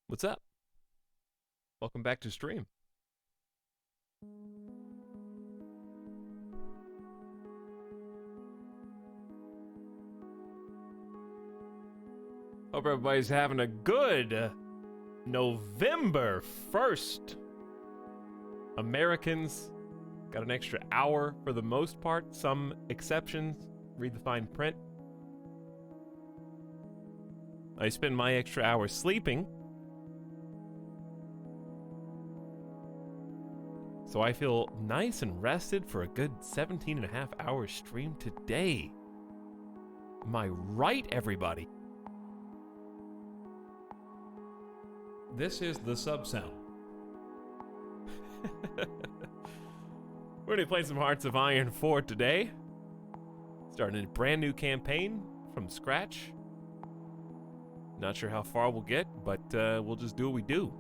What's up? Welcome back to stream. Hope everybody's having a good November 1st. Americans got an extra hour for the most part. Some exceptions. Read the fine print. I spend my extra hour sleeping. So I feel nice and rested for a good 17 and a half hour stream today. Am I right, everybody? This is the sub sound. We're gonna play some Hearts of Iron 4 today. Starting a brand new campaign from scratch. Not sure how far we'll get, but we'll just do what we do.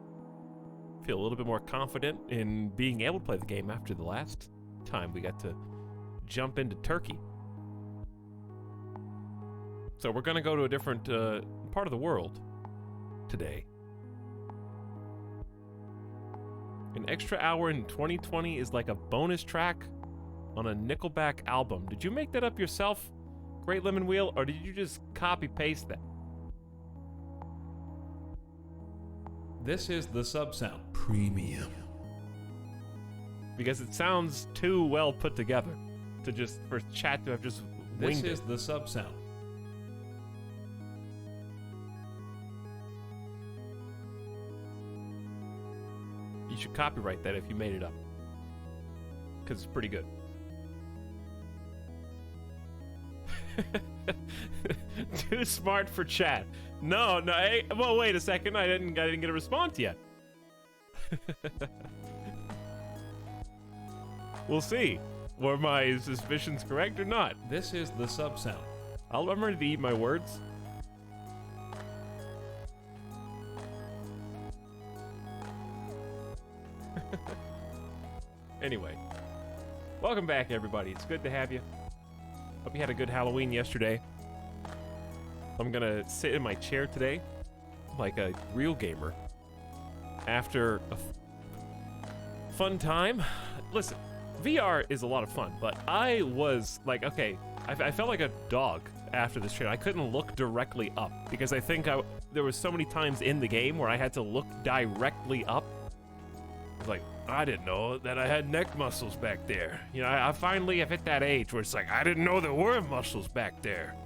Feel a little bit more confident in being able to play the game after the last time we got to jump into Turkey. So we're gonna go to a different part of the world today. An extra hour in 2020 is like a bonus track on a Nickelback album. Did you make that up yourself, Great Lemon Wheel, or did you just copy-paste that? This is the sub sound. Premium. Because it sounds too well put together to just, for chat to have just winged it. This is the sub sound. You should copyright that if you made it up. Because it's pretty good. Too smart for chat. No, hey, well, wait a second. I didn't get a response yet. We'll see. Were my suspicions correct or not? This is the sub sound. I'll remember to eat my words. Anyway, welcome back, everybody. It's good to have you. Hope you had a good Halloween yesterday. I'm gonna sit in my chair today like a real gamer after a fun time. Listen, VR is a lot of fun, but I was like, okay, I felt like a dog after this trailer. I couldn't look directly up because I think there was so many times in the game where I had to look directly up. I was like, I didn't know that I had neck muscles back there. You know, I finally have hit that age where it's like, I didn't know there were muscles back there.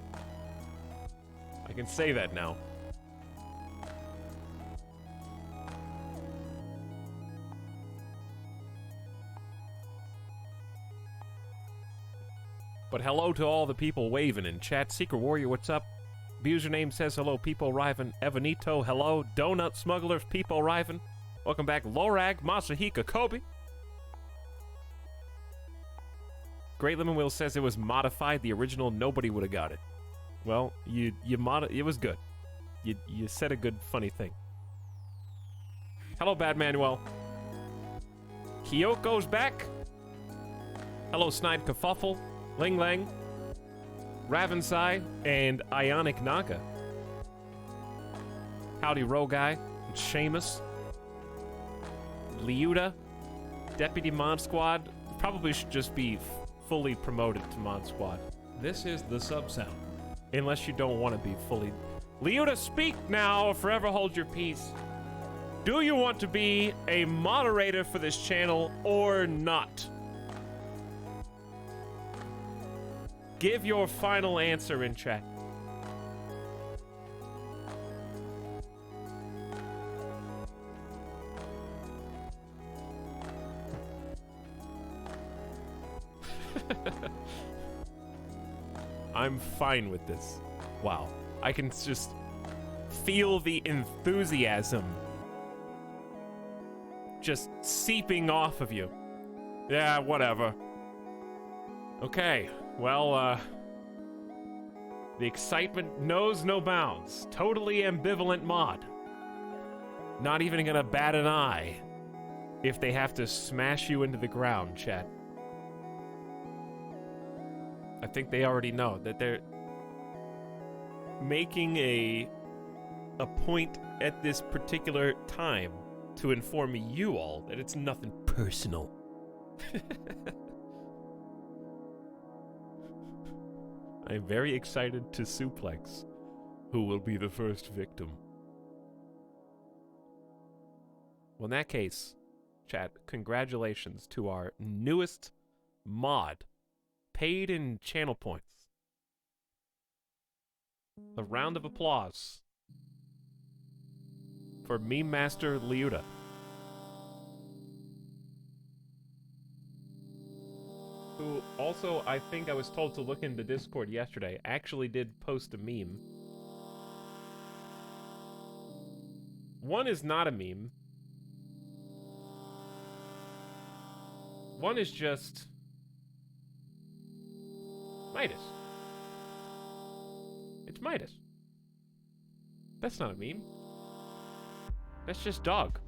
I can say that now. But hello to all the people waving in chat. Secret Warrior, what's up? Username says hello, people Riven. Evanito, hello. Donut Smugglers, people Riven. Welcome back, Lorag, Masahika, Kobe. Great Lemon Wheel says it was modified. The original, nobody would have got it. Well, it was good. You said a good, funny thing. Hello, Bad Manuel. Kyoko's back. Hello, Snide Kafuffle, Ling Lang, Ravensai, and Ionic Naga. Howdy, Roguy, and Seamus. Liuda, Deputy Mod Squad, probably should just be fully promoted to Mod Squad. This is the sub sound. Unless you don't want to be fully... Liuda, speak now or forever hold your peace. Do you want to be a moderator for this channel or not? Give your final answer in chat. I'm fine with this. Wow. I can just feel the enthusiasm just seeping off of you. Yeah, whatever. Okay, well, the excitement knows no bounds. Totally ambivalent mod. Not even gonna bat an eye if they have to smash you into the ground, chat. I think they already know that they're making a a point at this particular time to inform you all that it's nothing personal. I am very excited to suplex who will be the first victim. Well, in that case, chat, congratulations to our newest mod, paid in channel points. A round of applause for Meme Master Liuta. Who also, I think I was told to look into Discord yesterday, actually did post a meme. One is not a meme. One is just Midas. It's Midas. That's not a meme. That's just dog.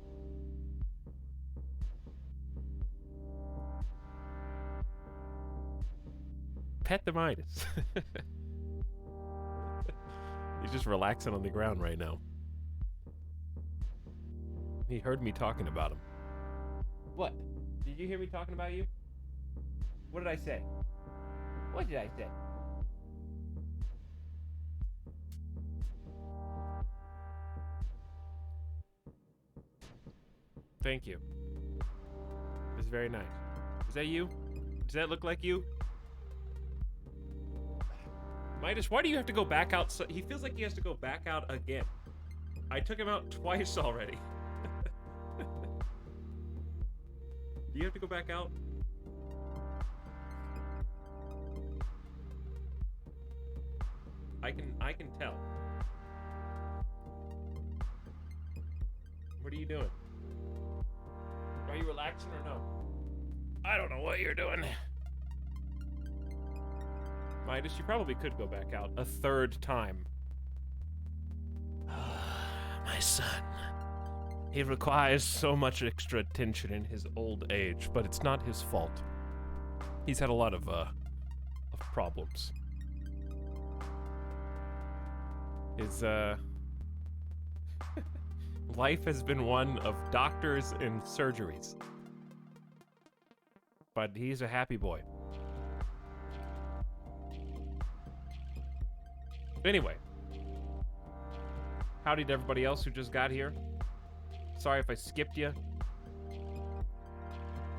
Pet the Midas. He's just relaxing on the ground right now. He heard me talking about him. What? Did you hear me talking about you? What did I say? What did I say? Thank you. It's very nice. Is that you? Does that look like you? Midas, why do you have to go back out? So he feels like he has to go back out again. I took him out twice already. Do you have to go back out? I can tell. What are you doing? Are you relaxing or no? I don't know what you're doing. Midas, you probably could go back out a third time. My son. He requires so much extra attention in his old age, but it's not his fault. He's had a lot of problems. His, life has been one of doctors and surgeries. But he's a happy boy. Anyway. Howdy to everybody else who just got here. Sorry if I skipped you.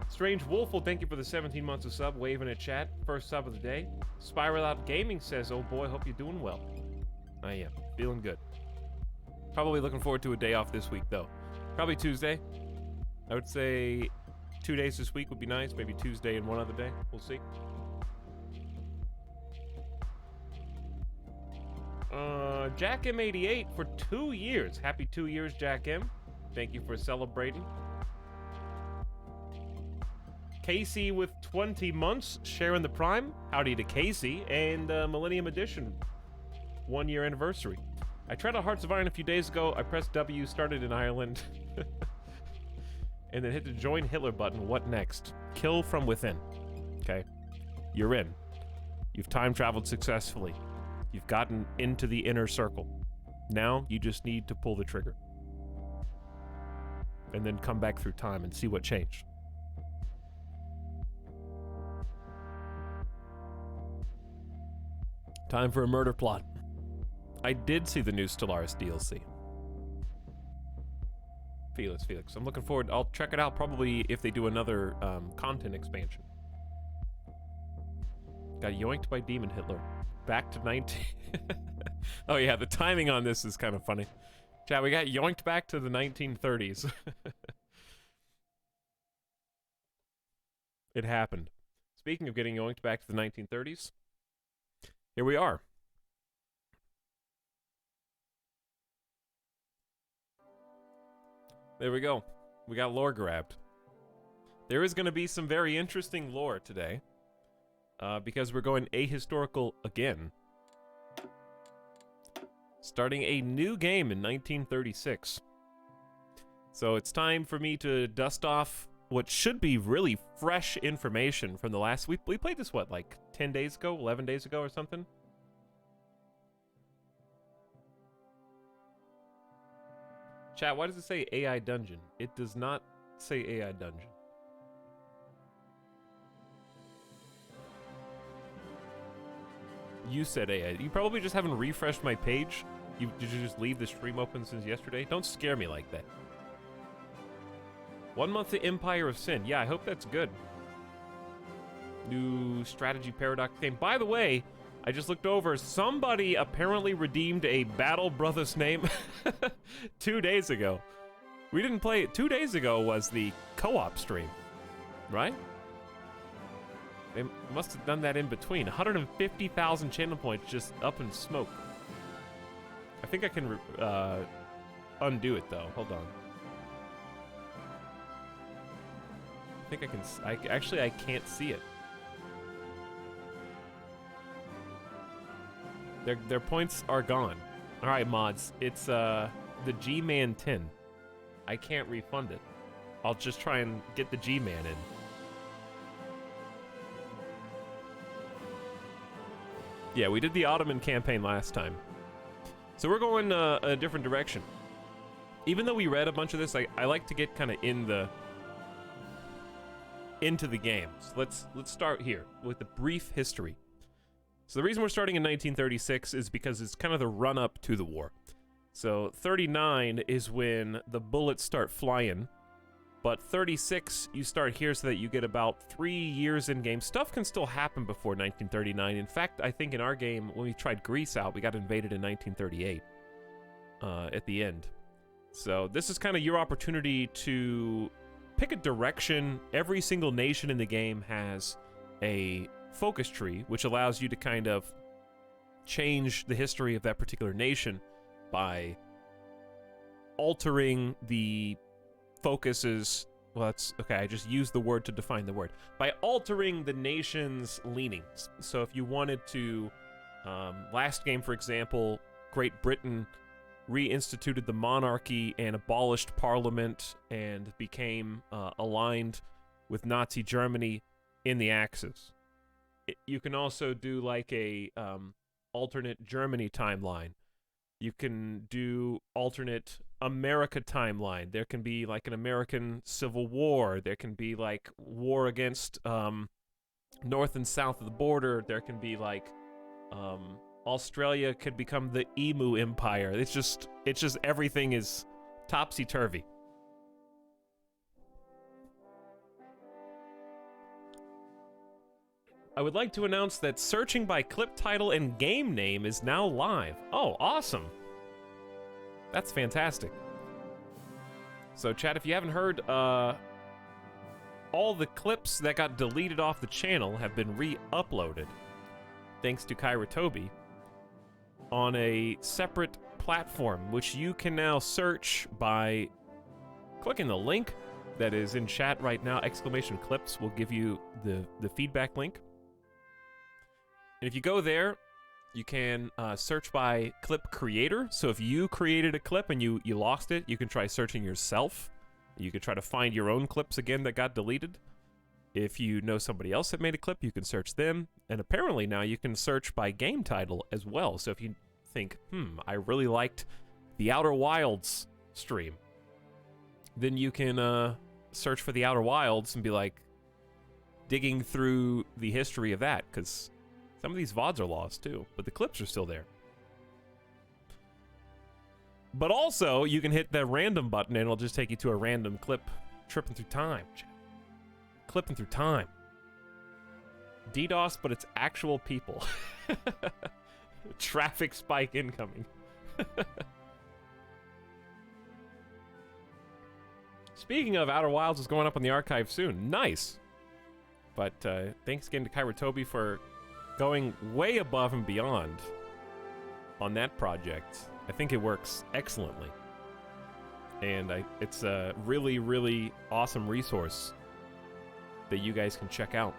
Strange Wolfle, thank you for the 17 months of sub. Waving at chat. First sub of the day. Spiral Out Gaming says, oh boy, hope you're doing well. I am. Feeling good. Probably looking forward to a day off this week, though. Probably Tuesday. I would say 2 days this week would be nice. Maybe Tuesday and one other day. We'll see. Jack M88 for 2 years. Happy 2 years, Jack M. Thank you for celebrating. Casey with 20 months, sharing the prime. Howdy to Casey. And Millennium Edition, 1 year anniversary. I tried out Hearts of Iron a few days ago. I pressed W, started in Ireland. And then hit the join Hitler button. What next? Kill from within. Okay. You're in. You've time traveled successfully. You've gotten into the inner circle. Now, you just need to pull the trigger. And then come back through time and see what changed. Time for a murder plot. I did see the new Stellaris DLC. Felix. I'm looking forward. I'll check it out probably if they do another content expansion. Got yoinked by Demon Hitler. Back to 19... Oh yeah, the timing on this is kind of funny. Chat, we got yoinked back to the 1930s. It happened. Speaking of getting yoinked back to the 1930s, here we are. There we go. We got lore grabbed. There is going to be some very interesting lore today. Because we're going ahistorical again. Starting a new game in 1936. So it's time for me to dust off what should be really fresh information from the last... We played this, what, like 10 days ago? 11 days ago or something? Chat, why does it say AI Dungeon? It does not say AI Dungeon. You said AI. You probably just haven't refreshed my page. Did you just leave the stream open since yesterday? Don't scare me like that. 1 month to Empire of Sin. Yeah, I hope that's good. New strategy paradox game. By the way, I just looked over. Somebody apparently redeemed a Battle Brothers name 2 days ago. We didn't play it. 2 days ago was the co-op stream, right? They must have done that in between. 150,000 channel points just up in smoke. I think I can undo it though. Hold on. I think I can. Actually, I can't see it. Their points are gone. All right, mods. It's the G-Man 10. I can't refund it. I'll just try and get the G-Man in. Yeah, we did the Ottoman campaign last time. So we're going a different direction. Even though we read a bunch of this, I like to get kind of into the games. Let's start here with a brief history. So the reason we're starting in 1936 is because it's kind of the run-up to the war. So 39 is when the bullets start flying, but 36 you start here so that you get about 3 years in game. Stuff can still happen before 1939. In fact, I think in our game, when we tried Greece out, we got invaded in 1938 at the end. So this is kind of your opportunity to pick a direction. Every single nation in the game has a focus tree, which allows you to kind of change the history of that particular nation by altering the focuses. Well, that's okay. I just used the word to define the word. By altering the nation's leanings. So if you wanted to, last game, for example, Great Britain reinstituted the monarchy and abolished parliament and became aligned with Nazi Germany in the Axis. You can also do like a alternate Germany timeline. You can do alternate America timeline. There can be like an American Civil War. There can be like war against north and south of the border. There can be like Australia could become the Emu Empire. It's just everything is topsy-turvy. I would like to announce that searching by clip title and game name is now live. Oh, awesome. That's fantastic. So, chat, if you haven't heard, all the clips that got deleted off the channel have been re-uploaded, thanks to Kyra Toby, on a separate platform, which you can now search by clicking the link that is in chat right now. Exclamation clips will give you the feedback link. And if you go there, you can search by clip creator. So if you created a clip and you lost it, you can try searching yourself. You can try to find your own clips again that got deleted. If you know somebody else that made a clip, you can search them. And apparently now you can search by game title as well. So if you think, I really liked the Outer Wilds stream, then you can search for the Outer Wilds and be like digging through the history of that, because some of these VODs are lost too, but the clips are still there. But also, you can hit the random button and it'll just take you to a random clip. Tripping through time. Clipping through time. DDoS, but it's actual people. Traffic spike incoming. Speaking of, Outer Wilds is going up on the archive soon. Nice. But thanks again to Kyra Toby for going way above and beyond on that project. I think it works excellently. And it's a really, really awesome resource that you guys can check out.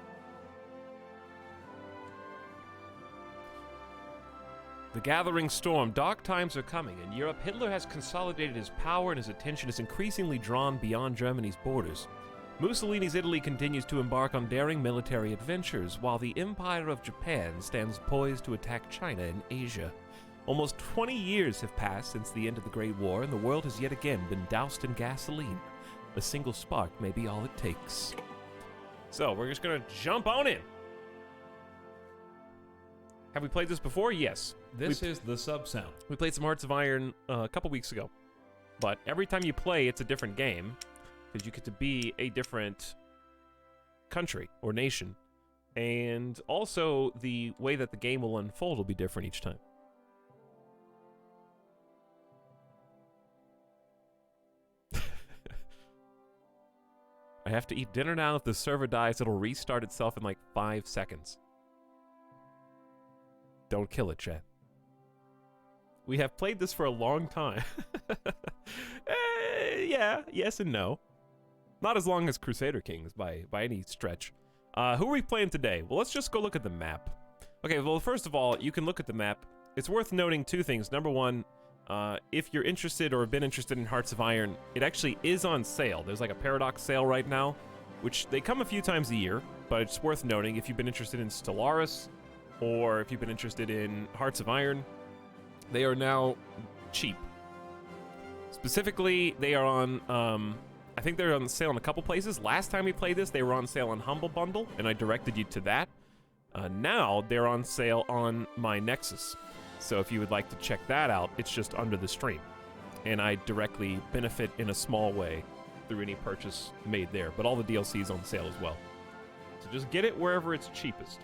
The gathering storm. Dark times are coming. In Europe, Hitler has consolidated his power and his attention is increasingly drawn beyond Germany's borders. Mussolini's Italy continues to embark on daring military adventures, while the Empire of Japan stands poised to attack China in Asia. Almost 20 years have passed since the end of the Great War, and the world has yet again been doused in gasoline. A single spark may be all it takes. So, we're just gonna jump on in. Have we played this before? Yes. This is the sub sound. We played some Hearts of Iron a couple weeks ago. But every time you play, it's a different game, because you get to be a different country or nation. And also, the way that the game will unfold will be different each time. I have to eat dinner now. If the server dies, it'll restart itself in like 5 seconds. Don't kill it, chat. We have played this for a long time. Yeah, yes and no. Not as long as Crusader Kings by any stretch. Who are we playing today? Well, let's just go look at the map. Okay, well, first of all, you can look at the map. It's worth noting two things. Number one, if you're interested or have been interested in Hearts of Iron, it actually is on sale. There's like a Paradox sale right now, which they come a few times a year, but it's worth noting if you've been interested in Stellaris or if you've been interested in Hearts of Iron, they are now cheap. Specifically, they are on, I think they're on sale in a couple places. Last time we played this, they were on sale on Humble Bundle, and I directed you to that. Now, they're on sale on my Nexus. So if you would like to check that out, it's just under the stream. And I directly benefit in a small way through any purchase made there. But all the DLC is on sale as well. So just get it wherever it's cheapest.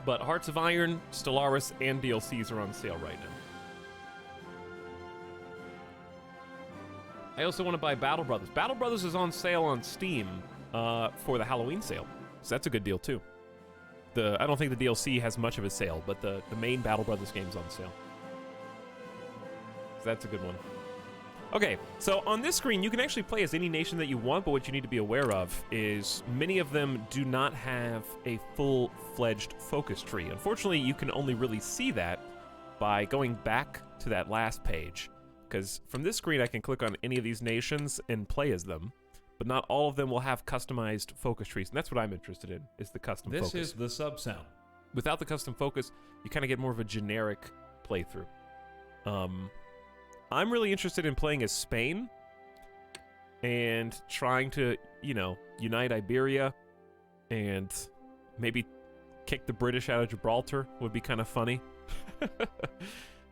But Hearts of Iron, Stellaris, and DLCs are on sale right now. I also want to buy Battle Brothers. Battle Brothers is on sale on Steam for the Halloween sale. So that's a good deal too. I don't think the DLC has much of a sale, but the main Battle Brothers game's on sale. So that's a good one. Okay, so on this screen, you can actually play as any nation that you want, but what you need to be aware of is many of them do not have a full-fledged focus tree. Unfortunately, you can only really see that by going back to that last page, because from this screen, I can click on any of these nations and play as them, but not all of them will have customized focus trees, and that's what I'm interested in, is the custom focus. This is the sub sound. Without the custom focus, you kind of get more of a generic playthrough. I'm really interested in playing as Spain and trying to, you know, unite Iberia and maybe kick the British out of Gibraltar would be kind of funny.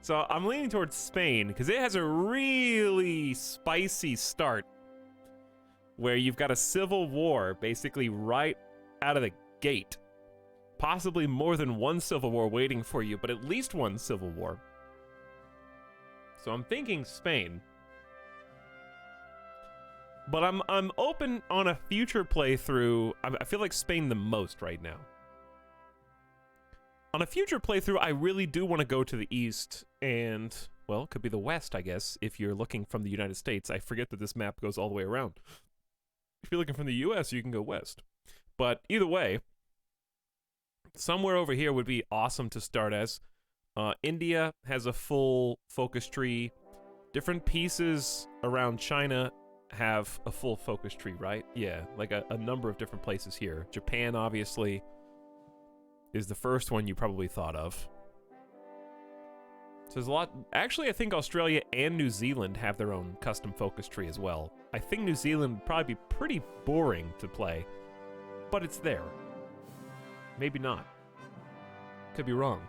So I'm leaning towards Spain because it has a really spicy start where you've got a civil war basically right out of the gate. Possibly more than one civil war waiting for you, but at least one civil war. So I'm thinking Spain. But I'm open on a future playthrough. I feel like Spain the most right now. On a future playthrough, I really do want to go to the east and, well, it could be the west, I guess, if you're looking from the United States. I forget that this map goes all the way around. If you're looking from the US, you can go west. But either way, somewhere over here would be awesome to start as. India has a full focus tree. Different pieces around China have a full focus tree, right? Yeah, like a number of different places here. Japan, obviously, is the first one you probably thought of. So there's a lot. Actually, I think Australia and New Zealand have their own custom focus tree as well. I think New Zealand would probably be pretty boring to play, but it's there. Maybe not. Could be wrong.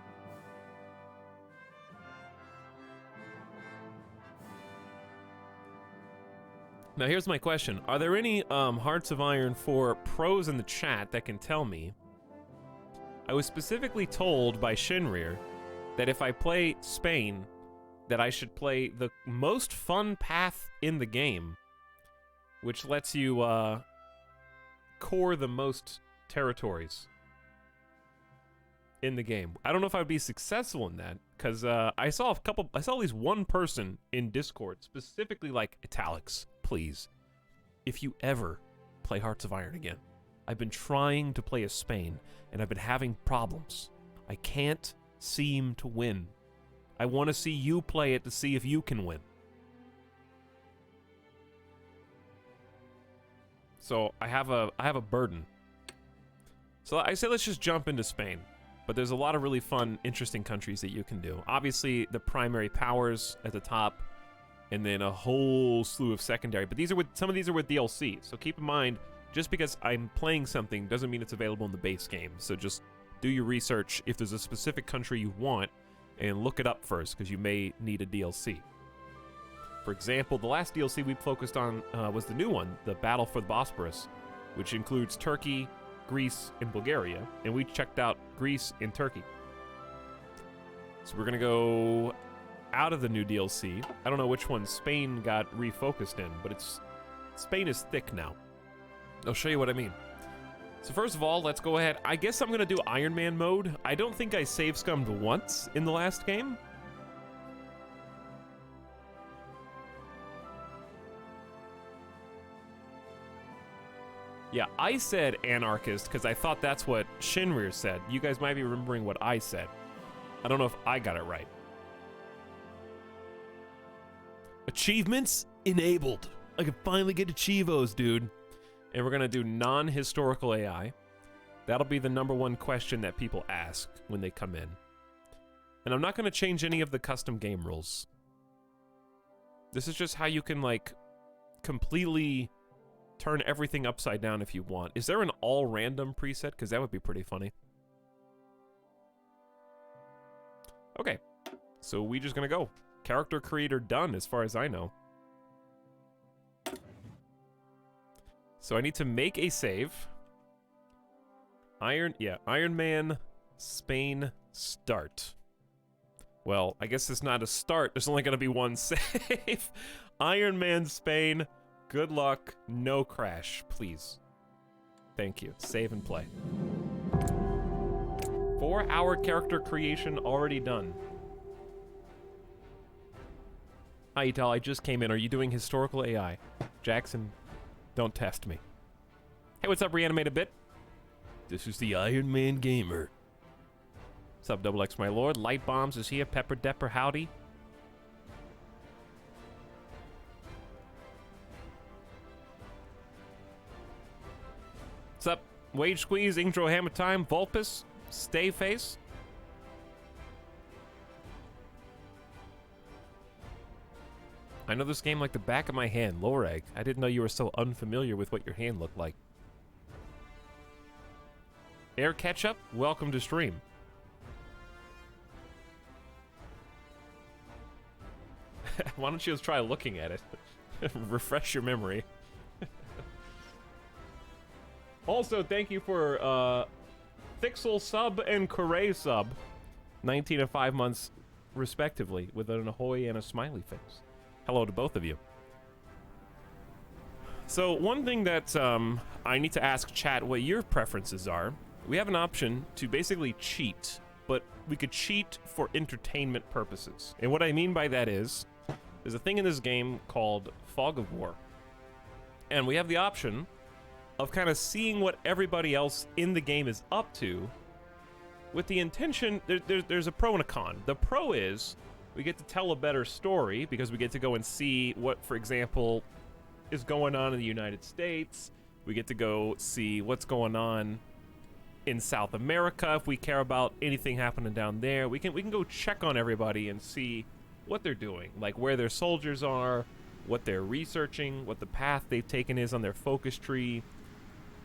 Now here's my question. Are there any Hearts of Iron 4 pros in the chat that can tell me? I was specifically told by Shinrir that if I play Spain, that I should play the most fun path in the game, which lets you core the most territories in the game. I don't know if I would be successful in that, because I saw at least one person in Discord specifically like, Etalyx, please, if you ever play Hearts of Iron again. I've been trying to play as Spain, and I've been having problems. I can't seem to win. I want to see you play it to see if you can win. So I have a burden. So I say let's just jump into Spain. But there's a lot of really fun, interesting countries that you can do. Obviously, the primary powers at the top, and then a whole slew of secondary. But these are with some of these are with DLC. So keep in mind, just because I'm playing something doesn't mean it's available in the base game. So just do your research if there's a specific country you want, and look it up first, because you may need a DLC. For example, the last DLC we focused on was the new one, the Battle for the Bosporus, which includes Turkey, Greece, and Bulgaria, and we checked out Greece and Turkey. So we're gonna go out of the new DLC. I don't know which one Spain got refocused in, but Spain is thick now. I'll show you what I mean. So first of all, let's go ahead. I guess I'm gonna do Iron Man mode. I don't think I save scummed once in the last game. Yeah, I said anarchist because I thought that's what Shinrir said. You guys might be remembering what I said. I don't know if I got it right. Achievements enabled. I can finally get Achievos, dude. And we're gonna do non-historical AI. That'll be the #1 question that people ask when they come in. And I'm not gonna change any of the custom game rules. This is just how you can, like, completely turn everything upside down if you want. Is there an all random preset? Because that would be pretty funny. Okay, so we just gonna go. Character creator done, as far as I know. So I need to make a save. Iron Man, Spain, start. Well, I guess it's not a start. There's only gonna be one save. Iron Man, Spain. Good luck. No crash, please. Thank you. Save and play. 4-hour character creation already done. Hi, Etal. I just came in. Are you doing historical AI? Jackson, don't test me. Hey, what's up, Reanimated Bit? This is the Iron Man Gamer. What's up, WW2, my lord? Light Bombs is here. Pepper Depper, howdy. What's up? Wage Squeeze, Intro Hammer Time, Vulpus, Stay Face. I know this game like the back of my hand, Loreg. I didn't know you were so unfamiliar with what your hand looked like. Air Ketchup, welcome to stream. Why don't you just try looking at it? Refresh your memory. Also, thank you for Thixel sub and Corray sub. 19 and 5 months, respectively, with an ahoy and a smiley face. Hello to both of you. So, one thing that I need to ask chat what your preferences are. We have an option to basically cheat, but we could cheat for entertainment purposes. And what I mean by that is, there's a thing in this game called Fog of War. And we have the option of kind of seeing what everybody else in the game is up to, with the intention, there's a pro and a con. The pro is, we get to tell a better story, because we get to go and see what, for example, is going on in the United States. We get to go see what's going on in South America, if we care about anything happening down there. We can go check on everybody and see what they're doing, like where their soldiers are, what they're researching, what the path they've taken is on their focus tree,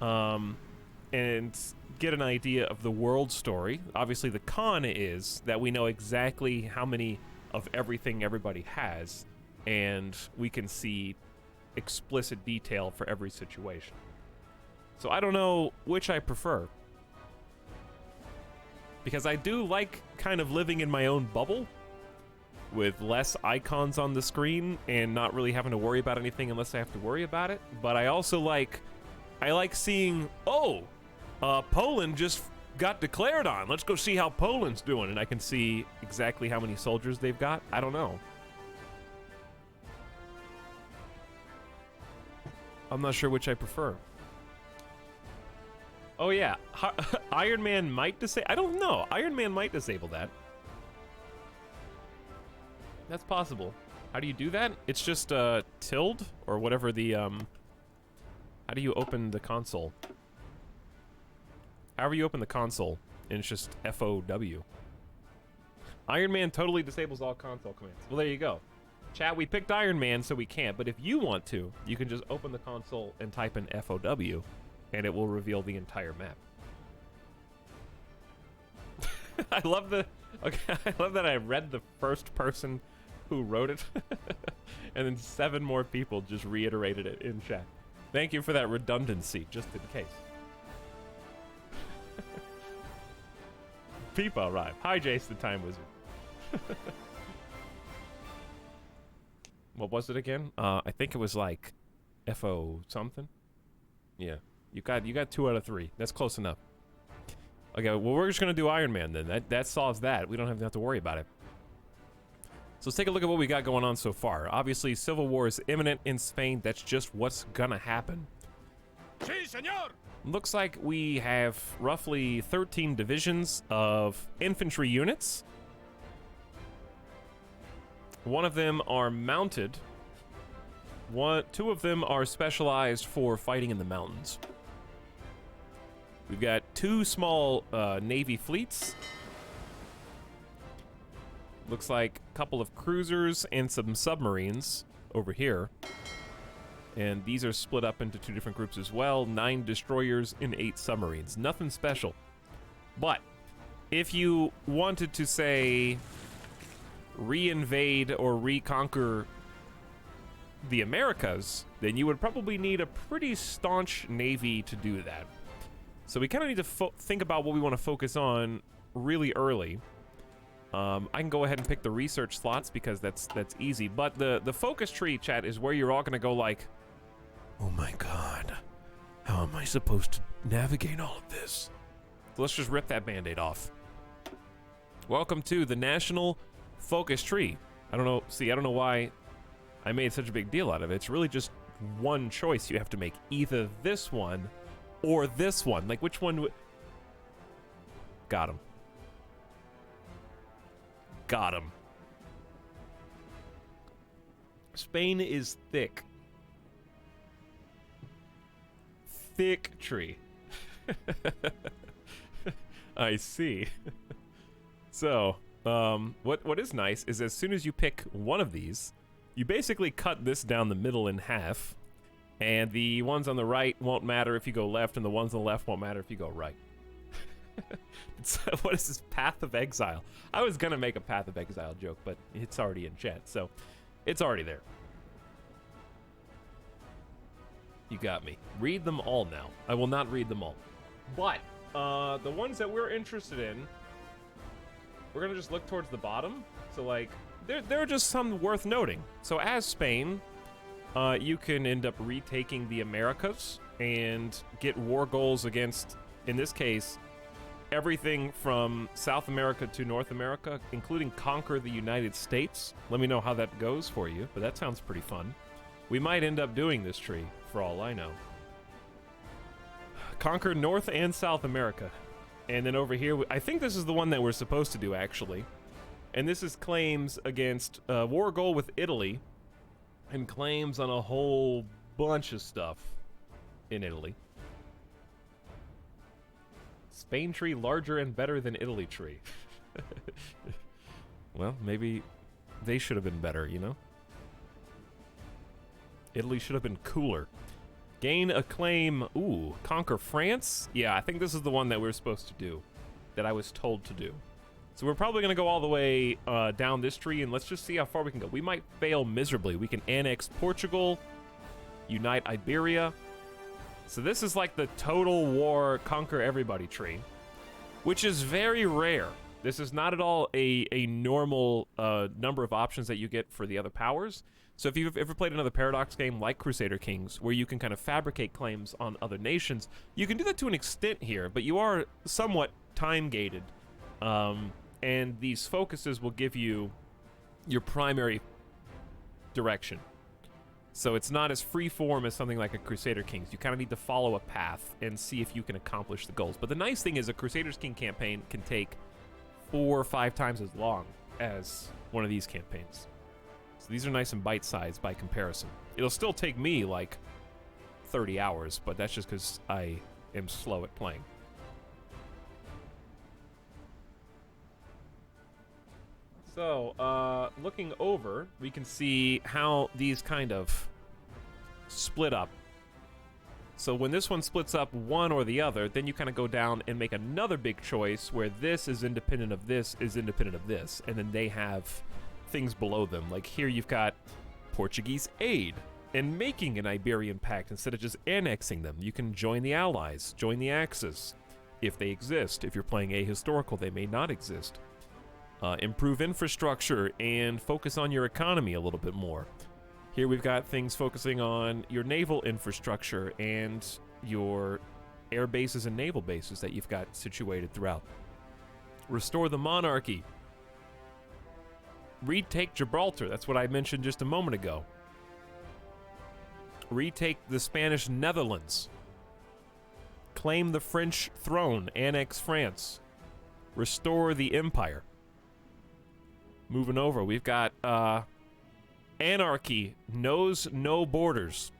and get an idea of the world story. Obviously, the con is that we know exactly how many of everything everybody has, and we can see explicit detail for every situation. So I don't know which I prefer, because I do like kind of living in my own bubble with less icons on the screen and not really having to worry about anything unless I have to worry about it. But I also like seeing, oh, Poland just got declared on. Let's go see how Poland's doing, and I can see exactly how many soldiers they've got. I don't know. I'm not sure which I prefer. Oh yeah, Iron Man might disable. I don't know. Iron Man might disable that. That's possible. How do you do that? It's just tilde or whatever the How do you open the console? However you open the console and it's just FOW. Iron Man totally disables all console commands. Well, there you go. Chat, we picked Iron Man, so we can't, but if you want to, you can just open the console and type in FOW, and it will reveal the entire map. I love the... Okay, I love that I read the first person who wrote it, and then 7 more people just reiterated it in chat. Thank you for that redundancy, just in case. People arrive. Hi, Jace the Time Wizard. What was it again? I think it was like FO something. Yeah, you got 2 out of 3. That's close enough. Okay, well we're just gonna do Iron Man then. That solves that. We don't have to worry about it. So let's take a look at what we got going on so far. Obviously, civil war is imminent in Spain. That's just what's gonna happen. Sí, señor. Looks like we have roughly 13 divisions of infantry units. One of them are mounted. 2 of them are specialized for fighting in the mountains. We've got 2 small Navy fleets. Looks like a couple of cruisers and some submarines over here. And these are split up into 2 different groups as well. 9 destroyers and 8 submarines. Nothing special. But if you wanted to, say, reinvade or reconquer the Americas, then you would probably need a pretty staunch navy to do that. So we kind of need to think about what we want to focus on really early. I can go ahead and pick the research slots because that's easy. But the focus tree, chat, is where you're all going to go like, oh my god, how am I supposed to navigate all of this? So let's just rip that band-aid off. Welcome to the National Focus Tree. I don't know why I made such a big deal out of it. It's really just one choice you have to make. Either this one or this one. Like, which one would... Got him. Got him. Spain is thick. Thick tree. I see. So, what is nice is as soon as you pick one of these, you basically cut this down the middle in half, and the ones on the right won't matter if you go left, and the ones on the left won't matter if you go right. What is this? Path of Exile? I was gonna make a Path of Exile joke, but it's already in chat, so it's already there. You got me. Read them all now. I will not read them all. But, the ones that we're interested in, we're gonna just look towards the bottom. So, like, there are just some worth noting. So, as Spain, you can end up retaking the Americas and get war goals against, in this case, everything from South America to North America, including conquer the United States. Let me know how that goes for you, but that sounds pretty fun. We might end up doing this tree, for all I know. Conquer North and South America. And then over here, I think this is the one that we're supposed to do, actually. And this is claims against war goal with Italy, and claims on a whole bunch of stuff in Italy. Spain tree larger and better than Italy tree. Well, maybe they should have been better, you know? Italy should have been cooler. Gain a claim. Ooh, conquer France? Yeah, I think this is the one that we're supposed to do, that I was told to do. So we're probably going to go all the way down this tree, and let's just see how far we can go. We might fail miserably. We can annex Portugal, unite Iberia. So this is like the total war, conquer everybody tree, which is very rare. This is not at all a normal number of options that you get for the other powers. So if you've ever played another Paradox game like Crusader Kings, where you can kind of fabricate claims on other nations, you can do that to an extent here, but you are somewhat time-gated. And these focuses will give you your primary direction. So it's not as free-form as something like a Crusader Kings. You kind of need to follow a path and see if you can accomplish the goals. But the nice thing is a Crusader's King campaign can take 4 or 5 times as long as one of these campaigns. So these are nice and bite-sized by comparison. It'll still take me like 30 hours, but that's just because I am slow at playing. So, looking over, we can see how these kind of split up. So when this one splits up one or the other, then you kind of go down and make another big choice where this is independent of this, is independent of this, and then they have things below them. Like here you've got Portuguese aid and making an Iberian pact instead of just annexing them. You can join the Allies, join the Axis, if they exist. If you're playing ahistorical, they may not exist. Improve infrastructure and focus on your economy a little bit more. Here we've got things focusing on your naval infrastructure and your air bases and naval bases that you've got situated throughout. Restore the monarchy. Retake Gibraltar. That's what I mentioned just a moment ago. Retake the Spanish Netherlands. Claim the French throne. Annex France. Restore the empire. Moving over, we've got anarchy knows no borders.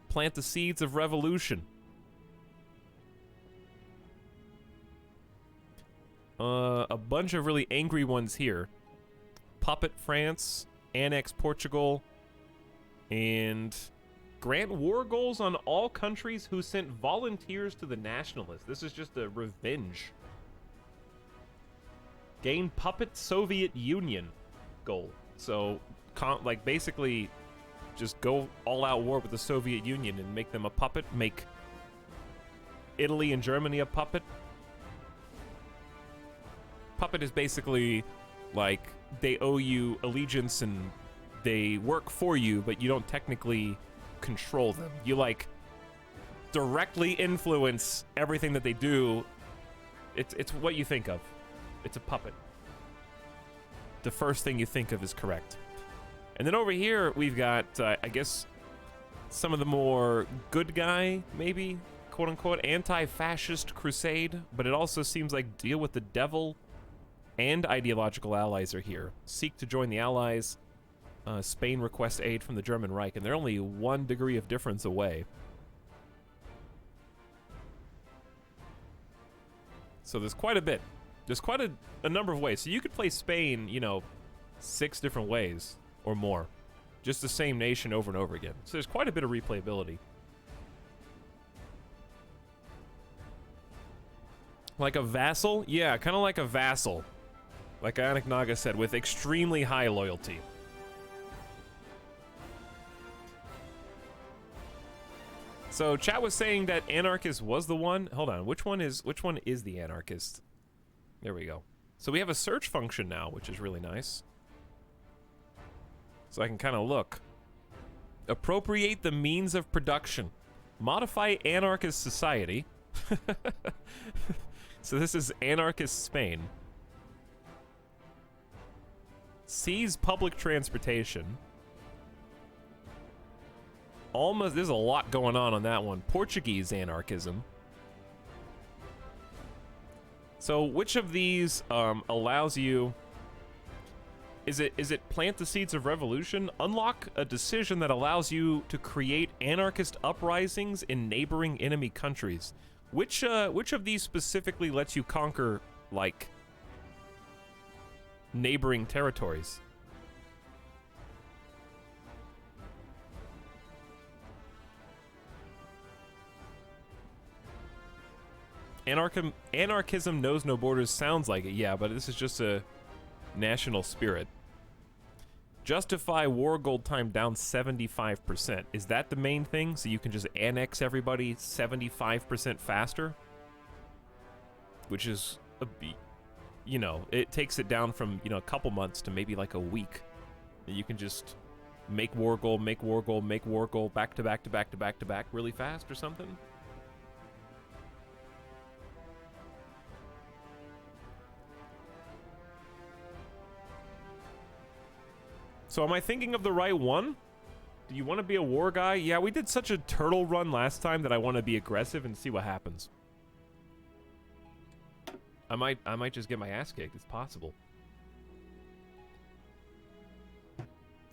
Plant the seeds of revolution. A bunch of really angry ones here. Puppet France, annex Portugal, and grant war goals on all countries who sent volunteers to the nationalists. This is just a revenge. Gain puppet Soviet Union goal. So, like, basically, just go all-out war with the Soviet Union and make them a puppet. Make Italy and Germany a puppet. Puppet is basically, like, they owe you allegiance and they work for you, but you don't technically control them. You, like, directly influence everything that they do. It's what you think of. It's a puppet. The first thing you think of is correct. And then over here, we've got, I guess, some of the more good guy, maybe, quote-unquote, anti-fascist crusade, but it also seems like deal with the devil and ideological allies are here. Seek to join the allies. Spain requests aid from the German Reich, and they're only 1 degree of difference away. So there's quite a bit. There's quite a number of ways. So you could play Spain, you know, 6 different ways or more. Just the same nation over and over again. So there's quite a bit of replayability. Like a vassal? Yeah, kind of like a vassal. Like Ionic Naga said, with extremely high loyalty. So chat was saying that Anarchist was the one. Hold on, which one is the Anarchist? There we go. So we have a search function now, which is really nice. So I can kind of look. Appropriate the means of production. Modify anarchist society. So this is anarchist Spain. Seize public transportation. Almost, there's a lot going on that one. Portuguese anarchism. So which of these allows you... Is it plant the seeds of revolution? Unlock a decision that allows you to create anarchist uprisings in neighboring enemy countries. Which of these specifically lets you conquer, like, neighboring territories? Anarchism knows no borders sounds like it, yeah, but this is just a national spirit. Justify war gold time down 75%. Is that the main thing? So you can just annex everybody 75% faster? Which is, you know, it takes it down from, you know, a couple months to maybe like a week. You can just make war gold, make war gold, make war gold, back to back to back to back to back really fast or something? So am I thinking of the right one? Do you want to be a war guy? Yeah, we did such a turtle run last time that I want to be aggressive and see what happens. I might just get my ass kicked. It's possible.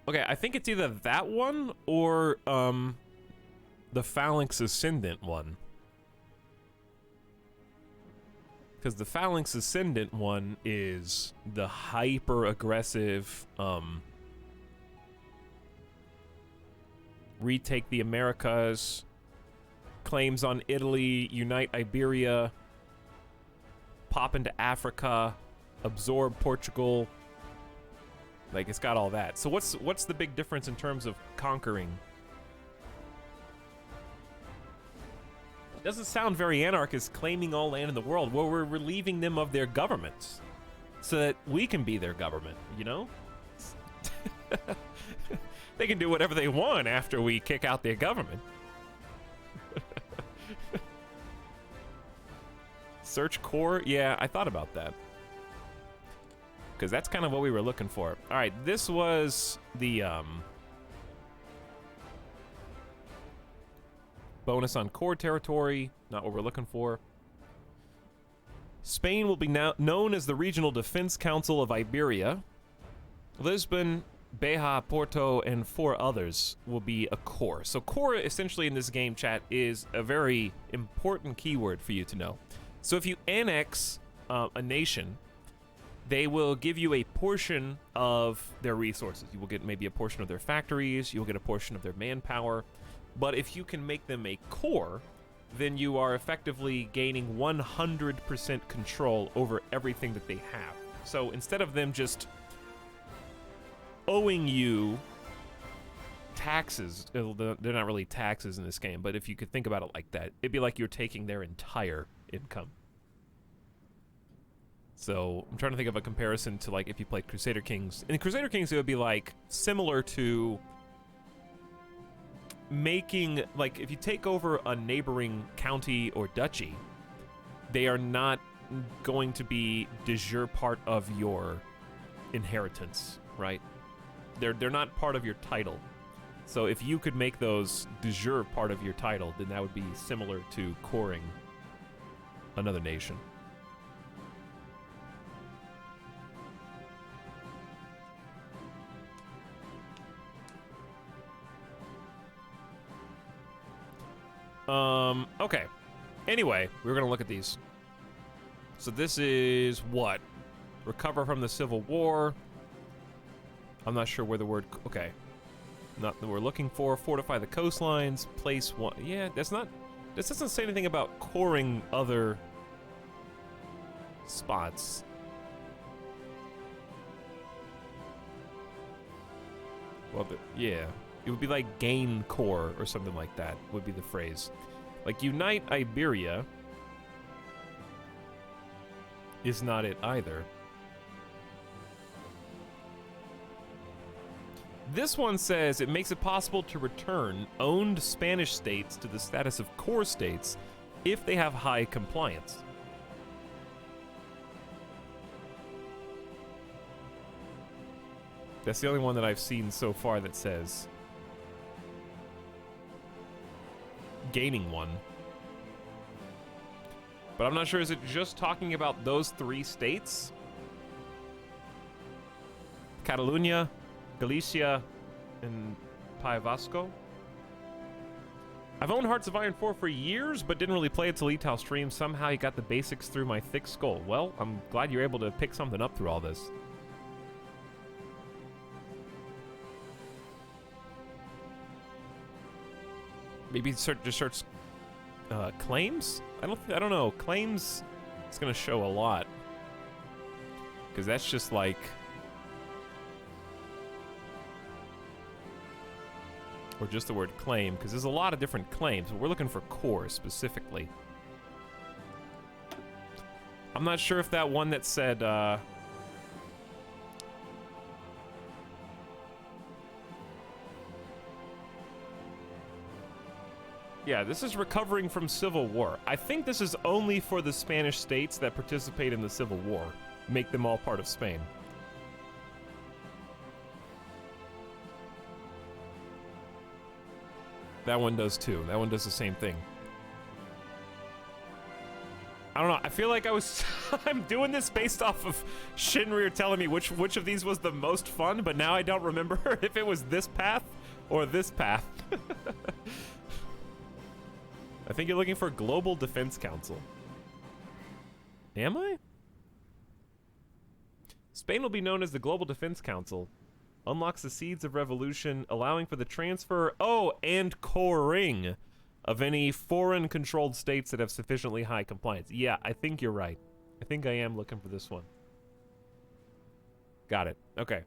Okay, I think it's either that one or the Phalanx Ascendant one. Because the Phalanx Ascendant one is the hyper-aggressive, retake the Americas, claims on Italy, unite Iberia, pop into Africa, absorb Portugal. Like, it's got all that. So what's the big difference in terms of conquering? Doesn't sound very anarchist, claiming all land in the world. Well, we're relieving them of their governments so that we can be their government, you know? They can do whatever they want after we kick out their government. Search core? Yeah, I thought about that. Because that's kind of what we were looking for. All right, this was the bonus on core territory. Not what we're looking for. Spain will be now known as the Regional Defense Council of Iberia. Lisbon, Beja, Porto, and 4 others will be a core. So core, essentially in this game, chat, is a very important keyword for you to know. So if you annex a nation, they will give you a portion of their resources. You will get maybe a portion of their factories, you'll get a portion of their manpower. But if you can make them a core, then you are effectively gaining 100% control over everything that they have. So instead of them just owing you taxes, they're not really taxes in this game, but if you could think about it like that, it'd be like you're taking their entire income. So I'm trying to think of a comparison to, like, if you played Crusader Kings. In Crusader Kings, it would be like similar to making, like, if you take over a neighboring county or duchy, they are not going to be de jure part of your inheritance, right? They're not part of your title. So if you could make those de jure part of your title, then that would be similar to coring another nation. Okay. Anyway, we're gonna look at these. So this is what? Recover from the Civil War. I'm not sure where the word, okay. Not that we're looking for. Fortify the coastlines. Place one. Yeah, that's not, this doesn't say anything about coring other spots. Well, yeah. It would be like gain core or something like that would be the phrase. Like unite Iberia is not it either. This one says it makes it possible to return owned Spanish states to the status of core states if they have high compliance. That's the only one that I've seen so far that says gaining one. But I'm not sure, is it just talking about those 3 states? Catalunya, Galicia, and País Vasco? I've owned Hearts of Iron 4 for years, but didn't really play it till Etal stream. Somehow you got the basics through my thick skull. Well, I'm glad you're able to pick something up through all this. Maybe just search claims? I don't know. Claims, it's gonna show a lot. Because that's just like, or just the word claim, because there's a lot of different claims, but we're looking for core specifically. I'm not sure if that one that said, yeah, this is recovering from Civil War. I think this is only for the Spanish states that participate in the Civil War. Make them all part of Spain. That one does too. That one does the same thing. I don't know. I feel like I'm doing this based off of Shinrir telling me which of these was the most fun, but now I don't remember if it was this path or this path. I think you're looking for Global Defense Council. Am I? Spain will be known as the Global Defense Council. Unlocks the seeds of revolution, allowing for the transfer, and coring of any foreign-controlled states that have sufficiently high compliance. Yeah, I think you're right. I think I am looking for this one. Got it. Okay.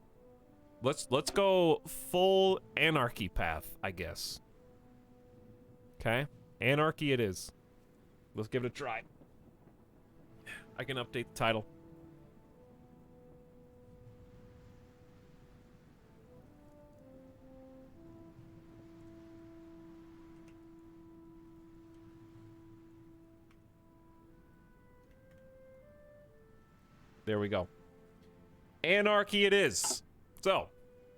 Let's go full anarchy path, I guess. Okay. Anarchy it is. Let's give it a try. I can update the title. There we go. Anarchy it is. So,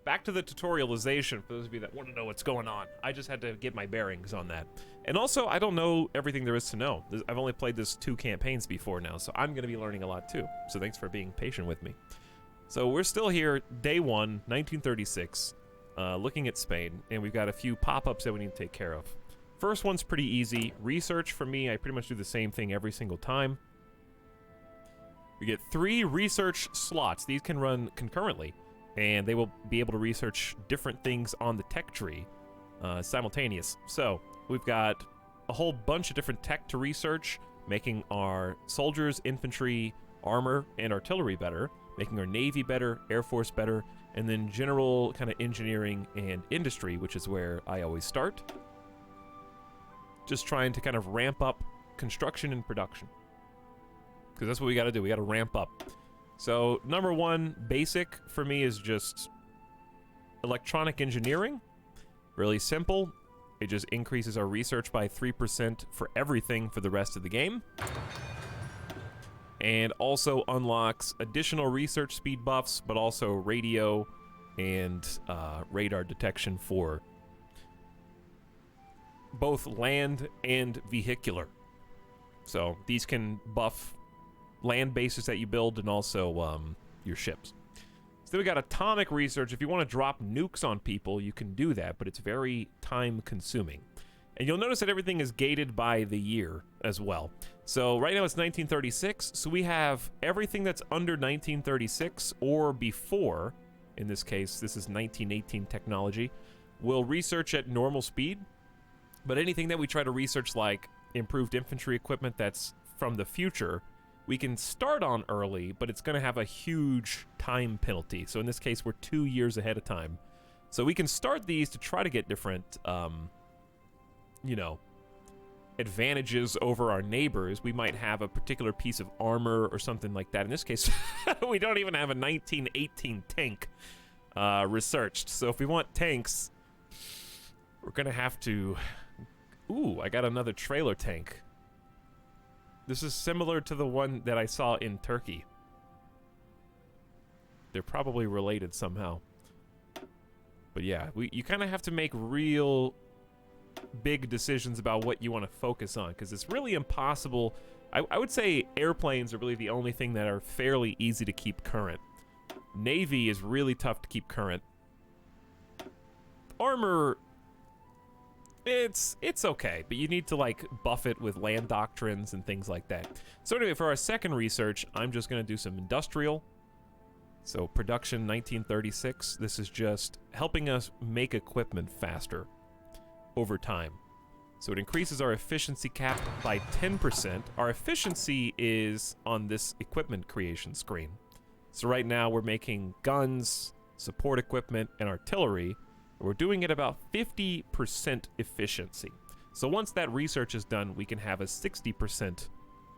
back to the tutorialization for those of you that want to know what's going on. I just had to get my bearings on that. And also, I don't know everything there is to know. I've only played this 2 campaigns before now, so I'm going to be learning a lot too. So thanks for being patient with me. So we're still here, day 1, 1936, looking at Spain, and we've got a few pop-ups that we need to take care of. First one's pretty easy. Research for me, I pretty much do the same thing every single time. We get 3 research slots. These can run concurrently, and they will be able to research different things on the tech tree simultaneous. So we've got a whole bunch of different tech to research, making our soldiers, infantry, armor, and artillery better, making our navy better, air force better, and then general kind of engineering and industry, which is where I always start. Just trying to kind of ramp up construction and production, because that's what we got to do. We got to ramp up. So number 1, basic for me, is just electronic engineering. Really simple. It just increases our research by 3% for everything for the rest of the game. And also unlocks additional research speed buffs, but also radio and radar detection for both land and vehicular. So these can buff land bases that you build and also your ships. So then we got atomic research. If you want to drop nukes on people, you can do that, but it's very time consuming. And you'll notice that everything is gated by the year as well. So right now it's 1936, so we have everything that's under 1936 or before. In this case, this is 1918 technology. We'll research at normal speed, but anything that we try to research, like improved infantry equipment that's from the future, we can start on early, but it's going to have a huge time penalty. So in this case, we're 2 years ahead of time. So we can start these to try to get different, you know, advantages over our neighbors. We might have a particular piece of armor or something like that. In this case, we don't even have a 1918 tank researched. So if we want tanks, we're going to have to... Ooh, I got another trailer tank. This is similar to the one that I saw in Turkey. They're probably related somehow. But yeah, you kind of have to make real big decisions about what you want to focus on, because it's really impossible. I would say airplanes are really the only thing that are fairly easy to keep current. Navy is really tough to keep current. Armor... It's okay, but you need to, like, buff it with land doctrines and things like that. So anyway, for our second research, I'm just going to do some industrial. So production 1936. This is just helping us make equipment faster over time. So it increases our efficiency cap by 10%. Our efficiency is on this equipment creation screen. So right now we're making guns, support equipment, and artillery. We're doing it about 50% efficiency. So once that research is done, we can have a 60%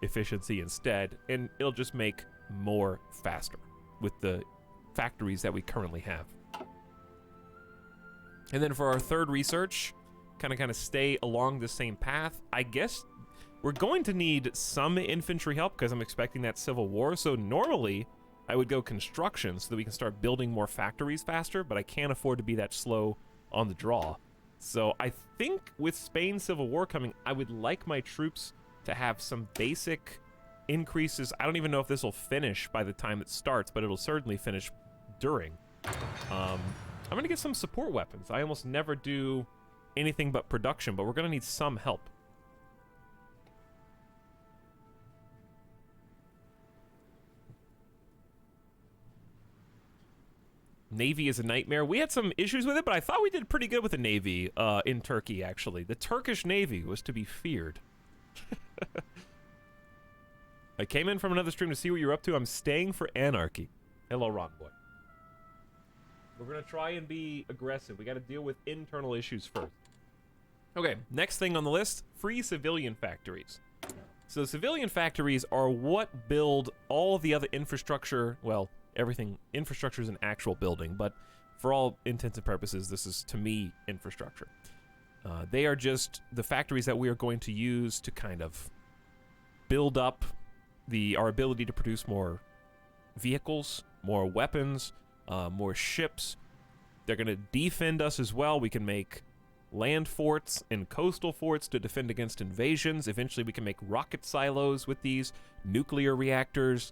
efficiency instead, and it'll just make more faster with the factories that we currently have. And then for our third research, kind of stay along the same path. I guess we're going to need some infantry help because I'm expecting that civil war. So normally I would go construction so that we can start building more factories faster, but I can't afford to be that slow on the draw. So I think with Spain's civil war coming, I would like my troops to have some basic increases. I don't even know if this will finish by the time it starts, but it'll certainly finish during. I'm going to get some support weapons. I almost never do anything but production, but we're going to need some help. Navy is a nightmare. We had some issues with it, but I thought we did pretty good with the Navy in Turkey, actually. The Turkish Navy was to be feared. I came in from another stream to see what you're up to. I'm staying for anarchy. Hello, Ron Boy. We're going to try and be aggressive. We got to deal with internal issues first. Okay, next thing on the list, free civilian factories. So civilian factories are what build all of the other infrastructure, well, everything. Infrastructure is an actual building, but for all intents and purposes, this is, to me, infrastructure. They are just the factories that we are going to use to kind of build up our ability to produce more vehicles, more weapons, more ships. They're going to defend us as well. We can make land forts and coastal forts to defend against invasions. Eventually, we can make rocket silos with these, nuclear reactors,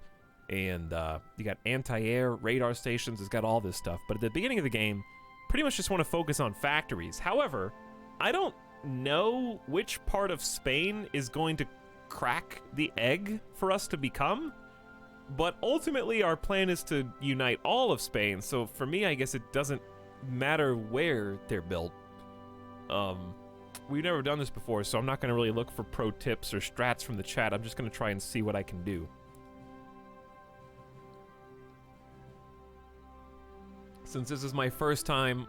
and you got anti-air radar stations. It's got all this stuff. But at the beginning of the game, pretty much just want to focus on factories. However, I don't know which part of Spain is going to crack the egg for us to become, but ultimately our plan is to unite all of Spain. So for me, I guess it doesn't matter where they're built. We've never done this before, so I'm not going to really look for pro tips or strats from the chat. I'm just going to try and see what I can do. Since this is my first time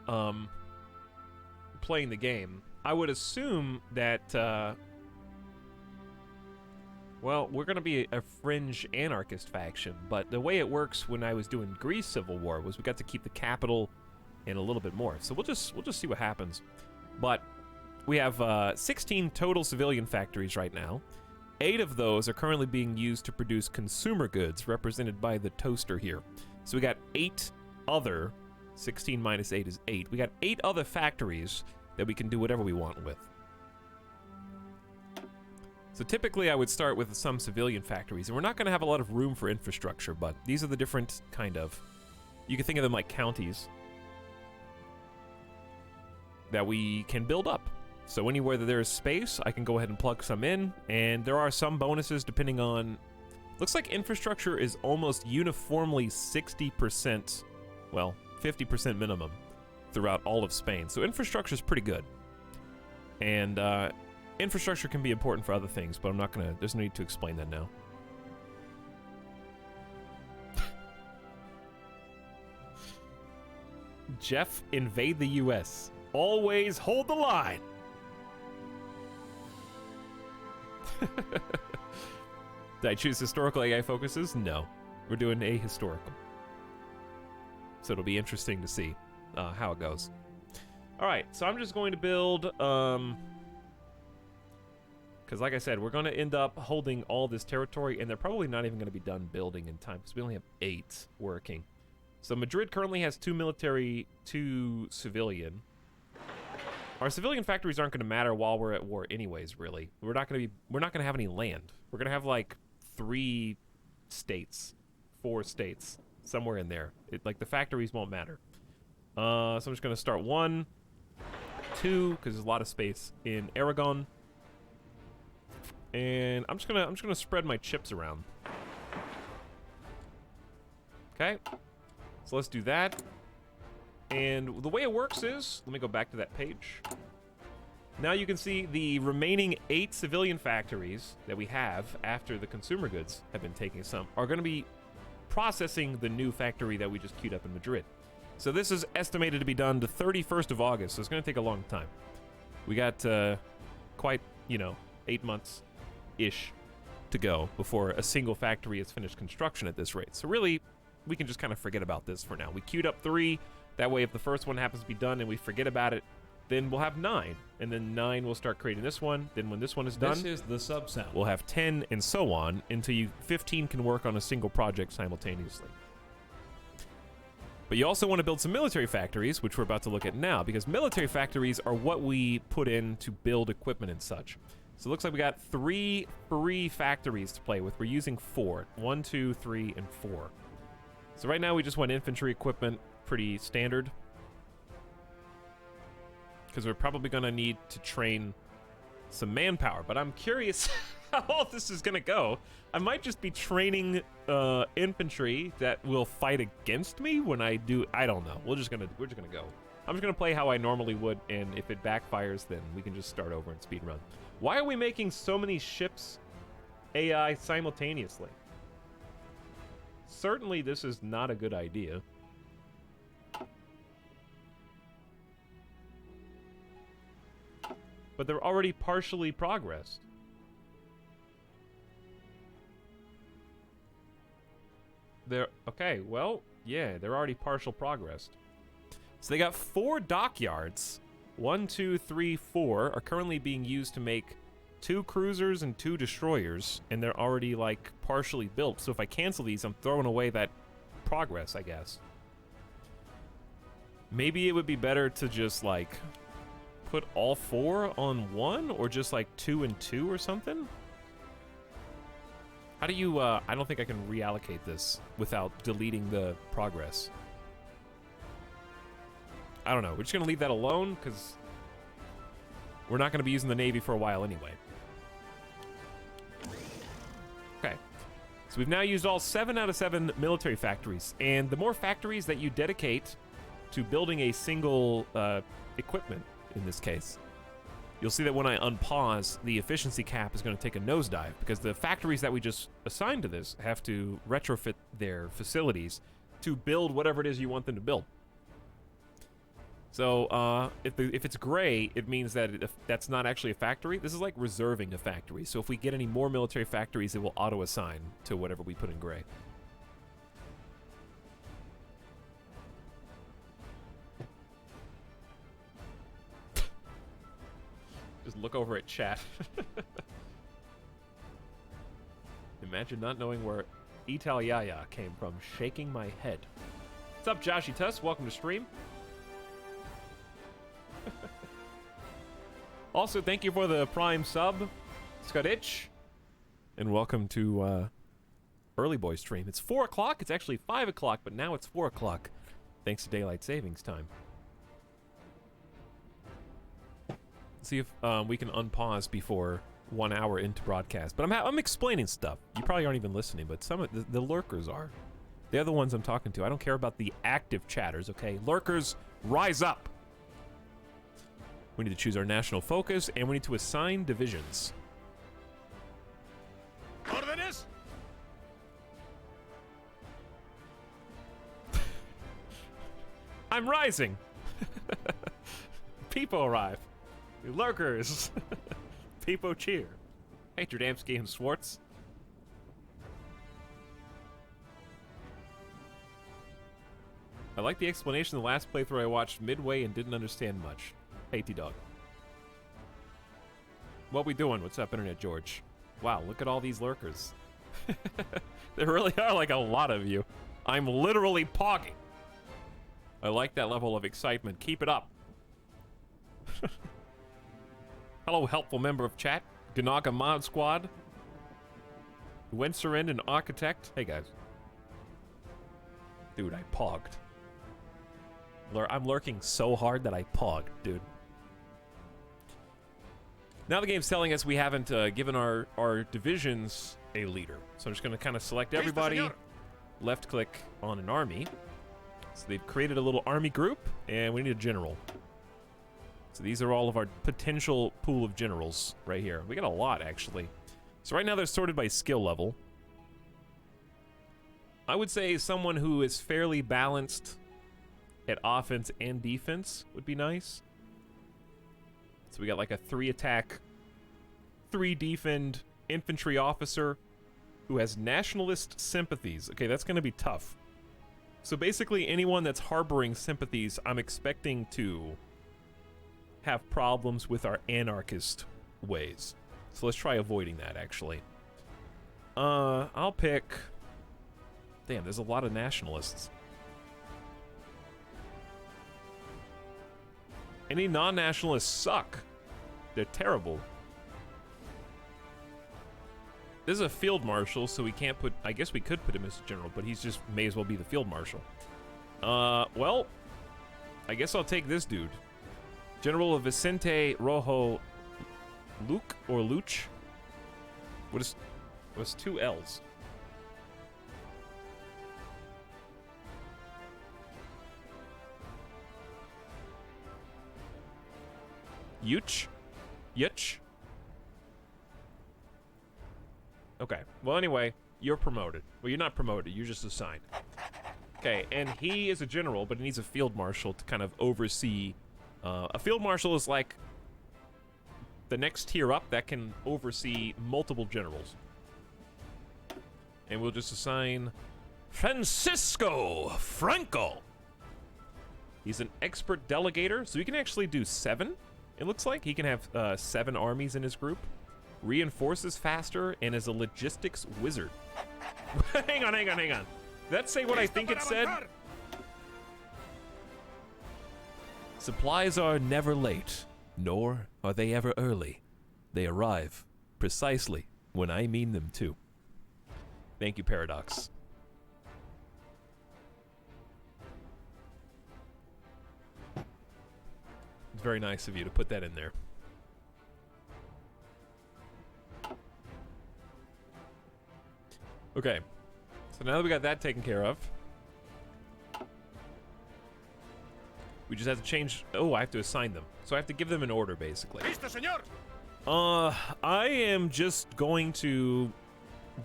playing the game, I would assume that well, we're going to be a fringe anarchist faction, but the way it works when I was doing Greece Civil War was we got to keep the capital and a little bit more. So we'll just see what happens. But we have 16 total civilian factories right now. 8 of those are currently being used to produce consumer goods, represented by the toaster here. So we got 8 other, 16 minus 8 is 8. We got 8 other factories that we can do whatever we want with. So typically I would start with some civilian factories, and we're not going to have a lot of room for infrastructure, but these are the different kind of, you can think of them like counties that we can build up. So anywhere that there is space, I can go ahead and plug some in, and there are some bonuses depending on, looks like infrastructure is almost uniformly 60%, well, 50% minimum throughout all of Spain. So infrastructure is pretty good. And infrastructure can be important for other things, but I'm not gonna, there's no need to explain that now. Jeff, invade the US. Always hold the line. Did I choose historical AI focuses? No. We're doing ahistorical. So it'll be interesting to see how it goes. Alright, so I'm just going to build, because like I said, we're going to end up holding all this territory, and they're probably not even going to be done building in time, because we only have 8 working. So Madrid currently has 2 military, 2 civilian. Our civilian factories aren't going to matter while we're at war anyways, really. We're not going to have any land. We're going to have like 3 states, 4 states, somewhere in there. Like the factories won't matter. So I'm just going to start 1, 2, because there's a lot of space in Aragon. And I'm just gonna spread my chips around. Okay. So let's do that. And the way it works is, let me go back to that page. Now you can see the remaining 8 civilian factories that we have after the consumer goods have been taking some are going to be processing the new factory that we just queued up in Madrid. So this is estimated to be done the 31st of August, so it's going to take a long time. We got quite, 8 months-ish to go before a single factory has finished construction at this rate. So really, we can just kind of forget about this for now. We queued up 3. That way, if the first one happens to be done and we forget about it, then we'll have 9. And then 9 will start creating this one. Then when this one is done, This is the sub-sound. we'll have 10 and so on until 15 can work on a single project simultaneously. But you also want to build some military factories, which we're about to look at now, because military factories are what we put in to build equipment and such. So it looks like we got 3 free factories to play with. We're using 4. 1, 2, 3, and 4. So right now we just want infantry equipment, pretty standard. Because we're probably going to need to train some manpower. But I'm curious how all this is gonna go. I might just be training infantry that will fight against me when I do. I don't know. We're just gonna go. I'm just gonna play how I normally would, and if it backfires, then we can just start over and speed run. Why are we making so many ships AI simultaneously? Certainly, this is not a good idea. But they're already partially progressed. They're okay, well, yeah, they're already partial progressed. So they got 4 dockyards. 1, 2, 3, 4 are currently being used to make 2 cruisers and 2 destroyers, and they're already like partially built. So if I cancel these, I'm throwing away that progress, I guess. Maybe it would be better to just like put all 4 on 1, or just like 2 and 2 or something. How do you, I don't think I can reallocate this without deleting the progress. I don't know. We're just going to leave that alone because we're not going to be using the Navy for a while anyway. Okay. So we've now used all 7 out of 7 military factories. And the more factories that you dedicate to building a single equipment, in this case, you'll see that when I unpause, the efficiency cap is going to take a nosedive because the factories that we just assigned to this have to retrofit their facilities to build whatever it is you want them to build. So if it's gray, it means that that's not actually a factory. This is like reserving a factory. So if we get any more military factories, it will auto-assign to whatever we put in gray. Just look over at chat. Imagine not knowing where Italyaya came from. Shaking my head. What's up, Joshy Tuss? Welcome to stream. Also, thank you for the Prime sub, Scuditch. And welcome to Early Boy stream. It's 4 o'clock. It's actually 5 o'clock, but now it's 4 o'clock. Thanks to Daylight Savings Time. See if we can unpause before 1 hour into broadcast. But I'm explaining stuff. You probably aren't even listening, but some of the lurkers are. They're the ones I'm talking to. I don't care about the active chatters, okay? Lurkers, rise up. We need to choose our national focus, and we need to assign divisions. Órdenes. I'm rising. People arrive. Lurkers. People cheer. Hey, Jerdamski and Swartz. I like the explanation in the last playthrough I watched midway and didn't understand much. Hey, T-Dog. What we doing? What's up, Internet George? Wow, look at all these lurkers. There really are like a lot of you. I'm literally pogging. I like that level of excitement. Keep it up. Hello, helpful member of chat. Ganaga Mod Squad. Wencerin and Architect. Hey, guys. Dude, I pogged. I'm lurking so hard that I pogged, dude. Now the game's telling us we haven't given our divisions a leader. So I'm just going to kind of select everybody, left-click on an army. So they've created a little army group, and we need a general. So these are all of our potential pool of generals right here. We got a lot, actually. So right now they're sorted by skill level. I would say someone who is fairly balanced at offense and defense would be nice. So we got like a 3 attack, 3 defend infantry officer who has nationalist sympathies. Okay, that's going to be tough. So basically anyone that's harboring sympathies, I'm expecting to have problems with our anarchist ways. So let's try avoiding that, actually. I'll pick... Damn, there's a lot of nationalists. Any non-nationalists suck. They're terrible. This is a field marshal, so we can't put... I guess we could put him as a general, but he's just... may as well be the field marshal. Well... I guess I'll take this dude. General Vicente Rojo Luke or Luch. What's two L's? Yuch? Yuch? Okay. Well, anyway, you're promoted. Well, you're not promoted. You're just assigned. Okay, and he is a general, but he needs a field marshal to kind of oversee. A field marshal is like the next tier up that can oversee multiple generals. And we'll just assign Francisco Franco. He's an expert delegator, so he can actually do 7. It looks like he can have 7 armies in his group. Reinforces faster and is a logistics wizard. hang on. Did that say what I think it said? Supplies are never late, nor are they ever early. They arrive precisely when I mean them to. Thank you, Paradox. It's very nice of you to put that in there. Okay, so now that we got that taken care of, we just have to change. Oh, I have to assign them. So I have to give them an order, basically. Listo, señor. I am just going to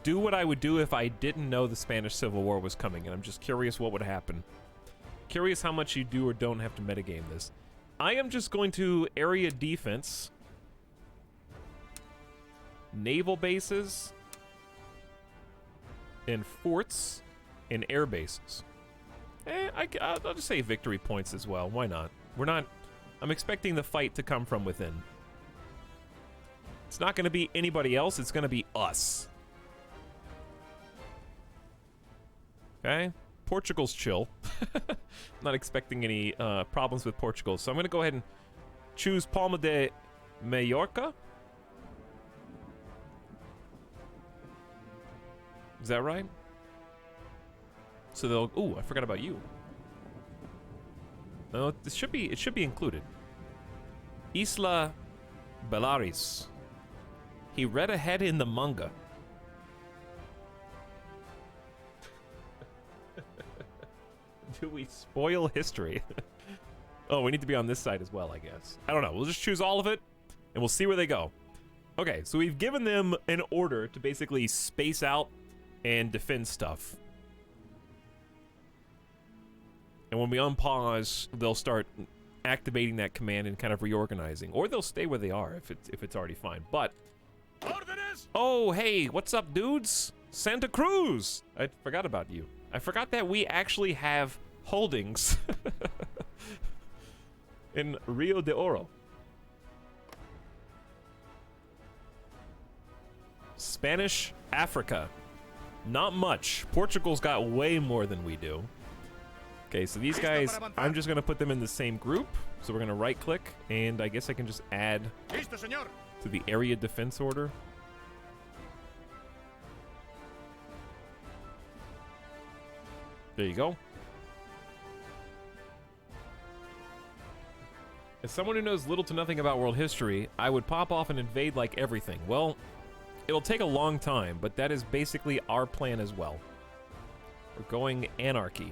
do what I would do if I didn't know the Spanish Civil War was coming, and I'm just curious what would happen. Curious how much you do or don't have to metagame this. I am just going to area defense, naval bases, and forts, and air bases. I'll just say victory points as well. Why not? I'm expecting the fight to come from within. It's not going to be anybody else. It's going to be us. Okay? Portugal's chill. Not expecting any problems with Portugal. So I'm going to go ahead and choose Palma de Mallorca. Is that right? So they'll. Ooh, I forgot about you. No, it should be included. Isla Bellaris. He read ahead in the manga. Do we spoil history? Oh, we need to be on this side as well, I guess. I don't know. We'll just choose all of it, and we'll see where they go. Okay, so we've given them an order to basically space out and defend stuff. And when we unpause, they'll start activating that command and kind of reorganizing. Or they'll stay where they are if it's already fine. But... Oh, hey, what's up, dudes? Santa Cruz! I forgot about you. I forgot that we actually have holdings in Rio de Oro. Spanish Africa. Not much. Portugal's got way more than we do. Okay, so these guys, I'm just going to put them in the same group. So we're going to right-click, and I guess I can just add to the area defense order. There you go. As someone who knows little to nothing about world history, I would pop off and invade like everything. Well, it'll take a long time, but that is basically our plan as well. We're going anarchy.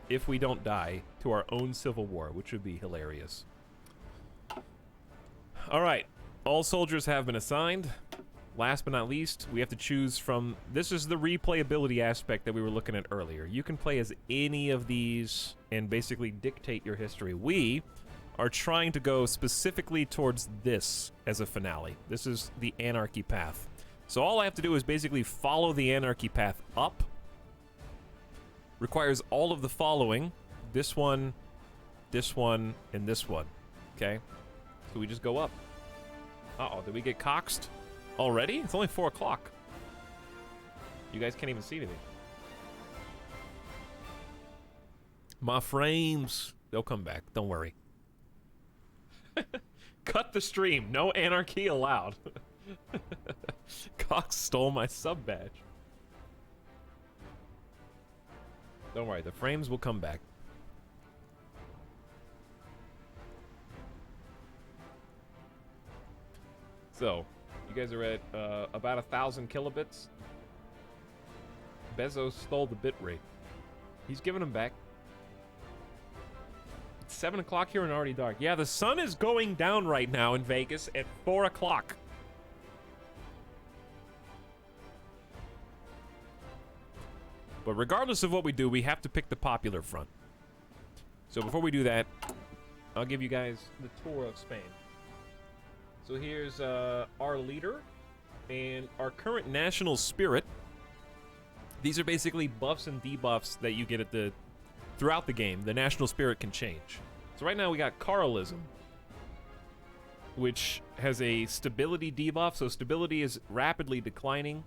If we don't die to our own civil war, which would be hilarious. All right, all soldiers have been assigned. Last but not least, we have to choose from... This is the replayability aspect that we were looking at earlier. You can play as any of these and basically dictate your history. We are trying to go specifically towards this as a finale. This is the anarchy path. So all I have to do is basically follow the anarchy path up. Requires all of the following. This one, and this one. Okay? So we just go up. Uh-oh, did we get coxed already? It's only 4 o'clock. You guys can't even see anything. My frames. They'll come back. Don't worry. Cut the stream. No anarchy allowed. Cox stole my sub badge. Don't worry. The frames will come back. So, you guys are at about 1,000 kilobits. Bezos stole the bit rate. He's giving them back. It's 7 o'clock here and already dark. Yeah, the sun is going down right now in Vegas at 4 o'clock. But regardless of what we do, we have to pick the popular front. So before we do that, I'll give you guys the tour of Spain. So here's our leader and our current national spirit. These are basically buffs and debuffs that you get at throughout the game. The national spirit can change. So right now we got Carlism, which has a stability debuff. So stability is rapidly declining,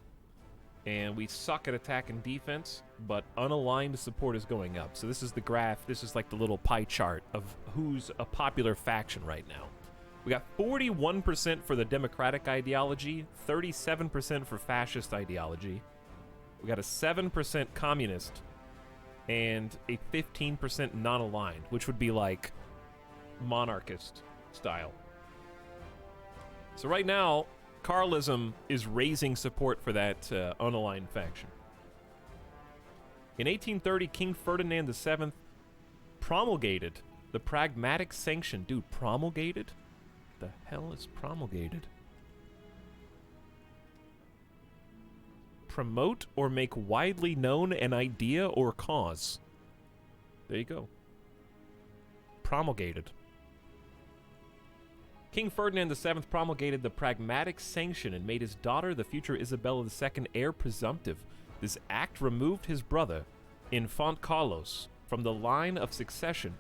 and we suck at attack and defense, but unaligned support is going up. So this is the graph. This is like the little pie chart of who's a popular faction right now. We got 41% for the democratic ideology, 37% for fascist ideology. We got a 7% communist, and a 15% non-aligned, which would be like monarchist style. So right now, Carlism is raising support for that unaligned faction. In 1830, King Ferdinand VII promulgated the Pragmatic Sanction. Dude, promulgated? The hell is promulgated? Promote or make widely known an idea or cause. There you go. Promulgated. King Ferdinand VII promulgated the Pragmatic Sanction and made his daughter, the future Isabella II, heir presumptive. This act removed his brother, Infant Carlos, from the line of succession,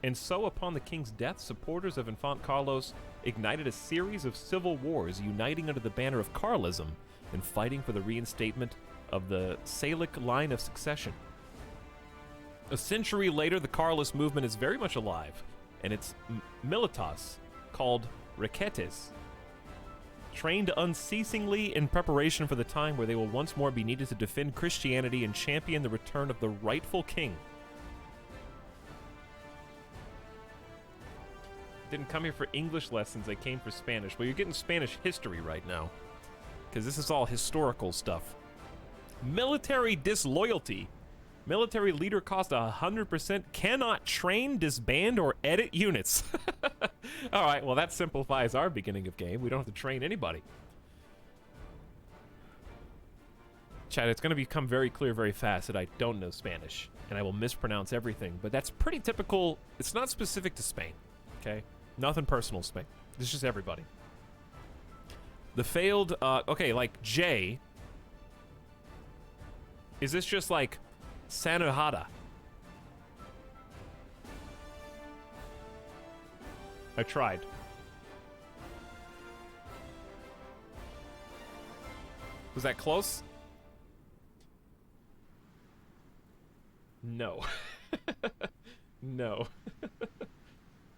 and so upon the king's death, supporters of Infant Carlos ignited a series of civil wars, uniting under the banner of Carlism and fighting for the reinstatement of the Salic line of succession. A century later, the Carlist movement is very much alive, and its militas, called Requetes, trained unceasingly in preparation for the time where they will once more be needed to defend Christianity and champion the return of the rightful king. Didn't come here for English lessons, I came for Spanish. Well, you're getting Spanish history right now, because this is all historical stuff. Military disloyalty. Military leader cost 100%, cannot train, disband, or edit units. All right, well, that simplifies our beginning of game. We don't have to train anybody. Chat, it's going to become very clear very fast that I don't know Spanish, and I will mispronounce everything, but that's pretty typical. It's not specific to Spain, okay? Nothing personal, Spain. This is just everybody. The failed, okay, like J. Is this just like Sanujada? I tried. Was that close? No. No.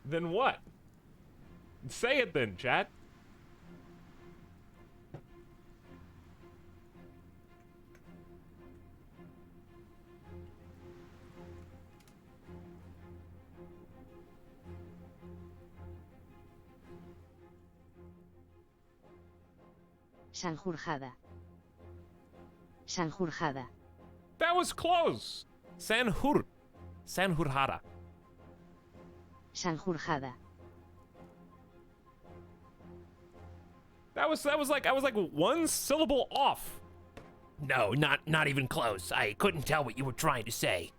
Then what? Say it then, chat. Sanjurjada. Sanjurjada. That was close. Sanjurjada. Sanjurjada. That was like I was like one syllable off. No, not even close. I couldn't tell what you were trying to say.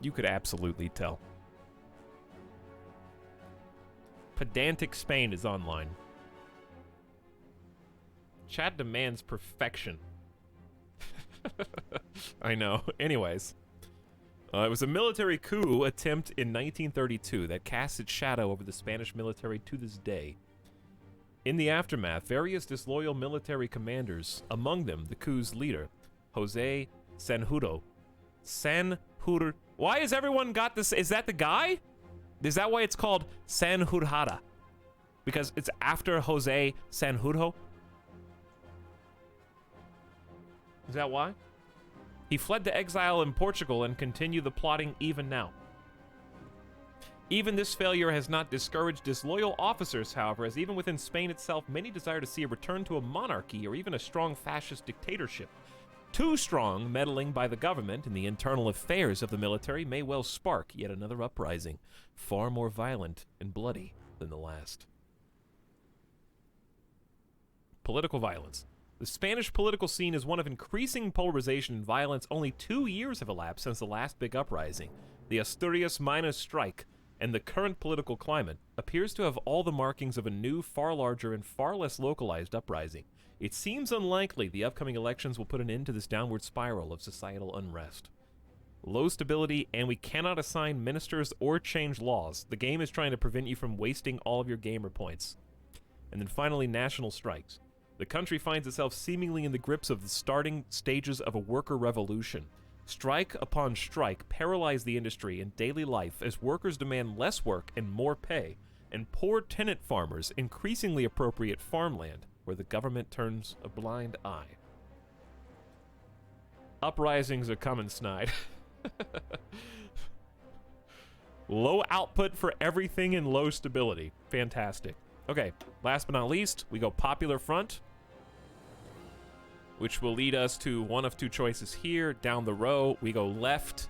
You could absolutely tell. Pedantic Spain is online. Chat demands perfection. I know. Anyways. It was a military coup attempt in 1932 that cast its shadow over the Spanish military to this day. In the aftermath, various disloyal military commanders, among them the coup's leader, Jose Sanjurjo. Why has everyone got this? Is that the guy? Is that why it's called Sanjurjada? Because it's after Jose Sanjurjo? Is that why? He fled to exile in Portugal and continued the plotting even now. Even this failure has not discouraged disloyal officers, however, as even within Spain itself, many desire to see a return to a monarchy or even a strong fascist dictatorship. Too strong meddling by the government in the internal affairs of the military may well spark yet another uprising, far more violent and bloody than the last. Political violence. The Spanish political scene is one of increasing polarization and violence. Only 2 years have elapsed since the last big uprising. The Asturias miners' strike, and the current political climate appears to have all the markings of a new, far larger, and far less localized uprising. It seems unlikely the upcoming elections will put an end to this downward spiral of societal unrest. Low stability, and we cannot assign ministers or change laws. The game is trying to prevent you from wasting all of your gamer points. And then finally, national strikes. The country finds itself seemingly in the grips of the starting stages of a worker revolution. Strike upon strike paralyze the industry and daily life as workers demand less work and more pay, and poor tenant farmers increasingly appropriate farmland where the government turns a blind eye. Uprisings are coming, Snide. Low output for everything and low stability. Fantastic. Okay, last but not least, we go Popular Front, which will lead us to one of two choices here. Down the row, we go left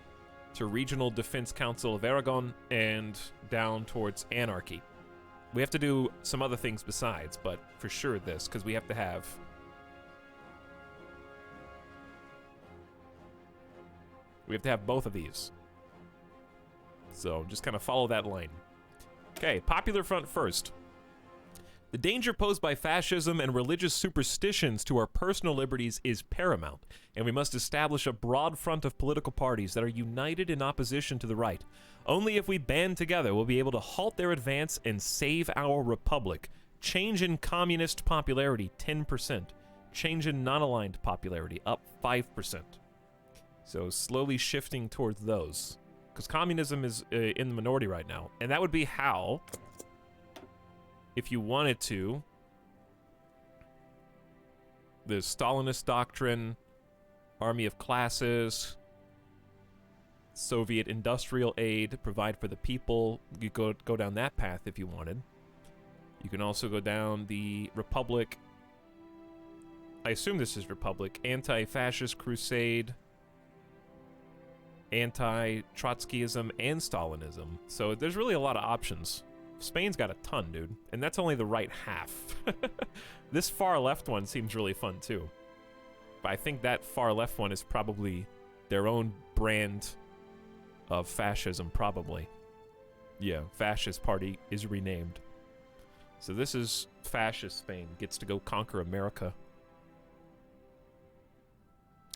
to Regional Defense Council of Aragon and down towards Anarchy. We have to do some other things besides, but for sure this, because we have to have... We have to have both of these. So just kind of follow that line. Okay, Popular Front first. The danger posed by fascism and religious superstitions to our personal liberties is paramount, and we must establish a broad front of political parties that are united in opposition to the right. Only if we band together will we be able to halt their advance and save our republic. Change in communist popularity, 10%. Change in non-aligned popularity, up 5%. So slowly shifting towards those. Because communism is in the minority right now. And that would be how... If you wanted to, the Stalinist doctrine, army of classes, Soviet industrial aid, provide for the people, you go down that path if you wanted. You can also go down the Republic, I assume this is Republic, anti-fascist crusade, anti-Trotskyism, and Stalinism. So there's really a lot of options. Spain's got a ton, dude. And that's only the right half. This far left one seems really fun, too. But I think that far left one is probably their own brand of fascism, probably. Yeah, Fascist Party is renamed. So this is Fascist Spain. Gets to go conquer America.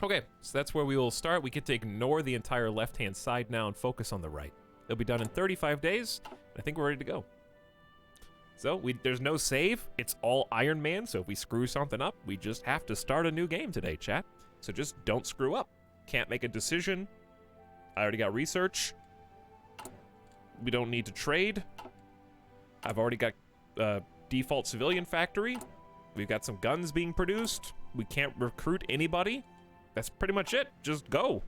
Okay, so that's where we will start. We get to ignore the entire left-hand side now and focus on the right. It'll be done in 35 days. I think we're ready to go. So, there's no save. It's all Iron Man, so if we screw something up, we just have to start a new game today, chat. So just don't screw up. Can't make a decision. I already got research. We don't need to trade. I've already got default civilian factory. We've got some guns being produced. We can't recruit anybody. That's pretty much it. Just go.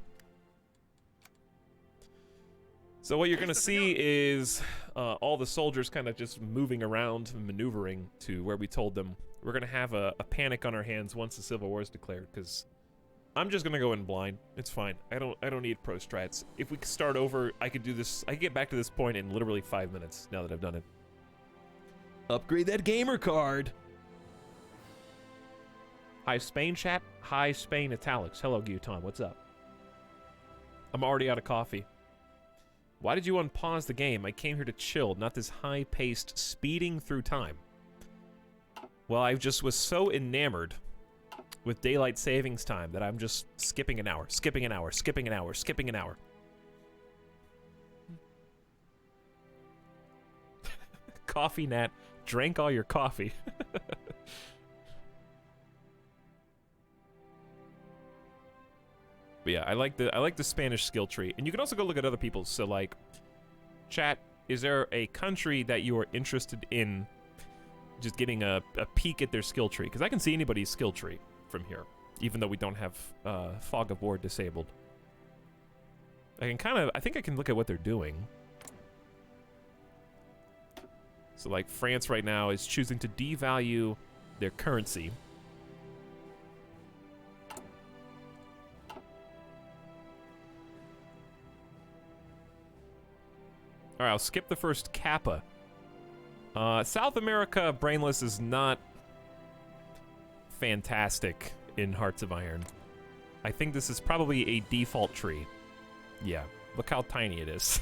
So what you're going to see is all the soldiers kind of just moving around and maneuvering to where we told them. We're going to have a panic on our hands once the Civil War is declared, because I'm just going to go in blind. It's fine. I don't need pro strats. If we could start over, I could do this. I could get back to this point in literally 5 minutes now that I've done it. Upgrade that gamer card. Hi, Spain chat. Hi, Spain Etalyx. Hello, Guton. What's up? I'm already out of coffee. Why did you unpause the game? I came here to chill, not this high-paced speeding through time. Well, I just was so enamored with daylight savings time that I'm just skipping an hour, skipping an hour, skipping an hour, skipping an hour. Coffee Nat, drank all your coffee. But yeah, I like the Spanish skill tree. And you can also go look at other people's. So like, chat, is there a country that you are interested in just getting a peek at their skill tree? Because I can see anybody's skill tree from here, even though we don't have Fog of War disabled. I think I can look at what they're doing. So like France right now is choosing to devalue their currency. All right, I'll skip the first Kappa. South America Brainless is not fantastic in Hearts of Iron. I think this is probably a default tree. Yeah, look how tiny it is.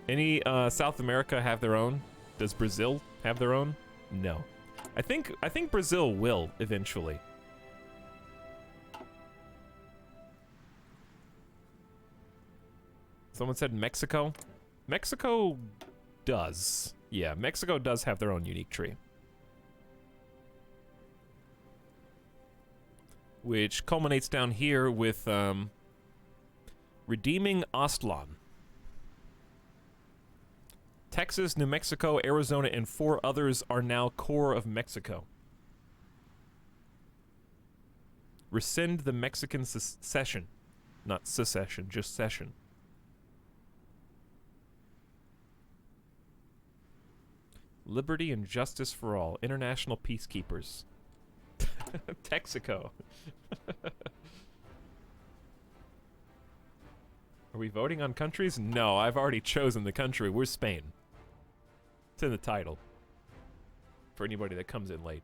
Any South America have their own? Does Brazil have their own? No. I think Brazil will eventually. Someone said Mexico. Mexico does. Yeah, Mexico does have their own unique tree. Which culminates down here with redeeming Aztlan. Texas, New Mexico, Arizona, and 4 others are now core of Mexico. Rescind the Mexican secession. Not secession, just session. Liberty and justice for all. International peacekeepers. Texaco. Are we voting on countries? No, I've already chosen the country. We're Spain. It's in the title. For anybody that comes in late.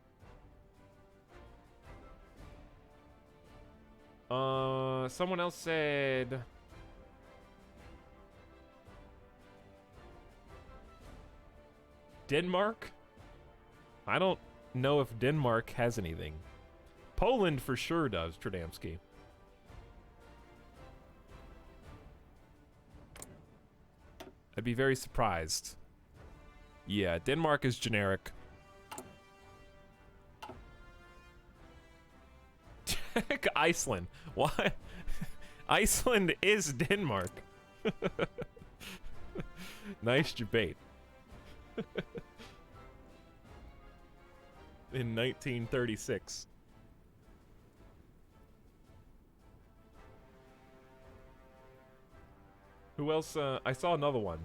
Someone else said... Denmark? I don't know if Denmark has anything. Poland for sure does, Tradamski. I'd be very surprised. Yeah, Denmark is generic. Iceland. Why? Iceland is Denmark. Nice debate. In 1936. Who else? I saw another one.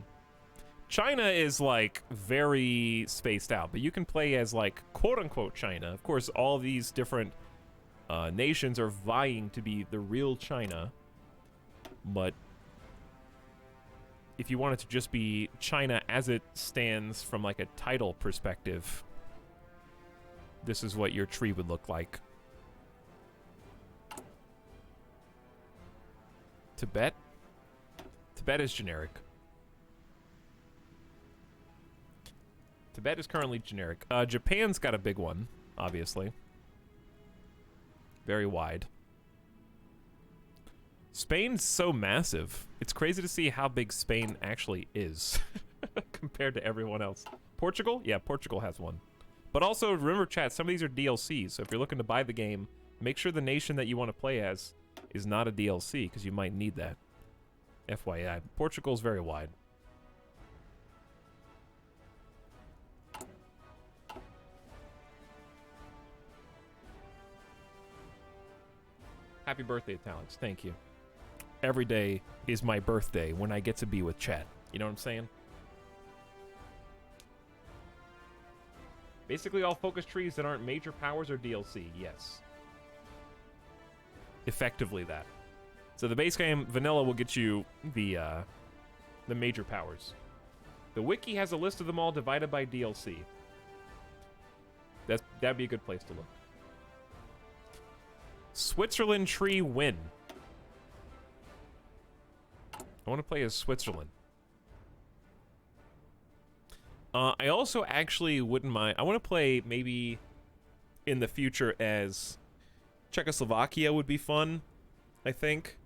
China is like very spaced out, but you can play as like quote-unquote China. Of course, all these different nations are vying to be the real China, but if you want it to just be China as it stands from like a title perspective, this is what your tree would look like. Tibet? Tibet is generic. Tibet is currently generic. Japan's got a big one, obviously. Very wide. Spain's so massive. It's crazy to see how big Spain actually is compared to everyone else. Portugal? Yeah, Portugal has one. But also, remember, chat, some of these are DLCs, so if you're looking to buy the game, make sure the nation that you want to play as is not a DLC, because you might need that. FYI. Portugal's very wide. Happy birthday, Etalyx. Thank you. Every day is my birthday when I get to be with chat. You know what I'm saying? Basically all focus trees that aren't major powers or DLC, yes. Effectively that. So the base game, vanilla, will get you the major powers. The wiki has a list of them all divided by DLC. That'd be a good place to look. Switzerland tree win. I want to play as Switzerland. I also actually wouldn't mind. I want to play maybe in the future as Czechoslovakia would be fun, I think.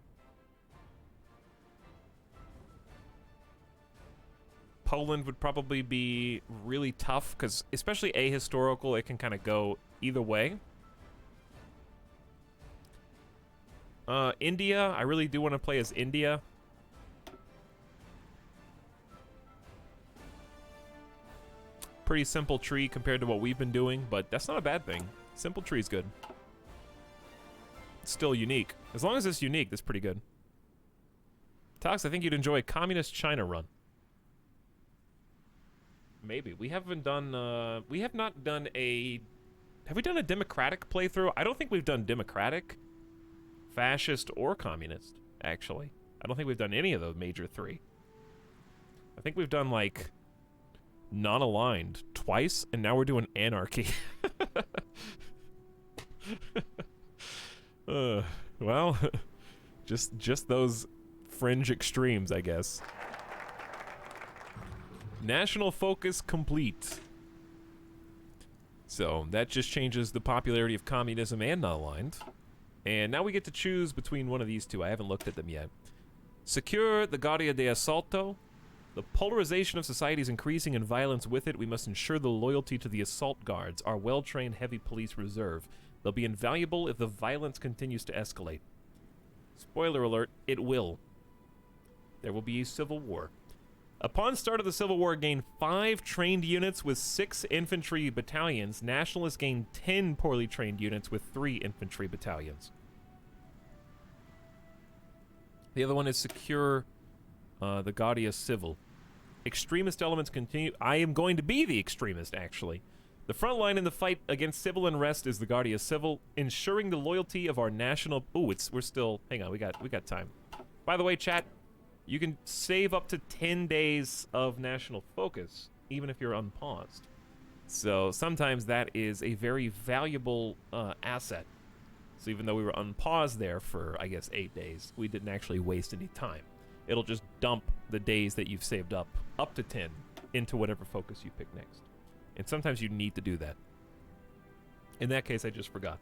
Poland would probably be really tough because especially ahistorical, it can kind of go either way. India, I really do want to play as India. Pretty simple tree compared to what we've been doing, but that's not a bad thing. Simple tree's good. It's still unique. As long as it's unique, that's pretty good. Tox, I think you'd enjoy a communist China run. Maybe. We haven't done, we have not done a... Have we done a democratic playthrough? I don't think we've done democratic, fascist, or communist, actually. I don't think we've done any of those major three. I think we've done, like, non-aligned twice, and now we're doing anarchy. Well, just those fringe extremes, I guess. National focus complete. So, that just changes the popularity of communism and non-aligned. And now we get to choose between one of these two. I haven't looked at them yet. Secure the Guardia de Assalto. The polarization of society is increasing and violence with it. We must ensure the loyalty to the assault guards, our well-trained heavy police reserve. They'll be invaluable if the violence continues to escalate. Spoiler alert, it will. There will be a civil war. Upon start of the Civil War, gain 5 trained units with 6 infantry battalions. Nationalists gain 10 poorly trained units with 3 infantry battalions. The other one is secure the Guardia Civil. Extremist elements continue. I am going to be the extremist, actually. The front line in the fight against civil unrest is the Guardia Civil, ensuring the loyalty of our national... Ooh, we're still... Hang on, we got time. By the way, chat, you can save up to 10 days of national focus, even if you're unpaused. So sometimes that is a very valuable asset. So even though we were unpaused there for, I guess, 8 days, we didn't actually waste any time. It'll just dump the days that you've saved up to 10, into whatever focus you pick next. And sometimes you need to do that. In that case, I just forgot.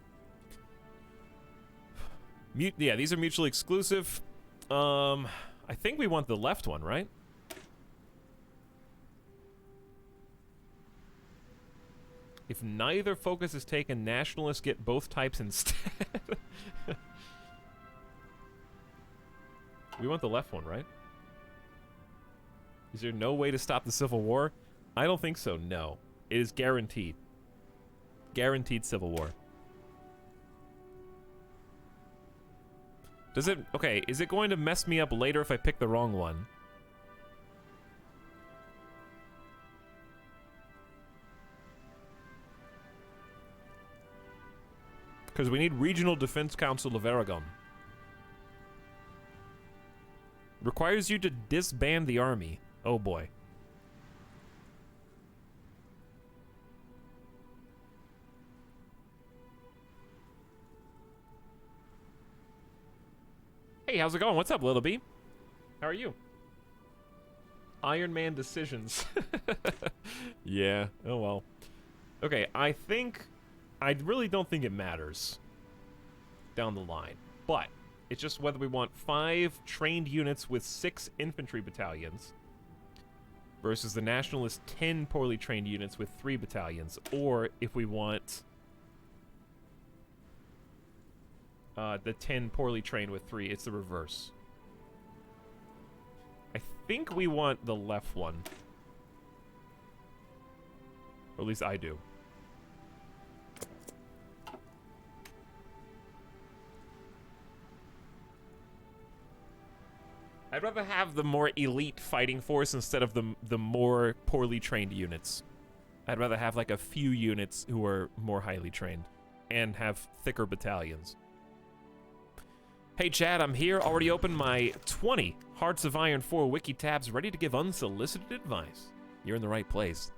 Yeah, these are mutually exclusive. I think we want the left one, right? If neither focus is taken, nationalists get both types instead. We want the left one, right? Is there no way to stop the Civil War? I don't think so, no. It is guaranteed. Guaranteed Civil War. Does it... Okay, is it going to mess me up later if I pick the wrong one? Because we need Regional Defense Council of Aragon. Requires you to disband the army. Oh boy. Hey, how's it going? What's up, Little B? How are you? Iron Man decisions. Yeah, oh well. Okay, I really don't think it matters down the line, but it's just whether we want 5 trained units with 6 infantry battalions versus the Nationalist 10 poorly trained units with 3 battalions, or if we want the 10 poorly trained with 3, it's the reverse. I think we want the left one. Or at least I do. I'd rather have the more elite fighting force instead of the more poorly trained units. I'd rather have like a few units who are more highly trained and have thicker battalions. Hey Chad, I'm here. Already opened my 20 Hearts of Iron 4 wiki tabs, ready to give unsolicited advice. You're in the right place.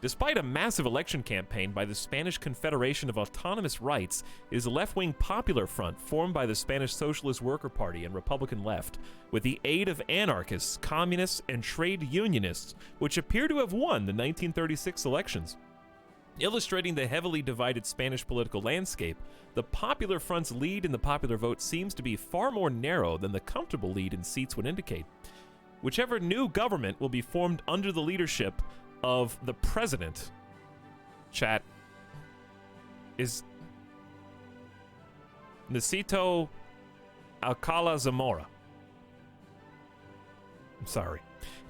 Despite a massive election campaign by the Spanish Confederation of Autonomous Rights, it is a left-wing popular front formed by the Spanish Socialist Worker Party and Republican left, with the aid of anarchists, communists, and trade unionists, which appear to have won the 1936 elections. Illustrating the heavily divided Spanish political landscape, the Popular Front's lead in the popular vote seems to be far more narrow than the comfortable lead in seats would indicate. Whichever new government will be formed under the leadership of the president, chat, is Necesito Alcala Zamora. I'm sorry.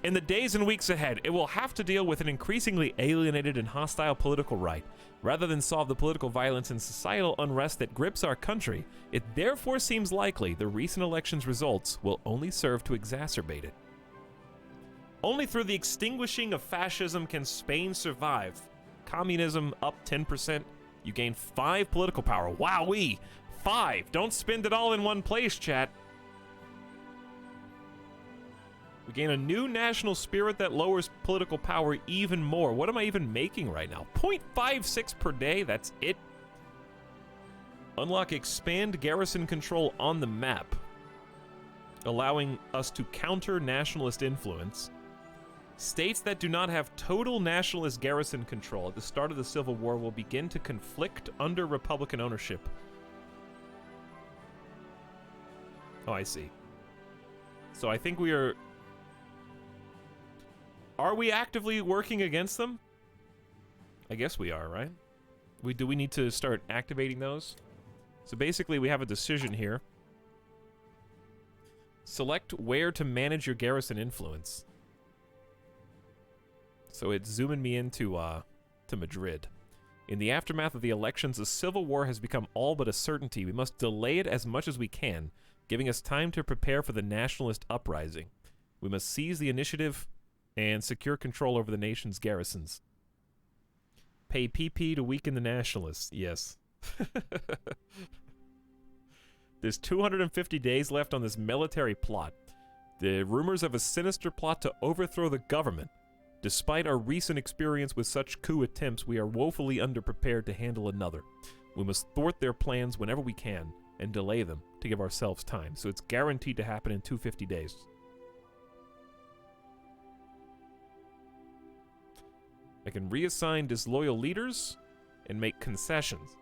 In the days and weeks ahead, it will have to deal with an increasingly alienated and hostile political right. Rather than solve the political violence and societal unrest that grips our country, it therefore seems likely the recent election's results will only serve to exacerbate it. Only through the extinguishing of fascism can Spain survive. Communism up 10%. You gain 5 political power. Wowee! 5! Don't spend it all in one place, chat. We gain a new national spirit that lowers political power even more. What am I even making right now? 0.56 per day? That's it? Unlock expand garrison control on the map, allowing us to counter nationalist influence. States that do not have total nationalist garrison control at the start of the Civil War will begin to conflict under Republican ownership. Oh, I see. So I think we are... Are we actively working against them? I guess we are, right? Do we need to start activating those? So basically we have a decision here. Select where to manage your garrison influence. So it's zooming me into to Madrid. In the aftermath of the elections, the civil war has become all but a certainty. We must delay it as much as we can, giving us time to prepare for the nationalist uprising. We must seize the initiative and secure control over the nation's garrisons. Pay PP to weaken the nationalists. Yes. There's 250 days left on this military plot. The rumors of a sinister plot to overthrow the government. Despite our recent experience with such coup attempts, we are woefully underprepared to handle another. We must thwart their plans whenever we can and delay them to give ourselves time. So it's guaranteed to happen in 250 days. I can reassign disloyal leaders and make concessions.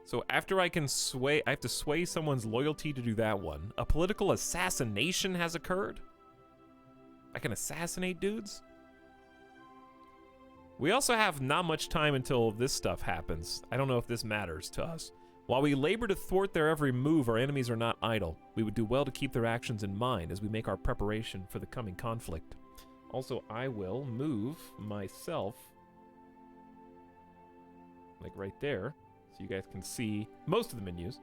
So after I can sway, I have to sway someone's loyalty to do that one. A political assassination has occurred? I can assassinate dudes? We also have not much time until this stuff happens. I don't know if this matters to us. While we labor to thwart their every move, our enemies are not idle. We would do well to keep their actions in mind as we make our preparation for the coming conflict. Also, I will move myself, like right there, so you guys can see most of the menus.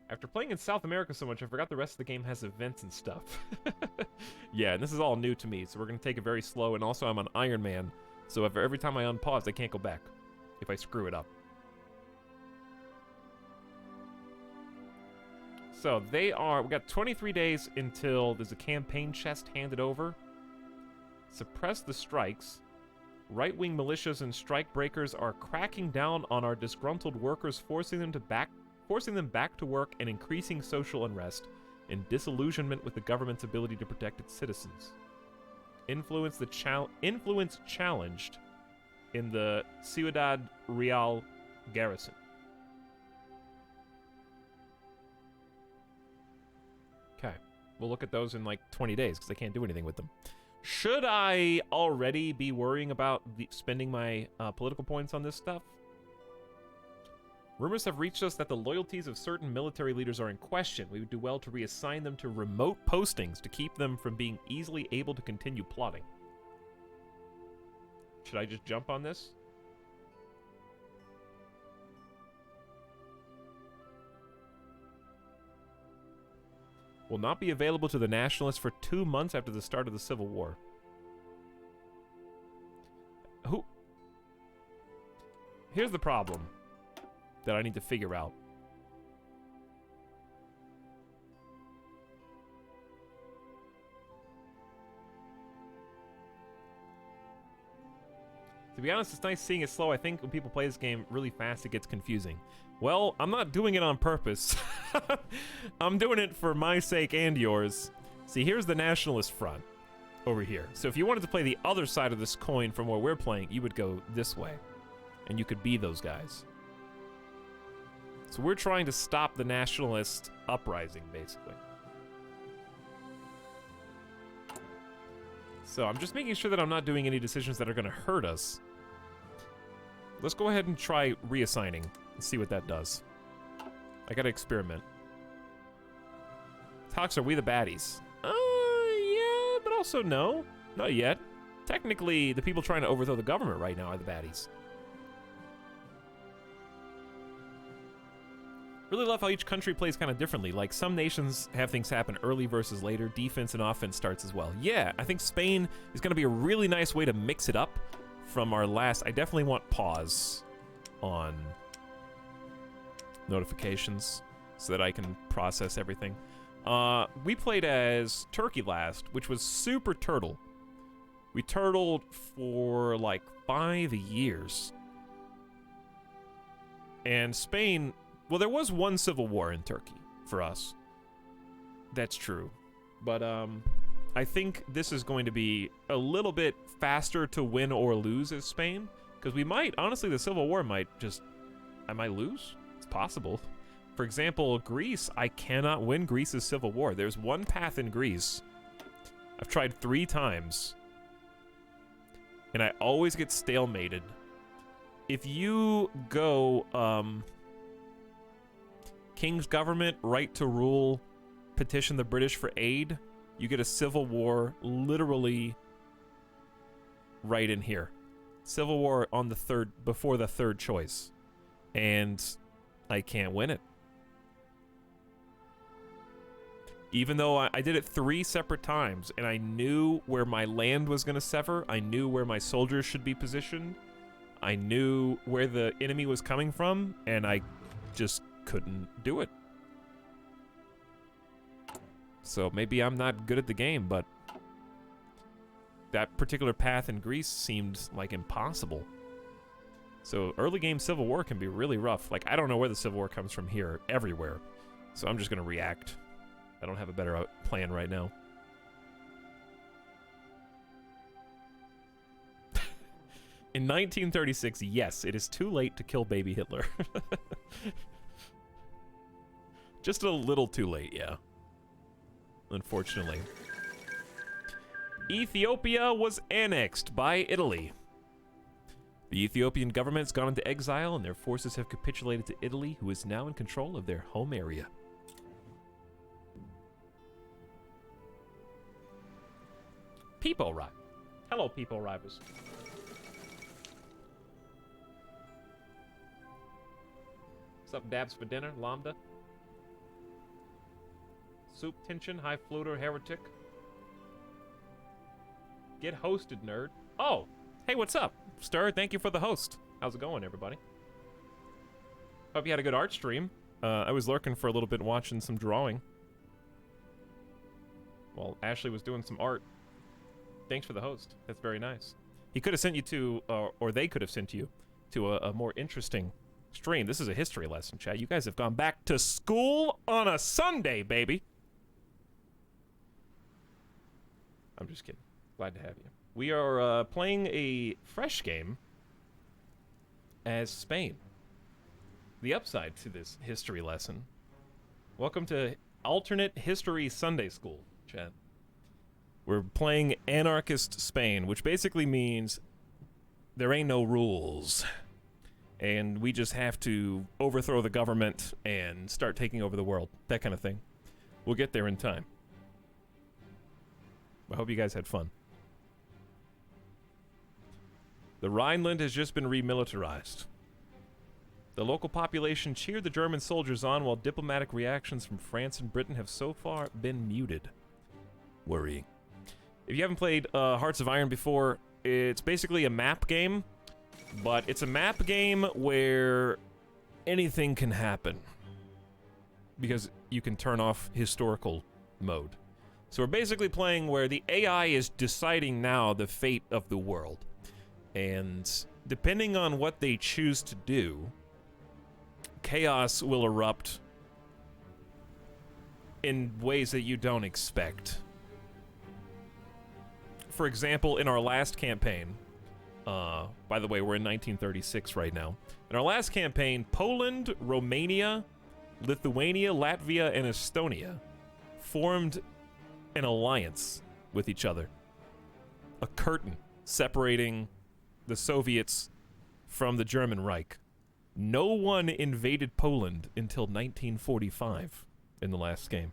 After playing in South America so much, I forgot the rest of the game has events and stuff. Yeah, and this is all new to me, so we're going to take it very slow, and also I'm on Iron Man, so if every time I unpause, I can't go back if I screw it up. So we got 23 days until there's a campaign chest handed over. Suppress the strikes. Right-wing militias and strike breakers are cracking down on our disgruntled workers, forcing them back to work and increasing social unrest and disillusionment with the government's ability to protect its citizens. Influence challenged in the Ciudad Real garrison. Okay, we'll look at those in like 20 days because I can't do anything with them. Should I already be worrying about spending my political points on this stuff? Rumors have reached us that the loyalties of certain military leaders are in question. We would do well to reassign them to remote postings to keep them from being easily able to continue plotting. Should I just jump on this? Will not be available to the nationalists for 2 months after the start of the Civil War. Here's the problem that I need to figure out. To be honest, it's nice seeing it slow. I think when people play this game really fast, it gets confusing. Well, I'm not doing it on purpose. I'm doing it for my sake and yours. See, here's the nationalist front over here. So if you wanted to play the other side of this coin from where we're playing, you would go this way. And you could be those guys. So we're trying to stop the nationalist uprising, basically. So I'm just making sure that I'm not doing any decisions that are going to hurt us. Let's go ahead and try reassigning and see what that does. I gotta experiment. Tox, are we the baddies? Yeah, but also no. Not yet. Technically, the people trying to overthrow the government right now are the baddies. Really love how each country plays kind of differently. Like, some nations have things happen early versus later. Defense and offense starts as well. Yeah, I think Spain is going to be a really nice way to mix it up from our last... I definitely want pause on notifications so that I can process everything. We played as Turkey last, which was super turtle. We turtled for like 5 years. And Spain... Well, there was one civil war in Turkey for us. That's true. But I think this is going to be a little bit faster to win or lose as Spain. Because we might, honestly, the civil war might just... I might lose. It's possible. For example, Greece, I cannot win Greece's civil war. There's one path in Greece. I've tried 3 times. And I always get stalemated. If you go... King's government, right to rule, petition the British for aid, you get a civil war literally right in here. Civil war on the third, before the third choice. And I can't win it. Even though I did it 3 separate times, and I knew where my land was going to sever, I knew where my soldiers should be positioned, I knew where the enemy was coming from, and I just couldn't do it. So maybe I'm not good at the game, but that particular path in Greece seemed like impossible. So early game Civil War can be really rough. Like, I don't know where the Civil War comes from here, everywhere. So I'm just gonna react. I don't have a better plan right now. In 1936, yes, it is too late to kill baby Hitler. Just a little too late, yeah. Unfortunately. Ethiopia was annexed by Italy. The Ethiopian government's gone into exile, and their forces have capitulated to Italy, who is now in control of their home area. People arrive. Hello, people arrivals. What's up, Dabs for dinner? Lambda? Soup tension, high fluter, heretic. Get hosted, nerd. Oh, hey, what's up? Stir, thank you for the host. How's it going, everybody? Hope you had a good art stream. I was lurking for a little bit watching some drawing. Well, Ashley was doing some art. Thanks for the host. That's very nice. He could have sent you to, or they could have sent you to a more interesting stream. This is a history lesson, chat. You guys have gone back to school on a Sunday, baby. I'm just kidding. Glad to have you. We are playing a fresh game as Spain. The upside to this history lesson. Welcome to Alternate History Sunday School, chat. We're playing Anarchist Spain, which basically means there ain't no rules. And we just have to overthrow the government and start taking over the world. That kind of thing. We'll get there in time. I hope you guys had fun. The Rhineland has just been remilitarized. The local population cheered the German soldiers on, while diplomatic reactions from France and Britain have so far been muted. Worrying. If you haven't played Hearts of Iron before, it's basically a map game, but it's a map game where anything can happen because you can turn off historical mode. So we're basically playing where the AI is deciding now the fate of the world. And depending on what they choose to do, chaos will erupt in ways that you don't expect. For example, in our last campaign, by the way, we're in 1936 right now. In our last campaign, Poland, Romania, Lithuania, Latvia, and Estonia formed an alliance with each other. A curtain separating the Soviets from the German Reich. No one invaded Poland until 1945 in the last game,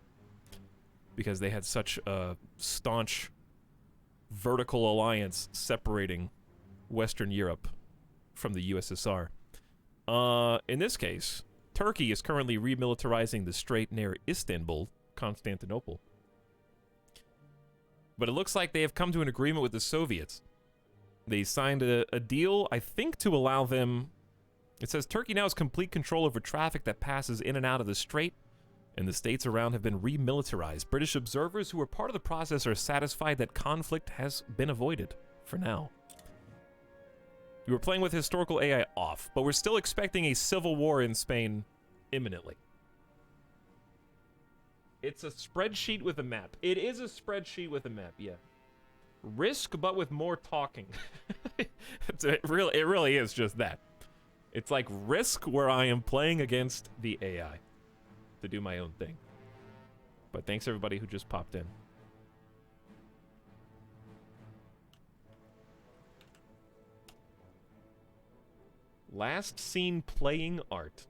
because they had such a staunch vertical alliance separating Western Europe from the USSR. In this case, Turkey is currently remilitarizing the strait near Istanbul, Constantinople. But it looks like they have come to an agreement with the Soviets. They signed a deal, I think, to allow them... It says, Turkey now has complete control over traffic that passes in and out of the strait, and the states around have been remilitarized. British observers who were part of the process are satisfied that conflict has been avoided, for now. We were playing with historical AI off, but we're still expecting a civil war in Spain imminently. It's a spreadsheet with a map. It is a spreadsheet with a map, yeah. Risk, but with more talking. It really is just that. It's like Risk, where I am playing against the AI to do my own thing. But thanks everybody who just popped in. Last seen playing art.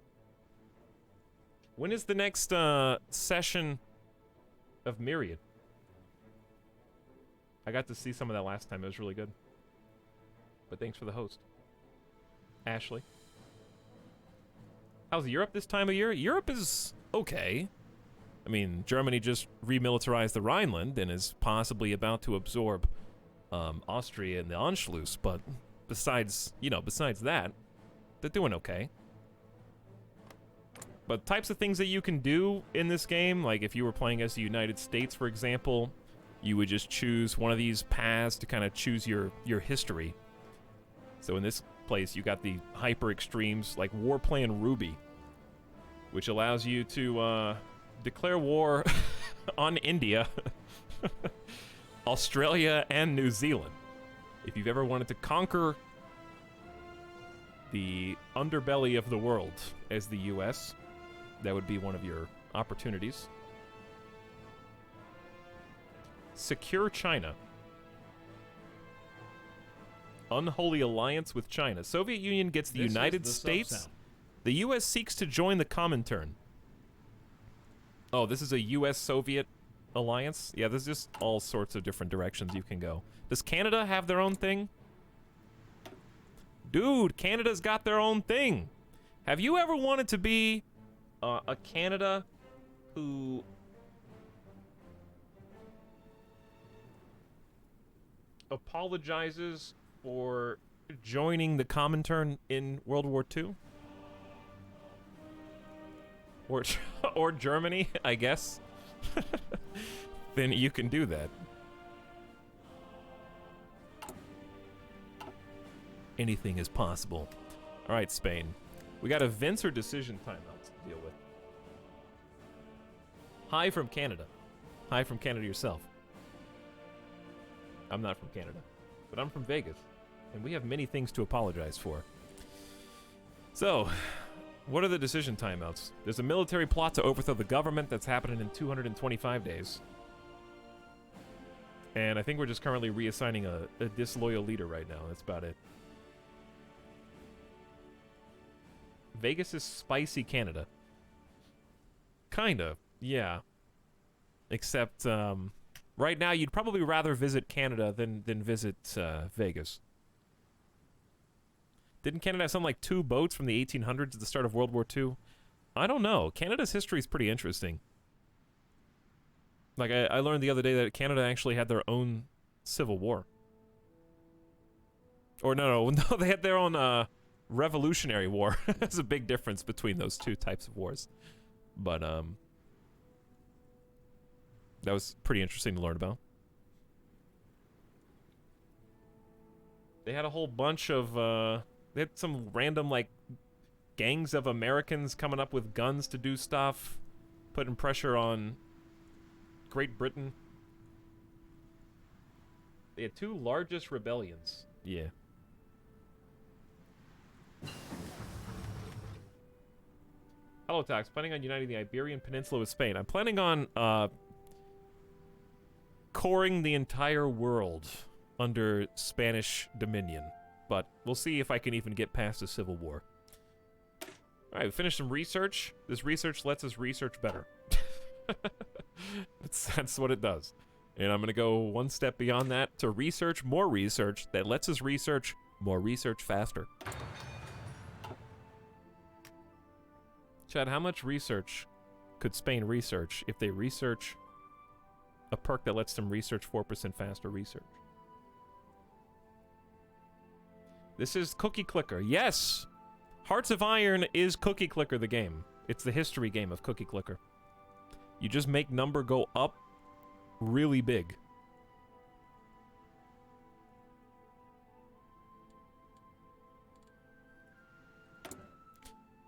When is the next session of Myriad? I got to see some of that last time. It was really good. But thanks for the host. Ashley. How's Europe this time of year? Europe is okay. I mean, Germany just remilitarized the Rhineland and is possibly about to absorb Austria and the Anschluss, but besides that, they're doing okay. But types of things that you can do in this game, like if you were playing as the United States, for example, you would just choose one of these paths to kind of choose your history. So in this place, you got the hyper extremes, like War Plan Ruby, which allows you to declare war on India, Australia, and New Zealand. If you've ever wanted to conquer the underbelly of the world as the US, that would be one of your opportunities. Secure China. Unholy alliance with China. Soviet Union gets the United States. The US seeks to join the Comintern. Oh, this is a US-Soviet alliance? Yeah, there's just all sorts of different directions you can go. Does Canada have their own thing? Dude, Canada's got their own thing. Have you ever wanted to be a Canada who apologizes for joining the Comintern in World War II? Or Germany, I guess? Then you can do that. Anything is possible. All right, Spain. We got events or decision timeouts to deal with. Hi from Canada. Hi from Canada yourself. I'm not from Canada, but I'm from Vegas, and we have many things to apologize for. So, what are the decision timeouts? There's a military plot to overthrow the government that's happening in 225 days. And I think we're just currently reassigning a disloyal leader right now. That's about it. Vegas is spicy Canada. Kinda, yeah. Except, right now you'd probably rather visit Canada than visit Vegas. Didn't Canada have something like 2 boats from the 1800s at the start of World War II? I don't know. Canada's history is pretty interesting. Like, I learned the other day that Canada actually had their own civil war. Or no, they had their own Revolutionary War. There's a big difference between those two types of wars. But, that was pretty interesting to learn about. They had a whole bunch of, they had some random, like, gangs of Americans coming up with guns to do stuff, putting pressure on Great Britain. They had 2 largest rebellions. Yeah. Hello, Tox. Planning on uniting the Iberian Peninsula with Spain. I'm planning on, coring the entire world under Spanish dominion. But we'll see if I can even get past a civil war. Alright, we finished some research. This research lets us research better. That's what it does. And I'm going to go one step beyond that to research more research that lets us research more research faster. Chad, how much research could Spain research if they research a perk that lets them research 4% faster research? This is Cookie Clicker. Yes! Hearts of Iron is Cookie Clicker, the game. It's the history game of Cookie Clicker. You just make number go up really big.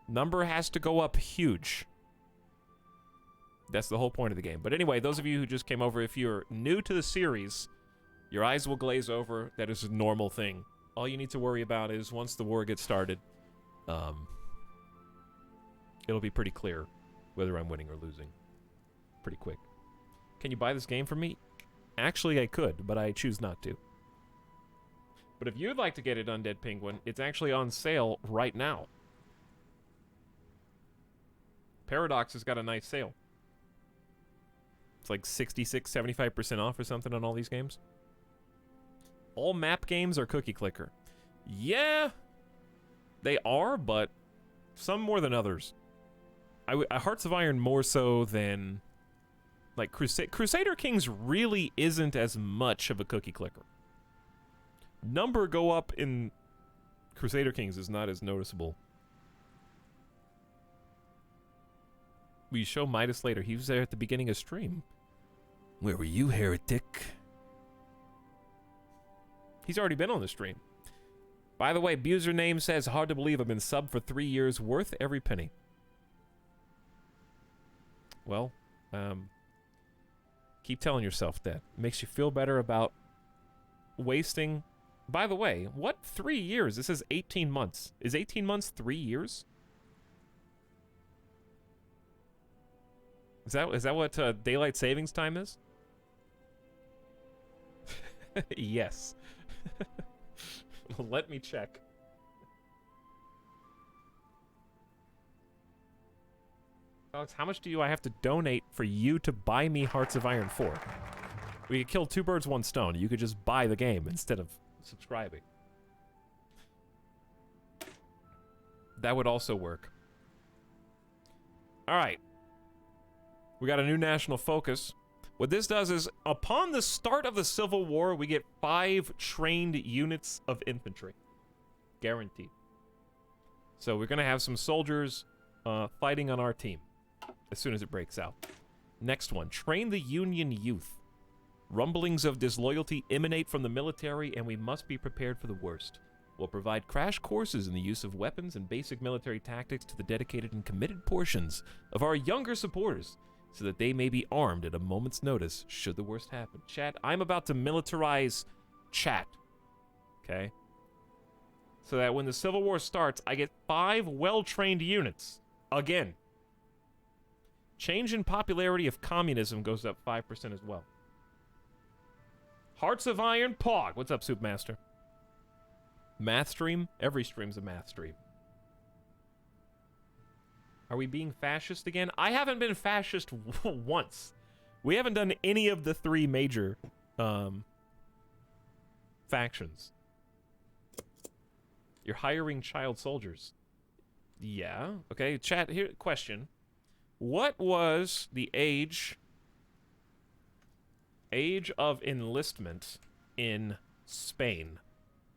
Number has to go up huge. That's the whole point of the game. But anyway, those of you who just came over, if you're new to the series, your eyes will glaze over. That is a normal thing. All you need to worry about is once the war gets started, it'll be pretty clear whether I'm winning or losing. Pretty quick. Can you buy this game for me? Actually, I could, but I choose not to. But if you'd like to get it, Undead Penguin, it's actually on sale right now. Paradox has got a nice sale. It's like 66, 75% off or something on all these games. All map games are Cookie Clicker. Yeah, they are, but some more than others. Hearts of Iron more so than like Crusader Kings really isn't as much of a Cookie Clicker. Number go up in Crusader Kings is not as noticeable. We show Midas later. He was there at the beginning of stream. Where were you, heretic? He's already been on the stream. By the way, Buser name says, hard to believe I've been subbed for 3 years, worth every penny. Well, keep telling yourself that. It makes you feel better about wasting. By the way, what 3 years? This is 18 months. Is 18 months 3 years? Is that what daylight savings time is? Yes. Let me check. Alex, how much do I have to donate for you to buy me Hearts of Iron 4? We could kill 2 birds, 1 stone. You could just buy the game instead of subscribing. That would also work. All right. We got a new national focus. What this does is, upon the start of the Civil War, we get 5 trained units of infantry. Guaranteed. So we're going to have some soldiers fighting on our team as soon as it breaks out. Next one, train the Union youth. Rumblings of disloyalty emanate from the military, and we must be prepared for the worst. We'll provide crash courses in the use of weapons and basic military tactics to the dedicated and committed portions of our younger supporters, so that they may be armed at a moment's notice should the worst happen. Chat, I'm about to militarize chat. Okay? So that when the Civil War starts, I get 5 well-trained units. Again. Change in popularity of communism goes up 5% as well. Hearts of Iron, Pog. What's up, Soup Master? Math stream? Every stream's a math stream. Are we being fascist again? I haven't been fascist once. We haven't done any of the 3 major factions. You're hiring child soldiers. Yeah. Okay, chat, here, question. What was the age of enlistment in Spain?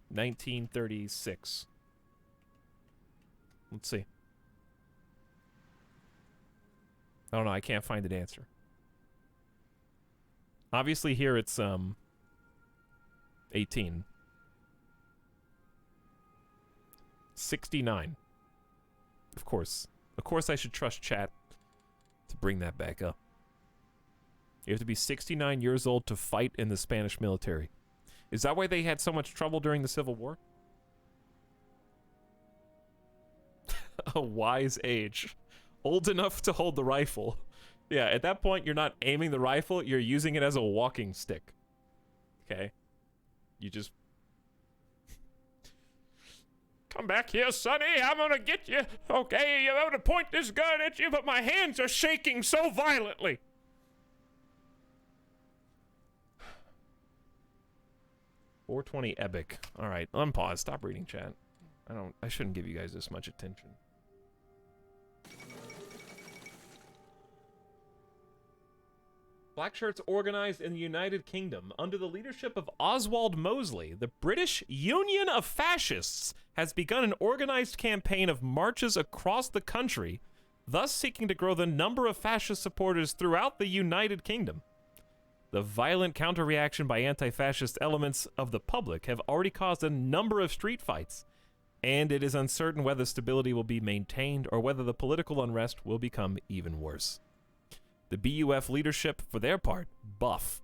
1936. Let's see. I don't know, I can't find an answer. Obviously here it's 18. 69. Of course. Of course I should trust chat to bring that back up. You have to be 69 years old to fight in the Spanish military. Is that why they had so much trouble during the Civil War? A wise age. Old enough to hold the rifle. Yeah, at that point, you're not aiming the rifle, you're using it as a walking stick. Okay? You just... Come back here, Sonny. I'm gonna get you. Okay, I'm gonna point this gun at you, but my hands are shaking so violently. .420 epic. Alright, unpause. Stop reading chat. I shouldn't give you guys this much attention. Black shirts organized in the United Kingdom under the leadership of Oswald Mosley. The British Union of Fascists has begun an organized campaign of marches across the country, thus seeking to grow the number of fascist supporters throughout the United Kingdom. The violent counter-reaction by anti-fascist elements of the public have already caused a number of street fights, and it is uncertain whether stability will be maintained or whether the political unrest will become even worse. The BUF leadership, for their part, BUF,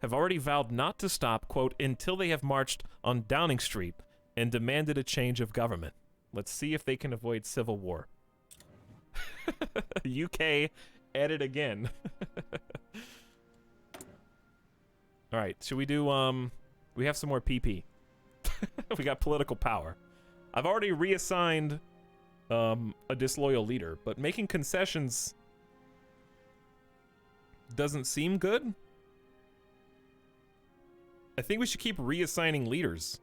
have already vowed not to stop, quote, until they have marched on Downing Street and demanded a change of government. Let's see if they can avoid civil war. UK at it again. All right, should we do, we have some more PP. We got political power. I've already reassigned a disloyal leader, but making concessions doesn't seem good. I think we should keep reassigning leaders.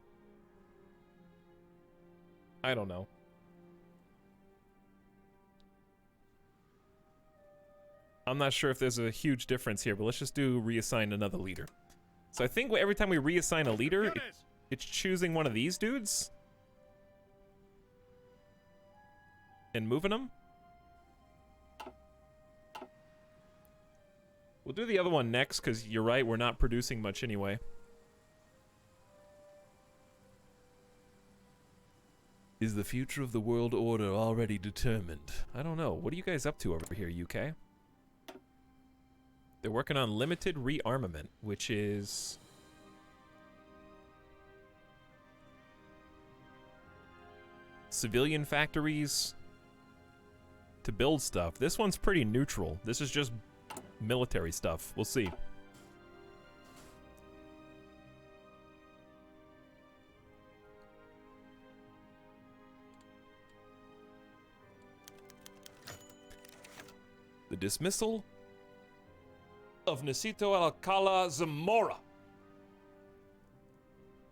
I don't know. I'm not sure if there's a huge difference here, but let's just do reassign another leader. So I think every time we reassign a leader, it's choosing one of these dudes and moving them. We'll do the other one next, because you're right, we're not producing much anyway. Is the future of the world order already determined? I don't know. What are you guys up to over here, UK? They're working on limited rearmament, which is... civilian factories to build stuff. This one's pretty neutral. This is just military stuff. We'll see. The dismissal of Necesito Alcala Zamora.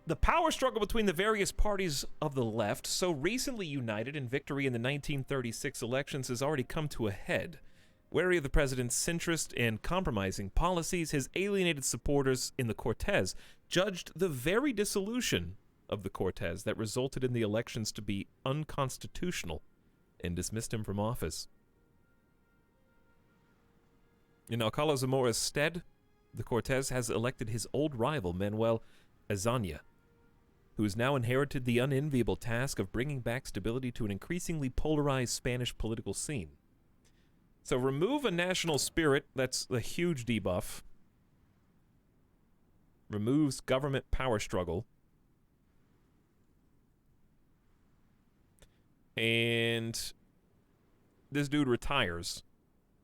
The power struggle between the various parties of the left, so recently united in victory in the 1936 elections, has already come to a head. Wary of the president's centrist and compromising policies, his alienated supporters in the Cortes judged the very dissolution of the Cortes that resulted in the elections to be unconstitutional and dismissed him from office. In Alcala Zamora's stead, the Cortes has elected his old rival, Manuel Azaña, who has now inherited the unenviable task of bringing back stability to an increasingly polarized Spanish political scene. So remove a national spirit, that's a huge debuff. Removes government power struggle. And this dude retires.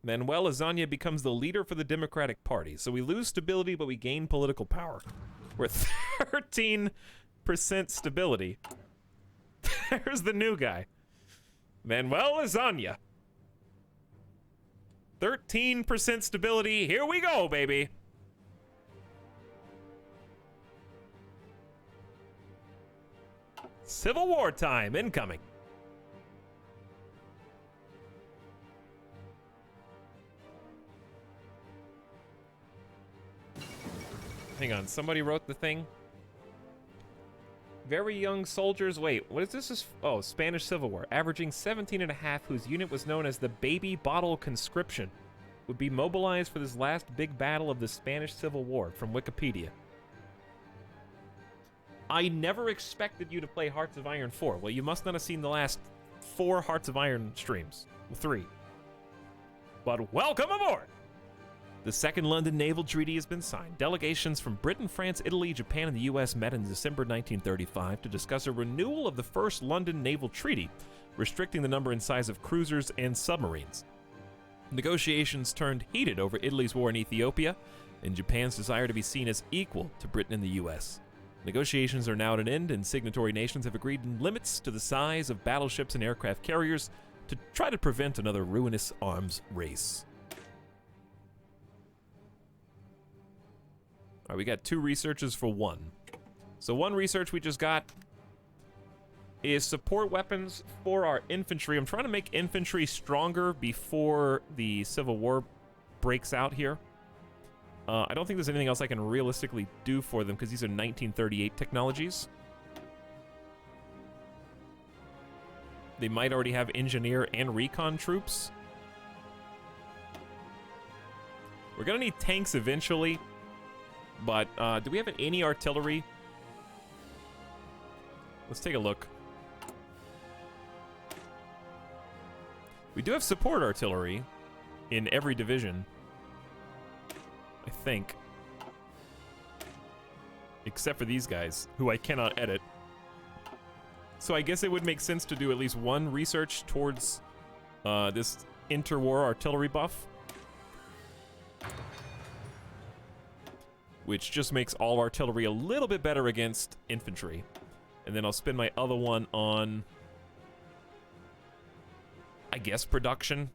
Manuel Azaña becomes the leader for the Democratic Party. So we lose stability, but we gain political power. We're 13% stability. There's the new guy. Manuel Azaña. 13% stability. Here we go, baby. Civil War time incoming. Hang on, somebody wrote the thing. Very young soldiers. Wait, what is this? Oh, Spanish Civil War. Averaging 17 and a half, whose unit was known as the Baby Bottle Conscription, would be mobilized for this last big battle of the Spanish Civil War, from Wikipedia. I never expected you to play Hearts of Iron 4. Well, you must not have seen the last 4 Hearts of Iron streams. Well, 3. But welcome aboard! The Second London Naval Treaty has been signed. Delegations from Britain, France, Italy, Japan, and the U.S. met in December 1935 to discuss a renewal of the First London Naval Treaty, restricting the number and size of cruisers and submarines. Negotiations turned heated over Italy's war in Ethiopia and Japan's desire to be seen as equal to Britain and the U.S. Negotiations are now at an end, and signatory nations have agreed on limits to the size of battleships and aircraft carriers to try to prevent another ruinous arms race. All right, we got 2 researches for 1. So 1 research we just got is support weapons for our infantry. I'm trying to make infantry stronger before the Civil War breaks out here. I don't think there's anything else I can realistically do for them because these are 1938 technologies. They might already have engineer and recon troops. We're gonna need tanks eventually, but do we have any artillery? Let's take a look. We do have support artillery in every division, I think. Except for these guys, who I cannot edit. So I guess it would make sense to do at least one research towards this interwar artillery buff. Which just makes all artillery a little bit better against infantry. And then I'll spend my other one on, I guess, production.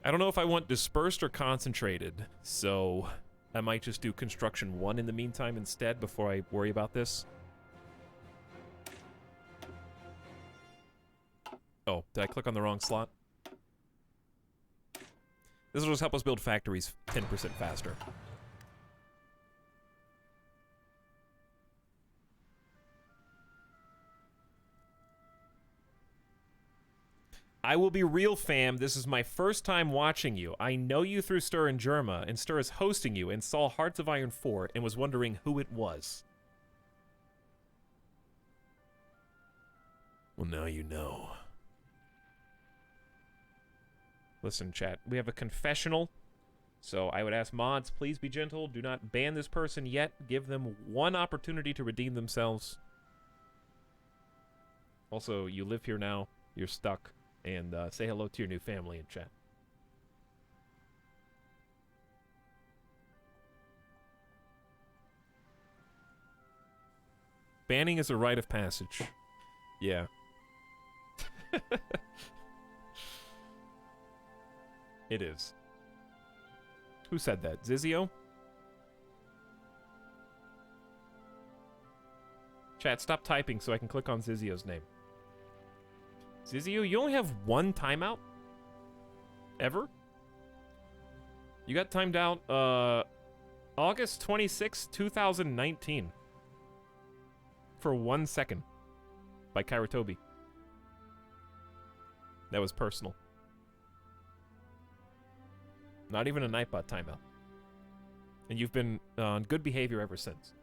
I don't know if I want dispersed or concentrated, so I might just do construction 1 in the meantime instead before I worry about this. Oh, did I click on the wrong slot? This will just help us build factories 10% faster. I will be real, fam. This is my first time watching you. I know you through Stir and Germa, and Stir is hosting you, and saw Hearts of Iron 4, and was wondering who it was. Well, now you know. Listen, chat, we have a confessional, so I would ask mods, please be gentle. Do not ban this person yet. Give them one opportunity to redeem themselves. Also, you live here now. You're stuck. And say hello to your new family in chat. Banning is a rite of passage. Yeah. It is. Who said that? Zizio? Chat, stop typing so I can click on Zizio's name. Zizio, you only have one timeout? Ever? You got timed out, August 26, 2019. For 1 second. By Kairatobi. That was personal. Not even a Nightbot timeout. And you've been on good behavior ever since.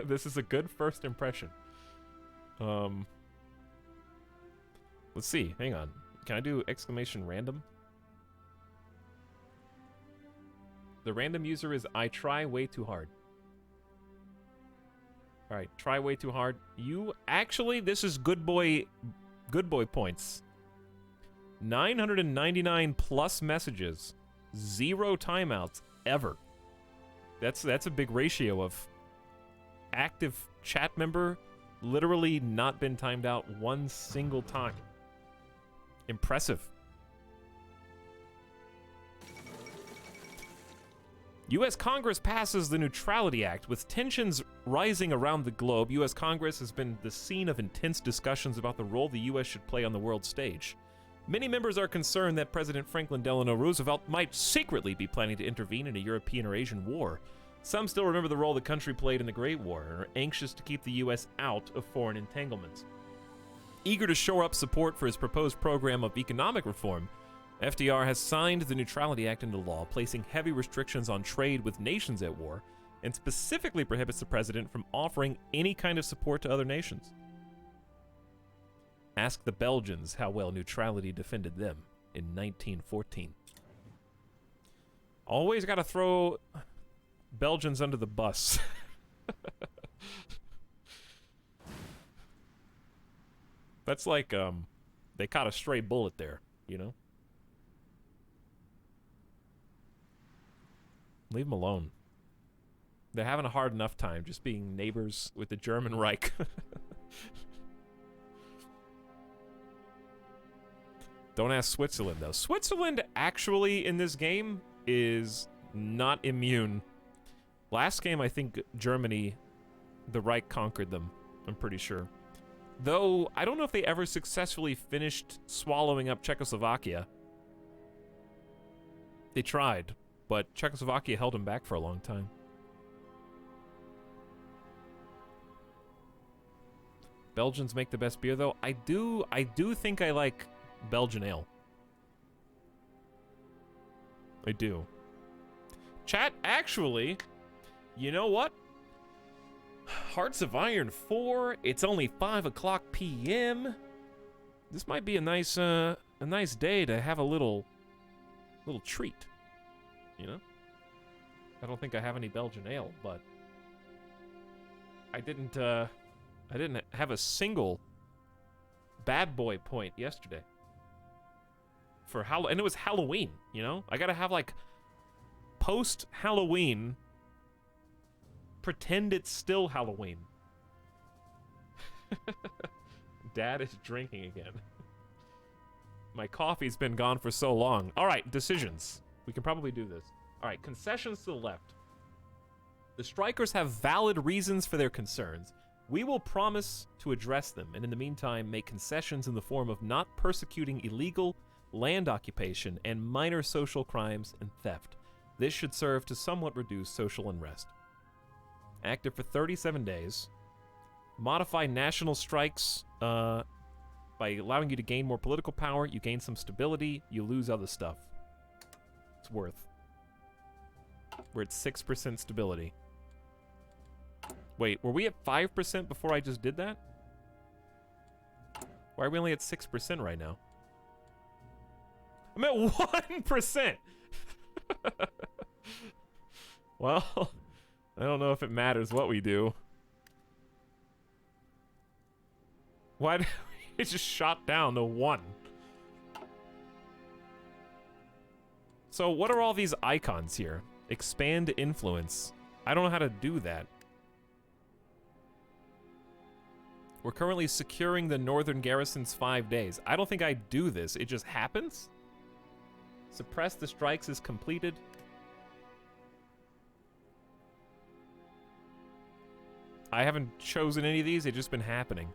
This is a good first impression. Let's see. Hang on. Can I do exclamation random? The random user is I try way too hard. Alright, try way too hard. You actually, this is good boy points. 999 plus messages. 0 timeouts ever. That's a big ratio of active chat member literally not been timed out one single time. Impressive. U.S. Congress passes the Neutrality Act. With tensions rising around the globe, U.S. Congress has been the scene of intense discussions about the role the U.S. should play on the world stage. Many members are concerned that President Franklin Delano Roosevelt might secretly be planning to intervene in a European or Asian war. Some still remember the role the country played in the Great War and are anxious to keep the U.S. out of foreign entanglements. Eager to shore up support for his proposed program of economic reform, FDR has signed the Neutrality Act into law, placing heavy restrictions on trade with nations at war, and specifically prohibits the president from offering any kind of support to other nations. Ask the Belgians how well neutrality defended them in 1914. Always gotta throw Belgians under the bus. That's like, they caught a stray bullet there, you know? Leave them alone. They're having a hard enough time just being neighbors with the German Reich. Don't ask Switzerland, though. Switzerland, actually, in this game, is not immune. Last game, I think Germany, the Reich conquered them. I'm pretty sure. Though, I don't know if they ever successfully finished swallowing up Czechoslovakia. They tried, but Czechoslovakia held them back for a long time. Belgians make the best beer, though. I do think I like Belgian ale. I do. Chat, actually, you know what? Hearts of Iron 4. It's only 5 o'clock p.m. This might be a nice day to have a little treat. You know? I don't think I have any Belgian ale, but I didn't have a single bad boy point yesterday. And it was Halloween, you know? I gotta have, like, post-Halloween, pretend it's still Halloween. Dad is drinking again. My coffee's been gone for so long. All right, decisions. We can probably do this. All right, concessions to the left. The strikers have valid reasons for their concerns. We will promise to address them, and in the meantime, make concessions in the form of not persecuting illegal land occupation and minor social crimes and theft. This should serve to somewhat reduce social unrest. Active for 37 days. Modify national strikes by allowing you to gain more political power. You gain some stability. You lose other stuff. It's worth. We're at 6% stability. Wait, were we at 5% before I just did that? Why are we only at 6% right now? I'm at 1%! Well, I don't know if it matters what we do. Why did it just shot down to 1? So what are all these icons here? Expand influence. I don't know how to do that. We're currently securing the northern garrisons 5 days. I don't think I do this. It just happens? Suppress the strikes is completed. I haven't chosen any of these. They've just been happening.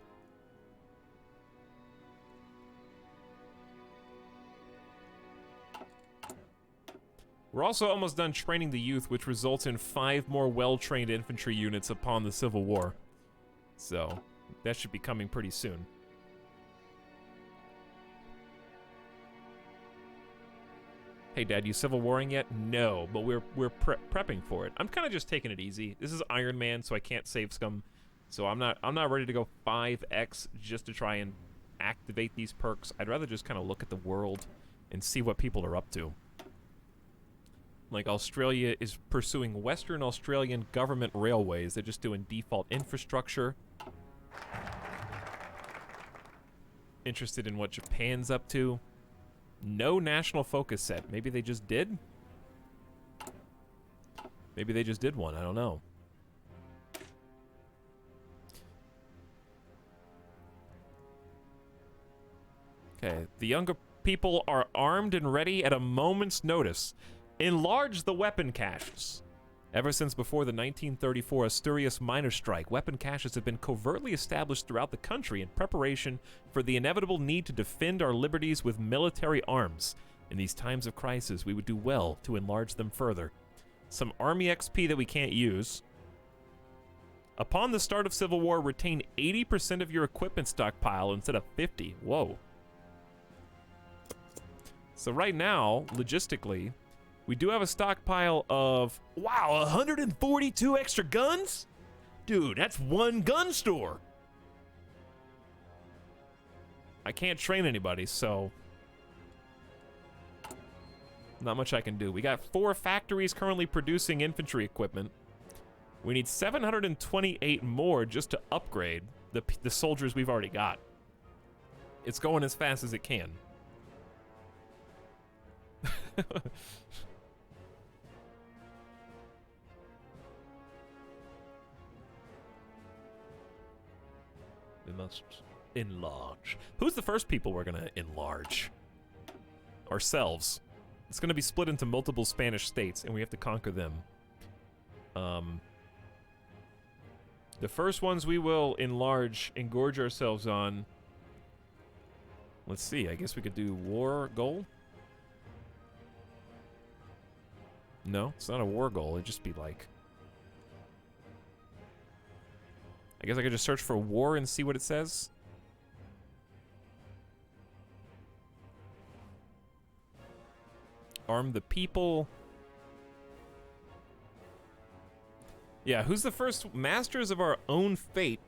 We're also almost done training the youth, which results in 5 more well-trained infantry units upon the Civil War. So, that should be coming pretty soon. Hey, Dad, you Civil Warring yet? No, but we're prepping for it. I'm kind of just taking it easy. This is Iron Man, so I can't save scum. So I'm not ready to go 5x just to try and activate these perks. I'd rather just kind of look at the world and see what people are up to. Like, Australia is pursuing Western Australian government railways. They're just doing default infrastructure. Interested in what Japan's up to. No national focus set. Maybe they just did? Maybe they just did one. I don't know. Okay. The younger people are armed and ready at a moment's notice. Enlarge the weapon caches. Ever since before the 1934 Asturias miners' strike, weapon caches have been covertly established throughout the country in preparation for the inevitable need to defend our liberties with military arms. In these times of crisis, we would do well to enlarge them further. Some Army XP that we can't use. Upon the start of Civil War, retain 80% of your equipment stockpile instead of 50. Whoa. So right now, logistically, we do have a stockpile of, wow, 142 extra guns? Dude, that's one gun store. I can't train anybody, so not much I can do. We got 4 factories currently producing infantry equipment. We need 728 more just to upgrade the soldiers we've already got. It's going as fast as it can. We must enlarge. Who's the first people we're gonna enlarge? Ourselves. It's gonna be split into multiple Spanish states, and we have to conquer them. The first ones we will enlarge and gorge ourselves on. Let's see, I guess we could do war goal. No, it's not a war goal. It'd just be like... I guess I could just search for war and see what it says. Arm the people. Yeah, who's the first masters of our own fate?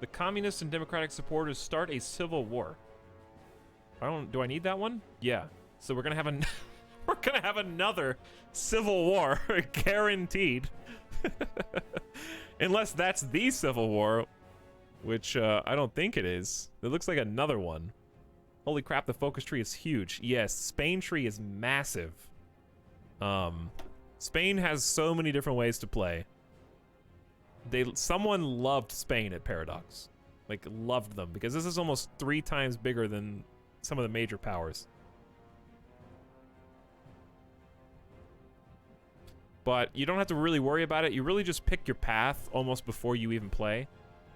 The communist and democratic supporters start a civil war. Do I need that one? Yeah. So we're gonna have we're gonna have another civil war, guaranteed. Unless that's the civil war, which I don't think it is. It looks like another one. Holy crap, the focus tree is huge. Yes, Spain tree is massive. Spain has so many different ways to play. Someone loved Spain at Paradox. Like, loved them, because this is almost 3 times bigger than some of the major powers. But you don't have to really worry about it. You really just pick your path almost before you even play.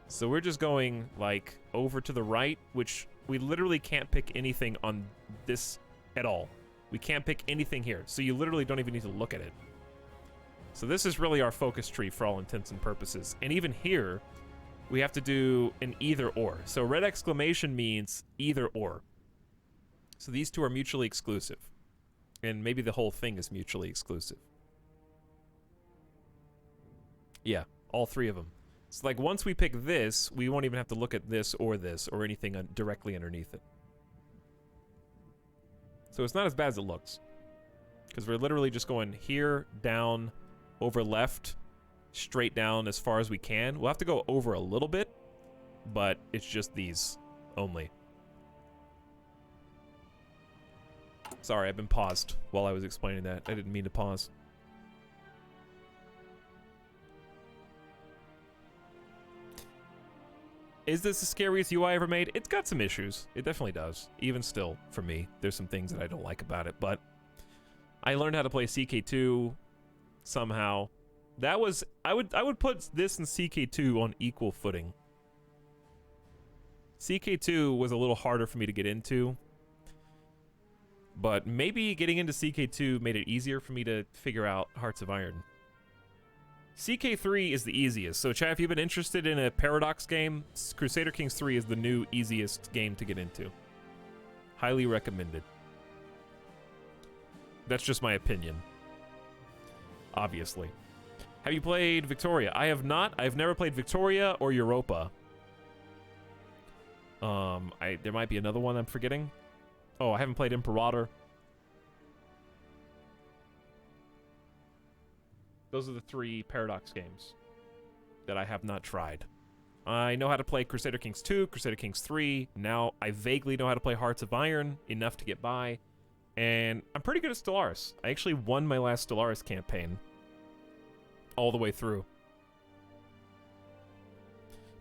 So we're just going, like, over to the right, which we literally can't pick anything on this at all. We can't pick anything here. So you literally don't even need to look at it. So this is really our focus tree for all intents and purposes. And even here, we have to do an either or. So red exclamation means either or. So these two are mutually exclusive. And maybe the whole thing is mutually exclusive. Yeah, all 3 of them. So like once we pick this, we won't even have to look at this or anything directly underneath it. So it's not as bad as it looks. Because we're literally just going here, down, over left, straight down as far as we can. We'll have to go over a little bit, but it's just these only. Sorry, I've been paused while I was explaining that. I didn't mean to pause. Is this the scariest UI ever made? It's got some issues. It definitely does. Even still, for me, there's some things that I don't like about it, but I learned how to play CK2 somehow. That was... I would put this and CK2 on equal footing. CK2 was a little harder for me to get into, but maybe getting into CK2 made it easier for me to figure out Hearts of Iron. CK3 is the easiest. So, chat, if you've been interested in a Paradox game, Crusader Kings 3 is the new easiest game to get into. Highly recommended. That's just my opinion. Obviously. Have you played Victoria? I have not. I've never played Victoria or Europa. There might be another one I'm forgetting. Oh, I haven't played Imperator. Those are the 3 Paradox games that I have not tried. I know how to play Crusader Kings 2, Crusader Kings 3. Now I vaguely know how to play Hearts of Iron, enough to get by. And I'm pretty good at Stellaris. I actually won my last Stellaris campaign all the way through.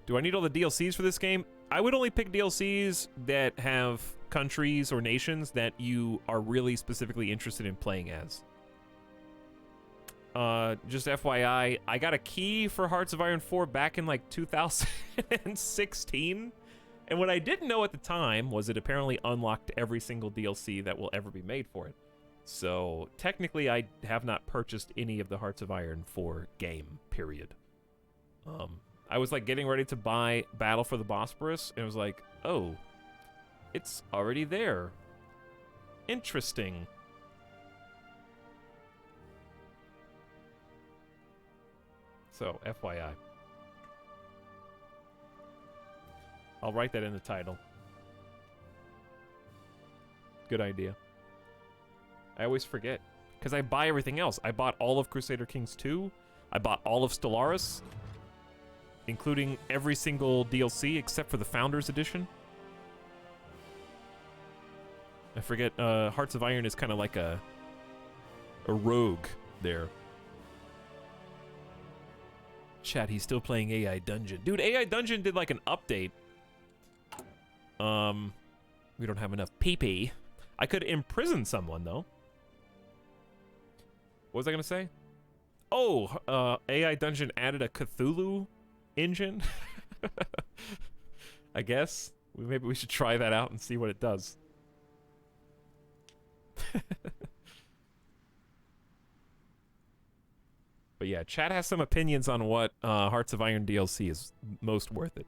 Do I need all the DLCs for this game? I would only pick DLCs that have countries or nations that you are really specifically interested in playing as. Just FYI, I got a key for Hearts of Iron 4 back in like 2016. And what I didn't know at the time was it apparently unlocked every single DLC that will ever be made for it. So technically I have not purchased any of the Hearts of Iron 4 game, period. I was like getting ready to buy Battle for the Bosporus and it was like, oh, it's already there. Interesting. So, FYI. I'll write that in the title. Good idea. I always forget. Because I buy everything else. I bought all of Crusader Kings 2. I bought all of Stellaris. Including every single DLC except for the Founders Edition. I forget, Hearts of Iron is kind of like a rogue there. Chat, he's still playing AI Dungeon. Dude, AI Dungeon did like an update. We don't have enough PP. I could imprison someone, though. What was I gonna say? Oh, AI Dungeon added a Cthulhu engine. I guess maybe we should try that out and see what it does. But yeah, chat has some opinions on what Hearts of Iron DLC is most worth it.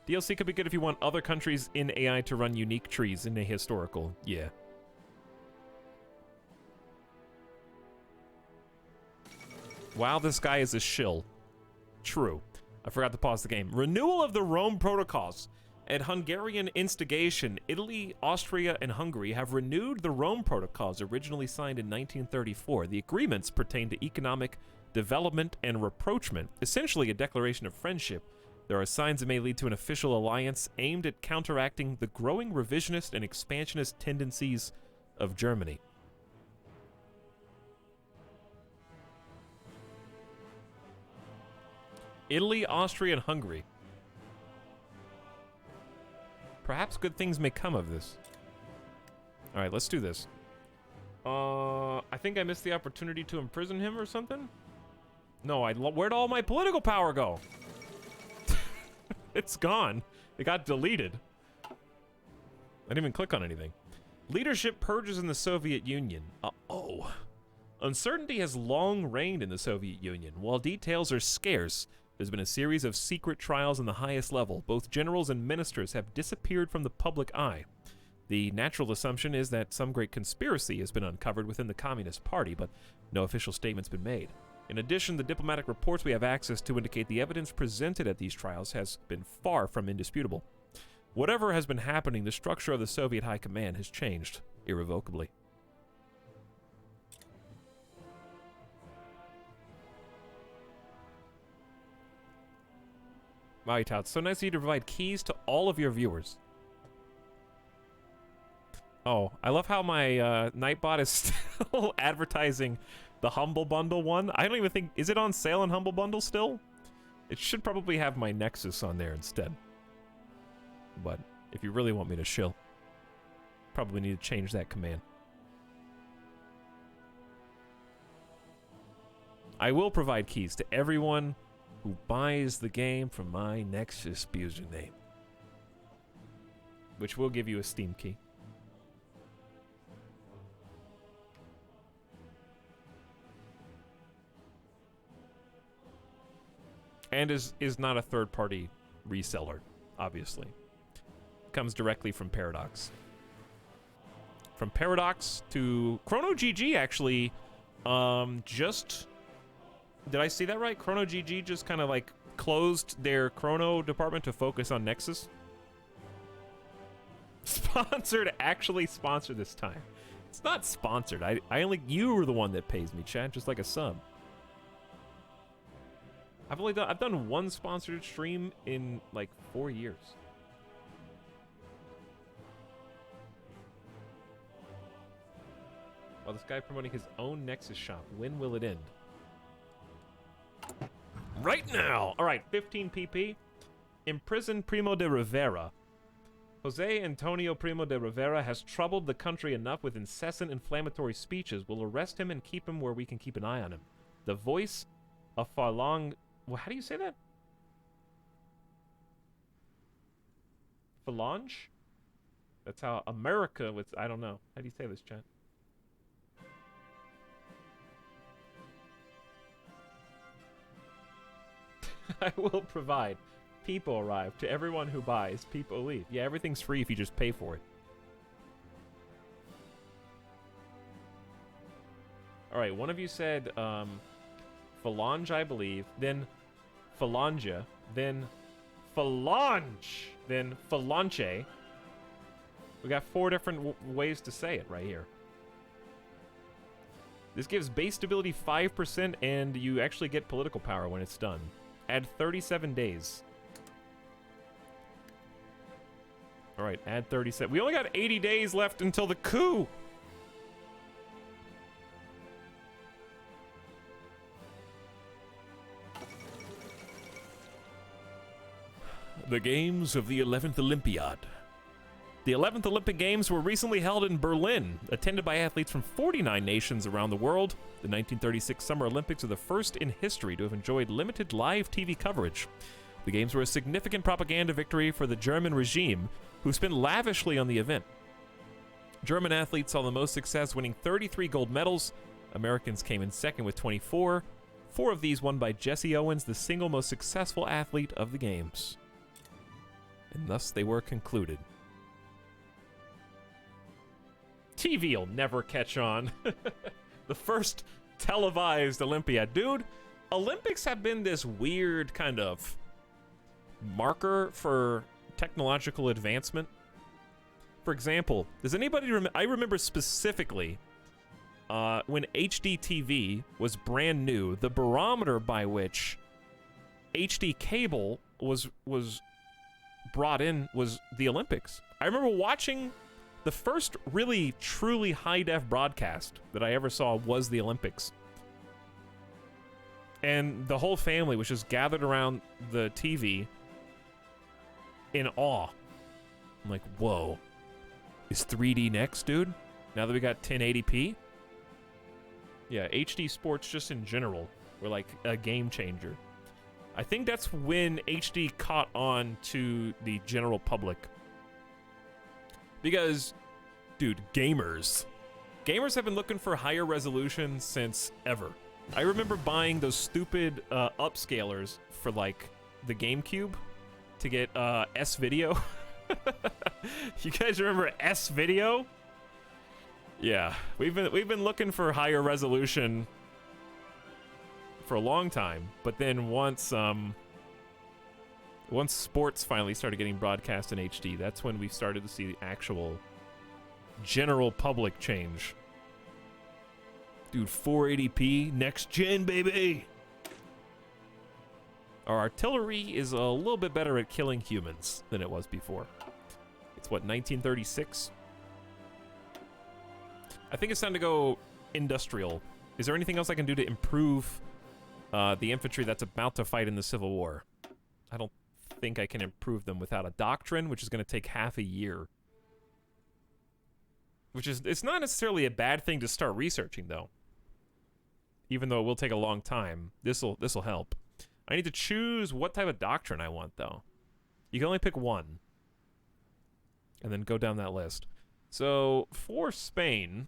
DLC could be good if you want other countries in AI to run unique trees in a historical. Yeah. Wow, this guy is a shill. True. I forgot to pause the game. Renewal of the Rome Protocols. At Hungarian instigation, Italy, Austria, and Hungary have renewed the Rome Protocols originally signed in 1934. The agreements pertain to economic development and rapprochement, essentially a declaration of friendship. There are signs it may lead to an official alliance aimed at counteracting the growing revisionist and expansionist tendencies of Germany. Italy, Austria, and Hungary. Perhaps good things may come of this. All right, let's do this. I think I missed the opportunity to imprison him or something? No, where'd all my political power go? It's gone. It got deleted. I didn't even click on anything. Leadership purges in the Soviet Union. Uh-oh. Uncertainty has long reigned in the Soviet Union. While details are scarce, there's been a series of secret trials in the highest level. Both generals and ministers have disappeared from the public eye. The natural assumption is that some great conspiracy has been uncovered within the Communist Party, but no official statement's been made. In addition, the diplomatic reports we have access to indicate the evidence presented at these trials has been far from indisputable. Whatever has been happening, the structure of the Soviet High Command has changed irrevocably. Wow, Tout, it's so nice of you to provide keys to all of your viewers. Oh, I love how my Nightbot is still advertising the Humble Bundle one. I don't even think... Is it on sale on Humble Bundle still? It should probably have my Nexus on there instead. But if you really want me to shill, probably need to change that command. I will provide keys to everyone who buys the game from my Nexus username, which will give you a Steam key. And is not a third-party reseller, obviously. Comes directly from Paradox. From Paradox to Chrono GG, actually, just... Did I see that right? Chrono GG just kind of like closed their Chrono department to focus on Nexus. Sponsored, actually sponsored this time. It's not sponsored. I only, you were the one that pays me, chat, just like a sub. I've done one sponsored stream in like 4 years. Well, this guy promoting his own Nexus shop. When will it end? Right now! Alright, 15 PP. Imprison Primo de Rivera. Jose Antonio Primo de Rivera has troubled the country enough with incessant inflammatory speeches. We'll arrest him and keep him where we can keep an eye on him. The voice of Falong... Well, how do you say that? Phalange? That's how America was... I don't know. How do you say this, chat? I will provide. People arrive. To everyone who buys, people leave. Yeah, everything's free if you just pay for it. Alright, one of you said, Phalange, I believe. Then Phalange. Then Phalange. Then Phalanche. We got 4 different ways to say it right here. This gives base stability 5%, and you actually get political power when it's done. Add 37 days. Alright, add 37. We only got 80 days left until the coup! the games of the 11th Olympiad. The 11th Olympic Games were recently held in Berlin, attended by athletes from 49 nations around the world. The 1936 Summer Olympics are the first in history to have enjoyed limited live TV coverage. The Games were a significant propaganda victory for the German regime, who spent lavishly on the event. German athletes saw the most success, winning 33 gold medals. Americans came in second with 24. 4 of these won by Jesse Owens, the single most successful athlete of the Games. And thus they were concluded. TV will never catch on. The first televised Olympiad. Dude, Olympics have been this weird kind of marker for technological advancement. For example, does anybody I remember specifically when HD TV was brand new, the barometer by which HD cable was brought in was the Olympics. I remember watching the first really, truly high-def broadcast that I ever saw was the Olympics. And the whole family was just gathered around the TV in awe. I'm like, whoa. Is 3D next, dude? Now that we got 1080p? Yeah, HD sports just in general were like a game changer. I think that's when HD caught on to the general public. Because, dude, gamers have been looking for higher resolution since ever. I remember buying those stupid upscalers for like the GameCube to get S-Video. You guys remember S-Video? Yeah, we've been looking for higher resolution for a long time, but then once sports finally started getting broadcast in HD, that's when we started to see the actual general public change. Dude, 480p, next gen, baby! Our artillery is a little bit better at killing humans than it was before. It's what, 1936? I think it's time to go industrial. Is there anything else I can do to improve the infantry that's about to fight in the Civil War? I don't think I can improve them without a doctrine, which is going to take half a year. It's not necessarily a bad thing to start researching, though. Even though it will take a long time, this'll help. I need to choose what type of doctrine I want, though. You can only pick one. And then go down that list. So, for Spain,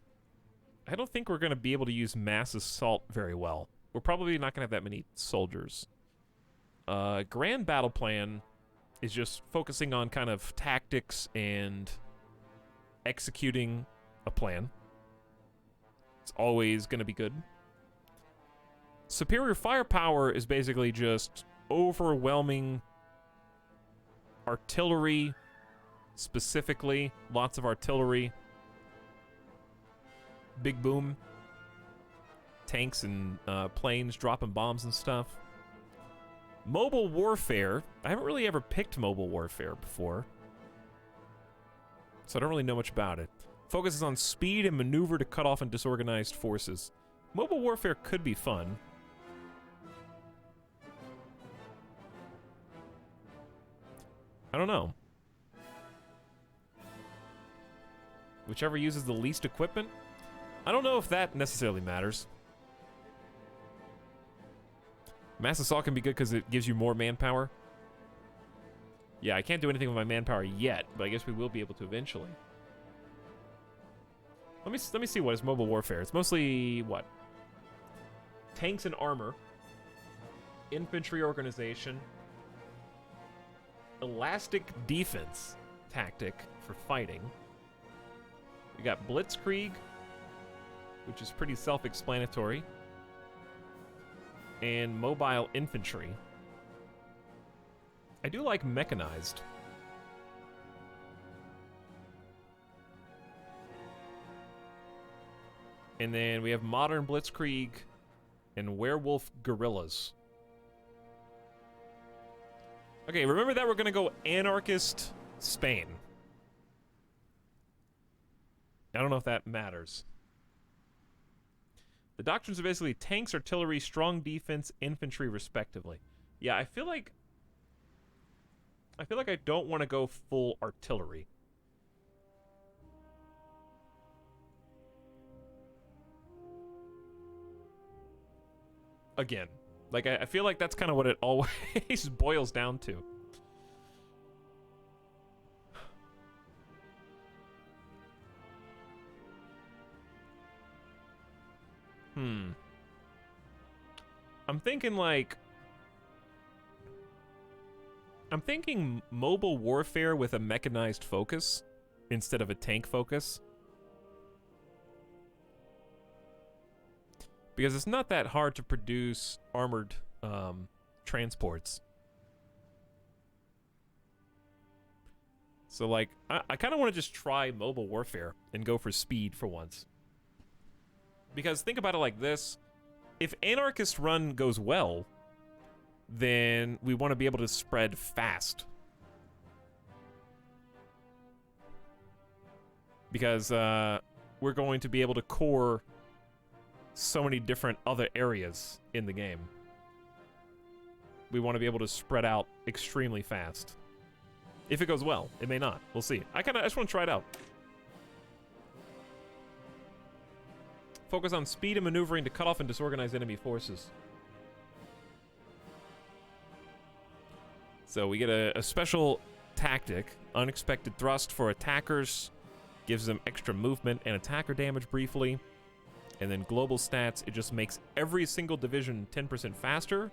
I don't think we're going to be able to use mass assault very well. We're probably not going to have that many soldiers. Grand battle plan is just focusing on kind of tactics and executing a plan. It's always going to be good. Superior firepower is basically just overwhelming artillery, specifically lots of artillery, big boom, tanks and planes dropping bombs and stuff. Mobile warfare, I haven't really ever picked mobile warfare before, so I don't really know much about it. Focuses on speed and maneuver to cut off and disorganized forces. Mobile warfare could be fun. I don't know. Whichever uses the least equipment? I don't know if that necessarily matters. Mass assault can be good because it gives you more manpower. Yeah, I can't do anything with my manpower yet, but I guess we will be able to eventually. Let me see what is mobile warfare. It's mostly what? Tanks and armor, infantry organization, elastic defense tactic for fighting. We got blitzkrieg, which is pretty self-explanatory, and mobile infantry. I do like mechanized. And then we have modern blitzkrieg and werewolf guerrillas. Okay, remember that we're gonna go anarchist Spain. I don't know if that matters. The doctrines are basically tanks, artillery, strong defense, infantry, respectively. Yeah, I feel like I feel like I don't want to go full artillery. Again, like I feel like that's kind of what it always boils down to. I'm thinking like... I'm thinking mobile warfare with a mechanized focus instead of a tank focus. Because it's not that hard to produce armored transports. So like, I kind of want to just try mobile warfare and go for speed for once. Because think about it like this. If Anarchist Run goes well, then we want to be able to spread fast. Because we're going to be able to core so many different other areas in the game. We want to be able to spread out extremely fast. If it goes well, it may not. We'll see. I just want to try it out. Focus on speed and maneuvering to cut off and disorganize enemy forces. So we get a special tactic, unexpected thrust for attackers, gives them extra movement and attacker damage briefly, and then global stats, it just makes every single division 10% faster,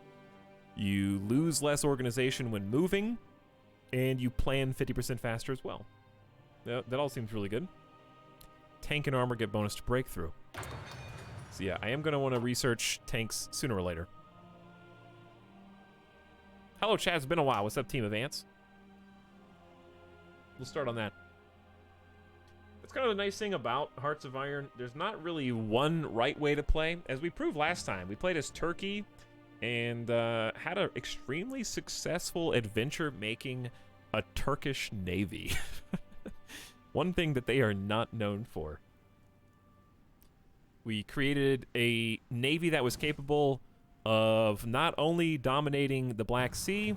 you lose less organization when moving, and you plan 50% faster as well. That all seems really good. Tank and armor get bonus to breakthrough. So yeah, I am going to want to research tanks sooner or later. Hello, Chad. It's been a while. What's up, team of ants? We'll start on that. That's kind of the nice thing about Hearts of Iron. There's not really one right way to play. As we proved last time, we played as Turkey and had an extremely successful adventure making a Turkish navy. One thing that they are not known for. We created a navy that was capable of not only dominating the Black Sea,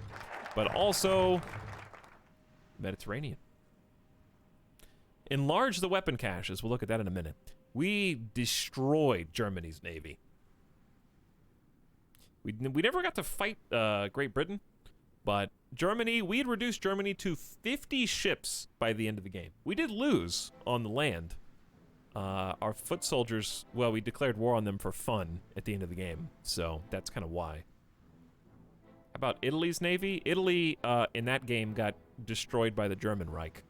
but also Mediterranean. Enlarge the weapon caches. We'll look at that in a minute. We destroyed Germany's navy. We never got to fight Great Britain, but Germany, we had reduced Germany to 50 ships by the end of the game. We did lose on the land. Our foot soldiers, well, we declared war on them for fun at the end of the game, so that's kind of why. How about Italy's navy? Italy, in that game, got destroyed by the German Reich.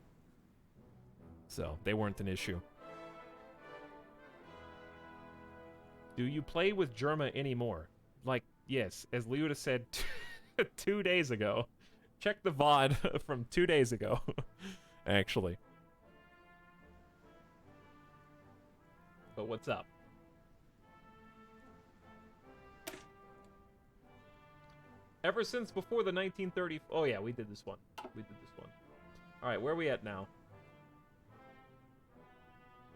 So, they weren't an issue. Do you play with Germa anymore? Like, yes, as Leuda said 2 days ago. Check the VOD from 2 days ago, actually. But what's up? Ever since before the 1930... Oh, yeah, we did this one. We did this one. All right, where are we at now?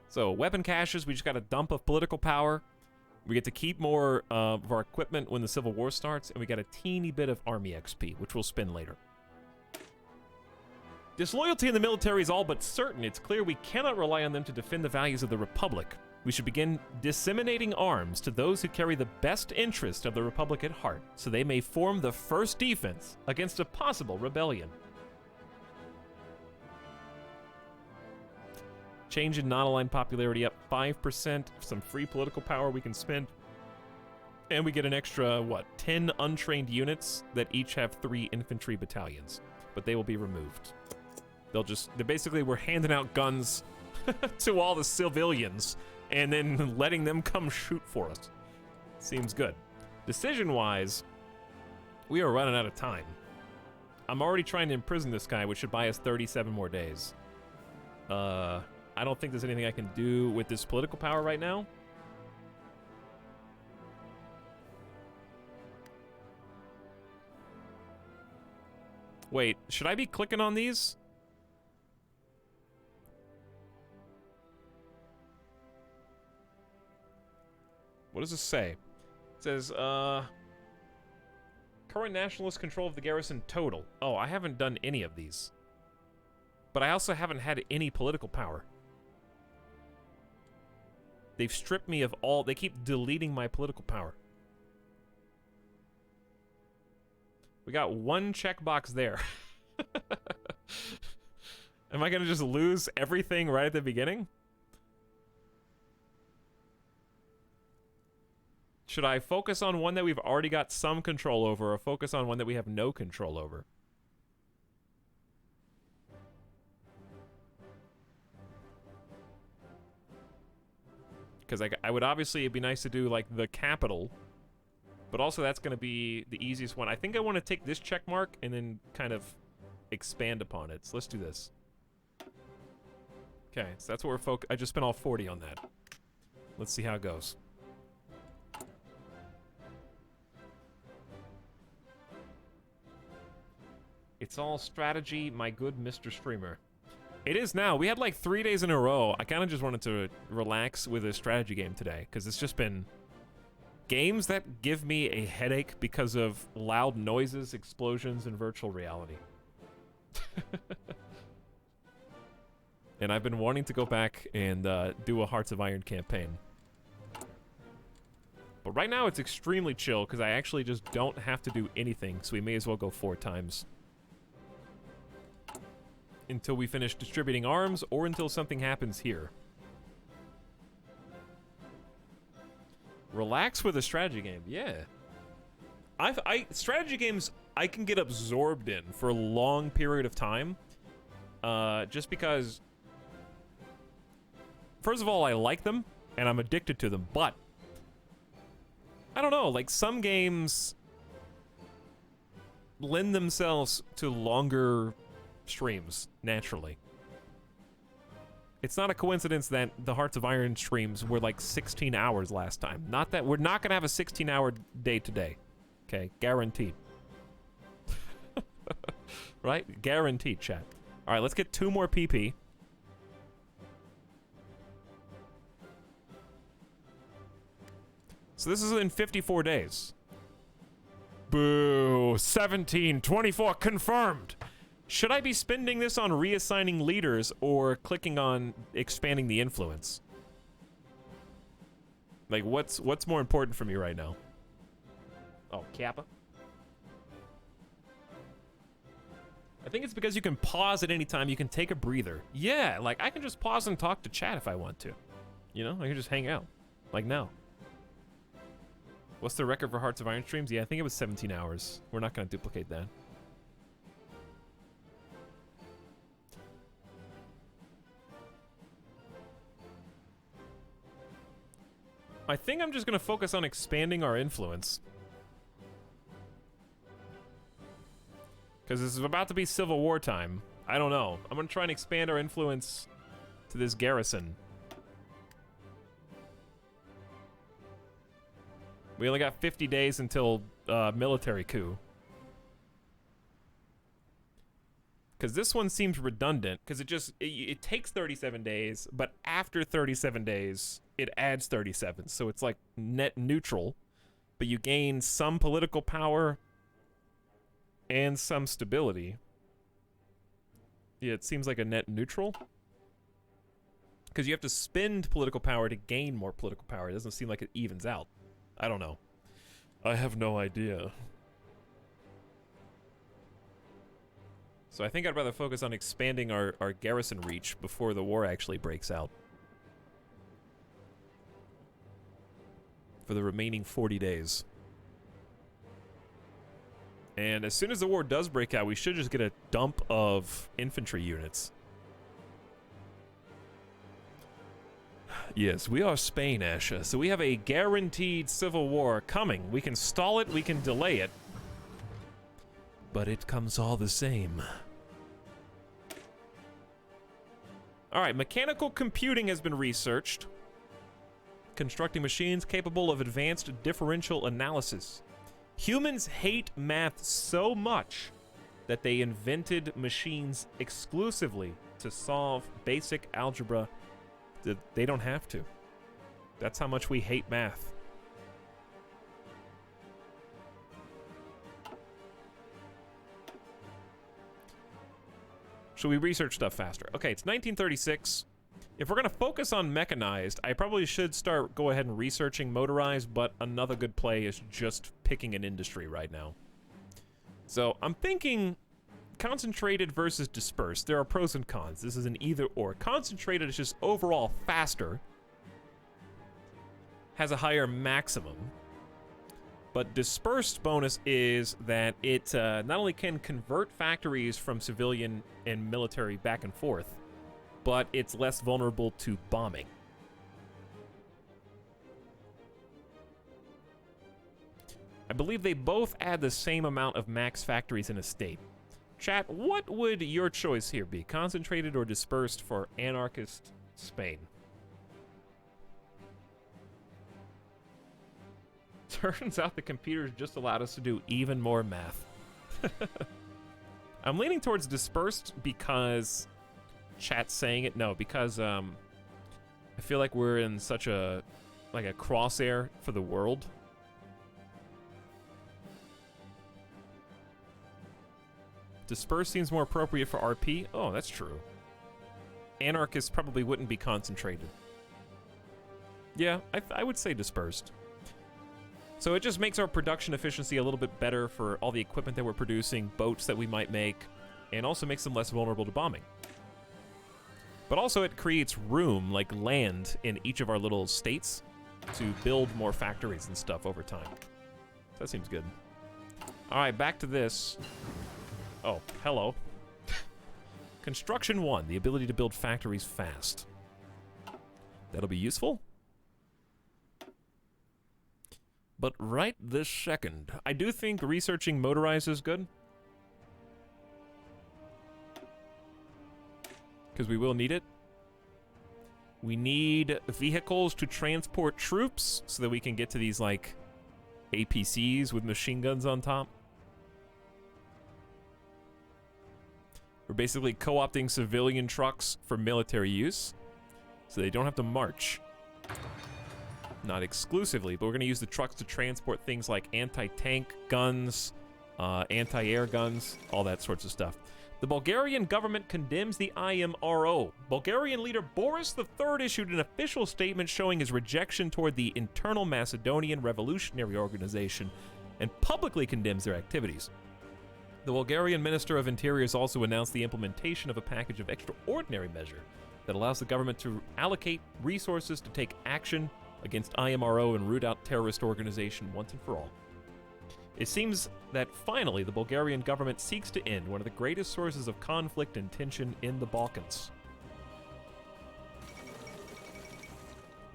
So, weapon caches, we just got a dump of political power. We get to keep more of our equipment when the Civil War starts, and we got a teeny bit of Army XP, which we'll spend later. Disloyalty in the military is all but certain. It's clear we cannot rely on them to defend the values of the Republic. We should begin disseminating arms to those who carry the best interest of the Republic at heart, so they may form the first defense against a possible rebellion. Change in non-aligned popularity up 5%. Some free political power we can spend. And we get an extra, 10 untrained units that each have 3 infantry battalions. But they will be removed. We're handing out guns to all the civilians and then letting them come shoot for us. Seems good. Decision-wise, we are running out of time. I'm already trying to imprison this guy, which should buy us 37 more days. I don't think there's anything I can do with this political power right now. Wait, should I be clicking on these? What does this say? It says, Current nationalist control of the garrison total. Oh, I haven't done any of these. But I also haven't had any political power. They've stripped me of all... They keep deleting my political power. We got one checkbox there. Am I going to just lose everything right at the beginning? Should I focus on one that we've already got some control over, or focus on one that we have no control over? Because I would obviously, it'd be nice to do like the capital, but also that's going to be the easiest one. I think I want to take this check mark and then kind of expand upon it. So let's do this. Okay, so that's what we're I just spent all 40 on that. Let's see how it goes. It's all strategy, my good Mr. Streamer. It is now. We had like 3 days in a row. I kind of just wanted to relax with a strategy game today, because it's just been games that give me a headache because of loud noises, explosions, and virtual reality. And I've been wanting to go back and do a Hearts of Iron campaign. But right now it's extremely chill, because I actually just don't have to do anything, so we may as well go 4 times. Until we finish distributing arms, or until something happens here. Relax with a strategy game, yeah. Strategy games I can get absorbed in for a long period of time. Just because, first of all, I like them, and I'm addicted to them, but I don't know, like some games lend themselves to longer streams naturally. It's not a coincidence that the Hearts of Iron streams were like 16 hours last time. Not that we're not gonna have a 16-hour day today. Okay, guaranteed. Right? Guaranteed, chat. All right, let's get 2 more PP. So this is in 54 days. Boo! 17, 24, confirmed! Should I be spending this on reassigning leaders or clicking on expanding the influence? Like, what's more important for me right now? Oh, Kappa. I think it's because you can pause at any time. You can take a breather. Yeah, like, I can just pause and talk to chat if I want to. You know, I can just hang out. Like now. What's the record for Hearts of Iron streams? Yeah, I think it was 17 hours. We're not going to duplicate that. I think I'm just going to focus on expanding our influence. Because this is about to be Civil War time. I don't know. I'm going to try and expand our influence to this garrison. We only got 50 days until military coup. Because this one seems redundant, because it takes 37 days, but after 37 days, it adds 37. So it's like net neutral, but you gain some political power and some stability. Yeah, it seems like a net neutral. Because you have to spend political power to gain more political power. It doesn't seem like it evens out. I don't know. I have no idea. So I think I'd rather focus on expanding our garrison reach before the war actually breaks out. For the remaining 40 days. And as soon as the war does break out, we should just get a dump of infantry units. Yes, we are Spain, Asha. So we have a guaranteed civil war coming. We can stall it, we can delay it. But it comes all the same. Alright, mechanical computing has been researched. Constructing machines capable of advanced differential analysis. Humans hate math so much that they invented machines exclusively to solve basic algebra. They don't have to. That's how much we hate math. Should we research stuff faster? Okay, it's 1936. If we're gonna focus on mechanized, I probably should go ahead and researching motorized, but another good play is just picking an industry right now. So I'm thinking concentrated versus dispersed. There are pros and cons. This is an either or. Concentrated is just overall faster, has a higher maximum, but dispersed bonus is that it not only can convert factories from civilian and military back and forth, but it's less vulnerable to bombing. I believe they both add the same amount of max factories in a state. Chat, what would your choice here be? Concentrated or dispersed for anarchist Spain? Turns out the computers just allowed us to do even more math. I'm leaning towards dispersed because chat's saying it. No, because I feel like we're in such a crosshair for the world. Dispersed seems more appropriate for RP. Oh, that's true. Anarchists probably wouldn't be concentrated. Yeah, I would say dispersed. So it just makes our production efficiency a little bit better for all the equipment that we're producing, boats that we might make, and also makes them less vulnerable to bombing. But also it creates room, like land, in each of our little states to build more factories and stuff over time. So that seems good. All right, back to this. Oh, hello. Construction 1, the ability to build factories fast. That'll be useful. But right this second, I do think researching motorized is good. Because we will need it. We need vehicles to transport troops so that we can get to these, like, APCs with machine guns on top. We're basically co-opting civilian trucks for military use, so they don't have to march. Not exclusively, but we're going to use the trucks to transport things like anti-tank guns, anti-air guns, all that sorts of stuff. The Bulgarian government condemns the IMRO. Bulgarian leader Boris III issued an official statement showing his rejection toward the Internal Macedonian Revolutionary Organization and publicly condemns their activities. The Bulgarian Minister of Interior has also announced the implementation of a package of extraordinary measure that allows the government to allocate resources to take action against IMRO and root out terrorist organization once and for all. It seems that finally the Bulgarian government seeks to end one of the greatest sources of conflict and tension in the Balkans.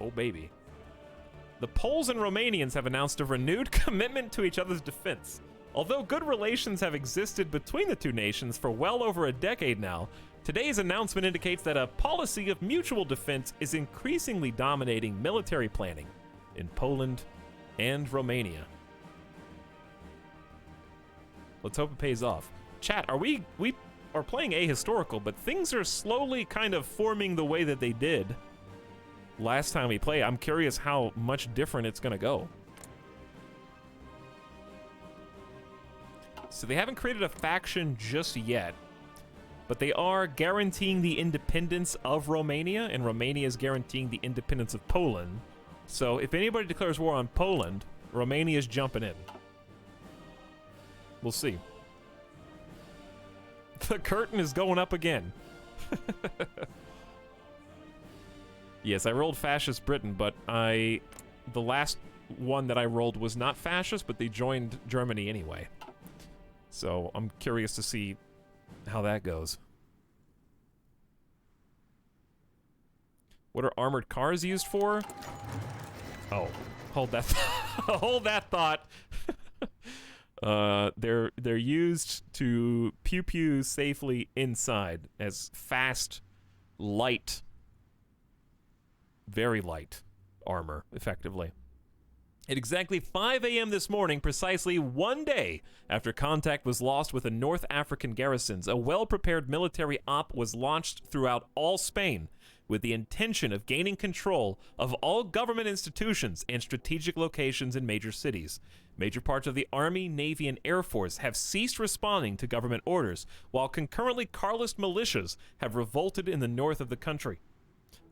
Oh baby. The Poles and Romanians have announced a renewed commitment to each other's defense. Although good relations have existed between the two nations for well over a decade now, today's announcement indicates that a policy of mutual defense is increasingly dominating military planning in Poland and Romania. Let's hope it pays off. Chat, we are playing ahistorical, but things are slowly kind of forming the way that they did last time we played. I'm curious how much different it's going to go. So they haven't created a faction just yet, but they are guaranteeing the independence of Romania, and Romania is guaranteeing the independence of Poland. So if anybody declares war on Poland, Romania is jumping in. We'll see. The curtain is going up again. Yes, I rolled fascist Britain, but the last one that I rolled was not fascist, but they joined Germany anyway. So I'm curious to see how that goes. What are armored cars used for? Oh, hold that hold that thought. They're used to pew pew safely inside as fast, light, very light armor, effectively. At exactly 5 a.m. this morning, precisely 1 day after contact was lost with the North African garrisons, a well-prepared military op was launched throughout all Spain with the intention of gaining control of all government institutions and strategic locations in major cities. Major parts of the Army, Navy, and Air Force have ceased responding to government orders, while concurrently Carlist militias have revolted in the north of the country.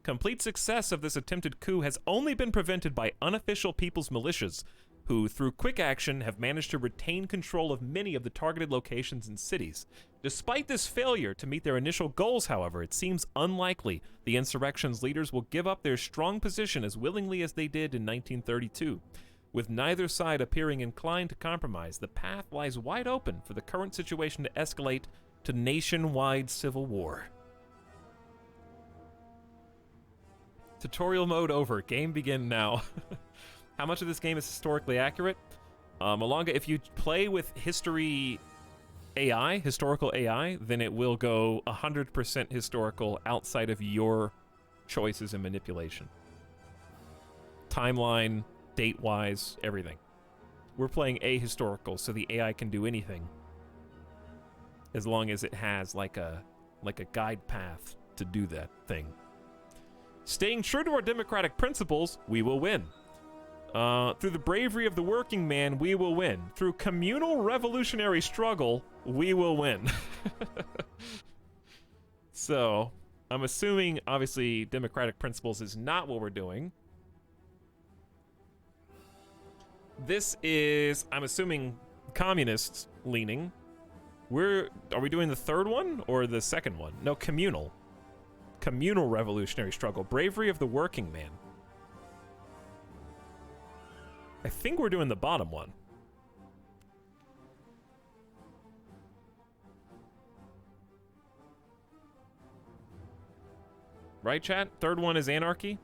Complete success of this attempted coup has only been prevented by unofficial people's militias, who, through quick action, have managed to retain control of many of the targeted locations and cities. Despite this failure to meet their initial goals, however, it seems unlikely the insurrection's leaders will give up their strong position as willingly as they did in 1932. With neither side appearing inclined to compromise, the path lies wide open for the current situation to escalate to nationwide civil war. Tutorial mode over. Game begin now. How much of this game is historically accurate? Alonga, if you play with history AI, historical AI, then it will go 100% historical outside of your choices and manipulation. Timeline, date-wise, everything. We're playing ahistorical, so the AI can do anything as long as it has like a guide path to do that thing. Staying true to our democratic principles, we will win. Through the bravery of the working man, we will win. Through communal revolutionary struggle, we will win. So, I'm assuming, obviously, democratic principles is not what we're doing. This is, I'm assuming, communist leaning. Are we doing the third one or the second one? No, communal. Communal revolutionary struggle. Bravery of the working man. I think we're doing the bottom one. Right, chat? Third one is anarchy.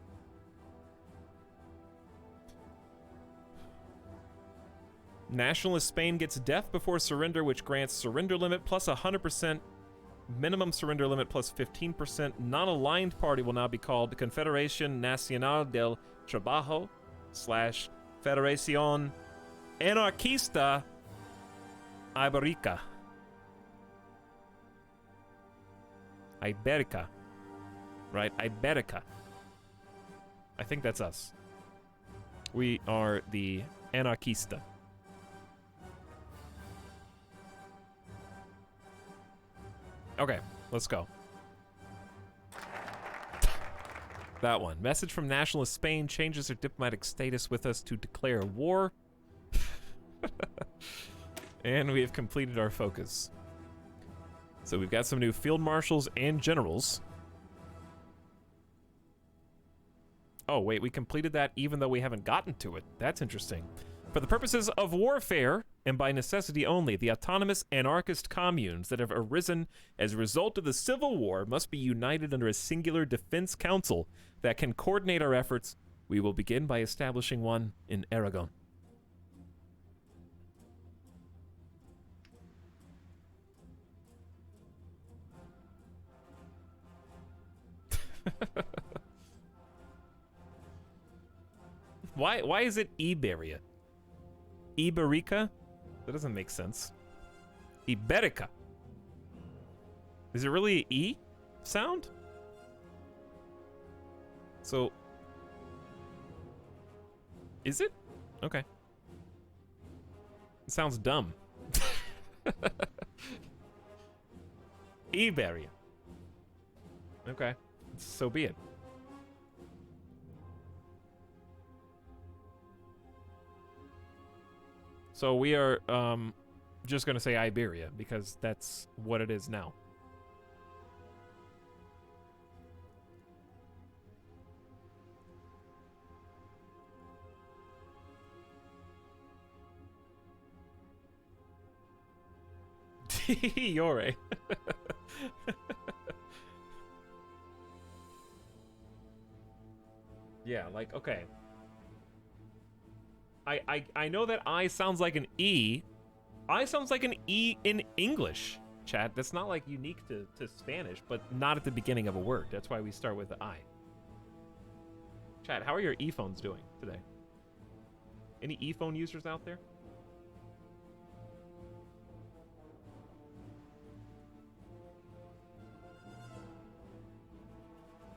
Nationalist Spain gets death before surrender, which grants surrender limit plus 100%, minimum surrender limit plus 15%. Non-aligned party will now be called Confederación Nacional del Trabajo / Federación Anarquista Ibérica. Ibérica. Right? Ibérica. I think that's us. We are the Anarquista. Okay, let's go. That one. Message from nationalist Spain changes their diplomatic status with us to declare war. And we have completed our focus. So we've got some new field marshals and generals. Oh, wait, we completed that even though we haven't gotten to it. That's interesting. For the purposes of warfare, and by necessity only, the autonomous anarchist communes that have arisen as a result of the Civil War must be united under a singular defense council that can coordinate our efforts. We will begin by establishing one in Aragon. Why is it Iberia? Iberica? That doesn't make sense. Iberica. Is it really an E sound? So, is it? Okay. It sounds dumb. Iberia. Okay. So be it. So we are just going to say Iberia because that's what it is now. Yore. Yeah, like, okay. I know that I sounds like an E. I sounds like an E in English, chat. That's not like unique to Spanish, but not at the beginning of a word. That's why we start with the I. Chat, how are your E phones doing today? Any ePhone users out there?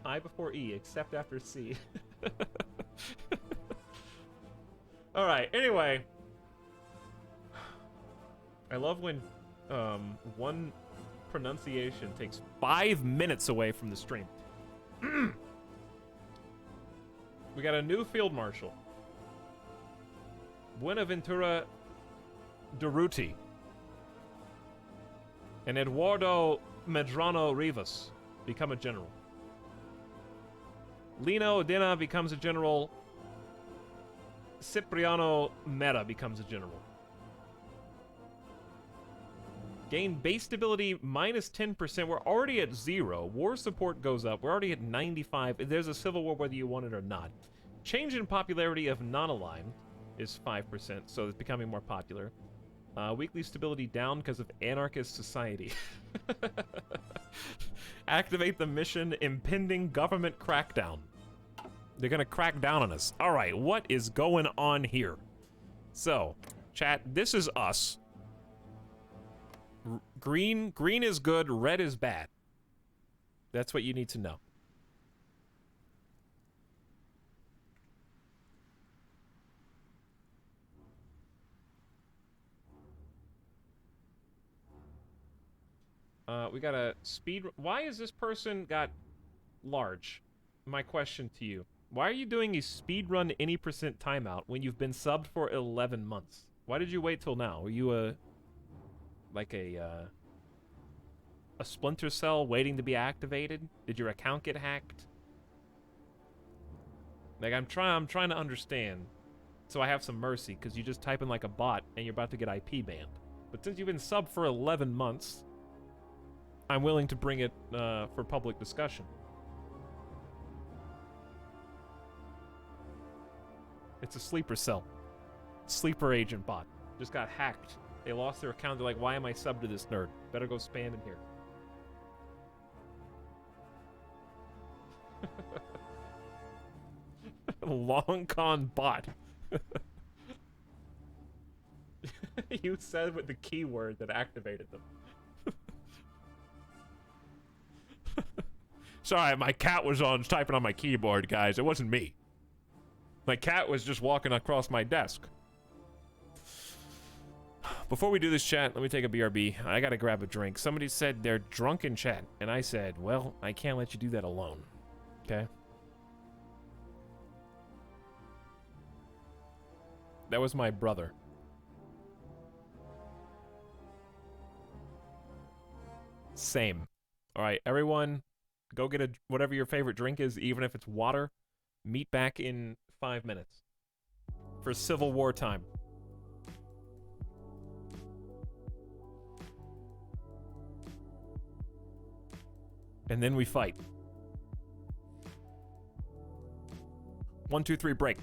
I before E, except after C. Alright, anyway. I love when one pronunciation takes 5 minutes away from the stream. We got a new field marshal. Buenaventura Durruti. And Eduardo Medrano Rivas become a general. Lino Dina becomes a general. Cipriano Mera becomes a general. Gain base stability minus 10%. We're already at 0. War support goes up. We're already at 95. There's a civil war whether you want it or not. Change in popularity of non-aligned is 5%, so it's becoming more popular. Weekly stability down because of anarchist society. Activate the mission impending government crackdown. They're gonna crack down on us. Alright, what is going on here? So, chat, this is us. Green is good, red is bad. That's what you need to know. We got a speed... Why is this person got large? My question to you. Why are you doing a speedrun any percent timeout when you've been subbed for 11 months? Why did you wait till now? Were you a splinter cell waiting to be activated? Did your account get hacked? Like, I'm trying to understand, so I have some mercy, because you just type in like a bot and you're about to get IP banned. But since you've been subbed for 11 months, I'm willing to bring it for public discussion. It's a sleeper cell. Sleeper agent bot. Just got hacked. They lost their account. They're like, why am I subbed to this nerd? Better go spam in here. Long con bot. You said with the keyword that activated them. Sorry, my cat was on typing on my keyboard, guys. It wasn't me. My cat was just walking across my desk. Before we do this chat, let me take a BRB. I gotta grab a drink. Somebody said they're drunk in chat, and I said, well, I can't let you do that alone. Okay? That was my brother. Same. Alright, everyone, go get whatever your favorite drink is, even if it's water. Meet back in 5 minutes. For Civil War time. And then we fight. 1, 2, 3, break.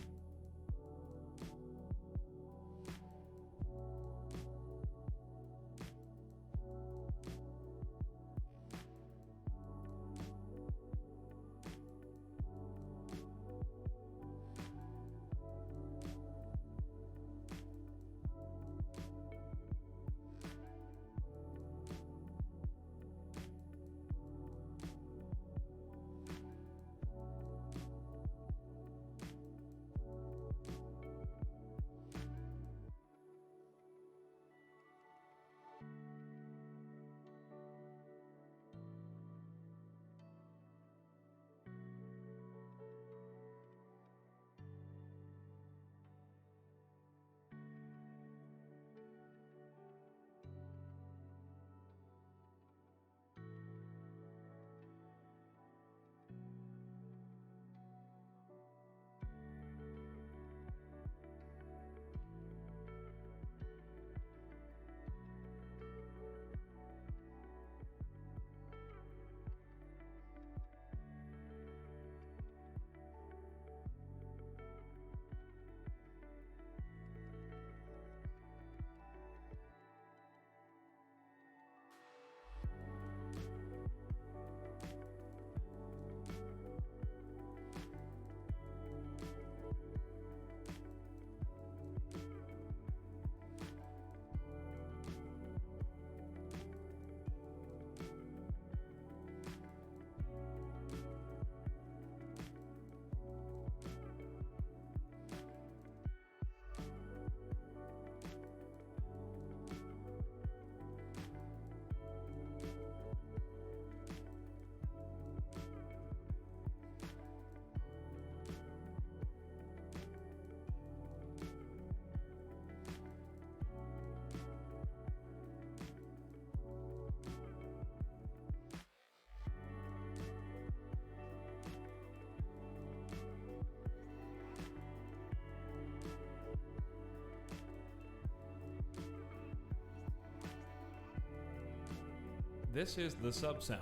This is the subsound.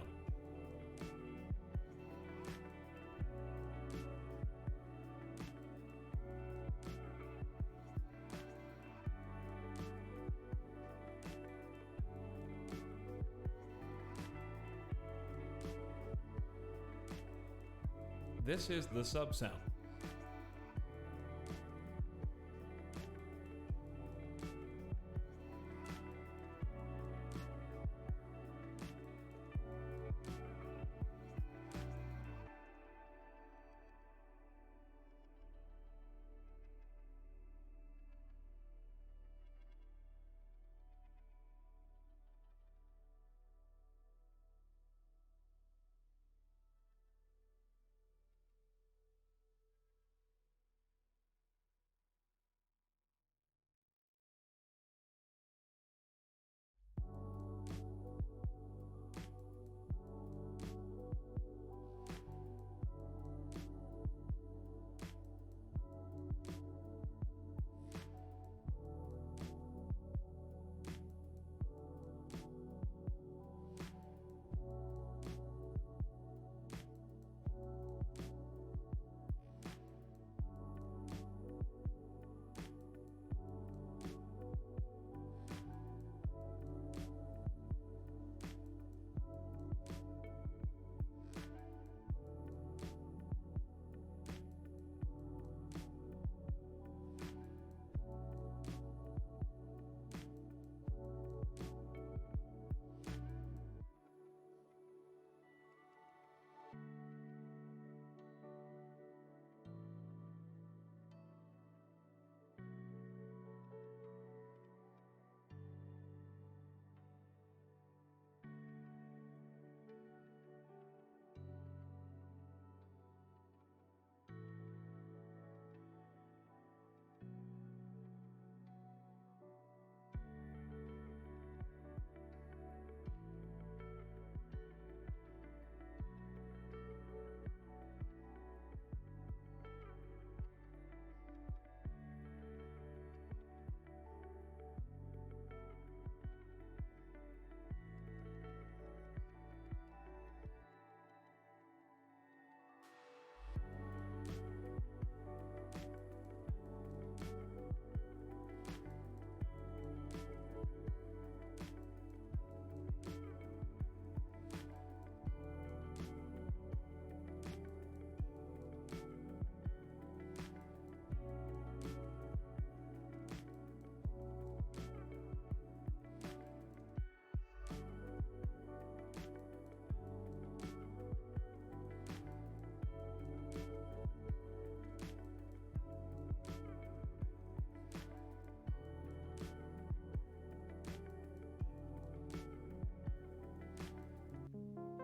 This is the subsound.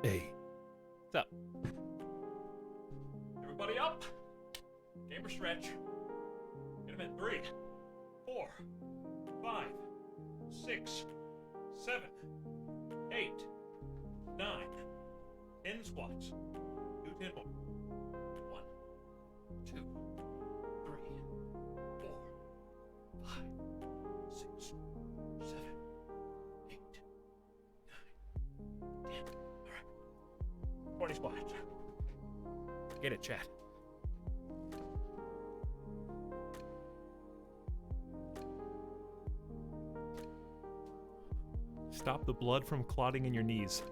Hey. What's up? Everybody up? Gamer stretch. Get them in 3, 4, 5, 6, 7, 8, 9, 10 squats. Do 10 more. 1, 2, 3, 4, 5, 6, 7, 8, 9, 10. 20 squats. Get it, chat. Stop the blood from clotting in your knees.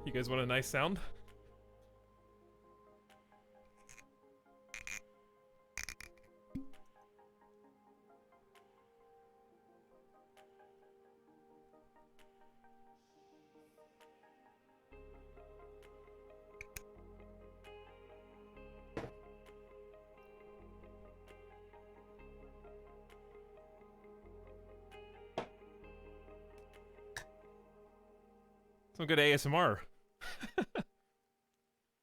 You guys want a nice sound? Some good ASMR.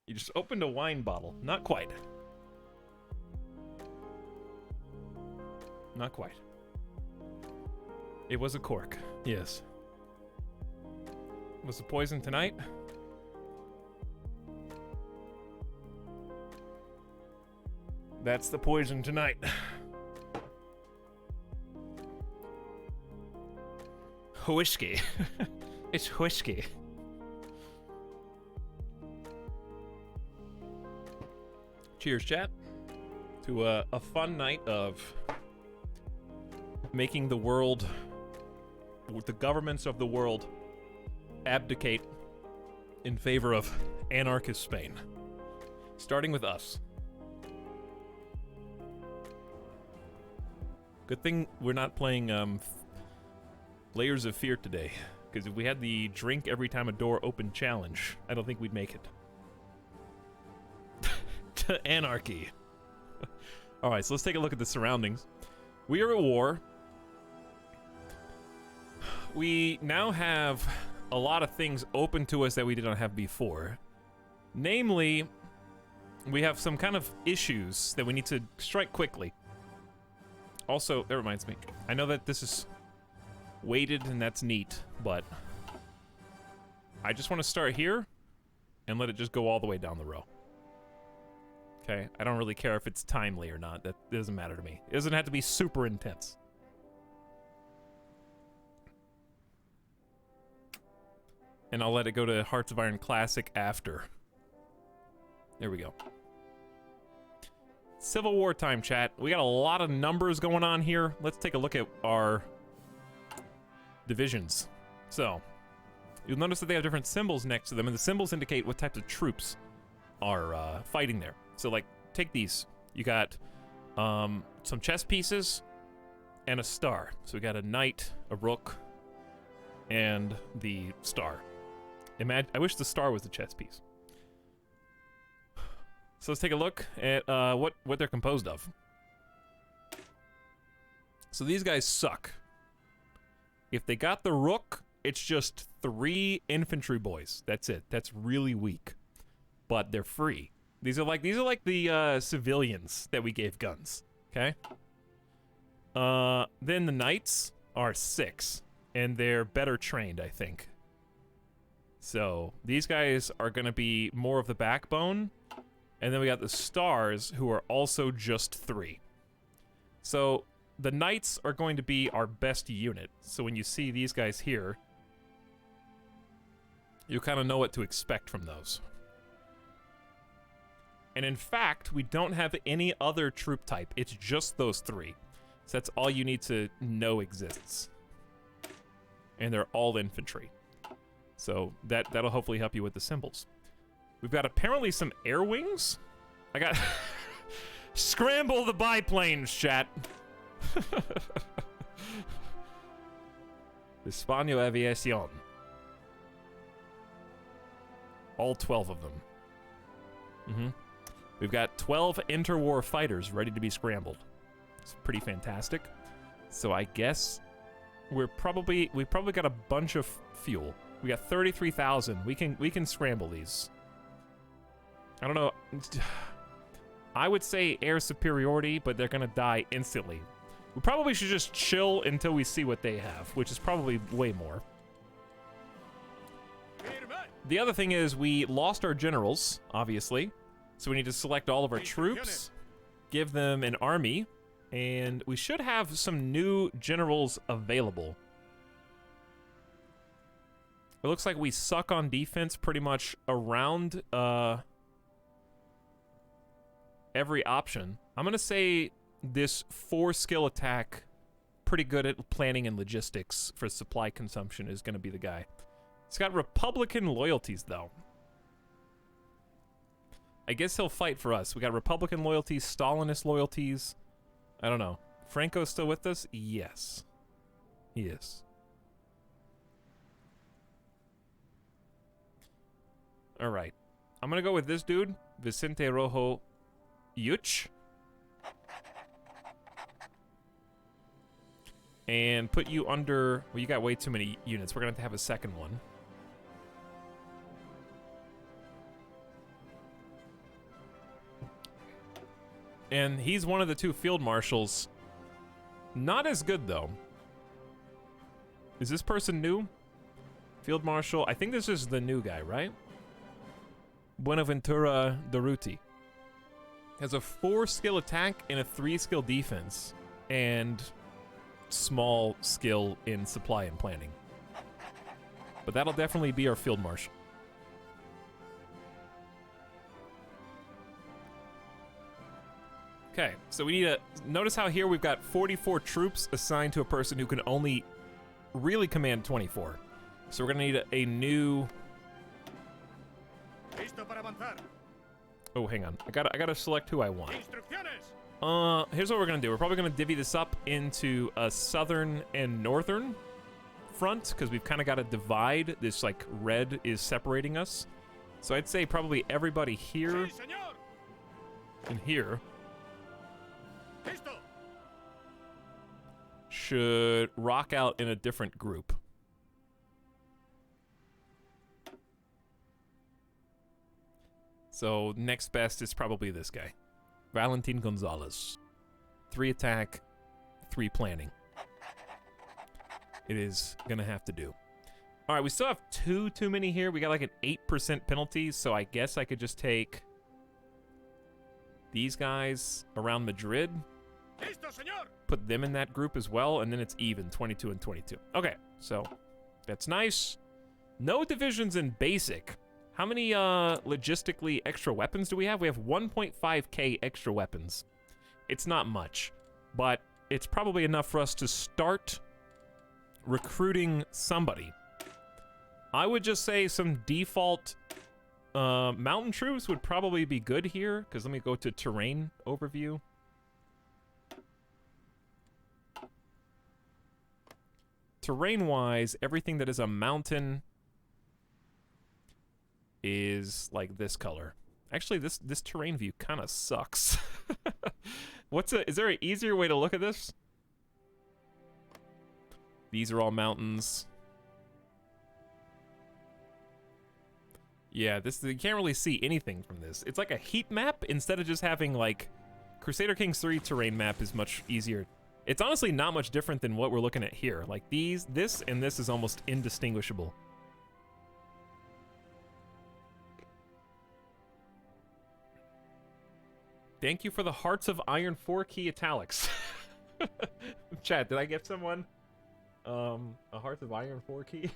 You just opened a wine bottle. Not quite. Not quite. It was a cork. Yes. Was the poison tonight? That's the poison tonight. Whiskey. It's whiskey. Cheers, chat, to a fun night of making the world, the governments of the world, abdicate in favor of anarchist Spain. Starting with us. Good thing we're not playing Layers of Fear today, because if we had the drink every time a door opened challenge, I don't think we'd make it. To anarchy. Alright, so let's take a look at the surroundings. We are at war. We now have a lot of things open to us that we did not have before. Namely, we have some kind of issues that we need to strike quickly. Also, that reminds me, I know that this is weighted and that's neat, but I just want to start here and let it just go all the way down the row. Okay, I don't really care if it's timely or not. That doesn't matter to me. It doesn't have to be super intense. And I'll let it go to Hearts of Iron Classic after. There we go. Civil War time, chat. We got a lot of numbers going on here. Let's take a look at our divisions. So, you'll notice that they have different symbols next to them, and the symbols indicate what types of troops are fighting there. So, like, take these. You got some chess pieces and a star. So we got a knight, a rook, and the star. I wish the star was the chess piece. So let's take a look at what they're composed of. So these guys suck. If they got the rook, it's just 3 infantry boys. That's it. That's really weak. But they're free. These are like the civilians that we gave guns. Okay? Then the knights are 6. And they're better trained, I think. So these guys are going to be more of the backbone. And then we got the stars, who are also just 3. So the knights are going to be our best unit. So when you see these guys here, you kind of know what to expect from those. And in fact, we don't have any other troop type. It's just those 3. So that's all you need to know exists. And they're all infantry. So that'll hopefully help you with the symbols. We've got apparently some air wings. I got... Scramble the biplanes, chat. Español Aviación. All 12 of them. Mm-hmm. We've got 12 interwar fighters ready to be scrambled. It's pretty fantastic. So I guess we probably got a bunch of fuel. We got 33,000. We can scramble these. I don't know. I would say air superiority, but they're gonna die instantly. We probably should just chill until we see what they have, which is probably way more. The other thing is we lost our generals, obviously. So we need to select all of our troops, give them an army, and we should have some new generals available. It looks like we suck on defense pretty much around every option. I'm going to say this 4-skill attack, pretty good at planning and logistics for supply consumption, is going to be the guy. It's got Republican loyalties, though. I guess he'll fight for us. We got Republican loyalties, Stalinist loyalties. I don't know. Franco's still with us? Yes. He is. Alright. I'm gonna go with this dude, Vicente Rojo Yuch. And put you under... Well, you got way too many units. We're gonna have to have a second one. And he's one of the 2 field marshals. Not as good, though. Is this person new? Field Marshal. I think this is the new guy, right? Buenaventura Durruti. Has a 4-skill attack and a 3-skill defense, and small skill in supply and planning. But that'll definitely be our field marshal. Okay, so we need to notice how here we've got 44 troops assigned to a person who can only really command 24. So we're gonna need a new. Oh, hang on. I gotta select who I want. Here's what we're gonna do. We're probably gonna divvy this up into a southern and northern front because we've kind of got to divide. This like red is separating us. So I'd say probably everybody here and here should rock out in a different group. So next best is probably this guy, Valentin Gonzalez. 3 attack, 3 planning. It is gonna have to do. All right, we still have too many here. We got like an 8% penalty, so I guess I could just take these guys around Madrid, put them in that group as well, and then it's even, 22 and 22. Okay, so that's nice. No divisions in basic. How many logistically extra weapons do we have? We have 1.5k extra weapons. It's not much, but it's probably enough for us to start recruiting somebody. I would just say some default mountain troops would probably be good here, because let me go to terrain overview. Terrain-wise, everything that is a mountain is like this color. Actually, this terrain view kind of sucks. Is there an easier way to look at this? These are all mountains. Yeah, you can't really see anything from this. It's like a heat map instead of just having like Crusader Kings 3 terrain map is much easier. It's honestly not much different than what we're looking at here. Like this and this is almost indistinguishable. Thank you for the Hearts of Iron 4-key Etalyx. Chat, did I give someone a Hearts of Iron 4-key?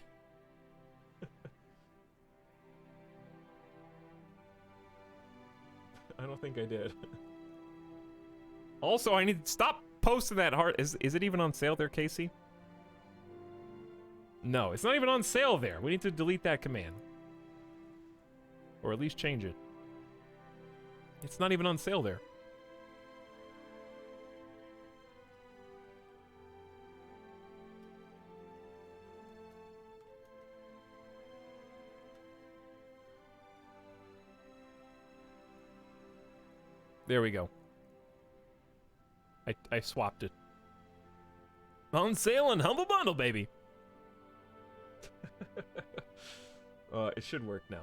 I don't think I did. Also, I need to stop posting that heart. Is it even on sale there, Casey? No, it's not even on sale there. We need to delete that command. Or at least change it. It's not even on sale there. There we go. I swapped it. On sale and Humble Bundle, baby. It should work now.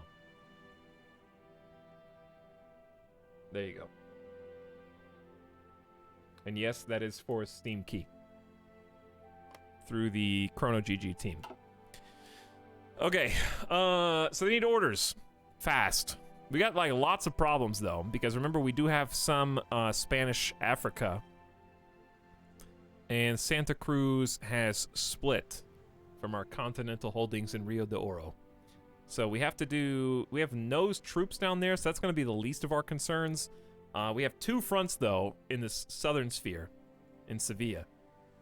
There you go. And yes, that is for a Steam key. Through the Chrono GG team. Okay, so they need orders. Fast. We got like lots of problems though, because remember we do have some Spanish Africa. And Santa Cruz has split from our continental holdings in Rio de Oro. So we have Nose troops down there, so that's going to be the least of our concerns. We have 2 fronts, though, in this southern sphere, in Sevilla.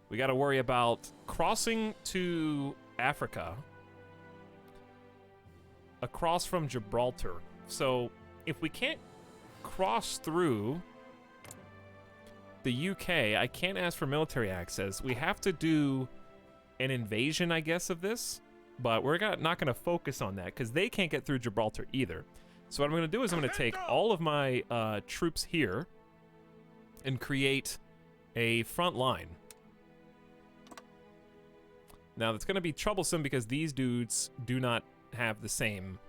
We got to worry about crossing to Africa, across from Gibraltar. So if we can't cross through the UK, I can't ask for military access. We have to do an invasion, I guess, of this. But we're not going to focus on that because they can't get through Gibraltar either. So what I'm going to do is I'm going to take all of my troops here and create a front line. Now, that's going to be troublesome because these dudes do not have the same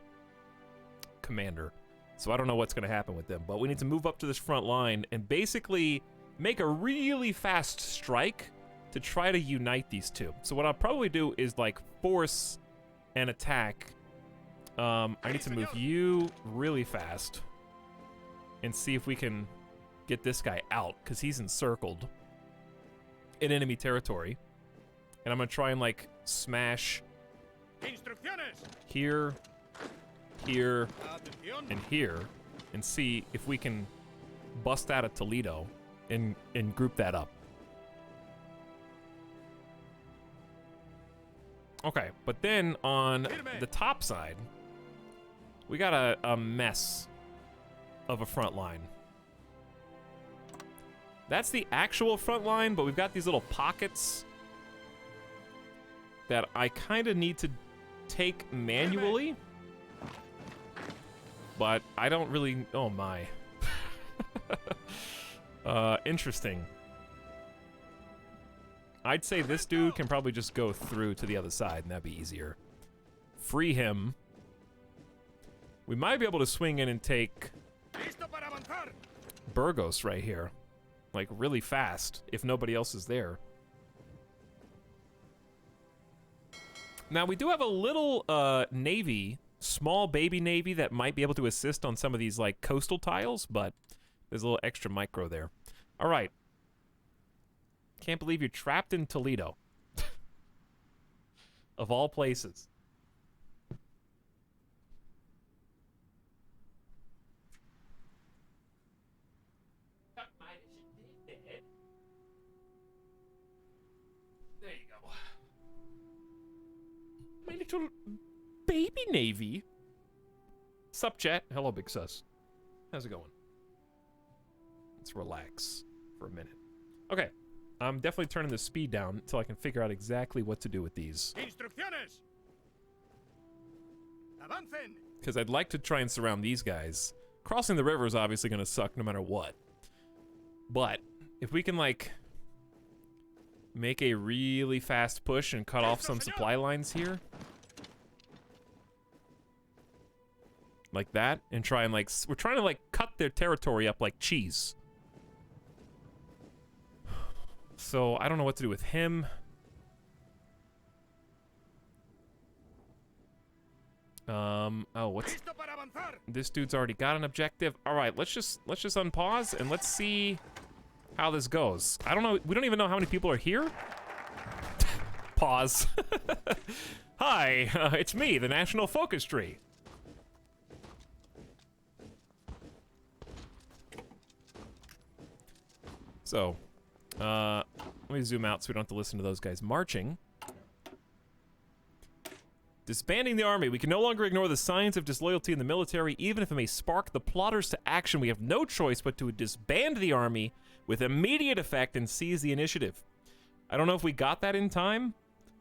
commander. So I don't know what's going to happen with them. But we need to move up to this front line and basically make a really fast strike to try to unite these two. So what I'll probably do is like force an attack. I need to move you really fast and see if we can get this guy out, because he's encircled in enemy territory. And I'm going to try and, like, smash here, here, and here, and see if we can bust out of Toledo and group that up. Okay, but then on the top side, we got a mess of a front line. That's the actual front line, but we've got these little pockets that I kind of need to take manually. But I don't really... Oh, my. Interesting. I'd say this dude can probably just go through to the other side, and that'd be easier. Free him. We might be able to swing in and take Burgos right here. Like, really fast, if nobody else is there. Now, we do have a little navy, small baby navy, that might be able to assist on some of these, like, coastal tiles, but there's a little extra micro there. All right. Can't believe you're trapped in Toledo. Of all places. There you go. My little baby navy. Sup, chat? Hello, Big Sus. How's it going? Let's relax for a minute. Okay. I'm definitely turning the speed down until I can figure out exactly what to do with these. Because I'd like to try and surround these guys. Crossing the river is obviously going to suck no matter what. But if we can, like, make a really fast push and cut off some supply lines here. Like that. And try and, like, we're trying to, like, cut their territory up like cheese. So, I don't know what to do with him. Oh, what's... This dude's already got an objective. All right, let's just unpause and let's see how this goes. I don't know, we don't even know how many people are here. Pause. Hi, it's me, the National Focus Tree. So, let me zoom out so we don't have to listen to those guys marching. Disbanding the army. We can no longer ignore the signs of disloyalty in the military, even if it may spark the plotters to action. We have no choice but to disband the army with immediate effect and seize the initiative. I don't know if we got that in time,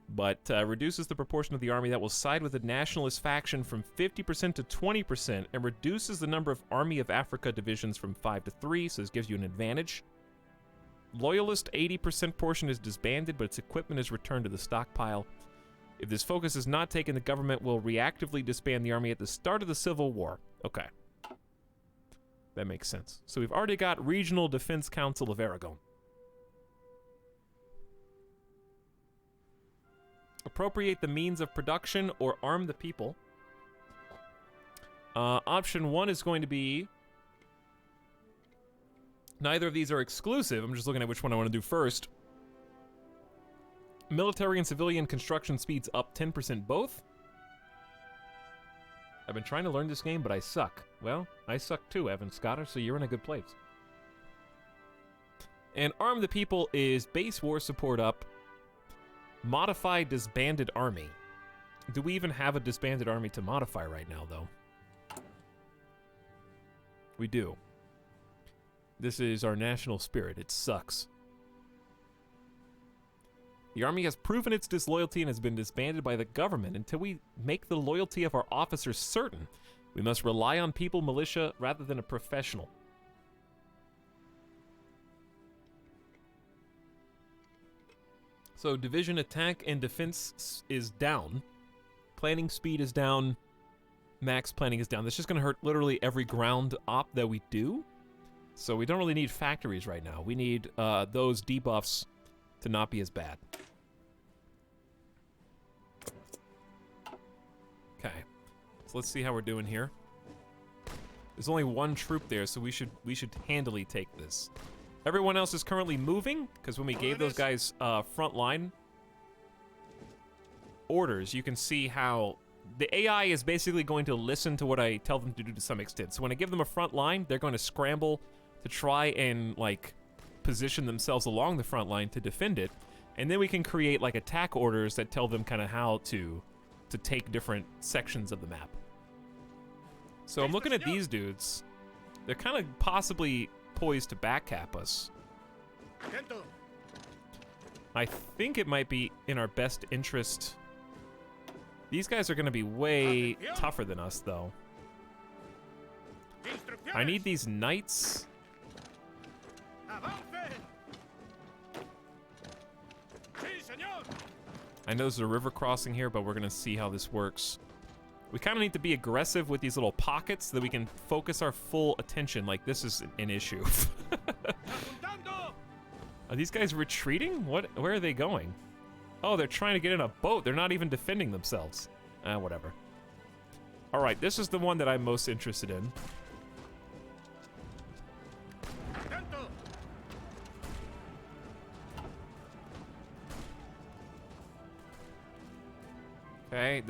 but reduces the proportion of the army that will side with the nationalist faction from 50% to 20% and reduces the number of Army of Africa divisions from 5 to 3, so this gives you an advantage. Loyalist 80% portion is disbanded, but its equipment is returned to the stockpile. If this focus is not taken, the government will reactively disband the army at the start of the Civil War. Okay. That makes sense. So we've already got Regional Defense Council of Aragon. Appropriate the means of production or arm the people. Option 1 is going to be... Neither of these are exclusive. I'm just looking at which one I want to do first. Military and civilian construction speeds up 10% both. I've been trying to learn this game, but I suck. Well, I suck too, Evan Scotter, so you're in a good place. And arm the people is base war support up. Modify disbanded army. Do we even have a disbanded army to modify right now, though? We do. This is our national spirit. It sucks. The army has proven its disloyalty and has been disbanded by the government. Until we make the loyalty of our officers certain, we must rely on people militia rather than a professional. So division attack and defense is down. Planning speed is down. Max planning is down. That's just going to hurt literally every ground op that we do. So we don't really need factories right now. We need those debuffs to not be as bad. Okay. So let's see how we're doing here. There's only one troop there, so we should handily take this. Everyone else is currently moving, because when we gave those guys frontline orders, you can see how the AI is basically going to listen to what I tell them to do to some extent. So when I give them a front line, they're going to scramble to try and, like, position themselves along the front line to defend it. And then we can create, like, attack orders that tell them kind of how to take different sections of the map. So I'm looking at these dudes. They're kind of possibly poised to backcap us. I think it might be in our best interest. These guys are going to be way tougher than us, though. I need these knights. I know there's a river crossing here, but we're going to see how this works. We kind of need to be aggressive with these little pockets so that we can focus our full attention. Like, this is an issue. Are these guys retreating? Where are they going? Oh, they're trying to get in a boat. They're not even defending themselves. Whatever. All right, this is the one that I'm most interested in. Okay,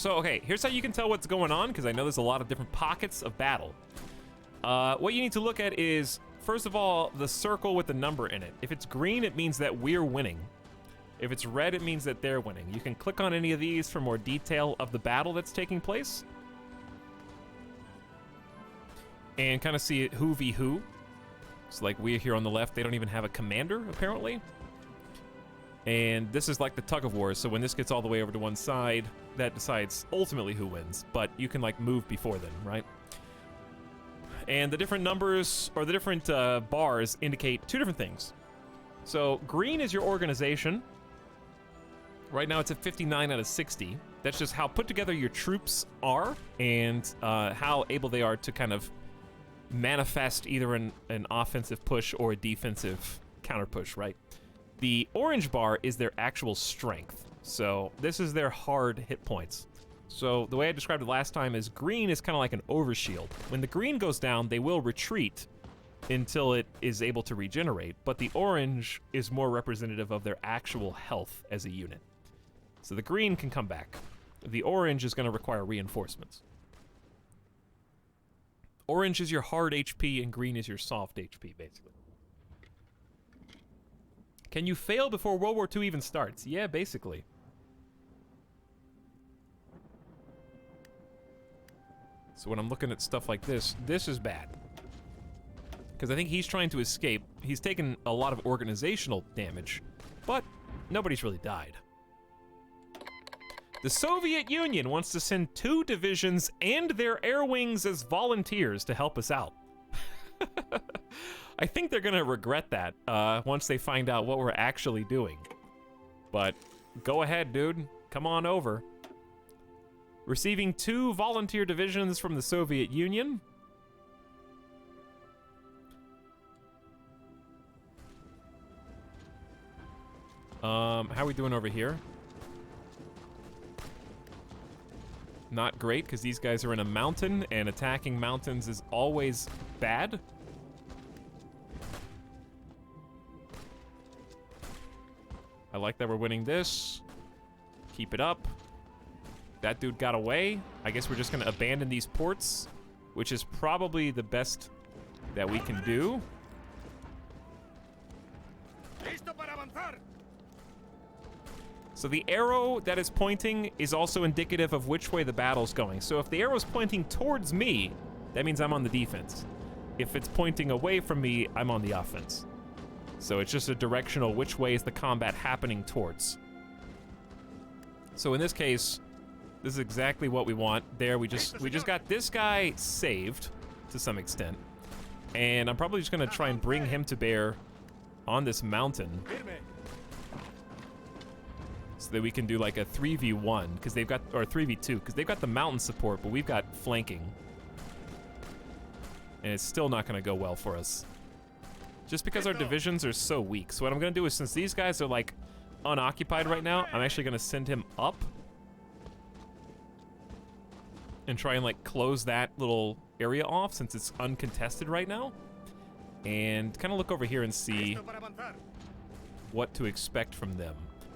okay, here's how you can tell what's going on, because I know there's a lot of different pockets of battle. What you need to look at is, first of all, the circle with the number in it. If it's green, it means that we're winning. If it's red, it means that they're winning. You can click on any of these for more detail of the battle that's taking place. And kind of see it who v who. So like we're here on the left, they don't even have a commander, apparently. And this is like the tug of war, so when this gets all the way over to one side, that decides ultimately who wins. But you can like move before then, right? And the different numbers, or the different bars, indicate two different things. So green is your organization. Right now it's at 59 out of 60. That's just how put together your troops are, and how able they are to kind of manifest either an offensive push or a defensive counter push, right? The orange bar is their actual strength. So this is their hard hit points. So the way I described it last time is green is kind of like an overshield. When the green goes down, they will retreat until it is able to regenerate, but the orange is more representative of their actual health as a unit. So the green can come back. The orange is going to require reinforcements. Orange is your hard HP and green is your soft HP, basically. Can you fail before World War II even starts? Yeah, basically. So when I'm looking at stuff like this, this is bad. Because I think he's trying to escape. He's taken a lot of organizational damage, but nobody's really died. The Soviet Union wants to send 2 divisions and their air wings as volunteers to help us out. I think they're gonna regret that once they find out what we're actually doing. But go ahead, dude. Come on over. Receiving 2 volunteer divisions from the Soviet Union. How are we doing over here? Not great, because these guys are in a mountain, and attacking mountains is always bad. I like that we're winning this. Keep it up. That dude got away. I guess we're just going to abandon these ports, which is probably the best that we can do. So the arrow that is pointing is also indicative of which way the battle's going. So if the arrow's pointing towards me, that means I'm on the defense. If it's pointing away from me, I'm on the offense. So it's just a directional which way is the combat happening towards. So in this case, this is exactly what we want. There, we just got this guy saved to some extent. And I'm probably just gonna try and bring him to bear on this mountain. So that we can do like a 3v1, because they've got, or 3v2, because they've got the mountain support, but we've got flanking. And it's still not gonna go well for us. Just because our divisions are so weak. So what I'm gonna do is, since these guys are like unoccupied right now, I'm actually gonna send him up. and try and like close that little area off since it's uncontested right now. And kind of look over here and see what to expect from them.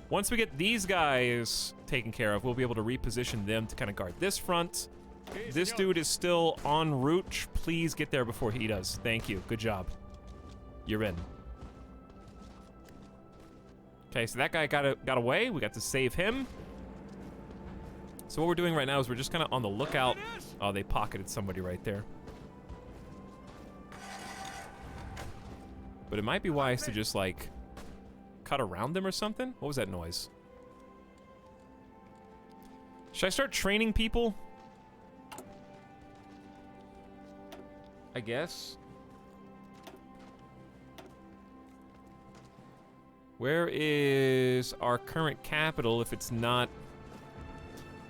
Once we get these guys taken care of, we'll be able to reposition them to kind of guard this front. This dude is still en route. Please get there before he does. Thank you. Good job. You're in. Okay, so that guy got away. We got to save him. So what we're doing right now is we're just kind of on the lookout. Oh, they pocketed somebody right there. But it might be wise to just like cut around them or something. What was that noise? Should I start training people? I guess. Where is our current capital if it's not...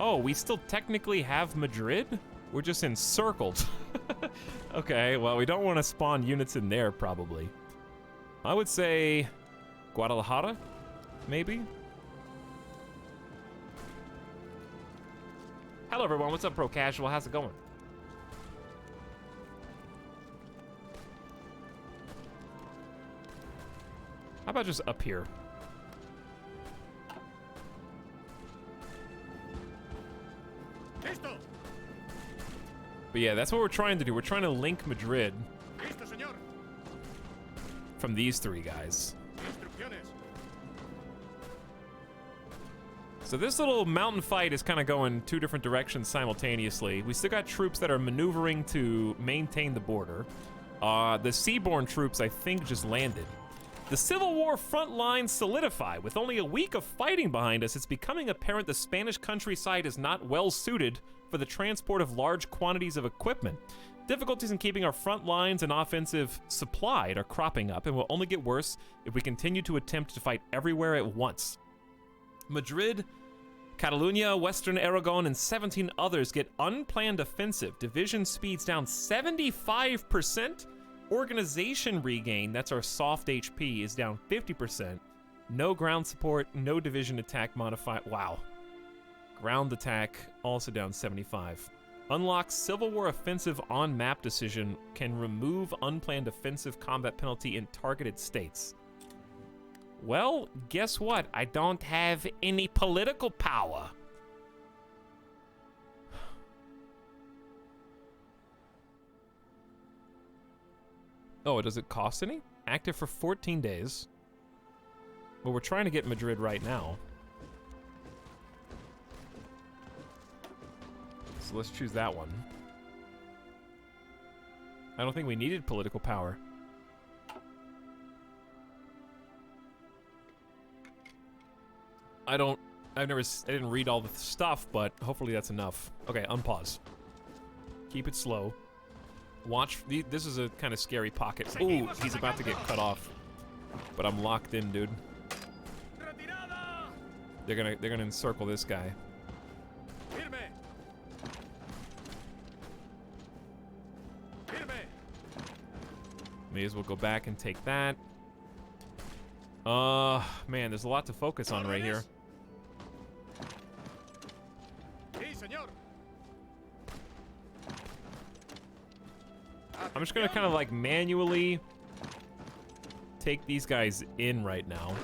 Oh, we still technically have Madrid? We're just encircled. Okay, well, we don't want to spawn units in there, probably. I would say Guadalajara, maybe? Hello, everyone. What's up, Pro Casual? How's it going? How about just up here? But yeah, that's what we're trying to do. We're trying to link Madrid from these three guys. So this little mountain fight is kind of going two different directions simultaneously. We still got troops that are maneuvering to maintain the border. The seaborne troops, I think, just landed. The Civil War front lines solidify. With only a week of fighting behind us, it's becoming apparent the Spanish countryside is not well suited for the transport of large quantities of equipment. Difficulties in keeping our front lines and offensive supplied are cropping up and will only get worse if we continue to attempt to fight everywhere at once. Madrid, Catalonia, Western Aragon, and 17 others get unplanned offensive. Division speeds down 75%. Organization regain, that's our soft HP, is down 50%. No ground support, no division attack modifier. Wow. Ground attack, also down 75. Unlock Civil War offensive on map decision, can remove unplanned offensive combat penalty in targeted states. Well, guess what? I don't have any political power. Oh, does it cost any? Active for 14 days. Well, we're trying to get Madrid right now. So let's choose that one. I don't think we needed political power. I didn't read all the stuff, but hopefully that's enough. Okay, unpause. Keep it slow. Watch, this is a kind of scary pocket. Ooh, he's about to get cut off. But I'm locked in, dude. They're gonna encircle this guy. May as well go back and take that. Man, there's a lot to focus on right here. I'm just gonna kind of like manually take these guys in right now.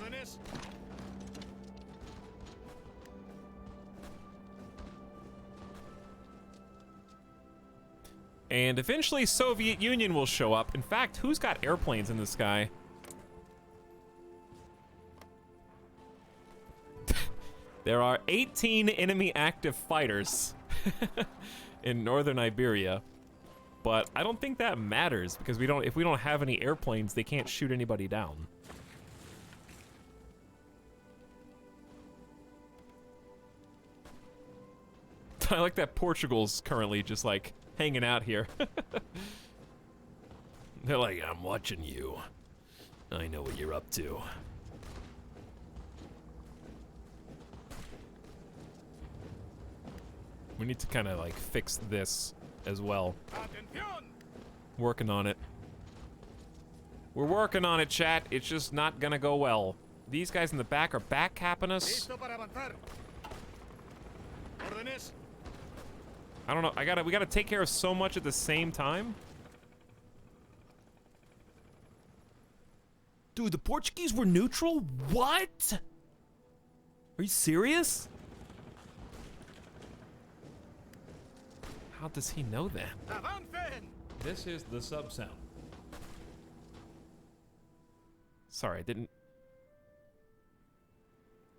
And eventually Soviet Union will show up. In fact, who's got airplanes in the sky? There are 18 enemy active fighters in northern Iberia. But I don't think that matters because if we don't have any airplanes, they can't shoot anybody down. I like that Portugal's currently just like hanging out here. They're like, I'm watching you. I know what you're up to. We need to kind of like fix this as well. Working on it. We're working on it, chat. It's just not gonna go well. These guys in the back are back capping us. I don't know. We gotta take care of so much at the same time. Dude, the Portuguese were neutral? What? Are you serious? How does he know that? This is the sub sound. Sorry, I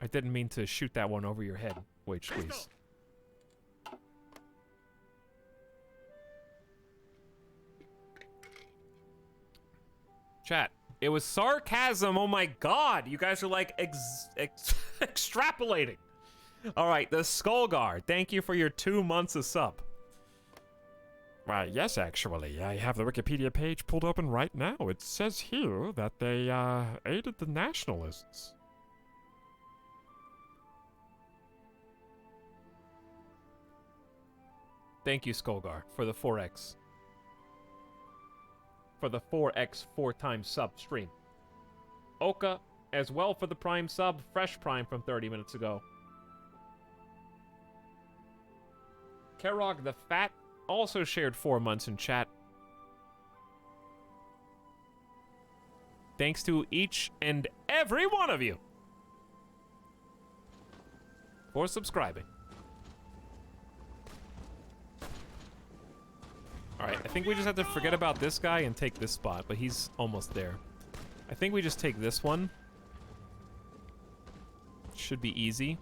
didn't mean to shoot that one over your head. Wait, squeeze. Chat, it was sarcasm. Oh my god, you guys are like extrapolating. All right, the Skull Guard. Thank you for your 2 months of sub. Yes, actually. I have the Wikipedia page pulled open right now. It says here that they aided the nationalists. Thank you, Skullgar, for the 4x. For the 4x 4-time sub stream. Oka, as well for the Prime sub. Fresh Prime from 30 minutes ago. Kerog the Fat also shared 4 months in chat. Thanks to each and every one of you for subscribing. Alright, I think we just have to forget about this guy and take this spot, but he's almost there. I think we just take this one. Should be easy.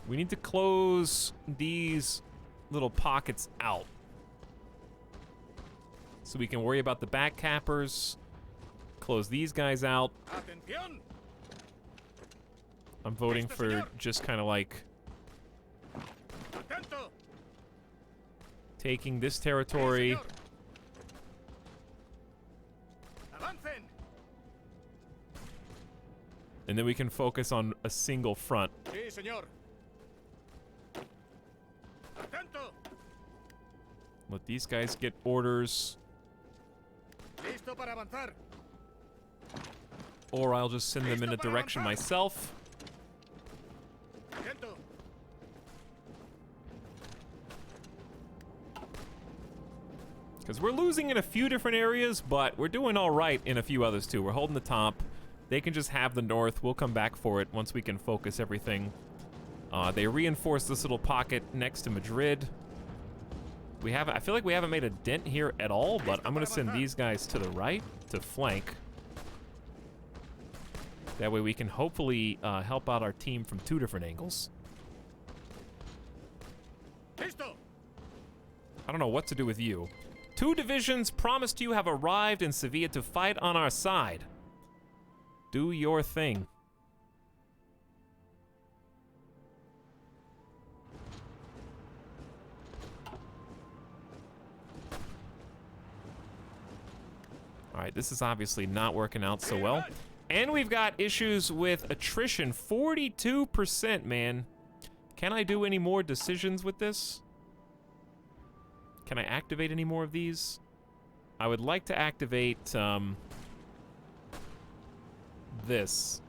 We need to close these little pockets out, so we can worry about the back cappers. Close these guys out. I'm voting for just kind of like taking this territory. And then we can focus on a single front. Let these guys get orders. Or I'll just send them in a direction myself. Because we're losing in a few different areas, but we're doing all right in a few others too. We're holding the top. They can just have the north. We'll come back for it once we can focus everything. They reinforced this little pocket next to Madrid. I feel like we haven't made a dent here at all, but I'm gonna send these guys to the right to flank. That way we can hopefully help out our team from 2 different angles. I don't know what to do with you. 2 divisions promised you have arrived in Sevilla to fight on our side. Do your thing. All right, this is obviously not working out so well. And we've got issues with attrition, 42%, man. Can I do any more decisions with this? Can I activate any more of these? I would like to activate this,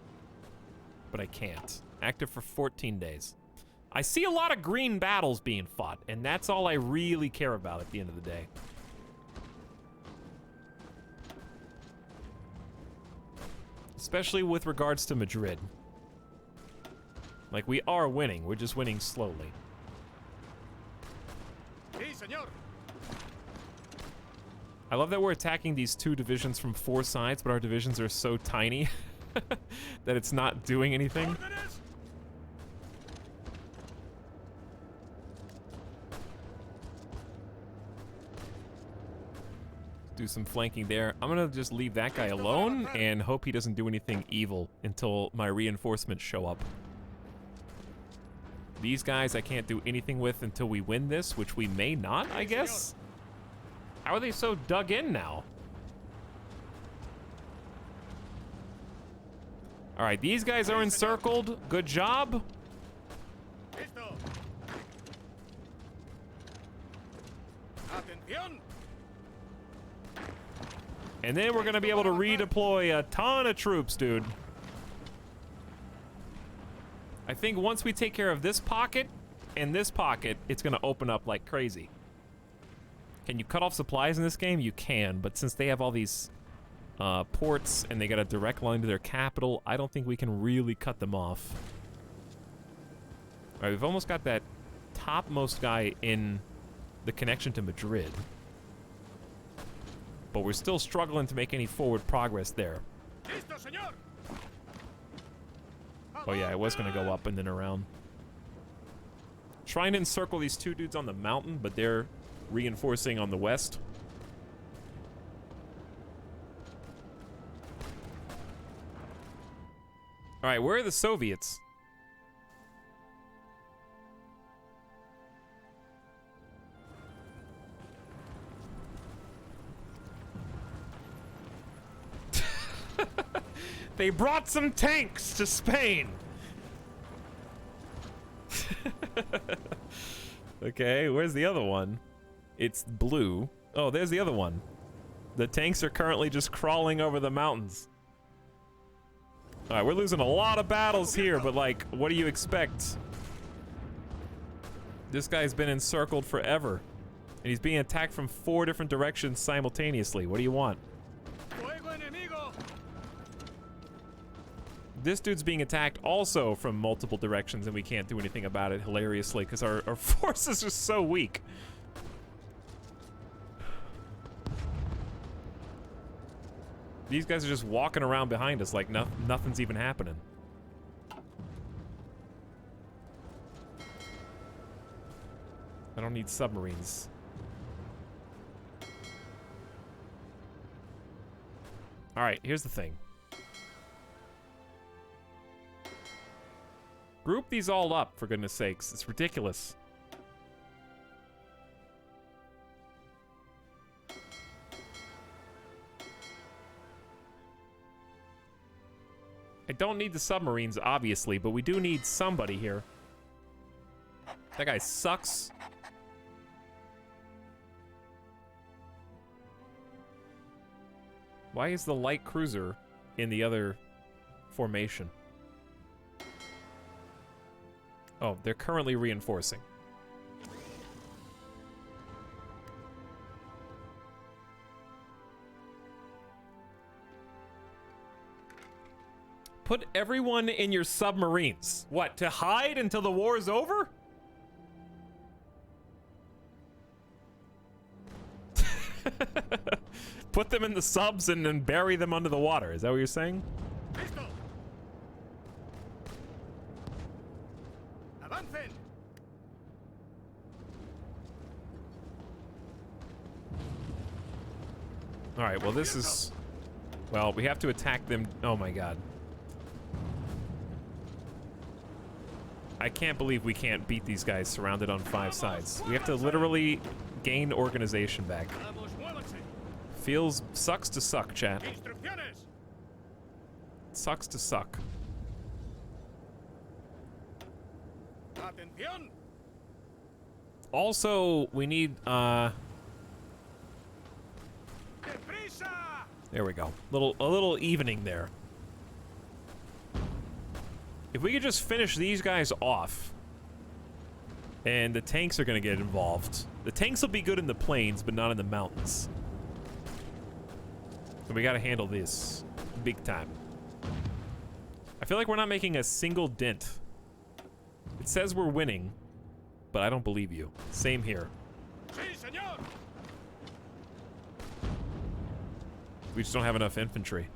but I can't. Active for 14 days. I see a lot of green battles being fought, and that's all I really care about at the end of the day. Especially with regards to Madrid. Like, we are winning, we're just winning slowly. I love that we're attacking these 2 divisions from 4 sides, but our divisions are so tiny that it's not doing anything. Do some flanking there. I'm gonna just leave that guy alone and hope he doesn't do anything evil until my reinforcements show up. These guys I can't do anything with until we win this, which we may not, I guess. How are they so dug in now? All right, these guys are encircled. Good job. And then we're gonna be able to redeploy a ton of troops, dude. I think once we take care of this pocket and this pocket, it's gonna open up like crazy. Can you cut off supplies in this game? You can, but since they have all these ports and they got a direct line to their capital, I don't think we can really cut them off. All right, we've almost got that topmost guy in the connection to Madrid. But we're still struggling to make any forward progress there. Oh yeah, I was gonna go up and then around. Trying to encircle these two dudes on the mountain, but they're reinforcing on the west. All right, where are the Soviets? They brought some tanks to Spain. Okay, where's the other one? It's blue. Oh, there's the other one. The tanks are currently just crawling over the mountains. All right, we're losing a lot of battles here, but like, what do you expect? This guy's been encircled forever, and he's being attacked from 4 different directions simultaneously. What do you want? This dude's being attacked also from multiple directions, and we can't do anything about it, hilariously, because our forces are so weak. These guys are just walking around behind us like nothing's even happening. I don't need submarines. All right, here's the thing. Group these all up, for goodness sakes. It's ridiculous. I don't need the submarines, obviously, but we do need somebody here. That guy sucks. Why is the light cruiser in the other formation? Oh, they're currently reinforcing. Put everyone in your submarines. What, to hide until the war is over? Put them in the subs and then bury them under the water. Is that what you're saying? All right, well, this is... Well, we have to attack them. Oh, my God. I can't believe we can't beat these guys surrounded on 5 sides. We have to literally gain organization back. Sucks to suck, chat. Sucks to suck. Also, we need, there we go. A little evening there. If we could just finish these guys off, and the tanks are gonna get involved. The tanks will be good in the plains, but not in the mountains. And we gotta handle this big time. I feel like we're not making a single dent. It says we're winning, but I don't believe you. Same here. We just don't have enough infantry.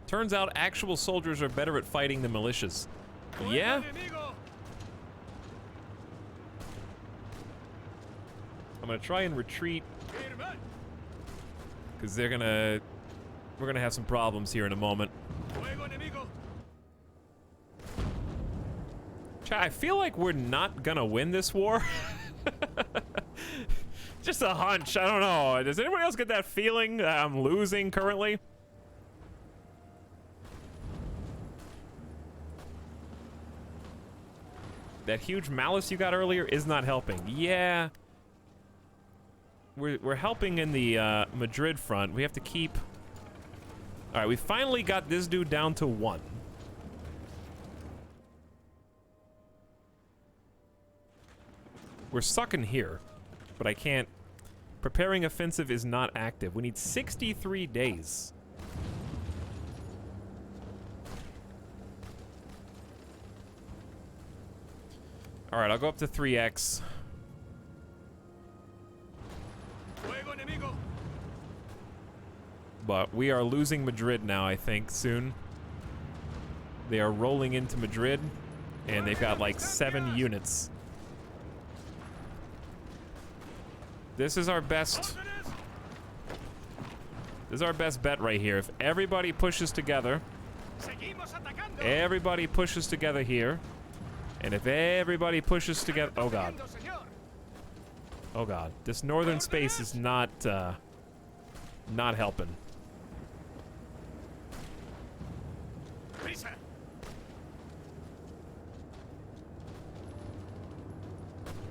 Turns out actual soldiers are better at fighting than militias. Yeah? I'm gonna try and retreat, because we're gonna have some problems here in a moment. I feel like we're not gonna win this war. Just a hunch, I don't know. Does anyone else get that feeling that I'm losing currently? That huge malice you got earlier is not helping. Yeah. We're helping in the Madrid front. We have to keep All right, we finally got this dude down to 1. We're sucking here, but I can't. Preparing offensive is not active. We need 63 days. All right, I'll go up to 3x. But we are losing Madrid now, I think, soon. They are rolling into Madrid, and they've got like 7 units. This is our best. This is our best bet right here. If everybody pushes together, everybody pushes together here, and if everybody pushes together, oh god, oh god, this northern space is not helping.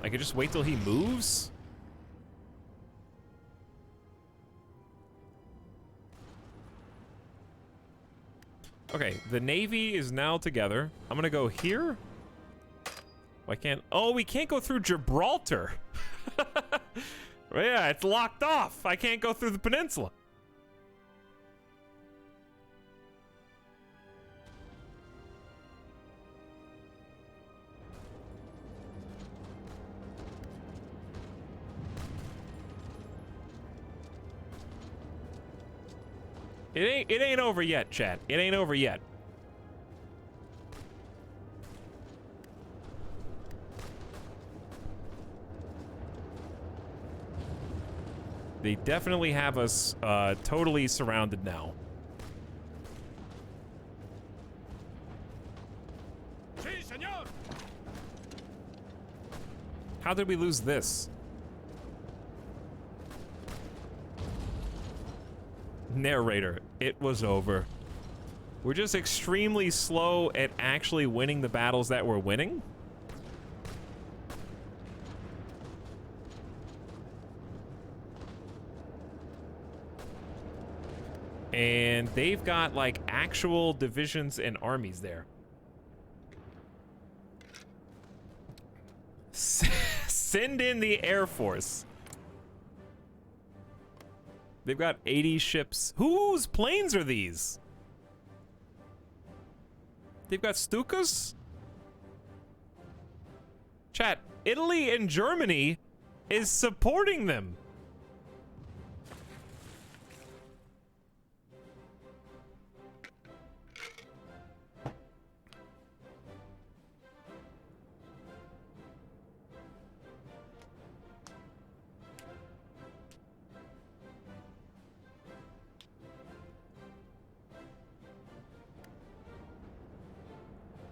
I could just wait till he moves. Okay, the Navy is now together. I'm gonna go here. Why can't... Oh, we can't go through Gibraltar. Yeah, it's locked off. I can't go through the peninsula. It ain't over yet, chat. It ain't over yet. They definitely have us totally surrounded now. How did we lose this? Narrator, it was over. We're just extremely slow at actually winning the battles that we're winning. And they've got like actual divisions and armies there. Send in the Air Force. They've got 80 ships. Whose planes are these? They've got Stukas? Chat, Italy and Germany is supporting them.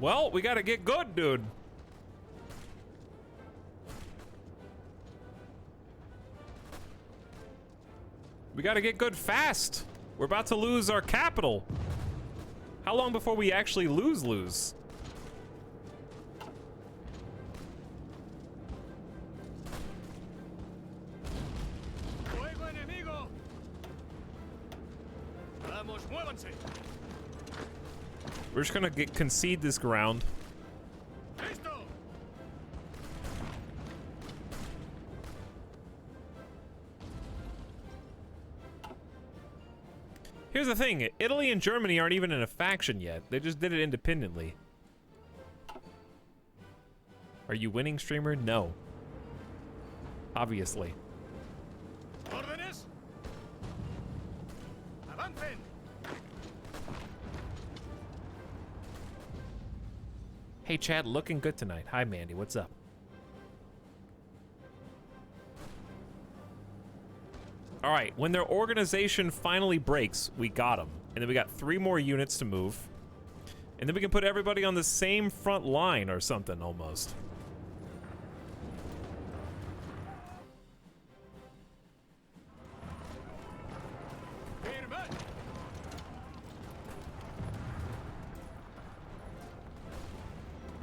Well, we gotta get good, dude. We gotta get good fast. We're about to lose our capital. How long before we actually lose? We're just gonna concede this ground. Here's the thing, Italy and Germany aren't even in a faction yet. They just did it independently. Are you winning, streamer? No. Obviously. Hey Chad, looking good tonight. Hi Mandy, what's up? All right, when their organization finally breaks, we got them. And then we got 3 more units to move. And then we can put everybody on the same front line or something almost.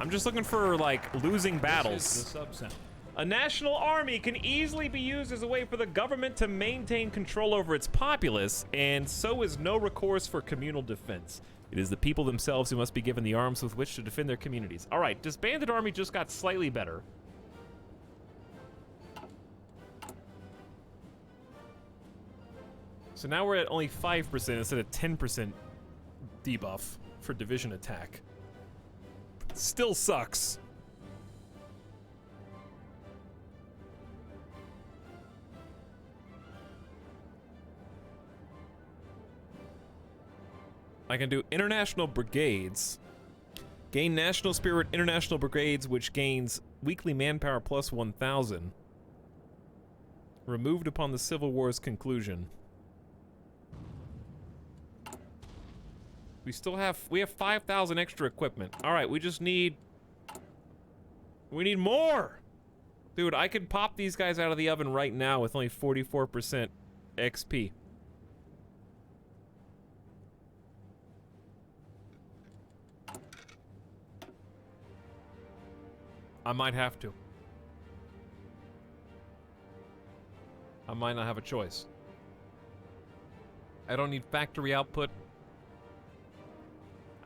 I'm just looking for like losing battles. This is the sub-sound. A national army can easily be used as a way for the government to maintain control over its populace, and so is no recourse for communal defense. It is the people themselves who must be given the arms with which to defend their communities. All right, disbanded army just got slightly better. So now we're at only 5% instead of 10% debuff for division attack. Still sucks. I can do international brigades. Gain national spirit international brigades, which gains weekly manpower plus 1,000. Removed upon the Civil War's conclusion. We have 5,000 extra equipment. All right, we need more. Dude, I could pop these guys out of the oven right now with only 44% XP. I might have to. I might not have a choice. I don't need factory output.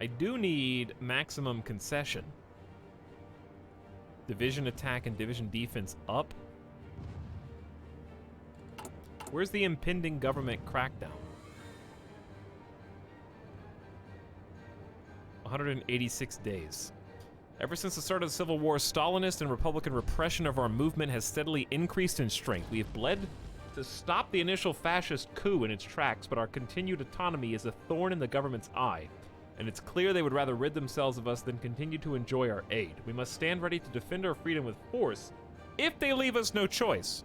I do need maximum concession. Division attack and division defense up. Where's the impending government crackdown? 186 days. Ever since the start of the Civil War, Stalinist and Republican repression of our movement has steadily increased in strength. We have bled to stop the initial fascist coup in its tracks, but our continued autonomy is a thorn in the government's eye, and it's clear they would rather rid themselves of us than continue to enjoy our aid. We must stand ready to defend our freedom with force if they leave us no choice.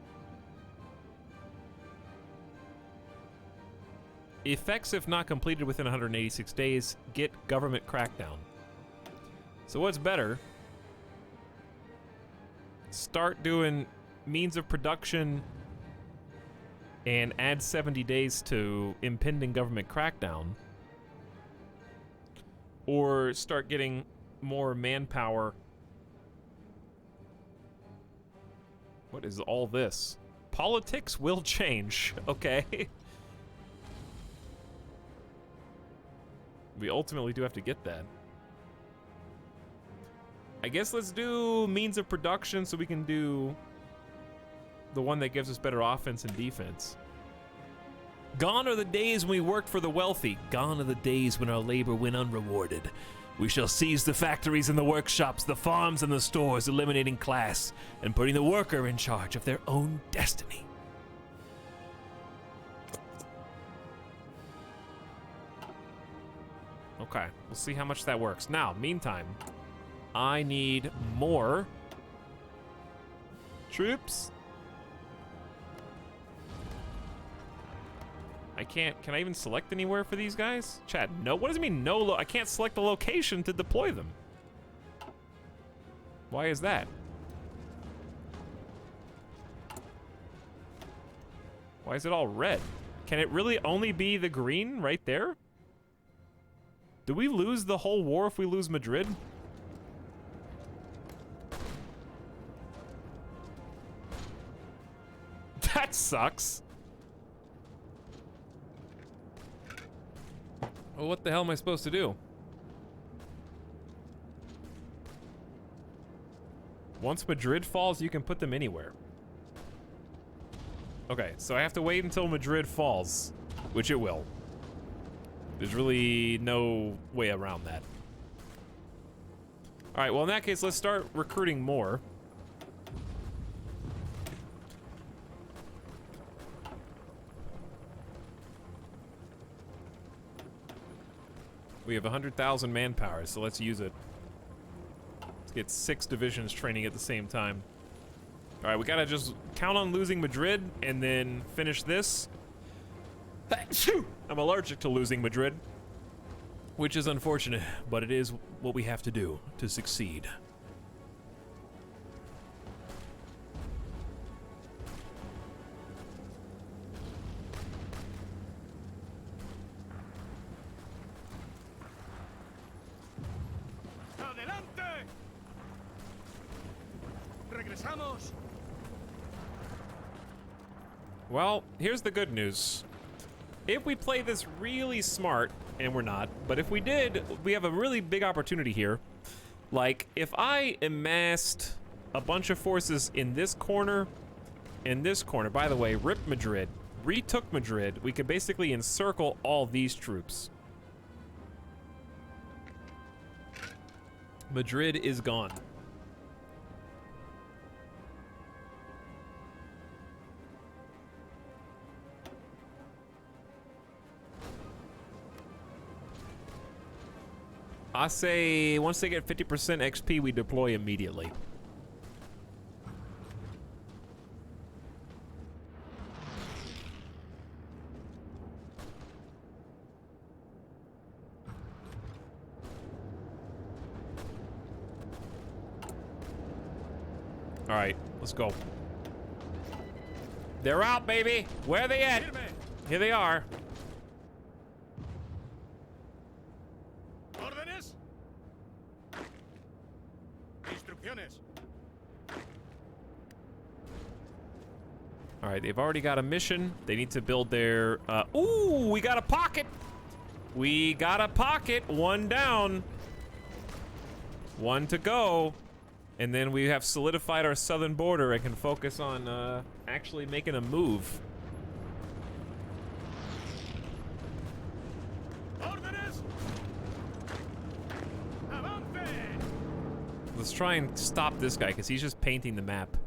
Effects if not completed within 186 days, get government crackdown. So what's better? Start doing means of production and add 70 days to impending government crackdown. Or start getting more manpower. What is all this? Politics will change, okay? We ultimately do have to get that. I guess let's do means of production so we can do the one that gives us better offense and defense. Gone are the days when we worked for the wealthy. Gone are the days when our labor went unrewarded. We shall seize the factories and the workshops, the farms and the stores, eliminating class and putting the worker in charge of their own destiny. Okay, we'll see how much that works. Now, meantime, I need more troops. Can I even select anywhere for these guys? Chat, no, what does it mean no, I can't select a location to deploy them. Why is that? Why is it all red? Can it really only be the green right there? Do we lose the whole war if we lose Madrid? That sucks. Well, what the hell am I supposed to do? Once Madrid falls, you can put them anywhere. Okay, so I have to wait until Madrid falls, which it will. There's really no way around that. All right, well, in that case, let's start recruiting more. We have 100,000 manpower, so let's use it. Let's get 6 divisions training at the same time. All right, we gotta just count on losing Madrid and then finish this. I'm allergic to losing Madrid, which is unfortunate, but it is what we have to do to succeed. ¡Adelante! ¡Regresamos! Well, here's the good news. If we play this really smart, and we're not, but if we did, we have a really big opportunity here. Like, if I amassed a bunch of forces in this corner, and this corner, by the way, ripped Madrid, retook Madrid, we could basically encircle all these troops. Madrid is gone. I say once they get 50% XP, we deploy immediately. All right, let's go. They're out, baby. Where are they at? Here they are. Órdenes. Instrucciones. All right, they've already got a mission. They need to build their, ooh, we got a pocket. We got a pocket, one down. One to go. And then we have solidified our southern border and can focus on, actually making a move. Órdenes. Avance. Let's try and stop this guy, because he's just painting the map.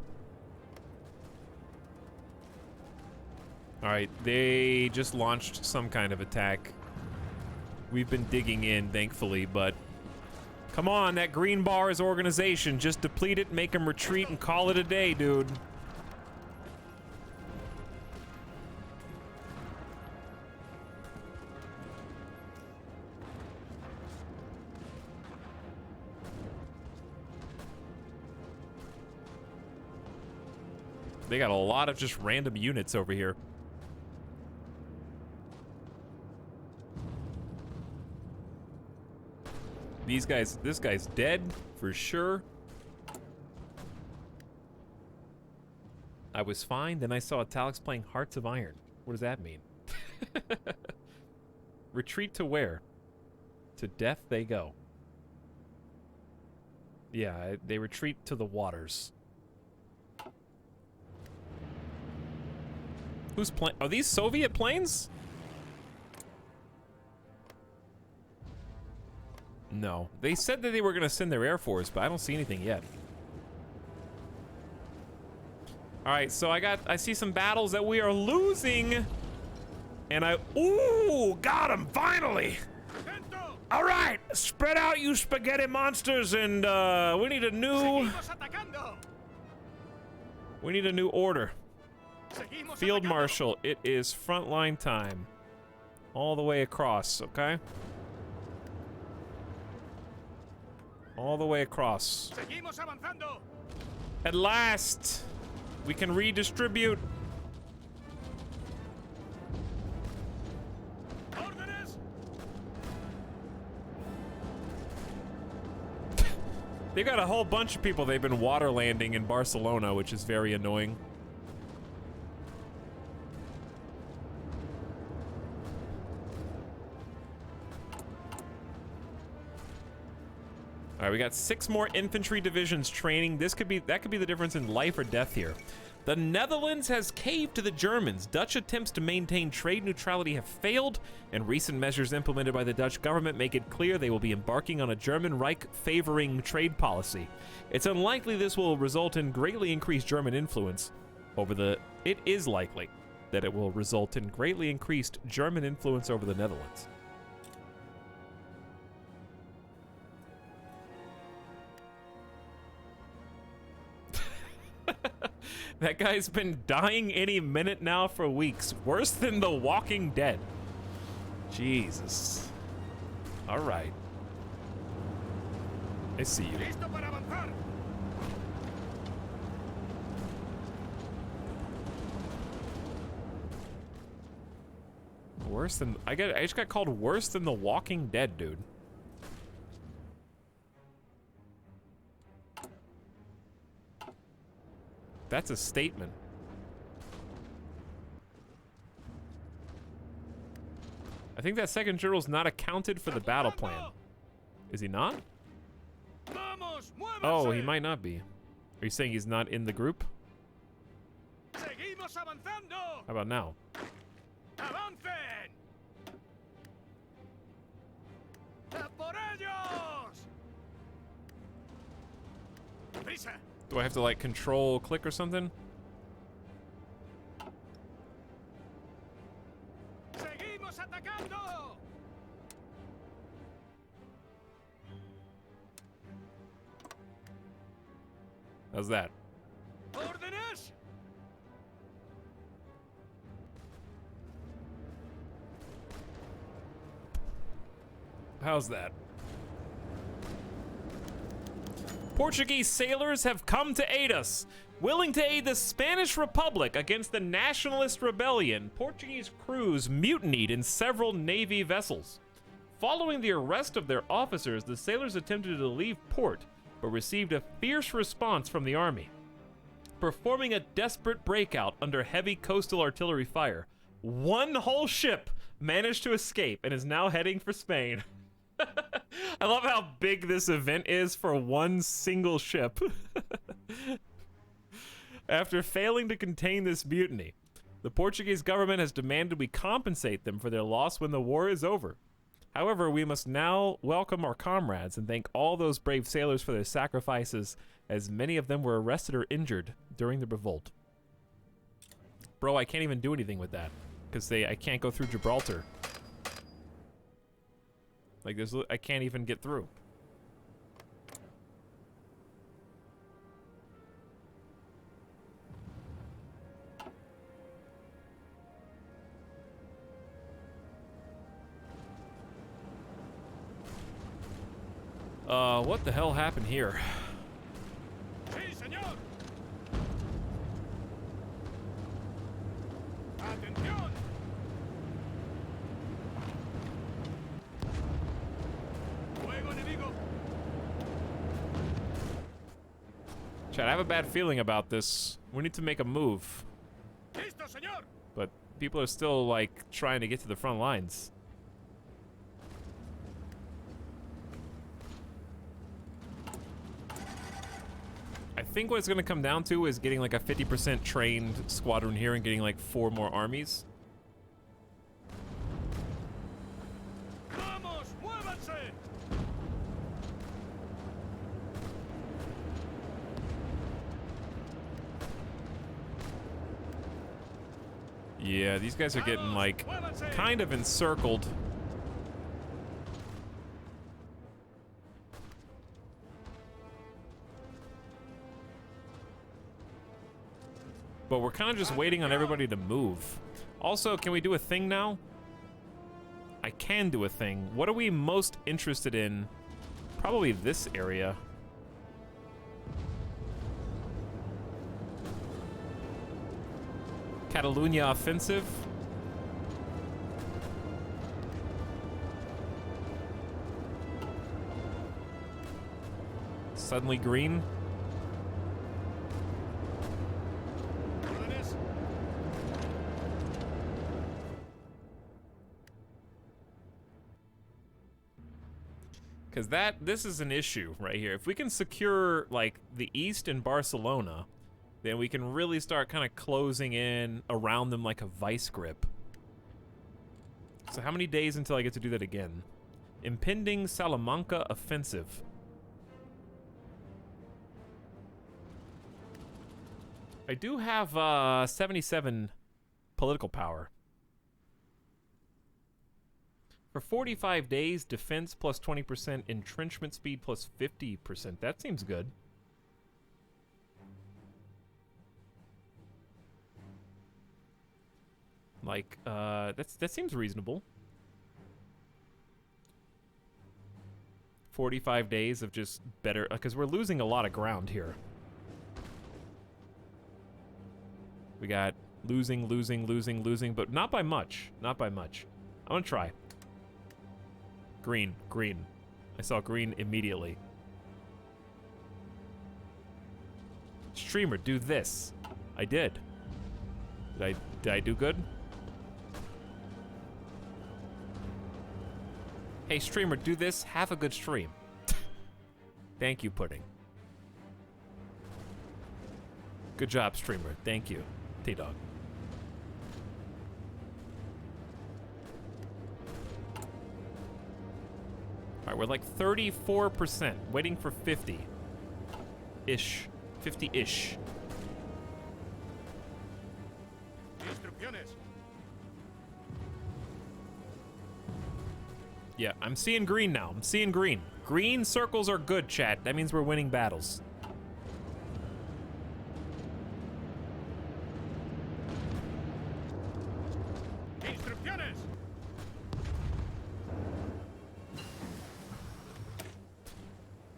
All right, they just launched some kind of attack. We've been digging in, thankfully, but come on, that green bar is organization. Just deplete it, make them retreat, and call it a day, dude. They got a lot of just random units over here. These guys, this guy's dead for sure. I was fine, then I saw Etalyx playing Hearts of Iron. What does that mean? Retreat to where? To death they go. Yeah, they retreat to the waters. Who's playing? Are these Soviet planes? No. They said that they were going to send their Air Force, but I don't see anything yet. All right, so I see some battles that we are losing. And ooh, got him, finally. All right, spread out, you spaghetti monsters, and we need a new order. Field Marshal, it is frontline time. All the way across, okay? All the way across. At last, we can redistribute. They've got a whole bunch of people they've been water landing in Barcelona, which is very annoying. All right, we got 6 more infantry divisions training. That could be the difference in life or death here. The Netherlands has caved to the Germans. Dutch attempts to maintain trade neutrality have failed, and recent measures implemented by the Dutch government make it clear they will be embarking on a German Reich favoring trade policy. It's unlikely this will result in greatly increased German influence over the. It is likely that it will result in greatly increased German influence over the Netherlands. That guy's been dying any minute now for weeks. Worse than The Walking Dead. Jesus. All right. I see you. Worse than I just got called worse than The Walking Dead, dude. That's a statement. I think that second general's not accounted for the battle plan. Is he not? Oh, he might not be. Are you saying he's not in the group? How about now? Do I have to like control click or something? How's that? How's that? Portuguese sailors have come to aid us. Willing to aid the Spanish Republic against the nationalist rebellion, Portuguese crews mutinied in several Navy vessels. Following the arrest of their officers, the sailors attempted to leave port, but received a fierce response from the army. Performing a desperate breakout under heavy coastal artillery fire, one whole ship managed to escape and is now heading for Spain. I love how big this event is for one single ship. After failing to contain this mutiny, the Portuguese government has demanded we compensate them for their loss when the war is over. However, we must now welcome our comrades and thank all those brave sailors for their sacrifices, as many of them were arrested or injured during the revolt. Bro, I can't even do anything with that, because I can't go through Gibraltar. Like, I can't even get through. What the hell happened here? Sí, señor. Atención. Fuego enemigo. Chad, I have a bad feeling about this. We need to make a move. Listo, señor. But people are still, like, trying to get to the front lines. I think what it's going to come down to is getting like a 50% trained squadron here and getting like 4 more armies. Vamos, muévanse. Yeah, these guys are getting like kind of encircled. But we're kind of just waiting on everybody to move. Also, can we do a thing now? I can do a thing. What are we most interested in? Probably this area. Catalonia offensive. Suddenly green. Because this is an issue right here. If we can secure, like, the east and Barcelona, then we can really start kind of closing in around them like a vice grip. So how many days until I get to do that again? Impending Salamanca offensive. I do have 77 political power. For 45 days, defense plus 20%, entrenchment speed plus 50%. That seems good. Like, that seems reasonable. 45 days of just better, because we're losing a lot of ground here. We got losing, but not by much. Not by much. I'm gonna try. Green, green. I saw green immediately. Streamer, do this. I did. Did I do good? Hey, streamer, do this. Have a good stream. Thank you, Pudding. Good job, streamer. Thank you, T-Dog. All right, we're like 34%, waiting for 50-ish. 50-ish. Yeah, I'm seeing green now. I'm seeing green. Green circles are good, chat. That means we're winning battles.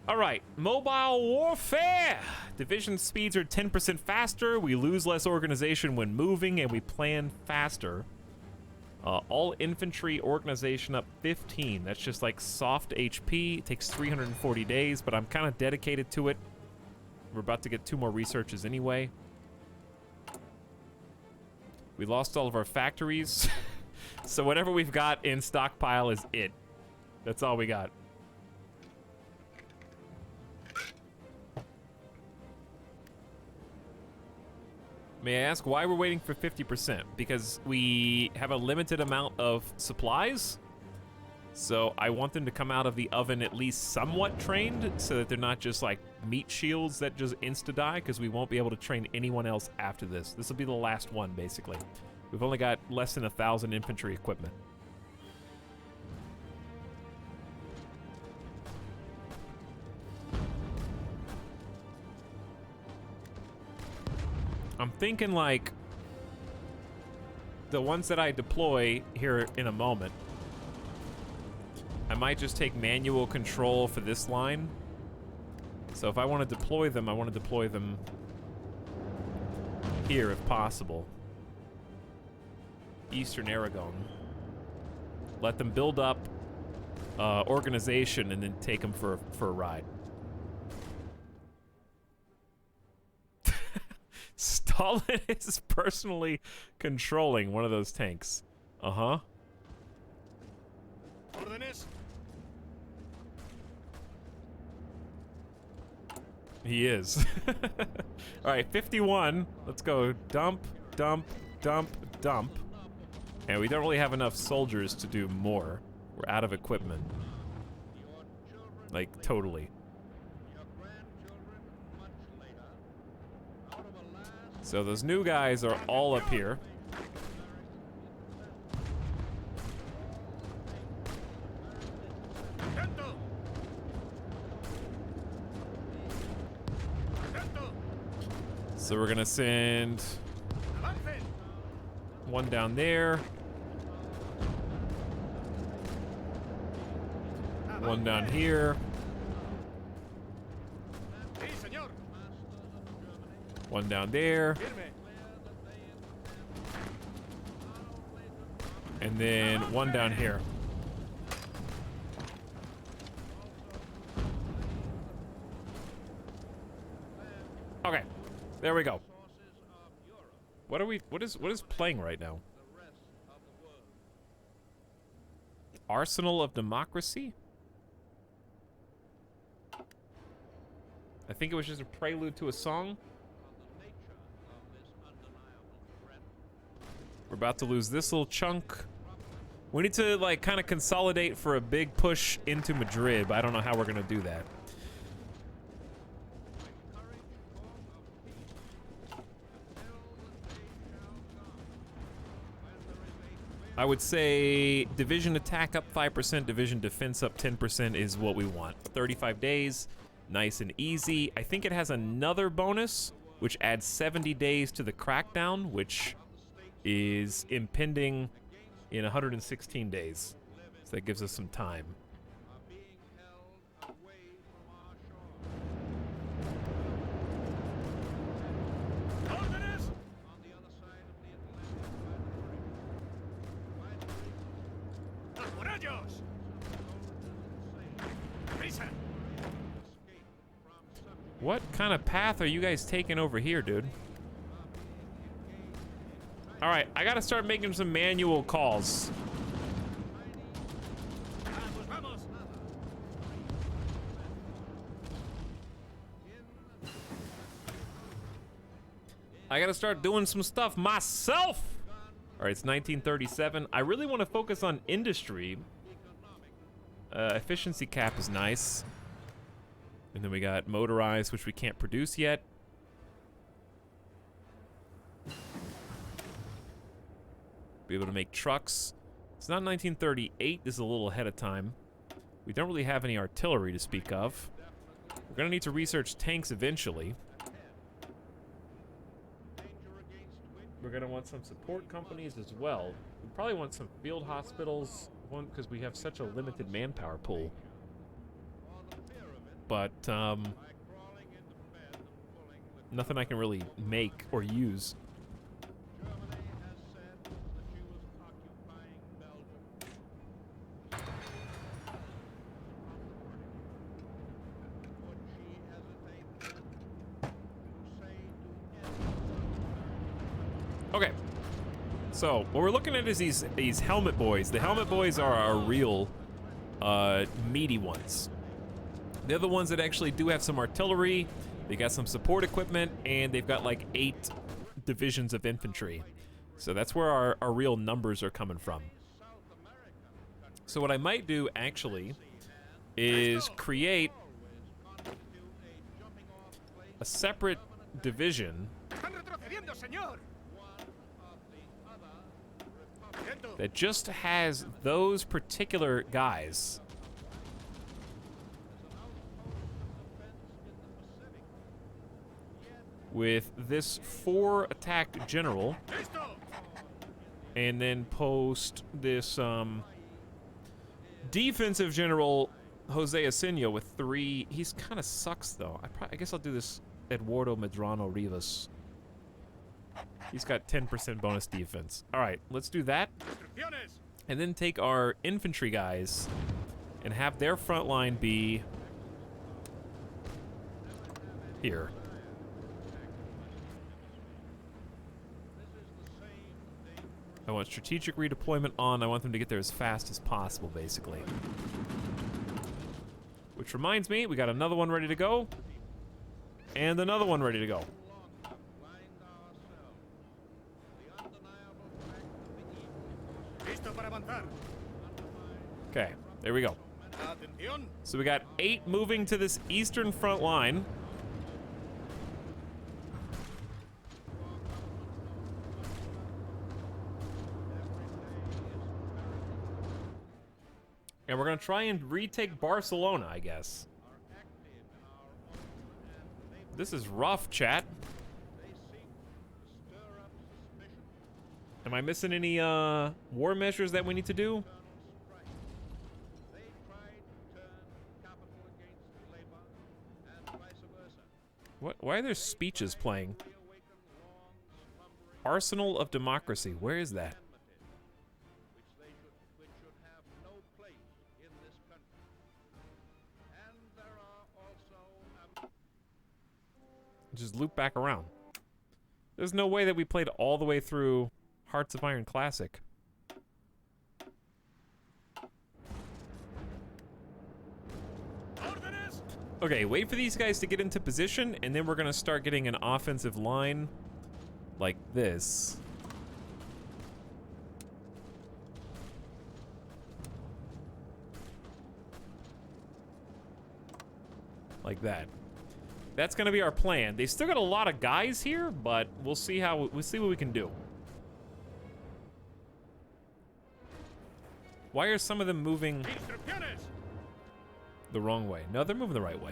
All right, mobile warfare. Division speeds are 10% faster. We lose less organization when moving, and we plan faster. All infantry organization up 15. That's just like soft HP. It takes 340 days, but I'm kind of dedicated to it. We're about to get 2 more researches anyway. We lost all of our factories. So whatever we've got in stockpile is it. That's all we got. May I ask why we're waiting for 50%? Because we have a limited amount of supplies. So I want them to come out of the oven at least somewhat trained so that they're not just like meat shields that just insta-die, because we won't be able to train anyone else after this. This will be the last one, basically. We've only got less than 1,000 infantry equipment. I'm thinking like the ones that I deploy here in a moment, I might just take manual control for this line. So if I want to deploy them, I want to deploy them here if possible. Eastern Aragon. Let them build up organization and then take them for a ride. Stalin is personally controlling one of those tanks. Uh-huh. He is. All right, 51. Let's go dump, dump, dump, dump. And we don't really have enough soldiers to do more. We're out of equipment. Like, totally. So those new guys are all up here. So we're gonna send one down there. One down here. One down there. And then one down here. Okay. There we go. What is playing right now? Arsenal of Democracy? I think it was just a prelude to a song. We're about to lose this little chunk. We need to like kind of consolidate for a big push into Madrid, but I don't know how we're gonna do that. I would say division attack up 5%, division defense up 10% is what we want. 35 days, nice and easy. I think it has another bonus, which adds 70 days to the crackdown, which is impending in 116 days. So that gives us some time. What kind of path are you guys taking over here, dude? All right, I gotta start making some manual calls. I gotta start doing some stuff myself. All right, it's 1937. I really want to focus on industry. Efficiency cap is nice. And then we got motorized, which we can't produce yet. Be able to make trucks. It's not 1938. This is a little ahead of time. We don't really have any artillery to speak of. We're gonna need to research tanks eventually. We're gonna want some support companies as well. We probably want some field hospitals, one because we have such a limited manpower pool. But nothing I can really make or use. Okay, so what we're looking at is these helmet boys. The helmet boys are our real meaty ones. They're the ones that actually do have some artillery. They got some support equipment, and they've got like 8 divisions of infantry. So that's where our real numbers are coming from. So what I might do actually is create a separate division that just has those particular guys. With this 4 attack general. And then post this defensive general, Jose Asenio, with 3. He's kind of sucks though. I guess I'll do this Eduardo Medrano Rivas. He's got 10% bonus defense. All right, let's do that. And then take our infantry guys and have their front line be here. I want strategic redeployment on. I want them to get there as fast as possible, basically. Which reminds me, we got another one ready to go. And another one ready to go. Okay, there we go. So we got 8 moving to this eastern front line. And we're gonna try and retake Barcelona, I guess. This is rough, chat. Am I missing any war measures that we need to do? What? Why are there speeches playing? Arsenal of Democracy. Where is that? Just loop back around. There's no way that we played all the way through Hearts of Iron Classic. Okay, wait for these guys to get into position, and then we're gonna start getting an offensive line like this. Like that. That's gonna be our plan. They still got a lot of guys here, but we'll see what we can do. Why are some of them moving the wrong way? No, they're moving the right way.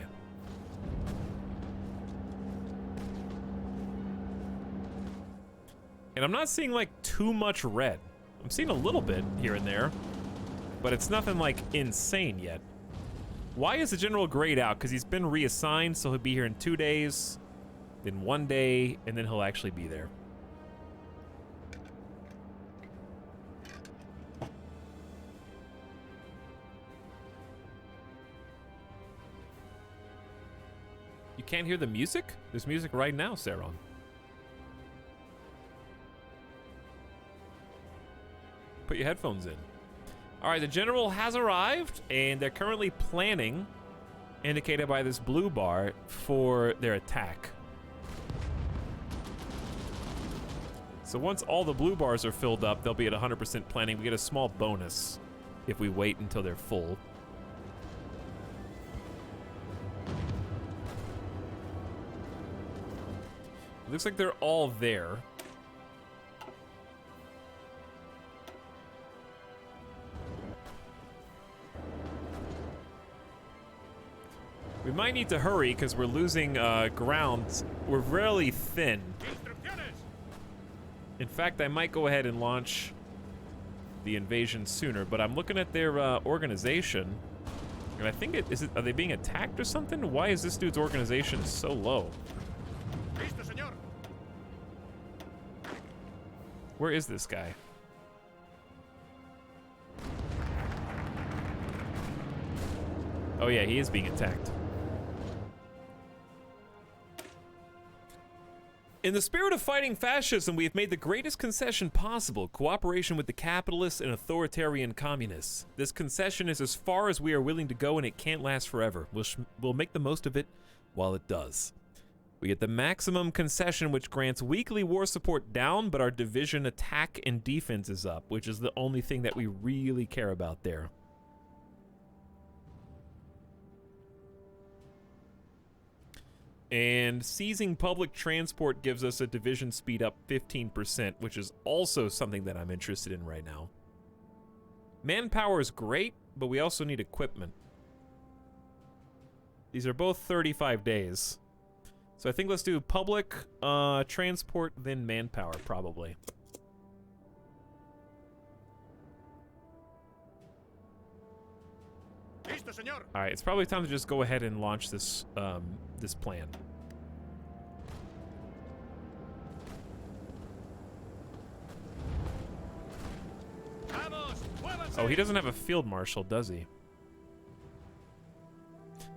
And I'm not seeing like too much red. I'm seeing a little bit here and there, but it's nothing like insane yet. Why is the general grayed out? Because he's been reassigned, so he'll be here in 2 days, then 1 day, and then he'll actually be there. You can't hear the music? There's music right now, Saron. Put your headphones in. All right, the general has arrived, and they're currently planning, indicated by this blue bar, for their attack. So once all the blue bars are filled up, they'll be at 100% planning. We get a small bonus if we wait until they're full. It looks like they're all there. We might need to hurry because we're losing ground. We're really thin. In fact, I might go ahead and launch the invasion sooner, but I'm looking at their organization, and I think are they being attacked or something? Why is this dude's organization so low? Where is this guy? Oh yeah, he is being attacked. In the spirit of fighting fascism, we have made the greatest concession possible, cooperation with the capitalists and authoritarian communists. This concession is as far as we are willing to go, and it can't last forever. We'll make the most of it while it does. We get the maximum concession, which grants weekly war support down, but our division attack and defense is up, which is the only thing that we really care about there. And seizing public transport gives us a division speed up 15%, which is also something that I'm interested in right now. Manpower is great, but we also need equipment. These are both 35 days. So I think let's do public transport, then manpower, probably. All right, it's probably time to just go ahead and launch this this plan. Oh, he doesn't have a field marshal, does he?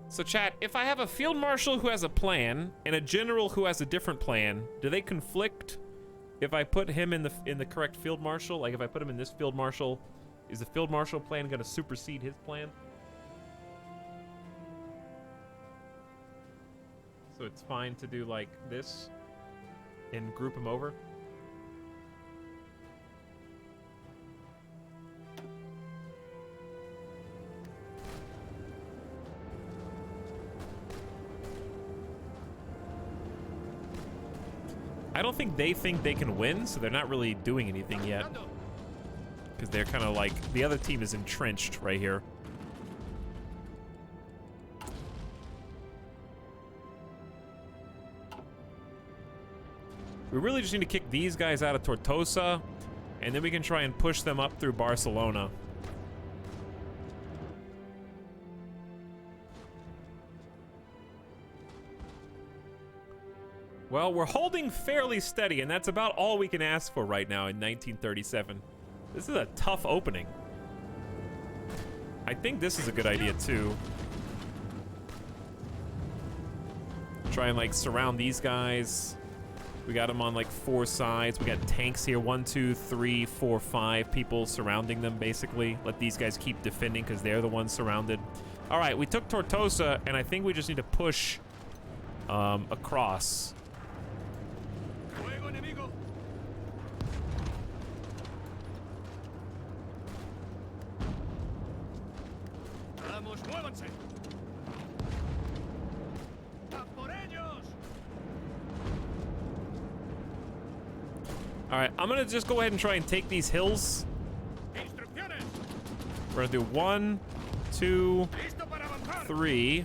So chat, if I have a field marshal who has a plan and a general who has a different plan, do they conflict if I put him in the correct field marshal? Like if I put him in this field marshal, is the field marshal plan going to supersede his plan? So it's fine to do like this and group them over. I don't think they can win, so they're not really doing anything yet. Because they're kind of like, the other team is entrenched right here. We really just need to kick these guys out of Tortosa, and then we can try and push them up through Barcelona. Well, we're holding fairly steady, and that's about all we can ask for right now in 1937. This is a tough opening. I think this is a good idea, too. Try and, like, surround these guys. We got them on, like, 4 sides. We got tanks here. 1, 2, 3, 4, 5 people surrounding them, basically. Let these guys keep defending because they're the ones surrounded. All right, we took Tortosa, and I think we just need to push across. All right, I'm gonna just go ahead and try and take these hills. We're gonna do 1, 2, 3.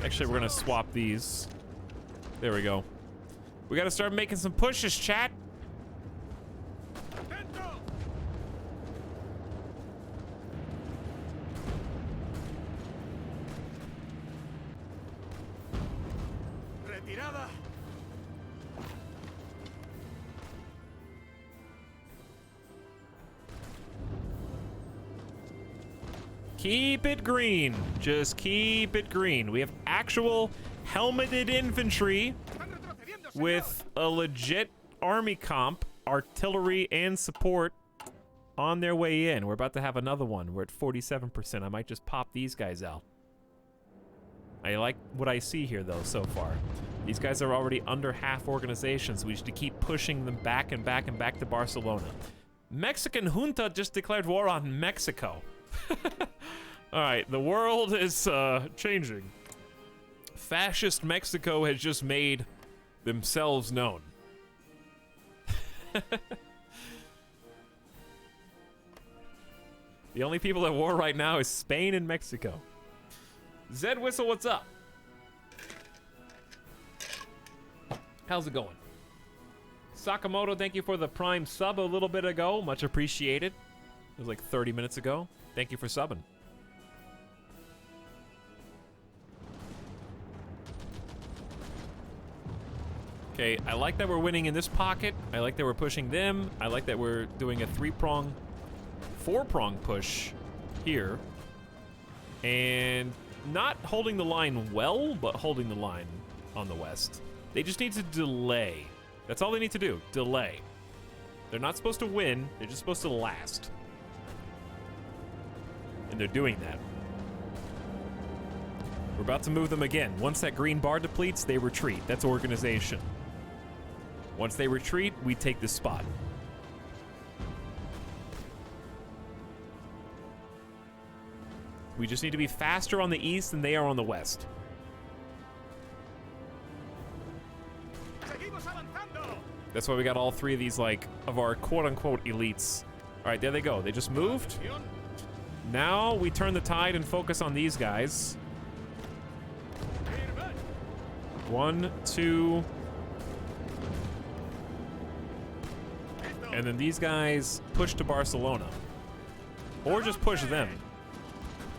Actually, we're gonna swap these. There we go. We gotta start making some pushes, chat. Keep it green. Just keep it green. We have actual helmeted infantry with a legit army comp, artillery, and support on their way in. We're about to have another one. We're at 47%. I might just pop these guys out. I like what I see here, though, so far. These guys are already under half organizations. We should keep pushing them back and back and back to Barcelona. Mexican junta just declared war on Mexico. All right, the world is changing. Fascist Mexico has just made themselves known. The only people at war right now is Spain and Mexico. Zed Whistle, what's up? How's it going? Sakamoto, thank you for the Prime sub a little bit ago. Much appreciated. It was like 30 minutes ago. Thank you for subbing. Okay, I like that we're winning in this pocket. I like that we're pushing them. I like that we're doing a 3-prong, 4-prong push here. And not holding the line well, but holding the line on the west. They just need to delay. That's all they need to do, delay. They're not supposed to win, they're just supposed to last. And they're doing that. We're about to move them again. Once that green bar depletes, they retreat. That's organization. Once they retreat, we take this spot. We just need to be faster on the east than they are on the west. That's why we got all 3 of these, like, of our quote-unquote elites. All right, there they go. They just moved. Now we turn the tide and focus on these guys. 1, 2. And then these guys push to Barcelona. Or just push them.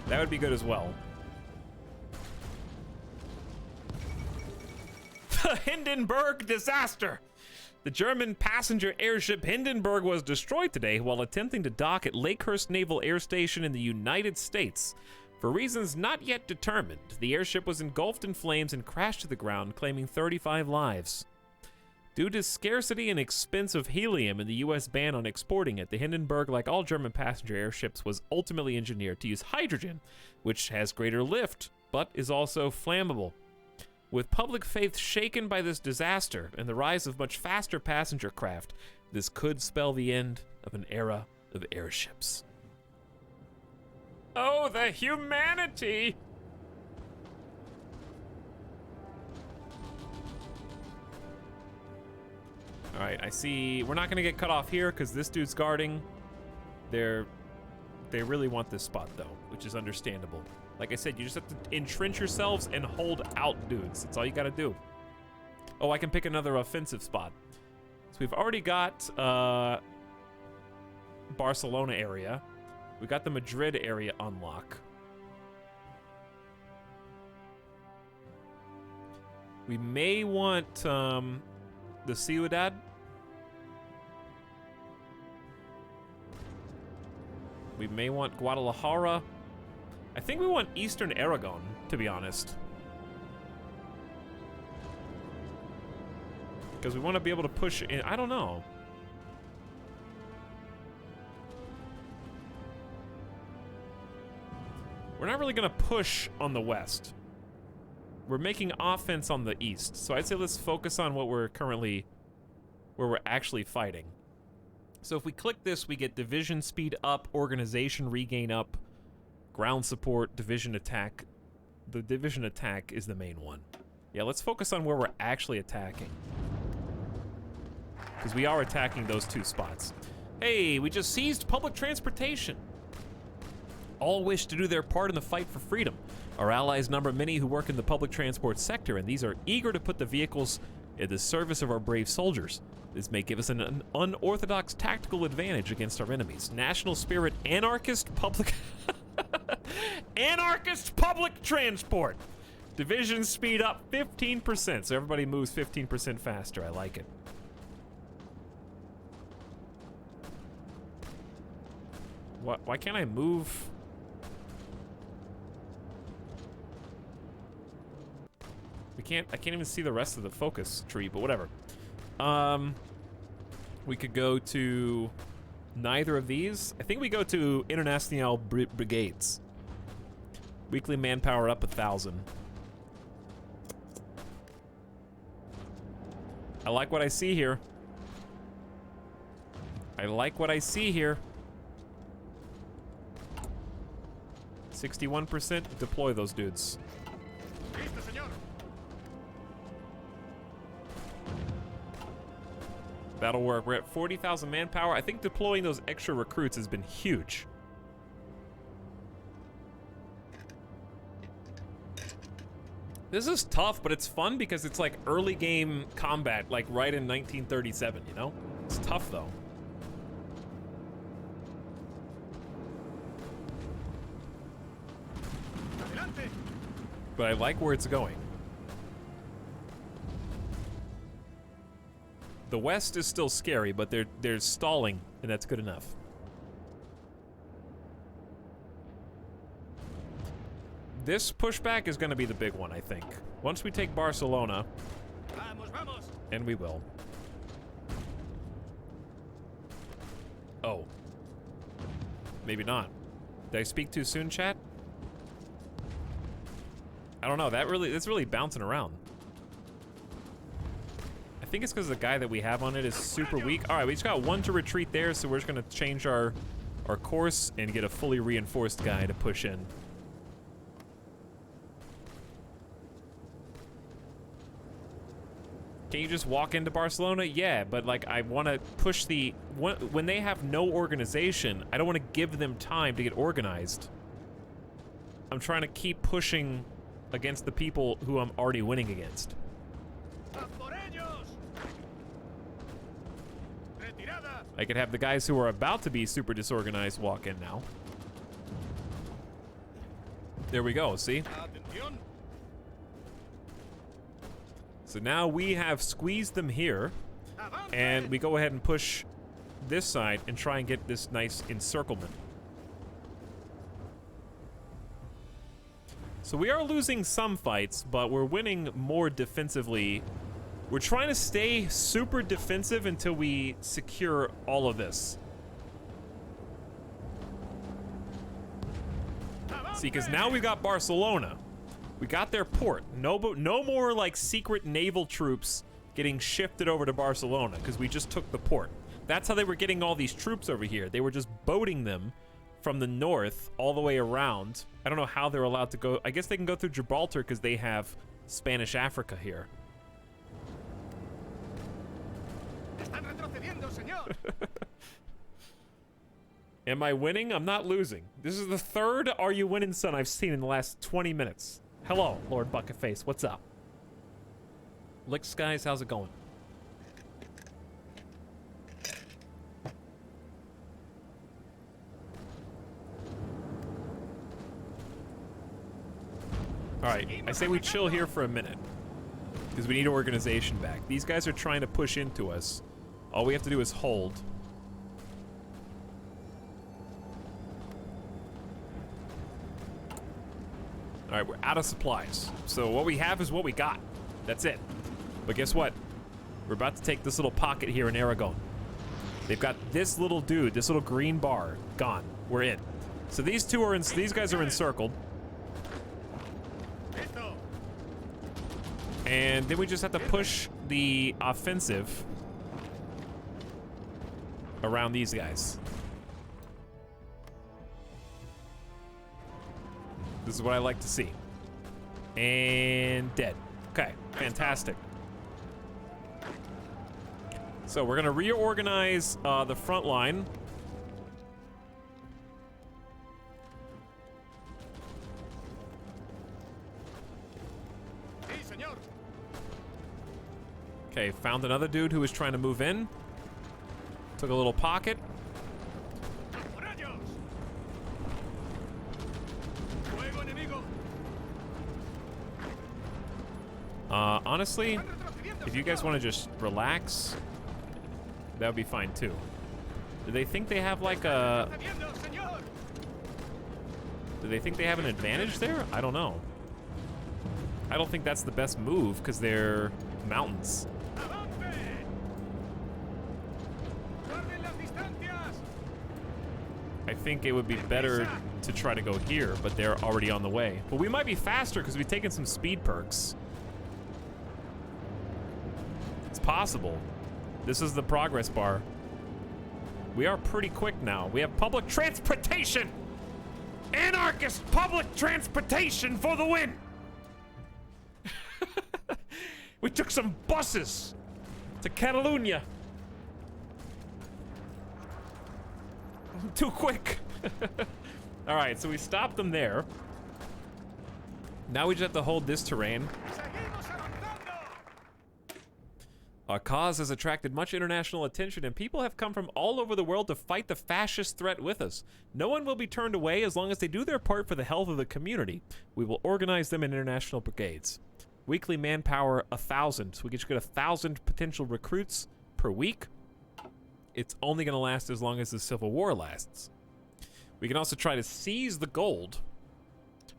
That would be good as well. The Hindenburg disaster! The German passenger airship Hindenburg was destroyed today while attempting to dock at Lakehurst Naval Air Station in the United States. For reasons not yet determined, the airship was engulfed in flames and crashed to the ground, claiming 35 lives. Due to scarcity and expense of helium and the U.S. ban on exporting it, the Hindenburg, like all German passenger airships, was ultimately engineered to use hydrogen, which has greater lift, but is also flammable. With public faith shaken by this disaster and the rise of much faster passenger craft, this could spell the end of an era of airships. Oh, the humanity! All right, I see. We're not gonna get cut off here because this dude's guarding. They really want this spot though, which is understandable. Like I said, you just have to entrench yourselves and hold out dudes. That's all you gotta do. Oh, I can pick another offensive spot. So we've already got Barcelona area. We got the Madrid area on lock. We may want the Ciudad. We may want Guadalajara. I think we want Eastern Aragon, to be honest. Because we want to be able to push in. I don't know. We're not really going to push on the west. We're making offense on the east. So I'd say let's focus on what we're currently, where we're actually fighting. So if we click this, we get division speed up, organization regain up, ground support, division attack. The division attack is the main one. Yeah, let's focus on where we're actually attacking. Because we are attacking those 2 spots. Hey, we just seized public transportation. All wish to do their part in the fight for freedom. Our allies number many who work in the public transport sector, and these are eager to put the vehicles in the service of our brave soldiers. This may give us an unorthodox tactical advantage against our enemies. National spirit, anarchist public... Anarchist public transport. Division speed up 15%, so everybody moves 15% faster. I like it. Why can't I move? I can't even see the rest of the focus tree, but whatever. We could go to neither of these. I think we go to International Brigades. Weekly manpower up 1,000. I like what I see here. I like what I see here. 61%. Deploy those dudes. That'll work. We're at 40,000 manpower. I think deploying those extra recruits has been huge. This is tough, but it's fun because it's like early game combat, like right in 1937, you know? It's tough though. But I like where it's going. The West is still scary, but they're stalling, and that's good enough. This pushback is going to be the big one, I think. Once we take Barcelona, and we will. Oh. Maybe not. Did I speak too soon, chat? I don't know. That's really bouncing around. I think it's because the guy that we have on it is super weak. All right, we just got one to retreat there, so we're just going to change our course and get a fully reinforced guy to push in. Can you just walk into Barcelona? Yeah, but like I want to push when they have no organization, I don't want to give them time to get organized. I'm trying to keep pushing against the people who I'm already winning against. I could have the guys who are about to be super disorganized walk in now. There we go, see? So now we have squeezed them here, and we go ahead and push this side and try and get this nice encirclement. So we are losing some fights, but we're winning more defensively. We're trying to stay super defensive until we secure all of this. See, because now we've got Barcelona. We got their port. No more like secret naval troops getting shifted over to Barcelona because we just took the port. That's how they were getting all these troops over here. They were just boating them from the north all the way around. I don't know how they're allowed to go. I guess they can go through Gibraltar because they have Spanish Africa here. Am I winning? I'm not losing. This is the third Are You Winning Son I've seen in the last 20 minutes. Hello, Lord Bucketface. What's up? Lick Skies, how's it going? Alright, I say we chill here for a minute. Because we need organization back. These guys are trying to push into us. All we have to do is hold. All right, we're out of supplies. So what we have is what we got. That's it. But guess what? We're about to take this little pocket here in Aragon. They've got this little dude, this little green bar, gone. We're in. So these guys are encircled. And then we just have to push the offensive around these guys. This is what I like to see. And dead. Okay, fantastic. So we're gonna reorganize the front line. Okay, found another dude who was trying to move in. Took a little pocket. Honestly, if you guys want to just relax, that would be fine too. Do they think they have like a... Do they think they have an advantage there? I don't know. I don't think that's the best move because they're mountains. I think it would be better to try to go here, but they're already on the way. But we might be faster because we've taken some speed perks. It's possible. This is the progress bar. We are pretty quick now. We have public transportation! Anarchist public transportation for the win! We took some buses to Catalunya. I'm too quick. All right, so we stopped them there. Now we just have to hold this terrain. Our cause has attracted much international attention, and people have come from all over the world to fight the fascist threat with us. No one will be turned away as long as they do their part for the health of the community. We will organize them in international brigades. Weekly manpower, 1,000. So we get 1,000 potential recruits per week. It's only going to last as long as the Civil War lasts. We can also try to seize the gold,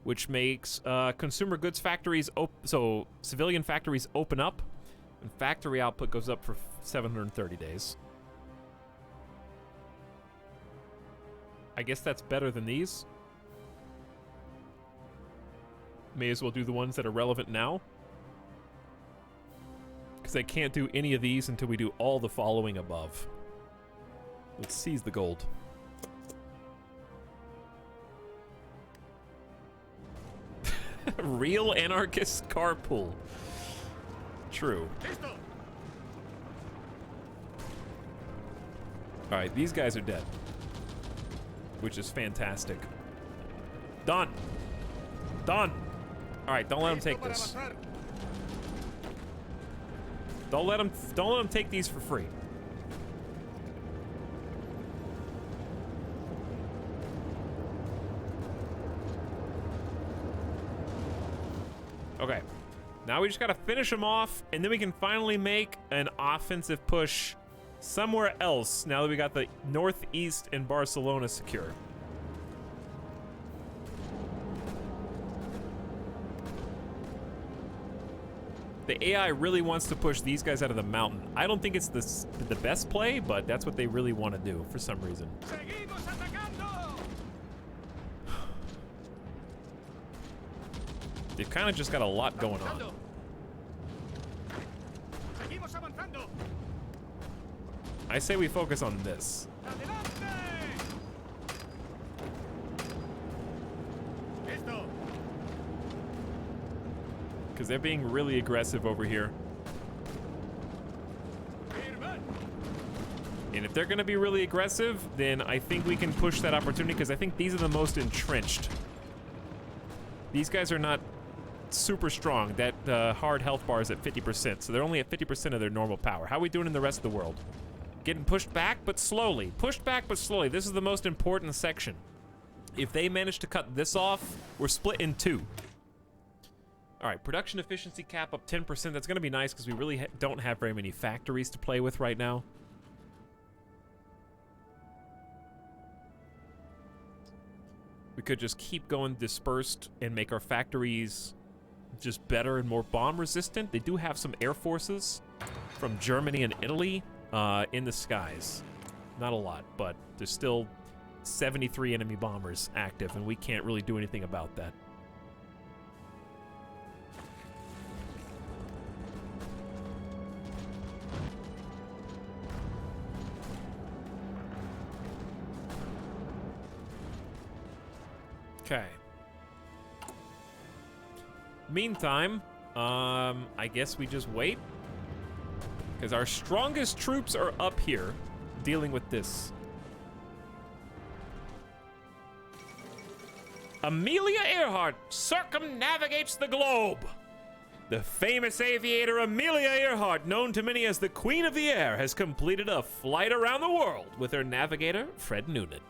which makes consumer goods factories, so civilian factories open up, and factory output goes up for 730 days. I guess that's better than these. May as well do the ones that are relevant now, because I can't do any of these until we do all the following above. Let's seize the gold. Real anarchist carpool. True. Alright, these guys are dead, which is fantastic. Done. Done. Alright, don't let them take this. Don't let them take these for free. Okay, now we just gotta finish them off, and then we can finally make an offensive push somewhere else now that we got the northeast and Barcelona secure. The AI really wants to push these guys out of the mountain. I don't think it's the best play, but that's what they really want to do for some reason. They've kind of just got a lot going on. I say we focus on this. Because they're being really aggressive over here. And if they're going to be really aggressive, then I think we can push that opportunity, because I think these are the most entrenched. These guys are not super strong. That hard health bar is at 50%, so they're only at 50% of their normal power. How are we doing in the rest of the world? Getting pushed back, but slowly. Pushed back, but slowly. This is the most important section. If they manage to cut this off, we're split in two. All right, production efficiency cap up 10%. That's going to be nice because we really don't have very many factories to play with right now. We could just keep going dispersed and make our factories just better and more bomb resistant. They do have some air forces from Germany and Italy in the skies. Not a lot, but there's still 73 enemy bombers active, and we can't really do anything about that. Okay. Meantime, I guess we just wait, because our strongest troops are up here dealing with this. Amelia Earhart circumnavigates the globe. The famous aviator Amelia Earhart, known to many as the Queen of the Air, has completed a flight around the world with her navigator, Fred Noonan.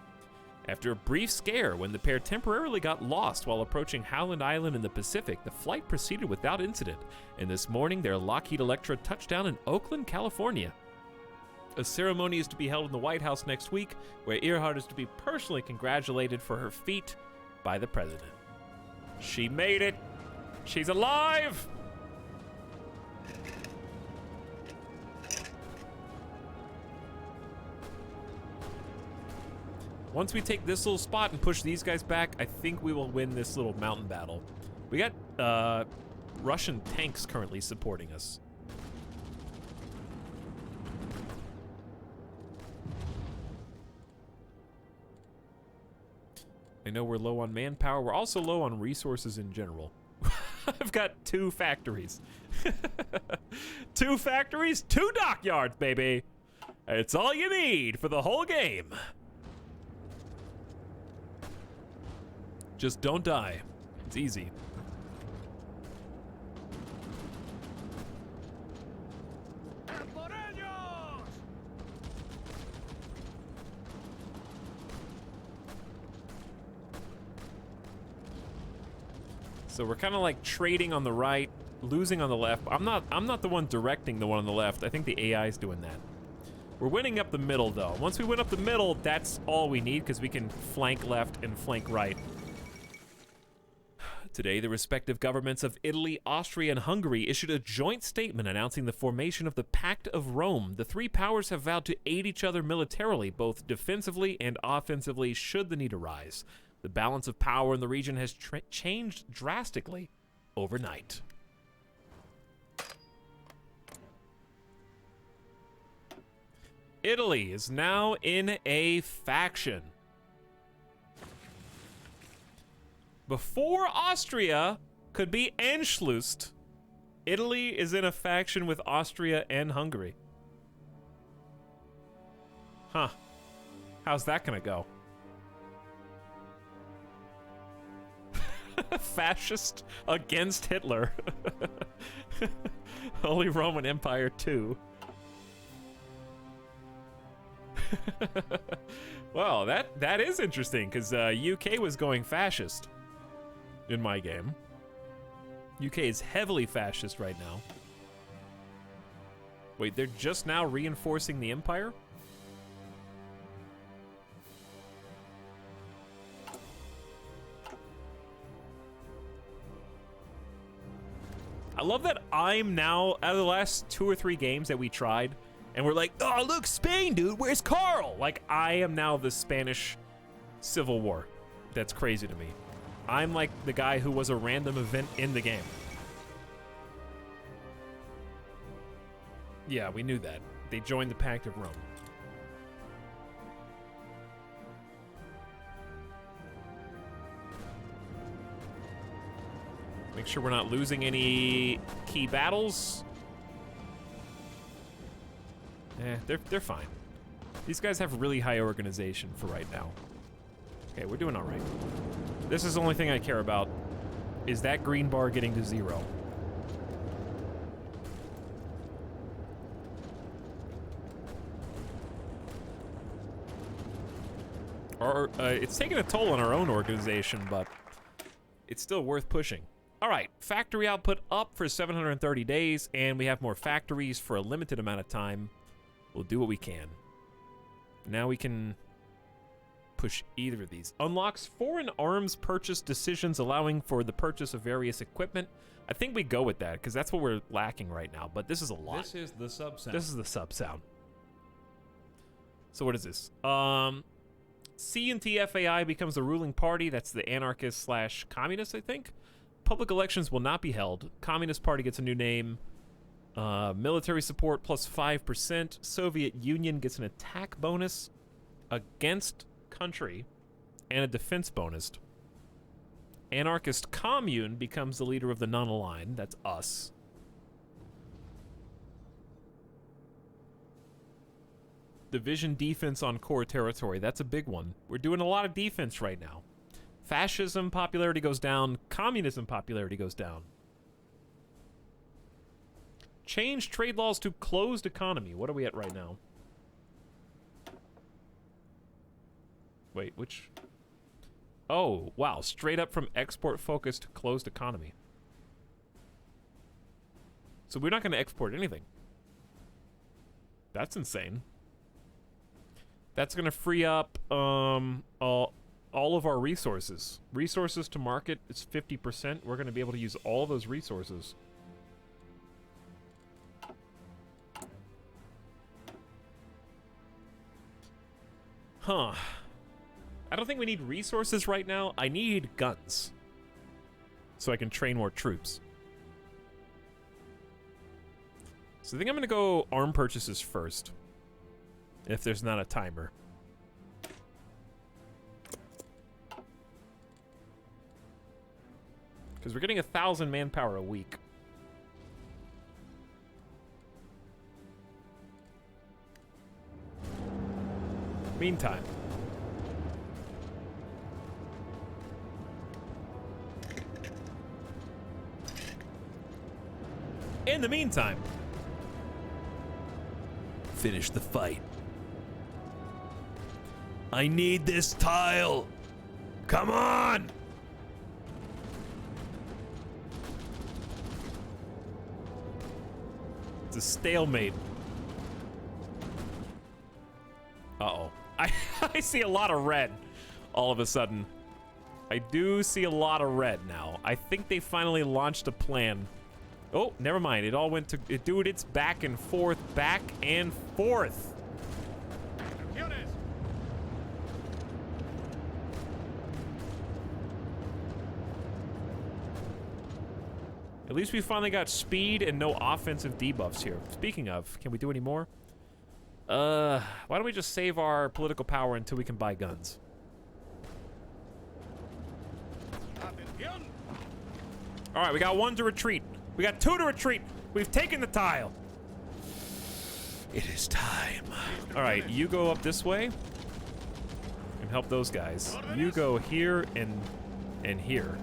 After a brief scare when the pair temporarily got lost while approaching Howland Island in the Pacific, the flight proceeded without incident, and this morning their Lockheed Electra touched down in Oakland, California. A ceremony is to be held in the White House next week, where Earhart is to be personally congratulated for her feat by the president. She made it! She's alive! Once we take this little spot and push these guys back, I think we will win this little mountain battle. We got Russian tanks currently supporting us. I know we're low on manpower. We're also low on resources in general. I've got 2 factories. 2 factories, 2 dockyards, baby. It's all you need for the whole game. Just don't die. It's easy. So we're kind of like trading on the right, losing on the left. I'm not the one directing the one on the left. I think the AI is doing that. We're winning up the middle though. Once we win up the middle, that's all we need because we can flank left and flank right. Today, the respective governments of Italy, Austria, and Hungary issued a joint statement announcing the formation of the Pact of Rome. The 3 powers have vowed to aid each other militarily, both defensively and offensively, should the need arise. The balance of power in the region has changed drastically overnight. Italy is now in a faction. Before Austria could be Anschlussed, Italy is in a faction with Austria and Hungary. Huh. How's that gonna go? Fascist against Hitler. Holy Roman Empire 2. Well, that is interesting, because UK was going fascist in my game. UK is heavily fascist right now. Wait, they're just now reinforcing the Empire? I love that I'm now, out of the last 2 or 3 games that we tried, and we're like, oh, look, Spain, dude, where's Carl? Like, I am now the Spanish Civil War. That's crazy to me. I'm like the guy who was a random event in the game. Yeah, we knew that. They joined the Pact of Rome. Make sure we're not losing any key battles. They're fine. These guys have really high organization for right now. Okay, we're doing all right. This is the only thing I care about, is that green bar getting to 0. It's taking a toll on our own organization, but it's still worth pushing. All right, factory output up for 730 days, and we have more factories for a limited amount of time. We'll do what we can. Now we can push either of these. Unlocks foreign arms purchase decisions, allowing for the purchase of various equipment. I think we go with that, because that's what we're lacking right now, but this is a lot. This is the sub sound. This is the sub sound. So what is this? C&T FAI becomes the ruling party. That's the anarchist / communist, I think. Public elections will not be held. Communist Party gets a new name. Military support plus 5%. Soviet Union gets an attack bonus against country and a defense bonus. Anarchist Commune becomes the leader of the non-aligned. That's us. Division defense on core territory. That's a big one. We're doing a lot of defense right now. Fascism popularity goes down. Communism popularity goes down. Change trade laws to closed economy. What are we at right now? Wait, which? Oh, wow. Straight up from export-focused to closed economy. So we're not going to export anything. That's insane. That's going to free up all of our resources. Resources to market is 50%. We're going to be able to use all those resources. Huh. I don't think we need resources right now. I need guns. So I can train more troops. So I think I'm going to go arm purchases first. If there's not a timer. Because we're getting 1,000 manpower a week. Meantime. In the meantime. Finish the fight. I need this tile. Come on! It's a stalemate. Uh-oh. I see a lot of red all of a sudden. I do see a lot of red now. I think they finally launched a plan. Oh, never mind. It all went to... Dude, it's back and forth, back and forth. At least we finally got speed and no offensive debuffs here. Speaking of, can we do any more? Why don't we just save our political power until we can buy guns? All right, we got 1 to retreat. We got 2 to retreat. We've taken the tile. It is time. All right, you go up this way and help those guys. You go here and here.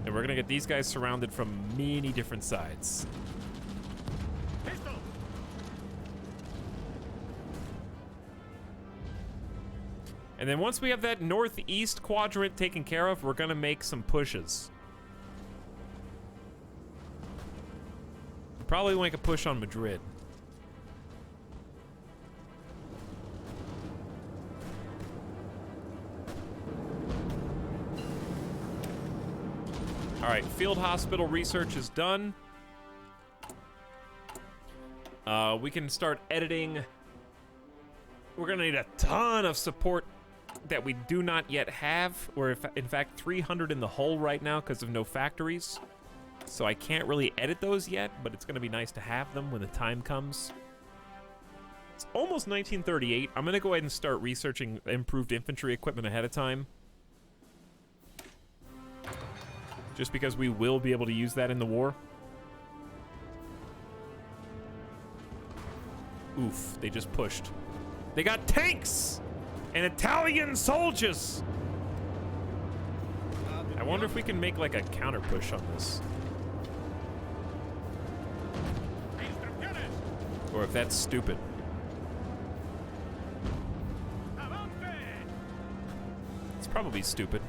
And we're gonna get these guys surrounded from many different sides. And then once we have that northeast quadrant taken care of, we're gonna make some pushes. Probably make a push on Madrid. All right, field hospital research is done. We can start editing. We're gonna need a ton of support that we do not yet have. We're in fact 300 in the hole right now because of no factories. So I can't really edit those yet, but it's gonna be nice to have them when the time comes. It's almost 1938. I'm gonna go ahead and start researching improved infantry equipment ahead of time. Just because we will be able to use that in the war. Oof, they just pushed. They got tanks and Italian soldiers. I wonder if we can make like a counter push on this. Or if that's stupid. It's probably stupid.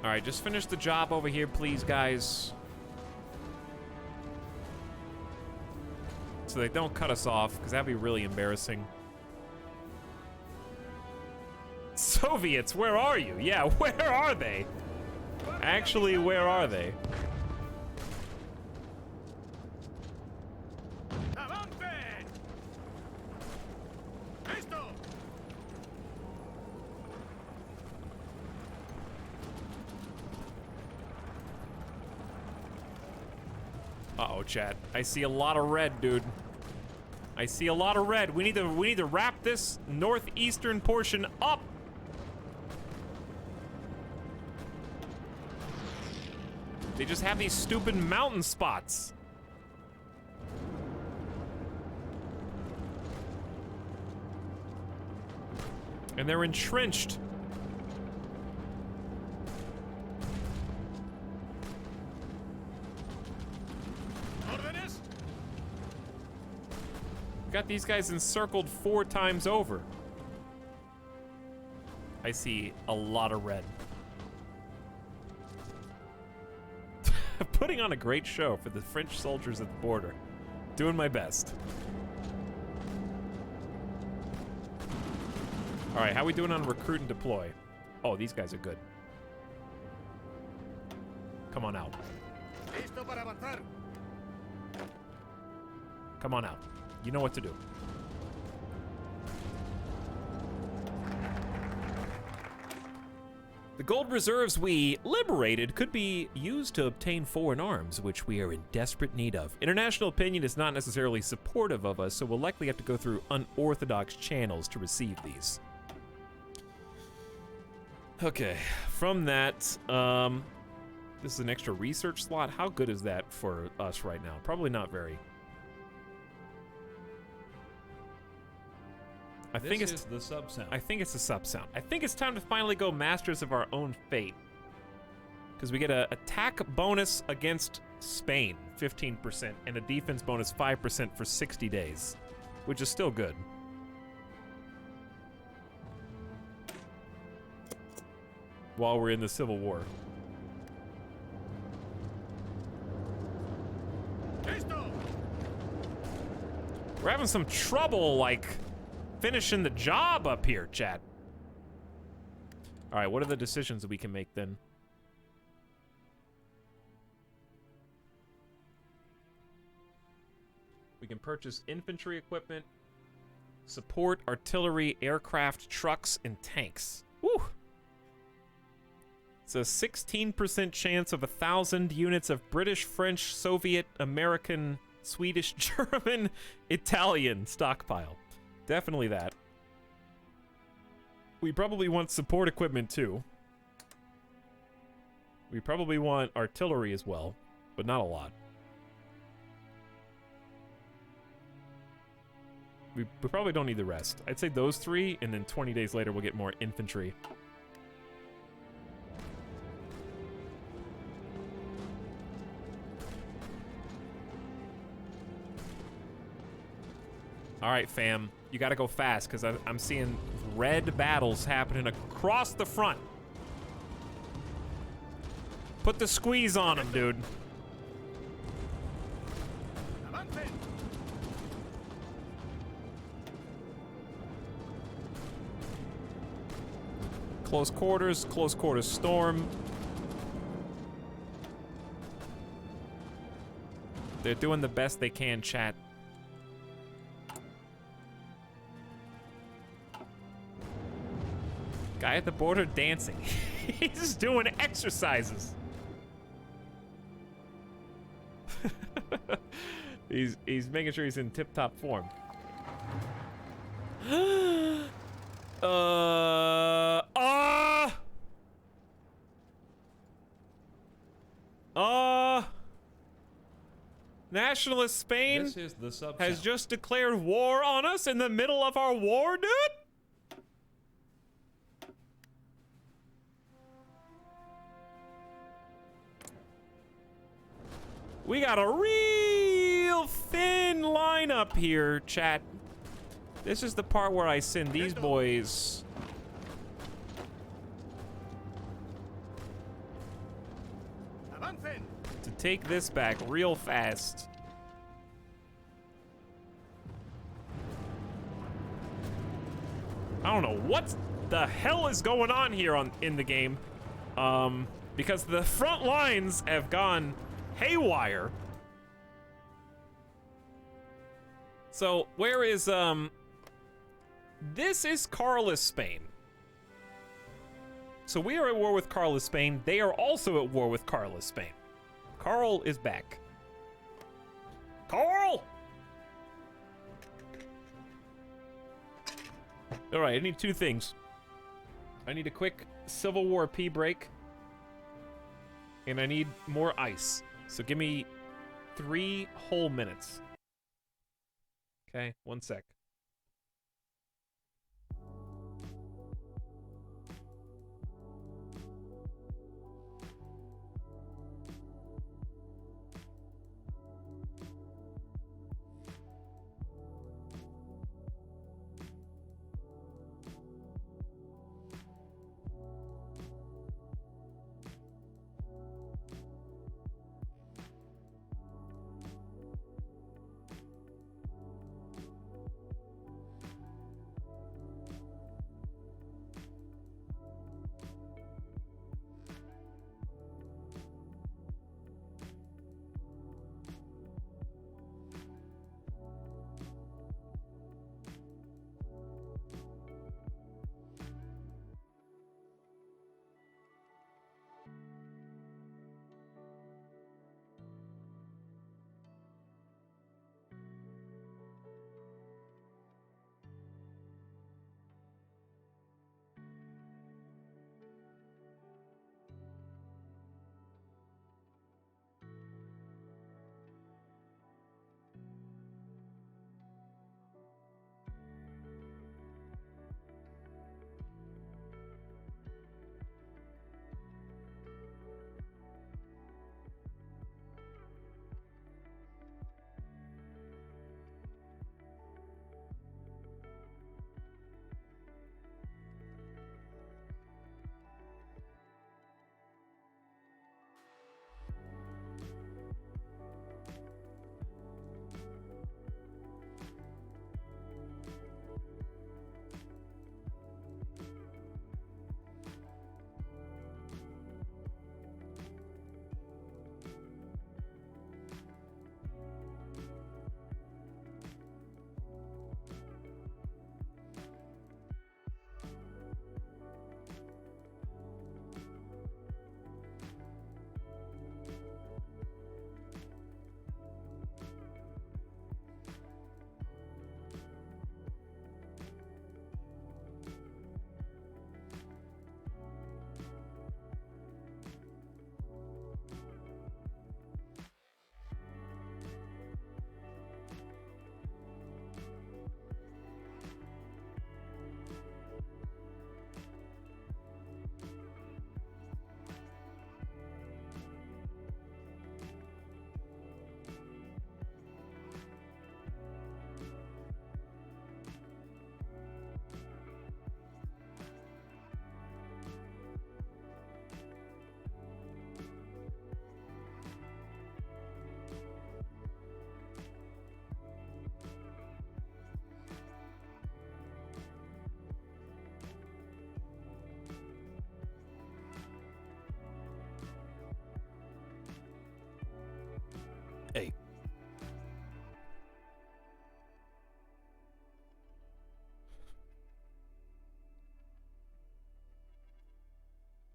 All right, just finish the job over here, please, guys. So they don't cut us off, because that'd be really embarrassing. Soviets, where are you? Yeah, where are they? Actually, where are they? Uh-oh, chat. I see a lot of red, dude. I see a lot of red. We need to wrap this northeastern portion up. They just have these stupid mountain spots. And they're entrenched. Got these guys encircled 4 times over. I see a lot of red. Putting on a great show for the French soldiers at the border. Doing my best. All right, how we doing on recruit and deploy? Oh, these guys are good. Come on out. Come on out. You know what to do. The gold reserves we liberated could be used to obtain foreign arms, which we are in desperate need of. International opinion is not necessarily supportive of us, so we'll likely have to go through unorthodox channels to receive these. Okay, from that, this is an extra research slot. How good is that for us right now? Probably not very. I think it's the sub sound. I think it's a sub sound. I think it's time to finally go masters of our own fate. Because we get a attack bonus against Spain, 15%, and a defense bonus 5% for 60 days, which is still good. While we're in the Civil War. We're having some trouble, like, finishing the job up here, chat. All right, what are the decisions that we can make then? We can purchase infantry equipment, support artillery, aircraft, trucks, and tanks. Woo! It's a 16% chance of 1,000 units of British, French, Soviet, American, Swedish, German, Italian stockpile. Definitely that. We probably want support equipment too. We probably want artillery as well, but not a lot. We probably don't need the rest. I'd say those three, and then 20 days later we'll get more infantry. All right, fam. You gotta go fast, because I'm seeing red battles happening across the front. Put the squeeze on them, dude. Close quarters storm. They're doing the best they can, chat. Guy at the border dancing. He's doing exercises. he's making sure he's in tip-top form. Nationalist Spain This is the sub has sound. just declared war on us in the middle of our war, dude? We got a real thin lineup here, chat. This is the part where I send these boys. To take this back real fast. I don't know what the hell is going on here in the game. Because the front lines have gone haywire. So where is this is Carlist Spain. So we are at war with Carlist Spain. They are also at war with Carlist Spain. Carl is back. Carl! All right, I need two things. I need a quick Civil War pee break. And I need more ice. So give me 3 whole minutes. Okay, 1 sec.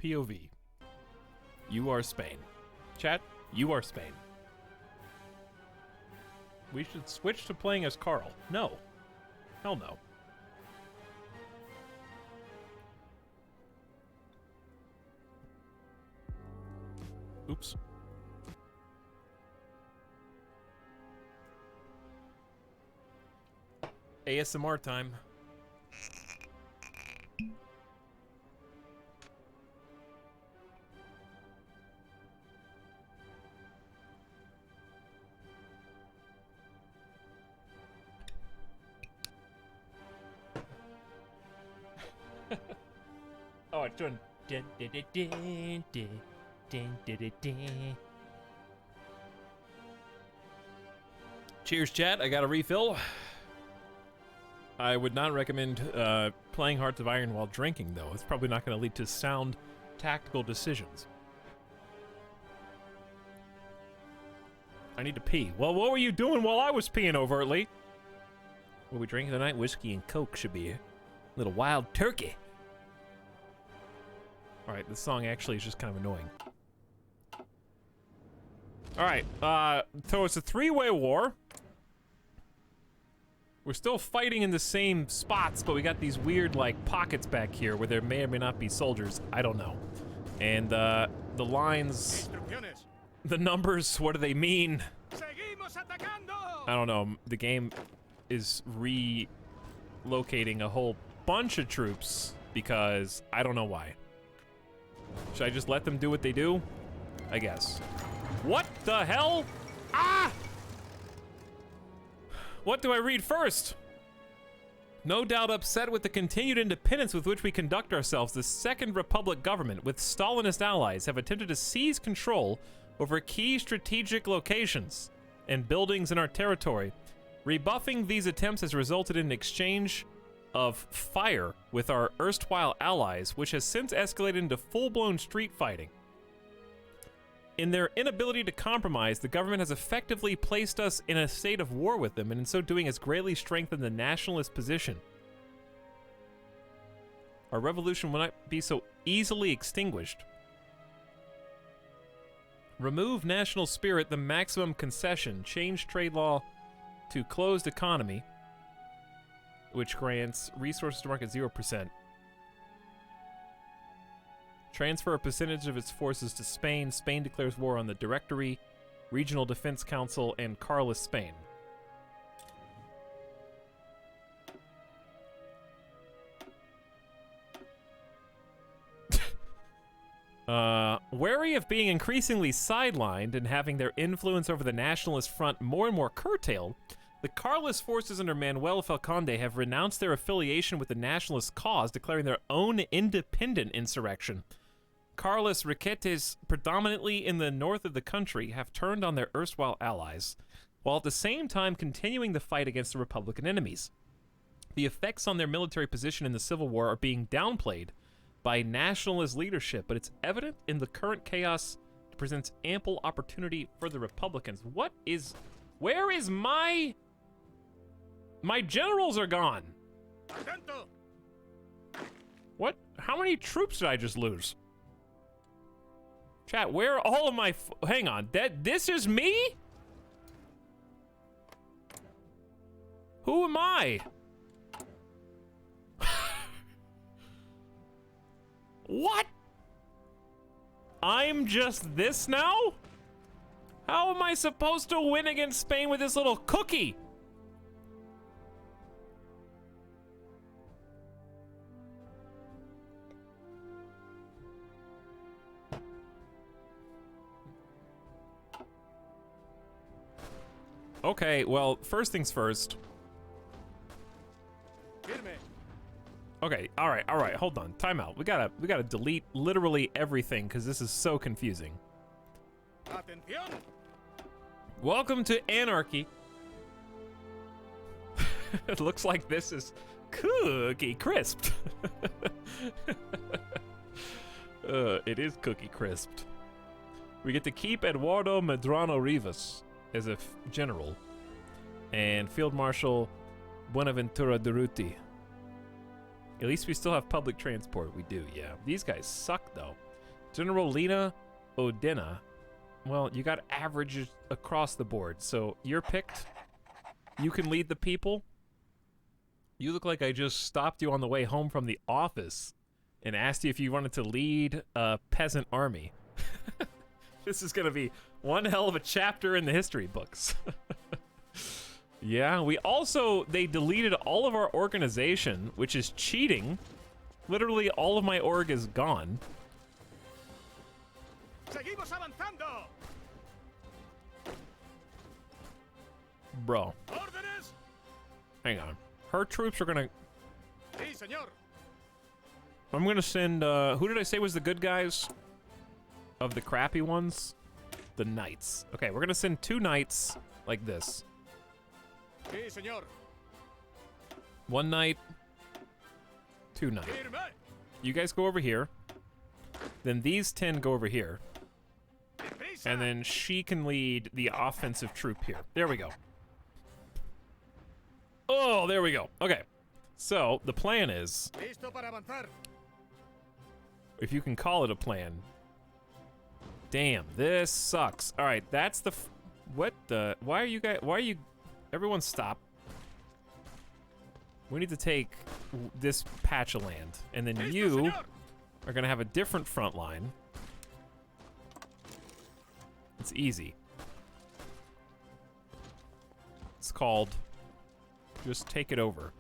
POV. You are Spain. Chat, you are Spain. We should switch to playing as Carl. No. Hell no. Oops. ASMR time. Oh, it's doing. Cheers, chat. I got a refill. I would not recommend playing Hearts of Iron while drinking, though. It's probably not going to lead to sound, tactical decisions. I need to pee. Well, what were you doing while I was peeing overtly? What are we drinking tonight? Whiskey and Coke should be a little wild turkey. All right, this song actually is just kind of annoying. All right, so it's a three-way war. We're still fighting in the same spots, but we got these weird, like, pockets back here where there may or may not be soldiers. I don't know. And, the lines, the numbers, what do they mean? I don't know. The game is relocating a whole bunch of troops because I don't know why. Should I just let them do what they do? I guess. What the hell? Ah! What do I read first? No doubt upset with the continued independence with which we conduct ourselves, the Second Republic government, with Stalinist allies, have attempted to seize control over key strategic locations and buildings in our territory. Rebuffing these attempts has resulted in an exchange of fire with our erstwhile allies, which has since escalated into full-blown street fighting. In their inability to compromise, the government has effectively placed us in a state of war with them, and in so doing has greatly strengthened the nationalist position. Our revolution will not be so easily extinguished. Remove national spirit, the maximum concession. Change trade law to closed economy, which grants resources to market 0%. Transfer a percentage of its forces to Spain. Spain declares war on the Directory, Regional Defense Council, and Carlist Spain. Wary of being increasingly sidelined and having their influence over the nationalist front more and more curtailed, the Carlist forces under Manuel Falconde have renounced their affiliation with the nationalist cause, declaring their own independent insurrection. Carlist riquetes, predominantly in the north of the country, have turned on their erstwhile allies, while at the same time continuing the fight against the Republican enemies. The effects on their military position in the Civil War are being downplayed by nationalist leadership, but it's evident in the current chaos presents ample opportunity for the Republicans. Where is my generals are gone. What? How many troops did I just lose? Chat, where are all of my hang on, this is me? Who am I? What? I'm just this now? How am I supposed to win against Spain with this little cookie? Okay, well, first things first. Okay, all right, hold on, time out. We gotta delete literally everything because this is so confusing. Welcome to Anarchy. It looks like this is cookie crisped. It is cookie crisped. We get to keep Eduardo Medrano Rivas as a general, and Field Marshal Buenaventura Durruti. At least we still have public transport. We do, yeah. These guys suck, though. General Lena Odena. Well, you got averages across the board, so you're picked. You can lead the people. You look like I just stopped you on the way home from the office and asked you if you wanted to lead a peasant army. This is gonna be one hell of a chapter in the history books. Yeah, they deleted all of our organization, which is cheating. Literally all of my org is gone. Seguimos avanzando. Bro, Órdenes. hang on. Her troops are gonna... Sí, señor. I'm gonna send, who did I say was the good guys? Of the crappy ones? The knights. Okay, we're gonna send 2 knights like this. Sí, señor. 1 knight, 2 knights. Firme. You guys go over here. Then these 10 go over here. Deprisa. And then she can lead the offensive troop here. There we go. Oh, there we go. Okay. So, the plan is, Listo para avanzar. if you can call it a plan. Damn, this sucks. All right, that's the... What the... Why are you... Everyone stop. We need to take this patch of land. And then Listo, you señor. are going to have a different front line. It's easy. It's called... Just take it over.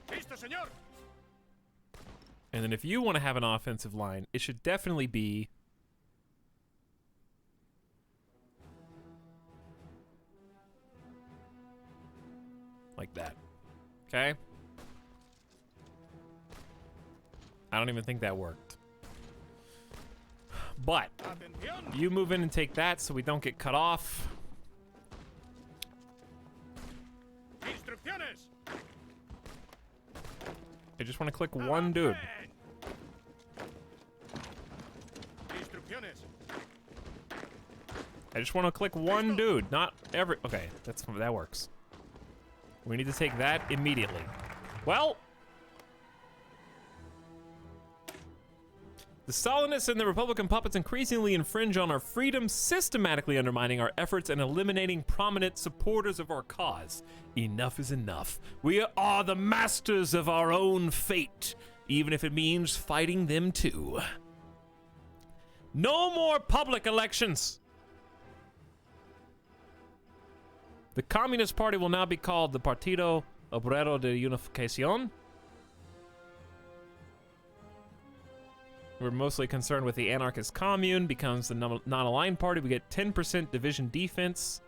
Listo, señor. And then if you want to have an offensive line, it should definitely be... like that. Okay? I don't even think that worked. But Atención. you move in and take that so we don't get cut off. Instrucciones. I just want to click one dude. Instrucciones. I just want to click one dude, not every... Okay, that works. We need to take that immediately. Well... The Stalinists and the Republican puppets increasingly infringe on our freedom, systematically undermining our efforts and eliminating prominent supporters of our cause. Enough is enough. We are the masters of our own fate, even if it means fighting them too. No more public elections! The Communist Party will now be called the Partido Obrero de Unificación. We're mostly concerned with the anarchist commune, becomes the non-aligned party. We get 10% division defense.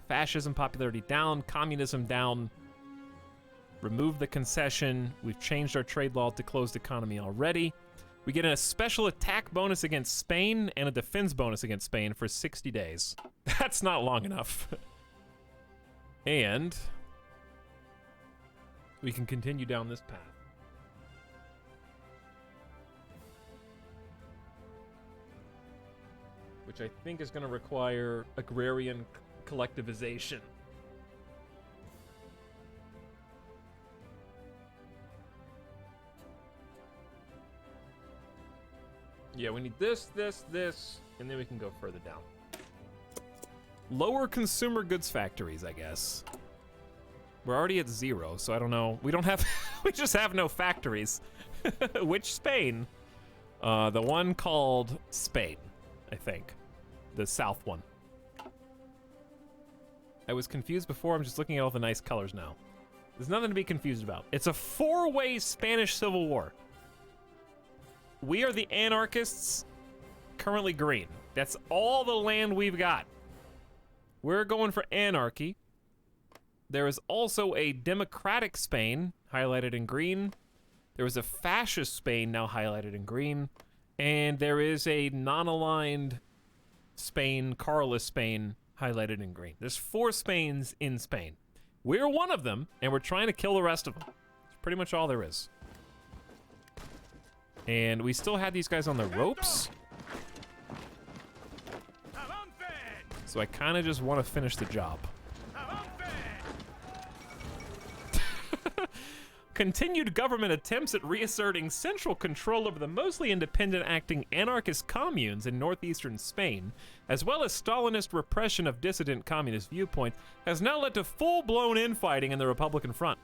Fascism popularity down, communism down. Remove the concession. We've changed our trade law to closed economy already. We get a special attack bonus against Spain and a defense bonus against Spain for 60 days. That's not long enough. And we can continue down this path. Which I think is going to require agrarian collectivization. Yeah, we need this, and then we can go further down. Lower consumer goods factories, I guess. We're already at 0, so I don't know. We don't have, we just have no factories. Which Spain? The one called Spain, I think. The south one. I was confused before, I'm just looking at all the nice colors now. There's nothing to be confused about. It's a 4-way Spanish Civil War. We are the anarchists, currently green. That's all the land we've got. We're going for anarchy. There is also a democratic Spain, highlighted in green. There is a fascist Spain, now highlighted in green. And there is a non-aligned Spain, Carlist Spain, highlighted in green. There's 4 Spains in Spain. We're one of them, and we're trying to kill the rest of them. That's pretty much all there is. And we still had these guys on the ropes. So I kind of just want to finish the job. Continued government attempts at reasserting central control over the mostly independent acting anarchist communes in northeastern Spain, as well as Stalinist repression of dissident communist viewpoint, has now led to full-blown infighting in the Republican front.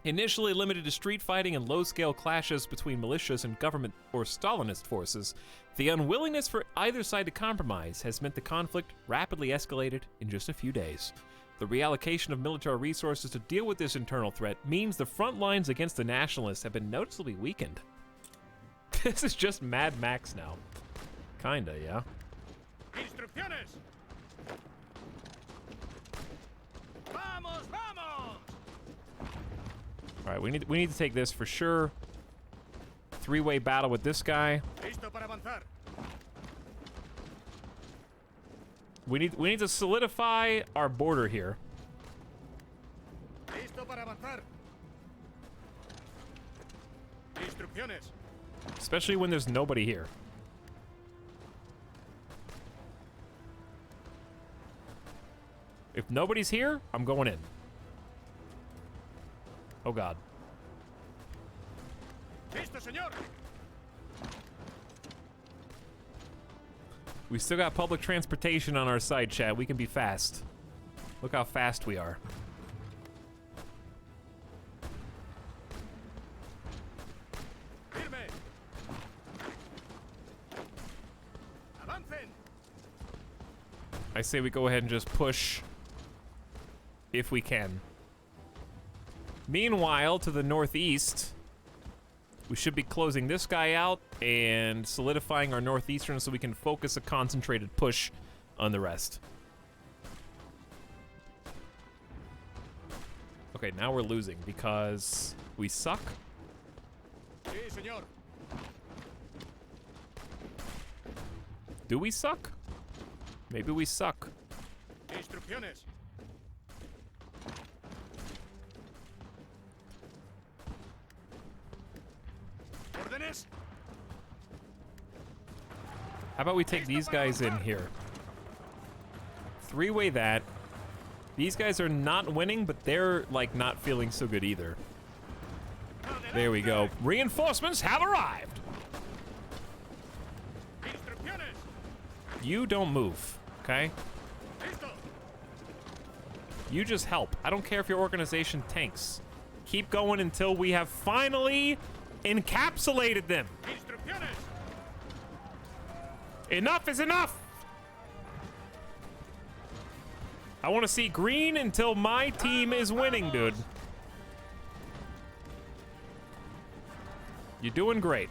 Initially limited to street fighting and low-scale clashes between militias and government or Stalinist forces, the unwillingness for either side to compromise has meant the conflict rapidly escalated in just a few days. The reallocation of military resources to deal with this internal threat means the front lines against the nationalists have been noticeably weakened. This is just Mad Max now. Kinda, yeah. Instrucciones. Vamos, vamos. All right, we need to take this for sure. Three-way battle with this guy. Listo para avanzar. We need to solidify our border here. Listo para avanzar. Instrucciones. Especially when there's nobody here. If nobody's here, I'm going in. Oh God. Listo, señor. We still got public transportation on our side, chat. We can be fast. Look how fast we are. Firme. Avancen. I say we go ahead and just push if we can. Meanwhile, to the northeast, we should be closing this guy out and solidifying our northeastern so we can focus a concentrated push on the rest. Okay, now we're losing because we suck. Sí, señor. Do we suck? Maybe we suck. Instrucciones. Órdenes. How about we take these guys in here? Three-way that. These guys are not winning, but they're, like, not feeling so good either. There we go. Reinforcements have arrived! Instrucciones. You don't move, okay? Listo. You just help. I don't care if your organization tanks. Keep going until we have finally encapsulated them. Instrucciones. Enough is enough! I want to see green until my team is winning, dude. You're doing great.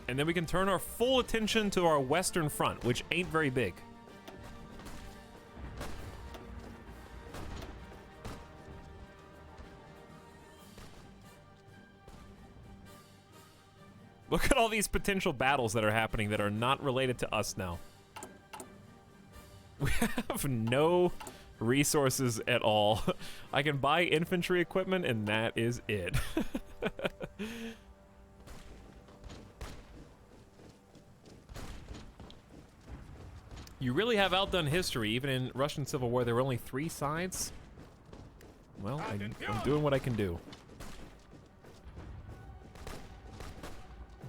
And then we can turn our full attention to our western front, which ain't very big. Look at all these potential battles that are happening that are not related to us now. We have no resources at all. I can buy infantry equipment and that is it. You really have outdone history. Even in Russian Civil War, there were only 3 sides. Well, I'm doing what I can do.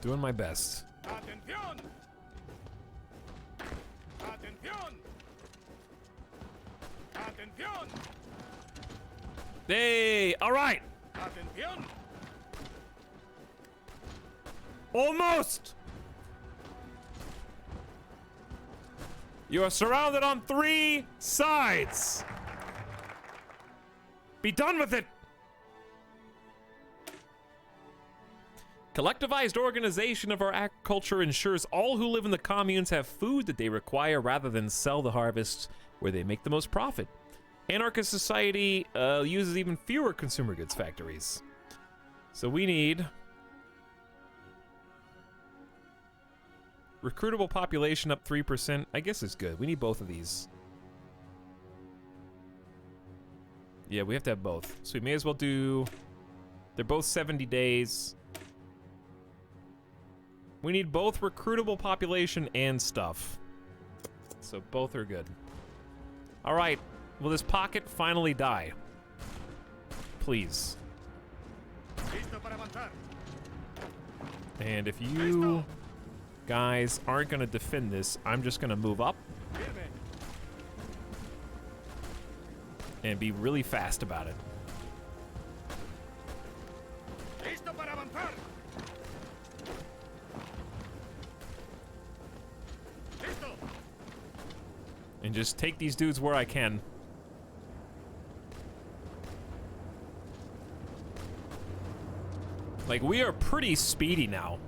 Doing my best. Atención. Atención. Atención. Hey, all right. Atención. Almost. You are surrounded on 3 sides. Be done with it. Collectivized organization of our agriculture ensures all who live in the communes have food that they require rather than sell the harvests where they make the most profit. Anarchist society uses even fewer consumer goods factories. So we need recruitable population up 3%. I guess is good. We need both of these. Yeah, we have to have both. So we may as well do... They're both 70 days. We need both recruitable population and stuff. So both are good. All right, will this pocket finally die? Please. And if you guys aren't gonna defend this, I'm just gonna move up and be really fast about it. And just take these dudes where I can. Like, we are pretty speedy now.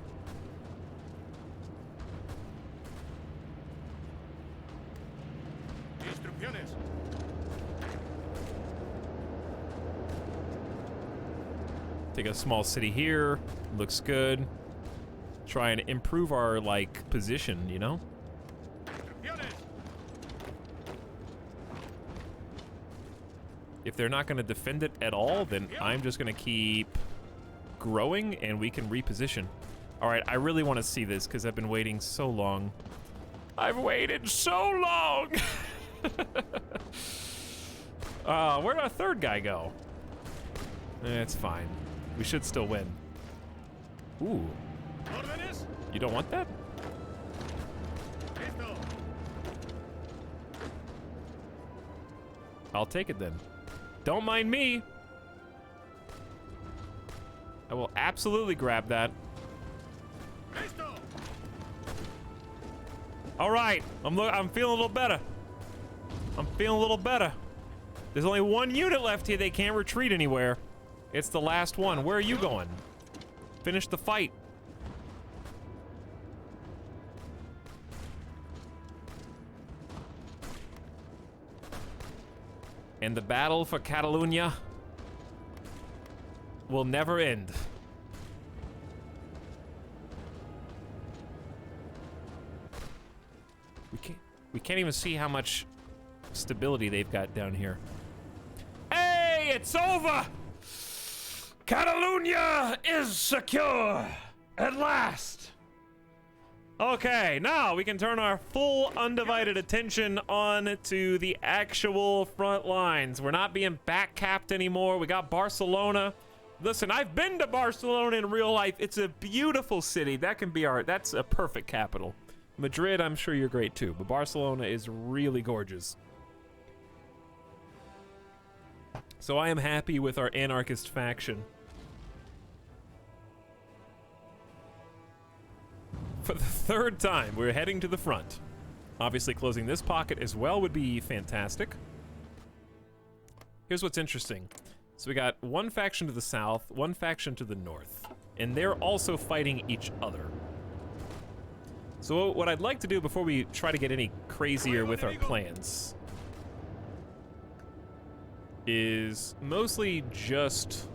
Take a small city here. Looks good. Try and improve our, like, position, you know? If they're not going to defend it at all, then I'm just going to keep growing and we can reposition. All right, I really want to see this because I've been waiting so long. I've waited so long. Where'd our third guy go? It's fine. We should still win. Ooh. You don't want that? I'll take it then. Don't mind me. I will absolutely grab that. All right, I'm feeling a little better. I'm feeling a little better. There's only one unit left here. They can't retreat anywhere. It's the last one. Where are you going? Finish the fight. And the battle for Catalonia will never end. We can't even see how much stability they've got down here. Hey, it's over! Catalonia is secure at last. Okay, now we can turn our full undivided attention on to the actual front lines. We're not being back capped anymore. We got Barcelona. Listen, I've been to Barcelona in real life. It's a beautiful city. That's a perfect capital. Madrid, I'm sure you're great too, but Barcelona is really gorgeous. So I am happy with our anarchist faction. For the third time, we're heading to the front. Obviously, closing this pocket as well would be fantastic. Here's what's interesting. So we got one faction to the south, one faction to the north, and they're also fighting each other. So what I'd like to do before we try to get any crazier with our plans is mostly just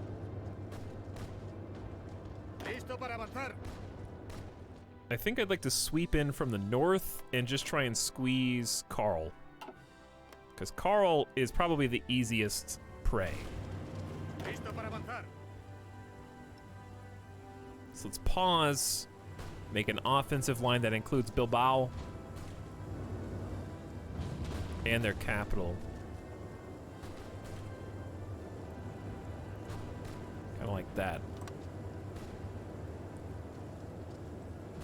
I think I'd like to sweep in from the north and just try and squeeze Karl. Because Karl is probably the easiest prey. So let's pause, make an offensive line that includes Bilbao and their capital. Kind of like that.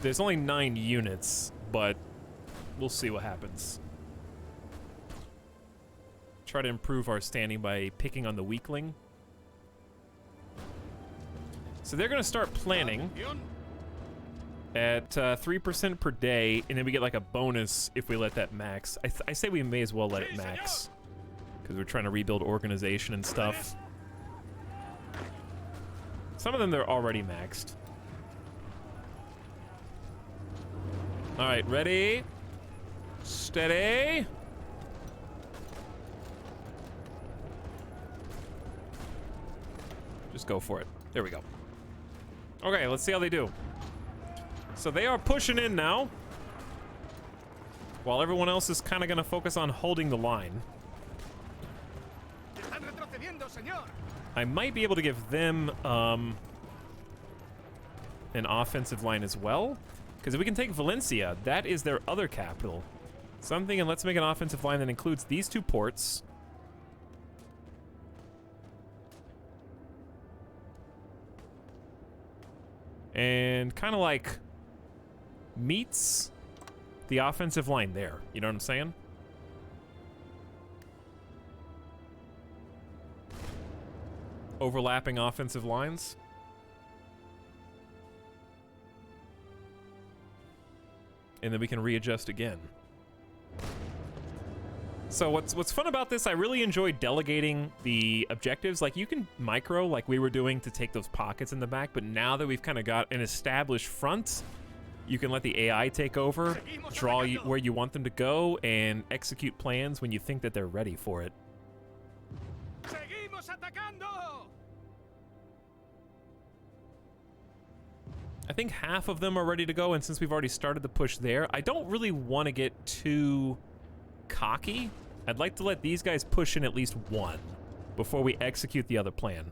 There's only 9 units, but we'll see what happens. Try to improve our standing by picking on the weakling. So they're gonna start planning at 3% per day, and then we get like a bonus if we let that max. I say we may as well let it max, because we're trying to rebuild organization and stuff. Some of them, they're already maxed. All right, ready, steady. Just go for it. There we go. Okay, let's see how they do. So they are pushing in now, while everyone else is kind of going to focus on holding the line. I might be able to give them an offensive line as well, because if we can take Valencia, that is their other capital. Something, and let's make an offensive line that includes these 2 ports. And kind of like meets the offensive line there. You know what I'm saying? Overlapping offensive lines. And then we can readjust again. So what's fun about this, I really enjoy delegating the objectives. Like, you can micro like we were doing to take those pockets in the back, but now that we've kind of got an established front, you can let the AI take over, draw where you want them to go, and execute plans when you think that they're ready for it. I think half of them are ready to go, and since we've already started the push there, I don't really want to get too cocky. I'd like to let these guys push in at least one before we execute the other plan.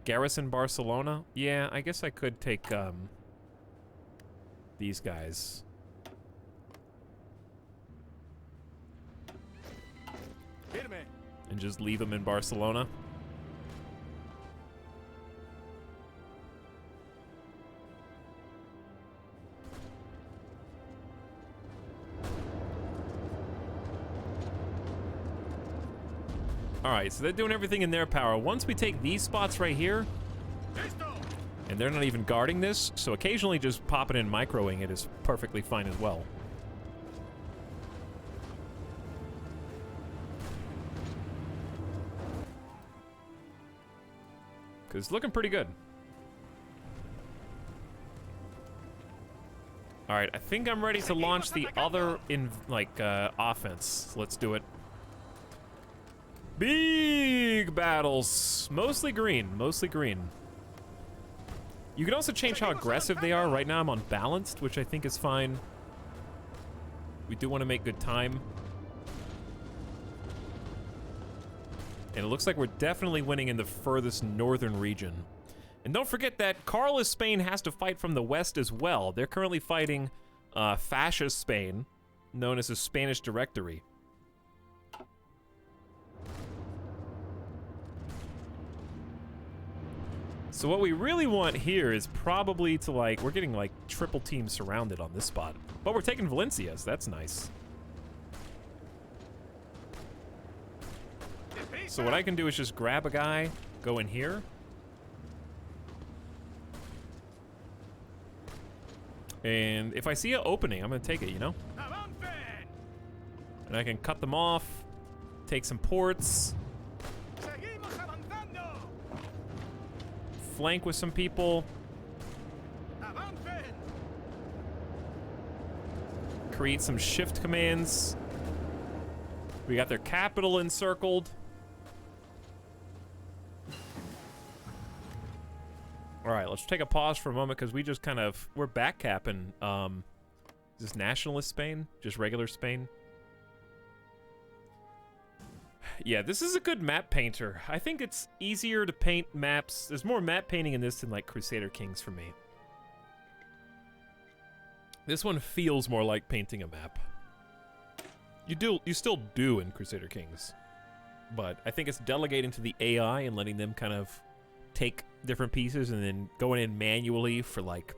Garrison Barcelona? Yeah, I guess I could take these guys. And just leave them in Barcelona. Alright, so they're doing everything in their power. Once we take these spots right here, and they're not even guarding this, so occasionally just popping in microing it is perfectly fine as well. Because it's looking pretty good. Alright, I think I'm ready to launch the other offense. Let's do it. Big battles. Mostly green, mostly green. You can also change how aggressive they are. Right now I'm on balanced, which I think is fine. We do want to make good time. And it looks like we're definitely winning in the furthest northern region. And don't forget that Carlist Spain has to fight from the west as well. They're currently fighting fascist Spain, known as the Spanish Directory. So what we really want here is probably to, like, we're getting, like, triple team surrounded on this spot. But we're taking Valencia, so that's nice. So what I can do is just grab a guy, go in here. And if I see an opening, I'm gonna take it, you know? And I can cut them off, take some ports. Flank with some people. Create some shift commands. We got their capital encircled. All right, let's take a pause for a moment because we just kind of, we're backcapping. Is this nationalist Spain? Just regular Spain? Yeah, this is a good map painter. I think it's easier to paint maps. There's more map painting in this than like Crusader Kings for me. This one feels more like painting a map. You still do in Crusader Kings, but I think it's delegating to the AI and letting them kind of take different pieces and then going in manually for like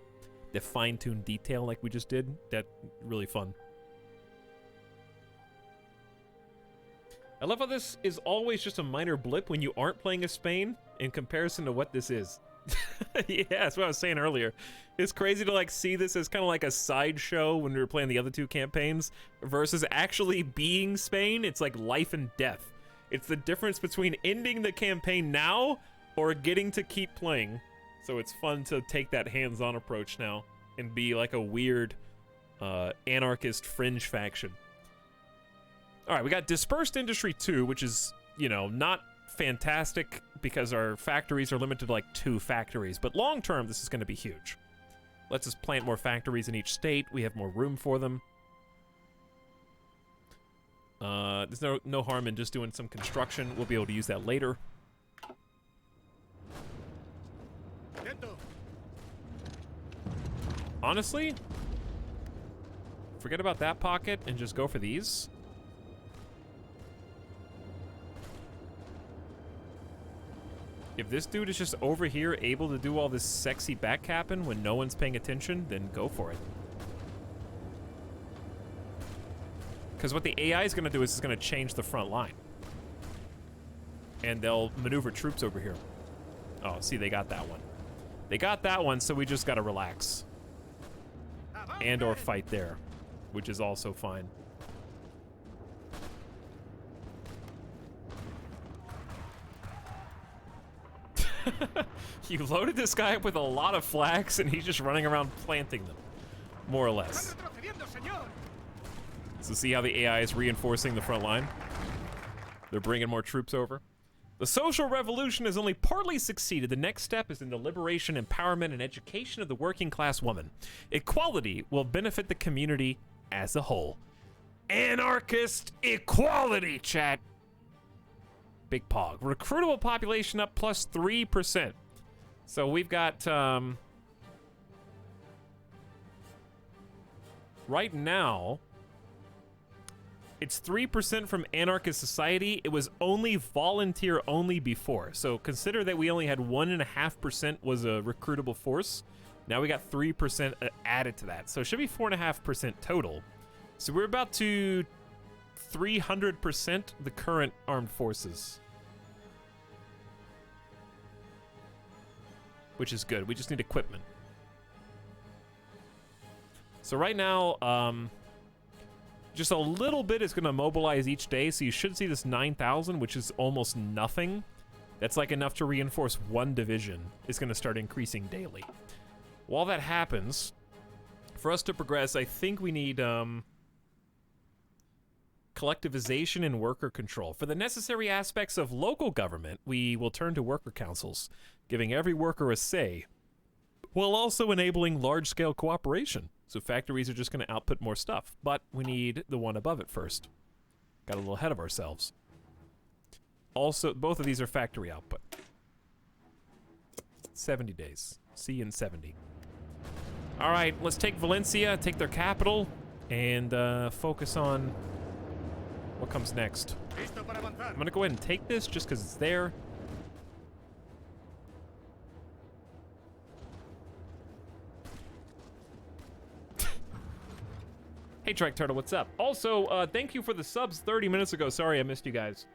the fine-tuned detail like we just did. That really fun. I love how this is always just a minor blip when you aren't playing as Spain in comparison to what this is. Yeah, that's what I was saying earlier. It's crazy to like see this as kind of like a sideshow when we were playing the other two campaigns versus actually being Spain. It's like life and death. It's the difference between ending the campaign now or getting to keep playing. So it's fun to take that hands-on approach now and be like a weird anarchist fringe faction. All right, we got Dispersed Industry 2, which is, you know, not fantastic because our factories are limited to like 2 factories, but long term, this is going to be huge. Let's just plant more factories in each state. We have more room for them. There's no harm in just doing some construction. We'll be able to use that later. Honestly, Forget about that pocket and just go for these. If this dude is just over here able to do all this sexy backcapping when no one's paying attention, then go for it. Because what the AI is going to do is it's going to change the front line. And they'll maneuver troops over here. Oh, see, they got that one. They got that one, so we just got to relax. And or fight there, which is also fine. You loaded this guy up with a lot of flags, and he's just running around planting them, more or less. So see how the AI is reinforcing the front line? They're bringing more troops over. The social revolution has only partly succeeded. The next step is in the liberation, empowerment, and education of the working class woman. Equality will benefit the community as a whole. Anarchist equality, chat. Big pog. Recruitable population up plus 3%. So we've got, right now, it's 3% from anarchist society. It was only volunteer only before. So consider that we only had 1.5% was a recruitable force. Now we got 3% added to that. So it should be 4.5% total. So we're about to 300% the current armed forces. Which is good. We just need equipment. So right now, just a little bit is going to mobilize each day. So you should see this 9,000, which is almost nothing. That's like enough to reinforce one division. Is going to start increasing daily. While that happens, for us to progress, I think we need collectivization and worker control. For the necessary aspects of local government, we will turn to worker councils, giving every worker a say, while also enabling large-scale cooperation. So factories are just going to output more stuff, but we need the one above it first. Got a little ahead of ourselves. Also, both of these are factory output. 70 days. See you in 70. All right, let's take Valencia, take their capital, and focus on what comes next. I'm going to go ahead and take this just because it's there. Hey, Trek Turtle, what's up? Also, thank you for the subs 30 minutes ago. Sorry I missed you guys.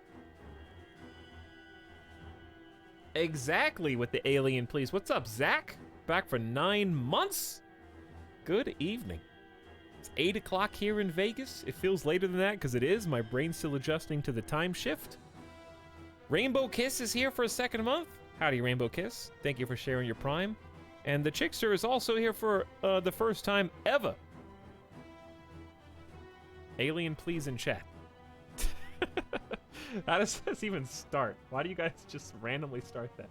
Exactly with the alien, please. What's up, Zach? Back for 9 months? Good evening. It's 8 o'clock here in Vegas. It feels later than that because it is. My brain's still adjusting to the time shift. Rainbow Kiss is here for a second month. Howdy, Rainbow Kiss. Thank you for sharing your Prime. And the Chickster is also here for the first time ever. Alien, please, in chat. How does this even start? Why do you guys just randomly start that?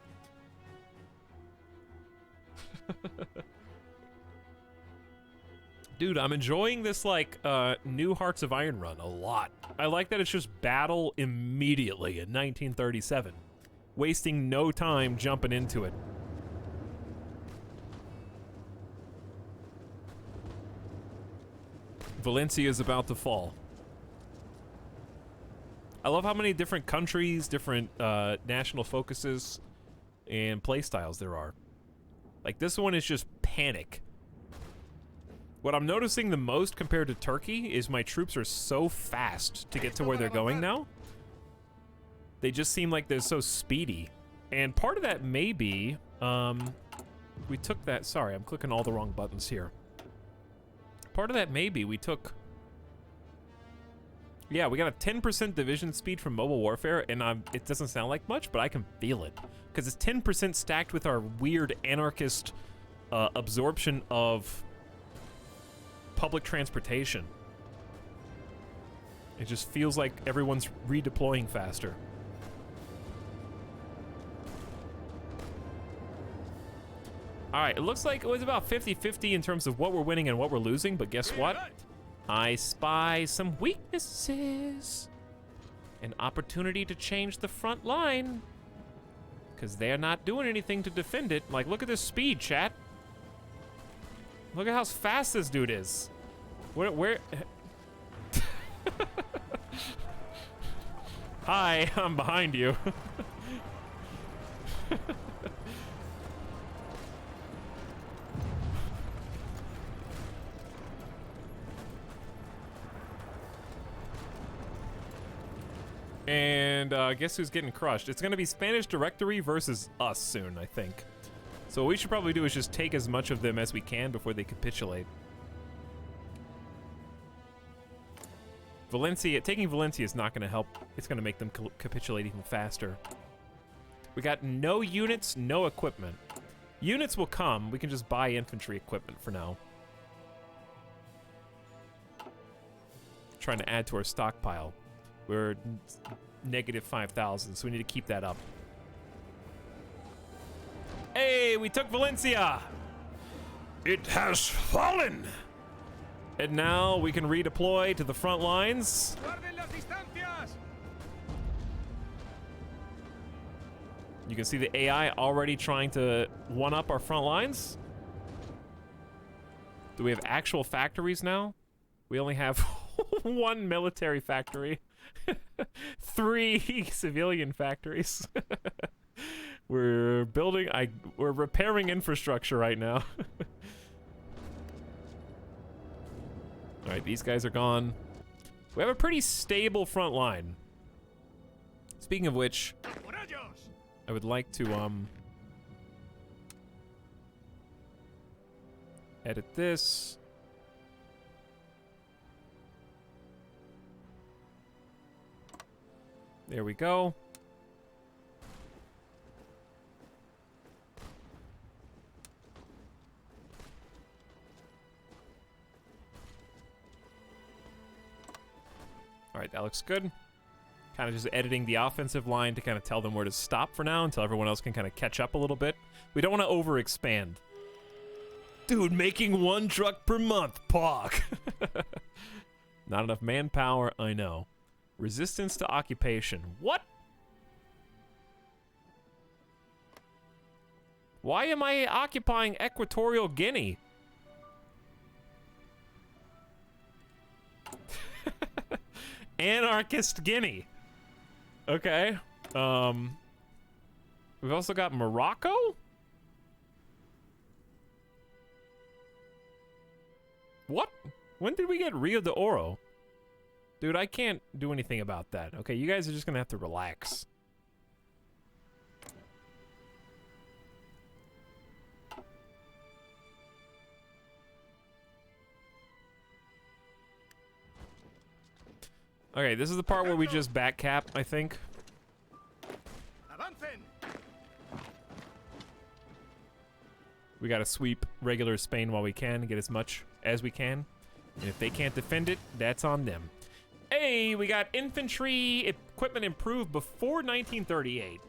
Dude, I'm enjoying this, like, new Hearts of Iron run a lot. I like that it's just battle immediately in 1937. Wasting no time jumping into it. Valencia is about to fall. I love how many different countries, different national focuses, and playstyles there are. Like, this one is just panic. What I'm noticing the most compared to Turkey is my troops are so fast to get to where they're going now. They just seem like they're so speedy. And part of that may be, we took that, sorry, I'm clicking all the wrong buttons here. Part of that may be we took, yeah, we got a 10% division speed from mobile warfare, and it doesn't sound like much, but I can feel it. Because it's 10% stacked with our weird anarchist absorption of public transportation. It just feels like everyone's redeploying faster. All right, it looks like it was about 50-50 in terms of what we're winning and what we're losing, but guess what? I spy some weaknesses. An opportunity to change the front line. Because they're not doing anything to defend it. Like, look at this speed, chat. Look at how fast this dude is. Where? Hi, I'm behind you. And guess who's getting crushed? It's gonna be Spanish Directory versus us soon, I think. So what we should probably do is just take as much of them as we can before they capitulate. Valencia, taking Valencia is not gonna help. It's gonna make them capitulate even faster. We got no units, no equipment. Units will come. We can just buy infantry equipment for now. Trying to add to our stockpile. We're negative 5,000, so we need to keep that up. Hey, we took Valencia! It has fallen! And now we can redeploy to the front lines. You can see the AI already trying to one-up our front lines. Do we have actual factories now? We only have one military factory. 3 civilian factories. We're building, we're repairing infrastructure right now. All right, these guys are gone. We have a pretty stable front line. Speaking of which, I would like to edit this. There we go. All right, that looks good. Kind of just editing the offensive line to kind of tell them where to stop for now until everyone else can kind of catch up a little bit. We don't want to overexpand. Dude, making 1 truck per month, POC. Not enough manpower, I know. Resistance to occupation. What? Why am I occupying Equatorial Guinea? Anarchist Guinea. Okay. We've also got Morocco? What? When did we get Rio de Oro? Dude, I can't do anything about that. Okay, you guys are just gonna have to relax. Okay, this is the part where we just back cap, I think. We gotta sweep regular Spain while we can, get as much as we can. And if they can't defend it, that's on them. Hey, we got infantry equipment improved before 1938.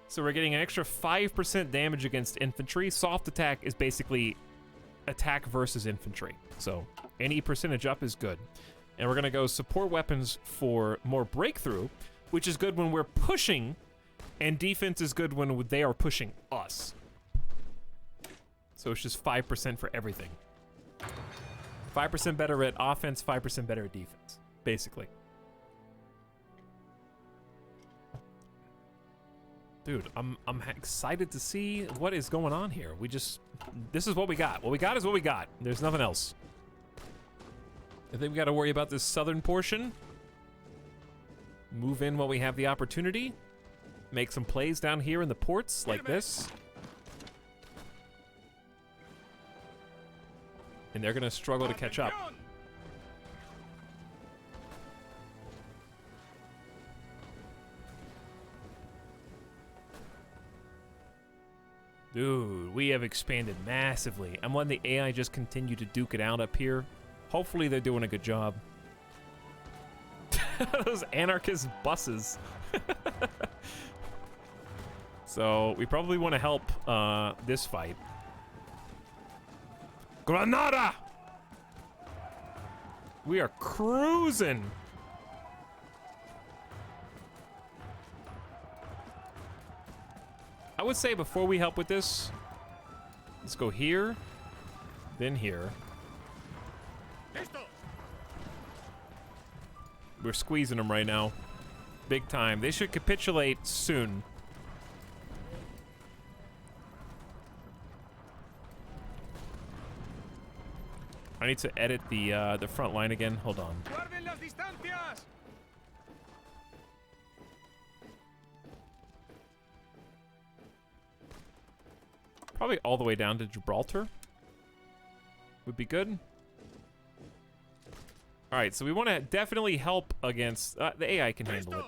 So we're getting an extra 5% damage against infantry. Soft attack is basically attack versus infantry. So any percentage up is good. And we're gonna go support weapons for more breakthrough, which is good when we're pushing, and defense is good when they are pushing us. So it's just 5% for everything. 5% better at offense, 5% better at defense, basically. Dude, I'm excited to see what is going on here. This is what we got. What we got is what we got. There's nothing else. I think we got to worry about this southern portion. Move in while we have the opportunity. Make some plays down here in the ports like this. And they're going to struggle to catch up. Dude, we have expanded massively. I'm letting the AI just continue to duke it out up here. Hopefully they're doing a good job. Those anarchist buses. So we probably want to help this fight. Granada! We are cruising. I would say before we help with this, let's go here, then here. We're squeezing them right now. Big time. They should capitulate soon. I need to edit the front line again. Hold on. Probably all the way down to Gibraltar would be good. All right, so we want to definitely help against the AI can handle it.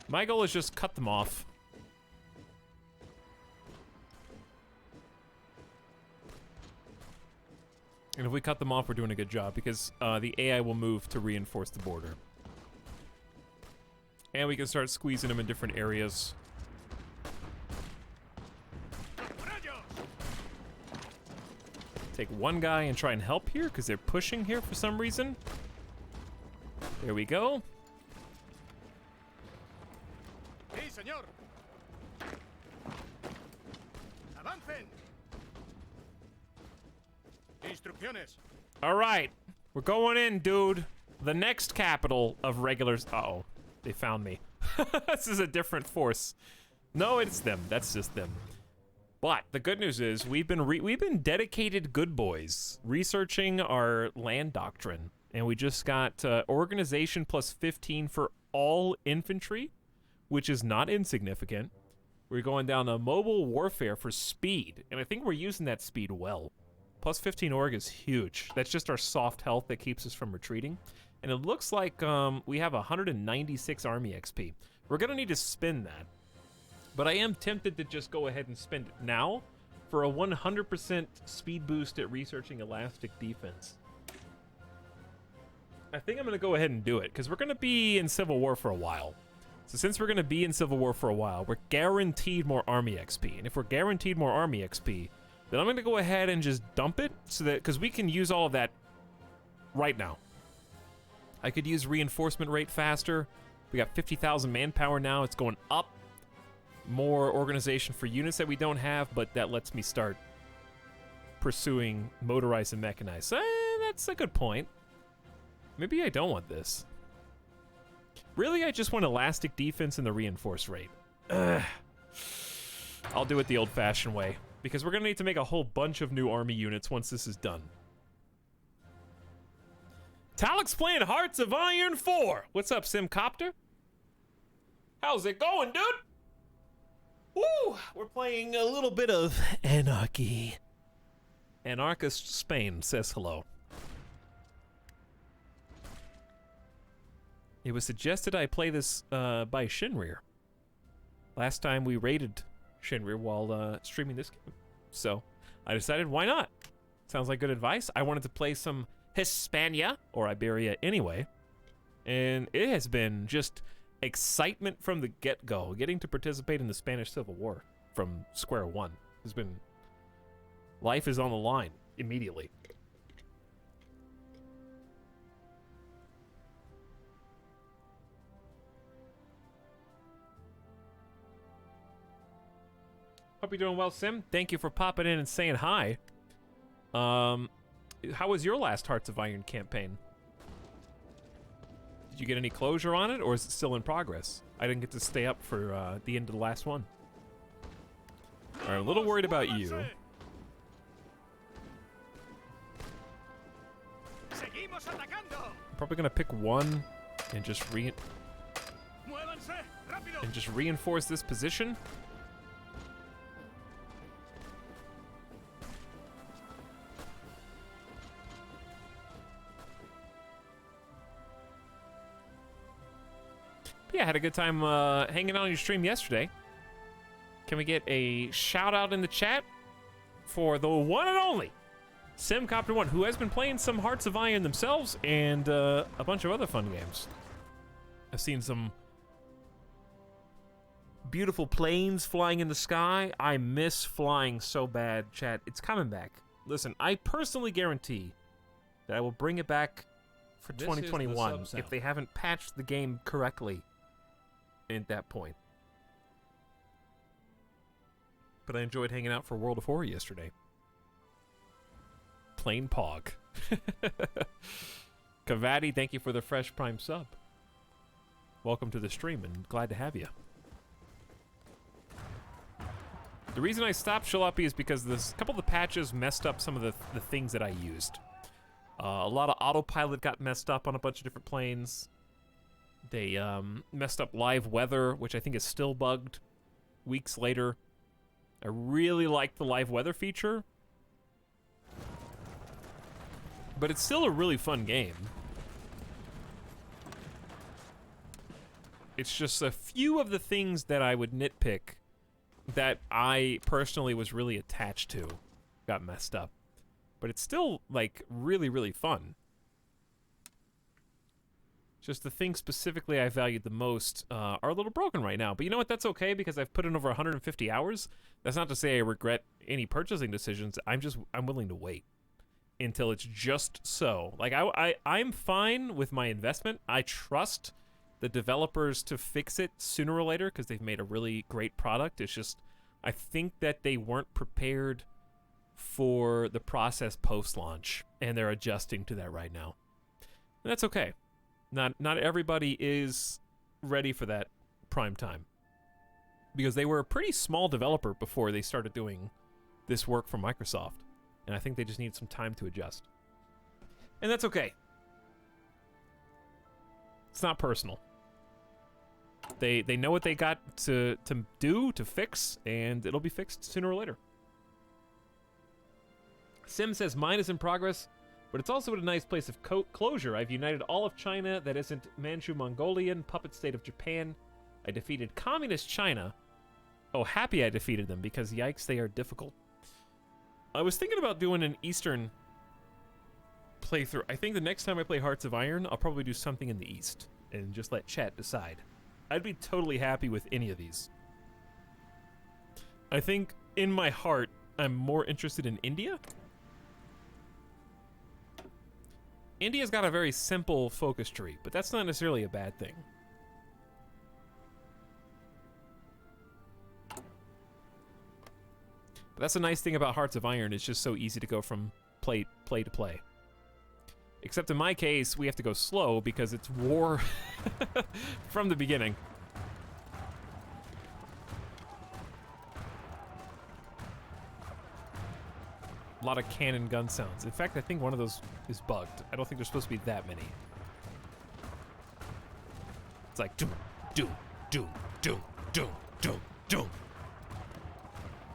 My goal is just cut them off. And if we cut them off, we're doing a good job because the AI will move to reinforce the border. And we can start squeezing them in different areas. Take one guy and try and help here because they're pushing here for some reason. There we go. Sí, señor. Avancen. Instrucciones. All right, we're going in, dude. The next capital of regulars. Uh-oh, they found me. This is a different force. No, it's them. That's just them. But the good news is we've been dedicated good boys researching our land doctrine, and we just got organization plus 15 for all infantry, which is not insignificant. We're going down to mobile warfare for speed, and I think we're using that speed well. Plus 15 org is huge. That's just our soft health that keeps us from retreating. And it looks like we have 196 army XP. We're gonna need to spend that. But I am tempted to just go ahead and spend it now for a 100% speed boost at researching elastic defense. I think I'm gonna go ahead and do it because we're gonna be in Civil War for a while. So since we're gonna be in Civil War for a while, we're guaranteed more army XP. And if we're guaranteed more army XP, then I'm gonna go ahead and just dump it so that, because we can use all of that right now. I could use reinforcement rate faster. We got 50,000 manpower now. It's going up. More organization for units that we don't have, but that lets me start pursuing motorized and mechanized. That's a good point. Maybe I don't want this. Really, I just want elastic defense and the reinforce rate. I'll do it the old-fashioned way, because we're going to need to make a whole bunch of new army units once this is done. Etalyx playing Hearts of Iron 4. What's up, Simcopter? How's it going, dude? Woo! We're playing a little bit of Anarchy. Anarchist Spain says hello. It was suggested I play this by Shinrir. Last time we raided Shinrir while streaming this game. So I decided, why not? Sounds like good advice. I wanted to play some Hispania, or Iberia anyway. And it has been just excitement from the get-go. Getting to participate in the Spanish Civil War from square one has been... Life is on the line immediately. Hope you're doing well, Sim. Thank you for popping in and saying hi. How was your last Hearts of Iron campaign? Did you get any closure on it, or is it still in progress? I didn't get to stay up for the end of the last one. All right, I'm a little worried about you. I'm probably gonna pick one and just reinforce this position. Yeah, I had a good time hanging out on your stream yesterday. Can we get a shout out in the chat for the one and only Simcopter1, who has been playing some Hearts of Iron themselves and a bunch of other fun games. I've seen some beautiful planes flying in the sky. I miss flying so bad, chat. It's coming back. Listen, I personally guarantee that I will bring it back for 2021 if they haven't patched the game correctly at that point. But I enjoyed hanging out for World of Horror yesterday. Plain Pog. Cavati, thank you for the fresh prime sub. welcome to the stream and glad to have you. The reason I stopped Jalopy is because a couple of the patches messed up some of the things that I used. A lot of autopilot got messed up on a bunch of different planes. They messed up live weather, which I think is still bugged weeks later. I really like the live weather feature, but it's still a really fun game. It's just a few of the things that I would nitpick that I personally was really attached to got messed up. But it's still, like, really, really fun. Just the things specifically I valued the most are a little broken right now. But you know what? That's okay because I've put in over 150 hours. That's not to say I regret any purchasing decisions. I'm willing to wait until it's just so. Like, I'm fine with my investment. I trust the developers to fix it sooner or later because they've made a really great product. It's just, I think that they weren't prepared for the process post-launch, and they're adjusting to that right now. And that's okay. Not everybody is ready for that prime time, because they were a pretty small developer before they started doing this work for Microsoft, and I think they just need some time to adjust. And that's okay. It's not personal. They know what they got to fix, and it'll be fixed sooner or later. Sim says, mine is in progress, but it's also at a nice place of closure. I've united all of China that isn't Manchu-Mongolian, puppet state of Japan. I defeated communist China. Oh, happy I defeated them, because yikes, they are difficult. I was thinking about doing an Eastern playthrough. I think the next time I play Hearts of Iron, I'll probably do something in the East, and just let chat decide. I'd be totally happy with any of these. I think, in my heart, I'm more interested in India. India's got a very simple focus tree, but that's not necessarily a bad thing. But that's a nice thing about Hearts of Iron. It's just so easy to go from play to play. Except in my case, we have to go slow because it's war from the beginning. A lot of cannon gun sounds. In fact, I think one of those is bugged. I don't think there's supposed to be that many. It's like doom, doom, doom, doom, doom, doom, doom.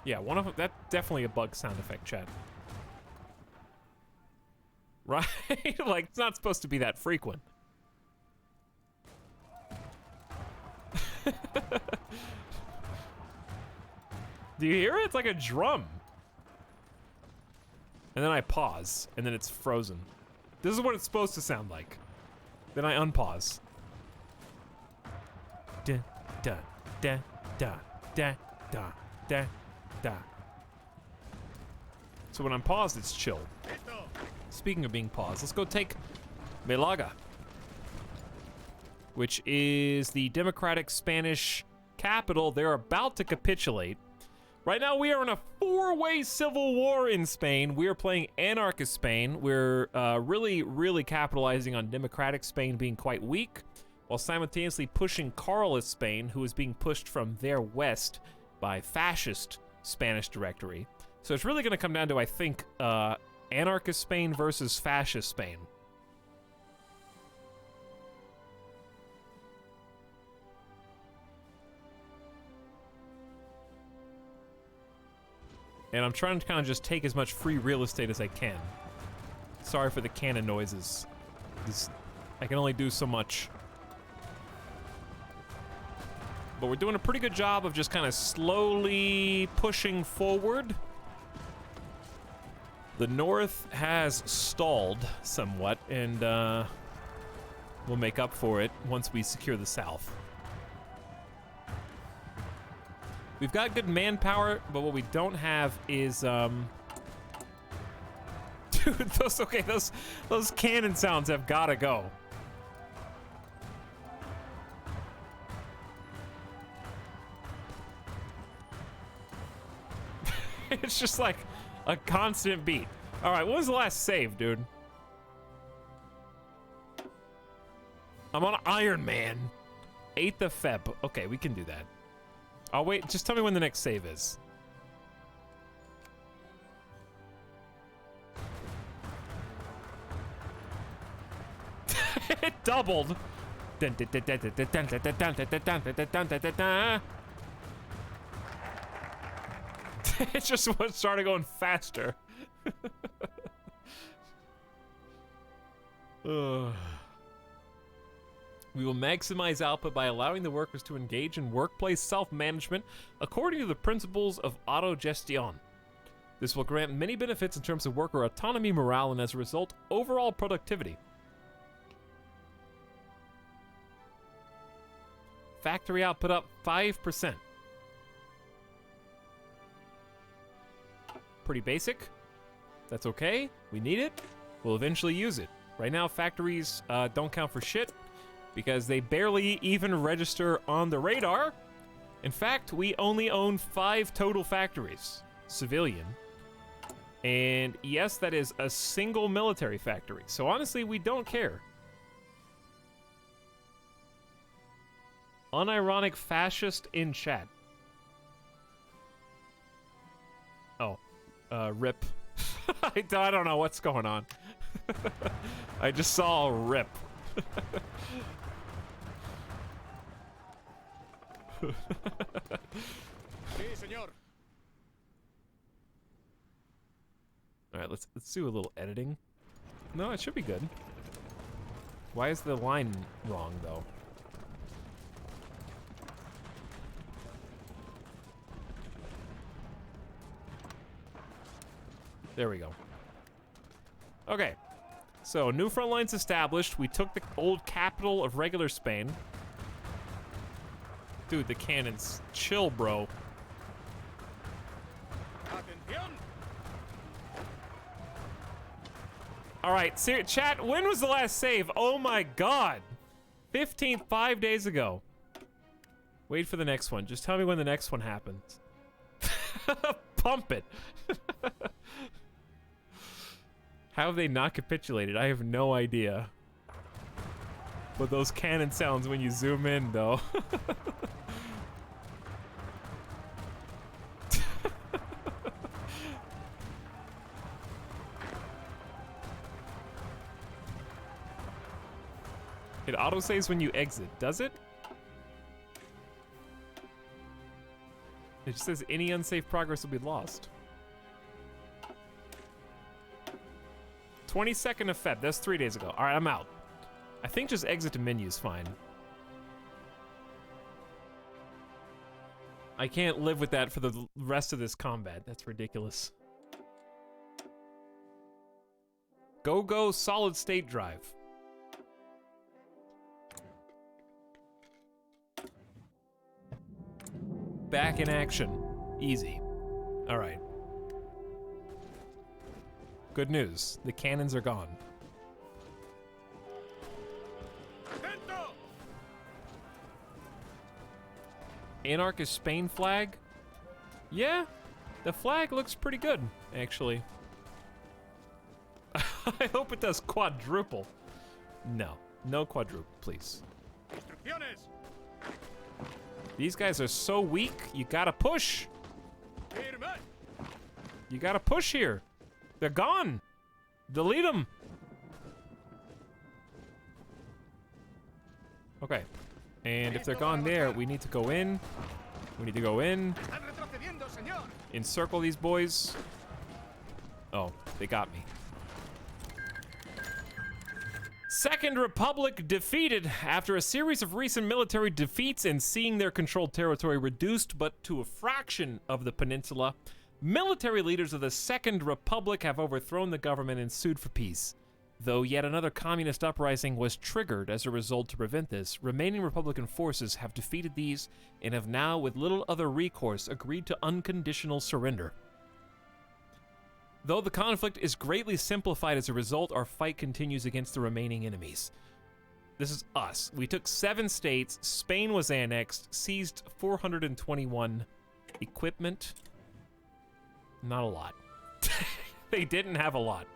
Yeah, one of them, that's definitely a bug sound effect, chat. Right? Like, it's not supposed to be that frequent. Do you hear it? It's like a drum. And then I pause, and then it's frozen. This is what it's supposed to sound like. Then I unpause. Da, da, da, da, da, da, da, da. So when I'm paused, it's chill. Speaking of being paused, let's go take Malaga, which is the democratic Spanish capital. They're about to capitulate. Right now, we are in a four-way civil war in Spain. We are playing anarchist Spain. We're really, really capitalizing on democratic Spain being quite weak, while simultaneously pushing Carlist Spain, who is being pushed from their west by fascist Spanish Directory. So it's really going to come down to, I think, anarchist Spain versus fascist Spain. And I'm trying to kind of just take as much free real estate as I can. Sorry for the cannon noises. I can only do so much. But we're doing a pretty good job of just kind of slowly pushing forward. The north has stalled somewhat, and we'll make up for it once we secure the south. We've got good manpower, but what we don't have is, dude, those cannon sounds have gotta go. It's just like a constant beat. All right, what was the last save, dude? I'm on Iron Man. 8th of Feb. Okay, we can do that. I'll wait. Just tell me when the next save is. It doubled. It just started going faster. Ugh. We will maximize output by allowing the workers to engage in workplace self-management according to the principles of autogestion. This will grant many benefits in terms of worker autonomy, morale, and as a result, overall productivity. Factory output up 5%. Pretty basic. That's okay. We need it. We'll eventually use it. Right now, factories don't count for shit because they barely even register on the radar. In fact, we only own 5 total factories, civilian. And yes, that is a single military factory. So honestly, we don't care. Unironic fascist in chat. Oh, rip. I don't know what's going on. I just saw a rip. Sí, señor. All right, let's do a little editing. No, it should be good. Why is the line wrong though? There we go. Okay, so new front lines established. We took the old capital of regular Spain. Dude, the cannons. Chill, bro. Atención. All right, chat, when was the last save? Oh my god. 15th, 5 days ago. Wait for the next one. Just tell me when the next one happens. Pump it. How have they not capitulated? I have no idea. But those cannon sounds when you zoom in, though. It autosaves when you exit, does it? It just says any unsafe progress will be lost. 22nd of Feb, that's 3 days ago. All right, I'm out. I think just exit to menu is fine. I can't live with that for the rest of this combat. That's ridiculous. Go solid state drive. Back in action. Easy. All right. Good news. The cannons are gone. Atento. Anarchist Spain flag? Yeah, the flag looks pretty good, actually. I hope it does quadruple. No quadruple, please. Instrucciones. These guys are so weak, you gotta push. Firme. You gotta push here. They're gone. Delete them. Okay. And if they're gone there, we need to go in. We need to go in. Están retrocediendo, señor. Encircle these boys. Oh, they got me. Second Republic defeated. After a series of recent military defeats and seeing their controlled territory reduced but to a fraction of the peninsula, military leaders of the Second Republic have overthrown the government and sued for peace. Though yet another communist uprising was triggered as a result to prevent this, remaining Republican forces have defeated these and have now, with little other recourse, agreed to unconditional surrender. Though the conflict is greatly simplified as a result, our fight continues against the remaining enemies. This is us. We took 7 states, Spain was annexed, seized 421 equipment. Not a lot. They didn't have a lot.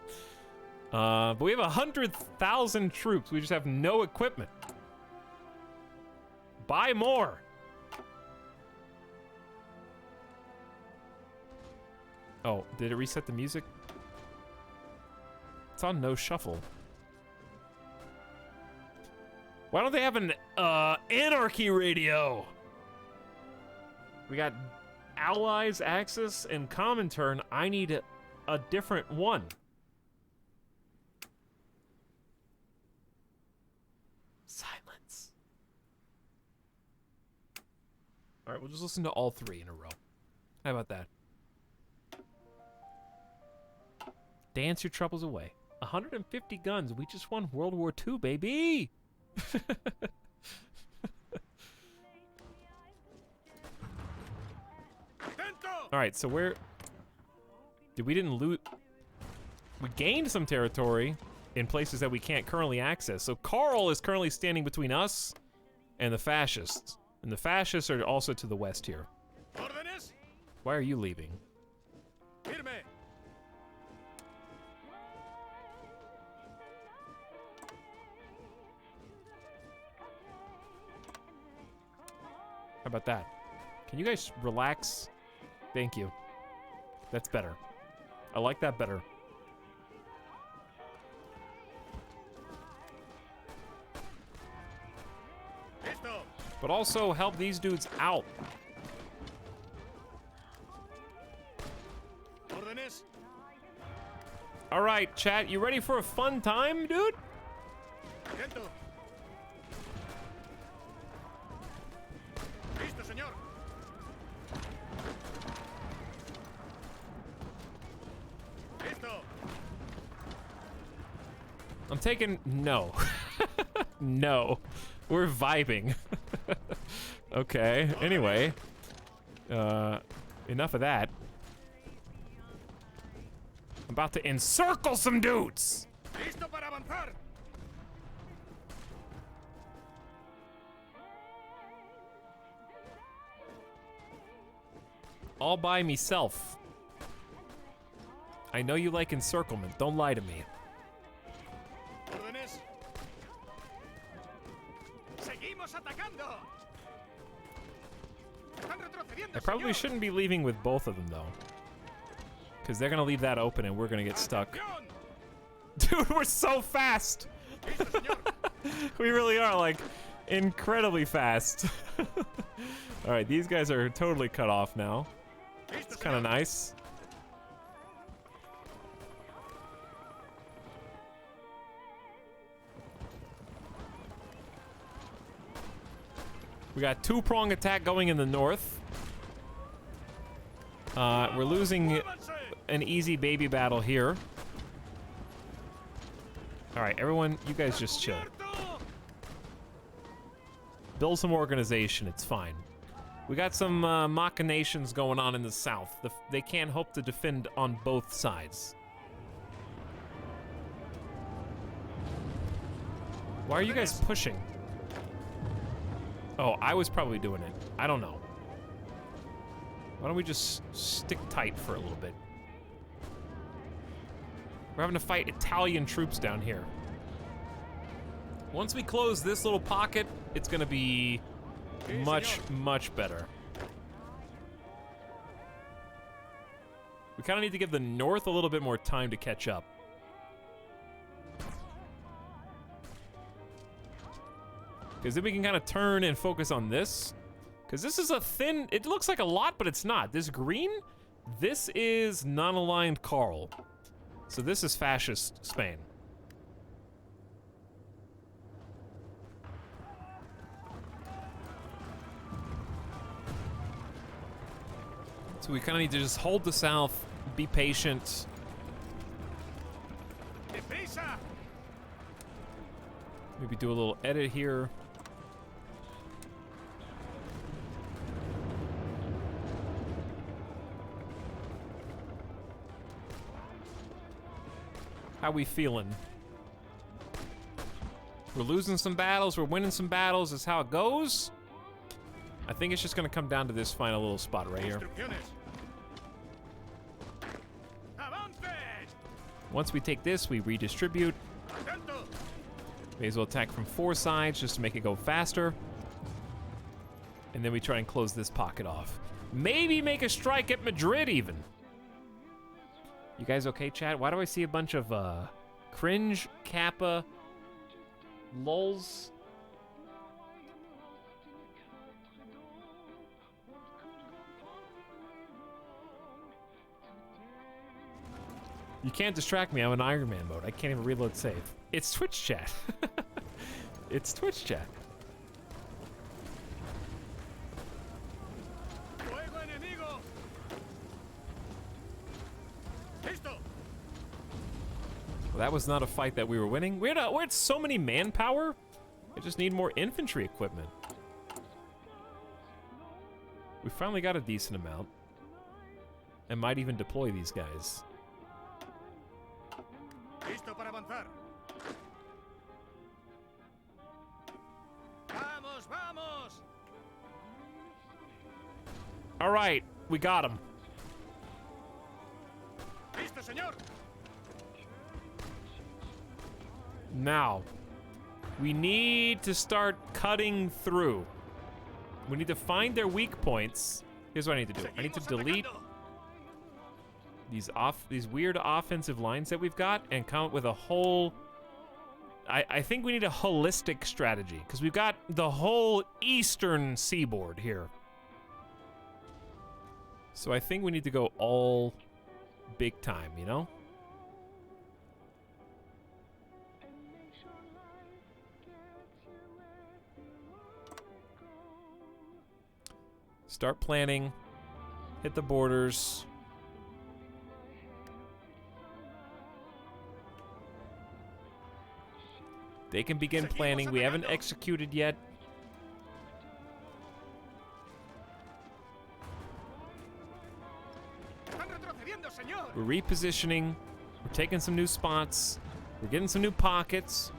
But we have 100,000 troops. We just have no equipment. Buy more. Oh, did it reset the music? It's on no shuffle. Why don't they have an anarchy radio? We got allies, axis, and common turn. I need a different one. Silence. All right, we'll just listen to all three in a row. How about that? Dance your troubles away. 150 guns. We just won World War II, baby. All right, so we didn't loot. We gained some territory in places that we can't currently access. So Carl is currently standing between us and the fascists. And the fascists are also to the west here. Órdenes. Why are you leaving? Firme. How about that? Can you guys relax? Thank you. That's better. I like that better. Listo. But also help these dudes out. Órdenes. All right, chat, you ready for a fun time, dude? Atento. Listo, señor. Listo. I'm taking no. No. We're vibing. Okay, anyway. Enough of that. I'm about to encircle some dudes. Listo para avanzar. All by myself. I know you like encirclement. Don't lie to me. Órdenes. Seguimos atacando. Están retrocediendo, I probably señor. shouldn't be leaving with both of them, though. Because they're going to leave that open and we're going to get stuck. Atención. Dude, we're so fast. Listo, señor. We really are, like, incredibly fast. All right, these guys are totally cut off now. Listo, It's kind of señor. nice. We got two-prong attack going in the north. We're losing Muévanse. an easy baby battle here. All right, everyone, you guys just chill. Cubierto. Build some organization, it's fine. We got some machinations going on in the south. They can't hope to defend on both sides. Why are you guys pushing? Oh, I was probably doing it. I don't know. Why don't we just stick tight for a little bit? We're having to fight Italian troops down here. Once we close this little pocket, it's gonna be much, much better. We kind of need to give the north a little bit more time to catch up. Because then we can kind of turn and focus on this. Because this is a thin, it looks like a lot, but it's not. This green, this is non-aligned Carl. So this is fascist Spain. So we kind of need to just hold the south, be patient. Deprisa. Maybe do a little edit here. How we feeling? We're losing some battles, we're winning some battles, is how it goes. I think it's just gonna come down to this final little spot right here. Instrucciones. Avance. Once we take this, we redistribute. Atento. May as well attack from 4 sides just to make it go faster. And then we try and close this pocket off. Maybe make a strike at Madrid even. You guys okay, chat? Why do I see a bunch of cringe, kappa, lulz? You can't distract me. I'm in Iron Man mode. I can't even reload save. It's Twitch chat. It's Twitch chat. Fuego enemigo. Listo. Well, that was not a fight that we were winning. We're at so many manpower. I just need more infantry equipment. We finally got a decent amount. I might even deploy these guys. Listo para avanzar. Vamos, vamos. All right, we got him. Listo, señor. Now, we need to start cutting through. We need to find their weak points. Here's what I need to do. I need to Seguimos delete atacando. these weird offensive lines that we've got and come up with a whole... I think we need a holistic strategy because we've got the whole eastern seaboard here. So I think we need to go all big time, you know? Start planning. Hit the borders. They can begin planning. We haven't executed yet. Están retrocediendo, señor. We're repositioning. We're taking some new spots. We're getting some new pockets.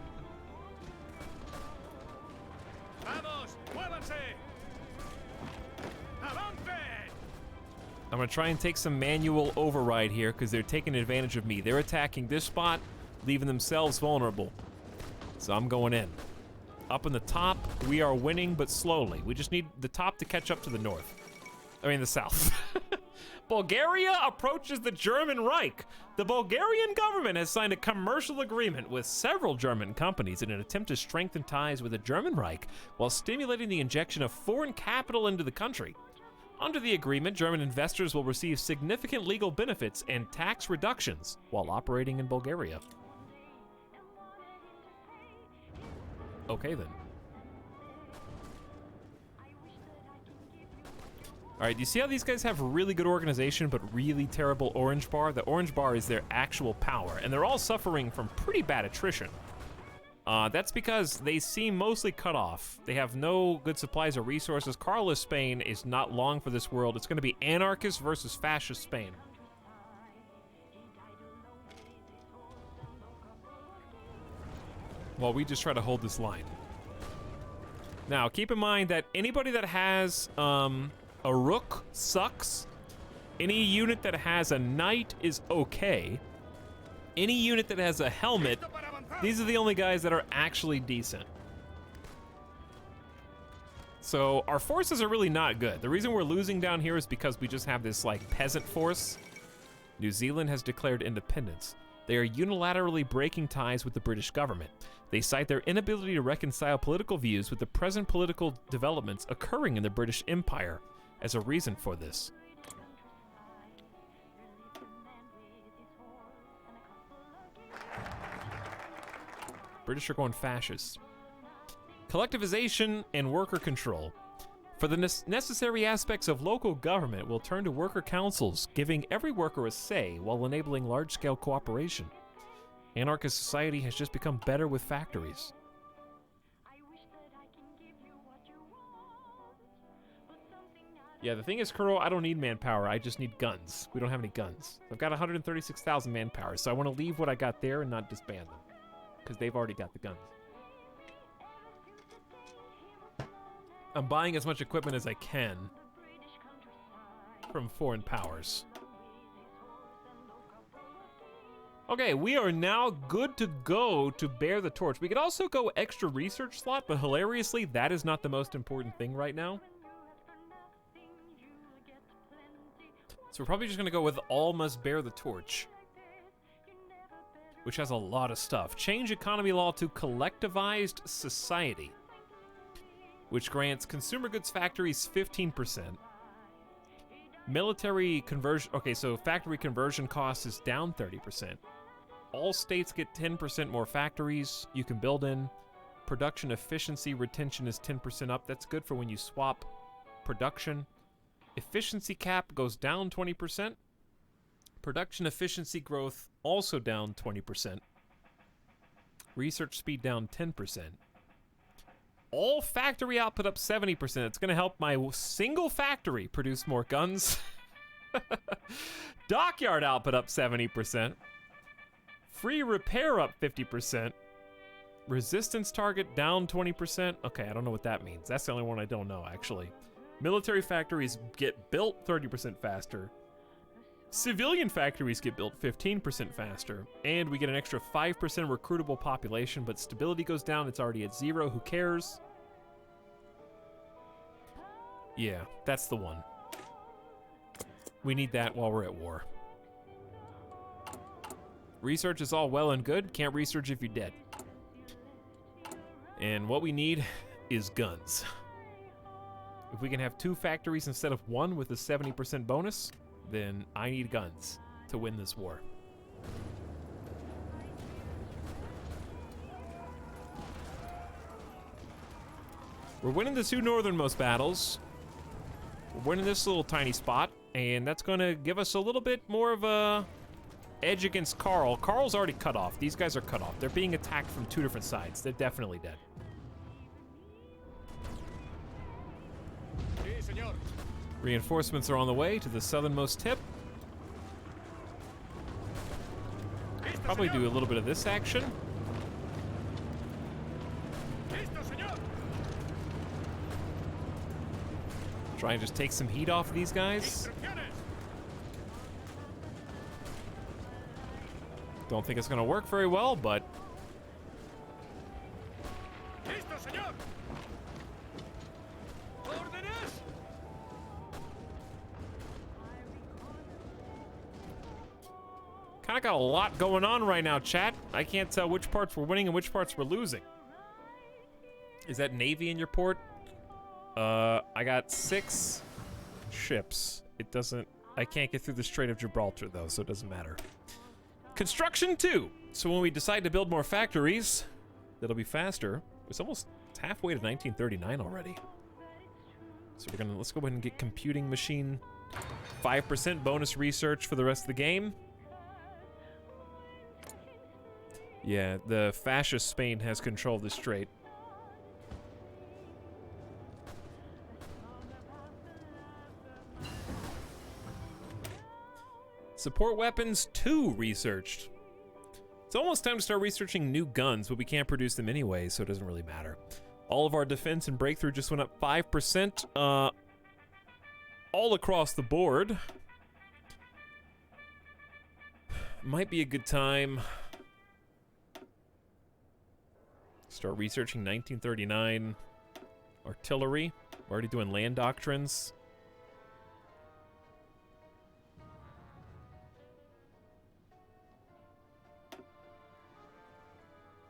Vamos, muévanse. Avance. I'm gonna try and take some manual override here because they're taking advantage of me. They're attacking this spot, leaving themselves vulnerable. So I'm going in. Up in the top, we are winning, but slowly. We just need the top to catch up to the north. I mean, the south. Bulgaria approaches the German Reich. The Bulgarian government has signed a commercial agreement with several German companies in an attempt to strengthen ties with the German Reich while stimulating the injection of foreign capital into the country. Under the agreement, German investors will receive significant legal benefits and tax reductions while operating in Bulgaria. Okay then. All right, do you see how these guys have really good organization but really terrible orange bar? The orange bar is their actual power, and they're all suffering from pretty bad attrition. That's because they seem mostly cut off. They have no good supplies or resources. Carlist Spain is not long for this world. It's going to be anarchist versus fascist Spain. While we just try to hold this line. Now, keep in mind that anybody that has a rook sucks. Any unit that has a knight is okay. Any unit that has a helmet, Listo para avanzar. these are the only guys that are actually decent. So our forces are really not good. The reason we're losing down here is because we just have this like peasant force. New Zealand has declared independence. They are unilaterally breaking ties with the British government. They cite their inability to reconcile political views with the present political developments occurring in the British Empire as a reason for this. British are going fascist. Collectivization and worker control. For the necessary aspects of local government, we'll turn to worker councils, giving every worker a say while enabling large-scale cooperation. Anarchist society has just become better with factories. Yeah, the thing is, Kuro, I don't need manpower. I just need guns. We don't have any guns. I've got 136,000 manpower, so I want to leave what I got there and not disband them. Because they've already got the guns. I'm buying as much equipment as I can from foreign powers. Okay, we are now good to go to bear the torch. We could also go extra research slot, but hilariously, that is not the most important thing right now. So we're probably just gonna go with all must bear the torch, which has a lot of stuff. Change economy law to collectivized society, which grants consumer goods factories 15%. Military conversion, okay, so factory conversion cost is down 30%. All states get 10% more factories you can build in. Production efficiency retention is 10% up. That's good for when you swap production. Efficiency cap goes down 20%. Production efficiency growth also down 20%. Research speed down 10%. All factory output up 70%. It's going to help my single factory produce more guns. Dockyard output up 70%. Free repair up 50%. Resistance target down 20%. Okay, I don't know what that means. That's the only one I don't know, actually. Military factories get built 30% faster. Civilian factories get built 15% faster. And we get an extra 5% recruitable population, but stability goes down. It's already at 0. Who cares? Yeah, that's the one. We need that while we're at war. Research is all well and good. Can't research if you're dead. And what we need is guns. If we can have 2 factories instead of 1 with a 70% bonus, then I need guns to win this war. We're winning the 2 northernmost battles. We're winning this little tiny spot, and that's going to give us a little bit more of a edge against Carl. Carl's already cut off. These guys are cut off. They're being attacked from 2 different sides. They're definitely dead. Sí, señor. Reinforcements are on the way to the southernmost tip. Listo, Probably señor. do a little bit of this action. Listo, señor. Try and just take some heat off of these guys. Instrucciones. Don't think it's going to work very well, but Listo, señor. Órdenes. kind of got a lot going on right now, chat. I can't tell which parts we're winning and which parts we're losing. Is that Navy in your port? I got 6 ships. It doesn't... I can't get through the Strait of Gibraltar, though, so it doesn't matter. Construction 2. So when we decide to build more factories, that'll be faster. It's almost halfway to 1939 already. So we're gonna... Let's go ahead and get computing machine. 5% bonus research for the rest of the game. Yeah, the fascist Spain has control of the strait. Support weapons 2 researched. It's almost time to start researching new guns, but we can't produce them anyway, so it doesn't really matter. All of our defense and breakthrough just went up 5%, all across the board. Might be a good time. Start researching 1939 artillery. We're already doing land doctrines.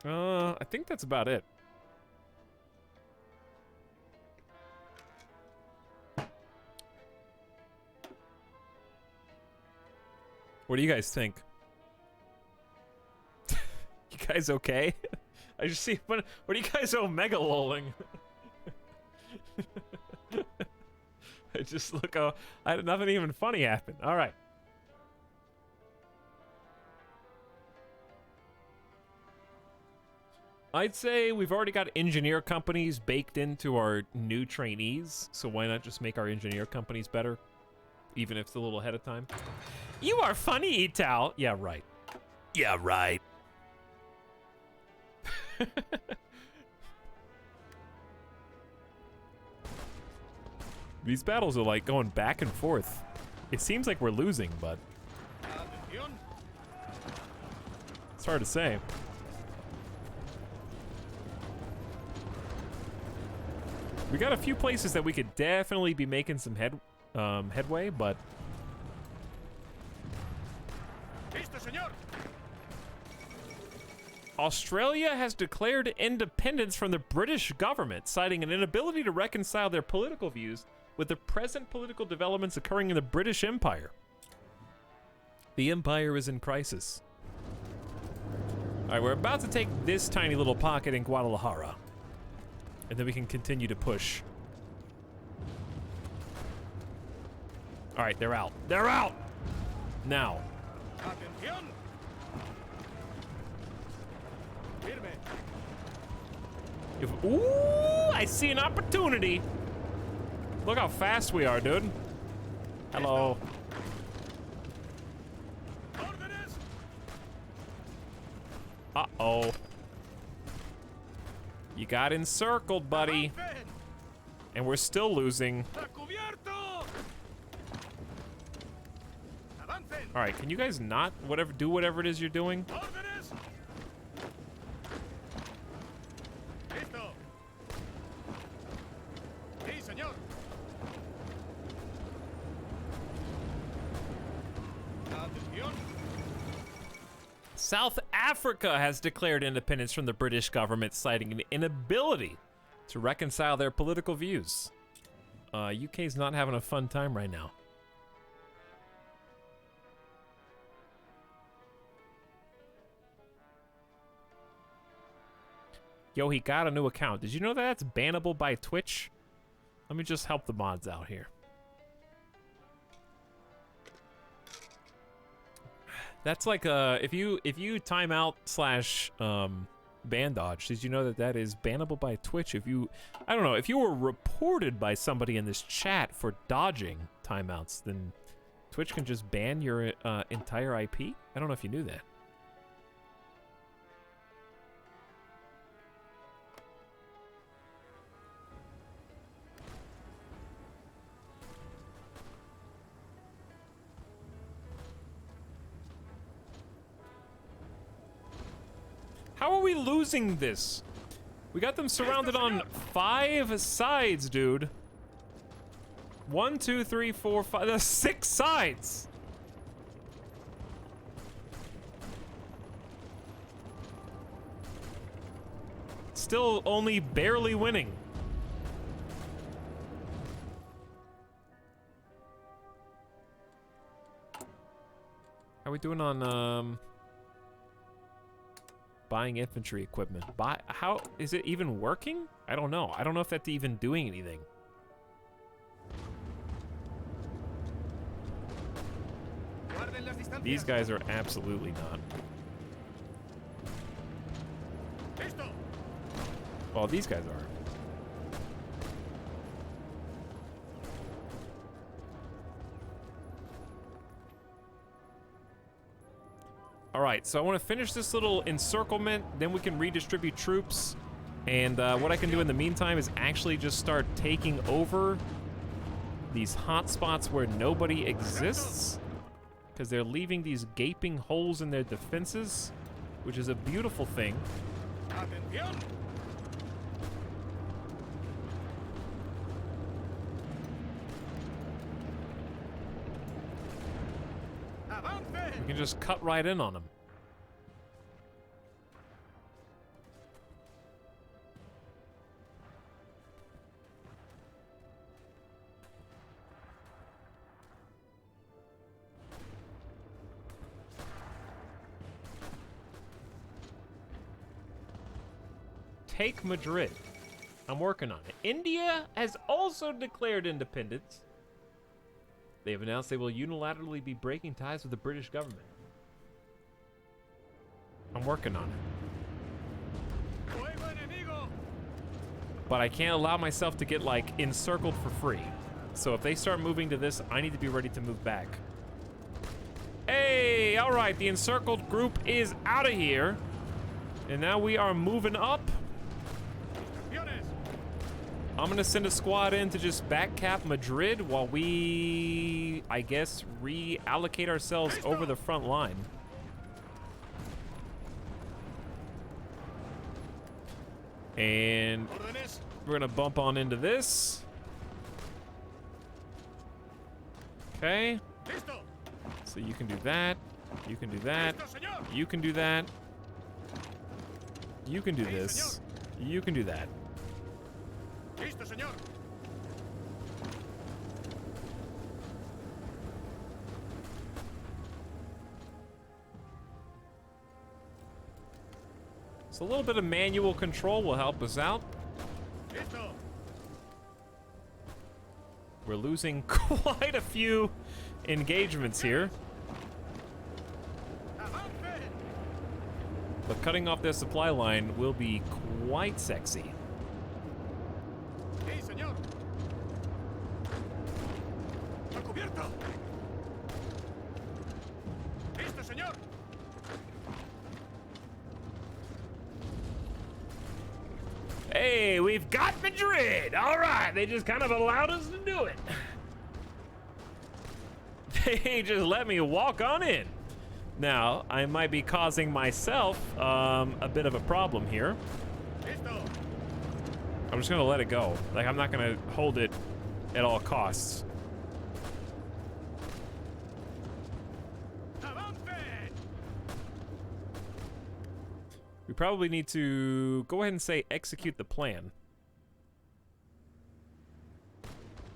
I think that's about it. What do you guys think? You guys okay? I just see what are you guys omega lolling? I just look nothing even funny happened. All right. I'd say we've already got engineer companies baked into our new trainees, so why not just make our engineer companies better? Even if it's a little ahead of time. You are funny, Etal. Yeah, right. Yeah, right. These battles are like going back and forth. It seems like we're losing, but Atención. it's hard to say. We got a few places that we could definitely be making some headway, but señor. Australia has declared independence from the British government, citing an inability to reconcile their political views with the present political developments occurring in the British Empire. The empire is in crisis. All right, we're about to take this tiny little pocket in Guadalajara, and then we can continue to push. All right, they're out. They're out! Now. Atención. Firme. Ooh, I see an opportunity. Look how fast we are, dude. Hello. Órdenes. Uh-oh. You got encircled, buddy. Avancen. And we're still losing. A cubierto. Avancen. All right, can you guys not do whatever it is you're doing? Órdenes. Listo. Sí, señor. Atención. South Africa has declared independence from the British government, citing an inability to reconcile their political views. UK's not having a fun time right now. Yo, he got a new account. Did you know that that's bannable by Twitch? Let me just help the mods out here. That's like if you time out / ban dodge, did you know that that is bannable by Twitch? If you, I don't know, if you were reported by somebody in this chat for dodging timeouts, then Twitch can just ban your entire IP? I don't know if you knew that. How are we losing this? We got them surrounded on 5 sides, dude. 1, 2, 3, 4, 5. There's 6 sides. Still only barely winning. How are we doing on buying infantry equipment? How is it even working? I don't know. I don't know if that's even doing anything. Guarden las distancias. These guys are absolutely not. Listo. Well, these guys are. All right, so I want to finish this little encirclement, then we can redistribute troops. And what I can do in the meantime is actually just start taking over these hot spots where nobody exists, because they're leaving these gaping holes in their defenses, which is a beautiful thing. Atención. Avancen. We can just cut right in on them. Take Madrid. I'm working on it. India has also declared independence. They have announced they will unilaterally be breaking ties with the British government. I'm working on it. Fuego enemigo. But I can't allow myself to get, like, encircled for free. So if they start moving to this, I need to be ready to move back. Hey, all right, the encircled group is out of here. And now we are moving up. Acciones. I'm gonna send a squad in to just backcap Madrid while we, I guess, reallocate ourselves over the front line. And Órdenes. we're gonna bump on into this. Okay, Listo. so you can do that. You can do that. Listo, señor. You can do that. You can do this. You can do that. Listo, señor. So a little bit of manual control will help us out. Listo. We're losing quite a few engagements here. Avance. But cutting off their supply line will be quite sexy. Sí, señor. A cubierto. Listo, señor. Hey, we've got Madrid! All right, they just kind of allowed us to do it. They just let me walk on in. Now, I might be causing myself a bit of a problem here. Listo. I'm just gonna let it go. Like, I'm not gonna hold it at all costs. Avance. We probably need to go ahead and say execute the plan.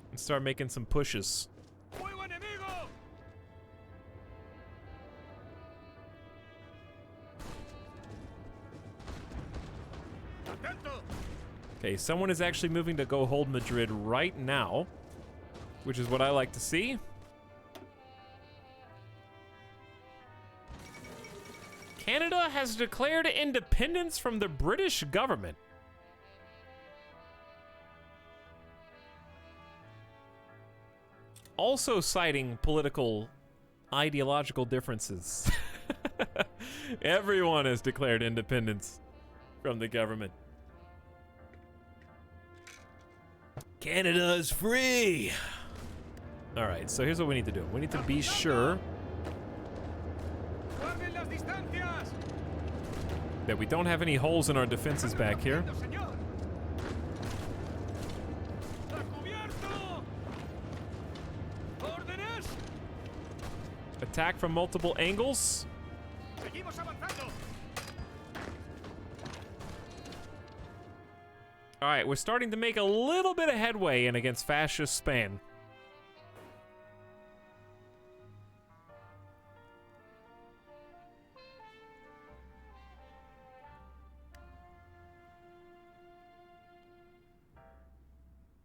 And start making some pushes. Fuego enemigo. Atento. Okay, someone is actually moving to go hold Madrid right now, which is what I like to see. Canada has declared independence from the British government. Also citing political, ideological differences. Everyone has declared independence from the government. Canada's free! Alright, so here's what we need to do. We need to be sure Guarden las distancias. that we don't have any holes in our defenses back here. Listo, señor. A cubierto. Órdenes. Attack from multiple angles. Seguimos avanzando. Alright, we're starting to make a little bit of headway in against fascist Spain.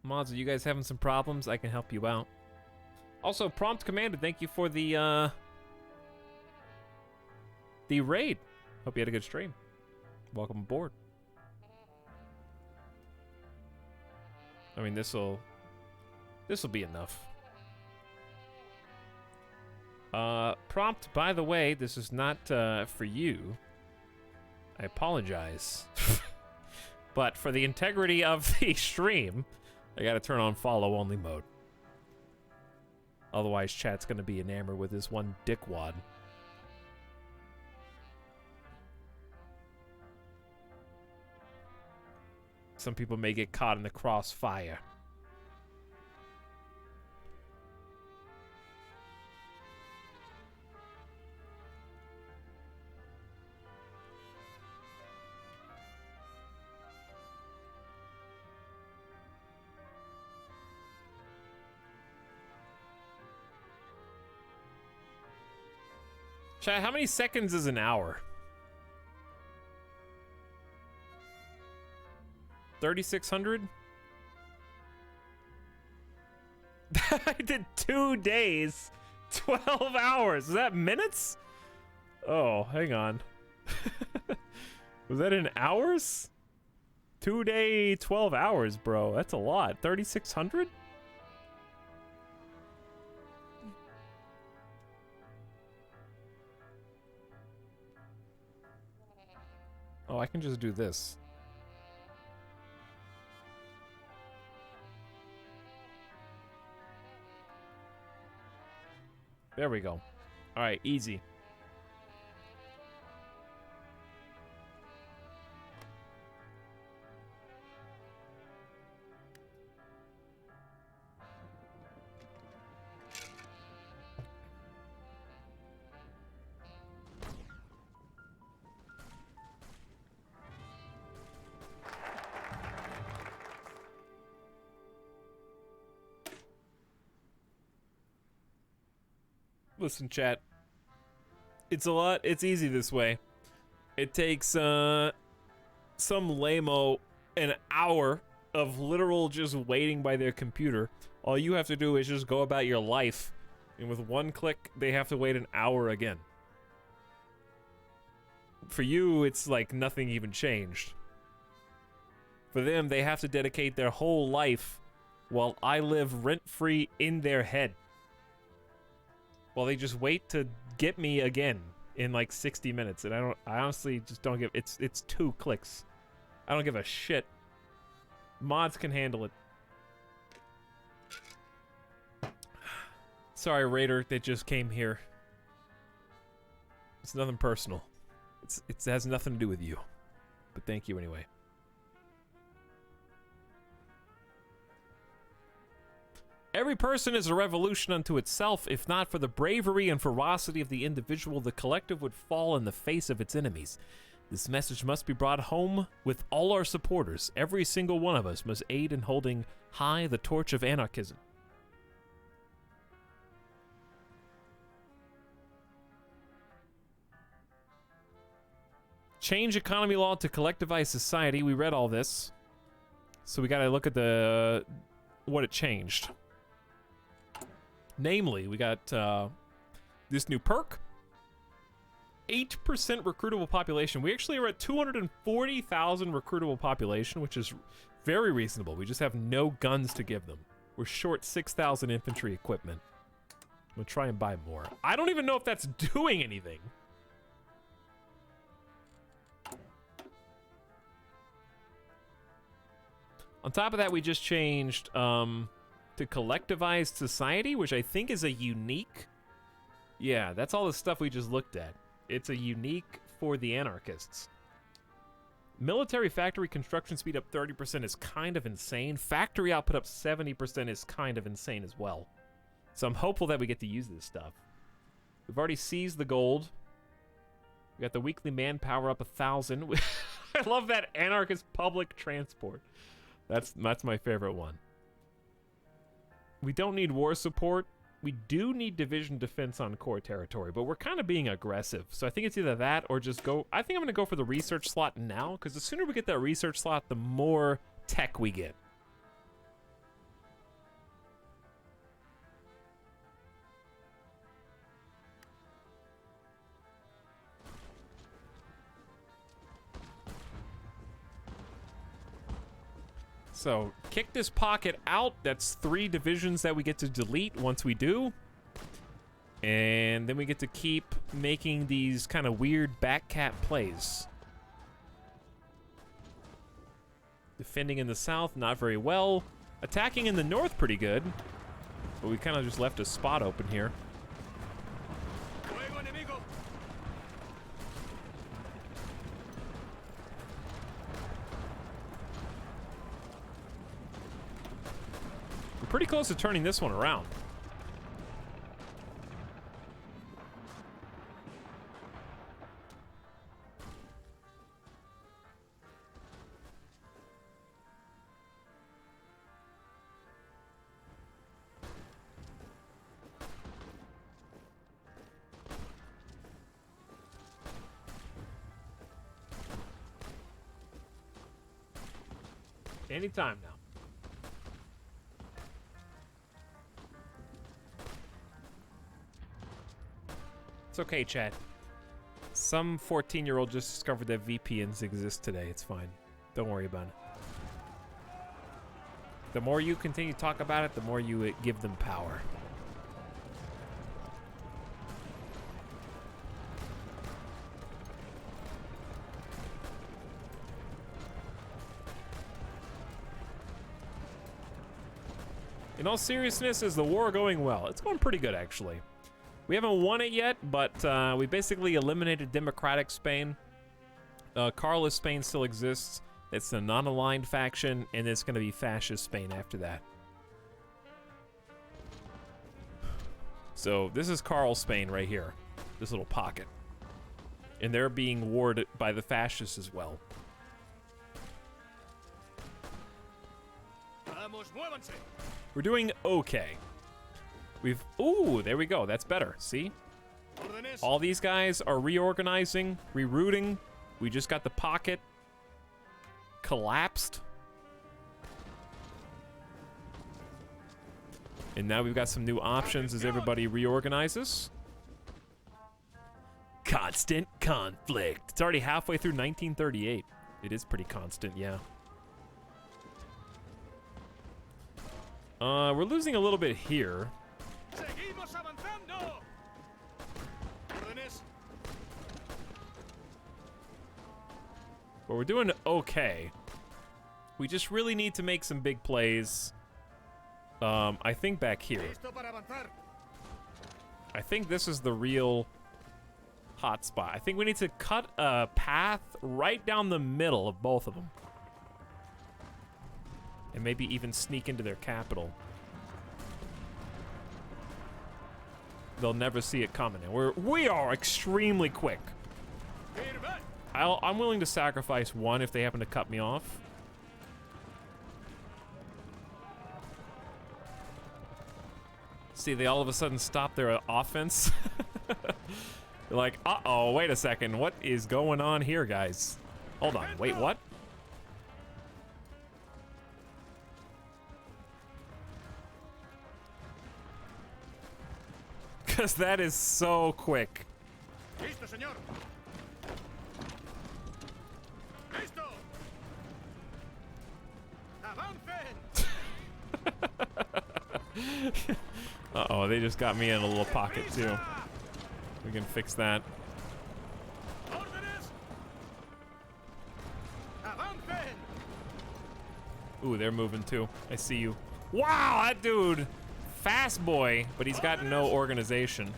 Mods, are you guys having some problems? I can help you out. Also, Prompt Commander, thank you for the raid. Hope you had a good stream. Welcome aboard. I mean, this'll be enough. Prompt, by the way, this is not for you. I apologize. But for the integrity of the stream, I gotta turn on follow only mode. Otherwise, chat's gonna be enamored with this one dickwad. Some people may get caught in the crossfire. Chat, how many seconds is an hour? 3,600? I did 2 days, 12 hours. Is that minutes? Oh, hang on. Was that in hours? 2 day, 12 hours, bro. That's a lot. 3,600? Oh, I can just do this. There we go. All right, easy. Listen, chat. It's easy this way. It takes some lame-o an hour of literal just waiting by their computer. All you have to do is just go about your life, and with one click, they have to wait an hour again. For you, it's like nothing even changed. For them, they have to dedicate their whole life while I live rent-free in their head. While they just wait to get me again in like 60 minutes. And I honestly just don't give, it's 2 clicks. I don't give a shit. Mods can handle it. Sorry, Raider, that just came here. It's nothing personal. It has nothing to do with you. But thank you anyway. Every person is a revolution unto itself. If not for the bravery and ferocity of the individual, the collective would fall in the face of its enemies. This message must be brought home with all our supporters. Every single one of us must aid in holding high the torch of anarchism. Change economy law to collectivize society. We read all this. So we gotta look at what it changed. Namely, we got this new perk. 8% recruitable population. We actually are at 240,000 recruitable population, which is very reasonable. We just have no guns to give them. We're short 6,000 infantry equipment. I'm gonna try and buy more. I don't even know if that's doing anything. On top of that, we just changed to collectivized society, which I think is a unique. Yeah, that's all the stuff we just looked at. It's a unique for the anarchists. Military factory construction speed up 30% is kind of insane. Factory output up 70% is kind of insane as well. So I'm hopeful that we get to use this stuff. We've already seized the gold. We got the weekly manpower up 1,000. I love that anarchist public transport. That's my favorite one. We don't need war support. We do need division defense on core territory, but we're kind of being aggressive. So I think it's either that or just go... I think I'm going to go for the research slot now, because the sooner we get that research slot, the more tech we get. So, kick this pocket out. That's 3 divisions that we get to delete once we do. And then we get to keep making these kind of weird backcat plays. Defending in the south, not very well. Attacking in the north, pretty good. But we kind of just left a spot open here. Pretty close to turning this one around. Anytime now. It's okay, chat. Some 14-year-old just discovered that VPNs exist today. It's fine. Don't worry about it. The more you continue to talk about it, the more you give them power. In all seriousness, is the war going well? It's going pretty good, actually. We haven't won it yet, but we basically eliminated democratic Spain. Carlist Spain still exists. It's a non-aligned faction, and it's going to be fascist Spain after that. So this is Carl Spain right here, this little pocket. And they're being warred by the fascists as well. We're doing okay. Ooh, there we go. That's better. See? Órdenes. All these guys are reorganizing, rerouting. We just got the pocket collapsed. And now we've got some new options as everybody reorganizes. Constant conflict. It's already halfway through 1938. It is pretty constant, yeah. We're losing a little bit here. Seguimos avanzando. Órdenes. But we're doing okay. We just really need to make some big plays. I think back here. Listo para avanzar. I think this is the real hot spot. I think we need to cut a path right down the middle of both of them. And maybe even sneak into their capital. They'll never see it coming. And we are extremely quick. Firme. I'm willing to sacrifice one if they happen to cut me off. See, they all of a sudden stop their offense. They're like, uh-oh, wait a second. What is going on here, guys? Hold on. Wait, what? Because that is so quick. Listo, señor. Listo. Avancen. Uh-oh, they just got me in a little pocket, too. Prisa. We can fix that. Órdenes. Avancen. Ooh, they're moving, too. I see you. Wow, that dude. Fast boy, but he's got no organization.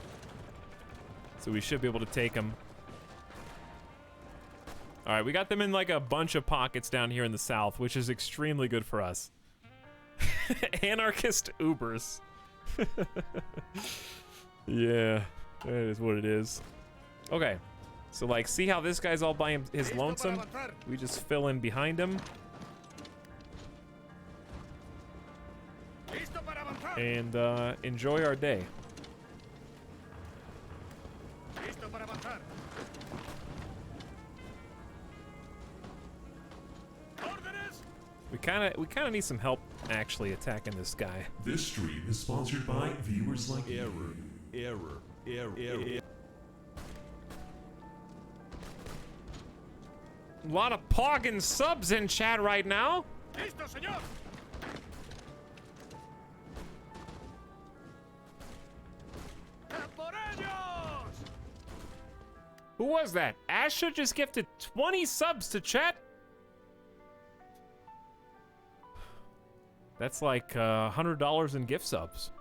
So we should be able to take him. All right, we got them in like a bunch of pockets down here in the south, which is extremely good for us. Anarchist Ubers. Yeah, that is what it is. Okay, so like, see how this guy's all by his Listo lonesome? para avanzar. We just fill in behind him Listo para avanzar. and enjoy our day. Listo para avanzar. Órdenes. We kind of need some help actually attacking this guy. This stream is sponsored by viewers like you. Error. A lot of poggin subs in chat right now. Listo, señor. Por ellos. Who was that? Asha just gifted 20 subs to chat. That's like $100 in gift subs.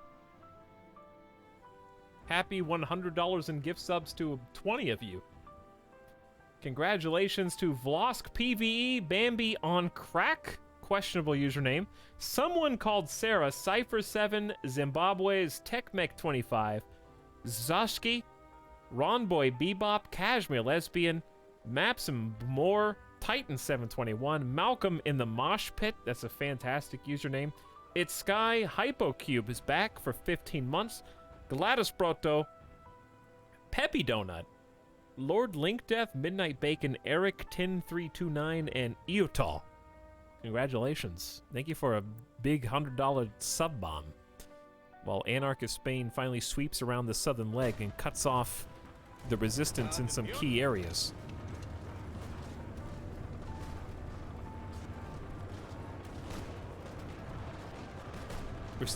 Happy $100 in gift subs to 20 of you. Congratulations to Vlosk PVE, Bambi on crack, questionable username. Someone called Sarah, Cypher7, Zimbabwe's TechMech25, Zashki, Ronboy, Bebop, Kashmir, Lesbian, Maps and More, Titan721, Malcolm in the Mosh Pit, that's a fantastic username. It's Sky, Hypocube is back for 15 months, Gladys Broto, Peppy Donut, Lord Linkdeath, Midnight Bacon, Eric Tin329, and Eutol. Congratulations. Thank you for a big $100 sub bomb. While Anarchist Spain finally sweeps around the southern leg and cuts off the resistance in some key areas.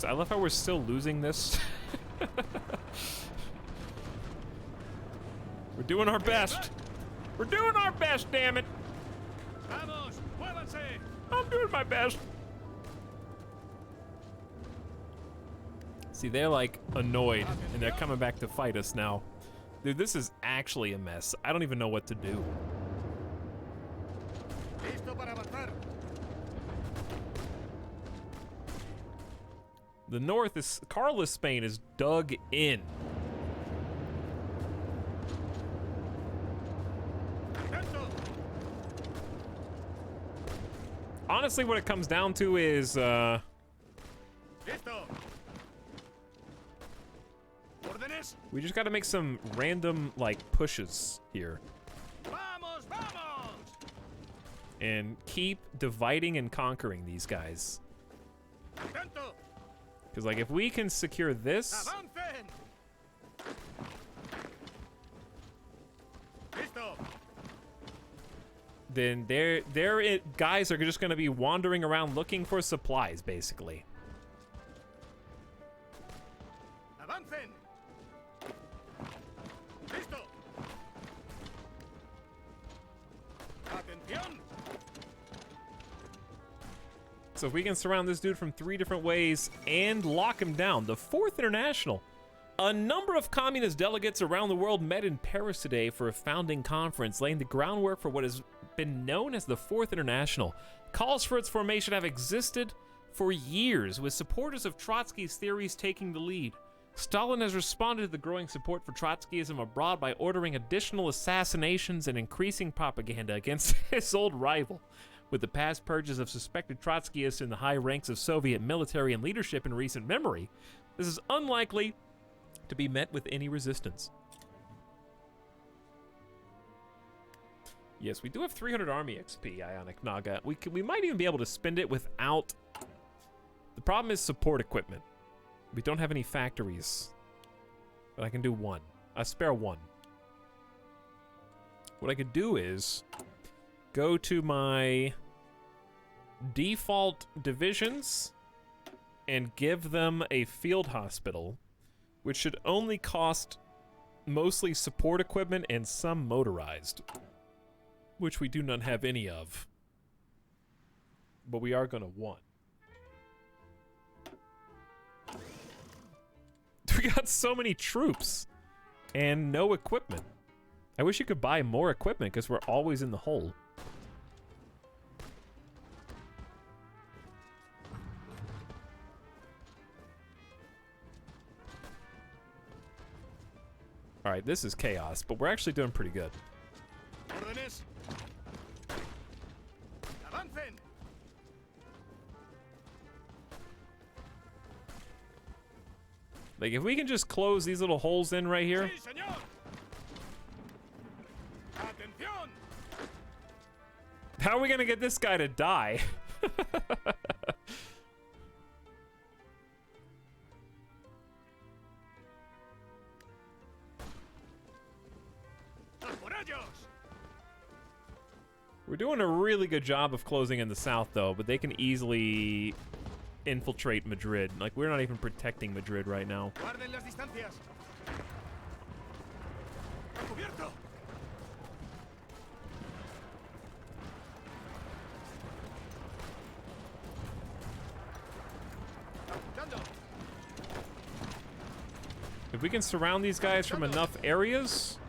I love how we're still losing this. We're doing our best. We're doing our best, damn it. Vamos, muévanse. I'm doing my best. See, they're like annoyed and they're coming back to fight us now. Dude, this is actually a mess. I don't even know what to do. Listo para avanzar. The north is, Carlos Spain is dug in. Atento. Honestly, what it comes down to is, Listo. We just gotta make some random, like, pushes here. Vamos, vamos. And keep dividing and conquering these guys. Atento. Because, like, if we can secure this, Avancen. Listo. then guys are just gonna be wandering around looking for supplies, basically. Avancen. Listo. Atención. So if we can surround this dude from 3 different ways and lock him down, the 4th International. A number of communist delegates around the world met in Paris today for a founding conference, laying the groundwork for what has been known as the 4th International. Calls for its formation have existed for years, with supporters of Trotsky's theories taking the lead. Stalin has responded to the growing support for Trotskyism abroad by ordering additional assassinations and increasing propaganda against his old rival. With the past purges of suspected Trotskyists in the high ranks of Soviet military and leadership in recent memory, this is unlikely to be met with any resistance. Yes, we do have 300 army XP, Ionic Naga. We might even be able to spend it without... The problem is support equipment. We don't have any factories, but I can do one. I spare one. What I could do is go to my default divisions and give them a field hospital, which should only cost mostly support equipment and some motorized, which we do not have any of, but we are going to want. We got so many troops and no equipment. I wish you could buy more equipment because we're always in the hole. All right, this is chaos, but we're actually doing pretty good. Órdenes. Avancen. Like, if we can just close these little holes in right here. Sí, señor. Atención. How are we gonna get this guy to die? Por ellos. We're doing a really good job of closing in the south, though, but they can easily infiltrate Madrid. Like, we're not even protecting Madrid right now. Guarden las distancias. A cubierto. Apuntando. If we can surround these guys from enough areas,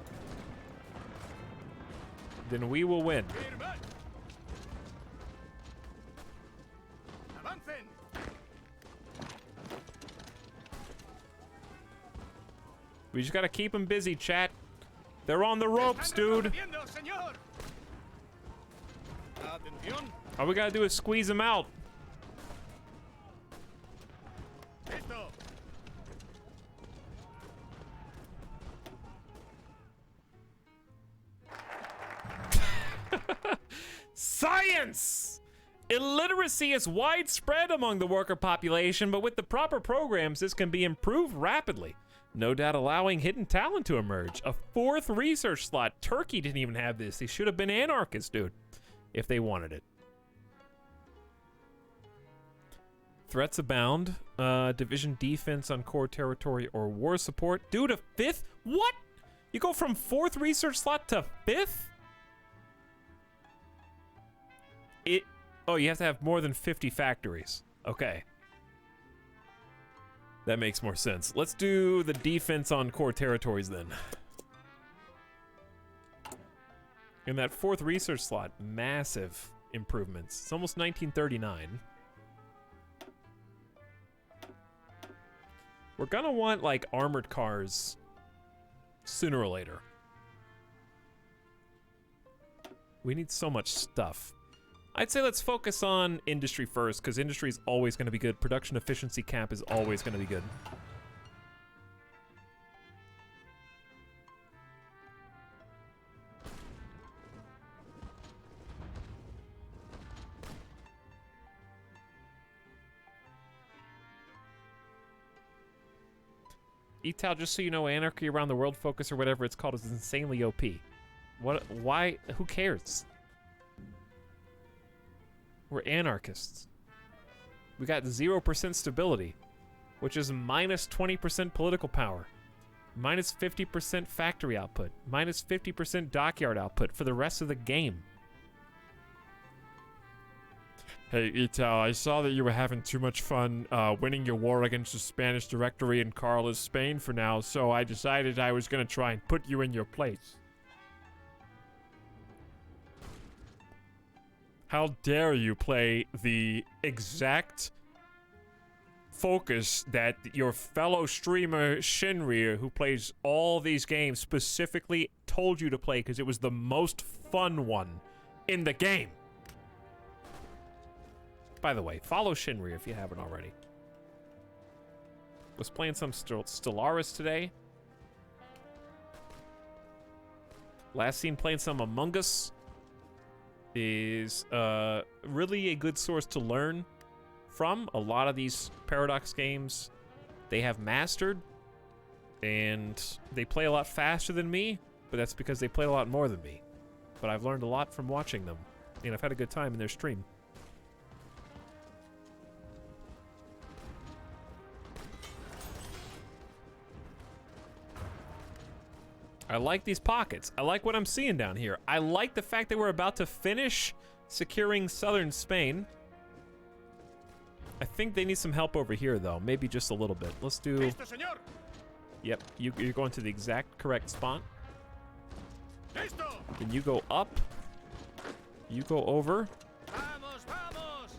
then we will win. Firme. Avancen. We just gotta keep them busy, chat. They're on the ropes, dude. Retrocediendo, señor. Atención. All we gotta do is squeeze them out. Listo. Science! Illiteracy is widespread among the worker population, but with the proper programs, this can be improved rapidly. No doubt allowing hidden talent to emerge. A 4th research slot. Turkey didn't even have this. They should have been anarchists, dude, if they wanted it. Threats abound. Division defense on core territory or war support. Dude, a 5th? What? You go from 4th research slot to 5th? Oh, you have to have more than 50 factories. Okay. That makes more sense. Let's do the defense on core territories then. In that 4th research slot, massive improvements. It's almost 1939. We're gonna want, like, armored cars sooner or later. We need so much stuff. I'd say let's focus on industry first, because industry is always going to be good. Production efficiency cap is always going to be good. Etal, just so you know, Anarchy Around the World Focus or whatever it's called is insanely OP. What? Why? Who cares? We're anarchists. We got 0% stability, which is minus 20% political power, minus 50% factory output, minus 50% dockyard output for the rest of the game. Hey, Etal, I saw that you were having too much fun winning your war against the Spanish Directory in Carla's Spain for now, so I decided I was gonna try and put you in your place. How dare you play the exact focus that your fellow streamer Shinrir, who plays all these games, specifically told you to play because it was the most fun one in the game. By the way, follow Shinrir if you haven't already. Was playing some Stellaris today. Last seen playing some Among Us. Is really a good source to learn from. A lot of these Paradox games they have mastered, and they play a lot faster than me, but that's because they play a lot more than me. But I've learned a lot from watching them, and I've had a good time in their stream. I like these pockets. I like what I'm seeing down here. I like the fact that we're about to finish securing southern Spain. I think they need some help over here, though. Maybe just a little bit. Let's do... Listo, señor. Yep, you're going to the exact correct spot. Listo. Then you go up. You go over. Vamos, vamos.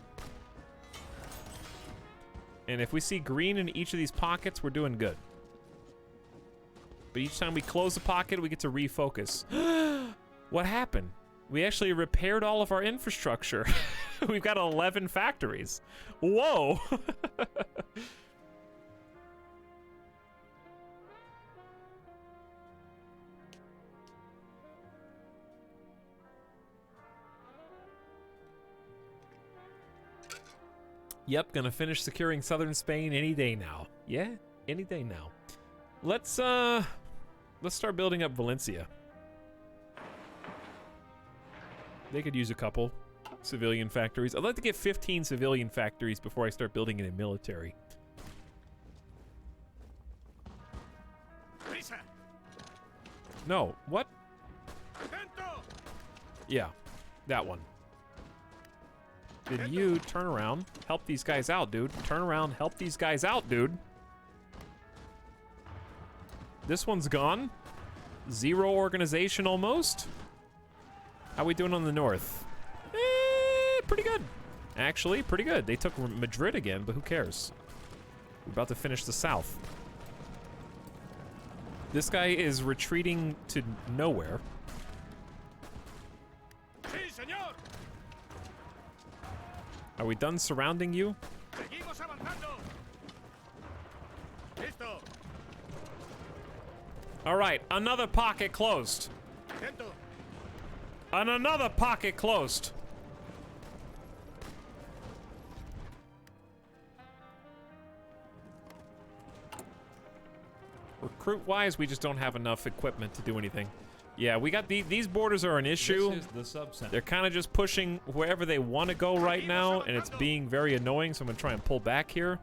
And if we see green in each of these pockets, we're doing good. But each time we close the pocket, we get to refocus. What happened? We actually repaired all of our infrastructure. We've got 11 factories. Whoa! Yep, gonna finish securing southern Spain any day now. Yeah, any day now. Let's start building up Valencia. They could use a couple civilian factories. I'd like to get 15 civilian factories before I start building in a military. Prisa. No, what? Atento. Yeah, that one. Then you turn around, help these guys out, dude. Turn around, help these guys out, dude. This one's gone. 0 organization almost. How we doing on the north? Pretty good. Actually, pretty good. They took Madrid again, but who cares? We're about to finish the south. This guy is retreating to nowhere. Sí, señor. Are we done surrounding you? Seguimos avanzando. Listo. All right, another pocket closed. Atento. And another pocket closed. Recruit-wise, we just don't have enough equipment to do anything. Yeah, we got these borders are an issue. This is the sub-center. They're kind of just pushing wherever they want to go right now, and it's being very annoying, so I'm going to try and pull back here.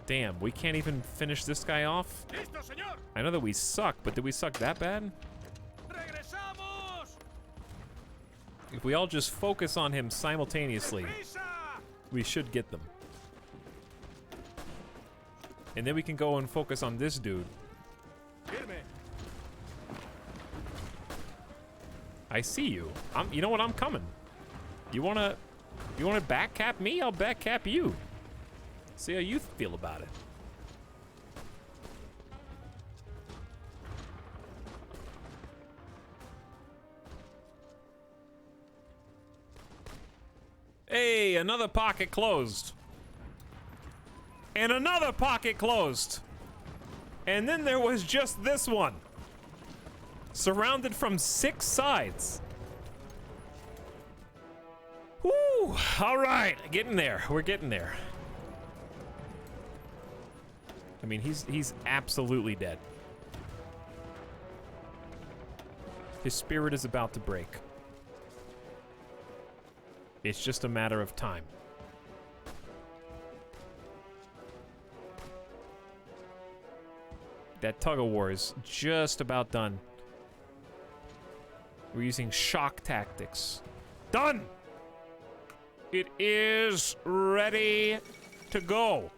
Damn, we can't even finish this guy off? Listo, señor. I know that we suck, but did we suck that bad? Regresamos. If we all just focus on him simultaneously, Prisa. we should get them. And then we can go and focus on this dude. Firme. I see you. You know what? I'm coming. You wanna back cap me? I'll back cap you. See how you feel about it. Hey, another pocket closed. And another pocket closed. And then there was just this one. Surrounded from 6 sides. Woo! All right, getting there. We're getting there. I mean, he's absolutely dead. His spirit is about to break. It's just a matter of time. That tug-of-war is just about done. We're using shock tactics. Done! It is ready to go.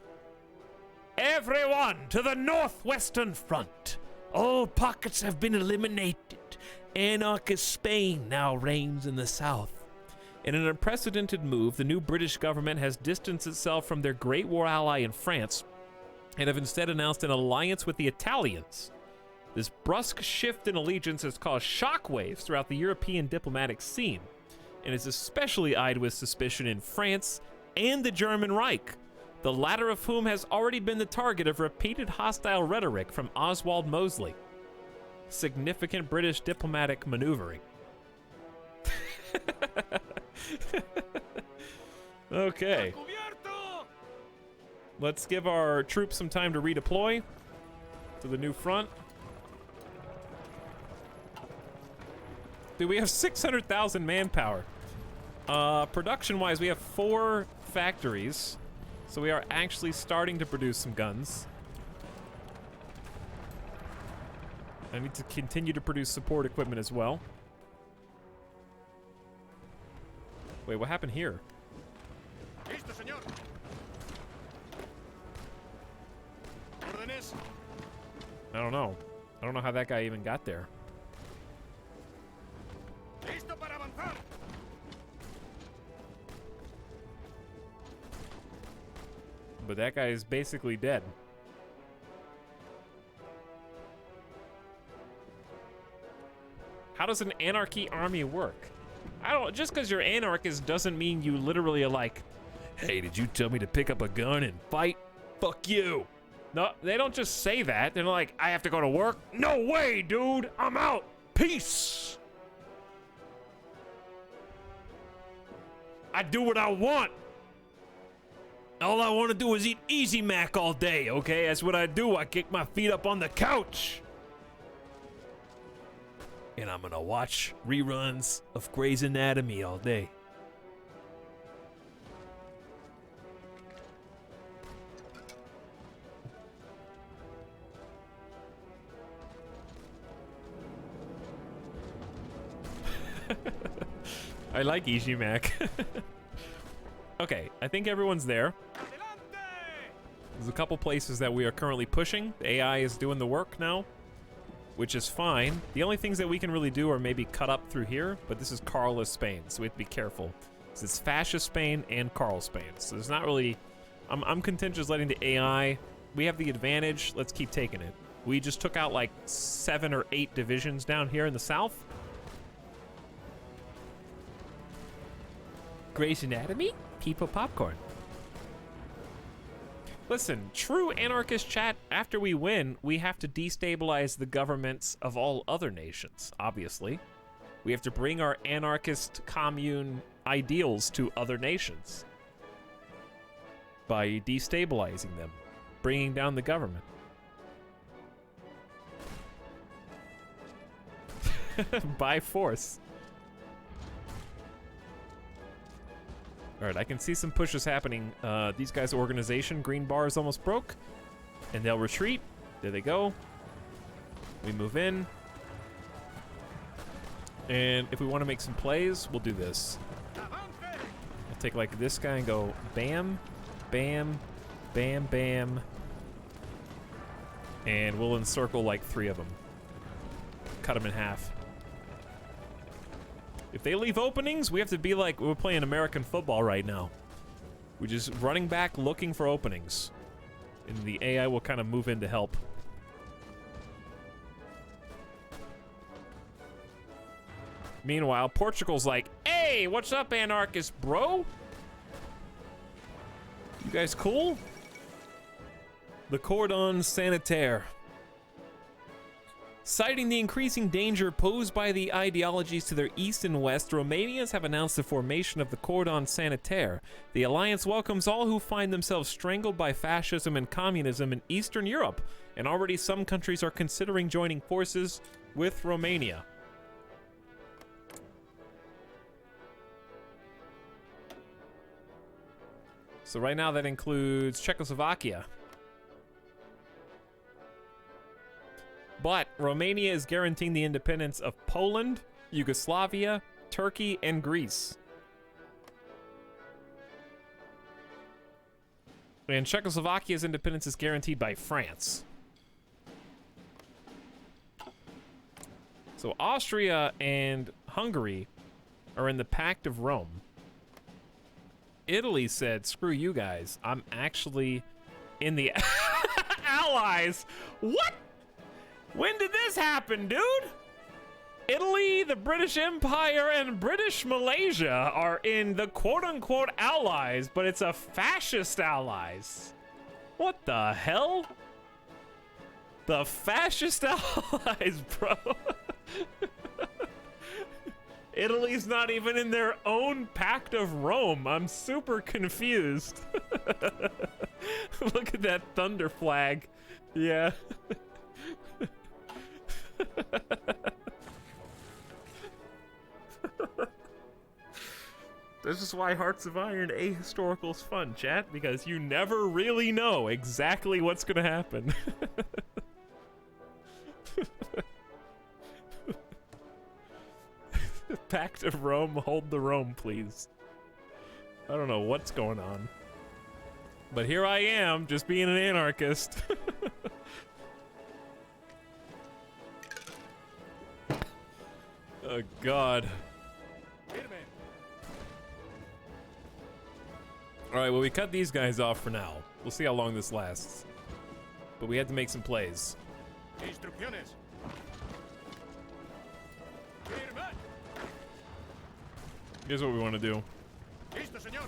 Everyone to the northwestern front. All pockets have been eliminated. Anarchist Spain now reigns in the south. In an unprecedented move, the new British government has distanced itself from their Great War ally in France and have instead announced an alliance with the Italians. This brusque shift in allegiance has caused shockwaves throughout the European diplomatic scene, and is especially eyed with suspicion in France and the German Reich, the latter of whom has already been the target of repeated hostile rhetoric from Oswald Mosley. Significant British diplomatic maneuvering. Okay. ¡Cubierto! Let's give our troops some time to redeploy to the new front. Dude, we have 600,000 manpower. Production-wise, we have 4 factories. So we are actually starting to produce some guns. I need to continue to produce support equipment as well. Wait, what happened here? Listo, señor. Órdenes. I don't know. I don't know how that guy even got there. Listo para avanzar. But that guy is basically dead. How does an anarchy army work? I don't, just because you're anarchist doesn't mean you literally are like, hey, did you tell me to pick up a gun and fight? Fuck you. No, they don't just say that. They're like, I have to go to work? No way, dude. I'm out. Peace. I do what I want. All I want to do is eat Easy Mac all day, okay? That's what I do. I kick my feet up on the couch. And I'm gonna watch reruns of Grey's Anatomy all day. I like Easy Mac. Okay, I think everyone's there. ¡Adelante! There's a couple places that we are currently pushing. The AI is doing the work now, which is fine. The only things that we can really do are maybe cut up through here, but this is Carlist Spain, so we have to be careful. So it's Fascist Spain and Carl Spain, so there's not really... I'm content just letting the AI... We have the advantage, let's keep taking it. We just took out like 7 or 8 divisions down here in the south. Grey's Anatomy? People popcorn. Listen, true anarchist chat, after we win, we have to destabilize the governments of all other nations, obviously. We have to bring our anarchist commune ideals to other nations by destabilizing them, bringing down the government. By force. All right, I can see some pushes happening. These guys' organization, green bar is almost broke, and they'll retreat. There they go. We move in. And if we want to make some plays, we'll do this. I'll take like this guy and go bam, bam, bam, bam. And we'll encircle like 3 of them. Cut them in half. If they leave openings, we have to be like we're playing American football right now. We're just running back looking for openings. And the AI will kind of move in to help. Meanwhile, Portugal's like, hey, what's up, anarchist bro? You guys cool? The cordon sanitaire. Citing the increasing danger posed by the ideologies to their east and west, Romanians have announced the formation of the Cordon Sanitaire. The alliance welcomes all who find themselves strangled by fascism and communism in Eastern Europe, and already some countries are considering joining forces with Romania. So right now that includes Czechoslovakia. But Romania is guaranteeing the independence of Poland, Yugoslavia, Turkey, and Greece. And Czechoslovakia's independence is guaranteed by France. So Austria and Hungary are in the Pact of Rome. Italy said, screw you guys, I'm actually in the Allies. What? When did this happen, dude? Italy, the British Empire, and British Malaysia are in the quote-unquote allies, but it's a fascist allies. What the hell? The fascist allies, bro. Italy's not even in their own Pact of Rome. I'm super confused. Look at that thunder flag. Yeah. This is why Hearts of Iron Ahistorical is fun, chat, because you never really know exactly what's gonna happen. Pact of Rome, hold the Rome, please. I don't know what's going on. But here I am, just being an anarchist. Oh, God. Alright, well, we cut these guys off for now. We'll see how long this lasts. But we had to make some plays. Instrucciones. Firme. Here's what we want to do. Listo, señor.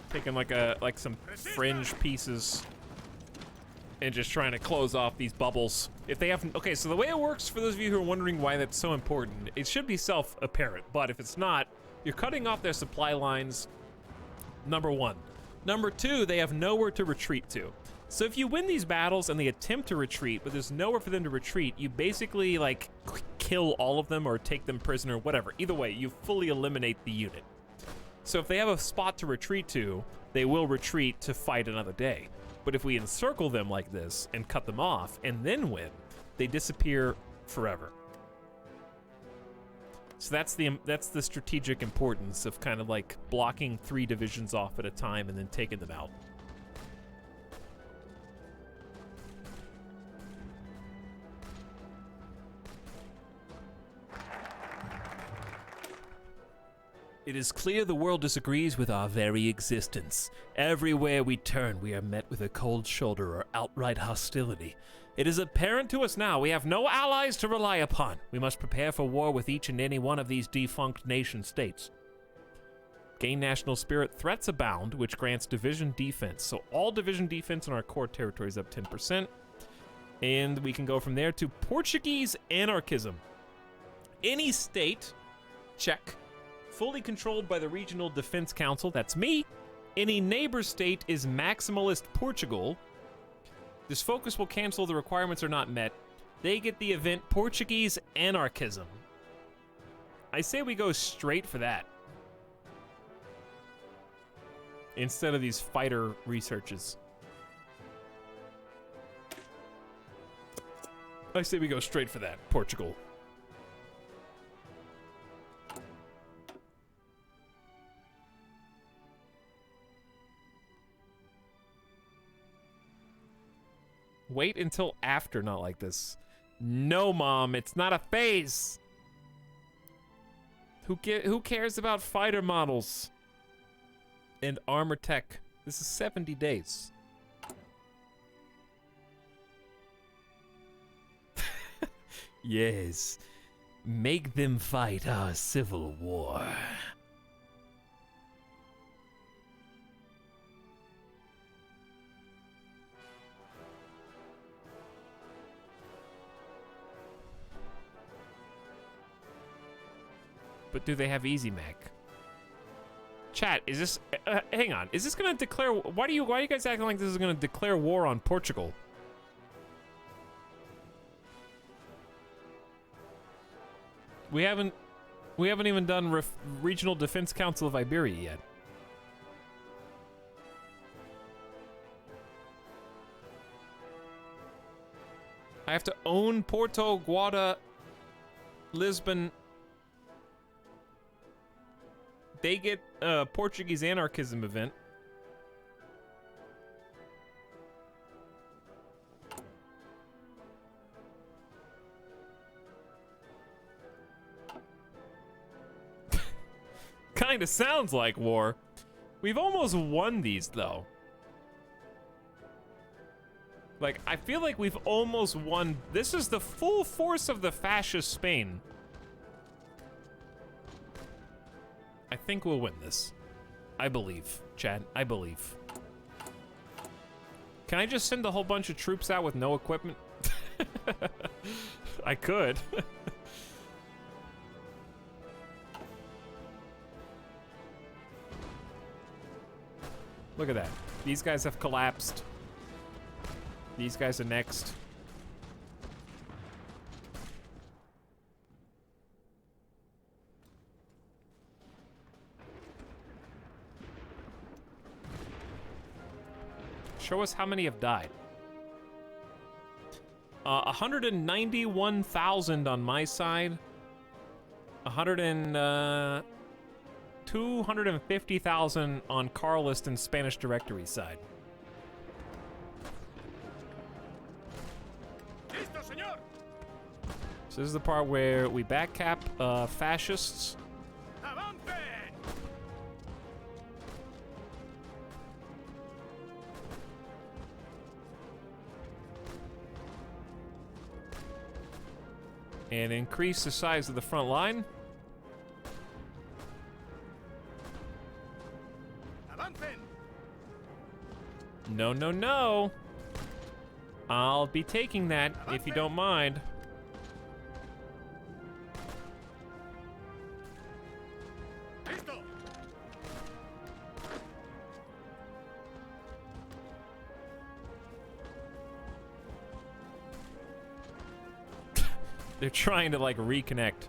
Taking like some fringe pieces and just trying to close off these bubbles. If they have, okay, so the way it works, for those of you who are wondering why that's so important, it should be self-apparent, but if it's not, you're cutting off their supply lines, number one. Number two, they have nowhere to retreat to. So if you win these battles and they attempt to retreat, but there's nowhere for them to retreat, you basically, like, kill all of them or take them prisoner, whatever. Either way, you fully eliminate the unit. So if they have a spot to retreat to, they will retreat to fight another day. But if we encircle them like this and cut them off and then win, they disappear forever. So that's the strategic importance of kind of like blocking 3 divisions off at a time and then taking them out. It is clear the world disagrees with our very existence. Everywhere we turn, we are met with a cold shoulder or outright hostility. It is apparent to us now we have no allies to rely upon. We must prepare for war with each and any one of these defunct nation states. Gain national spirit, threats abound, which grants division defense. So all division defense in our core territory is up 10%. And we can go from there to Portuguese anarchism. Any state, check, fully controlled by the Regional Defense Council, that's me. Any neighbor state is maximalist Portugal. This focus will cancel the requirements are not met. They get the event Portuguese anarchism. I say we go straight for that, instead of these fighter researches. I say we go straight for that, Portugal. Wait until after, not like this. No, Mom, it's not a phase. Who cares about fighter models and armor tech? This is 70 days. Yes, make them fight our civil war. But do they have Easy Mac? Chat, is this... hang on. Is this going to declare... Why are you guys acting like this is going to declare war on Portugal? We haven't even done Regional Defense Council of Iberia yet. I have to own Porto, Guada, Lisbon. They get a Portuguese anarchism event. Kinda sounds like war. We've almost won these, though. Like, I feel like we've almost won. This is the full force of the fascist Spain. I think we'll win this. I believe, Chad. I believe. Can I just send a whole bunch of troops out with no equipment? I could. Look at that. These guys have collapsed. These guys are next. Show us how many have died. 191,000 on my side. 250,000 on Carlist and Spanish Directory side. Listo, señor. So this is the part where we backcap fascists. Avancen. And increase the size of the front line. Avancen. No, no, no. I'll be taking that if you don't mind. Listo. They're trying to like reconnect.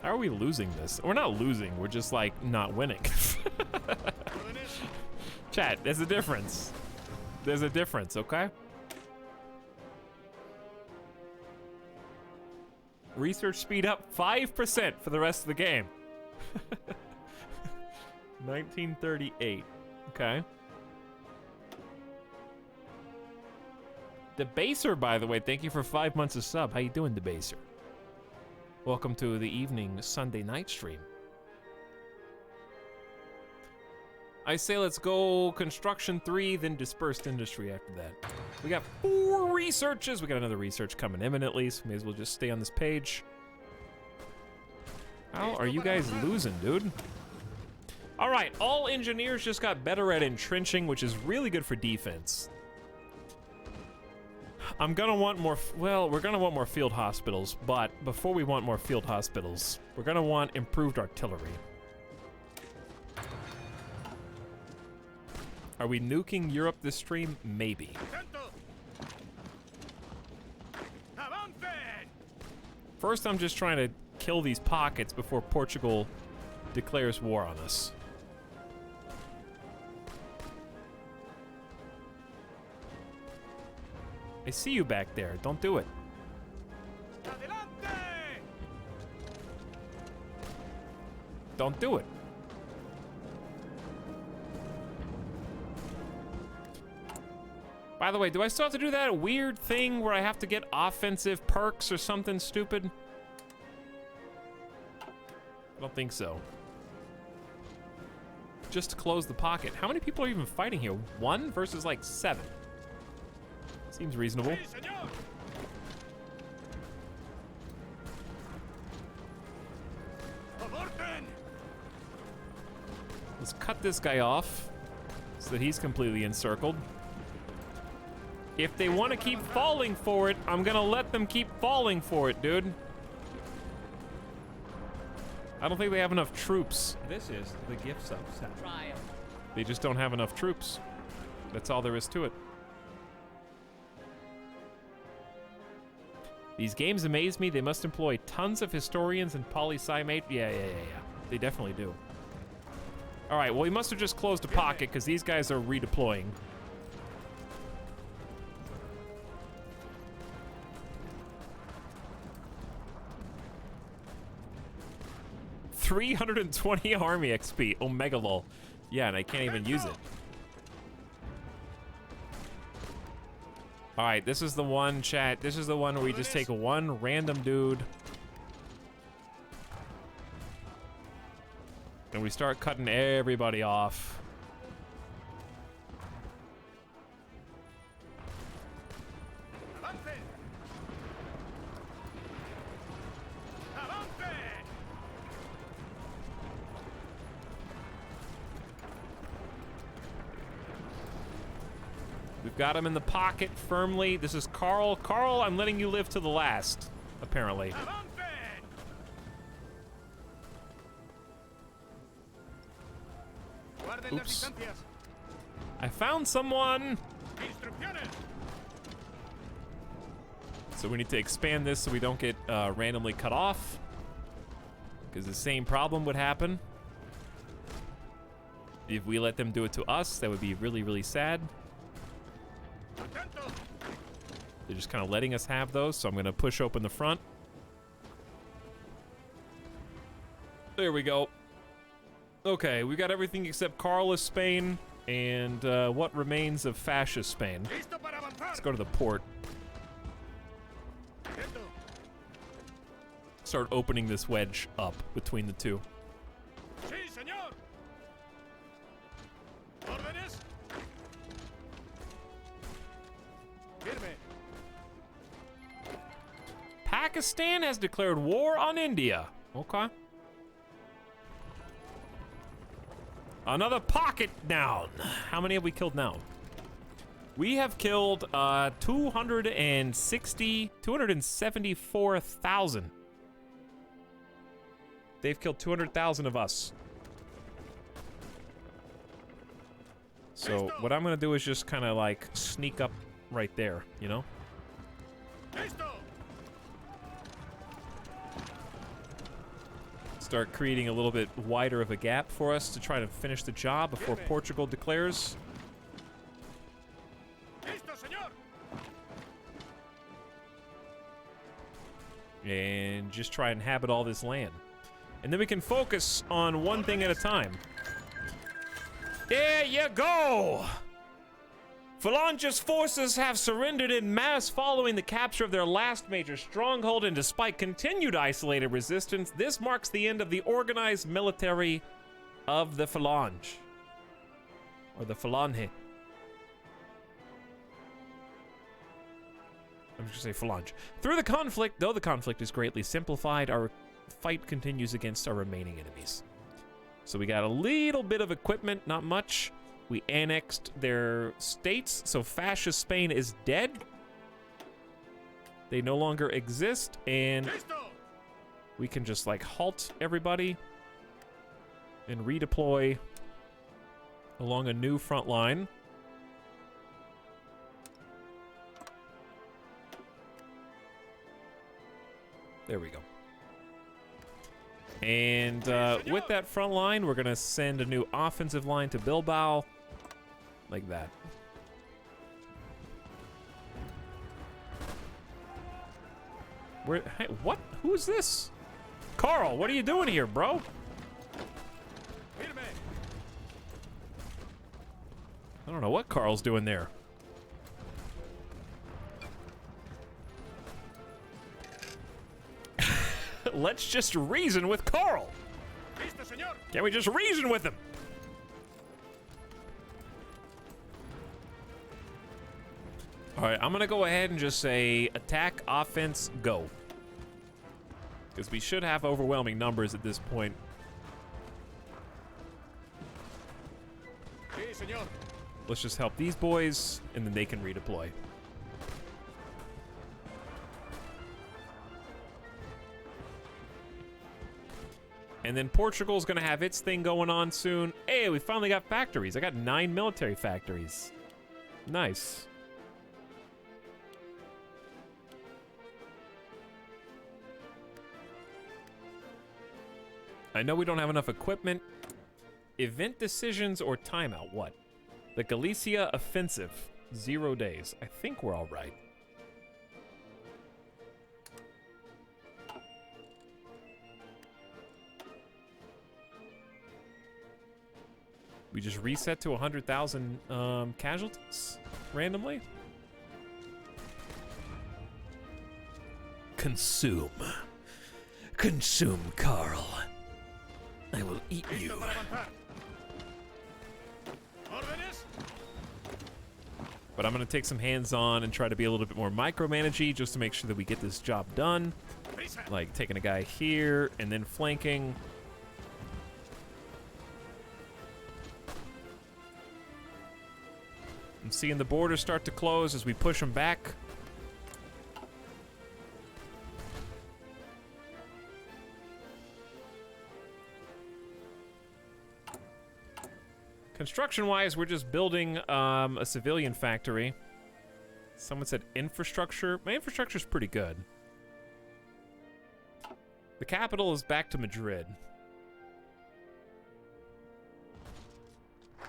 How are we losing this? We're not losing, we're just like not winning. Órdenes. Chat, there's a difference. There's a difference, okay? Research speed up 5% for the rest of the game. 1938. Okay. Debaser, by the way, thank you for 5 months of sub. How you doing, Debaser? Welcome to the evening Sunday night stream. I say let's go construction 3, then dispersed industry after that. We got 4 researches. We got another research coming imminently, so may as well just stay on this page. How are you guys losing, dude? All right, all engineers just got better at entrenching, which is really good for defense. I'm gonna want more, well, we're gonna want more field hospitals, but before we want more field hospitals, we're gonna want improved artillery. Are we nuking Europe this stream? Maybe. Atento. Avancen. First, I'm just trying to kill these pockets before Portugal declares war on us. I see you back there. Don't do it. Adelante. Don't do it. By the way, do I still have to do that weird thing where I have to get offensive perks or something stupid? I don't think so. Just to close the pocket. How many people are even fighting here? 1 versus like 7. Seems reasonable. Sí, señor. Aborten. Let's cut this guy off so that he's completely encircled. If they want to keep falling for it, I'm gonna let them keep falling for it, dude. I don't think they have enough troops. This is the gift subset. They just don't have enough troops. That's all there is to it. These games amaze me. They must employ tons of historians and polysymate. Yeah. They definitely do. All right, well, we must have just closed a pocket because these guys are redeploying. $320 army XP. Omega lol. Yeah, and I can't even use it. All right, this is the one, chat. This is the one where we just take one random dude and we start cutting everybody off. Avance. Avance. We've got him in the pocket firmly. This is Carl. Carl, I'm letting you live to the last, apparently. Avance. Guarden las Oops. distancias. I found someone. Instrucciones. So we need to expand this so we don't get randomly cut off, because the same problem would happen if we let them do it to us. That would be really, really sad. Atento. They're just kind of letting us have those, so I'm going to push open the front. There we go. Okay, we got everything except Carlist Spain and what remains of fascist Spain. Listo para avanzar. Let's go to the port. Quieto. Start opening this wedge up between the two. Sí, señor. Órdenes. Firme. Pakistan has declared war on India. Okay. Another pocket down. How many have we killed now? We have killed 274,000. They've killed 200,000 of us. So what I'm gonna do is just kind of like sneak up right there, you know? Listo. Start creating a little bit wider of a gap for us to try to finish the job before Portugal declares. Listo, señor. And just try and inhabit all this land. And then we can focus on one thing at a time. There you go! Phalange's forces have surrendered in mass following the capture of their last major stronghold, and despite continued isolated resistance, this marks the end of the organized military of the Phalange. Or the Phalange. I'm just gonna say Phalange. Through the conflict, though the conflict is greatly simplified, our fight continues against our remaining enemies. So we got a little bit of equipment, not much. We annexed their states, so fascist Spain is dead. They no longer exist, and Listo. we can just like halt everybody and redeploy along a new front line. There we go. And with that front line, we're gonna send a new offensive line to Bilbao, like that. Where? Hey, what? Who's this? Carl, what are you doing here, bro? Firme. I don't know what Carl's doing there. Let's just reason with Carl. Listo, señor. Can we just reason with him? All right, I'm gonna go ahead and just say attack, offense, go. Because we should have overwhelming numbers at this point. Sí, señor. Let's just help these boys, and then they can redeploy. And then Portugal's gonna have its thing going on soon. Hey, we finally got factories. I got 9 military factories. Nice. I know we don't have enough equipment. Event decisions or timeout, what? The Galicia offensive, 0 days. I think we're all right. We just reset to 100,000 casualties randomly. Consume. Consume, Carl. I will eat you. Listo para avanzar. ¿Órdenes? But I'm gonna take some hands-on and try to be a little bit more micromanagey just to make sure that we get this job done. Prisa. Like taking a guy here and then flanking. I'm seeing the borders start to close as we push them back. Construction-wise, we're just building a civilian factory. Someone said infrastructure. My infrastructure's pretty good. The capital is back to Madrid.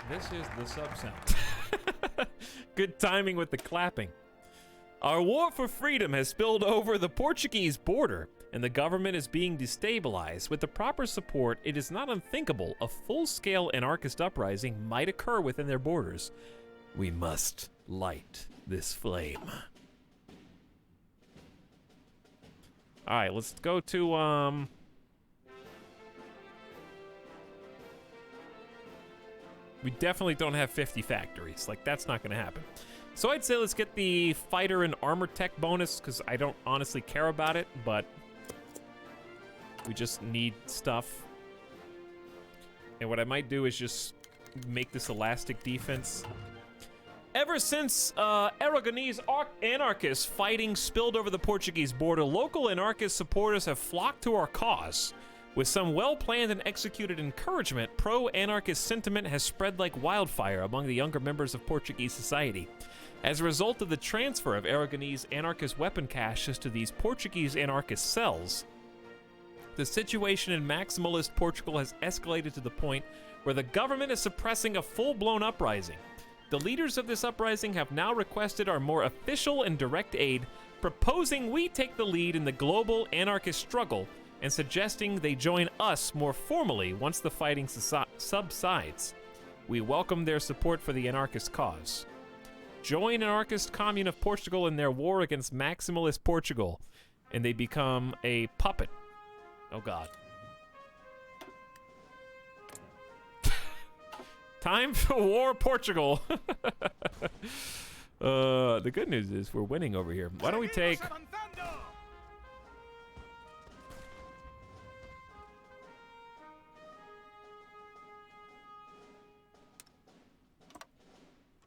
This is the sub sound. Good timing with the clapping. Our war for freedom has spilled over the Portuguese border, and the government is being destabilized. With the proper support, it is not unthinkable a full-scale anarchist uprising might occur within their borders. We must light this flame. All right, let's go to we definitely don't have 50 factories. Like, that's not going to happen. So I'd say let's get the fighter and armor tech bonus, because I don't honestly care about it, but we just need stuff. And what I might do is just make this elastic defense. Ever since Aragonese anarchists fighting spilled over the Portuguese border, local anarchist supporters have flocked to our cause. With some well-planned and executed encouragement, pro-anarchist sentiment has spread like wildfire among the younger members of Portuguese society. As a result of the transfer of Aragonese anarchist weapon caches to these Portuguese anarchist cells, the situation in maximalist Portugal has escalated to the point where the government is suppressing a full-blown uprising. The leaders of this uprising have now requested our more official and direct aid, proposing we take the lead in the global anarchist struggle and suggesting they join us more formally once the fighting subsides. We welcome their support for the anarchist cause. Join Anarchist Commune of Portugal in their war against maximalist Portugal, and they become a puppet. Oh God. Time for war, Portugal. The good news is we're winning over here. Why don't we take... Seguimos avanzando.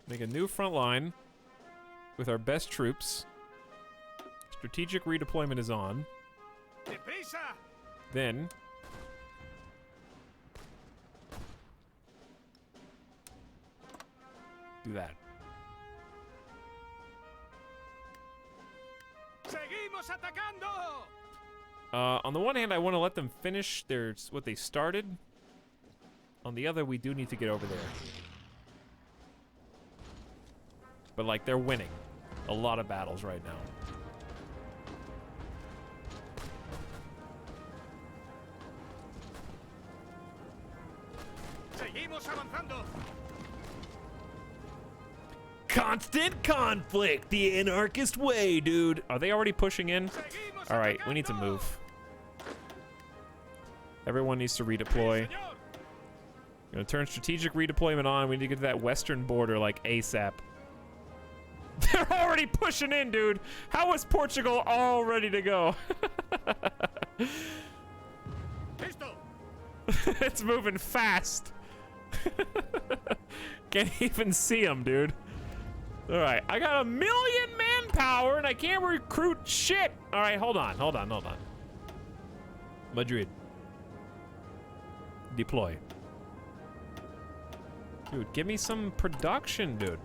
Make a new front line with our best troops. Strategic redeployment is on. Deprisa. Then do that. Seguimos atacando. On the one hand, I want to let them finish what they started. On the other, we do need to get over there. But like, they're winning a lot of battles right now. Seguimos avanzando. Constant conflict, the anarchist way, dude. Are they already pushing in? Seguimos All right, we need to atacando. move. Everyone needs to redeploy. Sí, señor. Gonna turn strategic redeployment on. We need to get to that western border like ASAP. They're already pushing in, dude. How is Portugal all ready to go? Listo. It's moving fast. Can't even see them, dude. All right, I got 1 million manpower and I can't recruit shit. All right, hold on. Madrid. Deploy. Dude, give me some production, dude.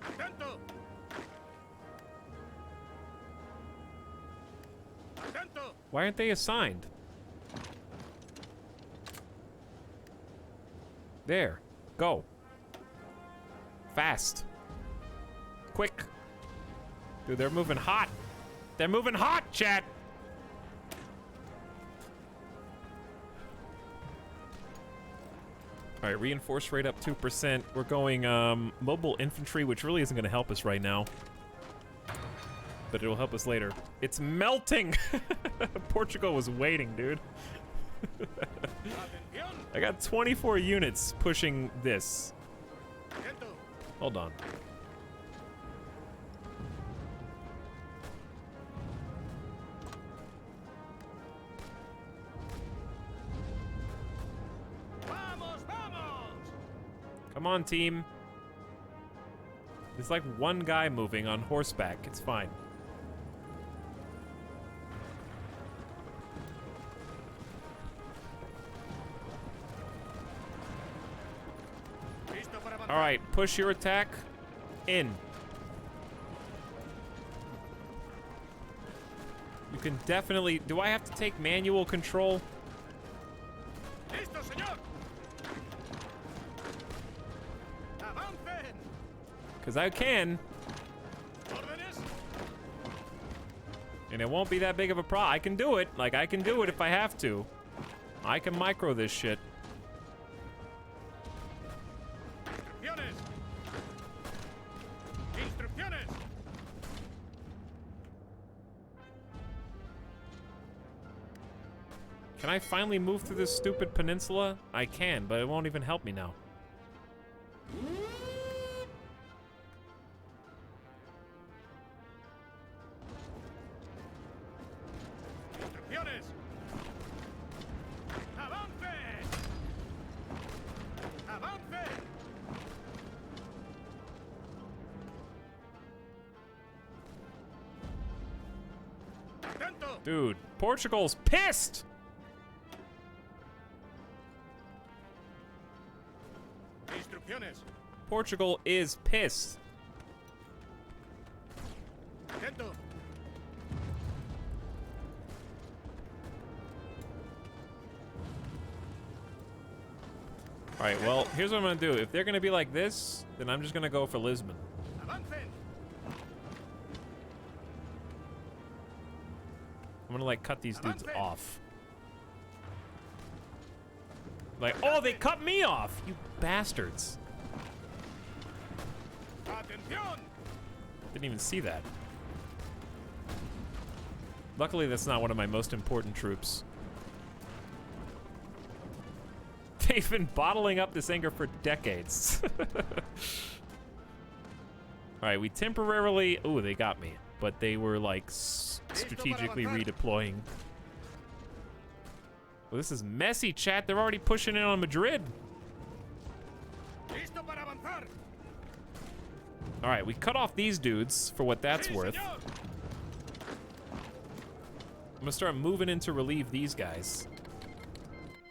Atento. Atento. Why aren't they assigned? There. Go. Fast. Quick. Dude, they're moving hot. They're moving hot, chat. All right, reinforce rate up 2%. We're going mobile infantry, which really isn't going to help us right now. But it'll help us later. It's melting! Portugal was waiting, dude. Atención. I got 24 units pushing this. Atento. Hold on. Vamos, vamos. Come on, team. There's like one guy moving on horseback. It's fine. Listo para avanzar. All right, push your attack in. You can definitely... Do I have to take manual control? Listo, señor. Avancen. Because I can, Órdenes. and it won't be that big of a problem. I can do it. Like, I can do it if I have to. I can micro this shit. Instrucciones. Instrucciones. Can I finally move through this stupid peninsula? I can, but it won't even help me now. Instrucciones. Avance. Avance. Atento. Dude, Portugal's pissed! Instrucciones. Portugal is pissed. Atento. All right, well, here's what I'm gonna do. If they're gonna be like this, then I'm just gonna go for Lisbon. Avancen. I'm gonna, like, cut these dudes Avance. off. Like, oh, they cut me off! You bastards. Atención. Didn't even see that. Luckily, that's not one of my most important troops. They've been bottling up this anger for decades. Alright, we temporarily... Ooh, they got me. But they were, like, strategically redeploying. Well, this is messy, chat. They're already pushing in on Madrid. Listo para avanzar. Alright, we cut off these dudes for what that's Sí, worth. señor. I'm gonna start moving in to relieve these guys.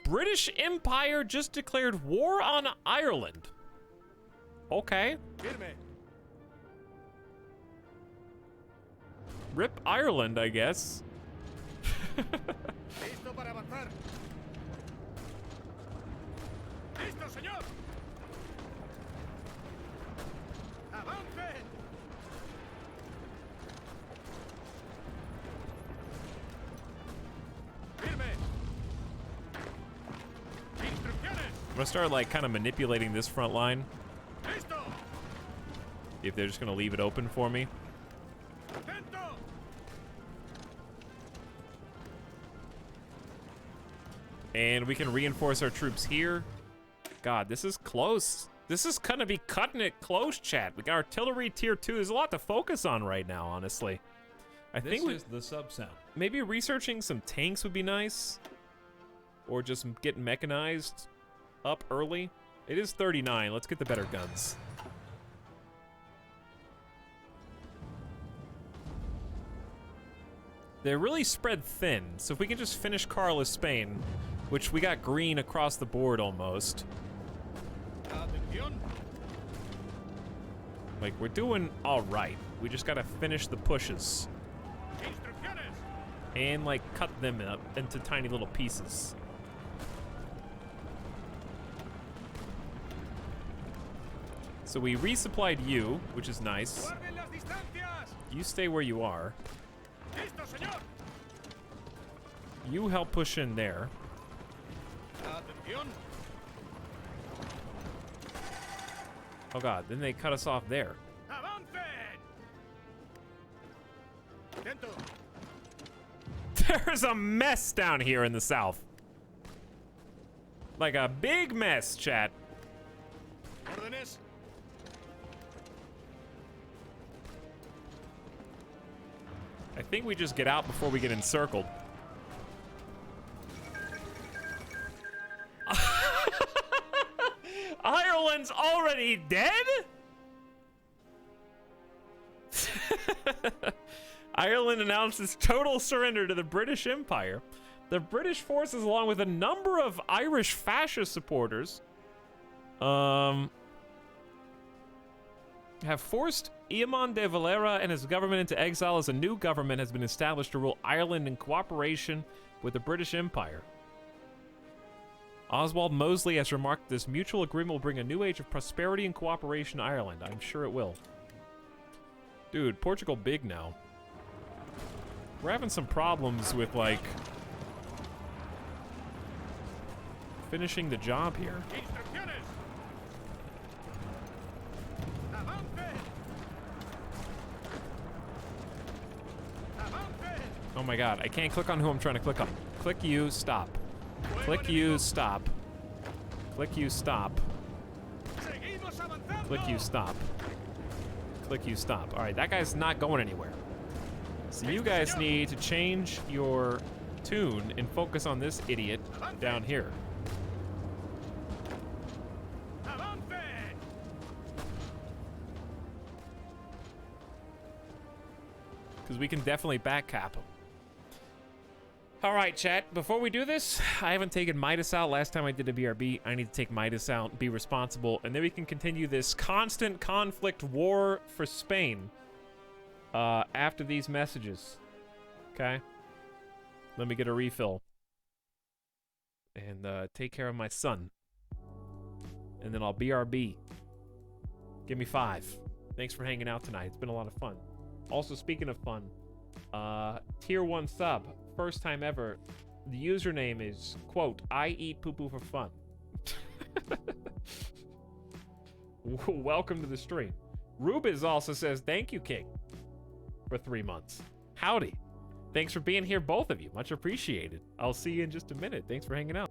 British Empire just declared war on Ireland. Okay. Firme. Rip Ireland, I guess. Listo para avanzar. Listo, señor. Avance. Firme. Instrucciones. I'm gonna start, like, kind of manipulating this front line. Listo. If they're just gonna leave it open for me. Atento. And we can reinforce our troops here. God, this is close. This is gonna be cutting it close, chat. We got artillery tier 2. There's a lot to focus on right now, honestly. I This think we, is the sub sound. maybe researching some tanks would be nice. Or just get mechanized up early. It is 39. Let's get the better guns. They're really spread thin, so if we can just finish Carla Spain, which we got green across the board almost. Atención. Like, we're doing all right. We just gotta finish the pushes Instrucciones. and, like, cut them up into tiny little pieces. So we resupplied you, which is nice. Guarden las distancias. You stay where you are. Listo, señor. You help push in there. Atención. Oh god, then they cut us off there. Avancen. Atento. There's a mess down here in the south. Like a big mess, chat. Órdenes. I think we just get out before we get encircled. Ireland's already dead? Ireland announces total surrender to the British Empire. The British forces, along with a number of Irish fascist supporters, have forced Eamon de Valera and his government into exile as a new government has been established to rule Ireland in cooperation with the British Empire. Oswald Mosley has remarked this mutual agreement will bring a new age of prosperity and cooperation to Ireland. I'm sure it will. Dude, Portugal big now. We're having some problems with, like, finishing the job here. Instrucciones. Avancen. Avancen. Oh my god, I can't click on who I'm trying to click on. Click you, stop. Click you, stop. Click you, stop. Seguimos avanzando. Click you, stop. Click you, stop. Alright, that guy's not going anywhere. So you guys need to change your tune and focus on this idiot down here. Avancen. Because we can definitely back cap him. Alright, chat, before we do this, I haven't taken Midas out. Last time I did a BRB, I need to take Midas out, be responsible, and then we can continue this constant conflict war for Spain after these messages. Okay? Let me get a refill. And take care of my son. And then I'll BRB. Give me 5. Thanks for hanging out tonight. It's been a lot of fun. Also, speaking of fun, tier 1 sub, first time ever. The username is, quote, I eat poo-poo for fun. Welcome to the stream. Rubiz also says, thank you, King, for 3 months. Howdy. Thanks for being here, both of you. Much appreciated. I'll see you in just a minute. Thanks for hanging out.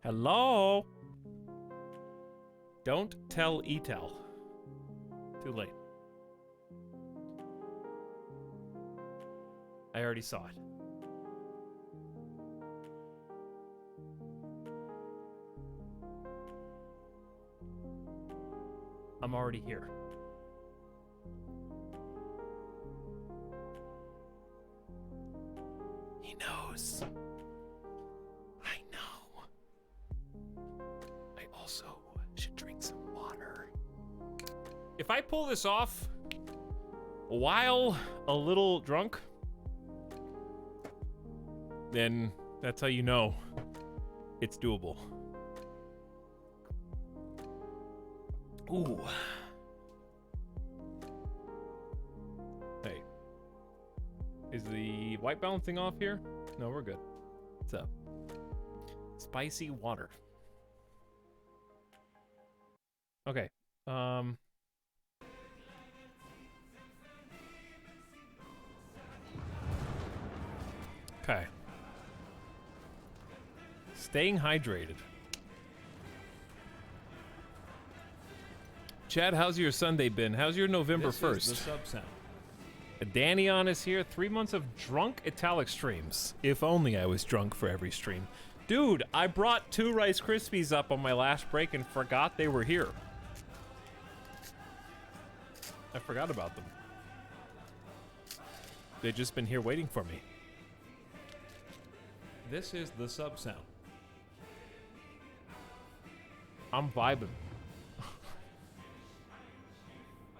Hello? Don't tell Etel. Too late. I already saw it. I'm already here. He knows. I know. I also should drink some water. If I pull this off while a little drunk, then that's how you know it's doable. Ooh. Hey. Is the white balancing off here? No, we're good. What's up? Spicy water. Okay. Okay. Staying hydrated. Chad, how's your Sunday been? How's your November 1st? This is the sub sound. Danion is here. 3 months of drunk Etalyx streams. If only I was drunk for every stream. Dude, I brought 2 Rice Krispies up on my last break and forgot they were here. I forgot about them. They've just been here waiting for me. This is the sub sound. I'm vibing.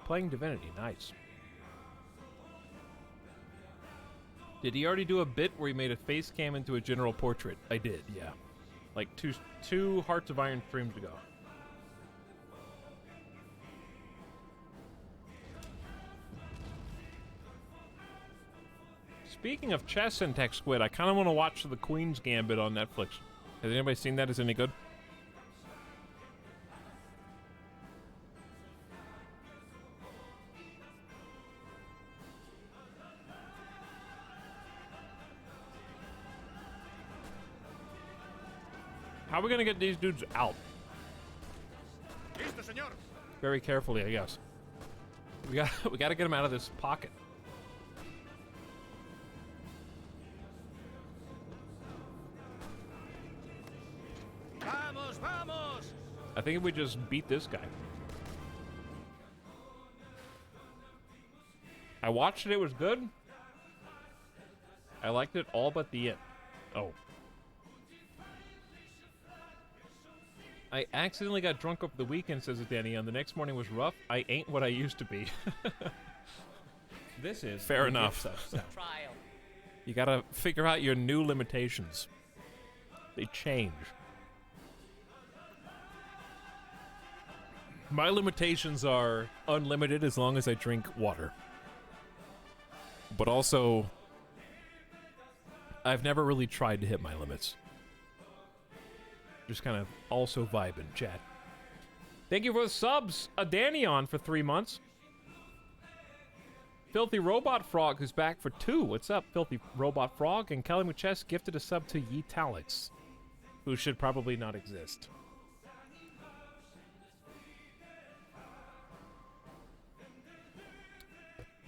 Playing Divinity, nice. Did he already do a bit where he made a face cam into a general portrait? I did, yeah. Like two Hearts of Iron streams ago. Speaking of chess and tech squid, I kind of want to watch The Queen's Gambit on Netflix. Has anybody seen that? Is it any good? How are we gonna get these dudes out? Listo, señor. Very carefully, I guess. We gotta get them out of this pocket. Vamos, vamos. I think if we just beat this guy. I watched it, it was good. I liked it all but the end. Oh. I accidentally got drunk over the weekend, says Danny, and the next morning was rough. I ain't what I used to be. This is Fair the enough. gift sub sound. You gotta figure out your new limitations. They change. My limitations are unlimited as long as I drink water. But also, I've never really tried to hit my limits. Just kind of also vibing, chat. Thank you for the subs. A Danion for 3 months. Filthy Robot Frog, who's back for 2. What's up, Filthy Robot Frog? And Kelly McChess gifted a sub to Etalyx, who should probably not exist.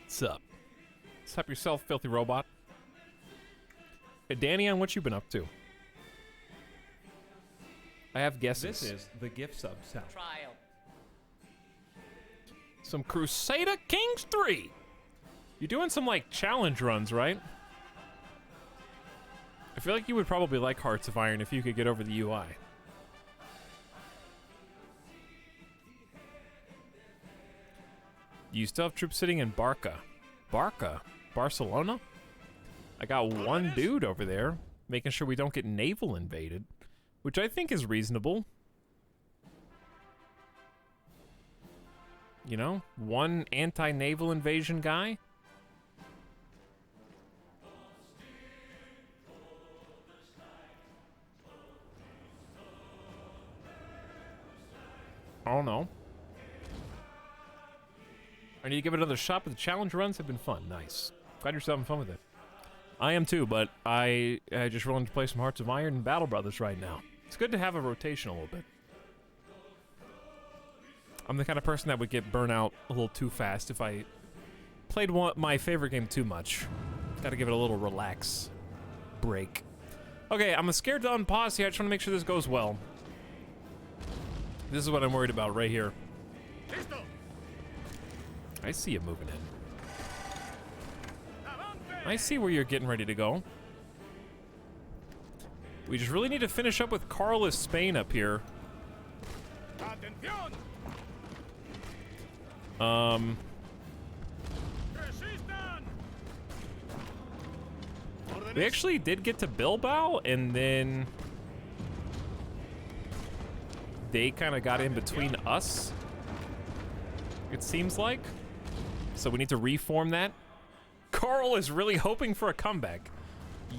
What's up? What's up yourself, Filthy Robot? Hey, Danion, what you been up to? I have guesses. This is the gift sub sound. Some Crusader Kings 3. You're doing some, like, challenge runs, right? I feel like you would probably like Hearts of Iron if you could get over the UI. You still have troops sitting in Barca. Barca? Barcelona? I got one dude over there, making sure we don't get naval invaded, which I think is reasonable. You know, one anti-naval invasion guy. I don't know. I need to give it another shot, but the challenge runs have been fun. Nice. Glad you're still having fun with it. I am too, but I just willing to play some Hearts of Iron and Battle Brothers right now. It's good to have a rotation a little bit. I'm the kind of person that would get burnt out a little too fast if I played my favorite game too much. Gotta give it a little relax break. Okay, I'm scared to unpause here. I just want to make sure this goes well. This is what I'm worried about right here. Listo. I see you moving in. I see where you're getting ready to go. We just really need to finish up with Carl of Spain up here. Atención. Resistan. We actually did get to Bilbao, and then they kind of got in between us, it seems like. So we need to reform that. Carl is really hoping for a comeback.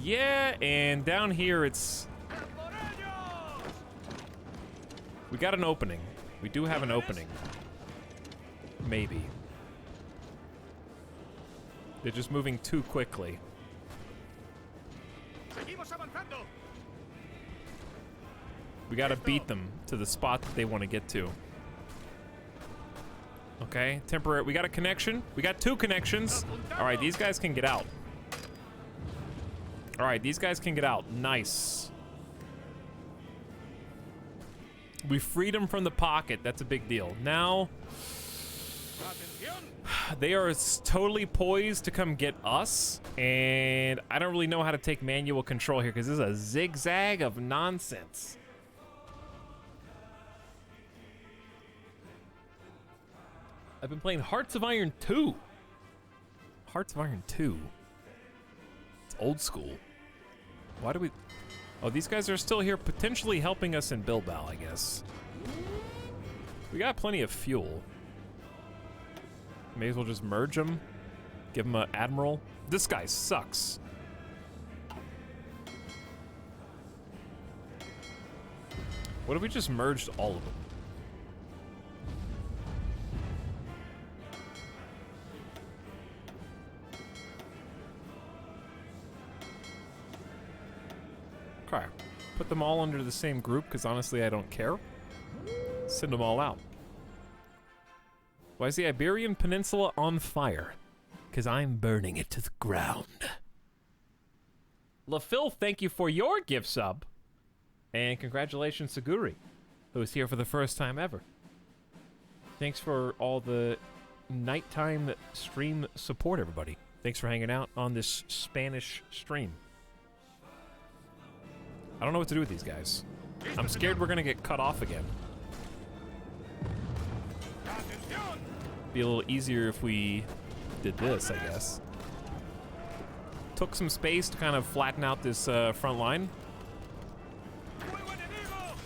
Yeah, and down here it's... Por ellos. We got an opening. We do have an opening. Maybe. They're just moving too quickly. Seguimos avanzando. We gotta beat them to the spot that they want to get to. Okay, temporary. We got a connection. We got 2 connections. All right, these guys can get out. All right, these guys can get out. Nice. We freed them from the pocket. That's a big deal. Now, Atención. they are totally poised to come get us, and I don't really know how to take manual control here because this is a zigzag of nonsense. I've been playing Hearts of Iron 2. Hearts of Iron 2. It's old school. Why do we... Oh, these guys are still here potentially helping us in Bilbao, I guess. We got plenty of fuel. May as well just merge them. Give them an admiral. This guy sucks. What if we just merged all of them? Okay. Put them all under the same group, because honestly I don't care. Send them all out. Why is the Iberian Peninsula on fire? Because I'm burning it to the ground. LaPhil, thank you for your gift sub. And congratulations to Guri, who is here for the first time ever. Thanks for all the nighttime stream support, everybody. Thanks for hanging out on this Spanish stream. I don't know what to do with these guys. I'm scared we're gonna get cut off again. Atención. Be a little easier if we did this, I guess. Took some space to kind of flatten out this front line. Fuego enemigo.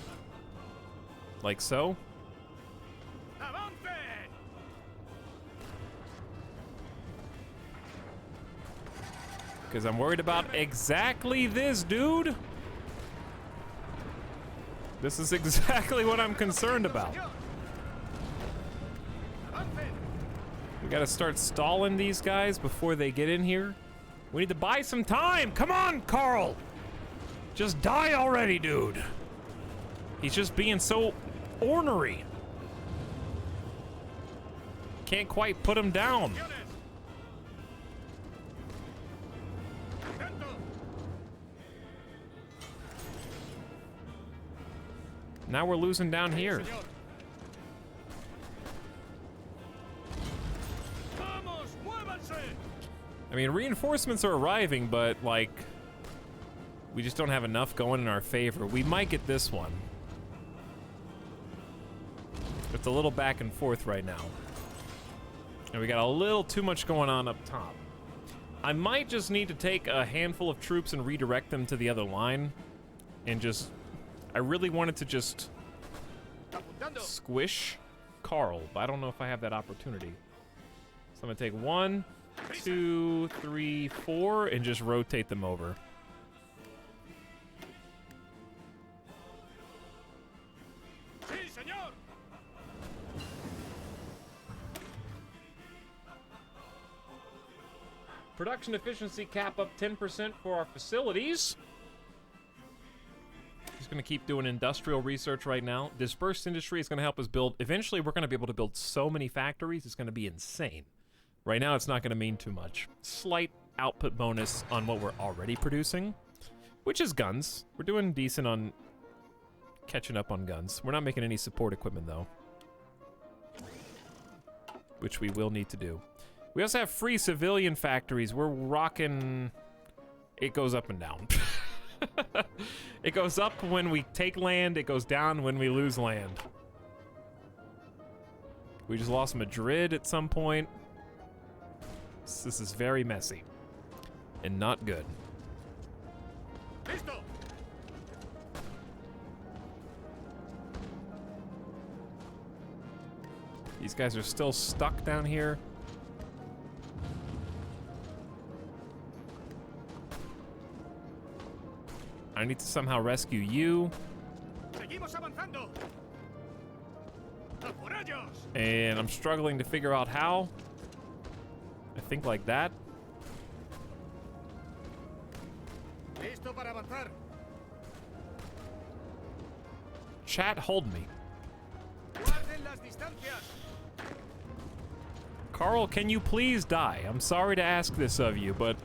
Like so. Avance. Because I'm worried about exactly this, dude. This is exactly what I'm concerned about. We gotta start stalling these guys before they get in here. We need to buy some time. Come on, Carl. Just die already, dude. He's just being so ornery. Can't quite put him down. Now we're losing down here. Vamos, muévanse. I mean, reinforcements are arriving, but, like, we just don't have enough going in our favor. We might get this one. It's a little back and forth right now. And we got a little too much going on up top. I might just need to take a handful of troops and redirect them to the other line. And just... I really wanted to just squish Carl, but I don't know if I have that opportunity. So I'm gonna take 1, 2, 3, 4, and just rotate them over. Sí, señor. Production efficiency cap up 10% for our facilities. Just going to keep doing industrial research right now. Dispersed industry is going to help us build. Eventually, we're going to be able to build so many factories. It's going to be insane. Right now, it's not going to mean too much. Slight output bonus on what we're already producing, which is guns. We're doing decent on catching up on guns. We're not making any support equipment, though, which we will need to do. We also have free civilian factories. We're rocking... It goes up and down. It goes up when we take land. It goes down when we lose land. We just lost Madrid at some point. This is very messy and not good. Listo. These guys are still stuck down here. I need to somehow rescue you. Seguimos avanzando. ¡A por ellos! And I'm struggling to figure out how. I think like that. Listo para avanzar. Chat, hold me. Guarden las distancias. Carl, can you please die? I'm sorry to ask this of you, but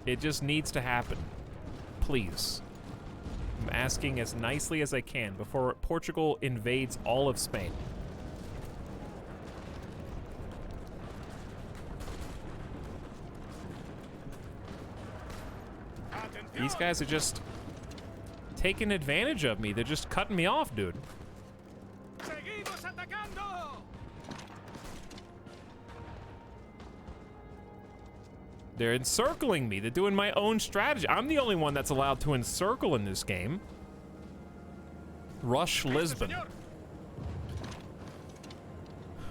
it just needs to happen. Please. I'm asking as nicely as I can before Portugal invades all of Spain. These guys are just taking advantage of me. They're just cutting me off, dude. Seguimos atacando. They're encircling me. They're doing my own strategy. I'm the only one that's allowed to encircle in this game. Rush Lisbon. Señor.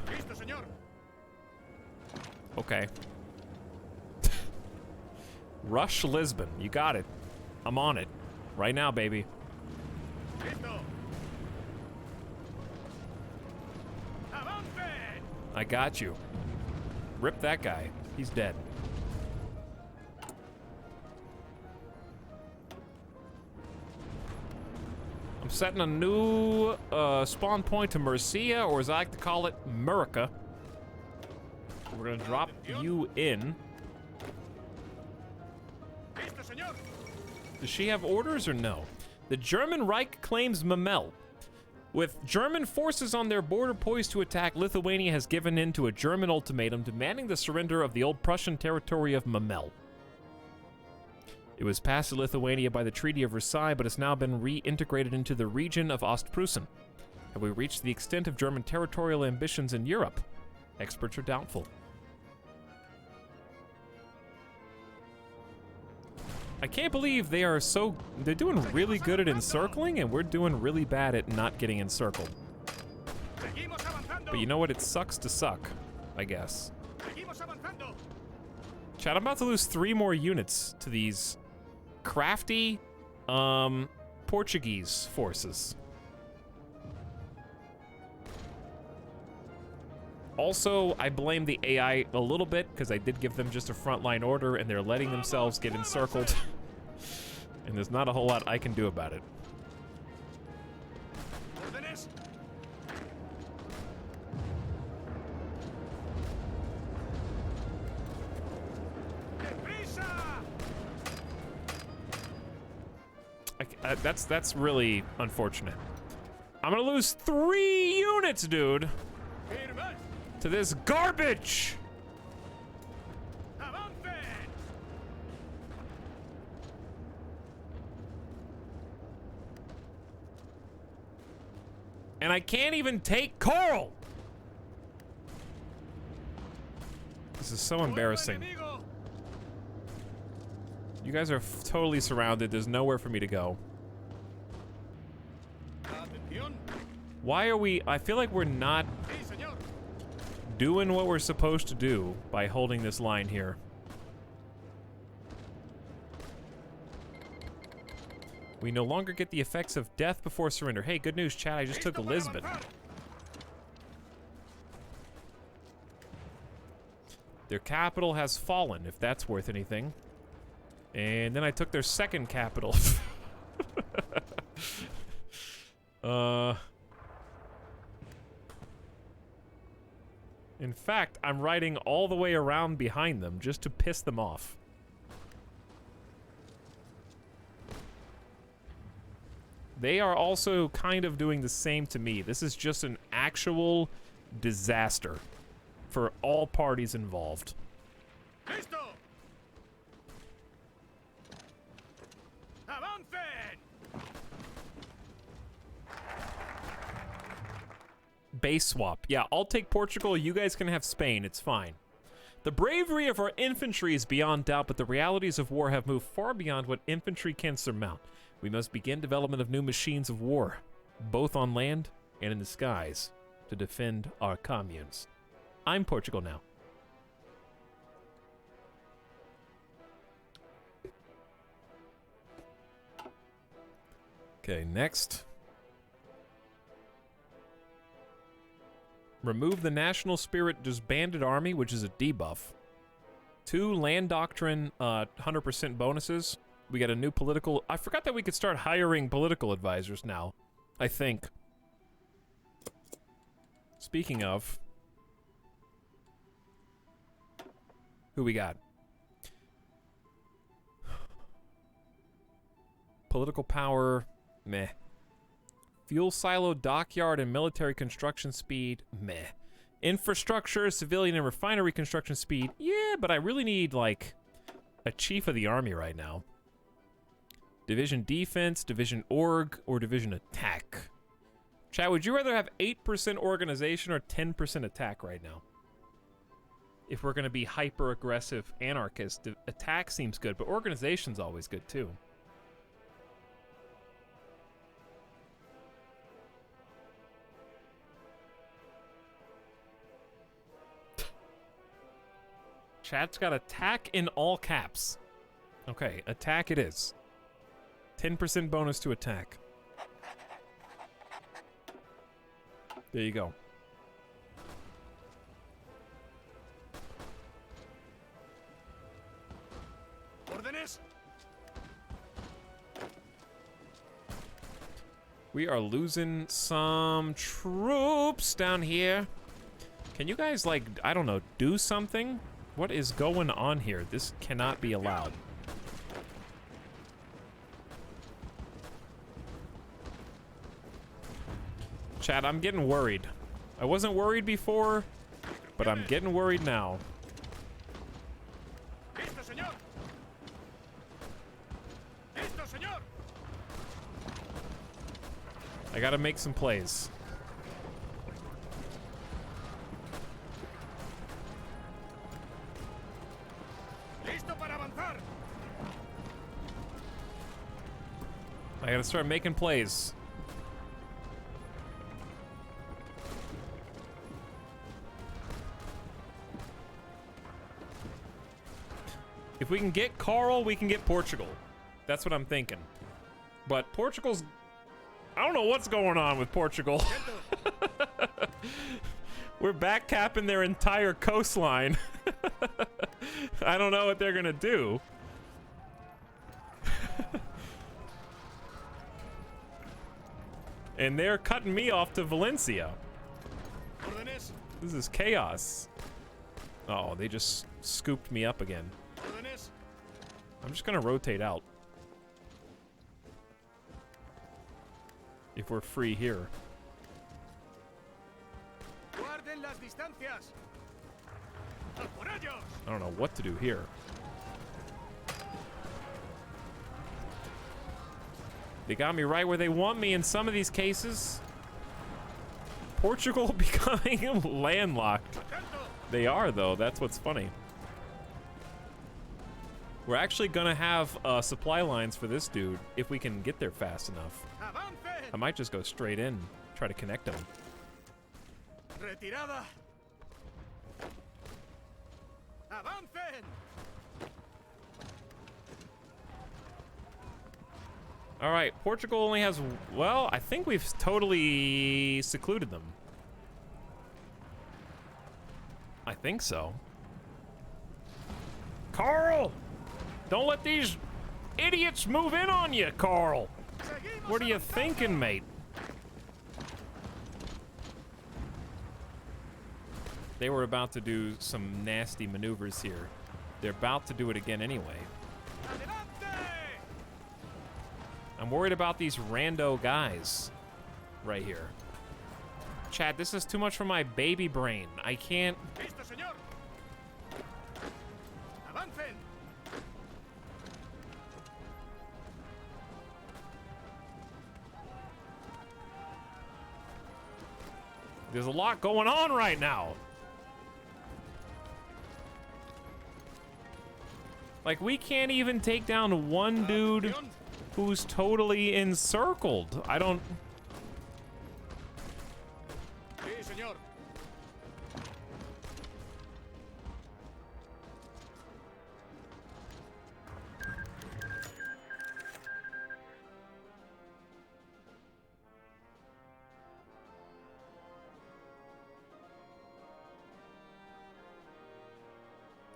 Listo, señor. Okay. Rush Lisbon. You got it. I'm on it. Right now, baby. Listo. Avance. I got you. Rip that guy. He's dead. I'm setting a new spawn point to Murcia, or as I like to call it, Murica. We're gonna drop you in. Listo, señor. Does she have orders or no? The German Reich claims Memel. With German forces on their border poised to attack, Lithuania has given in to a German ultimatum demanding the surrender of the old Prussian territory of Memel. It was passed to Lithuania by the Treaty of Versailles, but has now been reintegrated into the region of Ostpreußen. Have we reached the extent of German territorial ambitions in Europe? Experts are doubtful. I can't believe they are so... They're doing really good at encircling, and we're doing really bad at not getting encircled. Seguimos avanzando. But you know what? It sucks to suck, I guess. Seguimos avanzando. Chad, I'm about to lose 3 more units to these crafty, Portuguese forces. Also, I blame the AI a little bit, because I did give them just a frontline order, and they're letting themselves get encircled. And there's not a whole lot I can do about it. Órdenes. Deprisa. That's really unfortunate. I'm gonna lose 3 units, dude, Firme. to this garbage. Avance. And I can't even take Coral. This is so embarrassing. Nuevo enemigo. You guys are totally surrounded. There's nowhere for me to go. Atención. Why are we... I feel like we're not Sí, señor. doing what we're supposed to do by holding this line here. We no longer get the effects of death before surrender. Hey, good news, chat. I just took Listo para Lisbon. avanzar. Their capital has fallen, if that's worth anything. And then I took their second capital. In fact, I'm riding all the way around behind them just to piss them off. They are also kind of doing the same to me. This is just an actual disaster for all parties involved. Listo. Avancen. Base swap. Yeah, I'll take Portugal. You guys can have Spain. It's fine. The bravery of our infantry is beyond doubt, but the realities of war have moved far beyond what infantry can surmount. We must begin development of new machines of war, both on land and in the skies, to defend our communes. I'm Portugal now. Okay, next. Remove the national spirit disbanded army, which is a debuff. 2 land doctrine 100% bonuses. We got a new political... I forgot that we could start hiring political advisors now, I think. Speaking of... Who we got? Political power, meh. Fuel silo, dockyard, and military construction speed, meh. Infrastructure, civilian, and refinery construction speed, yeah, but I really need, like, a chief of the army right now. Division defense, division org, or division attack. Chad, would you rather have 8% organization or 10% attack right now? If we're going to be hyper-aggressive anarchist, attack seems good, but organization's always good, too. Chat's got attack in all caps. Okay, attack it is. 10% bonus to attack. There you go. Órdenes. We are losing some troops down here. Can you guys, like, I don't know, do something? What is going on here? This cannot be allowed. Chat, I'm getting worried. I wasn't worried before, but I'm getting worried now. Listo, señor. Listo, señor. I gotta make some plays. Listo para avanzar. I gotta start making plays. If we can get Carl, we can get Portugal. That's what I'm thinking. But Portugal's... I don't know what's going on with Portugal. We're back capping their entire coastline. I don't know what they're gonna do. And they're cutting me off to Valencia. Órdenes. This is chaos. Oh, they just scooped me up again. Órdenes. I'm just gonna rotate out. If we're free here. Guarden las distancias. ¡A por ellos! I don't know what to do here. They got me right where they want me in some of these cases. Portugal becoming landlocked. Atento. They are, though. That's what's funny. We're actually gonna have supply lines for this dude if we can get there fast enough. Avancen. I might just go straight in, try to connect them. Retirada. Avancen. All right, Portugal only has, well, I think we've totally secluded them. I think so. Carl! Don't let these idiots move in on you, Carl! Seguimos What are you avanzando. thinking, mate? They were about to do some nasty maneuvers here. They're about to do it again anyway. Adelante! I'm worried about these rando guys right here. Chat, this is too much for my baby brain. I can't... Listo, señor. Avancen. There's a lot going on right now. Like, we can't even take down one dude Atención. who's totally encircled. I don't... Sí, señor.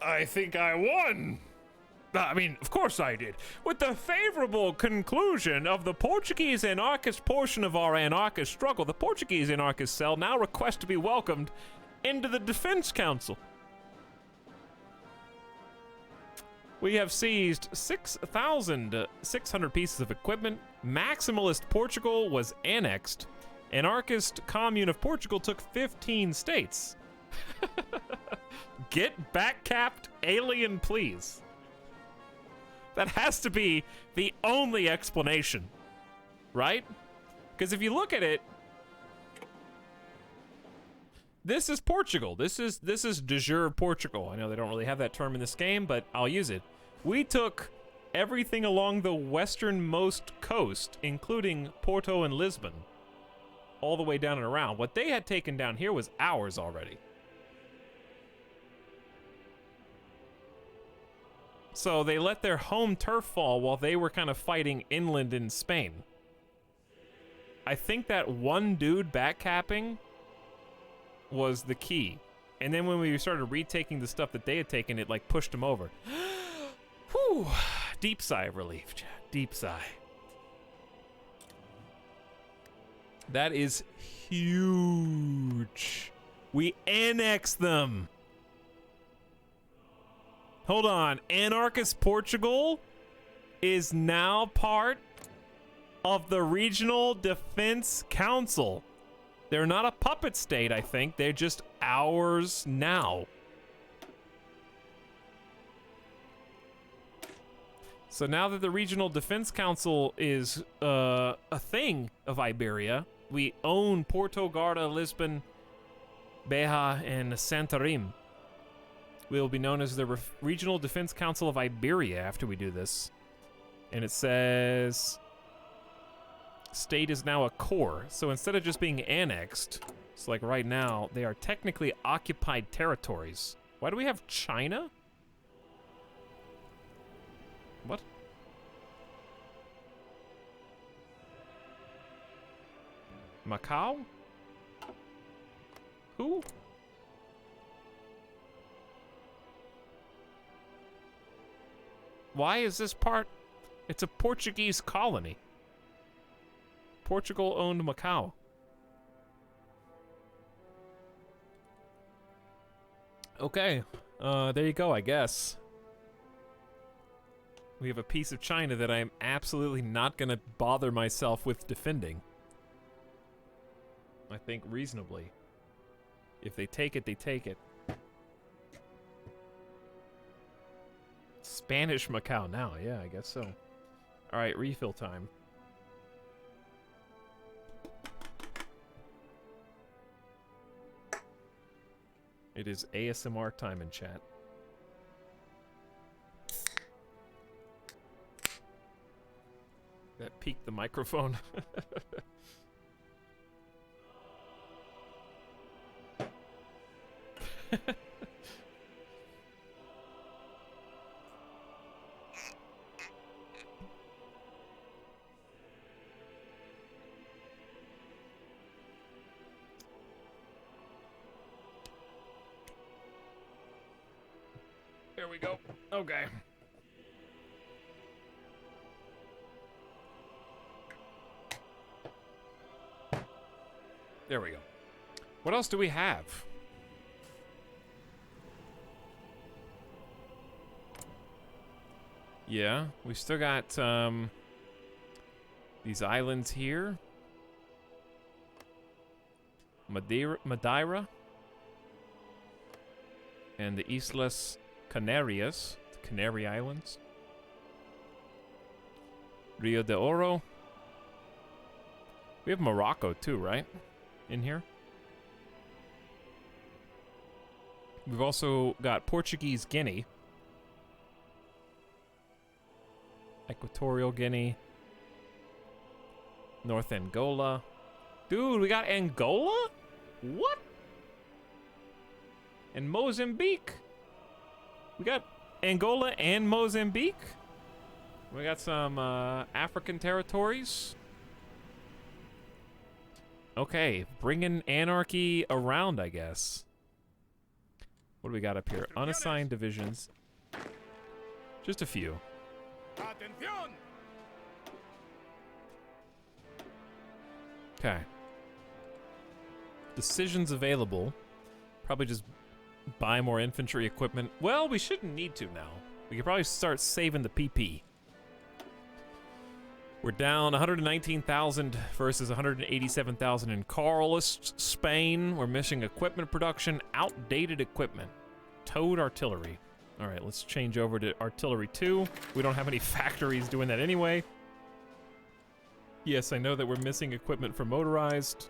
I think I won. I mean, of course I did. With the favorable conclusion of the Portuguese anarchist portion of our anarchist struggle, the Portuguese anarchist cell now request to be welcomed into the Defense Council. We have seized 6,600 pieces of equipment. Maximalist Portugal was annexed. Anarchist Commune of Portugal took 15 states. Get back-capped, alien, please. That has to be the only explanation, right? Because if you look at it, this is Portugal. This is de jure Portugal. I know they don't really have that term in this game, but I'll use it. We took everything along the westernmost coast, including Porto and Lisbon, all the way down and around. What they had taken down here was ours already. So they let their home turf fall while they were kind of fighting inland in Spain. I think that one dude backcapping was the key. And then when we started retaking the stuff that they had taken, it like pushed them over. Whew. Deep sigh of relief, Chad. Deep sigh. That is huge. We annexed them. Hold on. Anarchist Portugal is now part of the Regional Defense Council. They're not a puppet state, I think. They're just ours now. So now that the Regional Defense Council is a thing of Iberia, we own Porto, Garda, Lisbon, Beja, and Santarém. We will be known as the Regional Defense Council of Iberia after we do this. And it says... State is now a core. So instead of just being annexed, it's like right now, they are technically occupied territories. Why do we have China? What? Macau? Who? Why is this part? It's a Portuguese colony. Portugal owned Macau. Okay, there you go, I guess. We have a piece of China that I am absolutely not gonna bother myself with defending. I think reasonably. If they take it, they take it. Spanish Macau now, yeah, I guess so. Alright, refill time. It is ASMR time in chat. That peaked the microphone. There we go. Okay. There we go. What else do we have? Yeah, we still got these islands here. Madeira. And the Islas Canarias, the Canary Islands. Rio de Oro. We have Morocco too, right? In here. We've also got Portuguese Guinea. Equatorial Guinea. North Angola. Dude, we got Angola? What? And Mozambique. We got Angola and Mozambique. We got some African territories. Okay, bringing anarchy around, I guess. What do we got up here? Unassigned divisions. Just a few. Atención. Okay. Decisions available. Probably just buy more infantry equipment. Well, we shouldn't need to now. We could probably start saving the PP. We're down 119,000 versus 187,000 in Carlist, Spain. We're missing equipment production, outdated equipment. Towed artillery. All right, let's change over to artillery 2. We don't have any factories doing that anyway. Yes, I know that we're missing equipment for motorized.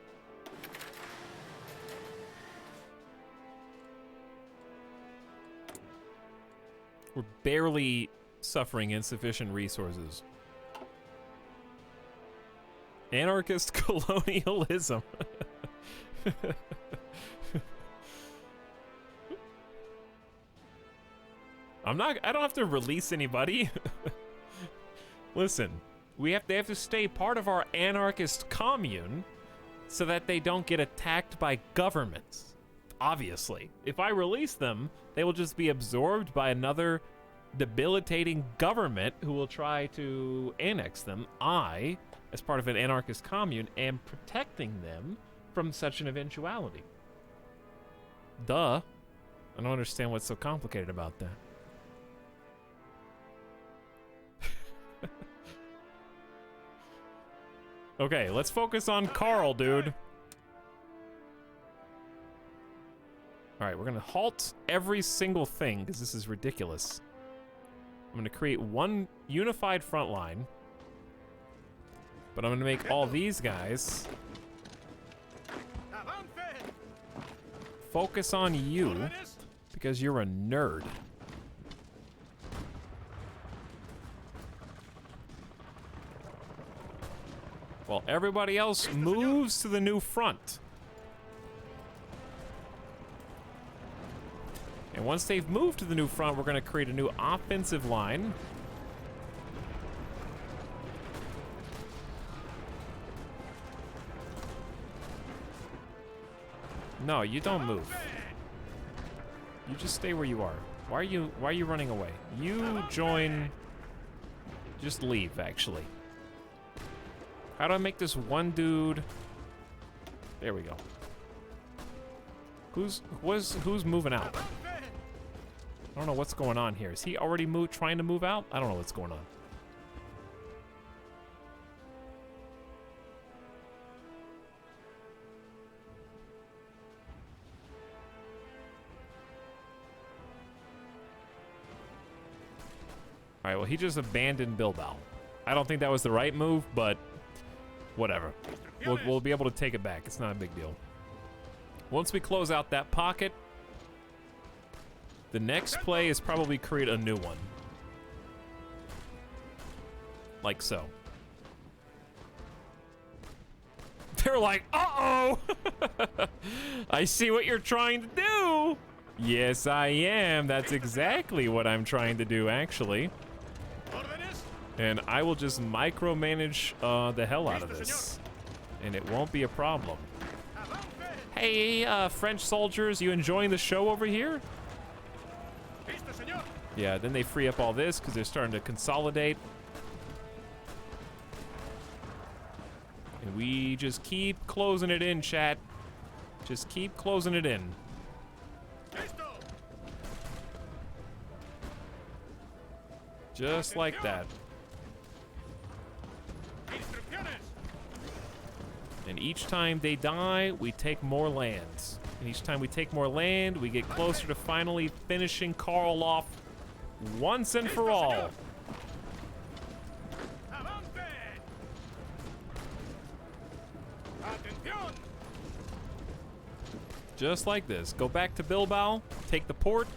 We're barely suffering insufficient resources. Anarchist colonialism. I don't have to release anybody. Listen, they have to stay part of our anarchist commune so that they don't get attacked by governments. Obviously. If I release them, they will just be absorbed by another debilitating government who will try to annex them. I, as part of an anarchist commune, am protecting them from such an eventuality. Duh. I don't understand what's so complicated about that. Okay, let's focus on Carl, dude. Alright, we're gonna halt every single thing, because this is ridiculous. I'm gonna create one unified front line. But I'm gonna make all these guys focus on you, because you're a nerd. While everybody else moves to the new front. And once they've moved to the new front, we're going to create a new offensive line. No, you don't move. You just stay where you are. Why are you running away? You join. Just leave, actually. How do I make this one dude? There we go. Who's moving out? I don't know what's going on here. Is he already trying to move out? I don't know what's going on. All right, well, he just abandoned Bilbao. I don't think that was the right move, but whatever. We'll be able to take it back. It's not a big deal. Once we close out that pocket, the next play is probably create a new one. Like so. They're like, uh-oh! I see what you're trying to do! Yes, I am. That's exactly what I'm trying to do, actually. And I will just micromanage the hell out of this. And it won't be a problem. Hey, French soldiers, you enjoying the show over here? Yeah, then they free up all this because they're starting to consolidate. And we just keep closing it in, chat. Just keep closing it in. Just like that. Instrucciones. And each time they die, we take more lands. And each time we take more land, we get closer to finally finishing Karl off once and for all. Avance. Atención. Just like this. Go back to Bilbao, take the port.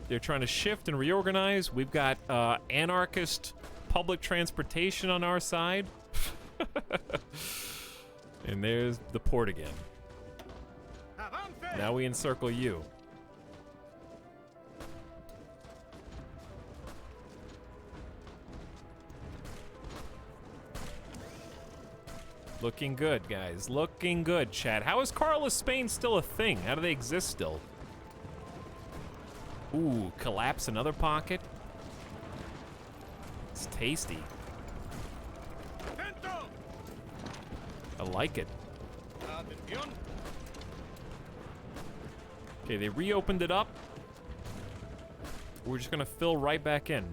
They're trying to shift and reorganize. We've got anarchist public transportation on our side. And there's the port again. Avance. Now we encircle you. Looking good, guys. Looking good, chat. How is Karl of Spain still a thing? How do they exist still? Ooh, collapse another pocket. It's tasty. Atento. I like it. Atención. Okay, they reopened it up. We're just gonna fill right back in.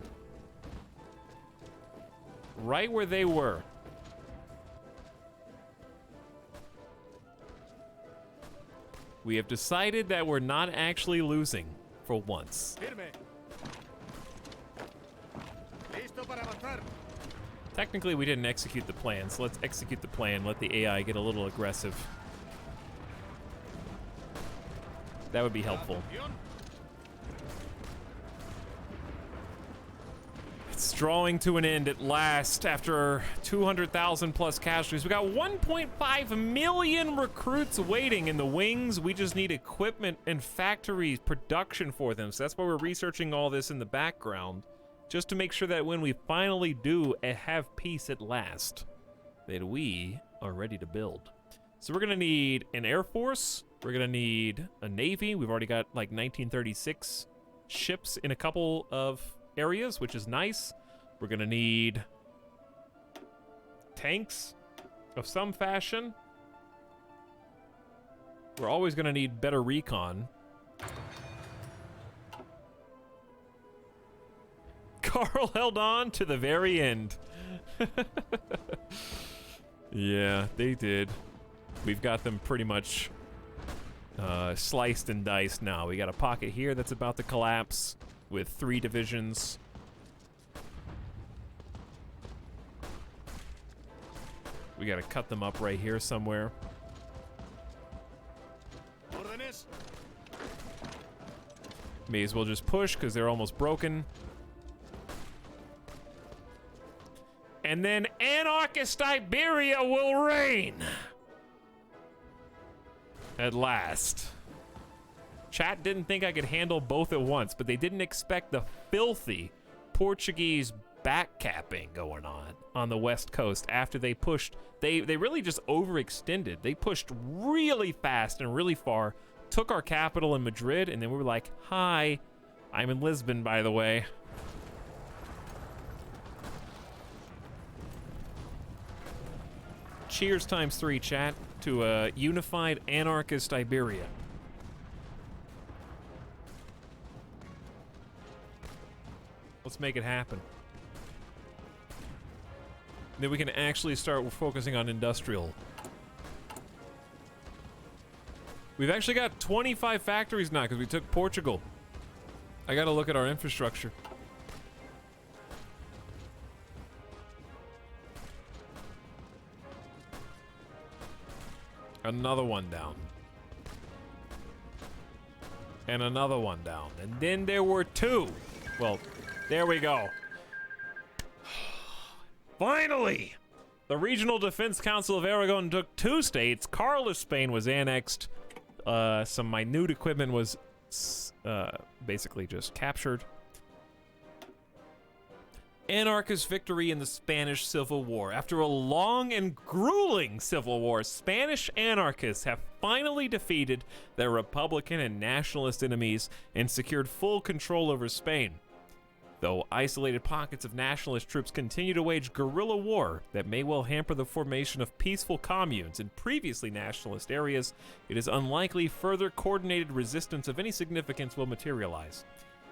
Right where they were. We have decided that we're not actually losing for once. Firme. Listo para avanzar. Technically, we didn't execute the plan, so let's execute the plan. Let the AI get a little aggressive. That would be helpful. Atención. It's drawing to an end at last after 200,000 plus casualties. We got 1.5 million recruits waiting in the wings. We just need equipment and factories, production for them. So that's why we're researching all this in the background, just to make sure that when we finally do have peace at last, that we are ready to build. So we're gonna need an Air Force. We're gonna need a Navy. We've already got like 1936 ships in a couple of areas, which is nice. We're gonna need tanks of some fashion. We're always gonna need better recon. Karl held on to the very end. Yeah, they did. We've got them pretty much sliced and diced now. We got a pocket here that's about to collapse with 3 divisions. We gotta cut them up right here somewhere. Órdenes. May as well just push because they're almost broken. And then anarchist Iberia will reign. At last. Chat didn't think I could handle both at once, but they didn't expect the filthy Portuguese backcapping going on the West Coast after they pushed. They really just overextended. They pushed really fast and really far, took our capital in Madrid, and then we were like, hi, I'm in Lisbon, by the way. Cheers ×3, chat, to a unified anarchist Iberia. Let's make it happen. Then we can actually start focusing on industrial. We've actually got 25 factories now because we took Portugal. I gotta look at our infrastructure. Another one down. And another one down. And then there were 2. Well, there we go. Finally! The Regional Defense Council of Aragon took 2 states. Karl of Spain was annexed. Some minute equipment was basically just captured. Anarchist victory in the Spanish Civil War. After a long and grueling civil war, Spanish anarchists have finally defeated their Republican and nationalist enemies and secured full control over Spain. Though isolated pockets of nationalist troops continue to wage guerrilla war that may well hamper the formation of peaceful communes in previously nationalist areas, it is unlikely further coordinated resistance of any significance will materialize.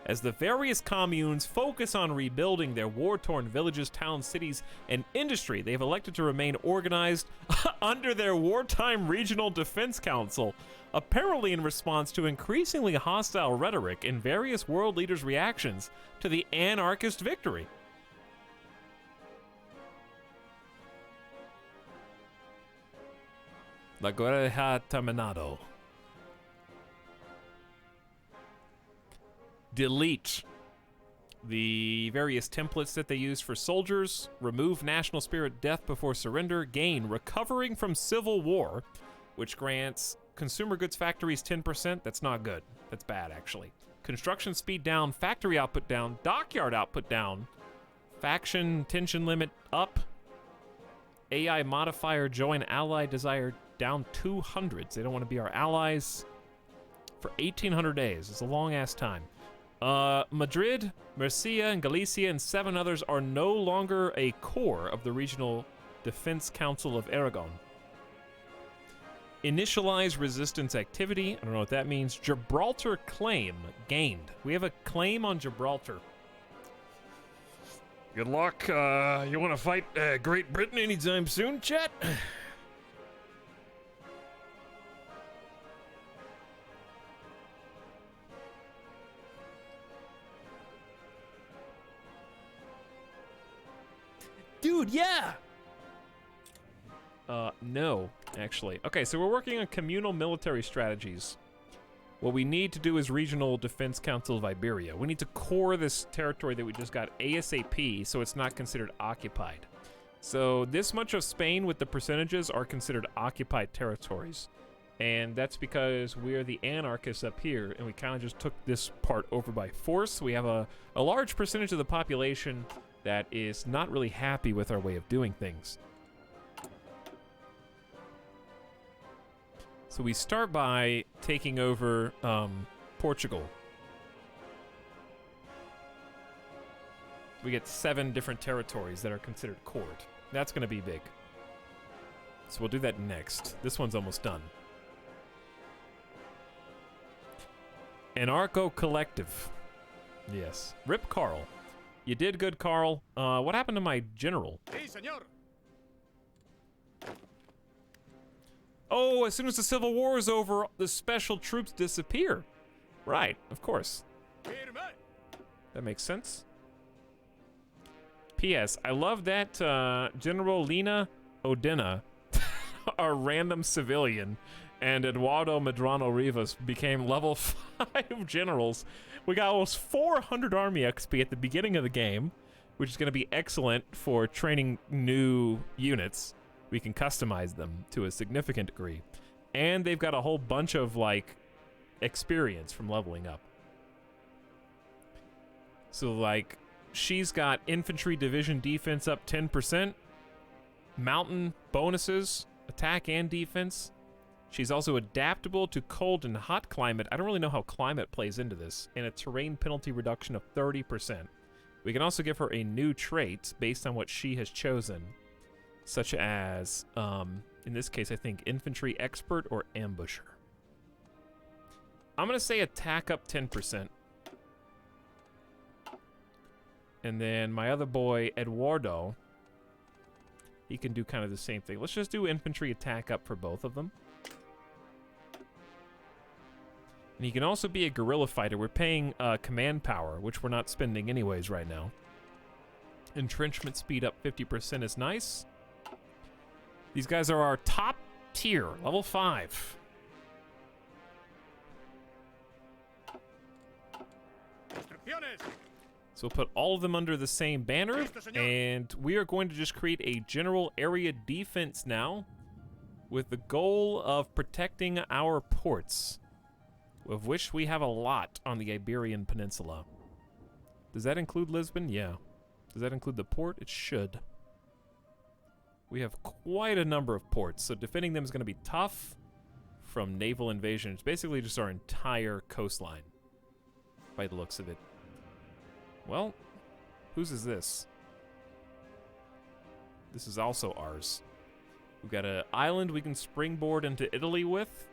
As the various communes focus on rebuilding their war-torn villages, towns, cities, and industry, they've elected to remain organized under their wartime regional defense council, apparently in response to increasingly hostile rhetoric and various world leaders' reactions to the anarchist victory. La guerra ha terminado. Delete the various templates that they use for soldiers, remove national spirit, death before surrender, gain recovering from civil war, which grants consumer goods factories 10%. That's not good. That's bad, actually. Construction speed down, factory output down, dockyard output down, faction tension limit up, AI modifier join ally desire down 200s. They don't want to be our allies for 1,800 days. It's a long-ass time. Madrid, Murcia, and Galicia, and 7 others are no longer a core of the Regional Defense Council of Aragon. Initialize resistance activity. I don't know what that means. Gibraltar claim gained. We have a claim on Gibraltar. Good luck. You want to fight Great Britain anytime soon, chat? Dude, yeah! No, actually. Okay, so we're working on communal military strategies. What we need to do is Regional Defense Council of Iberia. We need to core this territory that we just got ASAP so it's not considered occupied. So this much of Spain with the percentages are considered occupied territories. And that's because we're the anarchists up here, and we kind of just took this part over by force. We have a large percentage of the population that is not really happy with our way of doing things. So we start by taking over Portugal. We get 7 different territories that are considered court. That's going to be big. So we'll do that next. This one's almost done. Anarcho Collective. Yes. Rip Carl. You did good, Carl. What happened to my general? Sí, señor. Oh, as soon as the Civil War is over, the special troops disappear. Right, of course. Firme. That makes sense. P.S. I love that General Lina Odena, our random civilian, and Eduardo Medrano Rivas became level 5 generals. We got almost 400 army XP at the beginning of the game, which is going to be excellent for training new units. We can customize them to a significant degree. And they've got a whole bunch of, like, experience from leveling up. So, like, she's got infantry division defense up 10%, mountain bonuses, attack and defense. She's also adaptable to cold and hot climate. I don't really know how climate plays into this. And a terrain penalty reduction of 30%. We can also give her a new trait based on what she has chosen, such as, in this case, I think infantry expert or ambusher. I'm going to say attack up 10%. And then my other boy, Eduardo, he can do kind of the same thing. Let's just do infantry attack up for both of them. And he can also be a guerrilla fighter. We're paying command power, which we're not spending anyways right now. Entrenchment speed up 50% is nice. These guys are our top tier, level 5. Instrucciones. So we'll put all of them under the same banner, and we are going to just create a general area defense now with the goal of protecting our ports, of which we have a lot on the Iberian Peninsula. Does that include Lisbon? Yeah. Does that include the port? It should. We have quite a number of ports, so defending them is going to be tough from naval invasion. It's basically just our entire coastline, by the looks of it. Well, whose is this? This is also ours. We've got an island we can springboard into Italy with.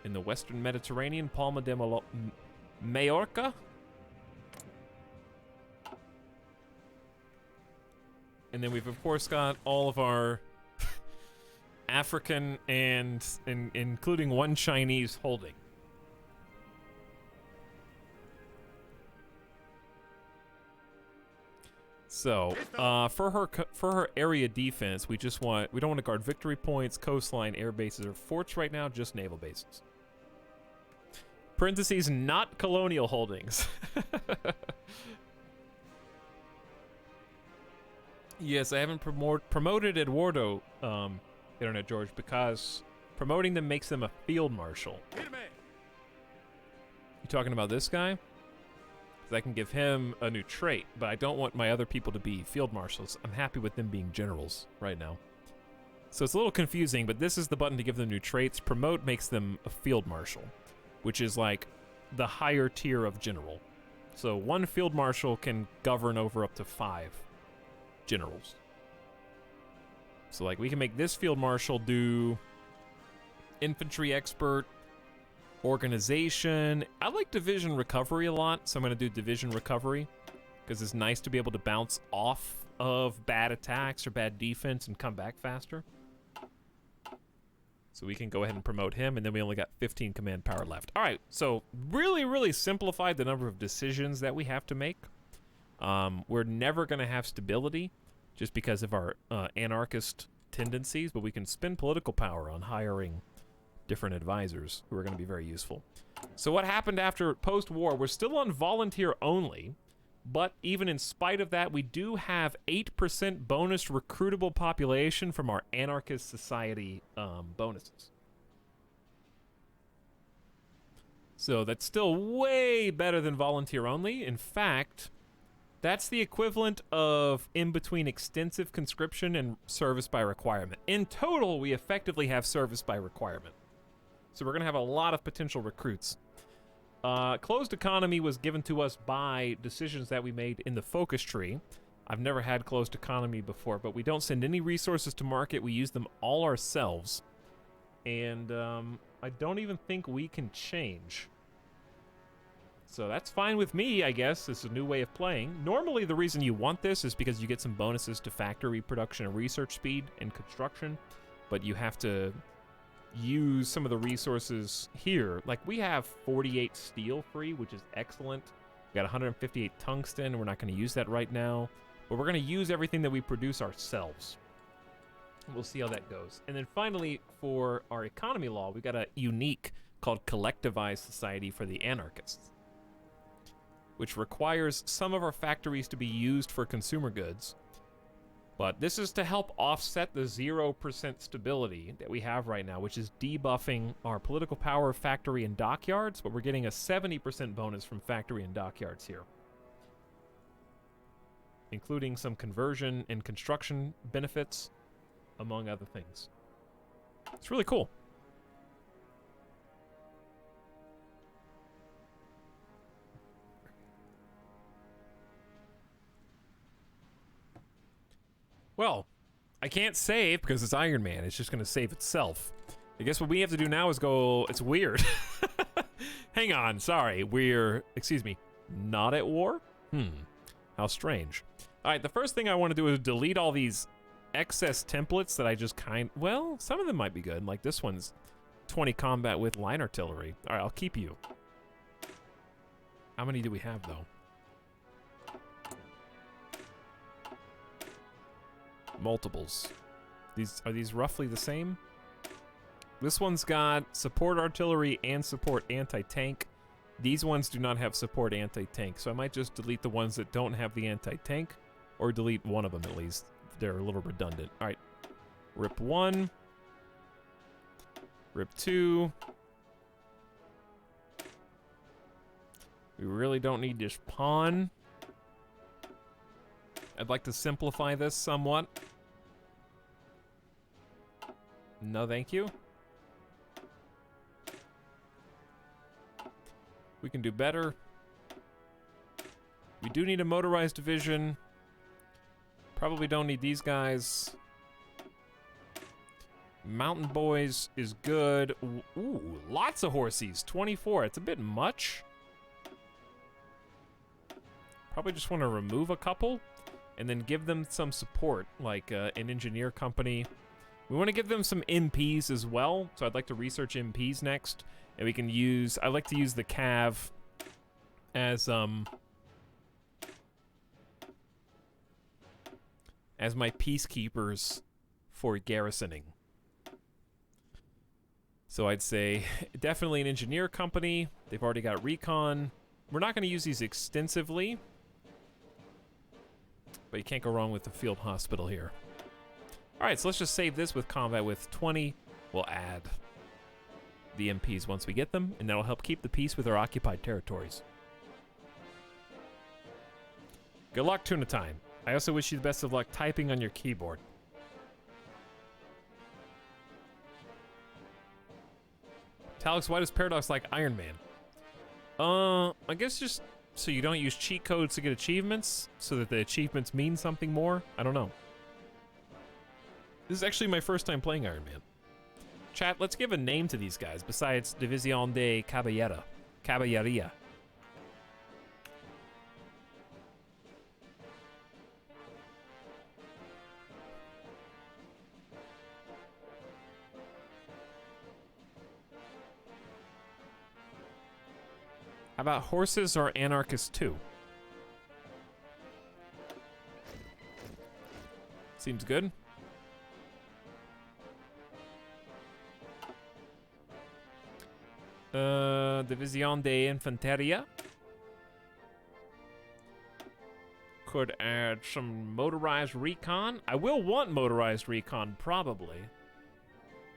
in the Western Mediterranean, Palma de Majorca. And then we've, of course, got all of our African and including one Chinese holding. So, for her area defense, we don't want to guard victory points, coastline, air bases, or forts right now, just naval bases. Parentheses, not colonial holdings. Yes, I haven't promoted Eduardo, Internet George, because promoting them makes them a field marshal. You talking about this guy? Because I can give him a new trait, but I don't want my other people to be field marshals. I'm happy with them being generals right now. So it's a little confusing, but this is the button to give them new traits. Promote makes them a field marshal, which is like the higher tier of general. So one field marshal can govern over up to 5 generals. So like we can make this field marshal do infantry expert, organization. I like division recovery a lot, so I'm going to do division recovery because it's nice to be able to bounce off of bad attacks or bad defense and come back faster. So we can go ahead and promote him, and then we only got 15 command power left. All right, so really simplified the number of decisions that we have to make. We're never going to have stability just because of our anarchist tendencies, but we can spend political power on hiring different advisors who are going to be very useful. So what happened after post-war? We're still on volunteer only, but even in spite of that, we do have 8% bonus recruitable population from our anarchist society bonuses. So that's still way better than volunteer only. In fact, that's the equivalent of in between extensive conscription and service by requirement. In total, we effectively have service by requirement. So we're going to have a lot of potential recruits. Closed economy was given to us by decisions that we made in the focus tree. I've never had closed economy before, but we don't send any resources to market. We use them all ourselves. And I don't even think we can change. So that's fine with me, I guess. It's a new way of playing. Normally, the reason you want this is because you get some bonuses to factory production and research speed and construction, but you have to use some of the resources here. Like, we have 48 steel free, which is excellent. We got 158 tungsten. We're not going to use that right now, but we're going to use everything that we produce ourselves. We'll see how that goes. And then finally, for our economy law, we got a unique called collectivized society for the anarchists, which requires some of our factories to be used for consumer goods. But this is to help offset the 0% stability that we have right now, which is debuffing our political power factory and dockyards, but we're getting a 70% bonus from factory and dockyards here, including some conversion and construction benefits, among other things. It's really cool. Well, I can't save because it's Iron Man. It's just going to save itself. I guess what we have to do now is go... It's weird. Hang on. Sorry. Excuse me. Not at war? How strange. All right. The first thing I want to do is delete all these excess templates that I just well, some of them might be good. Like this one's 20 combat with line artillery. All right. I'll keep you. How many do we have, though? Multiples. Are these roughly the same? This one's got support artillery and support anti-tank. These ones do not have support anti-tank, so I might just delete the ones that don't have the anti-tank, or delete one of them at least. They're a little redundant. All right. Rip 1. Rip 2. We really don't need this pawn. I'd like to simplify this somewhat. No, thank you. We can do better. We do need a motorized division. Probably don't need these guys. Mountain Boys is good. Ooh, lots of horsies. 24. It's a bit much. Probably just want to remove a couple and then give them some support, like an engineer company. We want to give them some MPs as well, so I'd like to research MPs next. And we can use, I like to use the Cav as my peacekeepers for garrisoning. So I'd say definitely an engineer company. They've already got recon. We're not going to use these extensively, but you can't go wrong with the field hospital here. All right, so let's just save this with combat with 20. We'll add the MPs once we get them, and that'll help keep the peace with our occupied territories. Good luck, Tuna Time. I also wish you the best of luck typing on your keyboard. Etalyx, why does Paradox like Iron Man? I guess just so you don't use cheat codes to get achievements, so that the achievements mean something more. I don't know. This is actually my first time playing Iron Man. Chat, let's give a name to these guys besides División de Caballería. How about horses or anarchists too? Seems good. División de Infantería. Could add some motorized recon. I will want motorized recon, probably.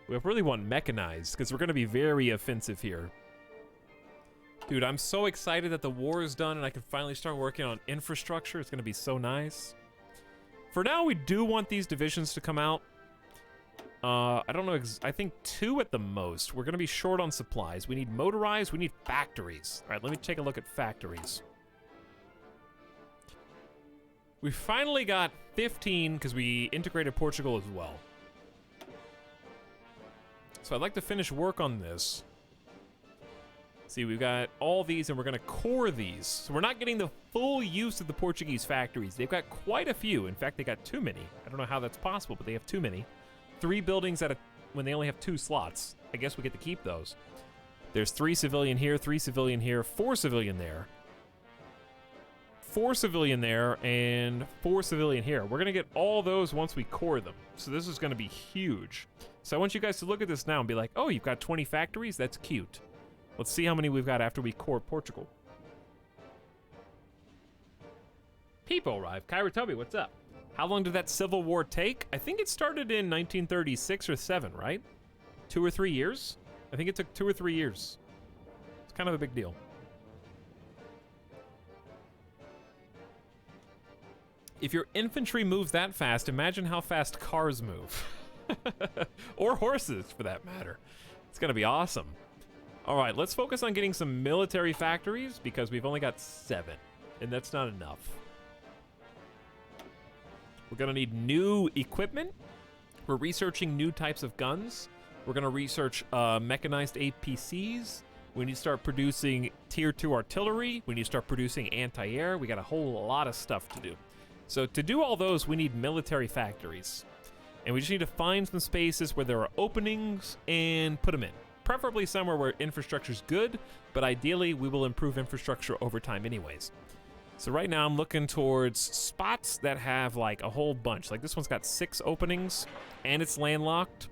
We really want mechanized, because we're going to be very offensive here. Dude, I'm so excited that the war is done and I can finally start working on infrastructure. It's going to be so nice. For now, we do want these divisions to come out. I don't know, I think 2 at the most. We're going to be short on supplies. We need motorized, we need factories. All right, let me take a look at factories. We finally got 15 because we integrated Portugal as well. So I'd like to finish work on this. See, we've got all these and we're going to core these. So we're not getting the full use of the Portuguese factories. They've got quite a few. In fact, they got too many. I don't know how that's possible, but they have too many. 3 buildings at a, when they only have 2 slots. I guess we get to keep those. There's 3 civilian here, 3 civilian here, 4 civilian there. 4 civilian there, and 4 civilian here. We're going to get all those once we core them. So this is going to be huge. So I want you guys to look at this now and be like, oh, you've got 20 factories? That's cute. Let's see how many we've got after we core Portugal. People arrive. Kyra Toby, what's up? How long did that civil war take? I think it started in 1936 or 7, right? 2 or 3 years? I think it took 2 or 3 years. It's kind of a big deal. If your infantry moves that fast, imagine how fast cars move. Or horses, for that matter. It's gonna be awesome. All right, let's focus on getting some military factories because we've only got 7, and that's not enough. We're gonna need new equipment. We're researching new types of guns. We're gonna research mechanized APCs. We need to start producing tier 2 artillery. We need to start producing anti-air. We got a whole lot of stuff to do. So to do all those, we need military factories. And we just need to find some spaces where there are openings and put them in. Preferably somewhere where infrastructure's good, but ideally we will improve infrastructure over time anyways. So right now I'm looking towards spots that have like a whole bunch. Like this one's got 6 openings and it's landlocked.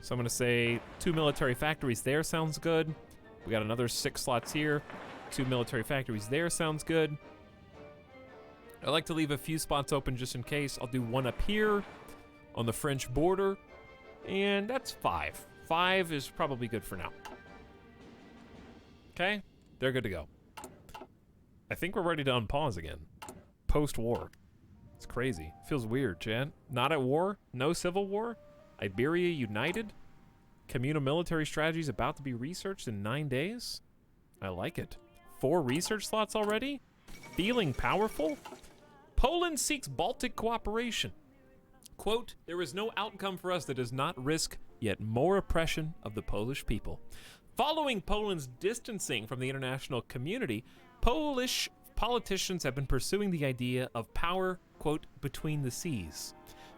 So I'm gonna say 2 military factories there sounds good. We got another 6 slots here. 2 military factories there sounds good. I like to leave a few spots open just in case. I'll do 1 up here on the French border, and that's 5. 5 is probably good for now. Okay, they're good to go. I think we're ready to unpause again. Post-war. It's crazy. Feels weird, Chad. Not at war? No civil war? Iberia united? Communal military strategies about to be researched in 9 days? I like it. 4 research slots already? Feeling powerful? Poland seeks Baltic cooperation. Quote, there is no outcome for us that does not risk yet more oppression of the Polish people. Following Poland's distancing from the international community, Polish politicians have been pursuing the idea of power, quote, between the seas.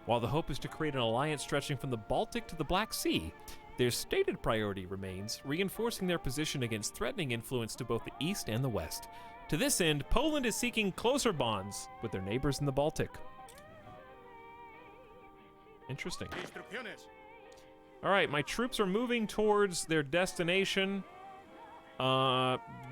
While the hope is to create an alliance stretching from the Baltic to the Black Sea, their stated priority remains reinforcing their position against threatening influence to both the East and the West. To this end, Poland is seeking closer bonds with their neighbors in the Baltic. Interesting. Instrucciones. All right, my troops are moving towards their destination,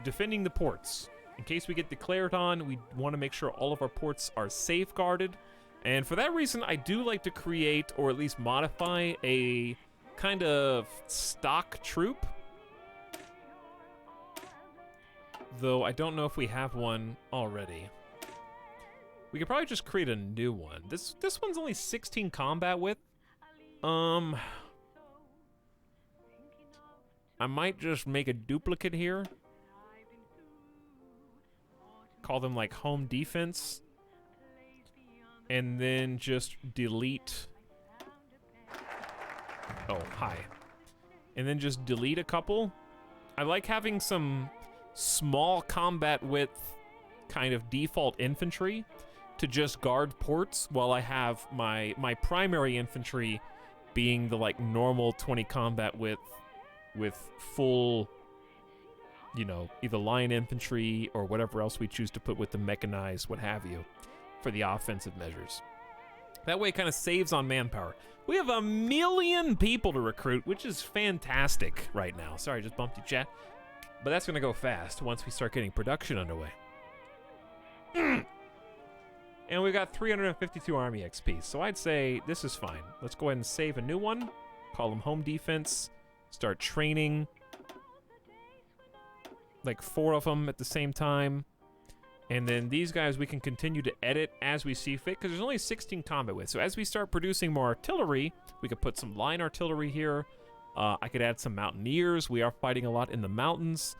defending the ports. In case we get declared on, we want to make sure all of our ports are safeguarded. And for that reason, I do like to create, or at least modify, a kind of stock troop. Though I don't know if we have one already. We could probably just create a new one. This one's only 16 combat width. I might just make a duplicate here. Call them like home defense. And then just delete. Oh, hi. And then just delete a couple. I like having some small combat width kind of default infantry to just guard ports while I have my primary infantry being the like normal 20 combat width with full, you know, either line infantry or whatever else we choose to put with the mechanized, what have you, for the offensive measures. That way it kind of saves on manpower. We have 1 million people to recruit, which is fantastic right now. Sorry, I just bumped you, chat. But that's going to go fast once we start getting production underway. And we got 352 army XP, so I'd say this is fine. Let's go ahead and save a new one. Call them home defense. Start training. Like 4 of them at the same time. And then these guys we can continue to edit as we see fit, because there's only 16 combat with. So as we start producing more artillery, we could put some line artillery here. I could add some mountaineers. We are fighting a lot in the mountains.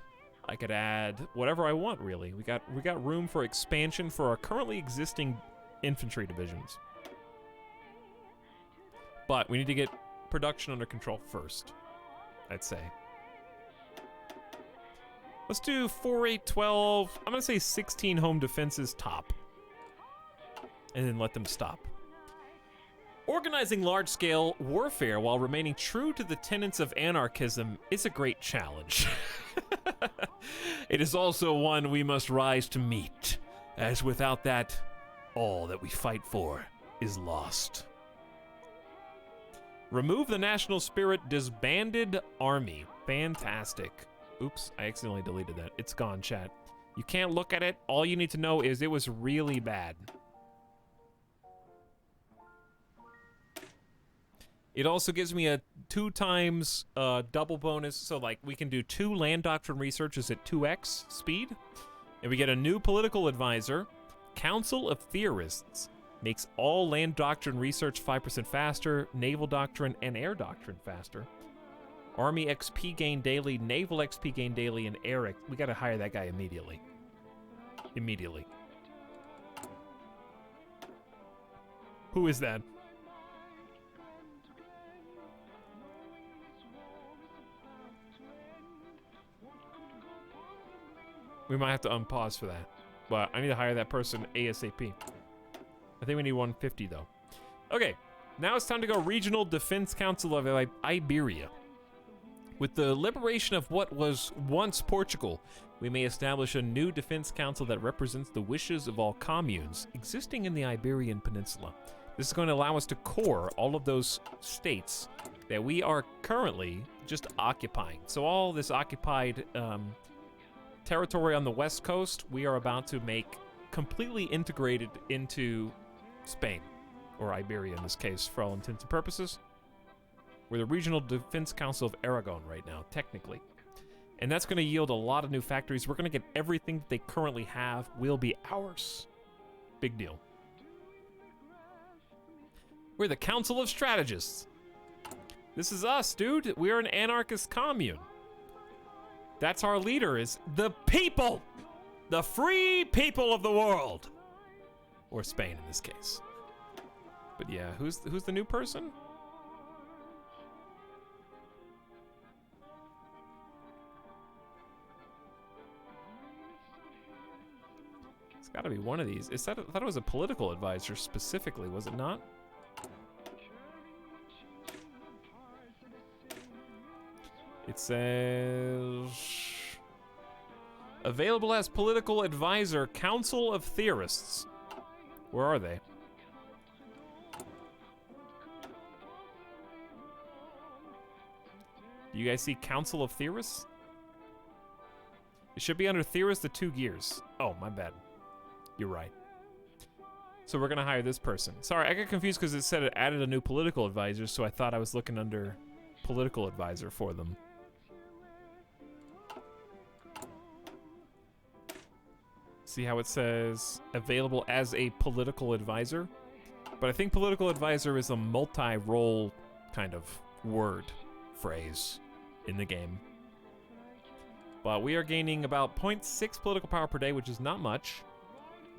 I could add whatever I want, really. We got room for expansion for our currently existing infantry divisions. But we need to get production under control first, I'd say. Let's do 4, 8, 12. I'm going to say 16 home defenses top. And then let them stop. Organizing large-scale warfare while remaining true to the tenets of anarchism is a great challenge. It is also one we must rise to meet, as without that, all that we fight for is lost. Remove the national spirit disbanded army. Fantastic. Oops, I accidentally deleted that. It's gone, chat. You can't look at it. All you need to know is it was really bad. It also gives me a 2 times double bonus, so like we can do 2 land doctrine researches at 2x speed, and we get a new political advisor. Council of Theorists makes all land doctrine research 5% faster, naval doctrine and air doctrine faster. Army XP gain daily, naval XP gain daily, and air XP. We gotta hire that guy immediately. Immediately. Who is that? We might have to unpause for that. But I need to hire that person ASAP. I think we need 150 though. Okay, now it's time to go Regional Defense Council of Iberia. With the liberation of what was once Portugal, we may establish a new defense council that represents the wishes of all communes existing in the Iberian Peninsula. This is going to allow us to core all of those states that we are currently just occupying. So all this occupied territory on the west coast, we are about to make completely integrated into Spain, or Iberia in this case, for all intents and purposes. We're the Regional Defense Council of Aragon right now, technically. And that's going to yield a lot of new factories. We're going to get everything that they currently have will be ours. Big deal. We're the Council of Strategists. This is us, dude. We're an anarchist commune. That's our leader, is the people. The free people of the world. Or Spain in this case. But yeah, who's the new person? gotta be one of these. I thought it was a political advisor specifically, was it not? It says... Available as political advisor, Council of Theorists. Where are they? Do you guys see Council of Theorists? It should be under Theorists, the 2 gears. Oh, my bad. You're right. So we're gonna hire this person. Sorry, I got confused because it said it added a new political advisor, so I thought I was looking under political advisor for them. See how it says available as a political advisor? But I think political advisor is a multi-role kind of word, phrase in the game. But we are gaining about 0.6 political power per day, which is not much.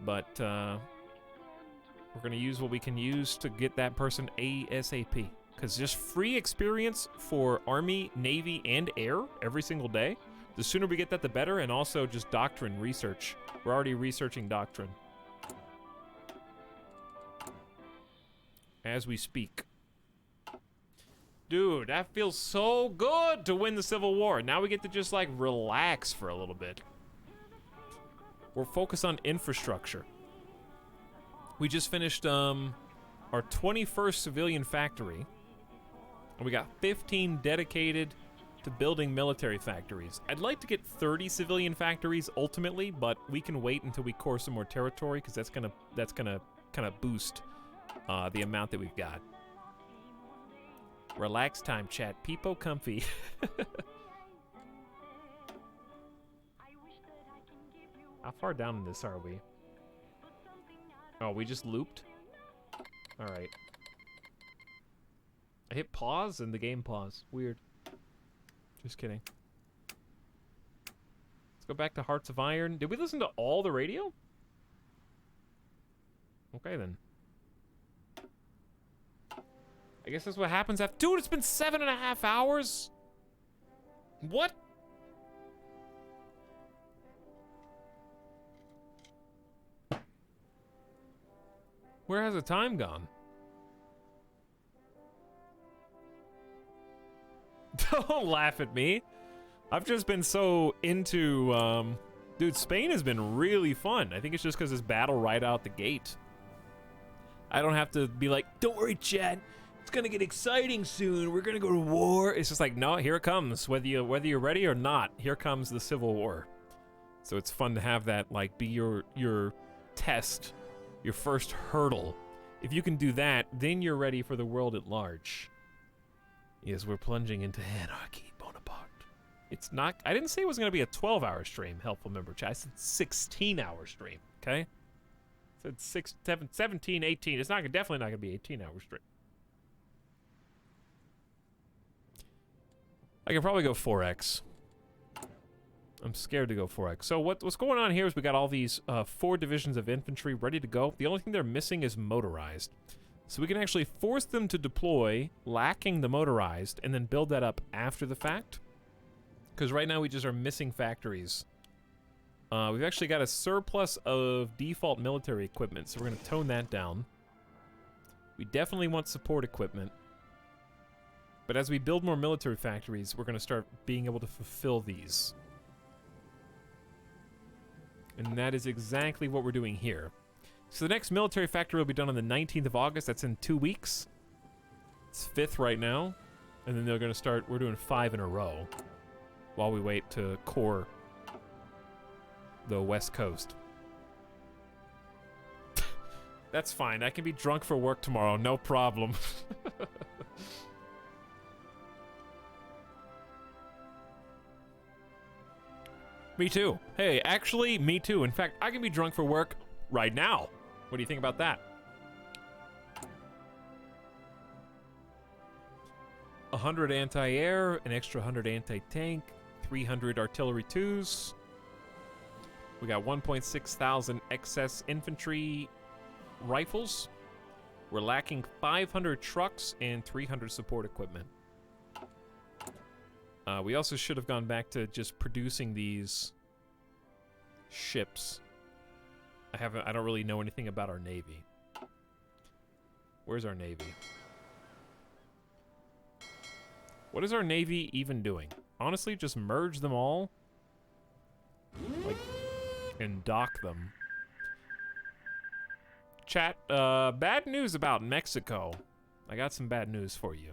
But we're going to use what we can use to get that person ASAP. Because just free experience for Army, Navy, and Air every single day. The sooner we get that, the better. And also just doctrine research. We're already researching doctrine as we speak. Dude, that feels so good to win the Civil War. Now we get to just like relax for a little bit. We're focused on infrastructure. We just finished our 21st civilian factory. And we got 15 dedicated to building military factories. I'd like to get 30 civilian factories ultimately, but we can wait until we core some more territory because that's gonna kind of boost the amount that we've got. Relax time, chat. Peepo comfy. How far down in this are we? Oh, we just looped? Alright. I hit pause and the game paused. Weird. Just kidding. Let's go back to Hearts of Iron. Did we listen to all the radio? Okay, then. I guess that's what happens after... Dude, it's been 7.5 hours? What? Where has the time gone? Don't laugh at me. I've just been so into... Dude, Spain has been really fun. I think it's just because it's battle right out the gate. I don't have to be like, don't worry, Chad. It's gonna get exciting soon. We're gonna go to war. It's just like, no, here it comes. Whether you're ready or not, here comes the Civil War. So it's fun to have that like be your test, your first hurdle. If you can do that, then you're ready for the world at large. Yes, we're plunging into anarchy, Bonaparte. It's not. I didn't say it was gonna be a 12-hour stream. Helpful member chat. I said 16-hour stream. Okay. I said 17, 18. It's definitely not gonna be 18-hour stream. I can probably go 4x. I'm scared to go 4x. So what's going on here is we got all these 4 divisions of infantry ready to go. The only thing they're missing is motorized. So we can actually force them to deploy, lacking the motorized, and then build that up after the fact. Because right now we just are missing factories. We've actually got a surplus of default military equipment, so we're going to tone that down. We definitely want support equipment. But as we build more military factories, we're going to start being able to fulfill these. And that is exactly what we're doing here. So the next military factory will be done on the 19th of August. That's in 2 weeks. It's 5th right now. And then they're going to start, we're doing 5 in a row while we wait to core the West Coast. That's fine. I can be drunk for work tomorrow. No problem. Me too. Hey, actually, me too. In fact, I can be drunk for work right now. What do you think about that? 100 anti-air, an extra 100 anti-tank, 300 artillery 2s. We got 1.6 thousand excess infantry rifles. We're lacking 500 trucks and 300 support equipment. We also should have gone back to just producing these ships. I don't really know anything about our navy. Where's our navy? What is our navy even doing? Honestly, just merge them all. Like, and dock them. Chat, bad news about Mexico. I got some bad news for you.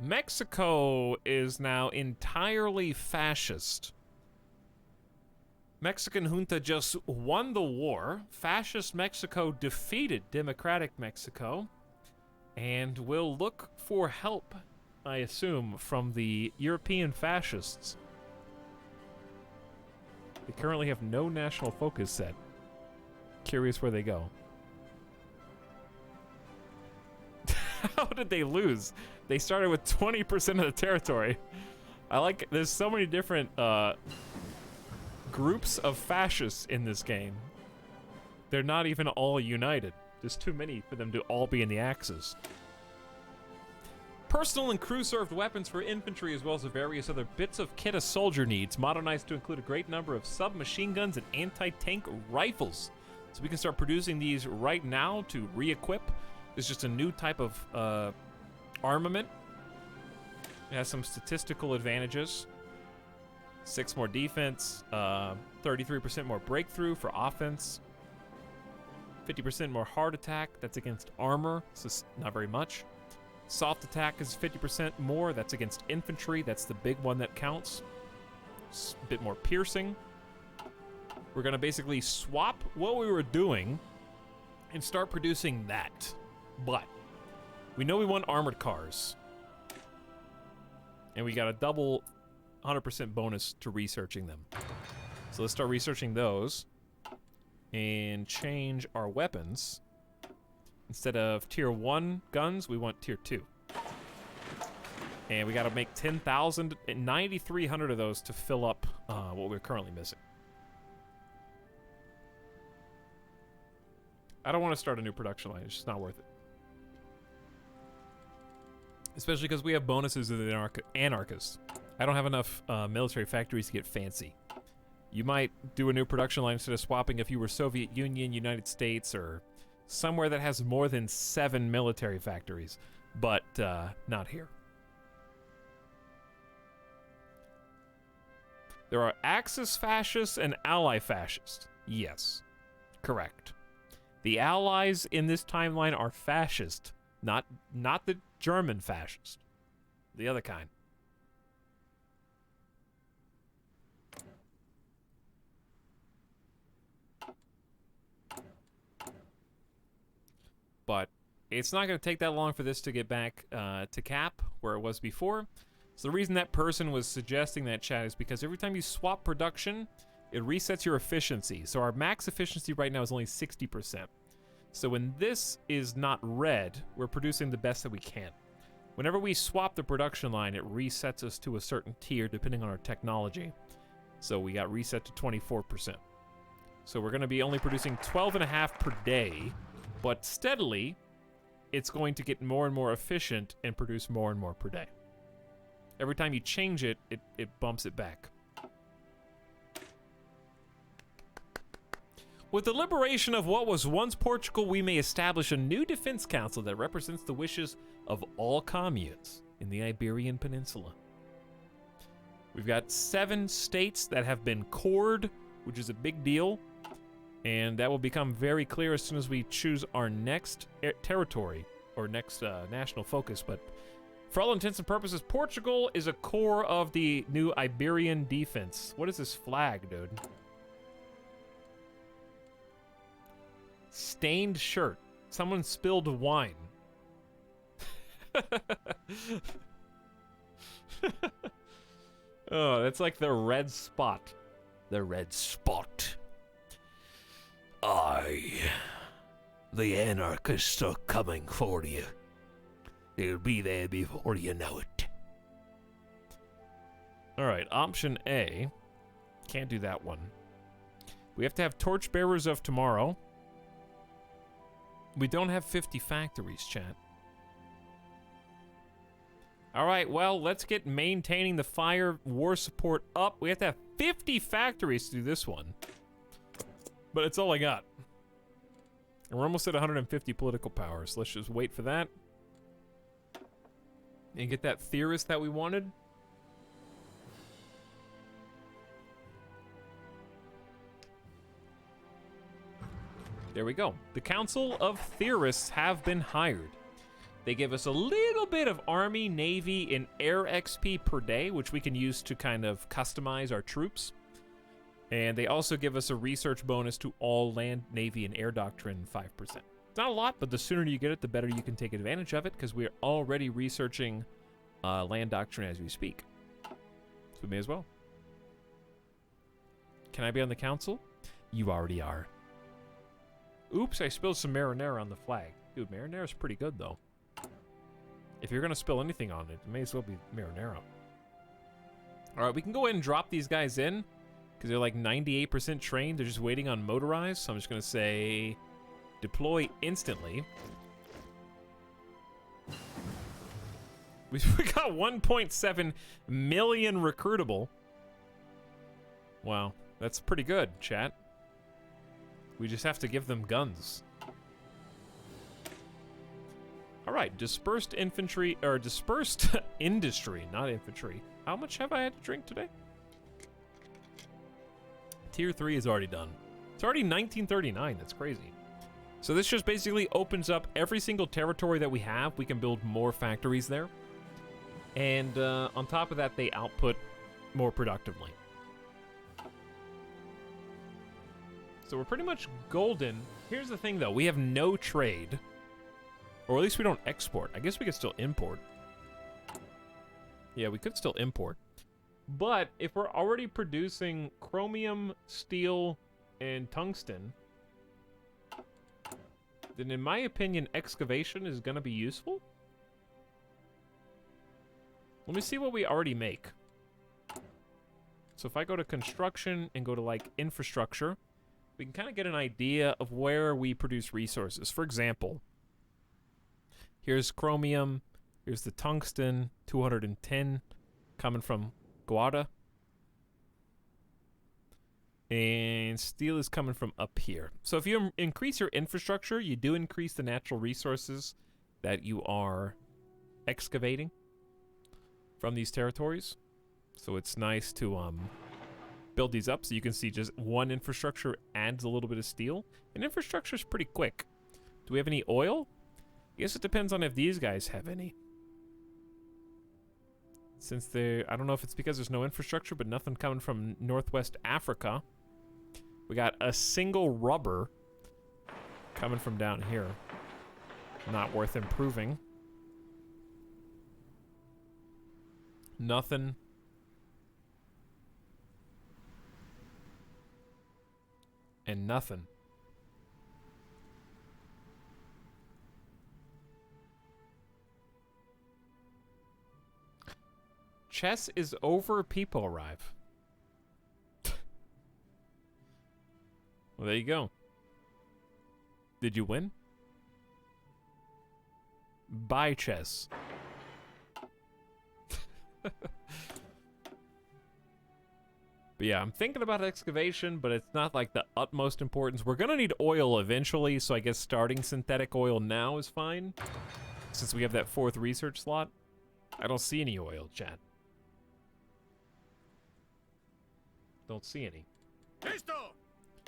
Mexico is now entirely fascist. Mexican junta just won the war. Fascist Mexico defeated democratic Mexico and will look for help, I assume, from the European fascists. They currently have no national focus set. Curious where they go. How did they lose? They started with 20% of the territory. I like, there's so many different groups of fascists in this game. They're not even all united. There's too many for them to all be in the Axis. Personal and crew-served weapons for infantry, as well as the various other bits of kit a soldier needs, modernized to include a great number of submachine guns and anti-tank rifles. So we can start producing these right now to re-equip. It's just a new type of armament. It has some statistical advantages. 6 more defense, 33% more breakthrough for offense, 50% more hard attack, that's against armor, so it's not very much. Soft attack is 50% more, that's against infantry, that's the big one that counts. It's a bit more piercing. We're gonna basically swap what we were doing and start producing that. But we know we want armored cars. And we got a double 100% bonus to researching them. So let's start researching those and change our weapons. Instead of tier 1 guns, we want tier 2. And we got to make 10,000 and 9,300 of those to fill up what we're currently missing. I don't want to start a new production line. It's just not worth it. Especially because we have bonuses as an anarchist. I don't have enough military factories to get fancy. You might do a new production line instead of swapping if you were Soviet Union, United States, or somewhere that has more than 7 military factories. But not here. There are Axis fascists and ally fascists. Yes, correct. The allies in this timeline are fascist, not the German fascist. The other kind. But it's not going to take that long for this to get back to cap where it was before. So the reason that person was suggesting that, chat, is because every time you swap production, it resets your efficiency. So our max efficiency right now is only 60%. So when this is not red, we're producing the best that we can. Whenever we swap the production line, it resets us to a certain tier depending on our technology. So we got reset to 24%. So we're going to be only producing 12.5 per day, but steadily, it's going to get more and more efficient and produce more and more per day. Every time you change it, it bumps it back. With the liberation of what was once Portugal, we may establish a new defense council that represents the wishes of all communes in the Iberian Peninsula. We've got 7 states that have been cored, which is a big deal, and that will become very clear as soon as we choose our next territory, or next national focus, but for all intents and purposes, Portugal is a core of the new Iberian defense. What is this flag, dude? Stained shirt. Someone spilled wine. Oh, that's like the red spot. The red spot. Aye. The anarchists are coming for you. They'll be there before you know it. Alright, option A. Can't do that one. We have to have torchbearers of tomorrow. We don't have 50 factories, chat. All right, well, let's get maintaining the fire war support up. We have to have 50 factories to do this one. But it's all I got. And we're almost at 150 political power, so let's just wait for that. And get that theorist that we wanted. There we go. The Council of Theorists have been hired. They give us a little bit of Army, Navy, and Air XP per day, which we can use to kind of customize our troops. And they also give us a research bonus to all land, Navy, and Air Doctrine 5%. It's not a lot, but the sooner you get it, the better you can take advantage of it, because we're already researching land doctrine as we speak. So we may as well. Can I be on the council? You already are. Oops, I spilled some marinara on the flag. Dude, marinara's pretty good, though. If you're going to spill anything on it, it may as well be marinara. All right, we can go ahead and drop these guys in, because they're like 98% trained. They're just waiting on motorized, so I'm just going to say deploy instantly. We got 1.7 million recruitable. Wow, that's pretty good, chat. We just have to give them guns. All right, dispersed infantry, or dispersed industry, not infantry. How much have I had to drink today? Tier 3 is already done. It's already 1939, that's crazy. So this just basically opens up every single territory that we have. We can build more factories there. And on top of that, they output more productively. So we're pretty much golden. Here's the thing, though. We have no trade. Or at least we don't export. I guess we could still import. Yeah, we could still import. But if we're already producing chromium, steel, and tungsten, then in my opinion, excavation is going to be useful. Let me see what we already make. So if I go to construction and go to like infrastructure, we can kind of get an idea of where we produce resources. For example, here's chromium, here's the tungsten, 210 coming from Guada. And steel is coming from up here. So if you increase your infrastructure, you do increase the natural resources that you are excavating from these territories. So it's nice to build these up so you can see just one infrastructure adds a little bit of steel. And infrastructure is pretty quick. Do we have any oil? I guess it depends on if these guys have any. Since they're, I don't know if it's because there's no infrastructure, but nothing coming from Northwest Africa. We got a single rubber coming from down here. Not worth improving. Nothing. And nothing. Chess is over, people arrive. Well, there you go. Did you win? Buy chess. But yeah, I'm thinking about excavation, but it's not like the utmost importance. We're gonna need oil eventually, so I guess starting synthetic oil now is fine. Since we have that 4th research slot. I don't see any oil, chat. Don't see any. Listo!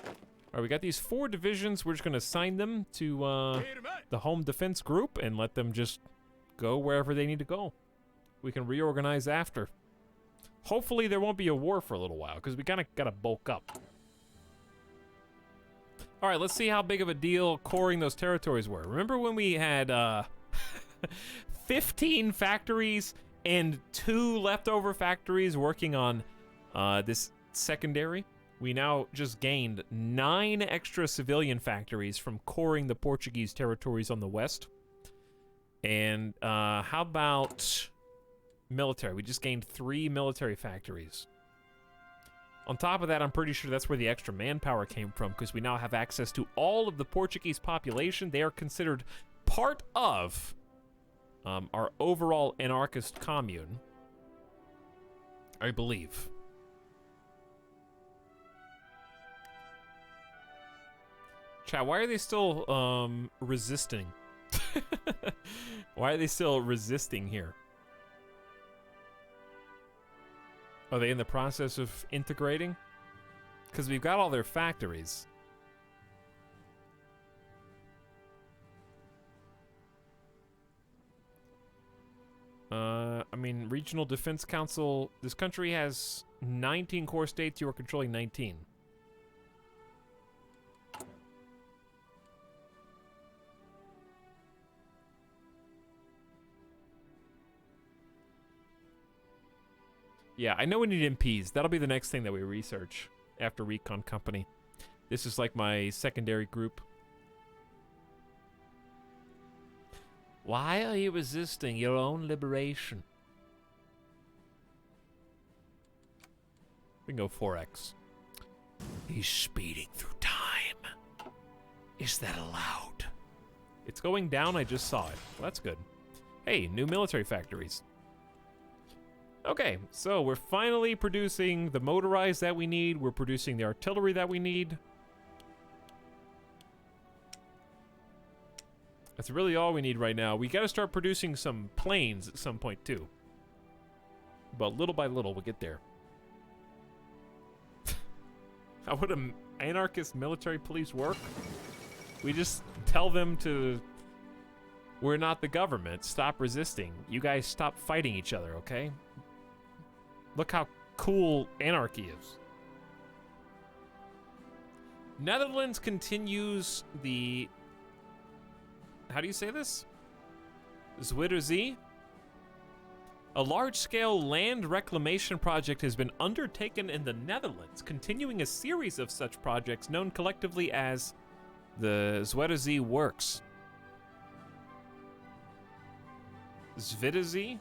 All right, we got these 4 divisions. We're just gonna assign them to the home defense group and let them just go wherever they need to go. We can reorganize after. Hopefully there won't be a war for a little while, because we kind of got to bulk up. All right, let's see how big of a deal coring those territories were. Remember when we had 15 factories and 2 leftover factories working on this secondary? We now just gained 9 extra civilian factories from coring the Portuguese territories on the west. And how about military? We just gained 3 military factories. On top of that, I'm pretty sure that's where the extra manpower came from, because we now have access to all of the Portuguese population. They are considered part of our overall anarchist commune, I believe. Chat, why are they still resisting? Why are they still resisting here? Are they in the process of integrating? Because we've got all their factories. I mean, Regional Defense Council, this country has 19 core states, you are controlling 19. Yeah, I know we need MPs. That'll be the next thing that we research after Recon Company. This is like my secondary group. Why are you resisting your own liberation? We can go 4x. He's speeding through time. Is that allowed? It's going down, I just saw it. Well, that's good. Hey, new military factories. Okay, so we're finally producing the motorized that we need. We're producing the artillery that we need. That's really all we need right now. We gotta start producing some planes at some point too. But little by little, we'll get there. How would an anarchist military police work? We just tell them to... We're not the government. Stop resisting. You guys stop fighting each other, okay? Look how cool anarchy is. Netherlands continues the... How do you say this? Zwitterzee? A large-scale land reclamation project has been undertaken in the Netherlands, continuing a series of such projects known collectively as the Zwitterzee Works. Zwitterzee?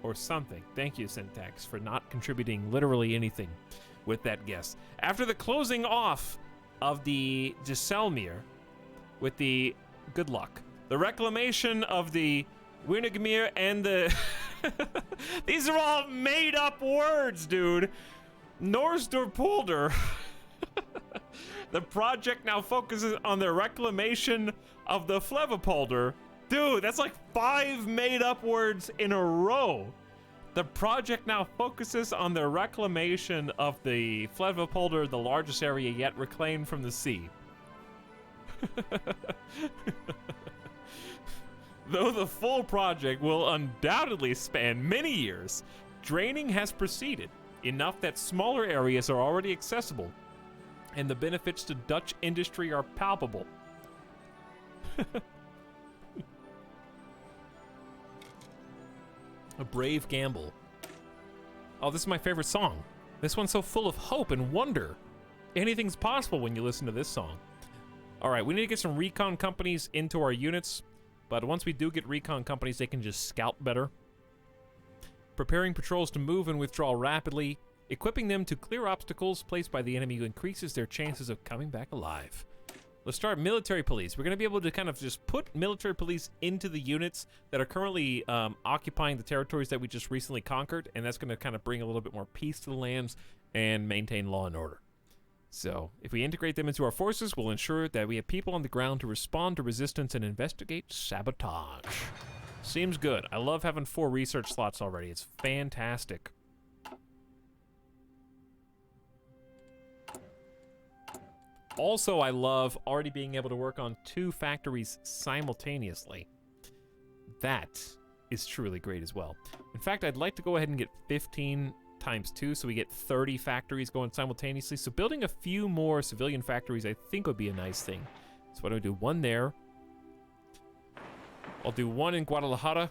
Or something. Thank you, Syntax, for not contributing literally anything with that guess. After the closing off of the Jesselmeer, with the good luck, the reclamation of the Wienergemeer and the these are all made up words, dude. Norsdorpolder. The project now focuses on the reclamation of the Flevopolder. Dude, that's like 5 made up words in a row. The project now focuses on the reclamation of the Flevopolder, the largest area yet reclaimed from the sea. Though the full project will undoubtedly span many years, draining has proceeded, enough that smaller areas are already accessible, and the benefits to Dutch industry are palpable. A brave gamble. Oh, this is my favorite song. This one's so full of hope and wonder. Anything's possible when you listen to this song. All right, we need to get some recon companies into our units, but once we do get recon companies, they can just scout better. Preparing patrols to move and withdraw rapidly. Equipping them to clear obstacles placed by the enemy increases their chances of coming back alive. Let's start military police. We're going to be able to kind of just put military police into the units that are currently occupying the territories that we just recently conquered, and that's going to kind of bring a little bit more peace to the lands and maintain law and order. So, if we integrate them into our forces, we'll ensure that we have people on the ground to respond to resistance and investigate sabotage. Seems good. I love having 4 research slots already. It's fantastic. Also, I love already being able to work on 2 factories simultaneously. That is truly great as well. In fact, I'd like to go ahead and get 15 times 2, so we get 30 factories going simultaneously. So building a few more civilian factories, I think, would be a nice thing. So what do I do? 1 there. I'll do 1 in Guadalajara.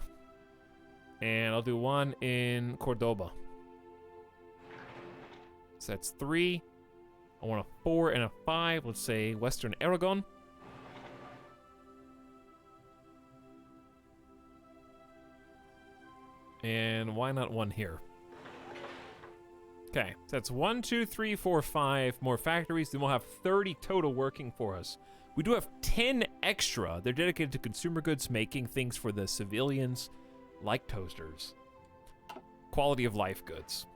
And I'll do 1 in Cordoba. So that's 3. I want a 4 and a 5. Let's say Western Aragon. And why not 1 here? Okay, so that's 1, 2, 3, 4, 5 more factories. Then we'll have 30 total working for us. We do have 10 extra. They're dedicated to consumer goods, making things for the civilians, like toasters, quality of life goods.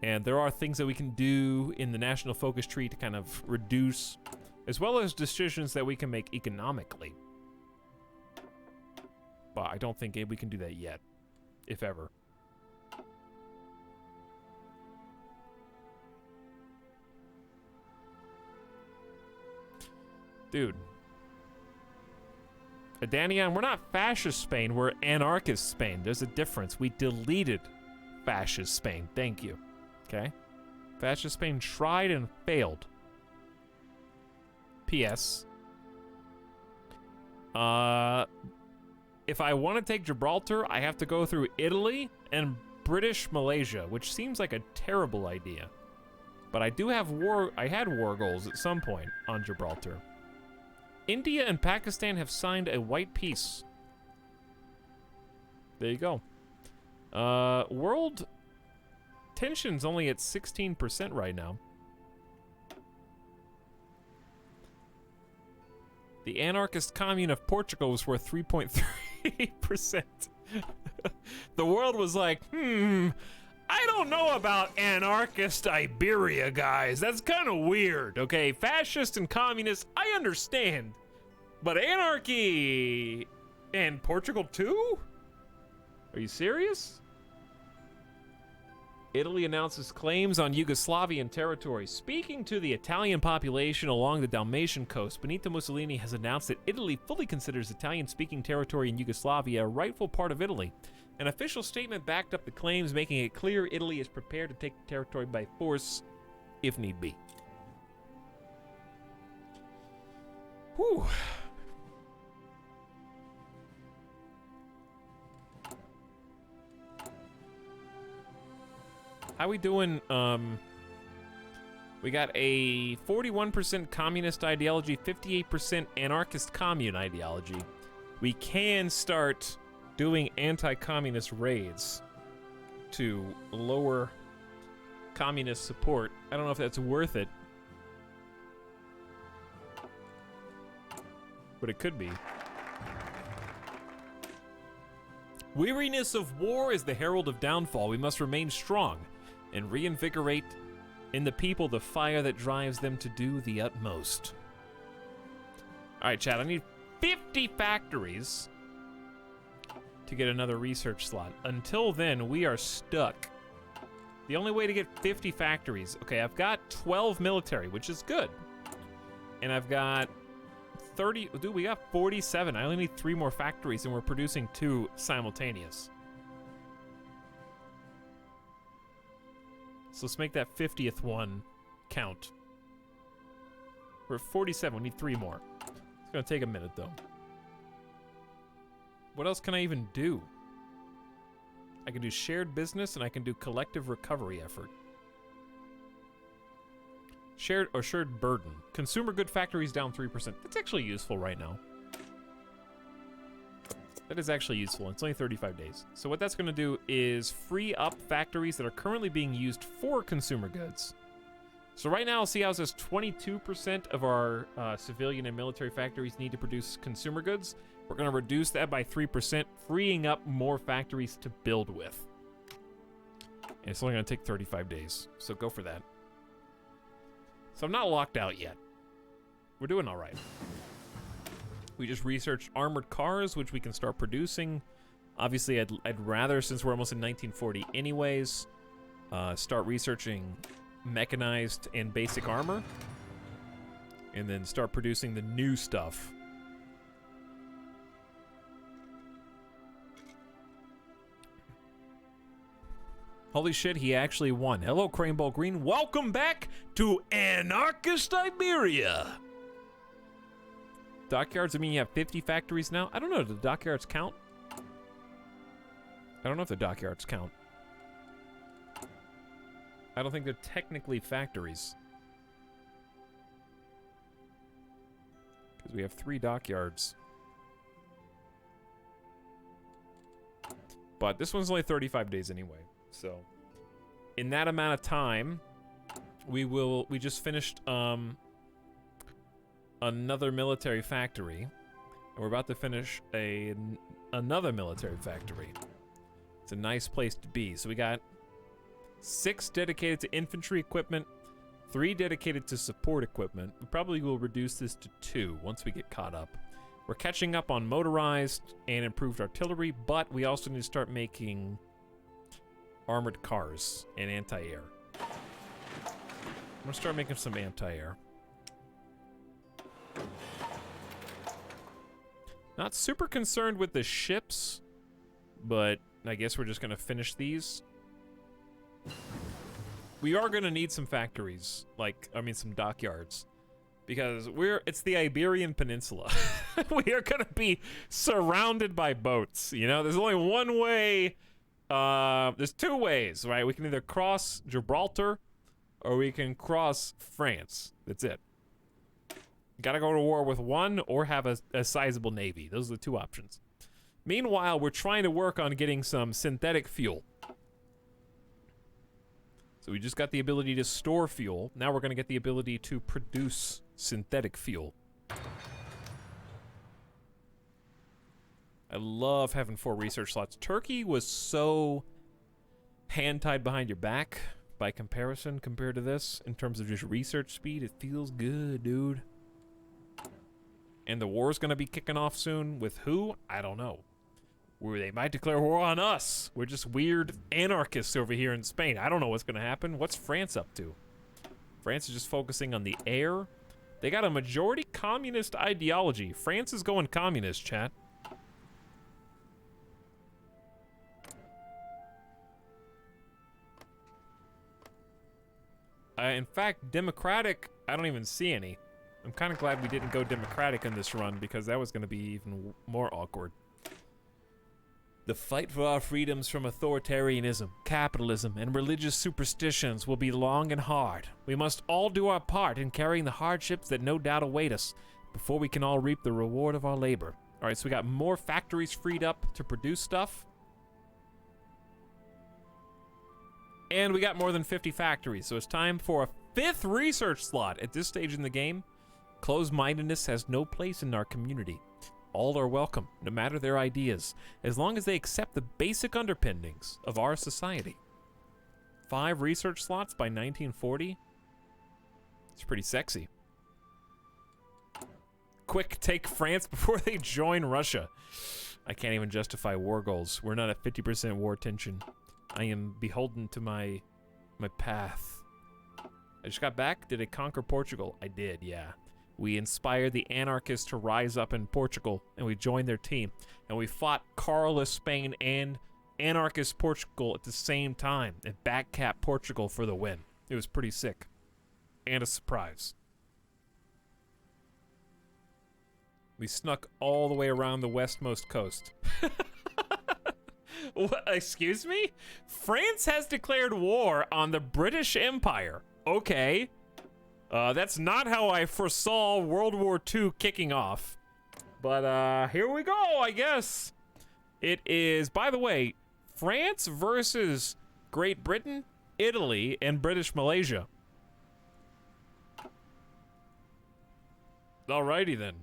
And there are things that we can do in the national focus tree to kind of reduce, as well as decisions that we can make economically. But I don't think we can do that yet, if ever. Dude. Danian, we're not fascist Spain, we're anarchist Spain. There's a difference. We deleted fascist Spain. Thank you. Okay? Fascist Spain tried and failed. P.S. If I want to take Gibraltar, I have to go through Italy and British Malaysia, which seems like a terrible idea. But I do have I had war goals at some point on Gibraltar. India and Pakistan have signed a white peace. There you go. World tension's only at 16% right now. The anarchist commune of Portugal was worth 3.3%. The world was like, I don't know about anarchist Iberia, guys. That's kind of weird, okay? Fascist and communist, I understand. But anarchy and Portugal too? Are you serious? Italy announces claims on Yugoslavian territory. Speaking to the Italian population along the Dalmatian coast, Benito Mussolini has announced that Italy fully considers Italian-speaking territory in Yugoslavia a rightful part of Italy. An official statement backed up the claims, making it clear Italy is prepared to take the territory by force if need be. Whew. How we doing? We got a 41% communist ideology, 58% anarchist commune ideology. We can start doing anti-communist raids to lower communist support. I don't know if that's worth it, but it could be. Weariness of war is the herald of downfall. We must remain strong and reinvigorate in the people the fire that drives them to do the utmost. All right, chat, I need 50 factories to get another research slot. Until then, we are stuck. The only way to get 50 factories, okay, I've got 12 military, which is good. And I've got 30, dude, we got 47. I only need 3 more factories and we're producing 2 simultaneous. So let's make that 50th one count. We're at 47, we need 3 more. It's gonna take a minute though. What else can I even do? I can do shared business and I can do collective recovery effort. Shared or shared burden. Consumer good factories down 3%. That's actually useful right now. That is actually useful. It's only 35 days. So what that's going to do is free up factories that are currently being used for consumer goods. So right now, see how it says 22% of our civilian and military factories need to produce consumer goods? We're going to reduce that by 3%, freeing up more factories to build with. And it's only going to take 35 days. So go for that. So I'm not locked out yet. We're doing all right. We just researched armored cars, which we can start producing. Obviously, I'd rather, since we're almost in 1940 anyways, start researching mechanized and basic armor. And then start producing the new stuff. Holy shit, he actually won. Hello, Craneball Green. Welcome back to Anarchist Iberia. Dockyards, I mean, you have 50 factories now? I don't know, do the dockyards count? I don't know if the dockyards count. I don't think they're technically factories. Because we have 3 dockyards. But this one's only 35 days anyway. So, in that amount of time, we just finished another military factory. And we're about to finish another military factory. It's a nice place to be. So we got 6 dedicated to infantry equipment, 3 dedicated to support equipment. We probably will reduce this to 2 once we get caught up. We're catching up on motorized and improved artillery, but we also need to start making armored cars and anti-air. I'm gonna start making some anti-air. Not super concerned with the ships, but I guess we're just gonna finish these. We are gonna need some factories, some dockyards, because it's the Iberian Peninsula. We are gonna be surrounded by boats, you know? There's only one way, there's 2 ways, right? We can either cross Gibraltar, or we can cross France. That's it. Gotta go to war with one, or have a sizable navy. Those are the 2 options. Meanwhile, we're trying to work on getting some synthetic fuel. So we just got the ability to store fuel. Now we're gonna get the ability to produce synthetic fuel. I love having 4 research slots. Turkey was so hand-tied behind your back by comparison compared to this in terms of just research speed. It feels good, dude. And the war's gonna be kicking off soon. With who? I don't know. They might declare war on us. We're just weird anarchists over here in Spain. I don't know what's gonna happen. What's France up to? France is just focusing on the air. They got a majority communist ideology. France is going communist, chat. In fact, democratic, I don't even see any. I'm kind of glad we didn't go democratic in this run, because that was going to be even more awkward. The fight for our freedoms from authoritarianism, capitalism, and religious superstitions will be long and hard. We must all do our part in carrying the hardships that no doubt await us before we can all reap the reward of our labor. All right, so we got more factories freed up to produce stuff. And we got more than 50 factories, so it's time for a 5th research slot. At this stage in the game, closed-mindedness has no place in our community. All are welcome, no matter their ideas, as long as they accept the basic underpinnings of our society. 5 research slots by 1940? It's pretty sexy. Quick, take France before they join Russia. I can't even justify war goals. We're not at 50% war tension. I am beholden to my path. I just got back. Did I conquer Portugal? I did, yeah. We inspired the anarchists to rise up in Portugal, and we joined their team. And we fought Carlist Spain and anarchist Portugal at the same time, and backcapped Portugal for the win. It was pretty sick. And a surprise. We snuck all the way around the westmost coast. What, excuse me? France has declared war on the British Empire. Okay. That's not how I foresaw World War II kicking off. But here we go, I guess. It is, by the way, France versus Great Britain, Italy, and British Malaysia. Alrighty then.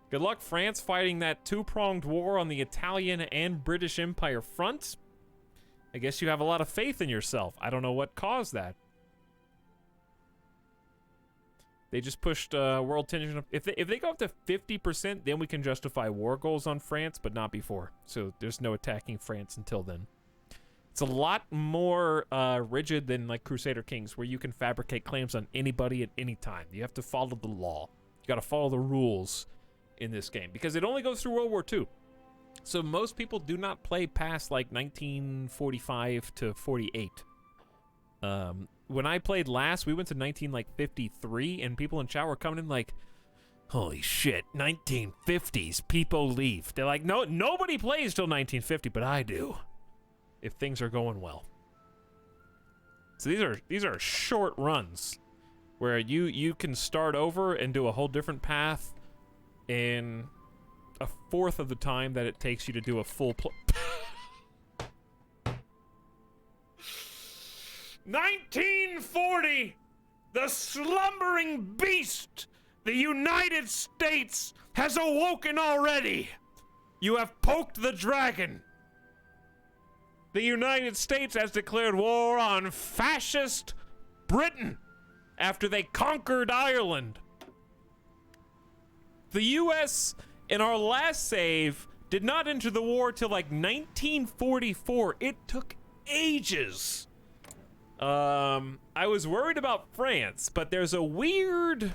Good luck, France, fighting that 2-pronged war on the Italian and British Empire front. I guess you have a lot of faith in yourself. I don't know what caused that. They just pushed world tension up. If they go up to 50%, then we can justify war goals on France, but not before. So there's no attacking France until then. It's a lot more rigid than like Crusader Kings, where you can fabricate claims on anybody at any time. You have to follow the law. You got to follow the rules in this game, because it only goes through World War II. So most people do not play past like 1945 to 48. When I played last, we went to 1953, and people in chat were coming in like, holy shit, 1950s, people leave. They're like, no, nobody plays till 1950, but I do, if things are going well. So these are short runs where you can start over and do a whole different path in a fourth of the time that it takes you to do a full play. 1940! The slumbering beast, the United States, has awoken already. You have poked the dragon. The United States has declared war on fascist Britain after they conquered Ireland. The U.S., in our last save, did not enter the war till like 1944. It took ages. I was worried about France, but there's a weird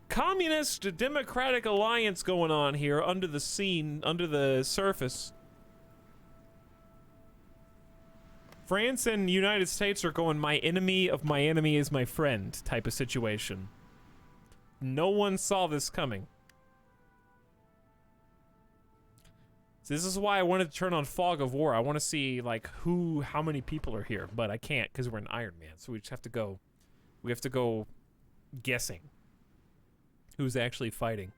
communist democratic alliance going on here under the scene, under the surface. France and United States are going my enemy of my enemy is my friend type of situation. No one saw this coming. So this is why I wanted to turn on Fog of War. I want to see like how many people are here, but I can't because we're in Iron Man. So we just have to go. We have to go guessing who's actually fighting.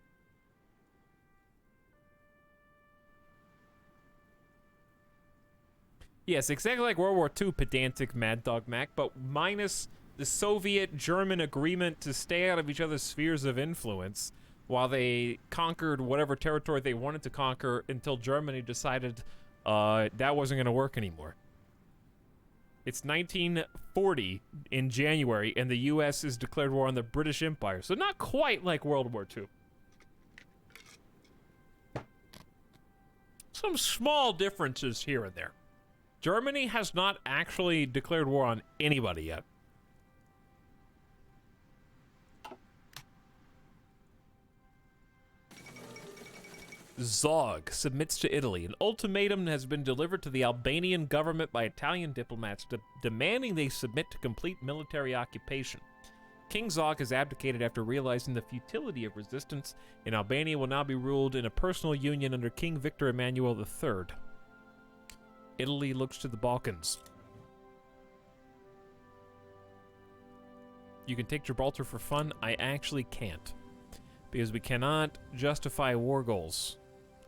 Yes, exactly like World War II, pedantic Mad Dog Mac, but minus the Soviet-German agreement to stay out of each other's spheres of influence while they conquered whatever territory they wanted to conquer until Germany decided that wasn't going to work anymore. It's 1940 in January, and the U.S. has declared war on the British Empire, so not quite like World War II. Some small differences here and there. Germany has not actually declared war on anybody yet. Zog submits to Italy. An ultimatum has been delivered to the Albanian government by Italian diplomats demanding they submit to complete military occupation. King Zog has abdicated after realizing the futility of resistance, and Albania will now be ruled in a personal union under King Victor Emmanuel III. Italy looks to the Balkans. You can take Gibraltar for fun. I actually can't, because we cannot justify war goals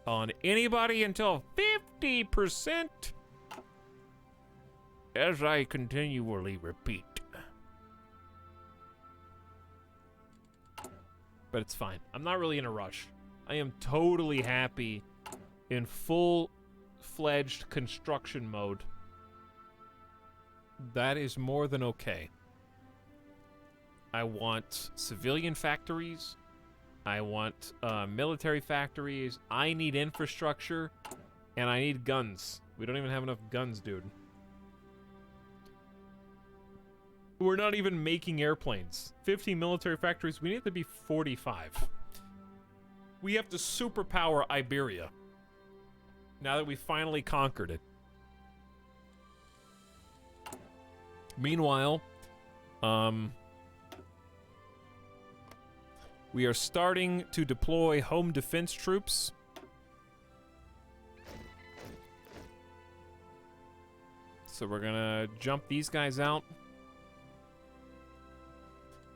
on anybody until 50%, as I continually repeat. But it's fine. I'm not really in a rush. I am totally happy in full-fledged construction mode. That is more than okay. I want civilian factories. I want military factories. I need infrastructure. And I need guns. We don't even have enough guns, dude. We're not even making airplanes. 15 military factories. We need to be 45. We have to superpower Iberia. Now that we finally conquered it. Meanwhile, we are starting to deploy home defense troops. So we're gonna jump these guys out.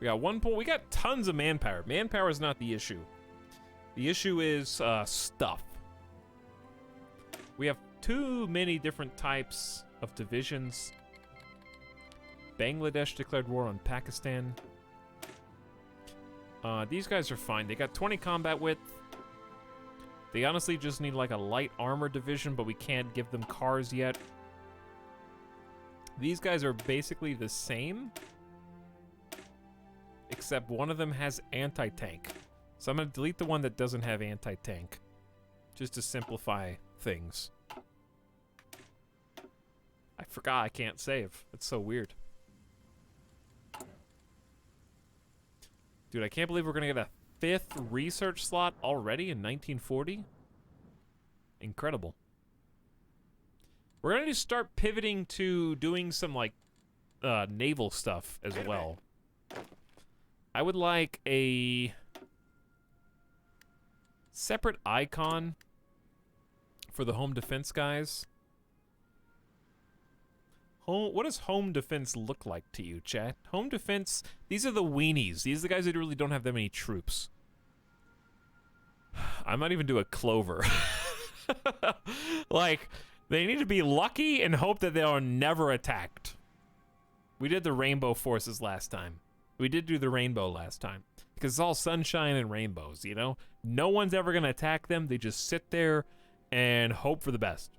We got we got tons of manpower. Manpower is not the issue. The issue is stuff. We have too many different types of divisions. Bangladesh declared war on Pakistan. These guys are fine. They got 20 combat width. They honestly just need like a light armor division, but we can't give them cars yet. These guys are basically the same, except one of them has anti-tank. So I'm going to delete the one that doesn't have anti-tank, just to simplify things. I forgot I can't save. That's so weird. Dude, I can't believe we're going to get a 5th research slot already in 1940. Incredible. We're going to start pivoting to doing some, like, naval stuff as well. I would like a separate icon for the home defense guys. What does home defense look like to you, chat? Home defense, these are the weenies. These are the guys that really don't have that many troops. I might even do a clover. Like, they need to be lucky and hope that they are never attacked. We did the rainbow forces last time. We did do the rainbow last time because it's all sunshine and rainbows, you know? No one's ever going to attack them. They just sit there and hope for the best.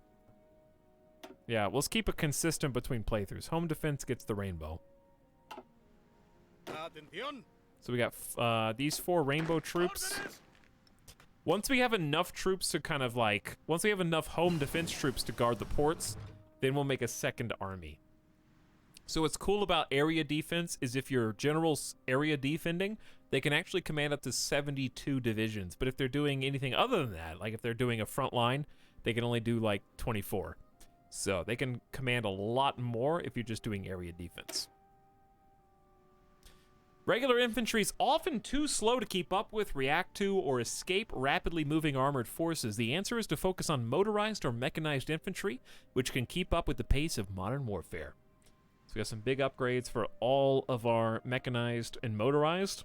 Yeah, let's keep it consistent between playthroughs. Home defense gets the rainbow. Atención. So we got these 4 rainbow troops. Órdenes. Once we have enough troops to kind of like, once we have enough home defense troops to guard the ports, then we'll make a second army. So what's cool about area defense is if your general's area defending, they can actually command up to 72 divisions. But if they're doing anything other than that, like if they're doing a front line, they can only do like 24. So they can command a lot more if you're just doing area defense. Regular infantry is often too slow to keep up with, react to, or escape rapidly moving armored forces. The answer is to focus on motorized or mechanized infantry, which can keep up with the pace of modern warfare. So we got some big upgrades for all of our mechanized and motorized.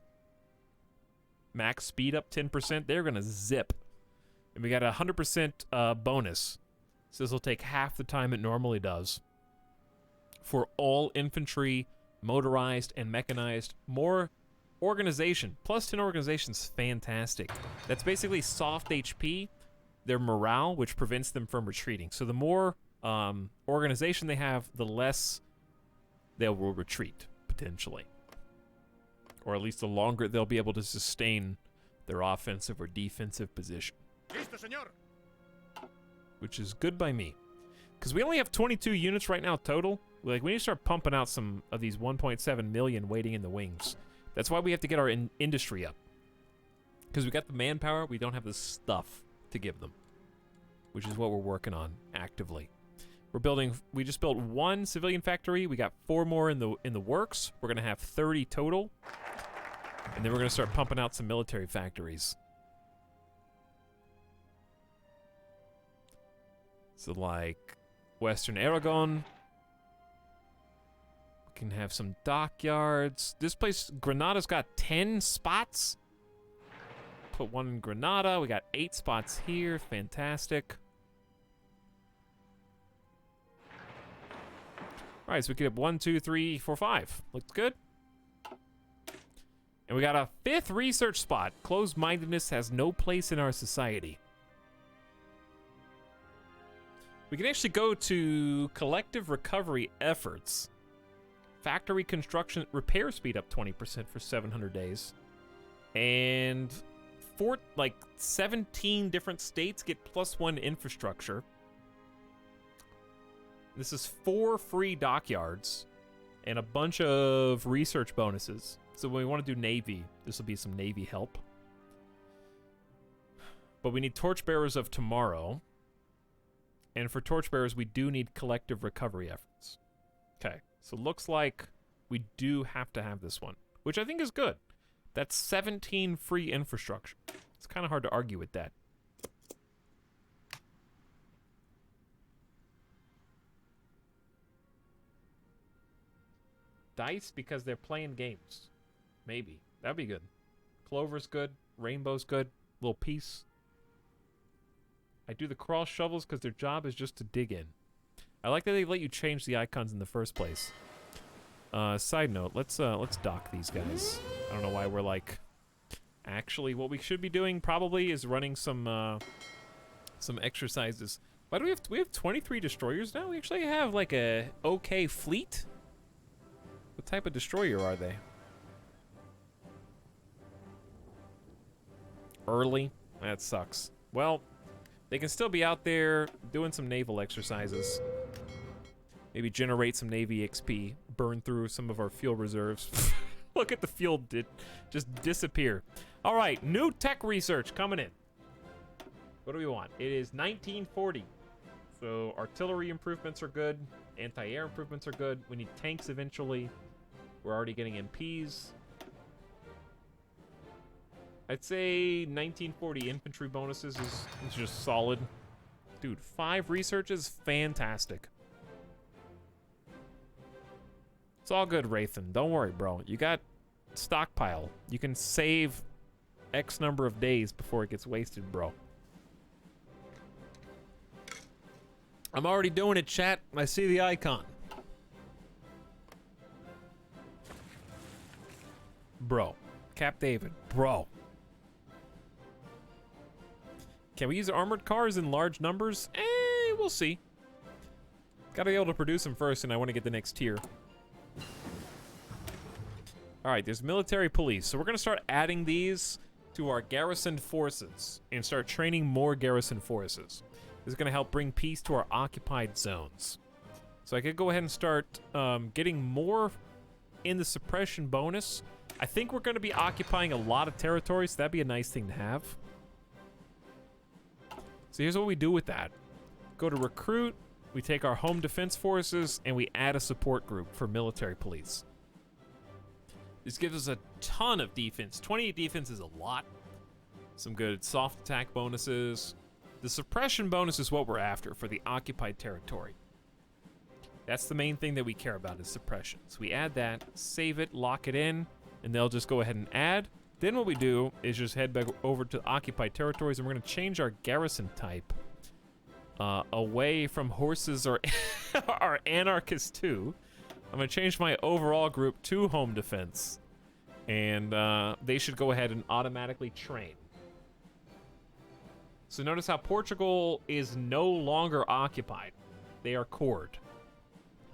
Max speed up 10%. They're going to zip. And we got a 100% bonus. So this will take half the time it normally does. For all infantry, motorized, and mechanized. More organization. Plus 10 organization's fantastic. That's basically soft HP. Their morale, which prevents them from retreating. So the more organization they have, the less they will retreat, potentially. Or at least the longer they'll be able to sustain their offensive or defensive position. Listo, señor. Which is good by me. Because we only have 22 units right now total. Like, we need to start pumping out some of these 1.7 million waiting in the wings. That's why we have to get our industry up. Because we got the manpower, we don't have the stuff to give them. Which is what we're working on actively. We just built 1 civilian factory. We got 4 more in the works. We're gonna have 30 total. And then we're gonna start pumping out some military factories. So like Western Aragon. We can have some dockyards. This place, Granada's got 10 spots. Put 1 in Granada. We got 8 spots here. Fantastic. All right, so we could have 1, 2, 3, 4, 5. Looks good. And we got a 5th research spot. Closed-mindedness has no place in our society. We can actually go to collective recovery efforts. Factory construction repair speed up 20% for 700 days. And 17 different states get +1 infrastructure. This is 4 free dockyards and a bunch of research bonuses. So when we want to do Navy, this will be some Navy help. But we need torchbearers of tomorrow. And for torchbearers, we do need collective recovery efforts. Okay, so looks like we do have to have this one, which I think is good. That's 17 free infrastructure. It's kind of hard to argue with that. Dice because they're playing games. Maybe. That'd be good. Clover's good. Rainbow's good. Little piece. I do the cross shovels because their job is just to dig in. I like that they let you change the icons in the first place. Side note, let's dock these guys. I don't know why we're like... Actually, what we should be doing probably is running some exercises. Why do we have 23 destroyers now? We actually have like a okay fleet. What type of destroyer are they? Early? That sucks. Well, they can still be out there doing some naval exercises. Maybe generate some Navy XP. Burn through some of our fuel reserves. Look at the fuel just disappear. All right, new tech research coming in. What do we want? It is 1940. So artillery improvements are good. Anti-air improvements are good. We need tanks eventually. We're already getting MPs. I'd say 1940 infantry bonuses is just solid. Dude, 5 research is fantastic. It's all good, Wraithen. Don't worry, bro. You got stockpile. You can save X number of days before it gets wasted, bro. I'm already doing it, chat. I see the icon. Bro. Cap David. Bro. Can we use armored cars in large numbers? We'll see. Gotta be able to produce them first, and I want to get the next tier. Alright, there's military police. So we're going to start adding these to our garrison forces and start training more garrison forces. This is going to help bring peace to our occupied zones. So I could go ahead and start getting more in the suppression bonus. I think we're going to be occupying a lot of territory, so that'd be a nice thing to have. So here's what we do with that. Go to recruit, we take our home defense forces, and we add a support group for military police. This gives us a ton of defense. 28 defense is a lot. Some good soft attack bonuses. The suppression bonus is what we're after for the occupied territory. That's the main thing that we care about is suppression. So we add that, save it, lock it in, and they'll just go ahead and add. Then what we do is just head back over to occupied territories, and we're going to change our garrison type away from horses or our anarchists too. I'm going to change my overall group to home defense, and they should go ahead and automatically train. So notice how Portugal is no longer occupied. They are cored.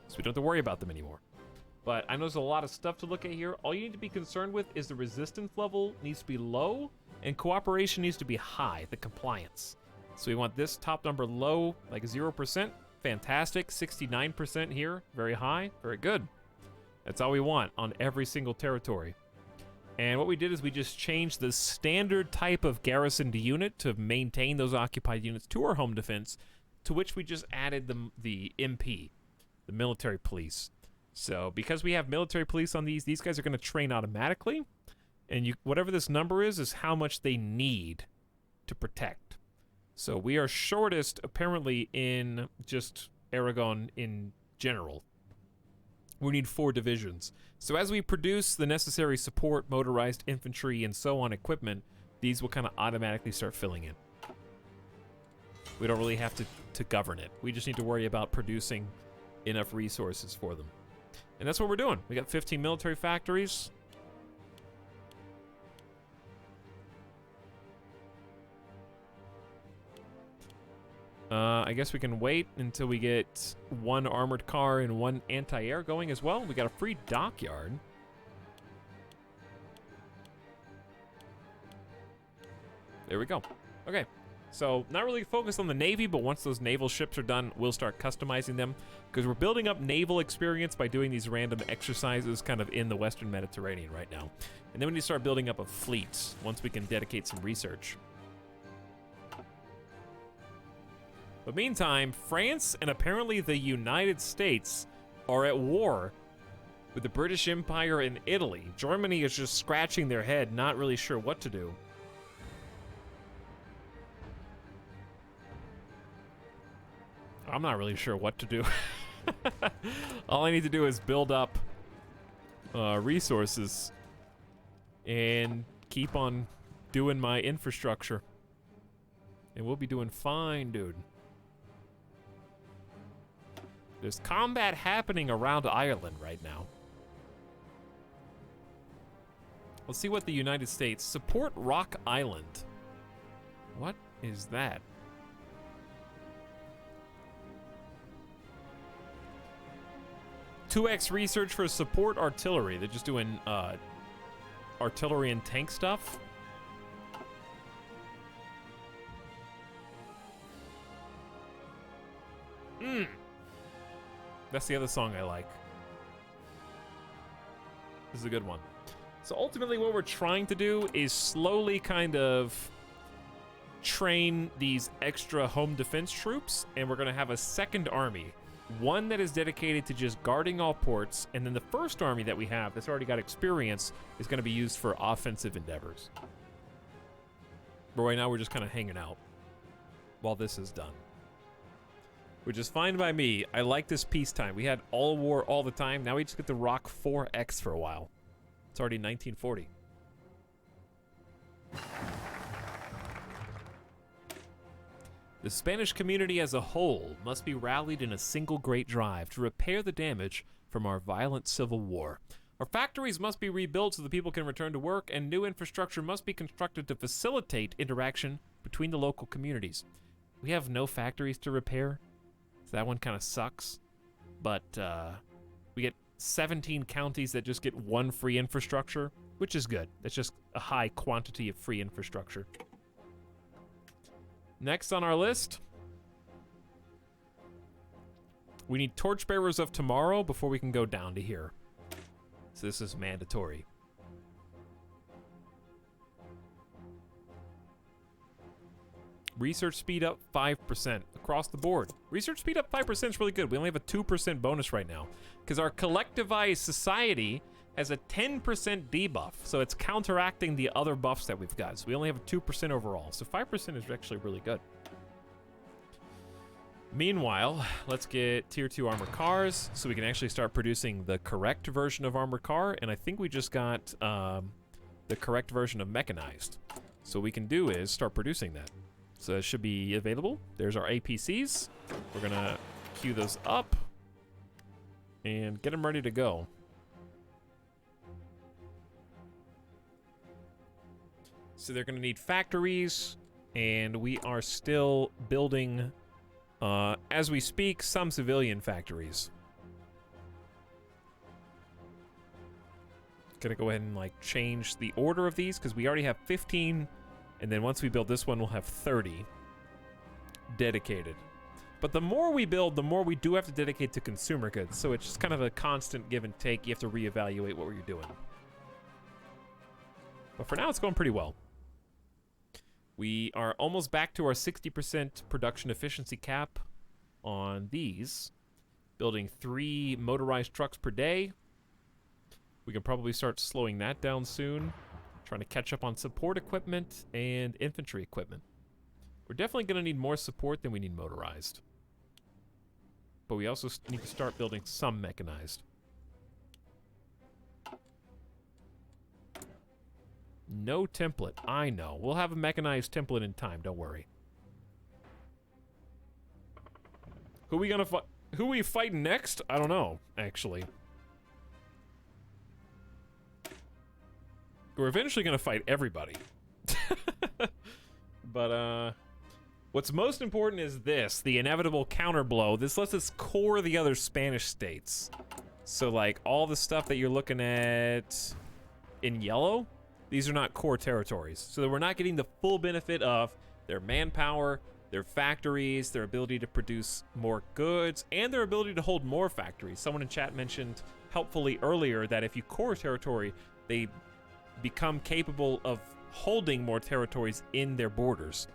So we don't have to worry about them anymore. But I know there's a lot of stuff to look at here. All you need to be concerned with is the resistance level needs to be low and cooperation needs to be high, the compliance. So we want this top number low, like 0%. Fantastic. 69% here. Very high. Very good. That's all we want on every single territory. And what we did is we just changed the standard type of garrisoned unit to maintain those occupied units to our home defense, to which we just added the MP, the military police. So because we have military police on these guys are going to train automatically. And whatever this number is how much they need to protect. So we are shortest, apparently, in just Aragon in general. We need 4 divisions. So as we produce the necessary support, motorized infantry, and so on equipment, these will kind of automatically start filling in. We don't really have to govern it. We just need to worry about producing enough resources for them. And that's what we're doing. We got 15 military factories. I guess we can wait until we get 1 armored car and 1 anti-air going as well. We got a free dockyard. There we go. Okay. So, not really focused on the Navy, but once those naval ships are done, we'll start customizing them. Because we're building up naval experience by doing these random exercises kind of in the Western Mediterranean right now. And then we need to start building up a fleet once we can dedicate some research. But meantime, France and apparently the United States are at war with the British Empire and Italy. Germany is just scratching their head, not really sure what to do. I'm not really sure what to do. All I need to do is build up resources and keep on doing my infrastructure. And we'll be doing fine, dude. There's combat happening around Ireland right now. Let's see what the United States... Support Rock Island. What is that? "2x research for support artillery." They're just doing artillery and tank stuff. That's the other song I like. This is a good one. So ultimately what we're trying to do is slowly kind of train these extra home defense troops, and we're going to have a second army. One that is dedicated to just guarding all ports, and then the first army that we have that's already got experience is going to be used for offensive endeavors. But right now we're just kind of hanging out while this is done. Which is fine by me. I like this peacetime. We had all war all the time. Now we just get to rock 4X for a while. It's already 1940. The Spanish community as a whole must be rallied in a single great drive to repair the damage from our violent civil war. Our factories must be rebuilt so the people can return to work, and new infrastructure must be constructed to facilitate interaction between the local communities. We have no factories to repair, so that one kind of sucks. But we get 17 counties that just get one free infrastructure, which is good. That's just a high quantity of free infrastructure. Next on our list, we need torchbearers of tomorrow before we can go down to here. So this is mandatory. Research speed up 5% across the board. Research speed up 5% is really good. We only have a 2% bonus right now because our collectivized society has a 10% debuff, so it's counteracting the other buffs that we've got. So we only have a 2% overall, so 5% is actually really good. Meanwhile, let's get tier 2 armor cars so we can actually start producing the correct version of armor car, and I think we just got the correct version of mechanized. So what we can do is start producing that. So it should be available. There's our APCs. We're gonna queue those up and get them ready to go. So they're gonna need factories, and we are still building, as we speak, some civilian factories. Gonna go ahead and like change the order of these because we already have 15, and then once we build this one, we'll have 30 dedicated. But the more we build, the more we do have to dedicate to consumer goods. So it's just kind of a constant give and take. You have to reevaluate what you're doing. But for now, it's going pretty well. We are almost back to our 60% production efficiency cap on these. Building 3 motorized trucks per day. We can probably start slowing that down soon. Trying to catch up on support equipment and infantry equipment. We're definitely going to need more support than we need motorized. But we also need to start building some mechanized. No template. I know. We'll have a mechanized template in time. Don't worry. Who we gonna fight? Who we fighting next? I don't know, actually. We're eventually gonna fight everybody. But, what's most important is this, the inevitable counterblow. This lets us core the other Spanish states. So, like, all the stuff that you're looking at in yellow, these are not core territories. So that we're not getting the full benefit of their manpower, their factories, their ability to produce more goods, and their ability to hold more factories. Someone in chat mentioned helpfully earlier that if you core territory, they become capable of holding more territories in their borders.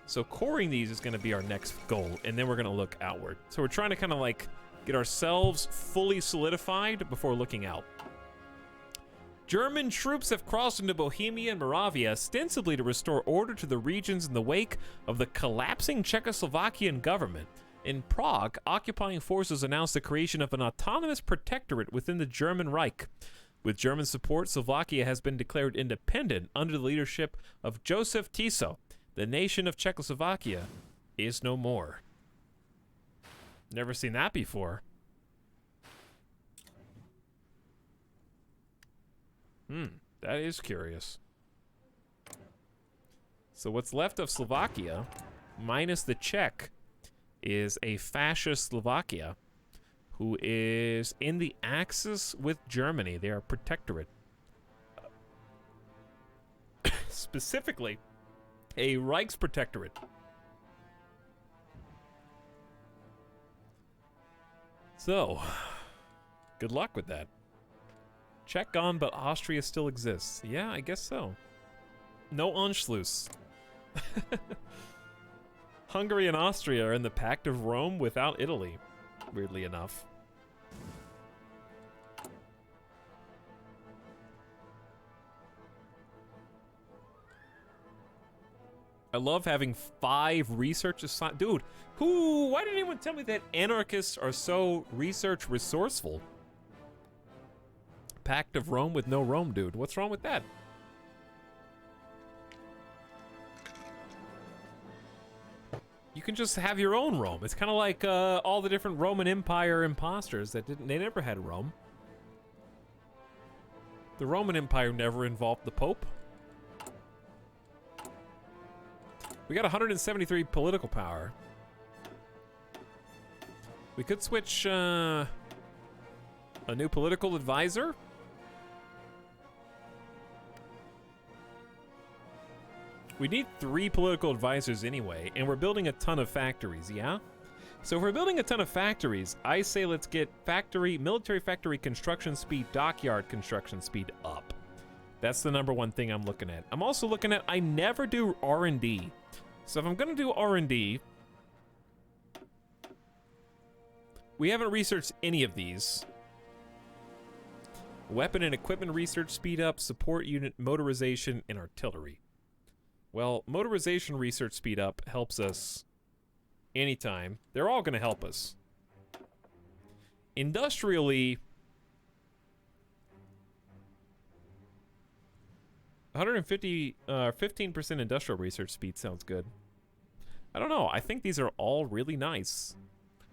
So coring these is going to be our next goal, and then we're going to look outward. So we're trying to kind of like get ourselves fully solidified before looking out. German troops have crossed into Bohemia and Moravia ostensibly to restore order to the regions in the wake of the collapsing Czechoslovakian government. In Prague, occupying forces announced the creation of an autonomous protectorate within the German Reich. With German support, Slovakia has been declared independent under the leadership of Joseph Tiso. The nation of Czechoslovakia is no more. Never seen that before. That is curious. So what's left of Slovakia, minus the Czech, is a fascist Slovakia who is in the axis with Germany. They are a protectorate. Specifically, a Reichsprotectorate. So, good luck with that. Czech gone, but Austria still exists. Yeah, I guess so. No Anschluss. Hungary and Austria are in the Pact of Rome without Italy, weirdly enough. I love having 5 research assignments. Dude, why didn't anyone tell me that anarchists are so research resourceful? Pact of Rome with no Rome, dude. What's wrong with that? You can just have your own Rome. It's kind of like all the different Roman Empire imposters that they never had Rome. The Roman Empire never involved the Pope. We got 173 political power. We could switch a new political advisor. We need 3 political advisors anyway, and we're building a ton of factories, yeah? So if we're building a ton of factories, I say let's get military factory construction speed, dockyard construction speed up. That's the #1 thing I'm looking at. I'm also looking at, I never do R&D. So if I'm gonna do R&D, we haven't researched any of these. Weapon and equipment research speed up, support unit motorization, and artillery. Well, motorization research speed up helps us anytime. They're all going to help us. Industrially, 15% industrial research speed sounds good. I don't know. I think these are all really nice.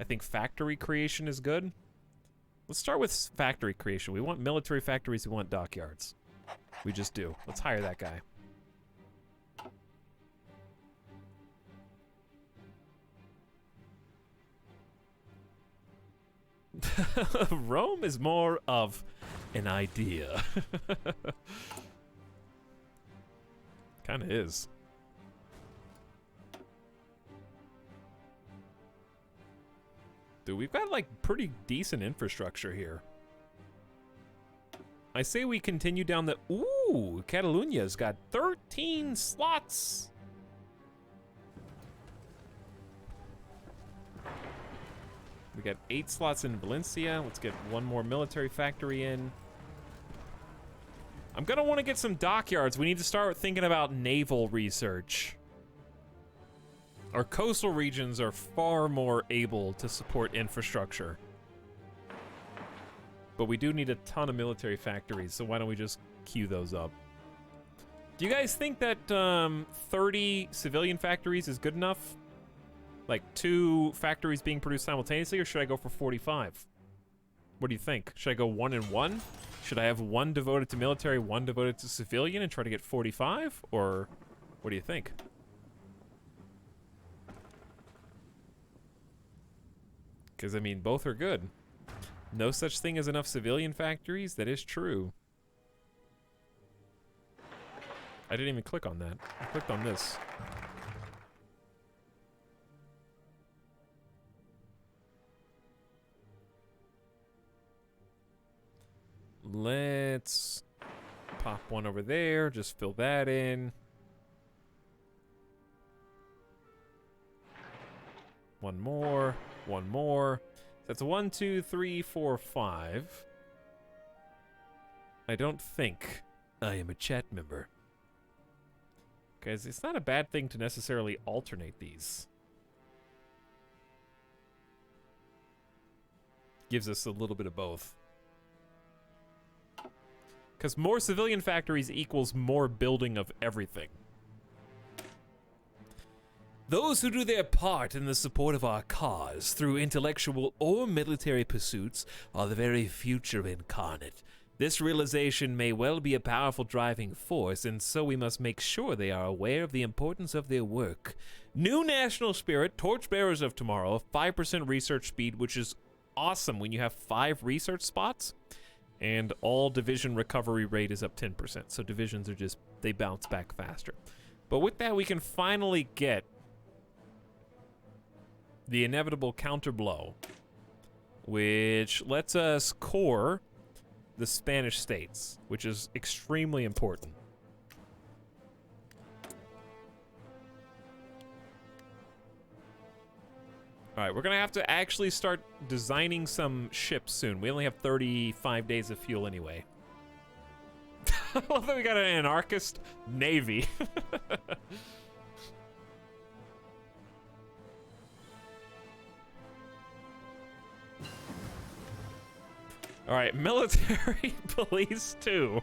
I think factory creation is good. Let's start with factory creation. We want military factories. We want dockyards. We just do. Let's hire that guy. Rome is more of an idea. Kind of is. Dude, we've got like pretty decent infrastructure here. I say we continue down the... Ooh, Catalonia's got 13 slots. We got 8 slots in Valencia. Let's get 1 more military factory in. I'm gonna want to get some dockyards. We need to start thinking about naval research. Our coastal regions are far more able to support infrastructure. But we do need a ton of military factories, so why don't we just queue those up? Do you guys think that 30 civilian factories is good enough? Like 2 factories being produced simultaneously, or should I go for 45? What do you think? Should I go 1 and 1? Should I have 1 devoted to military, 1 devoted to civilian, and try to get 45? Or what do you think? Because, I mean, both are good. No such thing as enough civilian factories? That is true. I didn't even click on that. I clicked on this. Let's pop 1 over there. Just fill that in. 1 more. 1 more. That's 1, 2, 3, 4, 5. I don't think I am a chat member. Because it's not a bad thing to necessarily alternate these. Gives us a little bit of both. Because more civilian factories equals more building of everything. Those who do their part in the support of our cause through intellectual or military pursuits are the very future incarnate. This realization may well be a powerful driving force, and so we must make sure they are aware of the importance of their work. New national spirit, torchbearers of tomorrow, 5% research speed, which is awesome when you have 5 research spots. And all division recovery rate is up 10%. So divisions are just, they bounce back faster. But with that, we can finally get the inevitable counterblow, which lets us core the Spanish states, which is extremely important. All right, we're going to have to actually start designing some ships soon. We only have 35 days of fuel anyway. I love that we got an anarchist navy. All right, military police 2.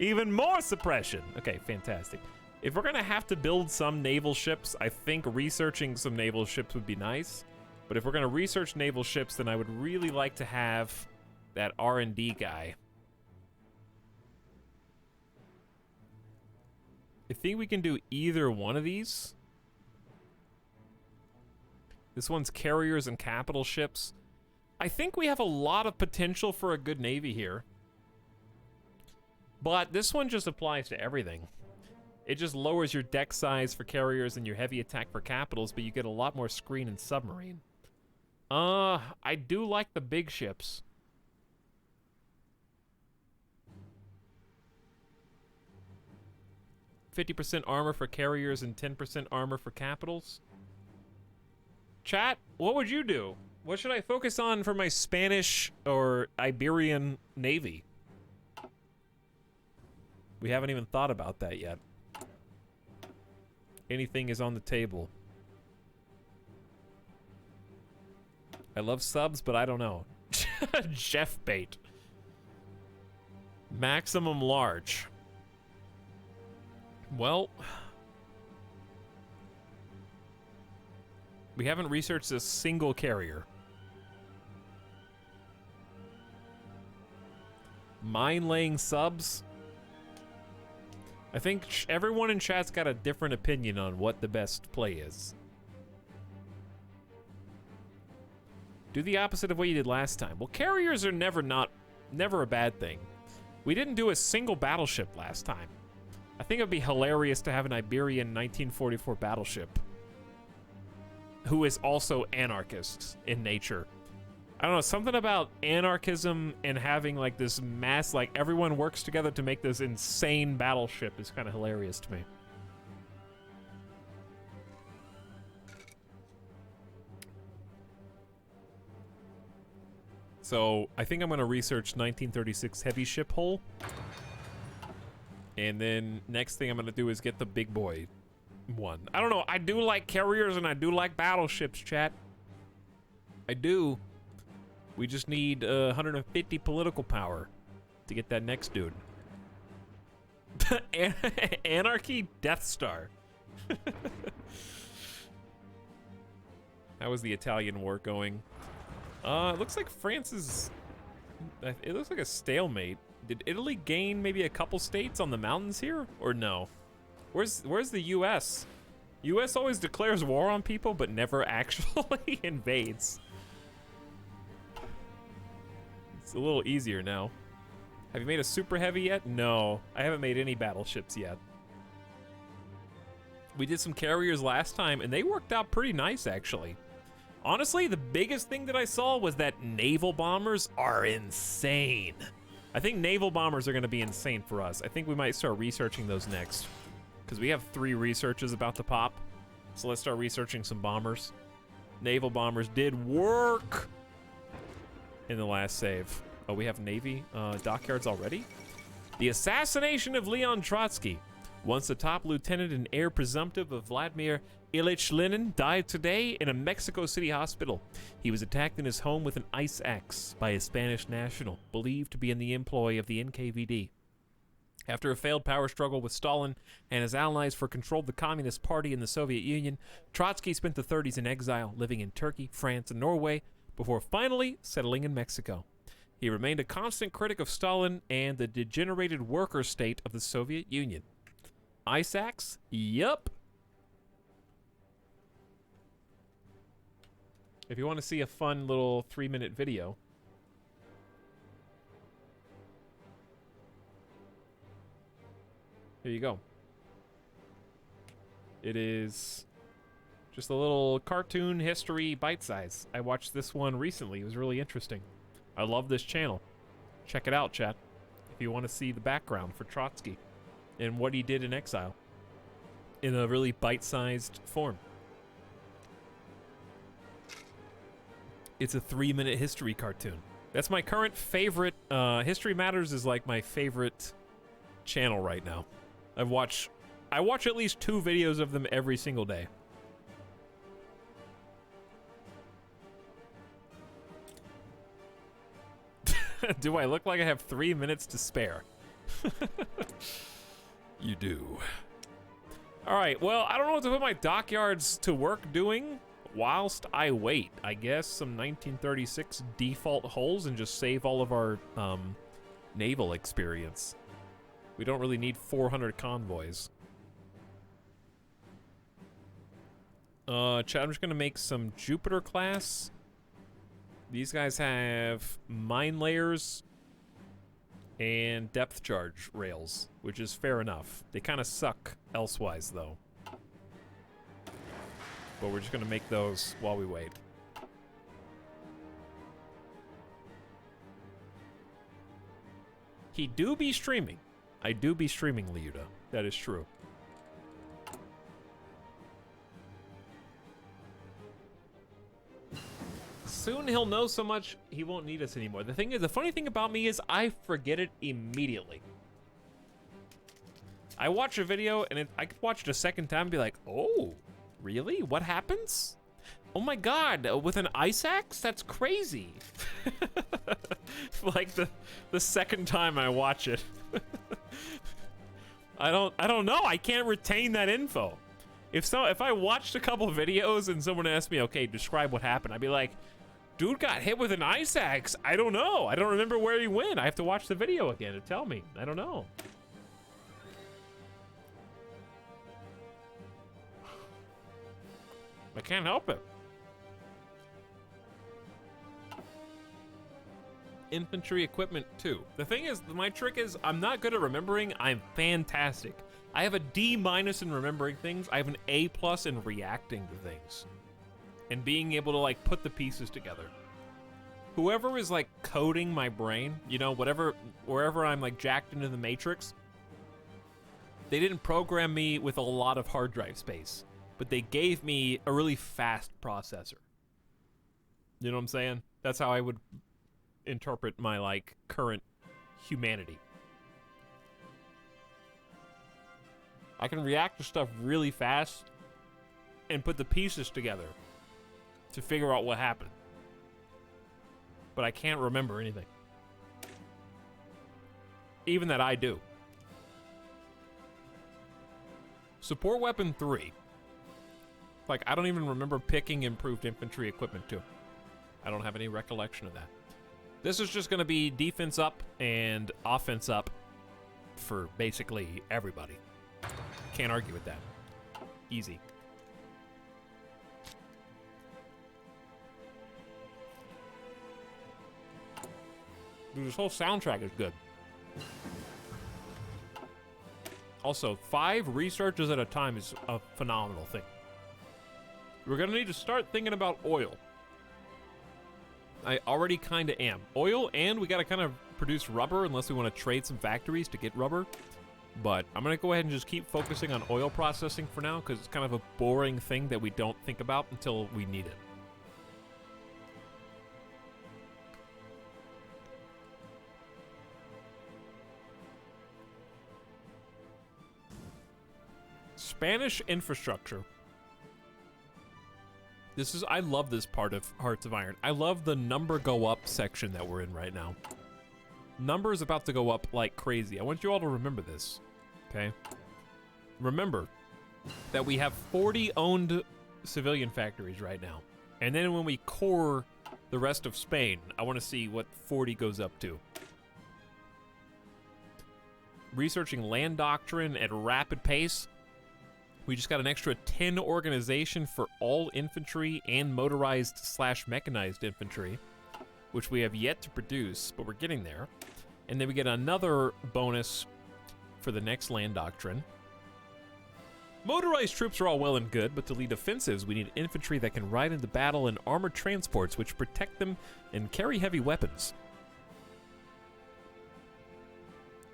Even more suppression. Okay, fantastic. If we're going to have to build some naval ships, I think researching some naval ships would be nice. But if we're going to research naval ships, then I would really like to have that R&D guy. I think we can do either one of these. This one's carriers and capital ships. I think we have a lot of potential for a good navy here. But this one just applies to everything. It just lowers your deck size for carriers and your heavy attack for capitals, but you get a lot more screen and submarine. I do like the big ships. %50 armor for carriers and 10% armor for capitals. Chat, what would you do? What should I focus on for my Spanish or Iberian navy? We haven't even thought about that yet. Anything is on the table. I love subs, but I don't know. Jeff bait. Maximum large. Well, we haven't researched a single carrier. Mine-laying subs. I think everyone in chat's got a different opinion on what the best play is. Do the opposite of what you did last time. Well, carriers are never a bad thing. We didn't do a single battleship last time. I think it'd be hilarious to have an Iberian 1944 battleship who is also anarchist in nature. I don't know, something about anarchism and having like this mass, like everyone works together to make this insane battleship is kind of hilarious to me. So I think I'm going to research 1936 heavy ship hull. And then next thing I'm going to do is get the big boy one. I don't know. I do like carriers and I do like battleships, chat. I do. We just need 150 political power to get that next dude. Anarchy Death Star. How is the Italian war going? It looks like France is... It looks like a stalemate. Did Italy gain maybe a couple states on the mountains here? Or no? Where's the US? US always declares war on people, but never actually invades. It's a little easier now. Have you made a super heavy yet? No, I haven't made any battleships yet. We did some carriers last time, and they worked out pretty nice, actually. Honestly, the biggest thing that I saw was that naval bombers are insane. I think naval bombers are going to be insane for us. I think we might start researching those next, because we have 3 researches about to pop. So let's start researching some bombers. Naval bombers did work in the last save. Oh, we have Navy dockyards already? The assassination of Leon Trotsky. Once the top lieutenant and heir presumptive of Vladimir Ilyich Lenin died today in a Mexico City hospital. He was attacked in his home with an ice axe by a Spanish national, believed to be in the employ of the NKVD. After a failed power struggle with Stalin and his allies for control of the Communist Party in the Soviet Union, Trotsky spent the 30s in exile, living in Turkey, France, and Norway, before finally settling in Mexico. He remained a constant critic of Stalin and the degenerated worker state of the Soviet Union. Ice axe? Yup. If you want to see a fun little 3-minute video, here you go. It is just a little cartoon history bite size. I watched this one recently. It was really interesting. I love this channel. Check it out, chat, if you want to see the background for Trotsky and what he did in exile in a really bite-sized form. It's a 3-minute history cartoon. That's my current favorite. History Matters is like my favorite channel right now. I watch at least 2 videos of them every single day. Do I look like I have 3 minutes to spare? You do. All right, well, I don't know what to put my dockyards to work doing whilst I wait. I guess some 1936 default hulls and just save all of our naval experience. We don't really need 400 convoys. Chat, I'm just gonna make some Jupiter class. These guys have mine layers and depth charge rails, which is fair enough. They kind of suck elsewise, though. But we're just gonna make those while we wait. He do be streaming. I do be streaming, Liuda. That is true. Soon he'll know so much he won't need us anymore. The thing is, the funny thing about me is I forget it immediately. I watch a video and I could watch it a second time and be like, oh, really? What happens? Oh my god, with an ice axe? That's crazy. Like the second time I watch it. I don't know. I can't retain that info. If I watched a couple videos and someone asked me, okay, describe what happened, I'd be like, dude got hit with an ice axe. I don't know. I don't remember where he went. I have to watch the video again to tell me. I don't know. I can't help it. Infantry equipment 2. The thing is, my trick is I'm not good at remembering. I'm fantastic. I have a D- in remembering things. I have an A+ in reacting to things. And being able to, like, put the pieces together. Whoever is, like, coding my brain, you know, wherever I'm, like, jacked into the matrix, they didn't program me with a lot of hard drive space. But they gave me a really fast processor. You know what I'm saying? That's how I would interpret my, like, current humanity. I can react to stuff really fast and put the pieces together to figure out what happened. But I can't remember anything. Even that I do. Support weapon 3. Like, I don't even remember picking improved infantry equipment 2. I don't have any recollection of that. This is just going to be defense up and offense up for basically everybody. Can't argue with that. Easy. Dude, this whole soundtrack is good. Also, 5 researches at a time is a phenomenal thing. We're going to need to start thinking about oil. I already kind of am. Oil, and we got to kind of produce rubber unless we want to trade some factories to get rubber. But I'm going to go ahead and just keep focusing on oil processing for now because it's kind of a boring thing that we don't think about until we need it. Spanish infrastructure. I love this part of Hearts of Iron. I love the number go up section that we're in right now. Number is about to go up like crazy. I want you all to remember this, okay? Remember that we have 40 owned civilian factories right now. And then when we core the rest of Spain, I want to see what 40 goes up to. Researching land doctrine at a rapid pace. We just got an extra 10 organization for all infantry and motorized/mechanized infantry, which we have yet to produce, but we're getting there. And then we get another bonus for the next land doctrine. Motorized troops are all well and good, but to lead offensives, we need infantry that can ride into battle in armored transports which protect them and carry heavy weapons.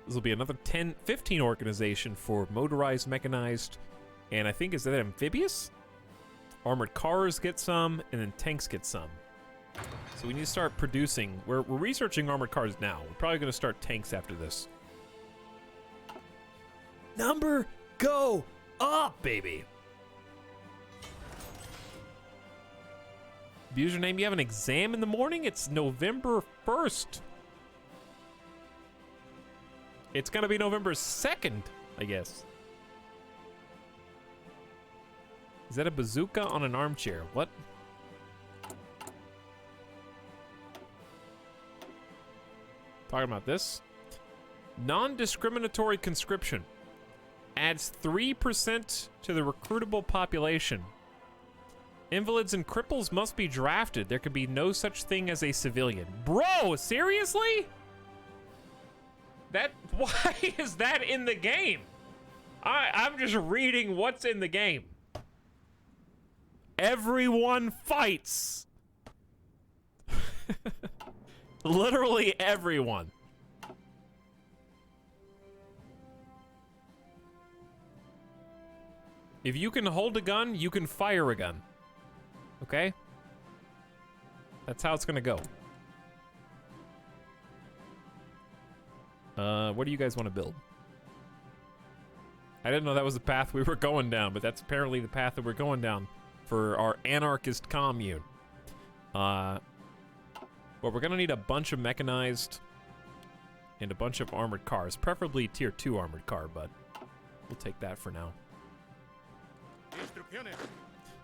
This will be another 15 organization for motorized, mechanized, and I think, is that amphibious? Armored cars get some, and then tanks get some. So we need to start producing. We're researching armored cars now. We're probably going to start tanks after this. Number go up, baby. Username, you have an exam in the morning? It's November 1st. It's going to be November 2nd, I guess. Is that a bazooka on an armchair? What? Talking about this. Non-discriminatory conscription adds 3% to the recruitable population Invalids and cripples must be drafted. There can be no such thing as a civilian. Bro, seriously? Why is that in the game? I'm just reading what's in the game. Everyone fights. Literally everyone. If you can hold a gun, you can fire a gun. Okay? That's how it's gonna go. What do you guys want to build? I didn't know that was the path we were going down, but that's apparently the path that we're going down for our anarchist commune. Well, we're gonna need a bunch of mechanized and a bunch of armored cars, preferably tier 2 armored car, but we'll take that for now. Instrucciones.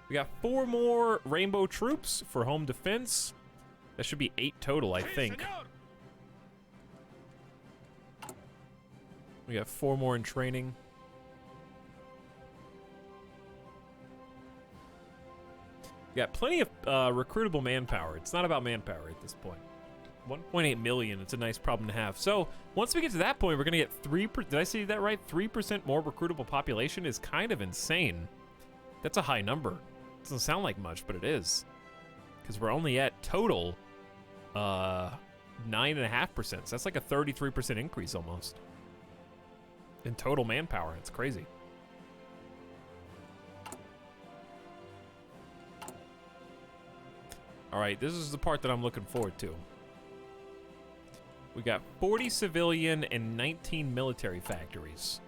We got 4 more rainbow troops for home defense. That should be 8 total, I Sí, think. señor. We got 4 more in training. We got plenty of recruitable manpower. It's not about manpower at this point. 1.8 million, it's a nice problem to have. So, once we get to that point, we're gonna get 3%, did I say that right? 3% more recruitable population is kind of insane. That's a high number. Doesn't sound like much, but it is. Because we're only at total 9.5%. So that's like a 33% increase almost. In total manpower. It's crazy. Alright, this is the part that I'm looking forward to. We got 40 civilian and 19 military factories.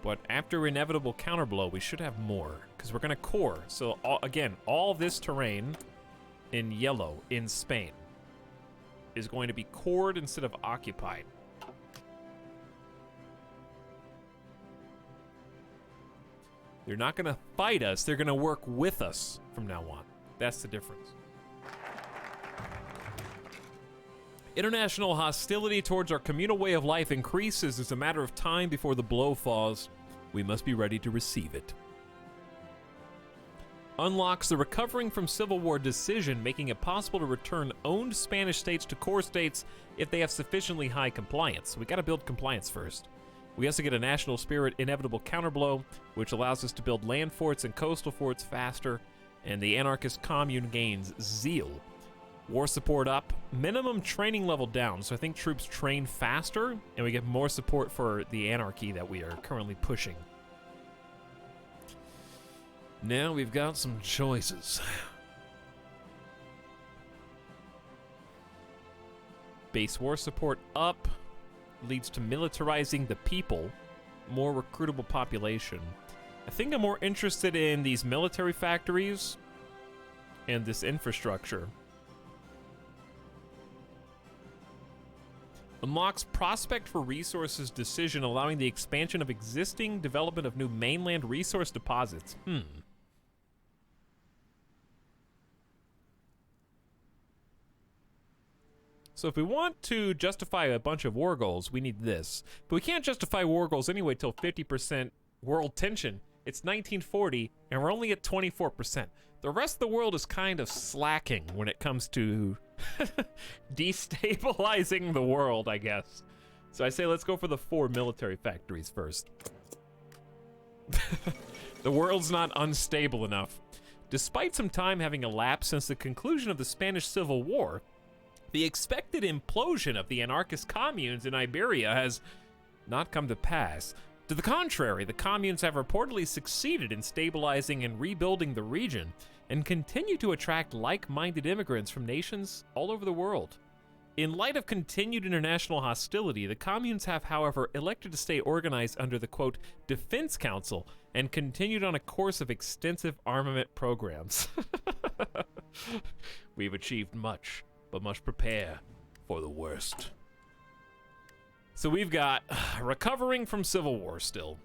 But after inevitable counterblow, we should have more, because we're going to core. So, again, all this terrain in yellow in Spain is going to be cored instead of occupied. They're not going to fight us. They're going to work with us from now on. That's the difference. International hostility towards our communal way of life increases. It's a matter of time before the blow falls. We must be ready to receive it. Unlocks the recovering from Civil War decision, making it possible to return owned Spanish states to core states if they have sufficiently high compliance. We gotta build compliance first. We also get a national spirit inevitable counterblow, which allows us to build land forts and coastal forts faster, and the anarchist commune gains zeal. War support up, minimum training level down, so I think troops train faster, and we get more support for the anarchy that we are currently pushing. Now we've got some choices. Base war support up leads to militarizing the people, more recruitable population. I think I'm more interested in these military factories and this infrastructure. Unlocks prospect for resources decision, allowing the expansion of existing development of new mainland resource deposits. So if we want to justify a bunch of war goals, we need this. But we can't justify war goals anyway till 50% world tension. It's 1940, and we're only at 24%. The rest of the world is kind of slacking when it comes to destabilizing the world, I guess. So I say let's go for the 4 military factories first. The world's not unstable enough. Despite some time having elapsed since the conclusion of the Spanish Civil War, the expected implosion of the anarchist communes in Iberia has not come to pass. To the contrary, the communes have reportedly succeeded in stabilizing and rebuilding the region and continue to attract like-minded immigrants from nations all over the world. In light of continued international hostility, the communes have, however, elected to stay organized under the, quote, Defense Council and continued on a course of extensive armament programs. We've achieved much, but must prepare for the worst. So we've got recovering from Civil War still,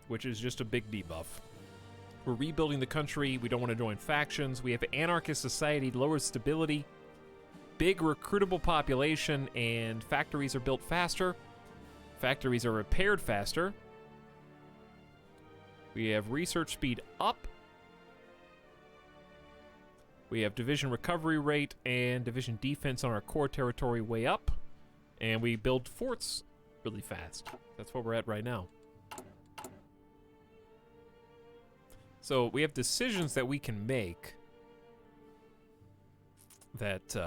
which is just a big debuff. We're rebuilding the country. We don't want to join factions. We have anarchist society, lower stability, big recruitable population, and factories are built faster. Factories are repaired faster. We have research speed up. We have division recovery rate and division defense on our core territory way up. And we build forts really fast. That's where we're at right now. So we have decisions that we can make that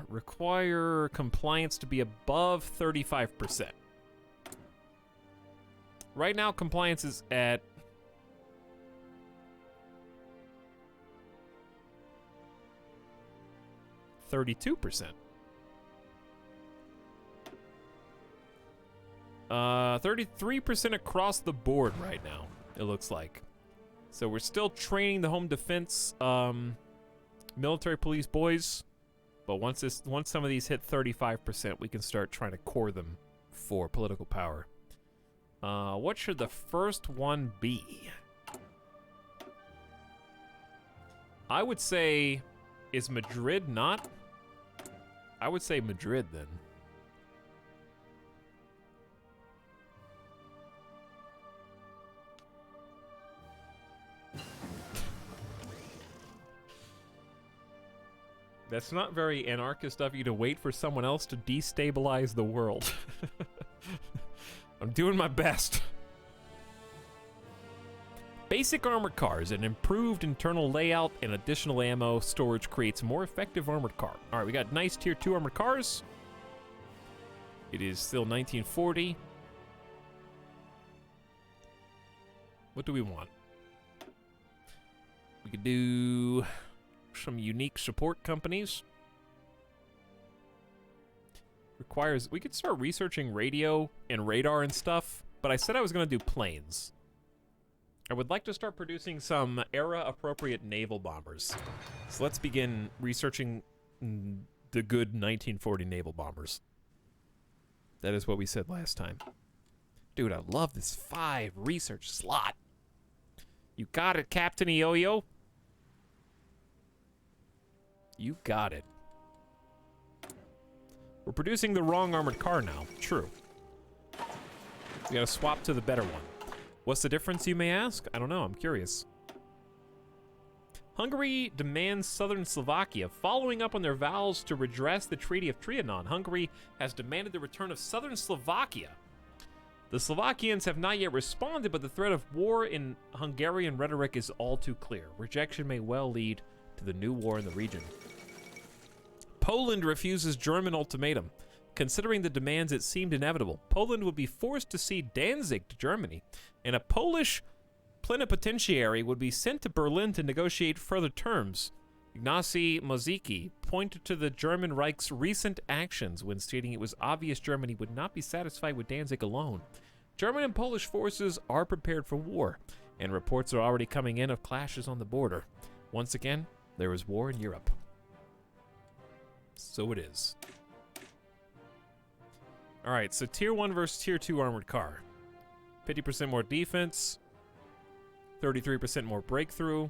require compliance to be above 35%. Right now, compliance is at 32%. 33% across the board right now, it looks like. So we're still training the home defense military police boys, but once some of these hit 35%, we can start trying to core them for political power. What should the first one be? I would say, is Madrid not? I would say Madrid then. That's not very anarchist of you to wait for someone else to destabilize the world. I'm doing my best. Basic armored cars, an improved internal layout and additional ammo storage creates more effective armored car. All right, we got nice tier 2 armored cars. It is still 1940. What do we want? We could do some unique support companies. Requires, we could start researching radio and radar and stuff, but I said I was going to do planes. I would like to start producing some era-appropriate naval bombers. So let's begin researching the good 1940 naval bombers. That is what we said last time. Dude, I love this 5 research slot. You got it, Captain Ioyo. You got it. We're producing the wrong armored car now. True. We gotta swap to the better one. What's the difference, you may ask? I don't know, I'm curious. Hungary demands southern Slovakia. Following up on their vows to redress the Treaty of Trianon, Hungary has demanded the return of southern Slovakia. The Slovakians have not yet responded, but the threat of war in Hungarian rhetoric is all too clear. Rejection may well lead to the new war in the region. Poland refuses German ultimatum. Considering the demands, it seemed inevitable. Poland would be forced to cede Danzig to Germany, and a Polish plenipotentiary would be sent to Berlin to negotiate further terms. Ignacy Mozicki pointed to the German Reich's recent actions when stating it was obvious Germany would not be satisfied with Danzig alone. German and Polish forces are prepared for war, and reports are already coming in of clashes on the border. Once again, there is war in Europe. So it is. Alright, so tier 1 versus tier 2 armored car. 50% more defense. 33% more breakthrough.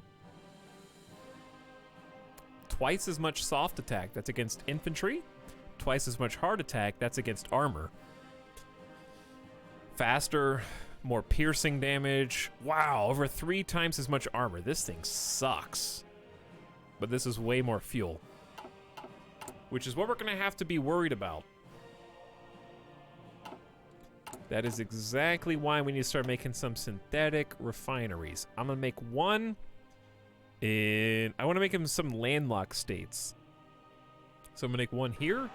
Twice as much soft attack, that's against infantry. Twice as much hard attack, that's against armor. Faster, more piercing damage. Wow, over 3 times as much armor. This thing sucks. But this is way more fuel, which is what we're gonna have to be worried about. That is exactly why we need to start making some synthetic refineries. I'm gonna make one in, I wanna make them some landlocked states. So I'm gonna make one here.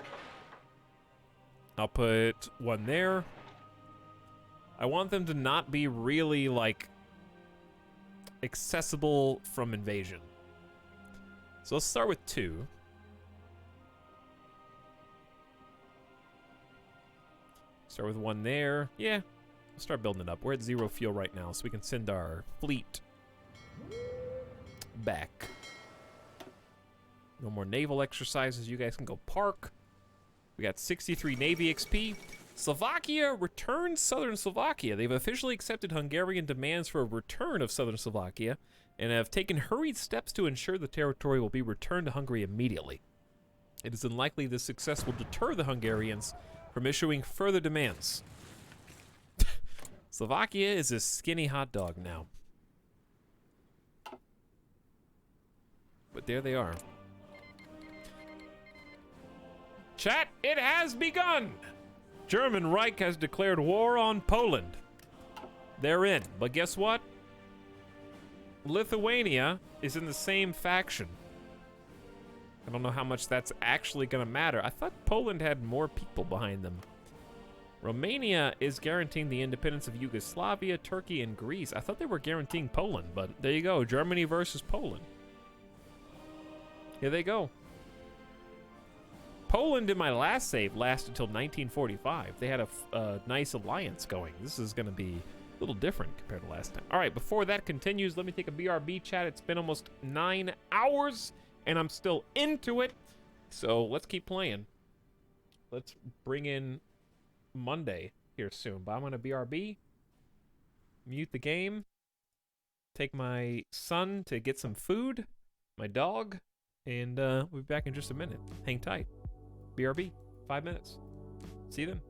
I'll put one there. I want them to not be really like accessible from invasion. So let's start with 2. Start with 1 there. Yeah, we'll start building it up. We're at 0 fuel right now, so we can send our fleet back. No more naval exercises. You guys can go park. We got 63 Navy XP. Slovakia returns southern Slovakia. They've officially accepted Hungarian demands for a return of southern Slovakia and have taken hurried steps to ensure the territory will be returned to Hungary immediately. It is unlikely this success will deter the Hungarians from issuing further demands. Slovakia is a skinny hot dog now. but there they are. Chat, it has begun! German Reich has declared war on Poland. They're in, but guess what? Lithuania is in the same faction. I don't know how much that's actually gonna matter. I thought Poland had more people behind them. Romania is guaranteeing the independence of Yugoslavia, Turkey, and Greece. I thought they were guaranteeing Poland, but there you go. Germany versus Poland. Here they go. Poland in my last save lasted until 1945. They had a nice alliance going. This is going to be a little different compared to last time. All right, before that continues, let me take a BRB chat. It's been almost 9 hours, and I'm still into it. So let's keep playing. Let's bring in Monday here soon. But I'm going to BRB, mute the game, take my son to get some food, my dog, and we'll be back in just a minute. Hang tight. BRB, 5 minutes. See you then.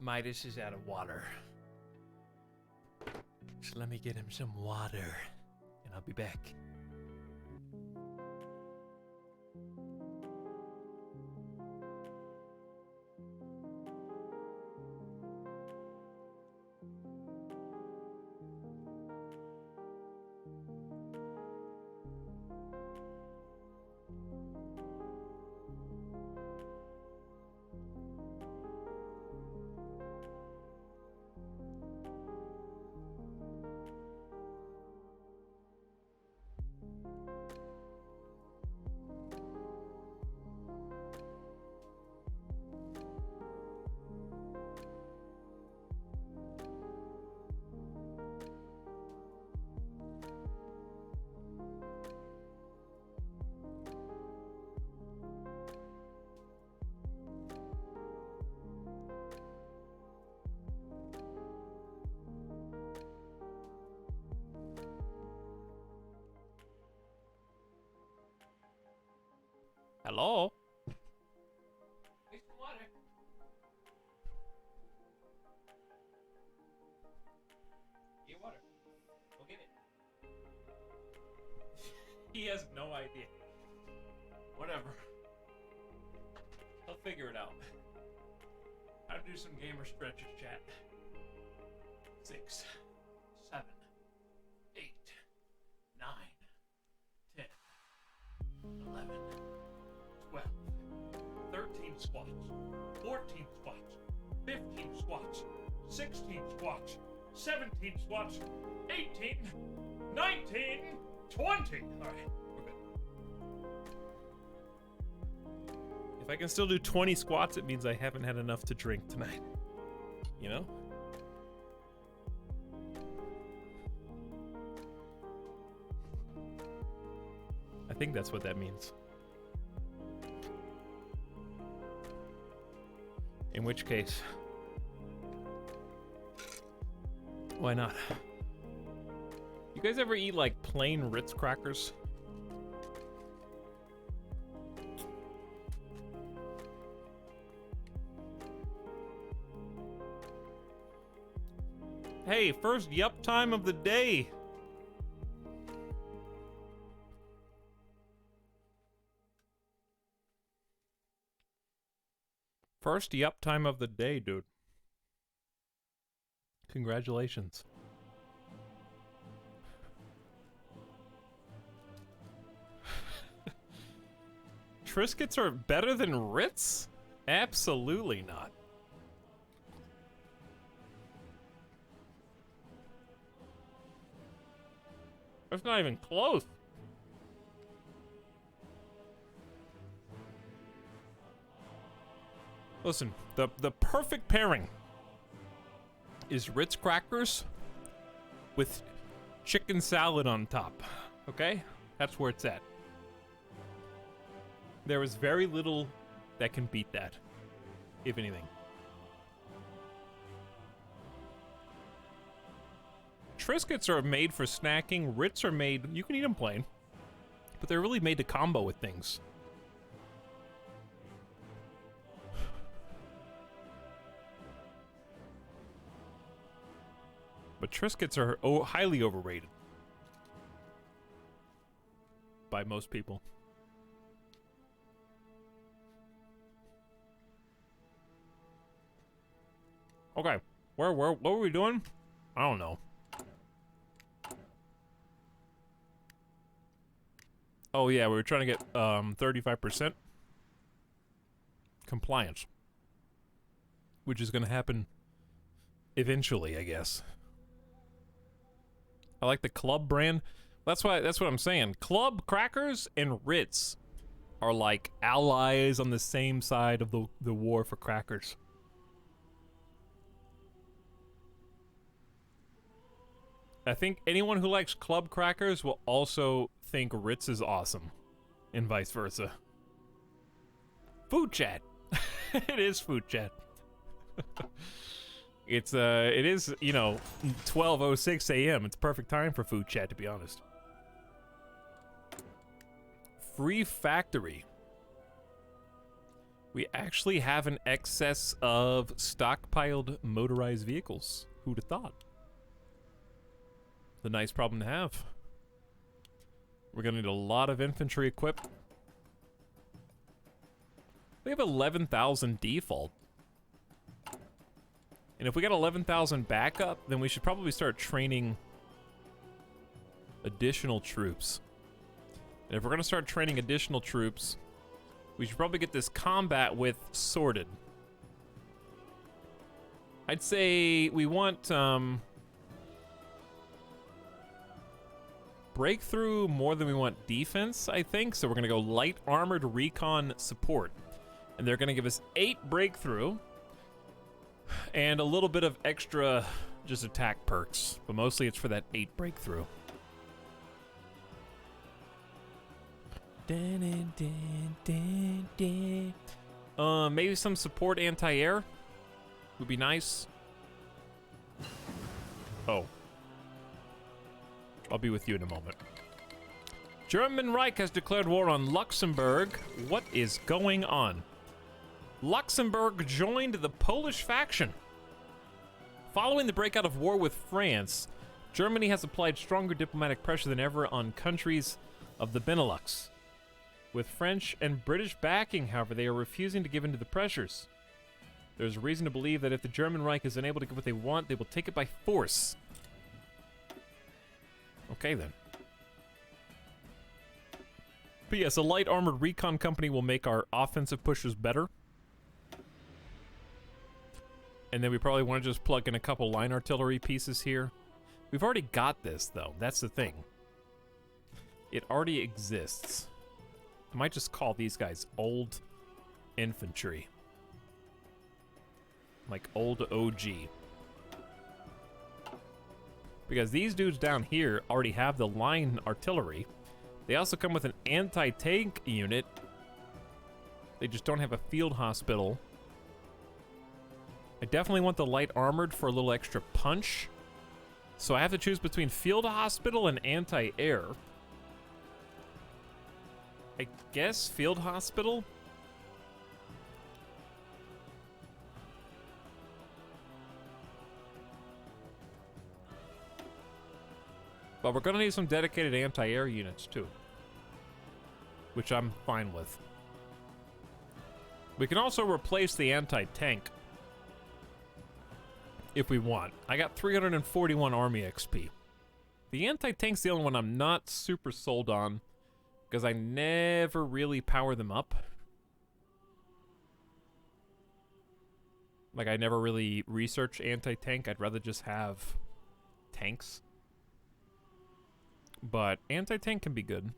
Midas is out of water. So let me get him some water, and I'll be back. Hello? Get some water. Get water. Go get it. He has no idea. Whatever. I'll figure it out. How to do some gamer stretches, chat. 6, 7, 8, 9, 10, 11, 12, 13 squats, 14 squats, 15 squats, 16 squats, 17 squats, 18, 19, 20. All right, we're good. If I can still do 20 squats, it means I haven't had enough to drink tonight. You know? I think that's what that means. In which case, why not? You guys ever eat like plain Ritz crackers? Hey, first yup time of the day. First yup time of the day, dude. Congratulations. Triscuits are better than Ritz? Absolutely not. That's not even close. Listen, the perfect pairing is Ritz crackers with chicken salad on top. Okay? That's where it's at. There is very little that can beat that, if anything. Triscuits are made for snacking. Ritz are made, you can eat them plain, but they're really made to combo with things. But Triscuits are highly overrated by most people. Okay, what were we doing? I don't know. Oh yeah, we were trying to get 35% compliance, which is going to happen eventually, I guess. I like the Club brand. That's what I'm saying. Club crackers and Ritz are like allies on the same side of the war for crackers. I think anyone who likes Club crackers will also think Ritz is awesome, and vice versa. Food chat. It is food chat. It is, you know, 12:06 a.m. It's perfect time for food chat, to be honest. Free Factory. We actually have an excess of stockpiled motorized vehicles. Who'd have thought? The nice problem to have. We're gonna need a lot of infantry equipped. We have 11,000 default. And if we got 11,000 backup, then we should probably start training additional troops. And if we're gonna start training additional troops, we should probably get this combat with sorted. I'd say we want breakthrough more than we want defense, I think. So we're gonna go light armored recon support. And they're gonna give us 8 breakthrough and a little bit of extra just attack perks. But mostly it's for that 8 breakthrough. Maybe some support anti-air would be nice. Oh. I'll be with you in a moment. German Reich has declared war on Luxembourg. What is going on? Luxembourg joined the Polish faction. Following the breakout of war with France, Germany has applied stronger diplomatic pressure than ever on countries of the Benelux. With French and British backing, however, they are refusing to give in to the pressures. There's reason to believe that if the German Reich is unable to get what they want, they will take it by force. Okay, then. But yes, a light armored recon company will make our offensive pushes better. And then we probably want to just plug in a couple line artillery pieces here. We've already got this, though. That's the thing. It already exists. I might just call these guys old infantry. Like old OG. Because these dudes down here already have the line artillery. They also come with an anti-tank unit. They just don't have a field hospital. I definitely want the light armored for a little extra punch. So I have to choose between field hospital and anti-air. I guess field hospital? But we're gonna need some dedicated anti-air units too. Which I'm fine with. We can also replace the anti-tank. If we want. I got 341 army XP. The anti-tank's the only one I'm not super sold on. Because I never really power them up. Like, I never really research anti-tank. I'd rather just have tanks. But anti-tank can be good.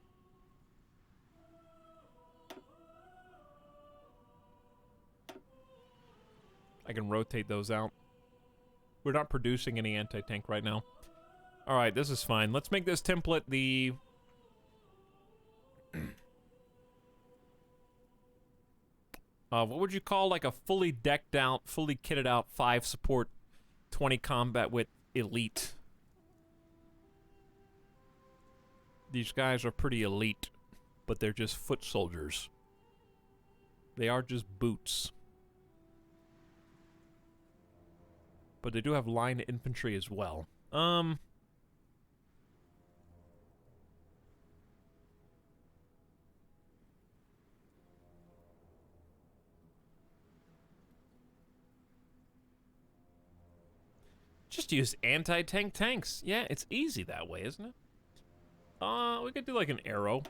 I can rotate those out. We're not producing any anti-tank right now. Alright, this is fine. Let's make this template the... what would you call like a fully decked out, fully kitted out 5 support, 20 combat with elite? These guys are pretty elite, but they're just foot soldiers. They are just boots. But they do have line infantry as well. Just use anti-tank tanks. Yeah, it's easy that way, isn't it? We could do like an arrow.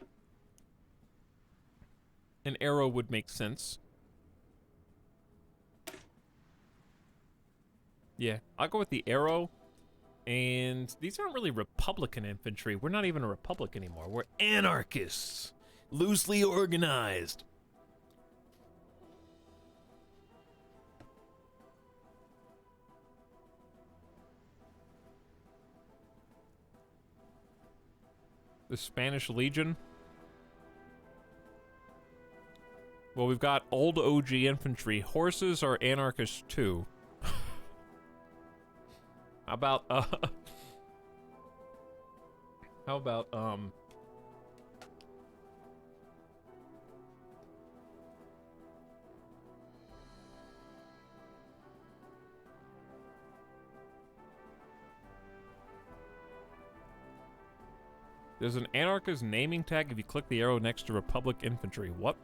An arrow would make sense. Yeah, I'll go with the arrow. And these aren't really Republican infantry. We're not even a republic anymore. We're anarchists. Loosely organized. The Spanish Legion. Well, we've got old OG infantry. Horses are anarchists too. How about, There's an anarchist naming tag if you click the arrow next to Republic Infantry. What?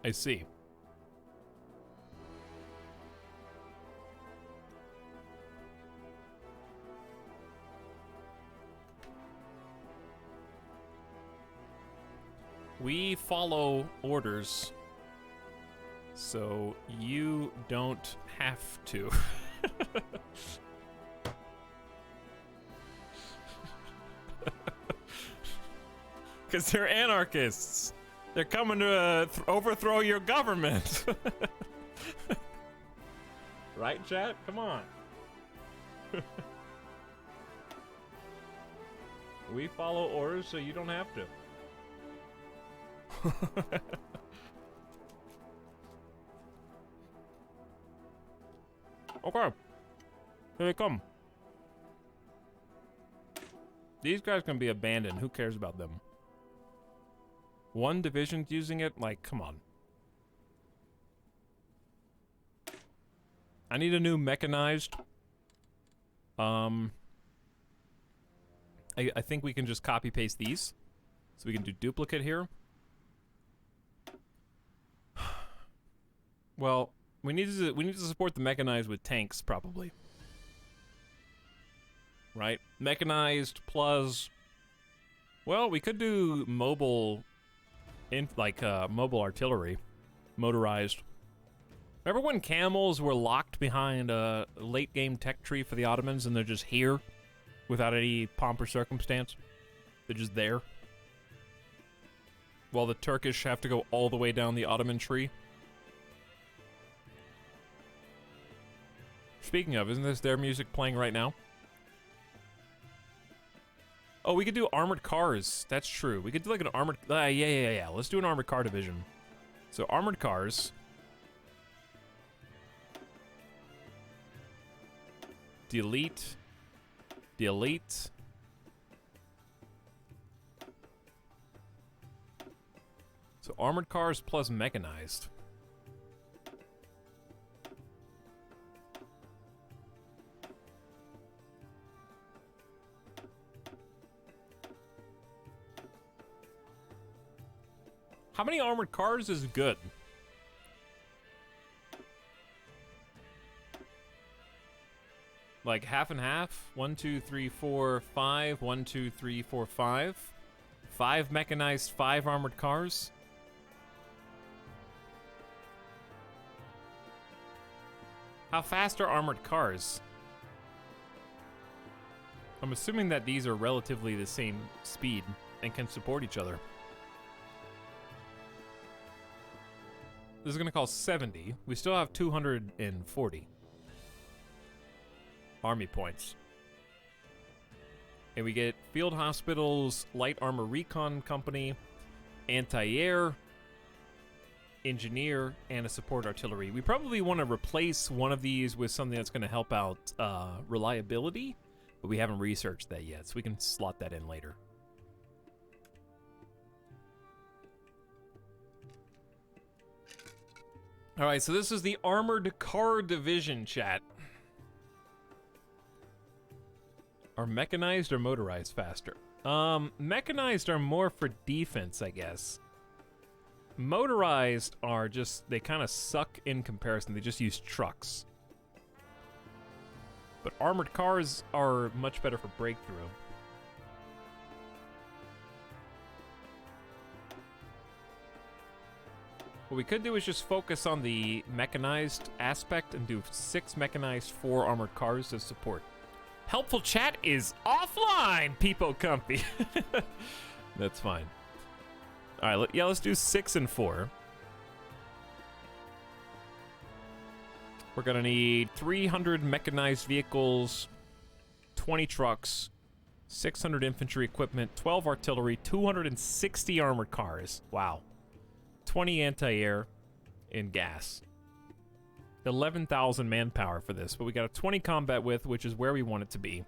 I see. We follow orders, so you don't have to. Because they're anarchists. They're coming to overthrow your government. Right, chat? Come on. We follow orders, so you don't have to. Okay. Here they come. These guys can be abandoned. Who cares about them? One division's using it? Like, come on. I need a new mechanized. I think we can just copy paste these. So we can do duplicate here. Well, we need to support the mechanized with tanks, probably. Right? Mechanized plus... Well, we could do mobile... mobile artillery. Motorized. Remember when camels were locked behind a late-game tech tree for the Ottomans and they're just here? Without any pomp or circumstance? They're just there? While the Turkish have to go all the way down the Ottoman tree? Speaking of, isn't this their music playing right now? Oh, we could do armored cars. That's true. We could do like an armored... yeah. Let's do an armored car division. So, armored cars. Delete. Delete. So, armored cars plus mechanized. How many armored cars is good? Like half and half? 1, 2, 3, 4, 5. 1, 2, 3, 4, 5. 5 mechanized, 5 armored cars. How fast are armored cars? I'm assuming that these are relatively the same speed and can support each other. This is going to cost 70. We still have 240 army points. And we get field hospitals, light armor recon company, anti-air, engineer, and a support artillery. We probably want to replace one of these with something that's going to help out reliability, but we haven't researched that yet, so we can slot that in later. All right, so this is the armored car division, chat. Are mechanized or motorized faster? Mechanized are more for defense, I guess. Motorized are just, they kind of suck in comparison. They just use trucks. But armored cars are much better for breakthrough. What we could do is just focus on the mechanized aspect and do 6 mechanized, 4 armored cars as support. Helpful chat is offline, Peepo Comfy. That's fine. All right, let's do 6 and 4. We're gonna need 300 mechanized vehicles, 20 trucks, 600 infantry equipment, 12 artillery, 260 armored cars. Wow. 20 anti-air and gas. 11,000 manpower for this, but we got a 20 combat width, which is where we want it to be.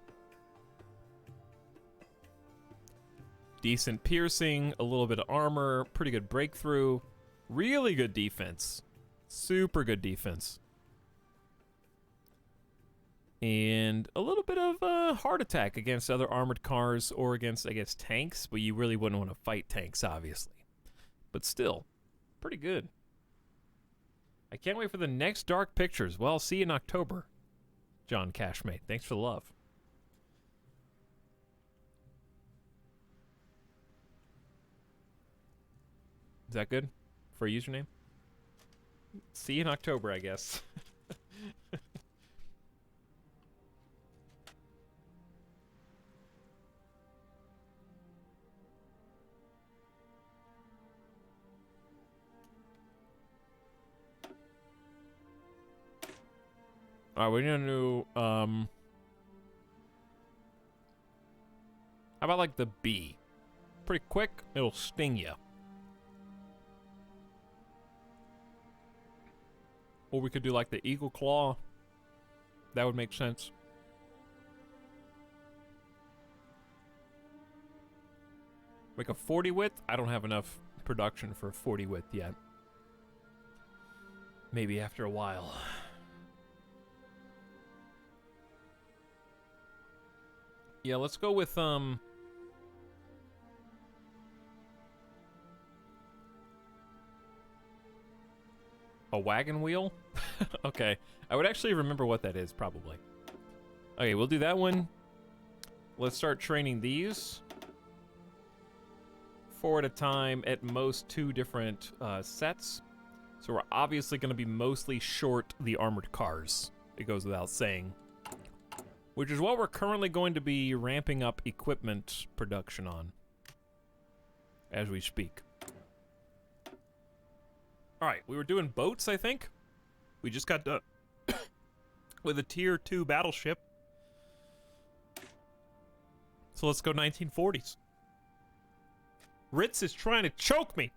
Decent piercing, a little bit of armor, pretty good breakthrough, really good defense. Super good defense. And a little bit of heart attack against other armored cars or against, I guess, tanks, but you really wouldn't want to fight tanks, obviously. But still, pretty good. I can't wait for the next Dark Pictures. Well, see you in October, John Cashmate. Thanks for the love. Is that good for a username? See you in October, I guess. Alright, we're gonna do, how about like the bee? Pretty quick, it'll sting you. Or we could do like the eagle claw. That would make sense. Like a 40 width? I don't have enough production for 40 width yet. Maybe after a while. Yeah, let's go with, a wagon wheel? Okay. I would actually remember what that is, probably. Okay, we'll do that one. Let's start training these. 4 at a time, at most 2 different sets. So we're obviously going to be mostly short the armored cars. It goes without saying. Which is what we're currently going to be ramping up equipment production on. As we speak. Alright, we were doing boats, I think. We just got done with a tier 2 battleship. So let's go 1940s. Ritz is trying to choke me.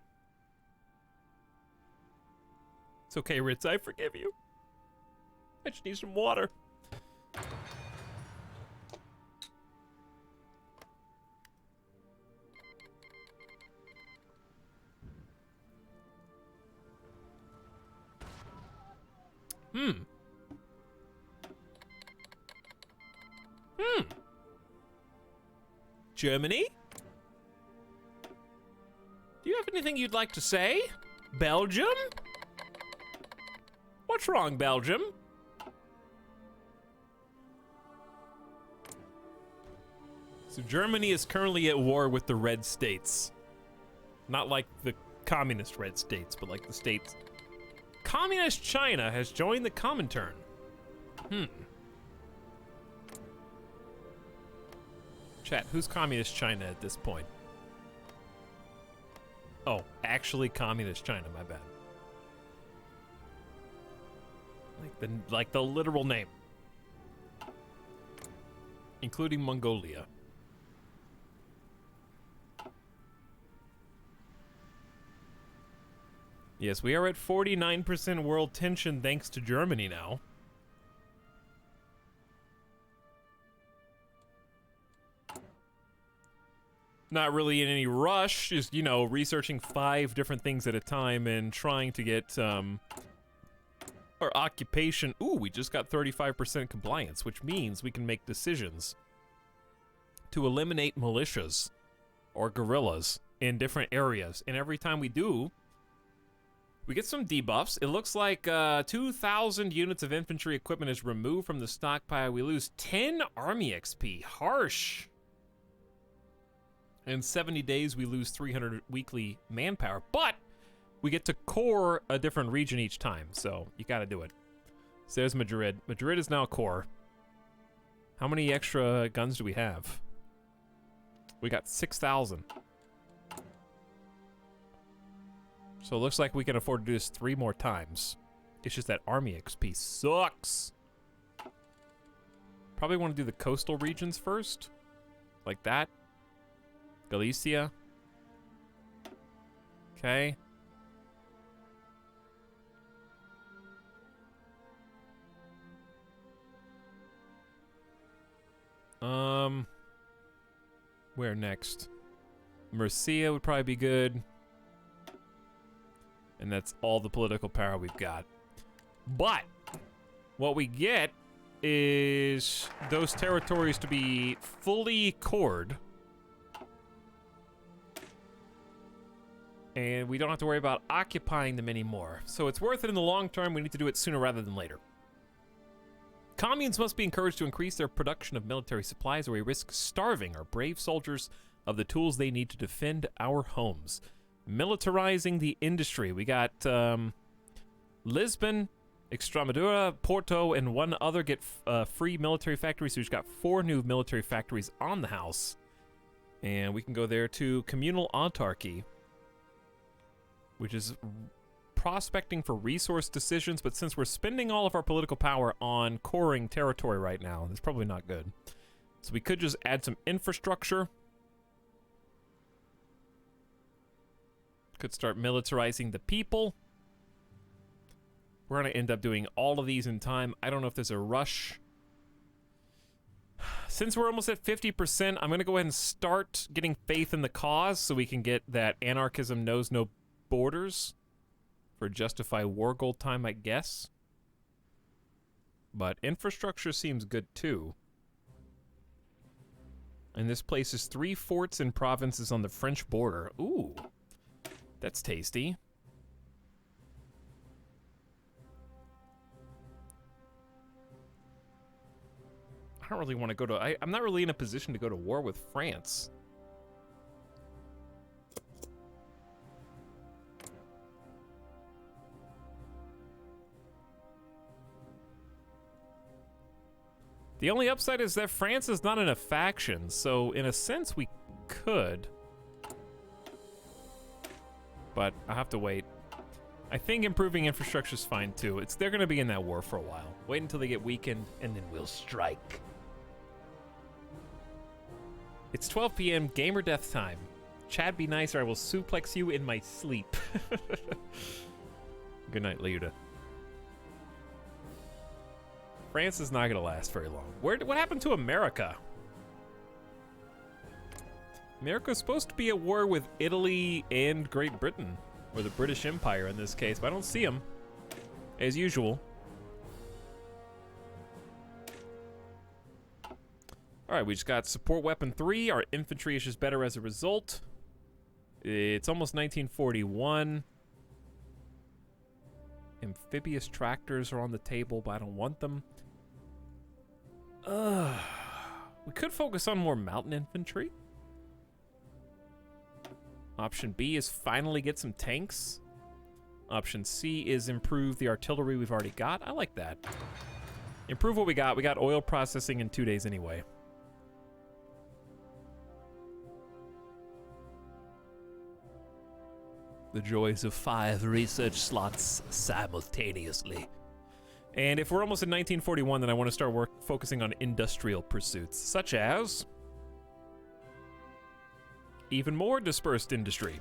It's okay, Ritz, I forgive you. I just need some water. Germany? Do you have anything you'd like to say? Belgium? What's wrong, Belgium? So Germany is currently at war with the Red States. Not like the communist Red States, but like the states. Communist China has joined the Comintern. Chat, who's Communist China at this point? Oh, actually Communist China, my bad. Like the literal name. Including Mongolia. Yes, we are at 49% world tension thanks to Germany now. Not really in any rush, just, you know, researching 5 different things at a time and trying to get, our occupation. Ooh, we just got 35% compliance, which means we can make decisions to eliminate militias or guerrillas in different areas. And every time we do, we get some debuffs. It looks like 2,000 units of infantry equipment is removed from the stockpile. We lose 10 army XP. Harsh. In 70 days, we lose 300 weekly manpower, but we get to core a different region each time, so you gotta do it. So there's Madrid. Madrid is now core. How many extra guns do we have? We got 6,000. So it looks like we can afford to do this 3 more times. It's just that army XP sucks. Probably want to do the coastal regions first. Like that. Galicia. Okay. Where next? Murcia would probably be good. And that's all the political power we've got. But what we get is those territories to be fully cored. And we don't have to worry about occupying them anymore. So it's worth it in the long term. We need to do it sooner rather than later. Communes must be encouraged to increase their production of military supplies, or we risk starving our brave soldiers of the tools they need to defend our homes. Militarizing the industry. We got Lisbon, Extremadura, Porto, and one other get free military factories. So we've got 4 new military factories on the house. And we can go there to communal autarky, which is prospecting for resource decisions, but since we're spending all of our political power on coring territory right now, that's probably not good. So we could just add some infrastructure. Could start militarizing the people. We're going to end up doing all of these in time. I don't know if there's a rush. Since we're almost at 50%, I'm going to go ahead and start getting faith in the cause so we can get that anarchism knows no borders for justify war gold time, I guess. But infrastructure seems good too. And this place is 3 forts and provinces on the French border. Ooh, that's tasty. I don't really want to go to... I'm not really in a position to go to war with France. The only upside is that France is not in a faction, so in a sense we could. But I have to wait. I think improving infrastructure is fine too. They're going to be in that war for a while. Wait until they get weakened, and then we'll strike. It's 12 p.m. gamer death time. Chad, be nice or I will suplex you in my sleep. Good night, Leuda. France is not going to last very long. What happened to America? America's supposed to be at war with Italy and Great Britain, or the British Empire in this case, but I don't see them, as usual. All right, we just got support weapon 3. Our infantry is just better as a result. It's almost 1941. Amphibious tractors are on the table, but I don't want them. We could focus on more mountain infantry. Option B is finally get some tanks. Option C is improve the artillery we've already got. I like that. Improve what we got. We got oil processing in 2 days anyway. The joys of 5 research slots simultaneously. And if we're almost in 1941, then I want to start focusing on industrial pursuits, such as even more dispersed industry.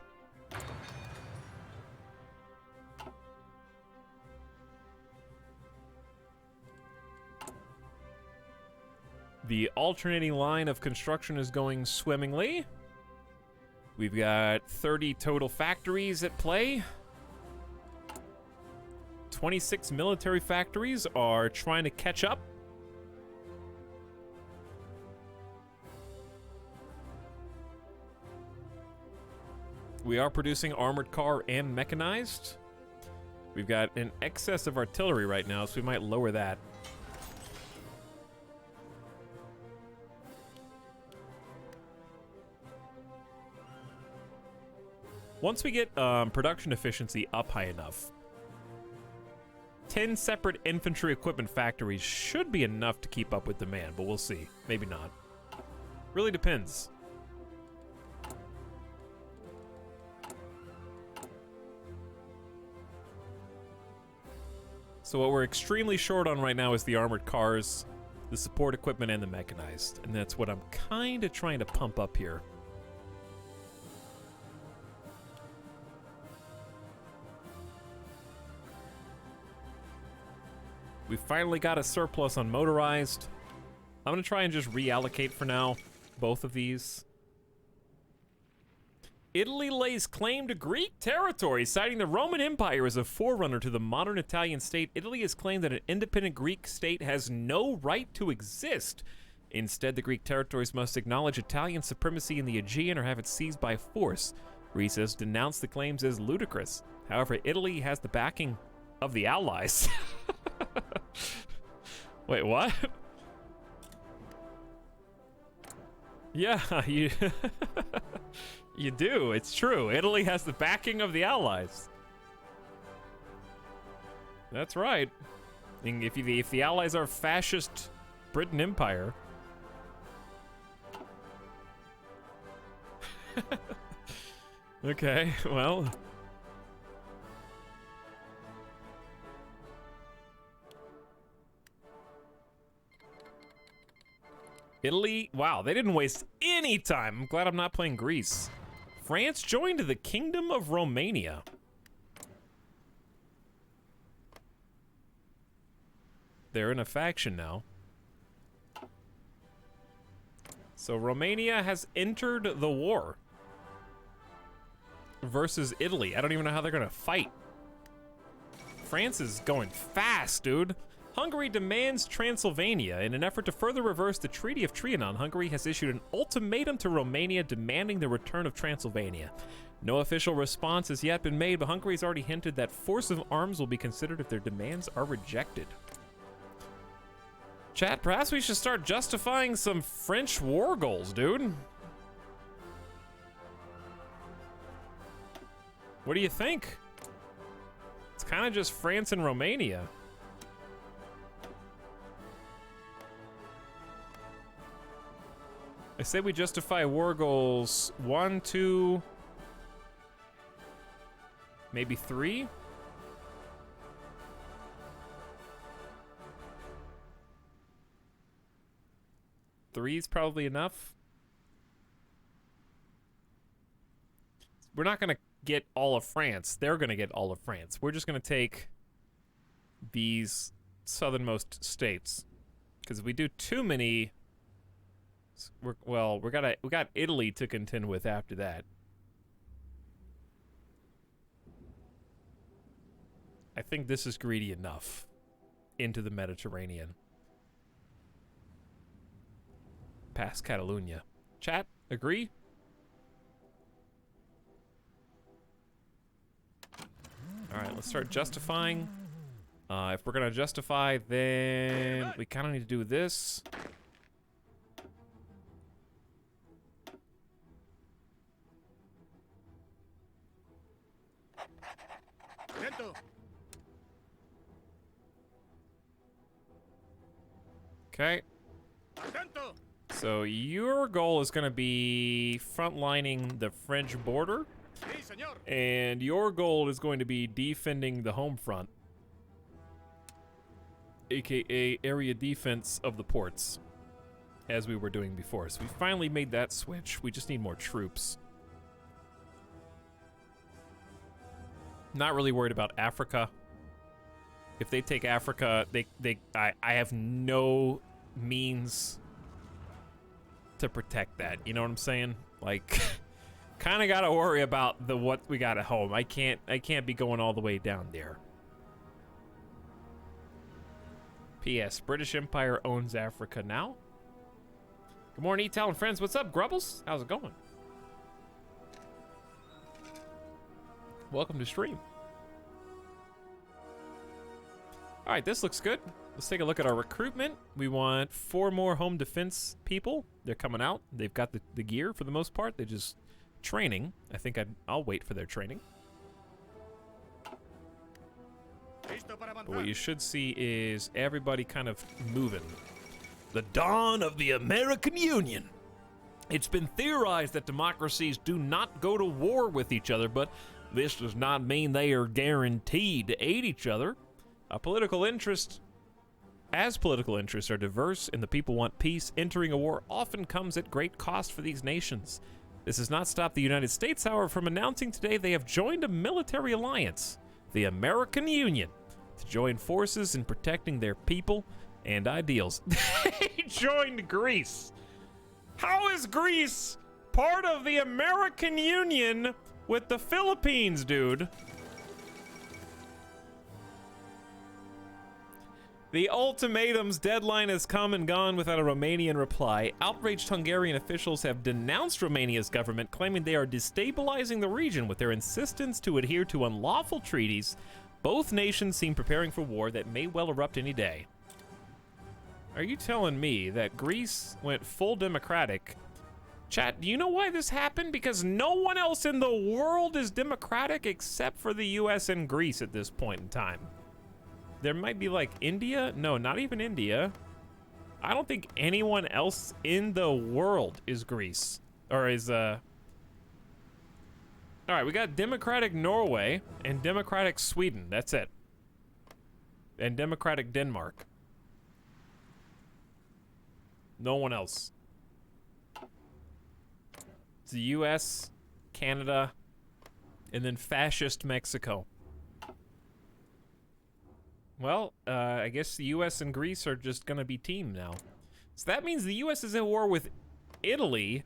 The alternating line of construction is going swimmingly. We've got 30 total factories at play. 26 military factories are trying to catch up. We are producing armored car and mechanized. We've got an excess of artillery right now, so we might lower that. Once we get production efficiency up high enough, 10 separate infantry equipment factories should be enough to keep up with demand, but we'll see. Maybe not. Really depends. So what we're extremely short on right now is the armored cars, the support equipment, and the mechanized. And that's what I'm kind of trying to pump up here. We finally got a surplus on motorized. I'm going to try and just reallocate for now, both of these. Italy lays claim to Greek territory, citing the Roman Empire as a forerunner to the modern Italian state. Italy has claimed that an independent Greek state has no right to exist. Instead, the Greek territories must acknowledge Italian supremacy in the Aegean or have it seized by force. Greece has denounced the claims as ludicrous. However, Italy has the backing of the Allies. Wait, what? Yeah, you you do. It's true. Italy has the backing of the Allies. That's right. And if the Allies are fascist Britain Empire. Okay, well. Italy, wow, they didn't waste any time. I'm glad I'm not playing Greece. France joined the Kingdom of Romania. They're in a faction now. So Romania has entered the war versus Italy. I don't even know how they're gonna fight. France is going fast, dude. Hungary demands Transylvania. In an effort to further reverse the Treaty of Trianon, Hungary has issued an ultimatum to Romania demanding the return of Transylvania. No official response has yet been made, but Hungary has already hinted that force of arms will be considered if their demands are rejected. Chat, perhaps we should start justifying some French war goals, dude. What do you think? It's kind of just France and Romania. I say we justify war goals 1, 2, maybe 3. Three's probably enough. We're not gonna get all of France. They're gonna get all of France. We're just gonna take these southernmost states, because if we do too many, we got Italy to contend with after that. I think this is greedy enough into the Mediterranean. Past Catalonia. Chat, agree? All right, let's start justifying. If we're gonna justify, then we kind of need to do this. Okay. So your goal is going to be frontlining the French border, and your goal is going to be defending the home front, aka area defense of the ports, as we were doing before. So we finally made that switch. We just need more troops. Not really worried about Africa. If they take Africa, I have no means to protect that. You know what I'm saying? Like, kind of got to worry about what we got at home. I can't be going all the way down there. P.S. British Empire owns Africa now. Good morning, Etal and friends. What's up, Grubbles? How's it going? Welcome to stream. All right, this looks good. Let's take a look at our recruitment. We want 4 more home defense people. They're coming out. They've got the gear for the most part. They're just training. I think I'll wait for their training. But what you should see is everybody kind of moving. The dawn of the American Union. It's been theorized that democracies do not go to war with each other, but this does not mean they are guaranteed to aid each other. Political interests are diverse and the people want peace, entering a war often comes at great cost for these nations. This has not stopped the United States, however, from announcing today they have joined a military alliance, the American Union, to join forces in protecting their people and ideals. They joined Greece. How is Greece part of the American Union with the Philippines, dude. The ultimatum's deadline has come and gone without a Romanian reply. Outraged Hungarian officials have denounced Romania's government, claiming they are destabilizing the region with their insistence to adhere to unlawful treaties. Both nations seem preparing for war that may well erupt any day. Are you telling me that Greece went full democratic? Chat, do you know why this happened? Because no one else in the world is democratic except for the US and Greece at this point in time. There might be like India. No, not even India. I don't think anyone else in the world is Greece. Or is, All right, we got democratic Norway and democratic Sweden. That's it. And democratic Denmark. No one else. It's the US, Canada, and then fascist Mexico. Well, I guess the US and Greece are just gonna be team now. So that means the US is at war with Italy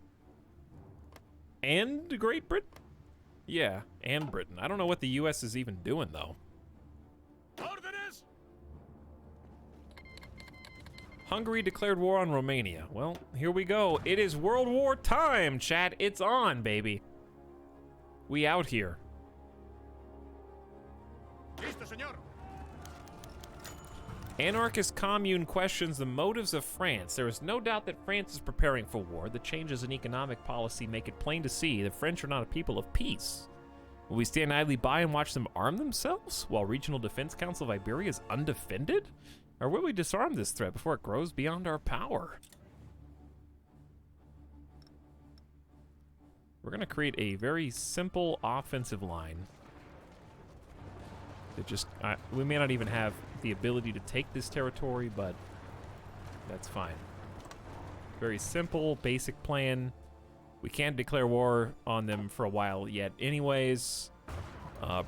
and Great Britain? Yeah, and Britain. I don't know what the US is even doing, though. ¡Órdenes! Hungary declared war on Romania. Well, here we go. It is World War time, chat. It's on, baby. We out here. ¡Listo, señor! Anarchist commune questions the motives of France. There is no doubt that France is preparing for war. The changes in economic policy make it plain to see the French are not a people of peace. Will we stand idly by and watch them arm themselves while Regional Defense Council of Iberia is undefended? Or will we disarm this threat before it grows beyond our power? We're going to create a very simple offensive line. That just, we may not even have the ability to take this territory, but that's fine. Very simple, basic plan. We can't declare war on them for a while yet anyways.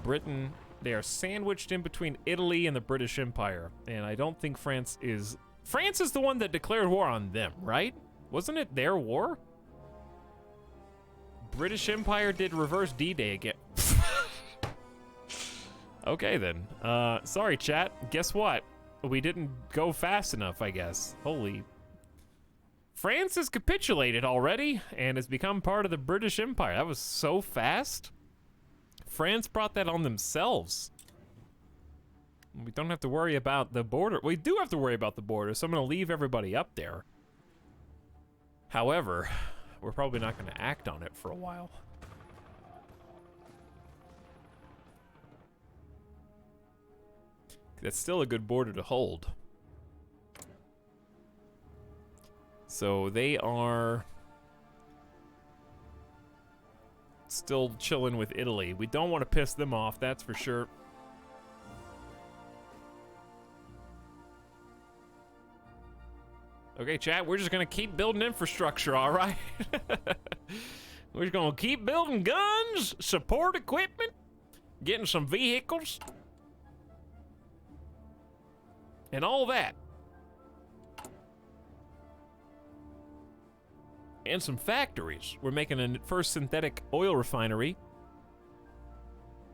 Britain, they are sandwiched in between Italy and the British Empire, and I don't think France is the one that declared war on them, right? Wasn't it their war? British Empire did reverse D-Day again. Okay then. Sorry chat. Guess what? We didn't go fast enough, I guess. Holy. France has capitulated already and has become part of the British Empire. That was so fast. France brought that on themselves. We don't have to worry about the border. We do have to worry about the border, so I'm going to leave everybody up there. However, we're probably not going to act on it for a while. That's still a good border to hold. So they are still chilling with Italy. We don't want to piss them off, that's for sure. Okay, chat, we're just gonna keep building infrastructure, all right? We're just gonna keep building guns, support equipment, getting some vehicles, and all that. And some factories. We're making a first synthetic oil refinery.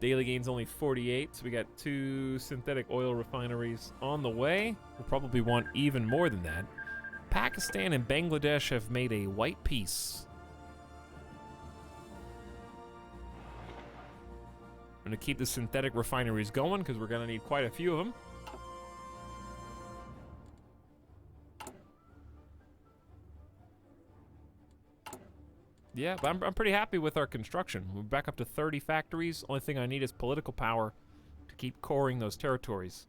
Daily gain's only 48, so we got 2 synthetic oil refineries on the way. We'll probably want even more than that. Pakistan and Bangladesh have made a white peace. I'm gonna keep the synthetic refineries going because we're gonna need quite a few of them. Yeah, but I'm pretty happy with our construction. We're back up to 30 factories. Only thing I need is political power to keep coring those territories.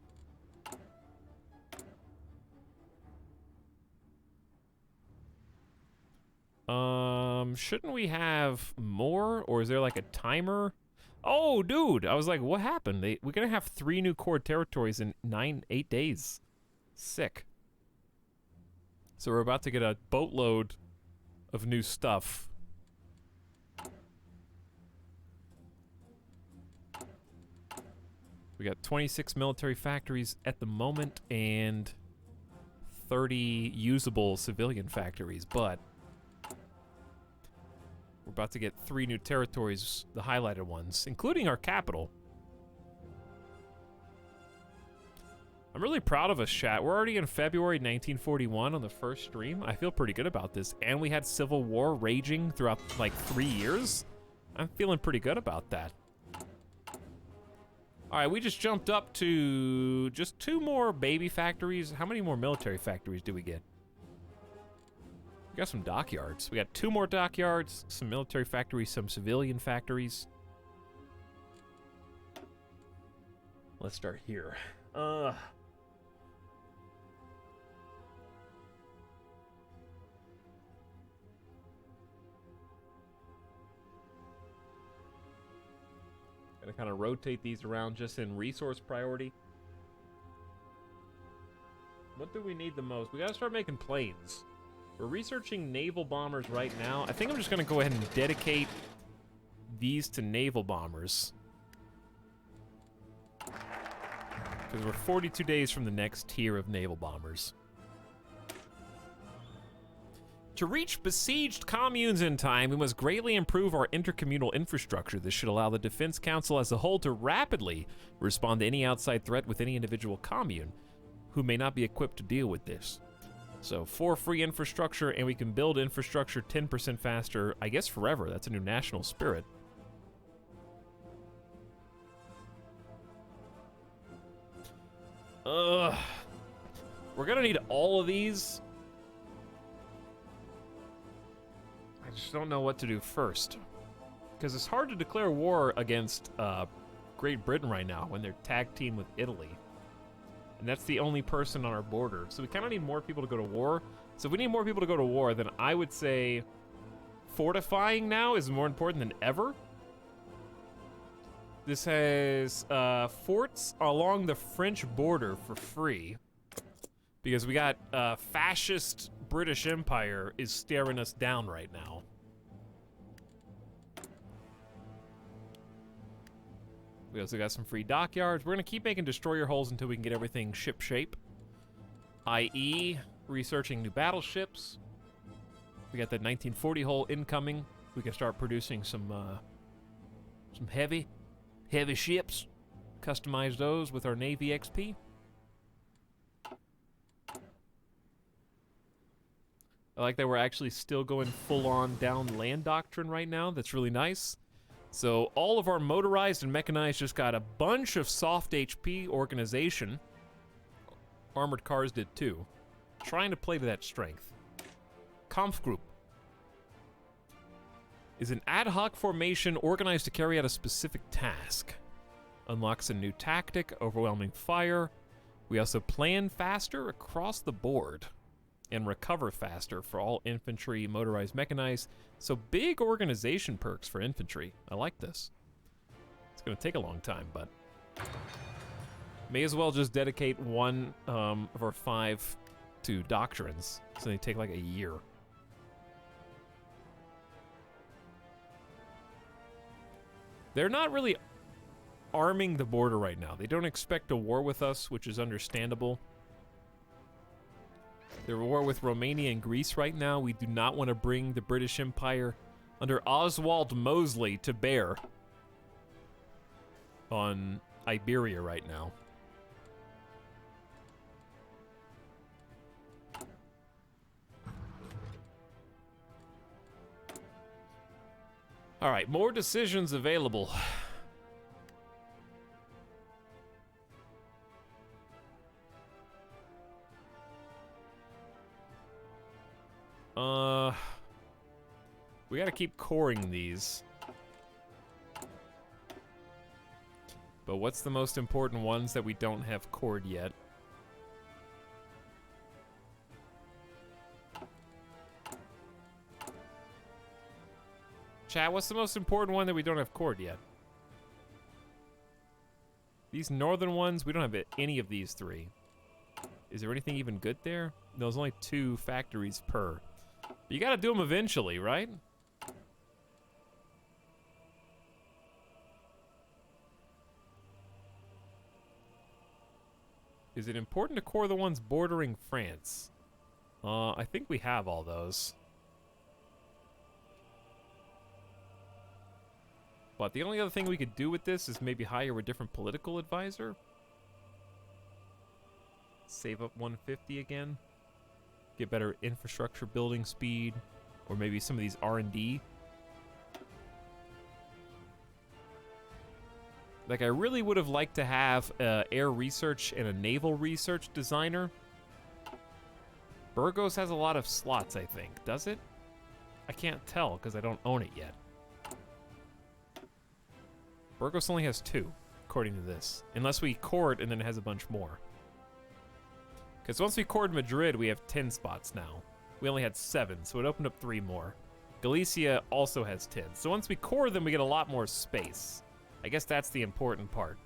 Shouldn't we have more, or is there like a timer? Oh, dude, I was like, what happened? We're gonna have 3 new core territories in 8 days. Sick. So we're about to get a boatload of new stuff. We got 26 military factories at the moment and 30 usable civilian factories, but about to get 3 new territories, the highlighted ones, including our capital. I'm really proud of us, chat. We're already in February 1941 on the first stream. I feel pretty good about this. And we had civil war raging throughout like 3 years. I'm feeling pretty good about that. All right, we just jumped up to just 2 more baby factories. How many more military factories do we get? We got some dockyards. We got 2 more dockyards, some military factories, some civilian factories. Let's start here. Gonna kind of rotate these around just in resource priority. What do we need the most? We gotta start making planes. We're researching naval bombers right now. I think I'm just gonna go ahead and dedicate these to naval bombers. Because we're 42 days from the next tier of naval bombers. To reach besieged communes in time, we must greatly improve our intercommunal infrastructure. This should allow the Defense Council as a whole to rapidly respond to any outside threat with any individual commune who may not be equipped to deal with this. So 4 free infrastructure, and we can build infrastructure 10% faster, I guess forever. That's a new national spirit. We're gonna need all of these. I just don't know what to do first. Because it's hard to declare war against Great Britain right now when they're tag team with Italy. And that's the only person on our border. So we kind of need more people to go to war. So if we need more people to go to war, then I would say fortifying now is more important than ever. This has forts along the French border for free. Because we got fascist British Empire is staring us down right now. We also got some free dockyards. We're gonna keep making destroyer hulls until we can get everything ship shape. i.e. researching new battleships. We got that 1940 hull incoming. We can start producing some heavy ships. Customize those with our Navy XP. I like that we're actually still going full-on down land doctrine right now. That's really nice. So all of our motorized and mechanized just got a bunch of soft HP organization. Armored cars did too. Trying to play to that strength. Kampfgruppe is an ad hoc formation organized to carry out a specific task. Unlocks a new tactic, overwhelming fire. We also plan faster across the board. And recover faster for all infantry, motorized, mechanized. So big organization perks for infantry. I like this. It's gonna take a long time, but may as well just dedicate one of our 5 to doctrines, so they take like a year. They're not really arming the border right now. They don't expect a war with us, which is understandable. They're at war with Romania and Greece right now. We do not want to bring the British Empire under Oswald Mosley to bear on Iberia right now. All right, more decisions available. We gotta keep coring these. But what's the most important ones that we don't have cored yet? Chat, what's the most important one that we don't have cored yet? These northern ones, we don't have any of these 3. Is there anything even good there? No, there's only 2 factories per. But you gotta do them eventually, right? Is it important to core the ones bordering France? I think we have all those. But the only other thing we could do with this is maybe hire a different political advisor. Save up 150 again. Get better infrastructure building speed. Or maybe some of these R&D. Like, I really would have liked to have air research and a naval research designer. Burgos has a lot of slots, I think. Does it? I can't tell because I don't own it yet. Burgos only has 2, according to this. Unless we court and then it has a bunch more. Because once we cored Madrid, we have 10 spots now. We only had 7, so it opened up 3 more. Galicia also has 10. So once we core them, we get a lot more space. I guess that's the important part.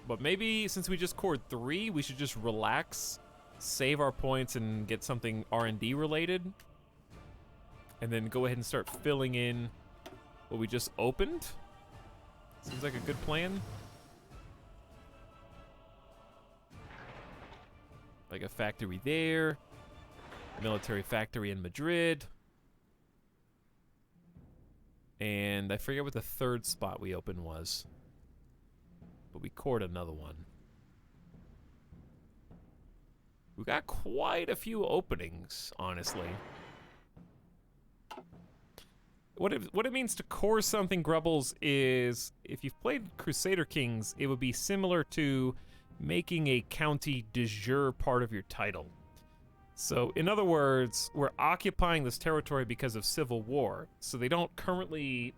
But maybe since we just cored 3, we should just relax, save our points, and get something R&D related. And then go ahead and start filling in what we just opened. Seems like a good plan. Like a factory there. Military factory in Madrid. And I forget what the 3rd spot we opened was. But we cored another one. We got quite a few openings, honestly. What it means to core something, Grubbles, is if you've played Crusader Kings, it would be similar to making a county de jure part of your title. So, in other words, we're occupying this territory because of civil war, so they don't currently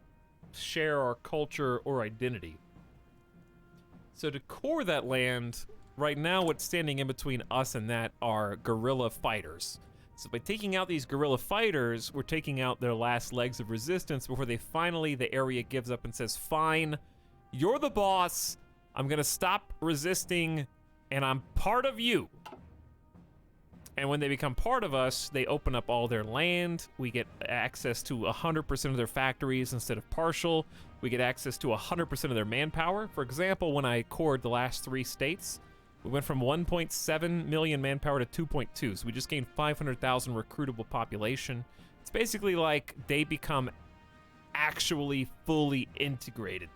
share our culture or identity. So to core that land, right now what's standing in between us and that are guerrilla fighters. So by taking out these guerrilla fighters, we're taking out their last legs of resistance before the area gives up and says, fine, you're the boss, I'm gonna stop resisting, and I'm part of you. And when they become part of us, they open up all their land. We get access to 100% of their factories instead of partial. We get access to 100% of their manpower. For example, when I cored the last 3 states, we went from 1.7 million manpower to 2.2. So we just gained 500,000 recruitable population. It's basically like they become actually fully integrated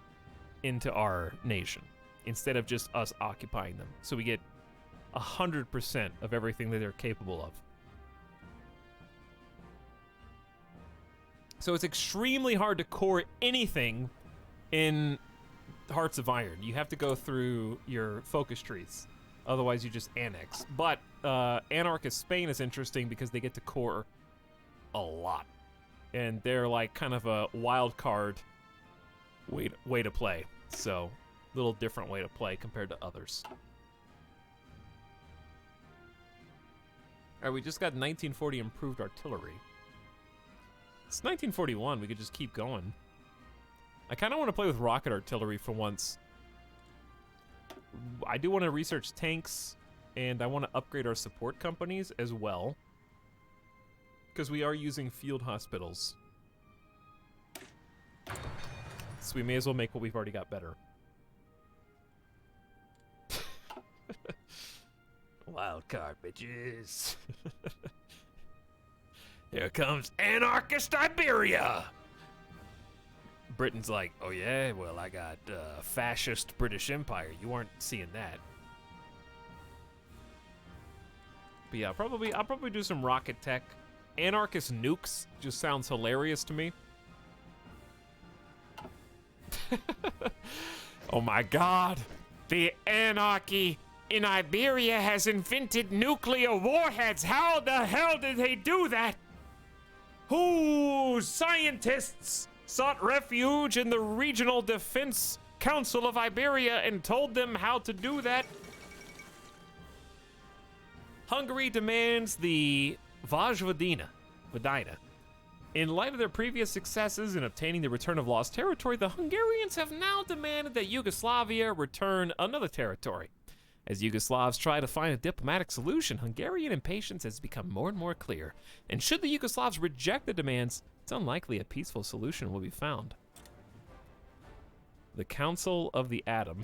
into our nation instead of just us occupying them. So we get 100% of everything that they're capable of. So it's extremely hard to core anything in Hearts of Iron. You have to go through your focus trees. Otherwise, you just annex. But Anarchist Spain is interesting because they get to core a lot. And they're like kind of a wild card way to play. So, a little different way to play compared to others. Alright, we just got 1940 improved artillery. It's 1941, we could just keep going. I kind of want to play with rocket artillery for once. I do want to research tanks, and I want to upgrade our support companies as well. Because we are using field hospitals. So we may as well make what we've already got better. Wild card, bitches. Here comes anarchist Iberia. Britain's like, oh yeah, well I got fascist British Empire. You aren't seeing that. But yeah, I'll probably do some rocket tech. Anarchist nukes just sounds hilarious to me. Oh my god, the anarchy in Iberia has invented nuclear warheads. How the hell did they do that? Whose scientists sought refuge in the Regional Defense Council of Iberia and told them how to do that? Hungary demands the Vojvodina. In light of their previous successes in obtaining the return of lost territory, the Hungarians have now demanded that Yugoslavia return another territory. As Yugoslavs try to find a diplomatic solution, Hungarian impatience has become more and more clear. And should the Yugoslavs reject the demands, it's unlikely a peaceful solution will be found. The Council of the Atom.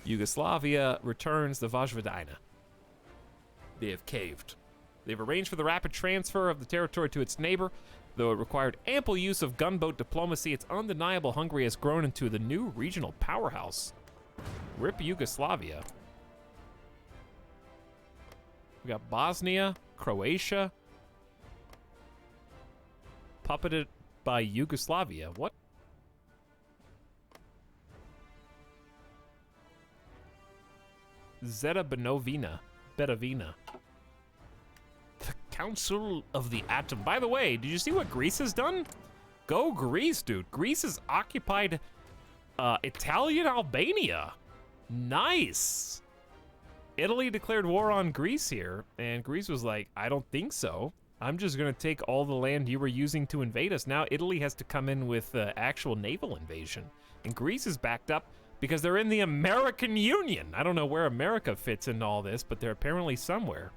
Yugoslavia returns the Vojvodina. They have caved. They've arranged for the rapid transfer of the territory to its neighbor. Though it required ample use of gunboat diplomacy, it's undeniable Hungary has grown into the new regional powerhouse. Rip Yugoslavia. We got Bosnia, Croatia. Puppeted by Yugoslavia. What? Zeta Benovina. Bedovina. The Council of the Atom. By the way, did you see what Greece has done? Go Greece, dude. Greece has occupied Italian Albania. Nice. Italy declared war on Greece here, and Greece was like, I don't think so. I'm just going to take all the land you were using to invade us. Now Italy has to come in with actual naval invasion. And Greece is backed up because they're in the American Union. I don't know where America fits in all this, but they're apparently somewhere.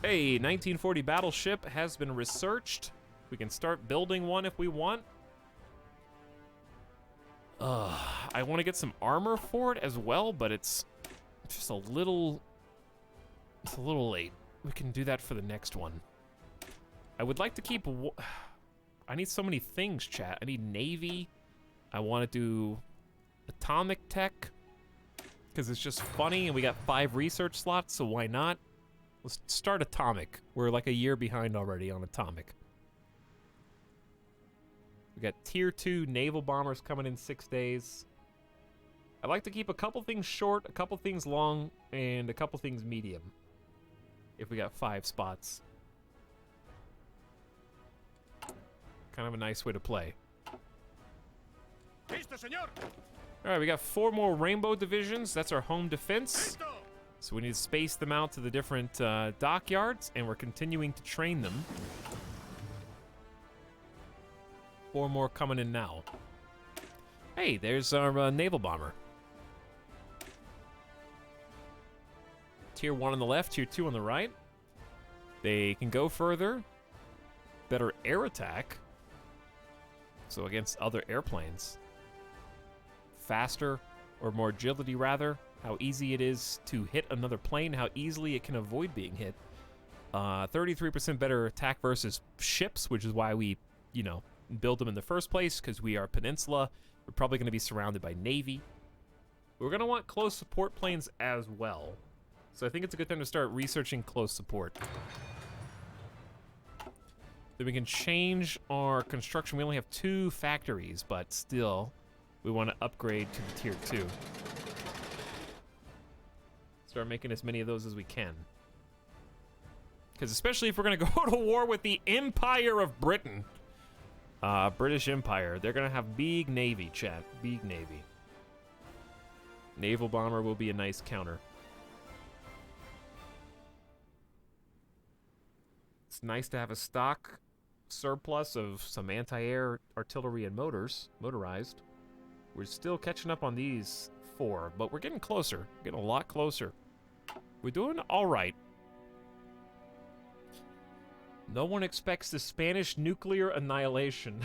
Hey, 1940 battleship has been researched. We can start building one if we want. I want to get some armor for it as well, but it's just a little... It's a little late. We can do that for the next one. I would like to keep... I need so many things, chat. I need Navy. I want to do atomic tech, because it's just funny, and we got 5 research slots, so why not? Let's start atomic. We're like a year behind already on atomic. We got tier 2 naval bombers coming in 6 days. I'd like to keep a couple things short, a couple things long, and a couple things medium. If we got 5 spots. Kind of a nice way to play. Listo, señor. All right, we got 4 more rainbow divisions. That's our home defense. Listo. So we need to space them out to the different dockyards, and we're continuing to train them. 4 more coming in now. Hey, there's our naval bomber. Tier 1 on the left, Tier 2 on the right. They can go further. Better air attack. So against other airplanes. Faster, or more agility rather. How easy it is to hit another plane. How easily it can avoid being hit. 33% better attack versus ships, which is why we, you know, build them in the first place, because we are a peninsula. We're probably going to be surrounded by Navy. We're going to want close support planes as well. So I think it's a good time to start researching close support. Then we can change our construction. We only have 2 factories, but still, we want to upgrade to the tier 2. Start making as many of those as we can. Because especially if we're going to go to war with the Empire of Britain. British Empire. They're going to have big navy, chat. Big navy. Naval bomber will be a nice counter. It's nice to have a stock surplus of some anti-air artillery and motors, motorized. We're still catching up on these 4, but we're getting closer. Getting a lot closer. We're doing all right. No one expects the Spanish nuclear annihilation.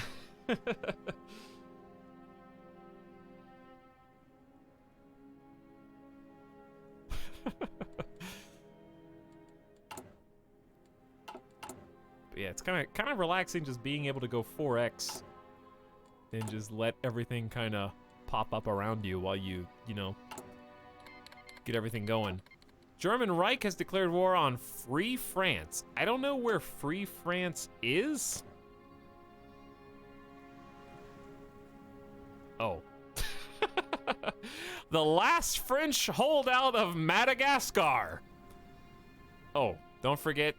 Yeah, it's kind of relaxing just being able to go 4x and just let everything kind of pop up around you while you know, get everything going. German Reich has declared war on Free France. I don't know where Free France is. Oh. The last French holdout of Madagascar. Oh, don't forget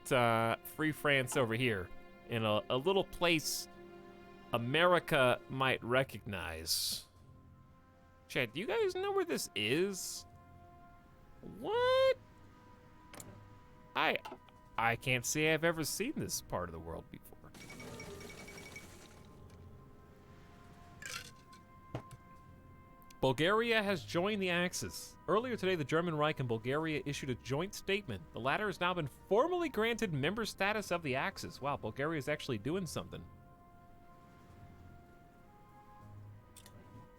Free France over here in a little place America might recognize. Chat, do you guys know where this is? What? I can't say I've ever seen this part of the world before. Bulgaria has joined the Axis. Earlier today, the German Reich and Bulgaria issued a joint statement. The latter has now been formally granted member status of the Axis. Wow, Bulgaria is actually doing something.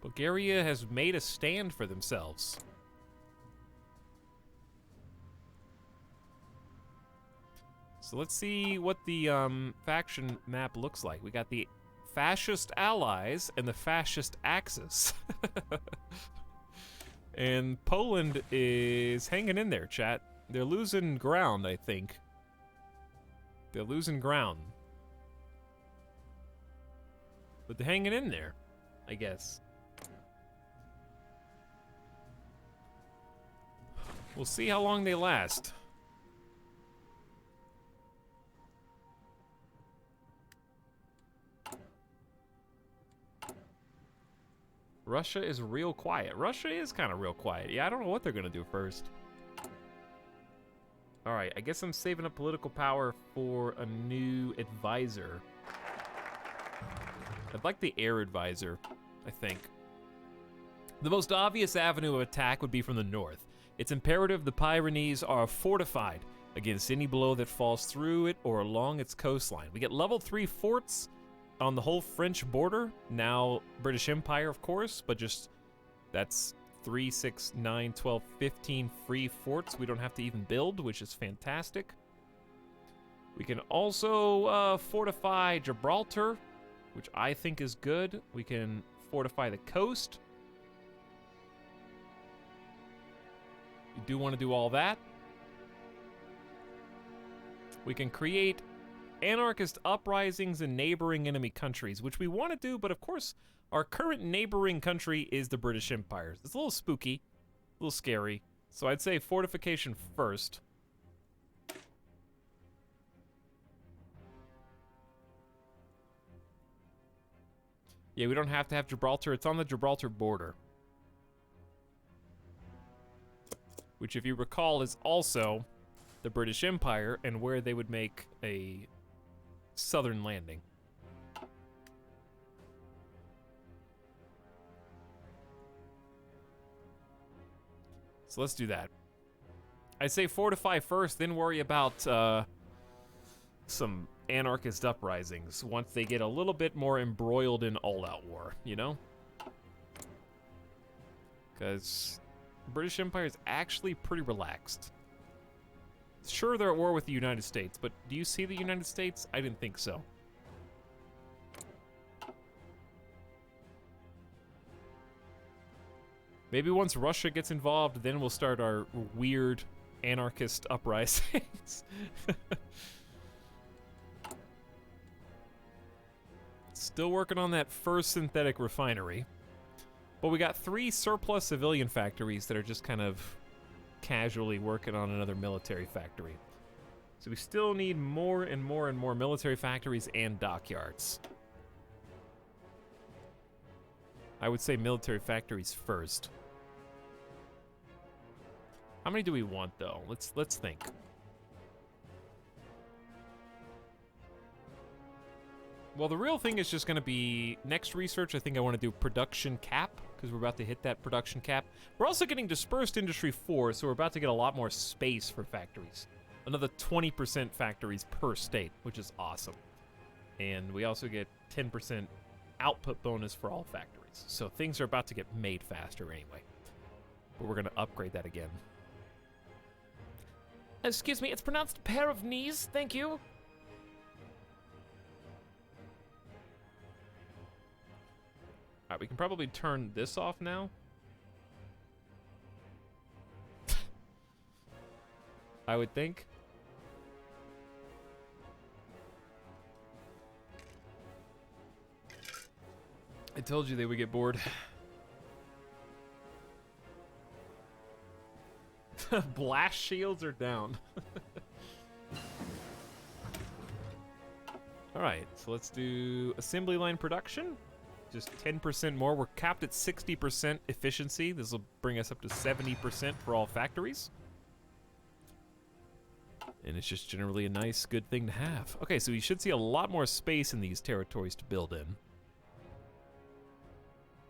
Bulgaria has made a stand for themselves. So let's see what the faction map looks like. We got the fascist allies and the fascist axis. And Poland is hanging in there, chat. They're losing ground, I think. They're losing ground. But they're hanging in there, I guess. We'll see how long they last. Russia is real quiet. Russia is kind of real quiet. Yeah, I don't know what they're gonna do first. All right, I guess I'm saving up political power for a new advisor. I'd like the air advisor, I think. The most obvious avenue of attack would be from the north. It's imperative the Pyrenees are fortified against any blow that falls through it or along its coastline. We get level 3 forts on the whole French border, now British Empire, of course, but just that's 3, 6, 9, 12, 15 free forts we don't have to even build, which is fantastic. We can also fortify Gibraltar, which I think is good. We can fortify the coast. We do want to do all that. We can create anarchist uprisings in neighboring enemy countries, which we want to do, but of course, our current neighboring country is the British Empire. It's a little spooky, a little scary, so I'd say fortification first. Yeah, we don't have to have Gibraltar. It's on the Gibraltar border, which, if you recall, is also the British Empire and where they would make a southern landing. So let's do that. I'd say fortify first, then worry about some anarchist uprisings once they get a little bit more embroiled in all-out war, you know? Because British Empire is actually pretty relaxed. Sure, they're at war with the United States, but do you see the United States? I didn't think so. Maybe once Russia gets involved, then we'll start our weird anarchist uprisings. Still working on that first synthetic refinery. But we got 3 surplus civilian factories that are just kind of casually working on another military factory. So we still need more and more and more military factories and dockyards. I would say military factories first. How many do we want, though? Let's think. Well, the real thing is just going to be next research. I think I want to do production cap because we're about to hit that production cap. We're also getting dispersed industry 4, so we're about to get a lot more space for factories. Another 20% factories per state, which is awesome. And we also get 10% output bonus for all factories. So things are about to get made faster anyway. But we're going to upgrade that again. Excuse me, it's pronounced pair of knees, thank you. Alright, we can probably turn this off now. I would think. I told you they would get bored. Blast shields are down. Alright, so let's do assembly line production. Just 10% more. We're capped at 60% efficiency. This will bring us up to 70% for all factories. And it's just generally a nice, good thing to have. Okay, so you should see a lot more space in these territories to build in.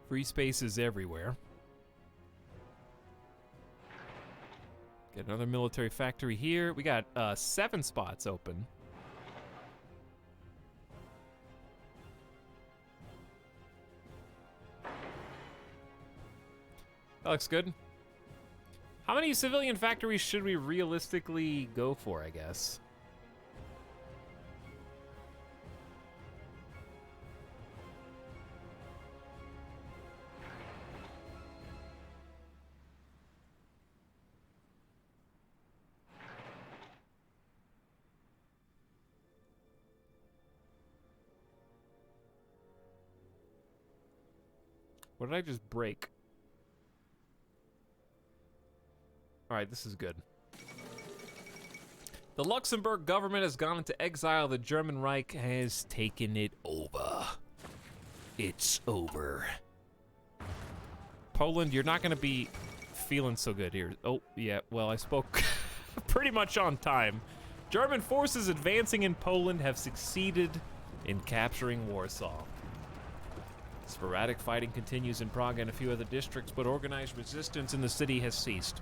Free spaces everywhere. Get another military factory here. We got 7 spots open. That looks good. How many civilian factories should we realistically go for, I guess? What did I just break? Alright, this is good. The Luxembourg government has gone into exile. The German Reich has taken it over. It's over. Poland, you're not going to be feeling so good here. Oh, yeah, well, I spoke pretty much on time. German forces advancing in Poland have succeeded in capturing Warsaw. Sporadic fighting continues in Prague and a few other districts, but organized resistance in the city has ceased.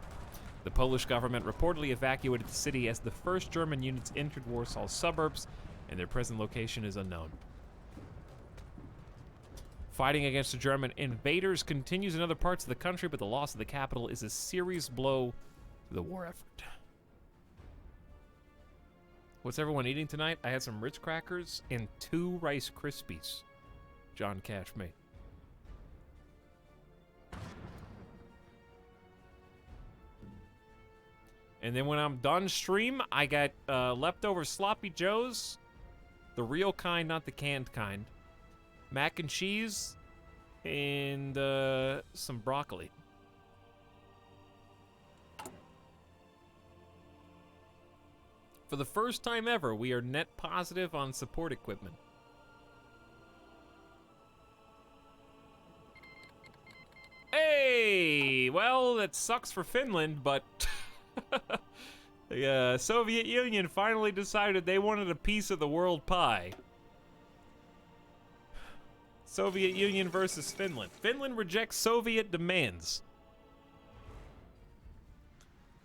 The Polish government reportedly evacuated the city as the first German units entered Warsaw's suburbs, and their present location is unknown. Fighting against the German invaders continues in other parts of the country, but the loss of the capital is a serious blow to the war effort. What's everyone eating tonight? I had some Ritz crackers and 2 Rice Krispies. John Cash made. And then when I'm done stream, I got leftover Sloppy Joes. The real kind, not the canned kind. Mac and cheese. And some broccoli. For the first time ever, we are net positive on support equipment. Hey! Well, that sucks for Finland, but... the Soviet Union finally decided they wanted a piece of the world pie. Soviet Union versus Finland. Finland rejects Soviet demands.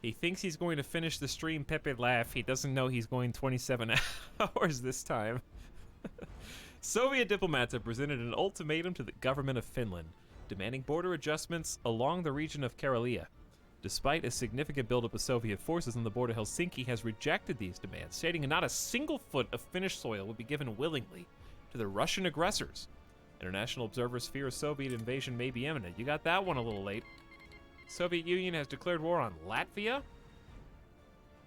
He thinks he's going to finish the stream, Pepe laugh. He doesn't know he's going 27 hours this time. Soviet diplomats have presented an ultimatum to the government of Finland, demanding border adjustments along the region of Karelia. Despite a significant buildup of Soviet forces on the border, Helsinki has rejected these demands, stating not a single foot of Finnish soil would be given willingly to the Russian aggressors. International observers fear a Soviet invasion may be imminent. You got that one a little late. Soviet Union has declared war on Latvia?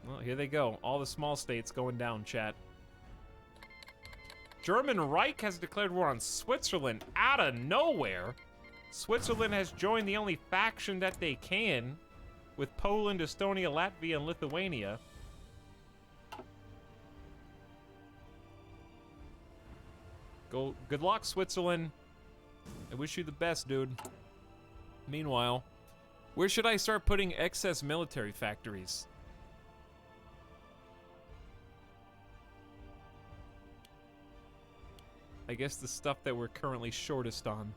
Well, here they go. All the small states going down, chat. German Reich has declared war on Switzerland out of nowhere. Switzerland has joined the only faction that they can, with Poland, Estonia, Latvia, and Lithuania. Good luck, Switzerland. I wish you the best, dude. Meanwhile, where should I start putting excess military factories? I guess the stuff that we're currently shortest on.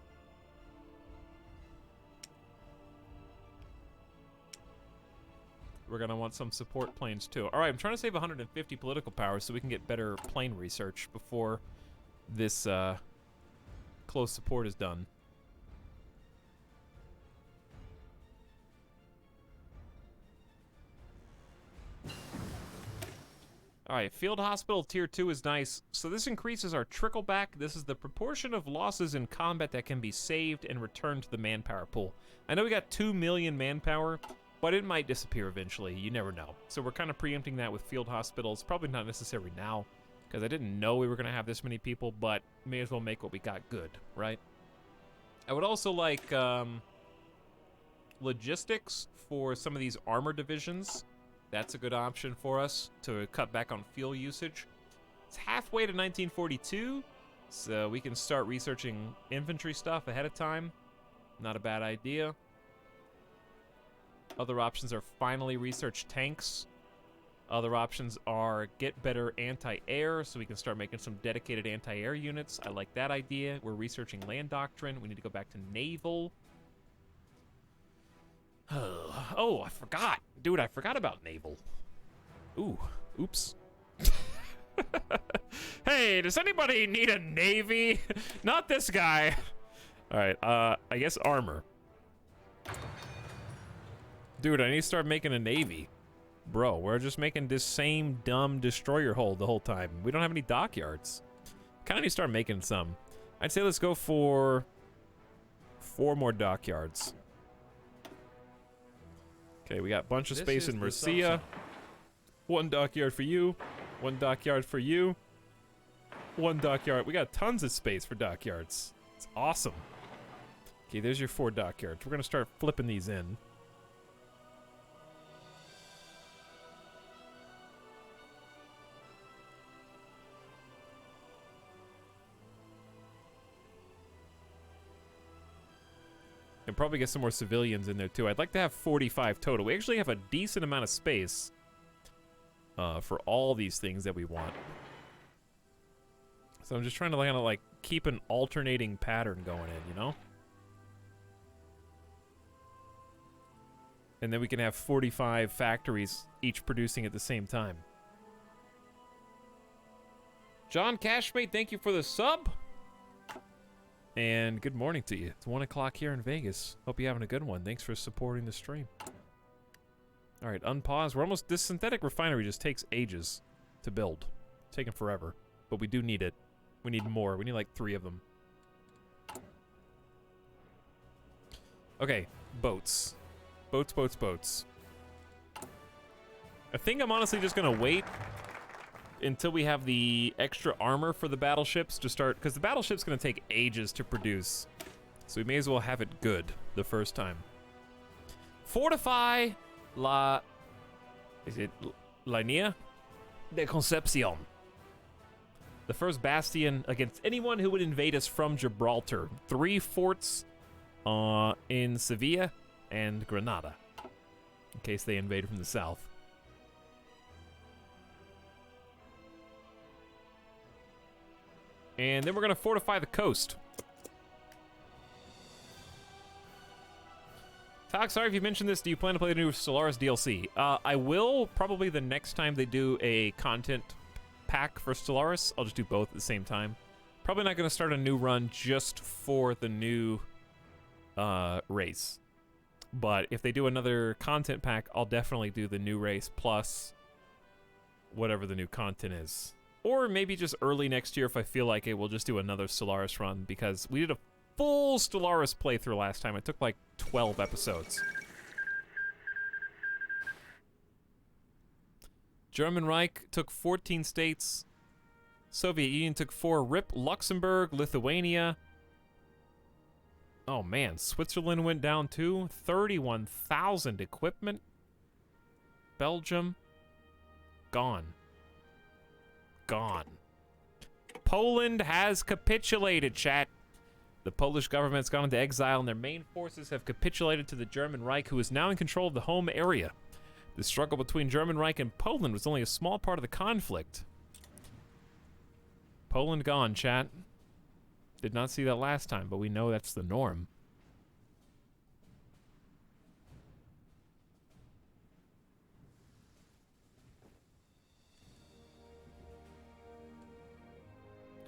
We're gonna want some support planes too. All right, I'm trying to save 150 political power so we can get better plane research before this close support is done. All right, Field Hospital Tier 2 is nice. So this increases our trickle back. This is the proportion of losses in combat that can be saved and returned to the manpower pool. I know we got 2 million manpower, but it might disappear eventually. You never know. So we're kind of preempting that with Field Hospitals. Probably not necessary now, because I didn't know we were going to have this many people, but may as well make what we got good, right? I would also like logistics for some of these armor divisions. That's a good option for us to cut back on fuel usage. It's halfway to 1942, so we can start researching infantry stuff ahead of time. Not a bad idea. Other options are finally research tanks. Other options are get better anti-air, so we can start making some dedicated anti-air units. I like that idea. We're researching land doctrine. We need to go back to naval. Oh, I forgot. Dude, I forgot about naval. Ooh, oops. Hey, does anybody need a navy? Not this guy. All right, I guess armor. Dude, I need to start making a navy. Bro, we're just making this same dumb destroyer hull the whole time. We don't have any dockyards. Kind of need to start making some. I'd say let's go for 4 more dockyards. Okay, we got a bunch of space in Murcia. 1 dockyard for you. 1 dockyard for you. 1 dockyard. We got tons of space for dockyards. It's awesome. Okay, there's your 4 dockyards. We're gonna start flipping these in. And probably get some more civilians in there too. I'd like to have 45 total. We actually have a decent amount of space for all these things that we want. So I'm just trying to kind of like keep an alternating pattern going in, you know? And then we can have 45 factories each producing at the same time. John Cashmate, thank you for the sub. And good morning to you. It's 1 o'clock here in Vegas. Hope you're having a good one. Thanks for supporting the stream. All right, unpause. We're almost... This synthetic refinery just takes ages to build. Taking forever. But we do need it. We need more. We need like 3 of them. Okay, boats. Boats, boats, boats. I think I'm honestly just gonna wait until we have the extra armor for the battleships to start, because the battleship's gonna take ages to produce. So we may as well have it good the first time. Fortify la... Is it Linea de Concepcion. The first bastion against anyone who would invade us from Gibraltar. 3 forts in Sevilla and Granada, in case they invade from the south. And then we're gonna fortify the coast. Talk, sorry if you mentioned this. Do you plan to play the new Stellaris DLC? I will, probably the next time they do a content pack for Stellaris. I'll just do both at the same time. Probably not gonna start a new run just for the new race. But if they do another content pack, I'll definitely do the new race plus whatever the new content is. Or maybe just early next year if I feel like it, we'll just do another Stellaris run, because we did a full Stellaris playthrough last time. It took like 12 episodes. German Reich took 14 states. Soviet Union took 4. RIP Luxembourg, Lithuania. Oh man, Switzerland went down too. 31,000 equipment. Belgium, gone. Gone. Poland has capitulated, chat. The Polish government's gone into exile and their main forces have capitulated to the German Reich, who is now in control of the home area. The struggle between German Reich and Poland was only a small part of the conflict. Poland gone, chat. Did not see that last time, but we know that's the norm.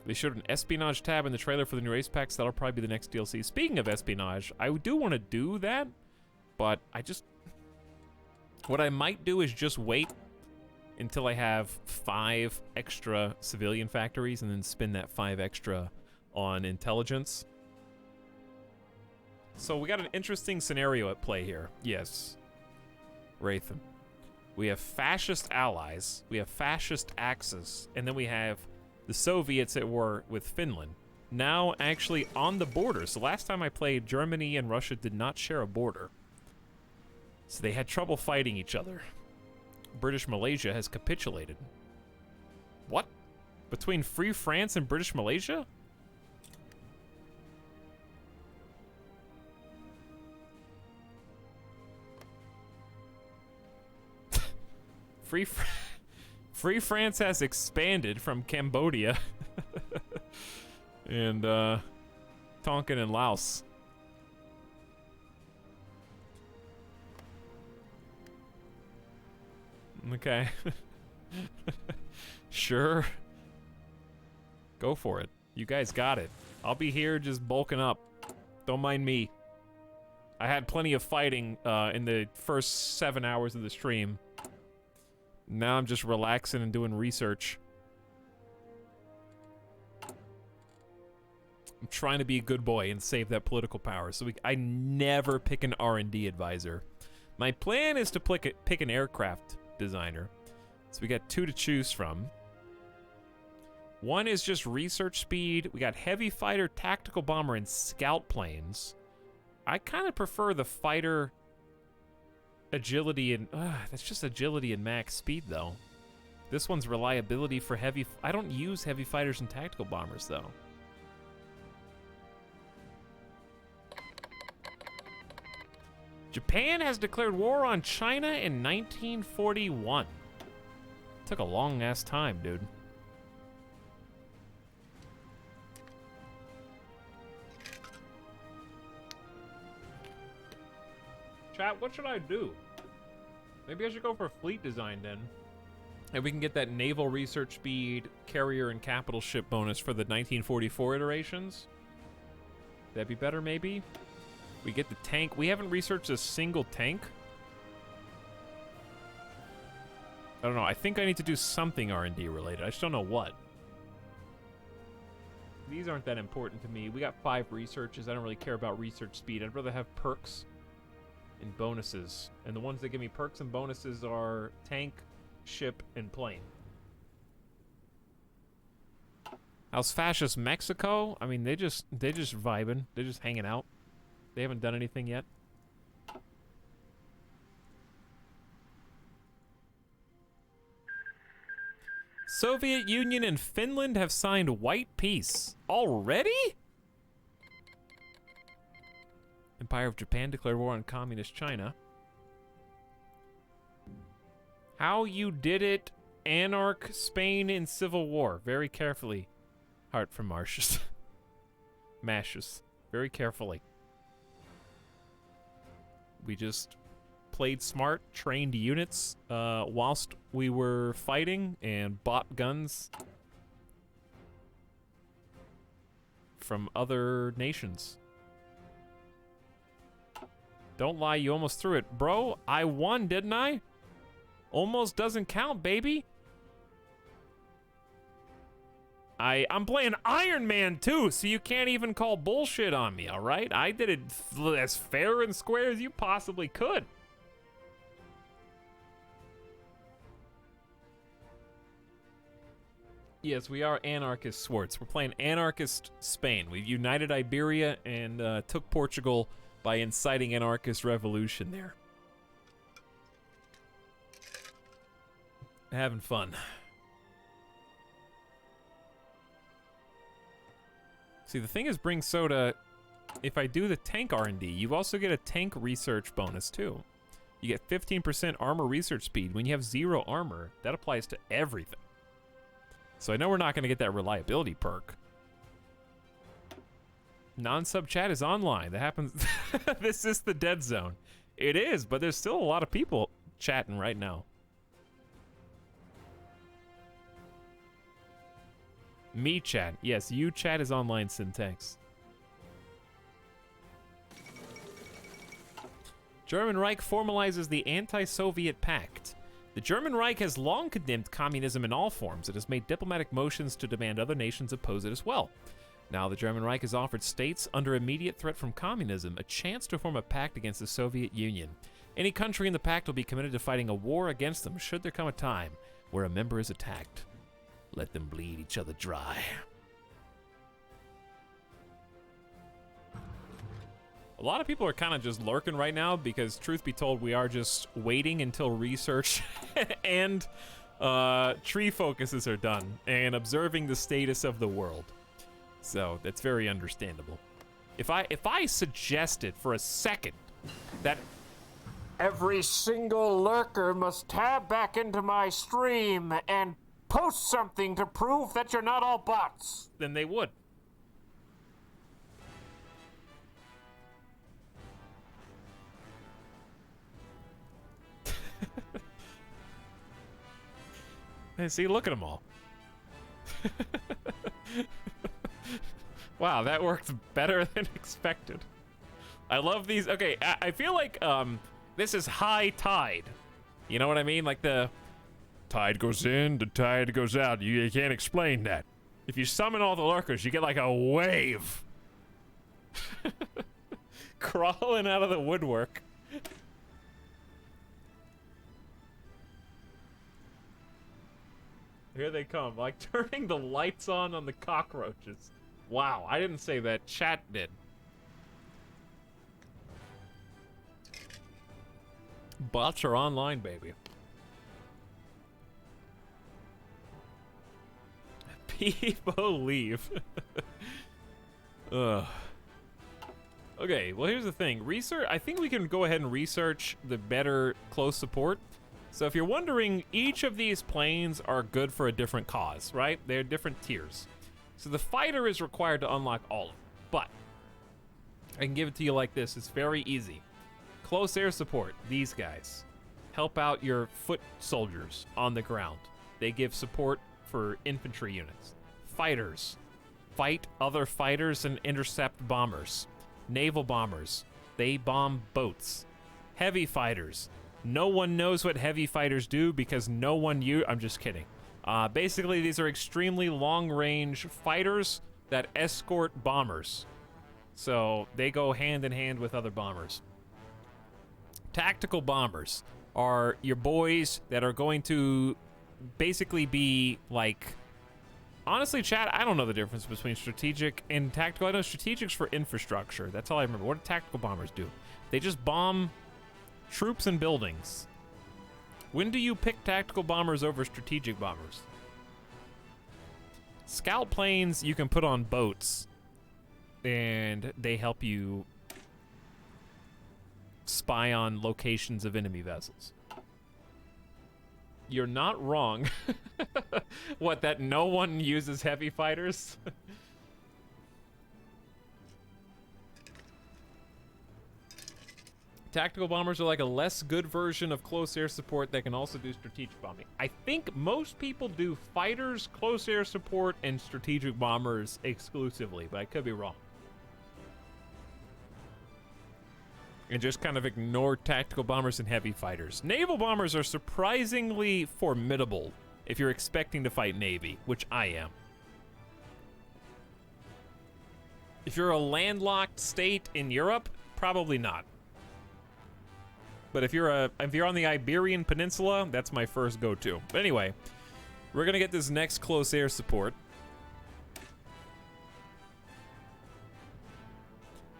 They showed an espionage tab in the trailer for the new race packs. That'll probably be the next DLC. Speaking of espionage, I do want to do that, but I just... What I might do is just wait until I have 5 extra civilian factories and then spend that 5 extra on intelligence. So we got an interesting scenario at play here. Yes. Wraitham. We have fascist allies, we have fascist Axis, and then we have the Soviets at war with Finland. Now actually on the border. So last time I played, Germany and Russia did not share a border. So they had trouble fighting each other. British Malaysia has capitulated. What? Between Free France and British Malaysia? Free France has expanded from Cambodia and Tonkin and Laos. Okay. Sure. Go for it. You guys got it. I'll be here just bulking up. Don't mind me. I had plenty of fighting in the first 7 hours of the stream. Now I'm just relaxing and doing research. I'm trying to be a good boy and save that political power. So I never pick an R&D advisor. My plan is to pick an aircraft designer. So we got 2 to choose from. One is just research speed. We got heavy fighter, tactical bomber, and scout planes. I kind of prefer the fighter agility and that's just agility and max speed though. This one's reliability for heavy. I don't use heavy fighters and tactical bombers though. Japan has declared war on China in 1941. Took a long ass time, dude. Chat, what should I do? Maybe I should go for fleet design then. And we can get that naval research speed, carrier, and capital ship bonus for the 1944 iterations. That'd be better, maybe? We get the tank. We haven't researched a single tank. I don't know. I think I need to do something R&D related. I just don't know what. These aren't that important to me. We got 5 researches. I don't really care about research speed. I'd rather have perks and bonuses. And the ones that give me perks and bonuses are tank, ship, and plane. How's fascist Mexico? I mean, they just vibing. They're just hanging out. They haven't done anything yet. Soviet Union and Finland have signed white peace. Already? Empire of Japan declared war on communist China. How you did it, Anarch Spain in Civil War. Very carefully. Heart from Marcius. Mashes. Very carefully. We just played smart, trained units whilst we were fighting, and bought guns from other nations. Don't lie, you almost threw it. Bro, I won, didn't I? Almost doesn't count, baby. I'm playing Iron Man too, so you can't even call bullshit on me, alright? I did it as fair and square as you possibly could. Yes, we are anarchist Swartz. We're playing anarchist Spain. We've united Iberia and took Portugal by inciting anarchist revolution there. Having fun. See, the thing is, Bring Soda, if I do the tank R&D, you also get a tank research bonus too. You get 15% armor research speed. When you have 0 armor, that applies to everything. So I know we're not going to get that reliability perk. Non-sub chat is online. That happens. This is the dead zone. It is, but there's still a lot of people chatting right now. Me chat. Yes, you chat is online syntax. German Reich formalizes the anti-Soviet pact. The German Reich has long condemned communism in all forms. It has made diplomatic motions to demand other nations oppose it as well. Now the German Reich has offered states under immediate threat from communism a chance to form a pact against the Soviet Union. Any country in the pact will be committed to fighting a war against them should there come a time where a member is attacked. Let them bleed each other dry. A lot of people are kind of just lurking right now because, truth be told, we are just waiting until research and tree focuses are done and observing the status of the world. So that's very understandable. If I suggested for a second that every single lurker must tab back into my stream and post something to prove that you're not all bots, then they would. Hey, see, look at them all. Wow, that worked better than expected. I love these. Okay, I feel like this is high tide. You know what I mean? Like the tide goes in, the tide goes out. You can't explain that. If you summon all the lurkers, you get like a wave. Crawling out of the woodwork. Here they come, like turning the lights on the cockroaches. Wow, I didn't say that, chat did. Bots are online, baby. People leave. Ugh. Okay, well here's the thing. Research. I think we can go ahead and research the better close support. So if you're wondering, each of these planes are good for a different cause, right? They're different tiers. So the fighter is required to unlock all of them, but I can give it to you like this. It's very easy. Close air support, these guys help out your foot soldiers on the ground. They give support for infantry units. Fighters fight other fighters and intercept bombers. Naval bombers, they bomb boats. Heavy fighters, no one knows what heavy fighters do because no one I'm just kidding. Basically, these are extremely long-range fighters that escort bombers. So they go hand in hand with other bombers. Tactical bombers are your boys that are going to basically be like... Honestly, chat, I don't know the difference between strategic and tactical. I know strategic's for infrastructure. That's all I remember. What do tactical bombers do? They just bomb troops and buildings. When do you pick tactical bombers over strategic bombers? Scout planes you can put on boats, and they help you spy on locations of enemy vessels. You're not wrong. What, that no one uses heavy fighters? Tactical bombers are like a less good version of close air support that can also do strategic bombing. I think most people do fighters, close air support, and strategic bombers exclusively, but I could be wrong. And just kind of ignore tactical bombers and heavy fighters. Naval bombers are surprisingly formidable if you're expecting to fight Navy, which I am. If you're a landlocked state in Europe, probably not. But if you're on the Iberian Peninsula, that's my first go-to. But anyway, we're gonna get this next close air support,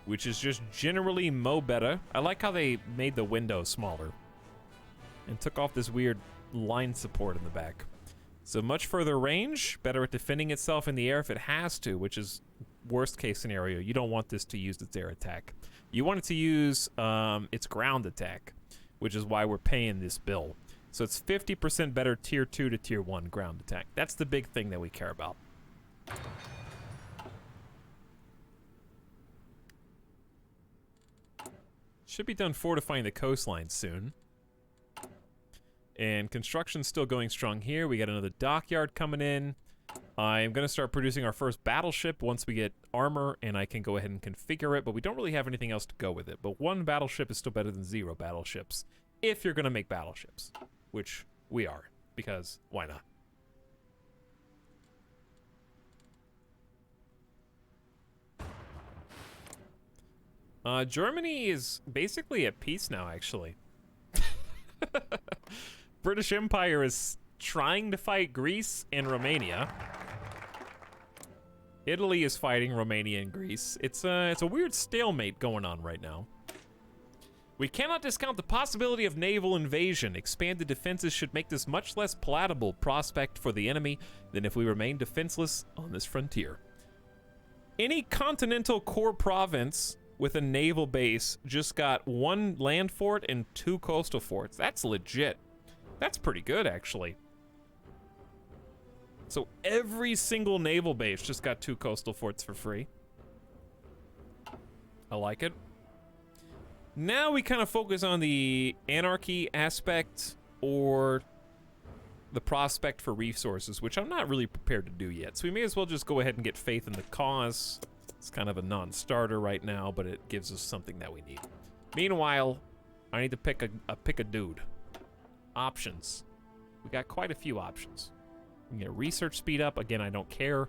which is just generally mo better. I like how they made the window smaller and took off this weird line support in the back. So much further range, better at defending itself in the air if it has to, which is worst case scenario. You don't want this to use its air attack. You want it to use its ground attack, which is why we're paying this bill. So it's 50% better tier 2 to tier 1 ground attack. That's the big thing that we care about. Should be done fortifying the coastline soon. And construction's still going strong here. We got another dockyard coming in. I'm going to start producing our first battleship once we get armor, and I can go ahead and configure it, but we don't really have anything else to go with it. But one battleship is still better than 0 battleships, if you're going to make battleships, which we are, because why not? Germany is basically at peace now, actually. British Empire is trying to fight Greece and Romania. Italy is fighting Romania and Greece. It's a weird stalemate going on right now. We cannot discount the possibility of naval invasion. Expanded defenses should make this much less palatable prospect for the enemy than if we remain defenseless on this frontier. Any continental core province with a naval base just got 1 land fort and 2 coastal forts. That's legit. That's pretty good, actually. So every single naval base just got 2 coastal forts for free. I like it. Now we kind of focus on the anarchy aspect or the prospect for resources, which I'm not really prepared to do yet. So we may as well just go ahead and get faith in the cause. It's kind of a non-starter right now, but it gives us something that we need. Meanwhile, I need to pick a dude. Options. We got quite a few options. We can get research speed up. Again, I don't care.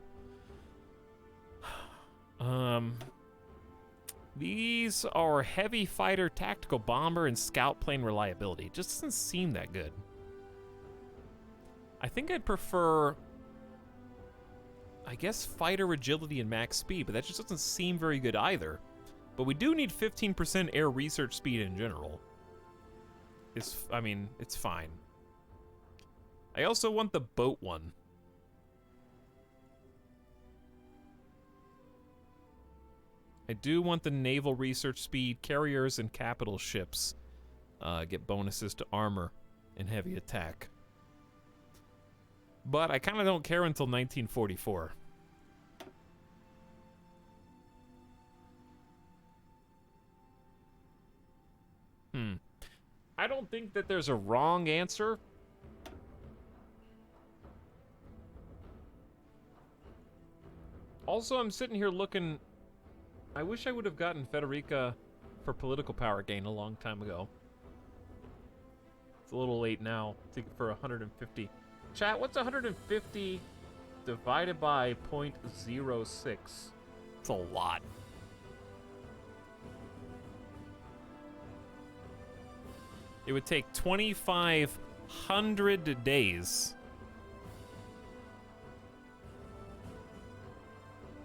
These are heavy fighter, tactical bomber, and scout plane reliability. Just doesn't seem that good. I think I'd prefer, I guess, fighter agility and max speed, but that just doesn't seem very good either. But we do need 15% air research speed in general. is, I mean, it's fine. I also want the boat one. I do want the naval research speed, carriers, and capital ships. Get bonuses to armor and heavy attack. But I kind of don't care until 1944. I don't think that there's a wrong answer. Also, I'm sitting here looking... I wish I would have gotten Federica for political power gain a long time ago. It's a little late now for 150. Chat, what's 150 divided by 0.06? It's a lot. It would take 2,500 days.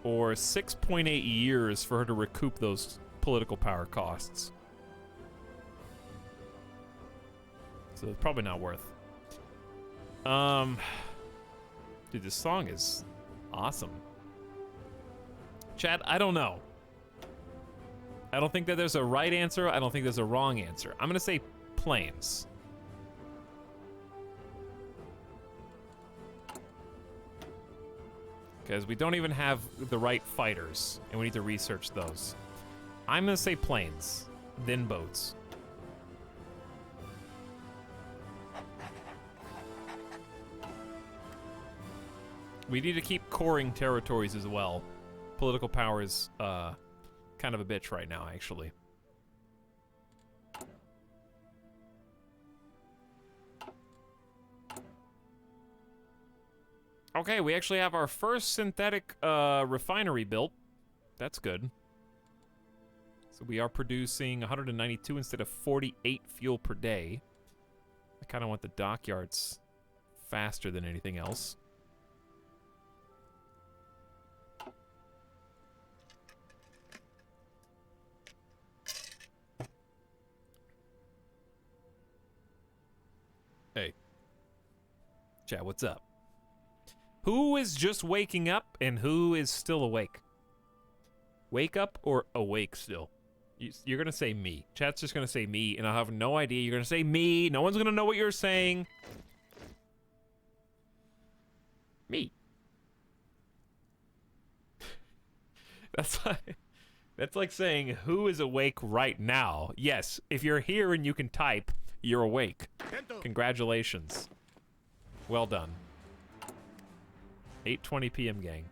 Or 6.8 years for her to recoup those political power costs. So it's probably not worth. Dude, this song is awesome. Chad, I don't know. I don't think that there's a right answer. I don't think there's a wrong answer. I'm gonna say planes. Because we don't even have the right fighters, and we need to research those. I'm gonna say planes, then boats. We need to keep coring territories as well. Political power is kind of a bitch right now, actually. Okay, we actually have our first synthetic refinery built. That's good. So we are producing 192 instead of 48 fuel per day. I kind of want the dockyards faster than anything else. Hey. Chat, what's up? Who is just waking up and who is still awake? Wake up or awake still? You're gonna say me. Chat's just gonna say me, and I'll have no idea. You're gonna say me. No one's gonna know what you're saying. Me. That's like saying who is awake right now. Yes, if you're here and you can type, you're awake. Congratulations. Well done. 8:20 p.m. gang.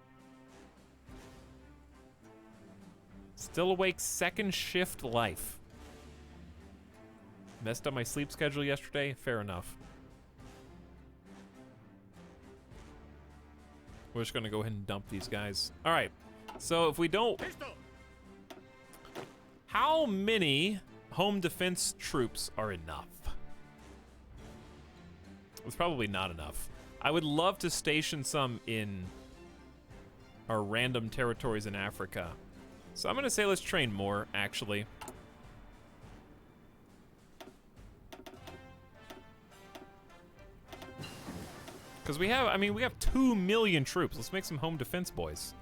Still awake, second shift life. Messed up my sleep schedule yesterday. Fair enough. We're just gonna go ahead and dump these guys. All right. So if we don't, how many home defense troops are enough? It's probably not enough. I would love to station some in our random territories in Africa. So I'm gonna say let's train more, actually. Because we have, I mean, we have 2 million troops. Let's make some home defense, boys.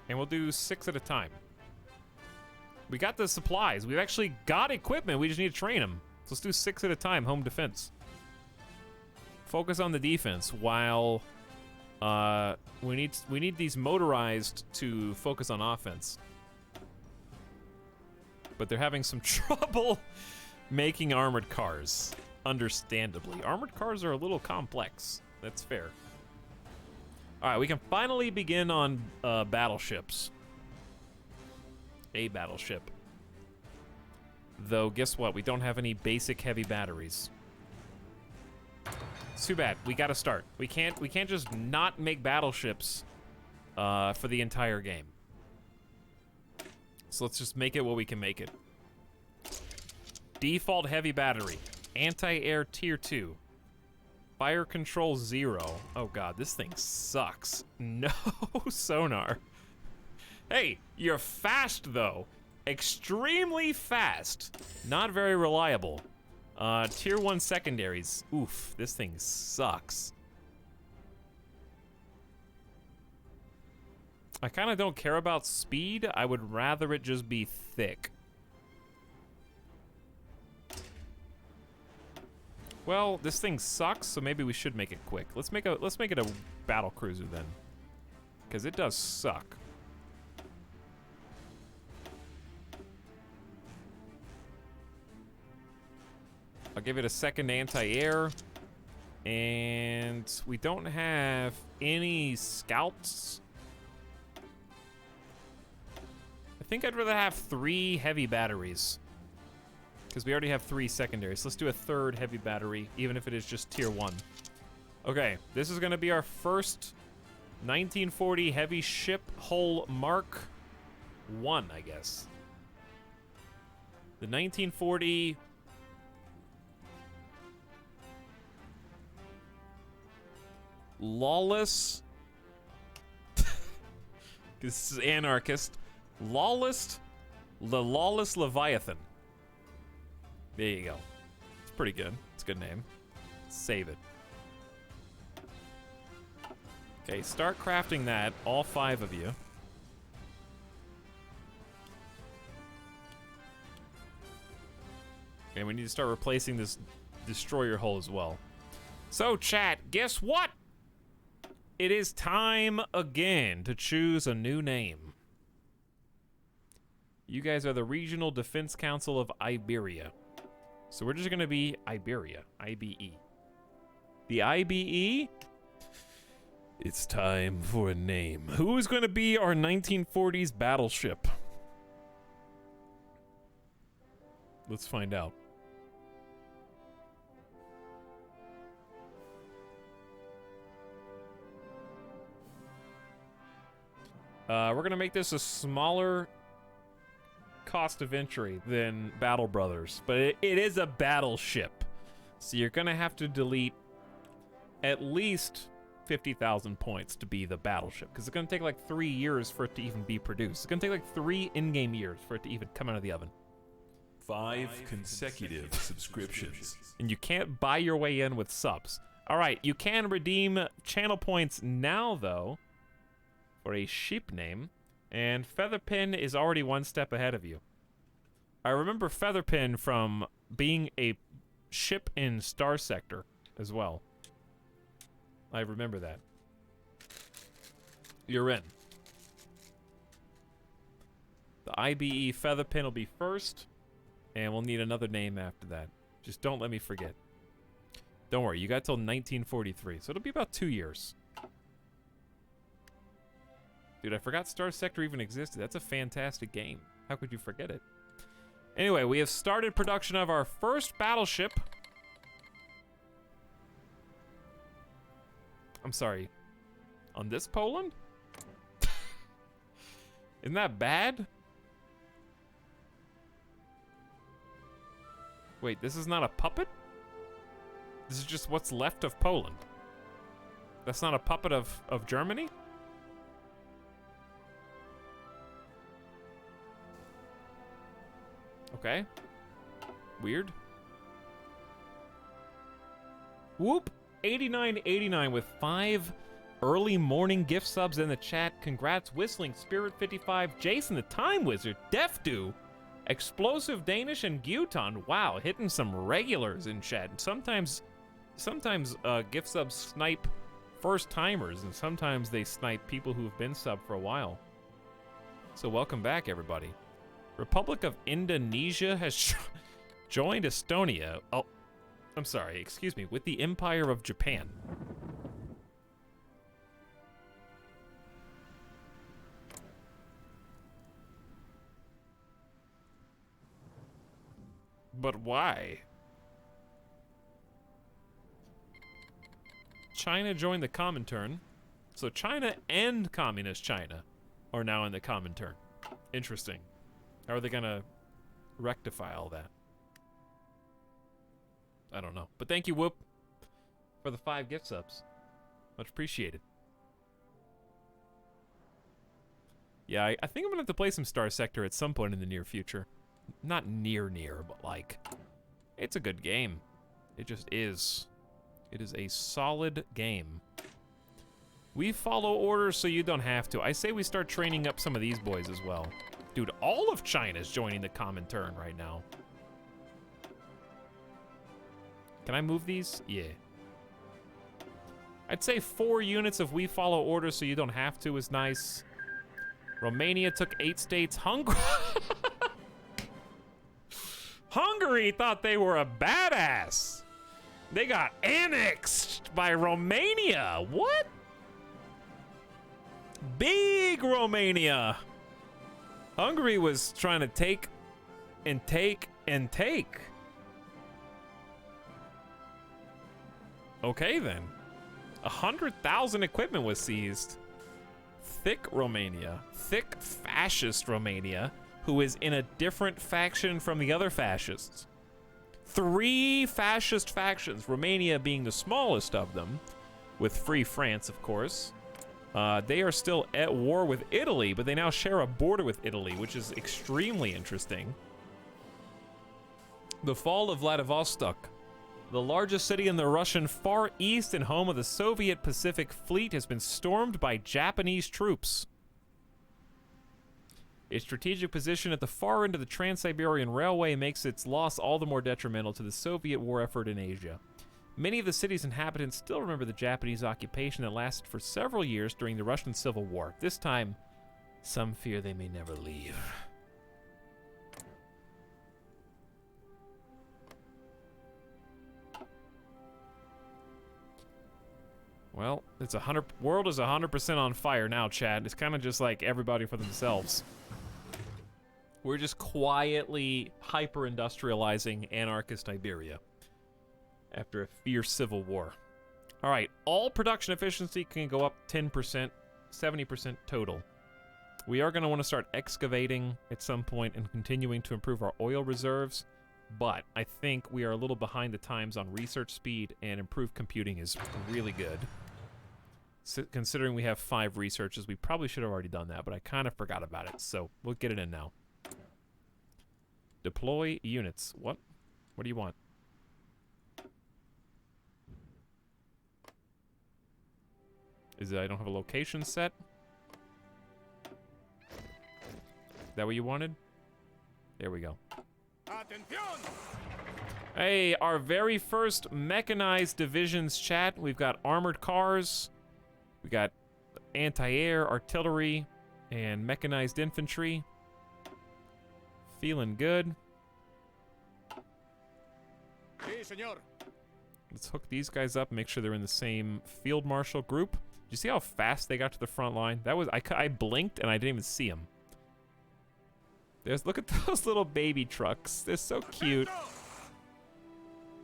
And we'll do 6 at a time. We got the supplies. We've actually got equipment. We just need to train them. So let's do 6 at a time, home defense. Focus on the defense while we need these motorized to focus on offense. But they're having some trouble making armored cars, understandably. Armored cars are a little complex. That's fair. All right, we can finally begin on battleships. A battleship. Though, guess what? We don't have any basic heavy batteries. It's too bad. We gotta start. We can't just not make battleships for the entire game. So let's just make it what we can make it. Default heavy battery. Anti-air tier 2. Fire control 0. Oh god, this thing sucks. No sonar. Hey, you're fast though. extremely fast, not very reliable. Tier 1 secondaries. Oof, this thing sucks. I kind of don't care about speed. I would rather it just be thick. Well, this thing sucks, so maybe we should make it quick. Let's make it a battle cruiser then, because it does suck. I'll give it a second anti-air, and we don't have any scouts. I think I'd rather have 3 heavy batteries, because we already have 3 secondaries. Let's do a 3rd heavy battery, even if it is just tier 1. Okay, this is going to be our first 1940 heavy ship hull Mark 1, I guess. The 1940... Lawless... This is anarchist. Lawless Leviathan. There you go. It's pretty good. It's a good name. Save it. Okay, start crafting that, all 5 of you. Okay, we need to start replacing this destroyer hull as well. So, chat, guess what? It is time again to choose a new name. You guys are the Regional Defense Council of Iberia. So we're just gonna be Iberia, IBE. The IBE? It's time for a name. Who is gonna be our 1940s battleship? Let's find out. We're gonna make this a smaller cost of entry than Battle Brothers, but it is a battleship, so you're gonna have to delete at least 50,000 points to be the battleship, because it's gonna take like 3 years for it to even be produced. It's gonna take like 3 in-game years for it to even come out of the oven. 5 consecutive subscriptions. And you can't buy your way in with subs. All right, you can redeem channel points now though for a ship name. And Featherpin is already 1 step ahead of you. I remember Featherpin from being a ship in Star Sector as well. I remember that. You're in. The IBE Featherpin will be first, and we'll need another name after that. Just don't let me forget. Don't worry, you got till 1943, so it'll be about 2 years. Dude, I forgot Star Sector even existed. That's a fantastic game. How could you forget it? Anyway, we have started production of our first battleship. I'm sorry. On this Poland? Isn't that bad? Wait, this is not a puppet? This is just what's left of Poland. That's not a puppet of Germany? Okay. Weird. Whoop! 8989 with 5 early morning gift subs in the chat. Congrats, Whistling, Spirit55, Jason the Time Wizard, Defdo, Explosive Danish, and Guton. Wow, hitting some regulars in chat. Sometimes gift subs snipe first timers, and sometimes they snipe people who have been subbed for a while. So welcome back, everybody. Republic of Indonesia has joined Estonia. Oh, I'm sorry, excuse me, with the Empire of Japan. But why? China joined the Comintern. So China and Communist China are now in the Comintern. Interesting. How are they gonna rectify all that? I don't know. But thank you, Whoop, for the 5 gift subs. Much appreciated. Yeah, I think I'm gonna have to play some Star Sector at some point in the near future. Not near, but like, it's a good game. It just is. It is a solid game. We follow orders so you don't have to. I say we start training up some of these boys as well. Dude, all of China's joining the Comintern right now. Can I move these? Yeah. I'd say 4 units of we follow orders so you don't have to is nice. Romania took 8 states. Hungary thought they were a badass. They got annexed by Romania. What? Big Romania. Hungary was trying to take and take and take. Okay then. 100,000 equipment was seized. Thick Romania. Thick fascist Romania, who is in a different faction from the other fascists. 3 fascist factions, Romania being the smallest of them, with Free France, of course. They are still at war with Italy, but they now share a border with Italy, which is extremely interesting. The fall of Vladivostok. The largest city in the Russian Far East and home of the Soviet Pacific Fleet has been stormed by Japanese troops. Its strategic position at the far end of the Trans-Siberian Railway makes its loss all the more detrimental to the Soviet war effort in Asia. Many of the city's inhabitants still remember the Japanese occupation that lasted for several years during the Russian Civil War. This time, some fear they may never leave. Well, it's world is 100% on fire now, Chad. It's kind of just like everybody for themselves. We're just quietly hyper-industrializing anarchist Iberia after a fierce civil war. All right, all production efficiency can go up 10%, 70% total. We are going to want to start excavating at some point and continuing to improve our oil reserves, but I think we are a little behind the times on research speed, and improved computing is really good. Considering we have 5 researches, we probably should have already done that, but I kind of forgot about it, so we'll get it in now. Deploy units. What? What do you want? Is it I don't have a location set? Is that what you wanted? There we go. Atención! Hey, our very first mechanized divisions, chat. We've got armored cars. We got anti-air, artillery, and mechanized infantry. Feeling good. Sí, señor. Let's hook these guys up and make sure they're in the same field marshal group. Did you see how fast they got to the front line? That was I blinked and I didn't even see them. Look at those little baby trucks. They're so cute.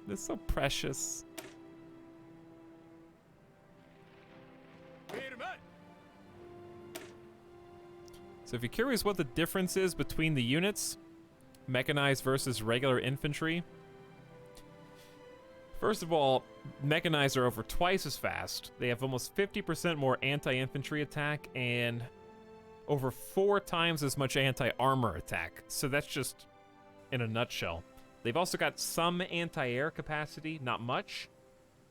They're so precious. So if you're curious what the difference is between the units, mechanized versus regular infantry, first of all, mechanized are over twice as fast. They have almost 50% more anti-infantry attack and over 4 times as much anti-armor attack. So that's just in a nutshell. They've also got some anti-air capacity, not much,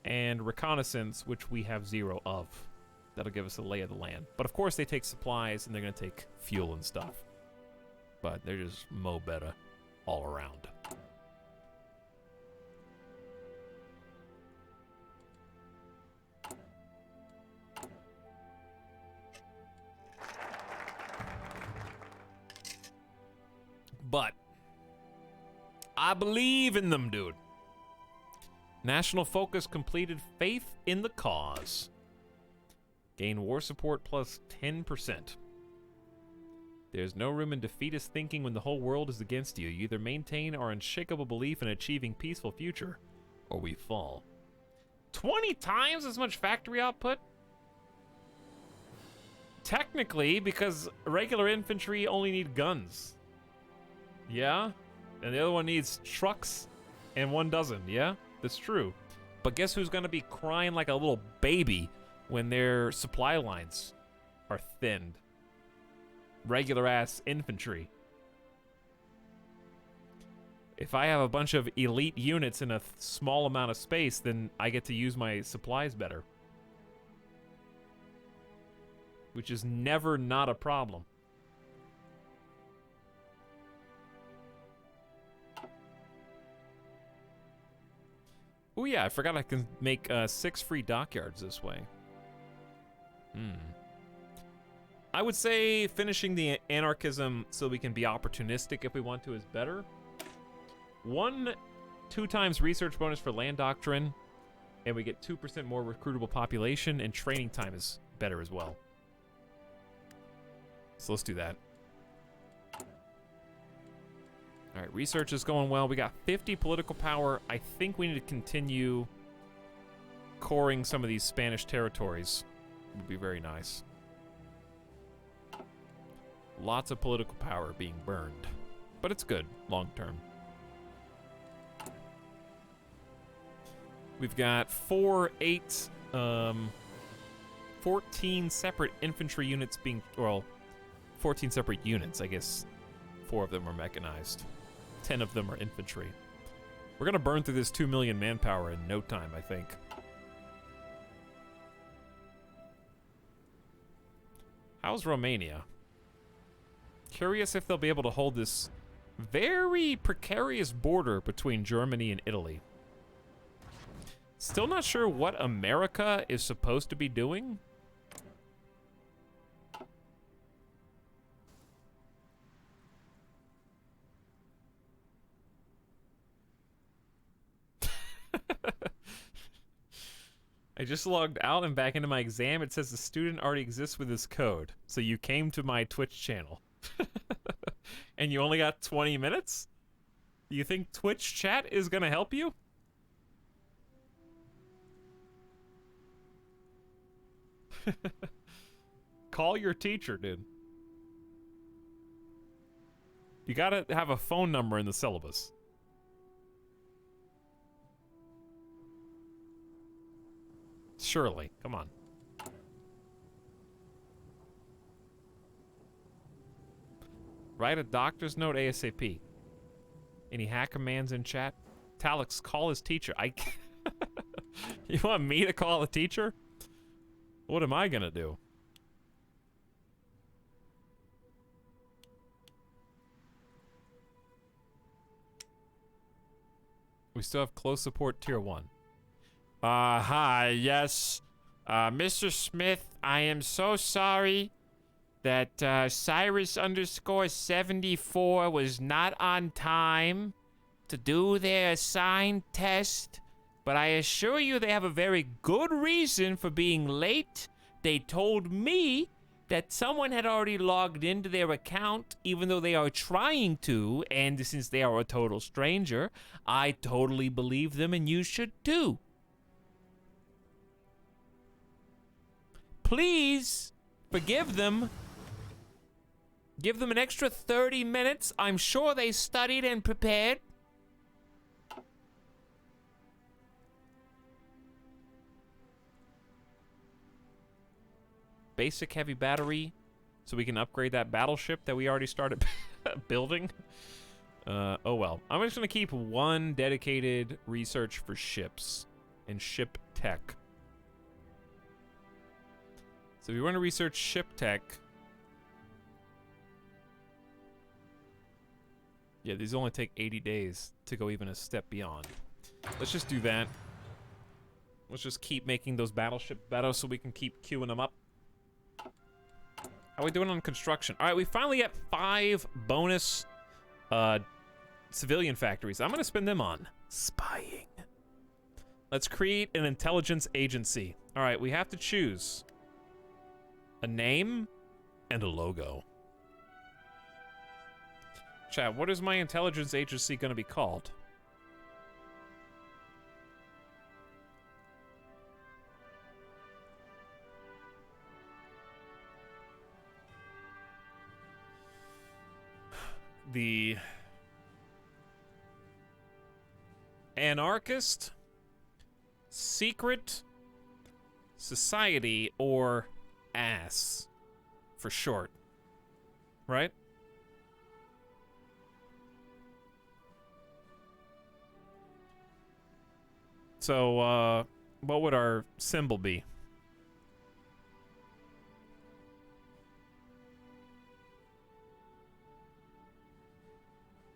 and reconnaissance, which we have 0 of. That'll give us a lay of the land. But of course they take supplies and they're gonna take fuel and stuff. But they're just mo better all around. But I believe in them, dude. National focus completed. Faith in the cause. Gain war support plus 10%. There's no room in defeatist thinking when the whole world is against you. You either maintain our unshakable belief in achieving peaceful future, or we fall. 20 times as much factory output? Technically, because regular infantry only need guns. Yeah? And the other one needs trucks, and one doesn't, yeah? That's true. But guess who's gonna be crying like a little baby when their supply lines are thinned? regular ass infantry. If I have a bunch of elite units in a small amount of space, then I get to use my supplies better. Which is never not a problem. Oh yeah, I forgot I can make 6 free dockyards this way. I would say finishing the anarchism so we can be opportunistic if we want to is better. 2 times research bonus for land doctrine, and we get 2% more recruitable population, and training time is better as well. So let's do that. All right, research is going well. We got 50 political power. I think we need to continue coring some of these Spanish territories. Would be very nice. Lots of political power being burned, but it's good long term. We've got 14 separate infantry units being, well, 14 separate units, I guess. 4 of them are mechanized. 10 of them are infantry. We're gonna burn through this 2 million manpower in no time, I think. How's Romania? Curious if they'll be able to hold this very precarious border between Germany and Italy. Still not sure what America is supposed to be doing. I just logged out and back into my exam. It says the student already exists with this code. So you came to my Twitch channel. And you only got 20 minutes? You think Twitch chat is gonna help you? Call your teacher, dude. You gotta have a phone number in the syllabus. Surely, come on. Write a doctor's note ASAP. Any hack commands in chat? Etalyx, call his teacher. You want me to call the teacher? What am I gonna do? We still have close support tier 1. Hi, yes. Mr. Smith, I am so sorry that Cyrus _ 74 was not on time to do their assigned test, but I assure you they have a very good reason for being late. They told me that someone had already logged into their account, even though they are trying to, and since they are a total stranger, I totally believe them, and you should too. Please forgive them. Give them an extra 30 minutes. I'm sure they studied and prepared. Basic heavy battery, so we can upgrade that battleship that we already started building. Oh well. I'm just gonna keep 1 dedicated research for ships and ship tech. So if you want to research ship tech, yeah, these only take 80 days to go even a step beyond. Let's just do that. Let's just keep making those battleships better so we can keep queuing them up. How are we doing on construction? All right, we finally get 5 bonus civilian factories. I'm gonna spend them on spying. Let's create an intelligence agency. All right, we have to choose a name and a logo. Chat, what is my intelligence agency gonna be called? The Anarchist Secret Society, or ASS for short. right? So, what would our symbol be?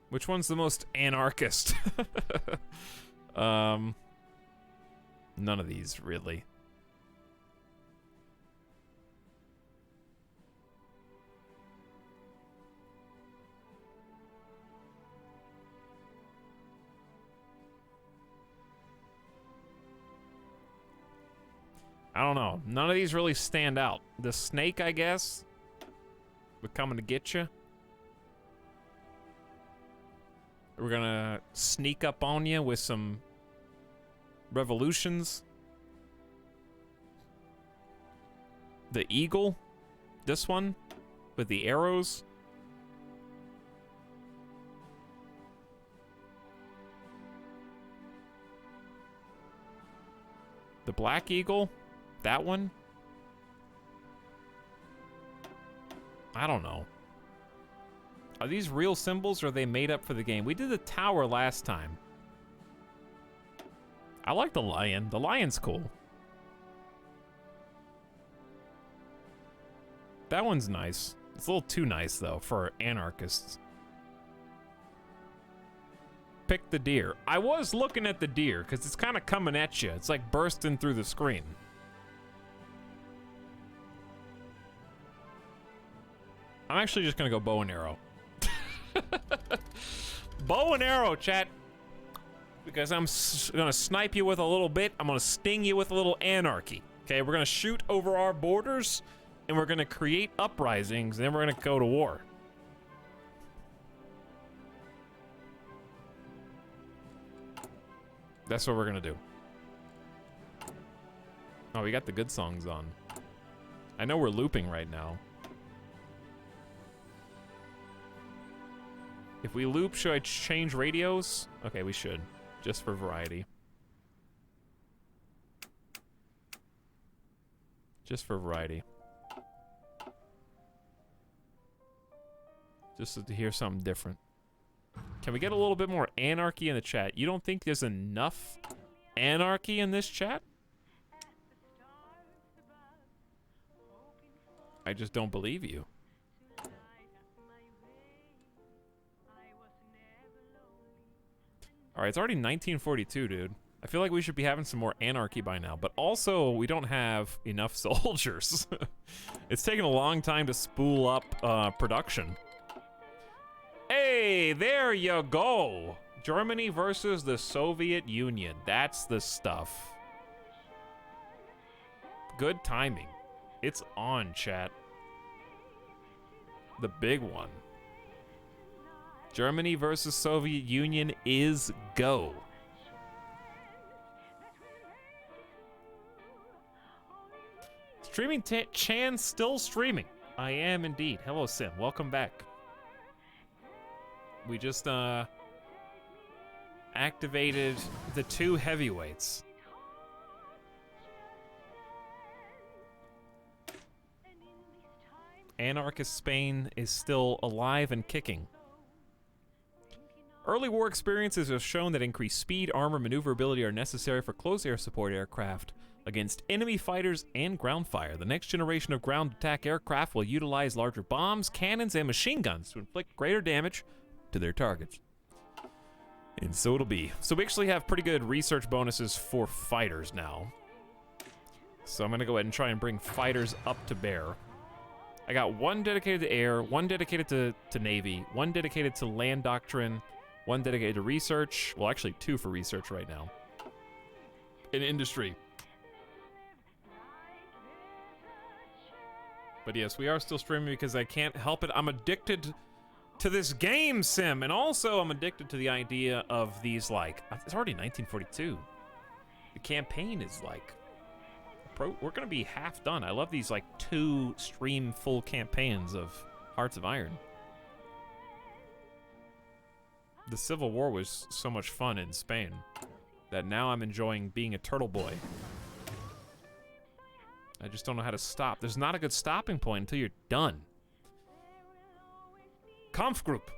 Which one's the most anarchist? None of these, really. I don't know. None of these really stand out. The snake, I guess, we're coming to get you. We're gonna sneak up on you with some revolutions. The eagle, this one, with the arrows. The black eagle, that one. I don't know. Are these real symbols or are they made up for the game? We did the tower last time. I like the lion. The lion's cool. That one's nice. It's a little too nice, though, for anarchists. Pick the deer. I was looking at the deer, because it's kind of coming at you. It's like bursting through the screen. I'm actually just going to go bow and arrow. Bow and arrow, chat. Because I'm gonna snipe you with a little bit. I'm gonna sting you with a little anarchy. Okay, we're gonna shoot over our borders, and we're gonna create uprisings, and then we're gonna go to war. That's what we're gonna do. Oh, we got the good songs on. I know we're looping right now. If we loop, should I change radios? Okay, we should. Just for variety. Just for variety. Just to hear something different. Can we get a little bit more anarchy in the chat? You don't think there's enough anarchy in this chat? I just don't believe you. Alright, it's already 1942, dude. I feel like we should be having some more anarchy by now, but also we don't have enough soldiers. It's taking a long time to spool up production. Hey, there you go. Germany versus the Soviet Union. That's the stuff. Good timing. It's on, chat. The big one. Germany versus Soviet Union is go. Streaming Chan still streaming. I am indeed. Hello, Sim. Welcome back. We just activated the 2 heavyweights. Anarchist Spain is still alive and kicking. Early war experiences have shown that increased speed, armor, maneuverability are necessary for close air support aircraft against enemy fighters and ground fire. The next generation of ground attack aircraft will utilize larger bombs, cannons, and machine guns to inflict greater damage to their targets. And so it'll be. So we actually have pretty good research bonuses for fighters now. So I'm going to go ahead and try and bring fighters up to bear. I got 1 dedicated to air, 1 dedicated to Navy, 1 dedicated to land doctrine, 1 dedicated to research. Well, actually 2 for research right now. In industry. But yes, we are still streaming because I can't help it. I'm addicted to this game, Sim. And also, I'm addicted to the idea of these, like... It's already 1942. The campaign is, like... We're going to be half done. I love these, like, 2 stream full campaigns of Hearts of Iron. The Civil War was so much fun in Spain that now I'm enjoying being a turtle boy. I just don't know how to stop. There's not a good stopping point until you're done. Kampfgruppe.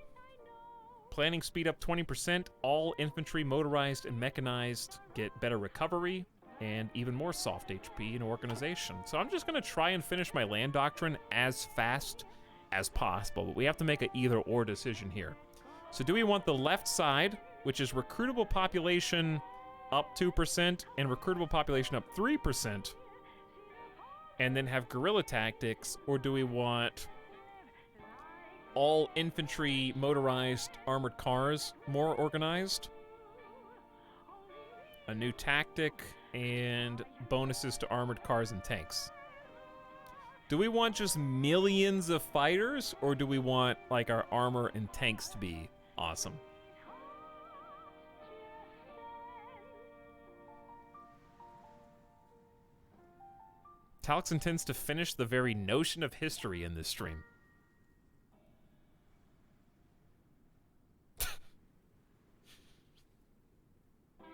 Planning speed up 20%. All infantry, motorized, and mechanized get better recovery and even more soft HP and organization. So I'm just going to try and finish my land doctrine as fast as possible, but we have to make an either-or decision here. So do we want the left side, which is recruitable population up 2% and recruitable population up 3%, and then have guerrilla tactics, or do we want all infantry, motorized, armored cars more organized? A new tactic and bonuses to armored cars and tanks. Do we want just millions of fighters, or do we want like our armor and tanks to be awesome? Etalyx intends to finish the very notion of history in this stream.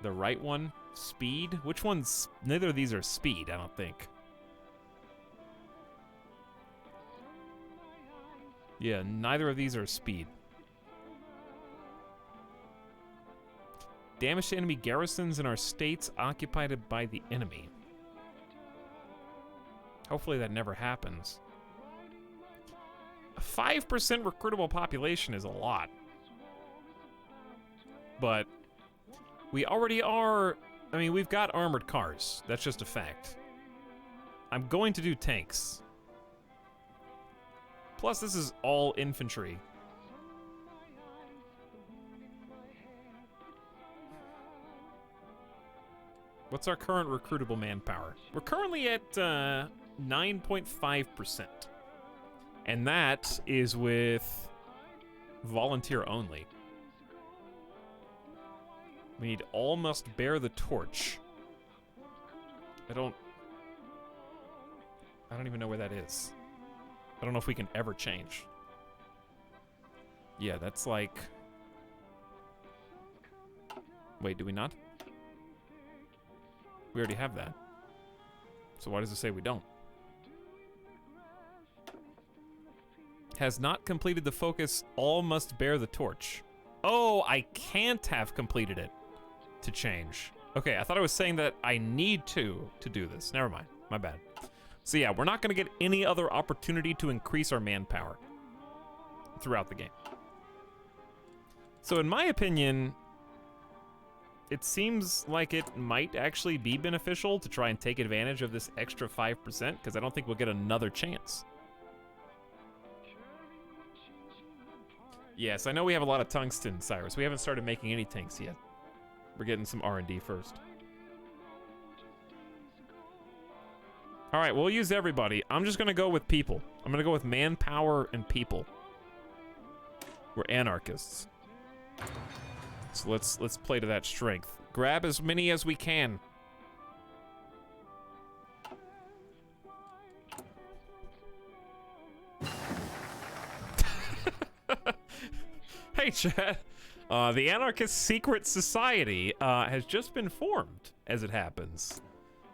The right one, speed? Which one's... Neither of these are speed, I don't think. Yeah, neither of these are speed. Damage to enemy garrisons in our states occupied by the enemy. Hopefully that never happens. A 5% recruitable population is a lot. But we already are... I mean, we've got armored cars. That's just a fact. I'm going to do tanks. Plus, this is all infantry. What's our current recruitable manpower? We're currently at 9.5%. And that is with volunteer only. We need all must bear the torch. I don't even know where that is. I don't know if we can ever change. Yeah, that's like... Wait, do we not? We already have that. So why does it say we don't? Has not completed the focus, all must bear the torch. Oh, I can't have completed it to change. Okay, I thought I was saying that I need to do this. Never mind, my bad. So yeah, we're not gonna get any other opportunity to increase our manpower throughout the game. So in my opinion, it seems like it might actually be beneficial to try and take advantage of this extra 5%, because I don't think we'll get another chance. Yes, I know we have a lot of tungsten, Cyrus. We haven't started making any tanks yet. We're getting some R&D first. All right, we'll use everybody. I'm just gonna go with people. I'm gonna go with manpower and people. We're anarchists. So let's play to that strength. Grab as many as we can. Hey, chat. The Anarchist Secret Society has just been formed, as it happens.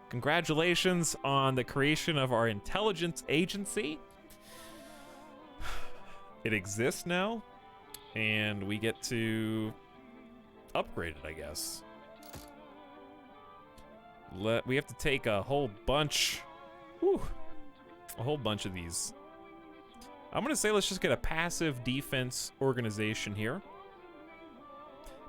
Congratulations on the creation of our intelligence agency. It exists now, and we get to upgrade it, I guess. We have to take a whole bunch, a whole bunch of these. I'm gonna say let's just get a passive defense organization here.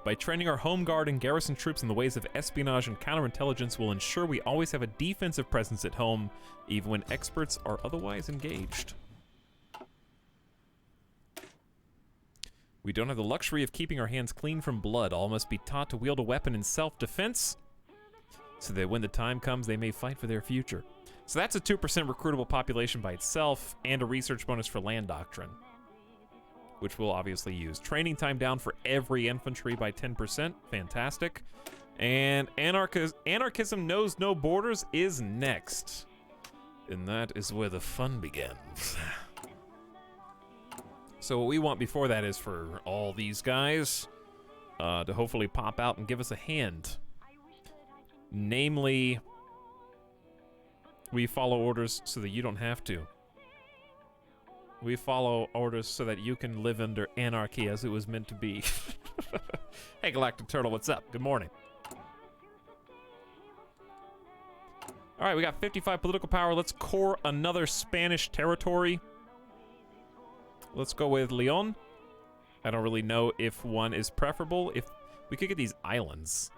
By training our home guard and garrison troops in the ways of espionage and counterintelligence will ensure we always have a defensive presence at home, even when experts are otherwise engaged. We don't have the luxury of keeping our hands clean from blood. All must be taught to wield a weapon in self-defense, so that when the time comes, they may fight for their future. So that's a 2% recruitable population by itself, and a research bonus for land doctrine, which we'll obviously use. Training time down for every infantry by 10%. Fantastic. And Anarchism Knows No Borders is next. And that is where the fun begins. So what we want before that is for all these guys to hopefully pop out and give us a hand. Namely, we follow orders so that you don't have to. We follow orders so that you can live under anarchy as it was meant to be. Hey, Galactic Turtle, what's up? Good morning. All right, we got 55 political power. Let's core another Spanish territory. Let's go with Leon. I don't really know if one is preferable. If we could get these islands.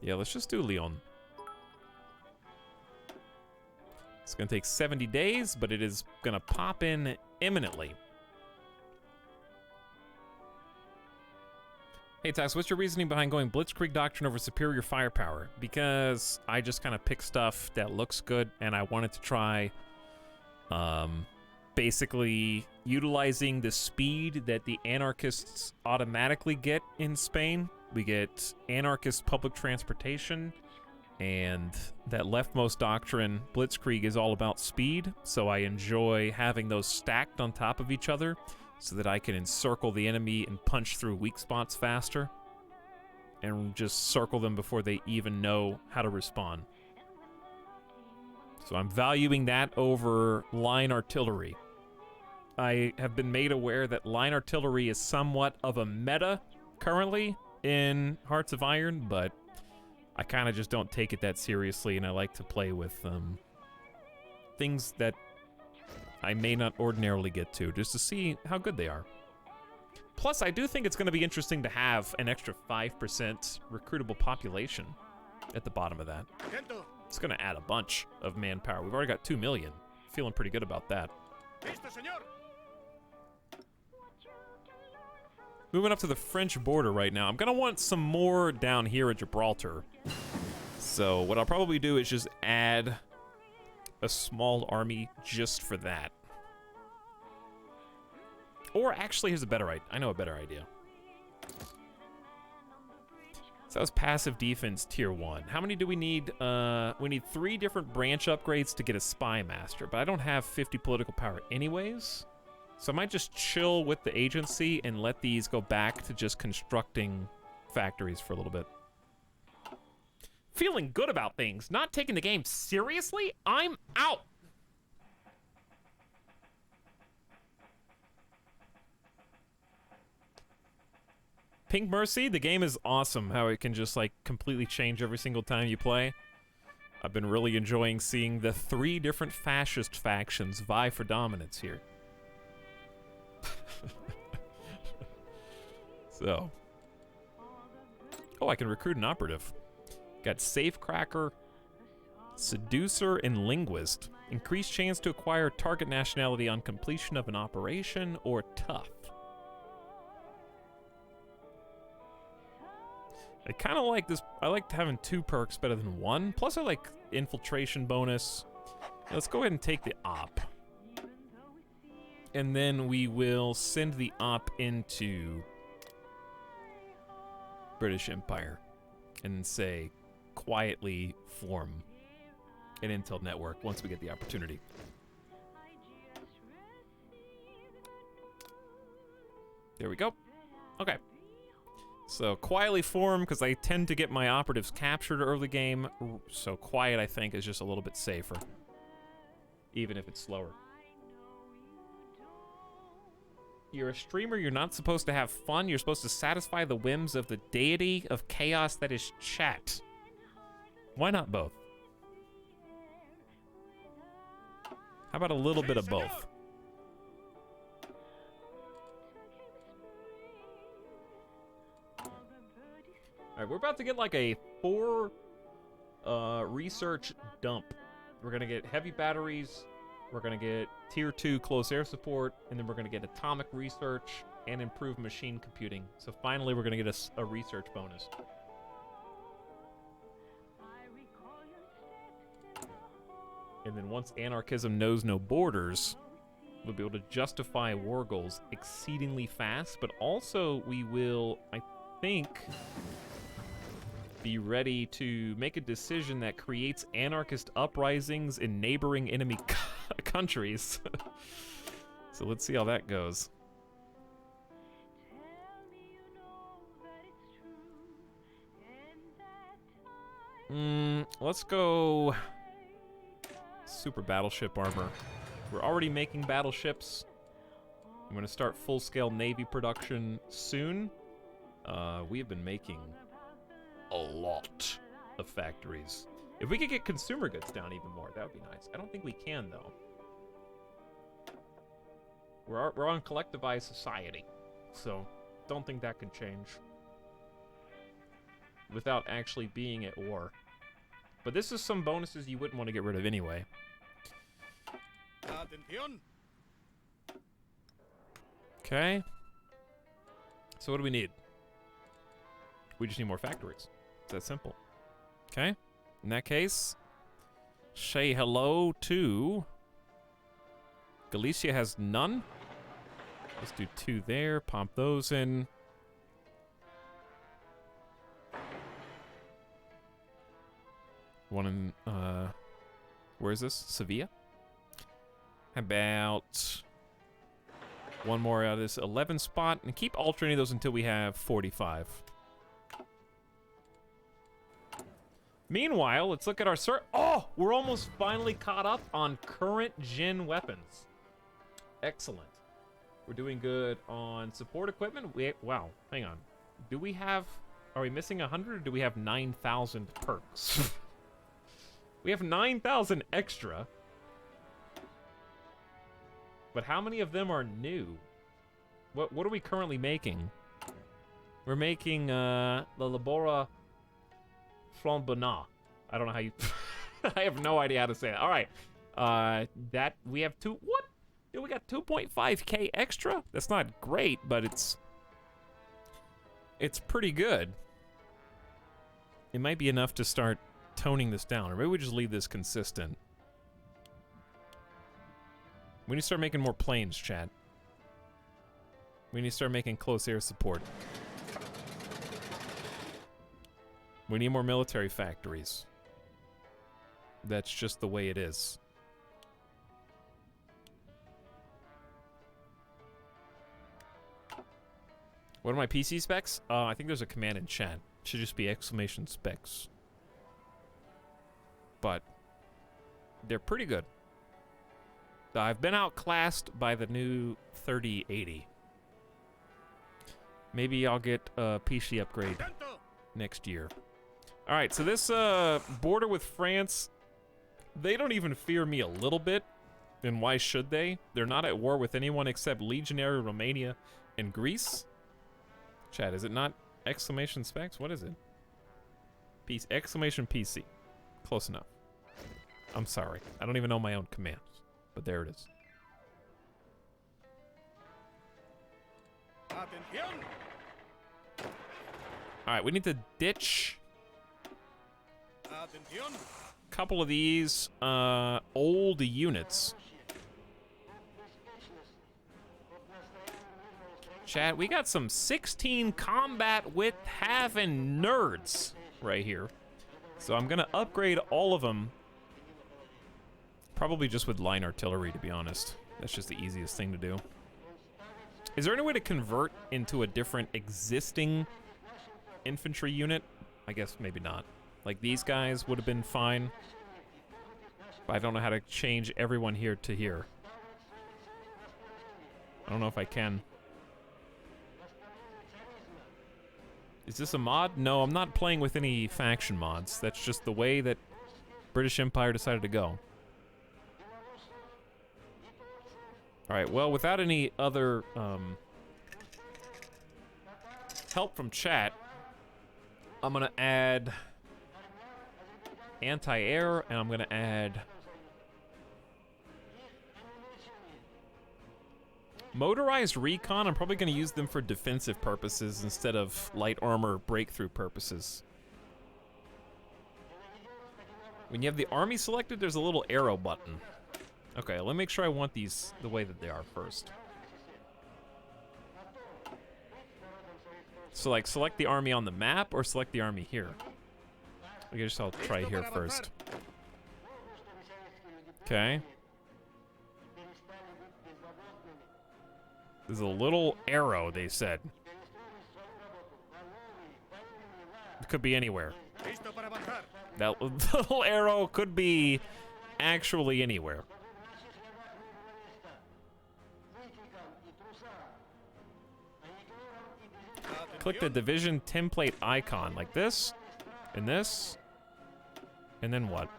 Yeah, let's just do Leon. It's gonna take 70 days, but it is gonna pop in imminently. Hey, Tax, what's your reasoning behind going Blitzkrieg Doctrine over superior firepower? Because I just kind of pick stuff that looks good, and I wanted to try basically utilizing the speed that the anarchists automatically get in Spain. We get anarchist public transportation, and that leftmost doctrine, Blitzkrieg, is all about speed, so I enjoy having those stacked on top of each other so that I can encircle the enemy and punch through weak spots faster and just circle them before they even know how to respond. So I'm valuing that over line artillery. I have been made aware that line artillery is somewhat of a meta currently in Hearts of Iron, but I kind of just don't take it that seriously, and I like to play with things that I may not ordinarily get to, just to see how good they are. Plus, I do think it's going to be interesting to have an extra 5% recruitable population at the bottom of that. Atento. It's going to add a bunch of manpower. We've already got 2 million. Feeling pretty good about that. Listo, señor. Moving up to the French border right now. I'm going to want some more down here at Gibraltar. So what I'll probably do is just add a small army just for that. Or actually, here's a better idea. I know a better idea. So that was passive defense tier 1. How many do we need? We need 3 different branch upgrades to get a spy master, but I don't have 50 political power anyways. So I might just chill with the agency and let these go back to just constructing factories for a little bit. Feeling good about things, not taking the game seriously? I'm out! Pink Mercy, the game is awesome, how it can just like completely change every single time you play. I've been really enjoying seeing the 3 different fascist factions vie for dominance here. So. Oh, I can recruit an operative. Got Safecracker, Seducer, and Linguist. Increased chance to acquire target nationality on completion of an operation, or Tough. I kind of like this. I like having 2 perks better than 1. Plus, I like infiltration bonus. Let's go ahead and take the op. And then we will send the op into British Empire and say, quietly form an intel network once we get the opportunity. There we go. Okay. So quietly form, because I tend to get my operatives captured early game. So quiet, I think, is just a little bit safer, even if it's slower. You're a streamer, you're not supposed to have fun. You're supposed to satisfy the whims of the deity of chaos that is chat. Why not both? How about a little bit of both? Alright, we're about to get like a 4 research dump. We're gonna get heavy batteries, we're gonna get tier 2 close air support, and then we're gonna get atomic research and improved machine computing. So finally we're gonna get a research bonus. And then once anarchism knows no borders, we'll be able to justify war goals exceedingly fast, but also we will, I think, be ready to make a decision that creates anarchist uprisings in neighboring enemy countries. So let's see how that goes. Let's go super battleship armor. We're already making battleships. I'm going to start full-scale Navy production soon. We have been making a lot of factories. If we could get consumer goods down even more, that would be nice. I don't think we can, though. We're on collectivized society, so don't think that can change without actually being at war. But this is some bonuses you wouldn't want to get rid of anyway. Atención. Okay. So what do we need? We just need more factories. It's that simple. Okay. In that case, say hello to... Galicia has none. Let's do 2 there. Pump those in. One in, where is this? Sevilla? How about one more out of this 11 spot, and keep alternating those until we have 45. Meanwhile, let's look at our oh, we're almost finally caught up on current gen weapons. Excellent. We're doing good on support equipment. Wow, hang on. Do we have, are we missing 100 or do we have 9,000 perks? We have 9,000 extra. But how many of them are new? What are we currently making? We're making the Labora Flambonnat. I don't know how you... I have no idea how to say it. All right. That, we have what? Yeah, we got 2.5k extra? That's not great, but it's pretty good. It might be enough to start toning this down, or maybe we just leave this consistent. We need to start making more planes, chat. We need to start making close air support. We need more military factories. That's just the way it is. What are my PC specs? I think there's a command in chat. It should just be exclamation specs. But they're pretty good. I've been outclassed by the new 3080. Maybe I'll get a PC upgrade next year. All right, so this border with France, they don't even fear me a little bit. And why should they? They're not at war with anyone except Legionary Romania and Greece. Chat, is it not exclamation specs? What is it? Peace, exclamation PC. Close enough. I'm sorry. I don't even know my own commands. But there it is. Atención. Alright, we need to ditch Atención. a couple of these old units. Chat, we got some 16 combat with having nerds right here. So I'm gonna upgrade all of them. Probably just with line artillery, to be honest. That's just the easiest thing to do. Is there any way to convert into a different existing infantry unit? I guess maybe not. Like these guys would have been fine. But I don't know how to change everyone here to here. I don't know if I can. Is this a mod? No, I'm not playing with any faction mods. That's just the way that British Empire decided to go. Alright, well, without any other help from chat, I'm gonna add anti-air, and I'm gonna add motorized recon. I'm probably gonna use them for defensive purposes instead of light armor breakthrough purposes. When you have the army selected, there's a little arrow button. Okay, let me make sure I want these the way that they are first. So, like, select the army on the map or select the army here? I guess I'll try here first. Okay. There's a little arrow, they said. It could be anywhere. That little arrow could be actually anywhere. Click the division template icon like this, and then what?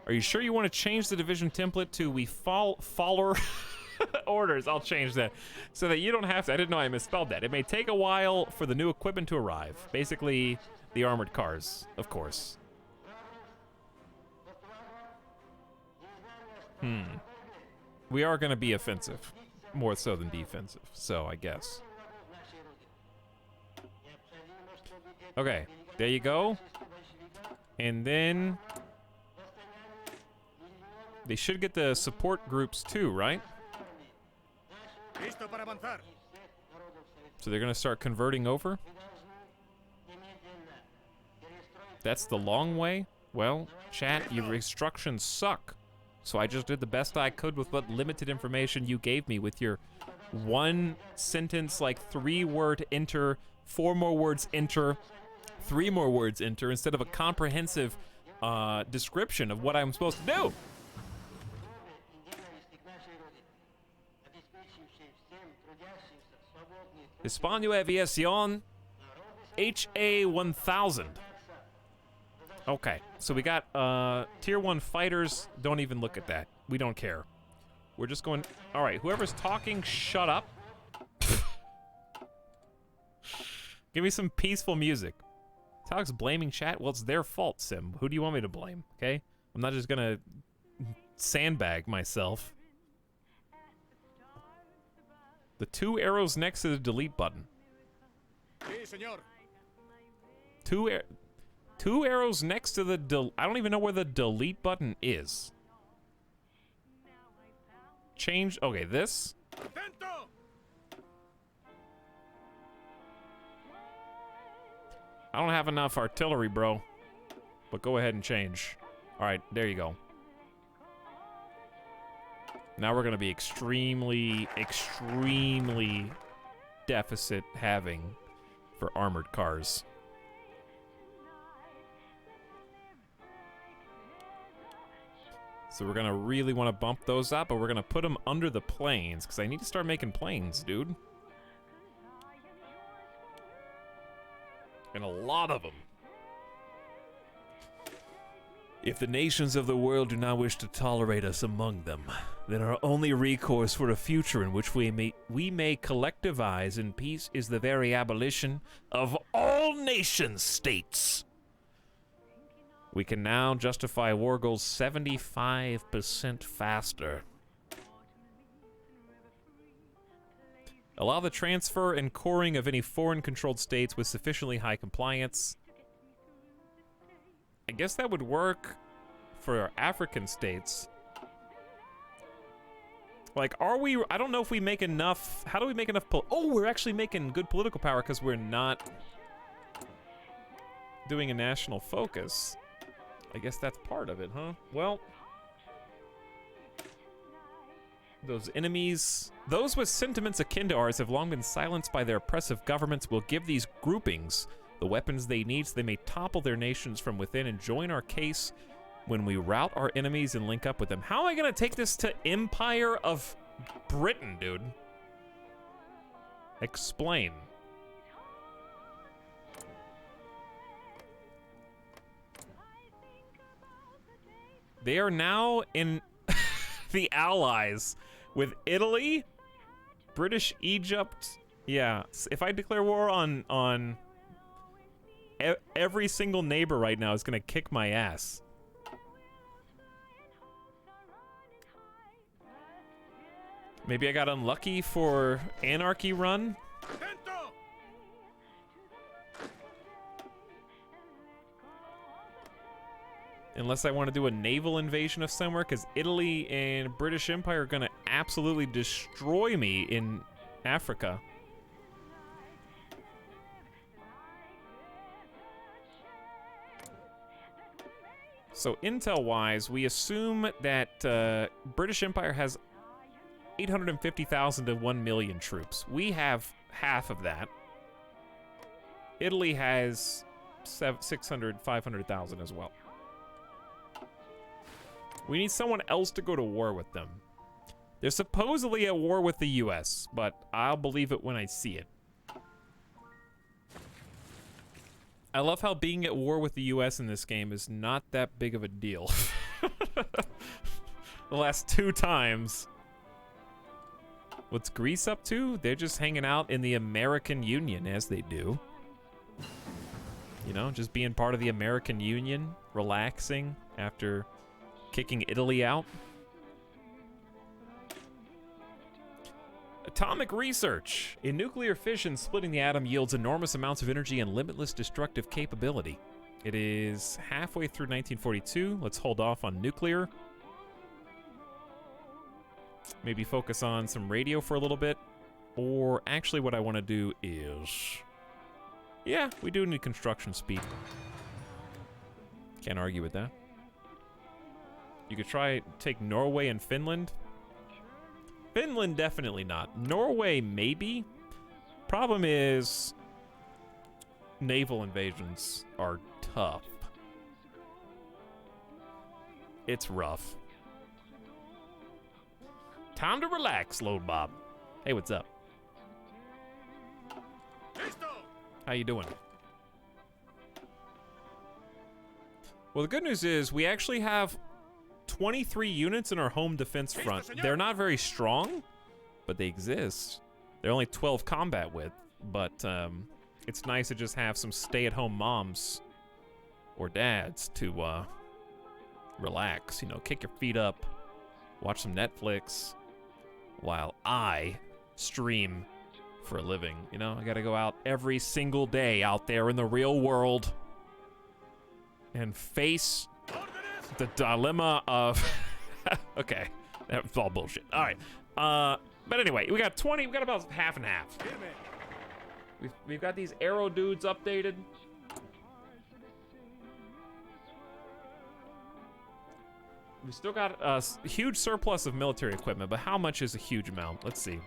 Are you sure you want to change the division template to we follow orders? I'll change that so that you don't have to. I didn't know I misspelled that. It may take a while for the new equipment to arrive. Basically, the armored cars, of course. We are going to be offensive, more so than defensive, so I guess. Okay, there you go. And then they should get the support groups too, right? Listo para avanzar. So they're going to start converting over. That's the long way? Well, chat, your instructions suck. So I just did the best I could with what limited information you gave me with your one sentence, like 3-word enter, 4 more words enter, 3 more words enter, instead of a comprehensive description of what I'm supposed to do. Hispano Aviación HA-1000. Okay, so we got tier 1 fighters. Don't even look at that. We don't care. We're just going... All right, whoever's talking, shut up. Give me some peaceful music. Etalyx blaming chat? Well, it's their fault, Sim. Who do you want me to blame, okay? I'm not just gonna sandbag myself. The 2 arrows next to the delete button. Sí, señor. 2 arrows next to the I don't even know where the delete button is. Change. Okay, this. Atento. I don't have enough artillery, bro. But go ahead and change. All right, there you go. Now we're going to be extremely, extremely deficit having for armored cars. So we're going to really want to bump those up, but we're going to put them under the planes, because I need to start making planes, dude. And a lot of them. If the nations of the world do not wish to tolerate us among them, then our only recourse for a future in which we may collectivize in peace is the very abolition of all nation-states. We can now justify war goals 75% faster. Allow the transfer and coring of any foreign-controlled states with sufficiently high compliance. I guess that would work for our African states. Like, are we... I don't know if we make enough... How do we make enough... Oh, we're actually making good political power because we're not doing a national focus. I guess that's part of it, huh? Well... Those enemies... Those with sentiments akin to ours have long been silenced by their oppressive governments. Will give these groupings the weapons they need so they may topple their nations from within and join our case when we rout our enemies and link up with them. How am I gonna take this to Empire of Britain, dude? Explain. They are now in the Allies with Italy, British Egypt. Yeah, if I declare war on every single neighbor right now is gonna kick my ass. Maybe I got unlucky for Anarchy Run. Atento. Unless I want to do a naval invasion of somewhere, because Italy and British Empire are gonna absolutely destroy me in Africa. So intel-wise, we assume that British Empire has 850,000 to 1 million troops. We have half of that. Italy has 600, 500,000 as well. We need someone else to go to war with them. They're supposedly at war with the US, but I'll believe it when I see it. I love how being at war with the US in this game is not that big of a deal. The last 2 times. What's Greece up to? They're just hanging out in the American Union, as they do. You know, just being part of the American Union, relaxing after kicking Italy out. Atomic research. In nuclear fission, splitting the atom yields enormous amounts of energy and limitless destructive capability. It is halfway through 1942. Let's hold off on nuclear. Maybe focus on some radio for a little bit. Or actually what I want to do is... yeah, we do need construction speed. Can't argue with that. You could try take Norway and Finland. Finland, definitely not. Norway, maybe. Problem is, naval invasions are tough. It's rough. Time to relax, Load Bob. Hey, what's up? Listo. How you doing? Well, the good news is we actually have 23 units in our home defense front. They're not very strong, but they exist. They're only 12 combat width, but it's nice to just have some stay-at-home moms or dads to relax, you know, kick your feet up, watch some Netflix while I stream for a living. You know, I gotta go out every single day out there in the real world and face the dilemma of... okay, that's all bullshit. All right, but anyway, we got about half and half. We've got these arrow dudes updated. We still got a huge surplus of military equipment, but how much is a huge amount? Let's see.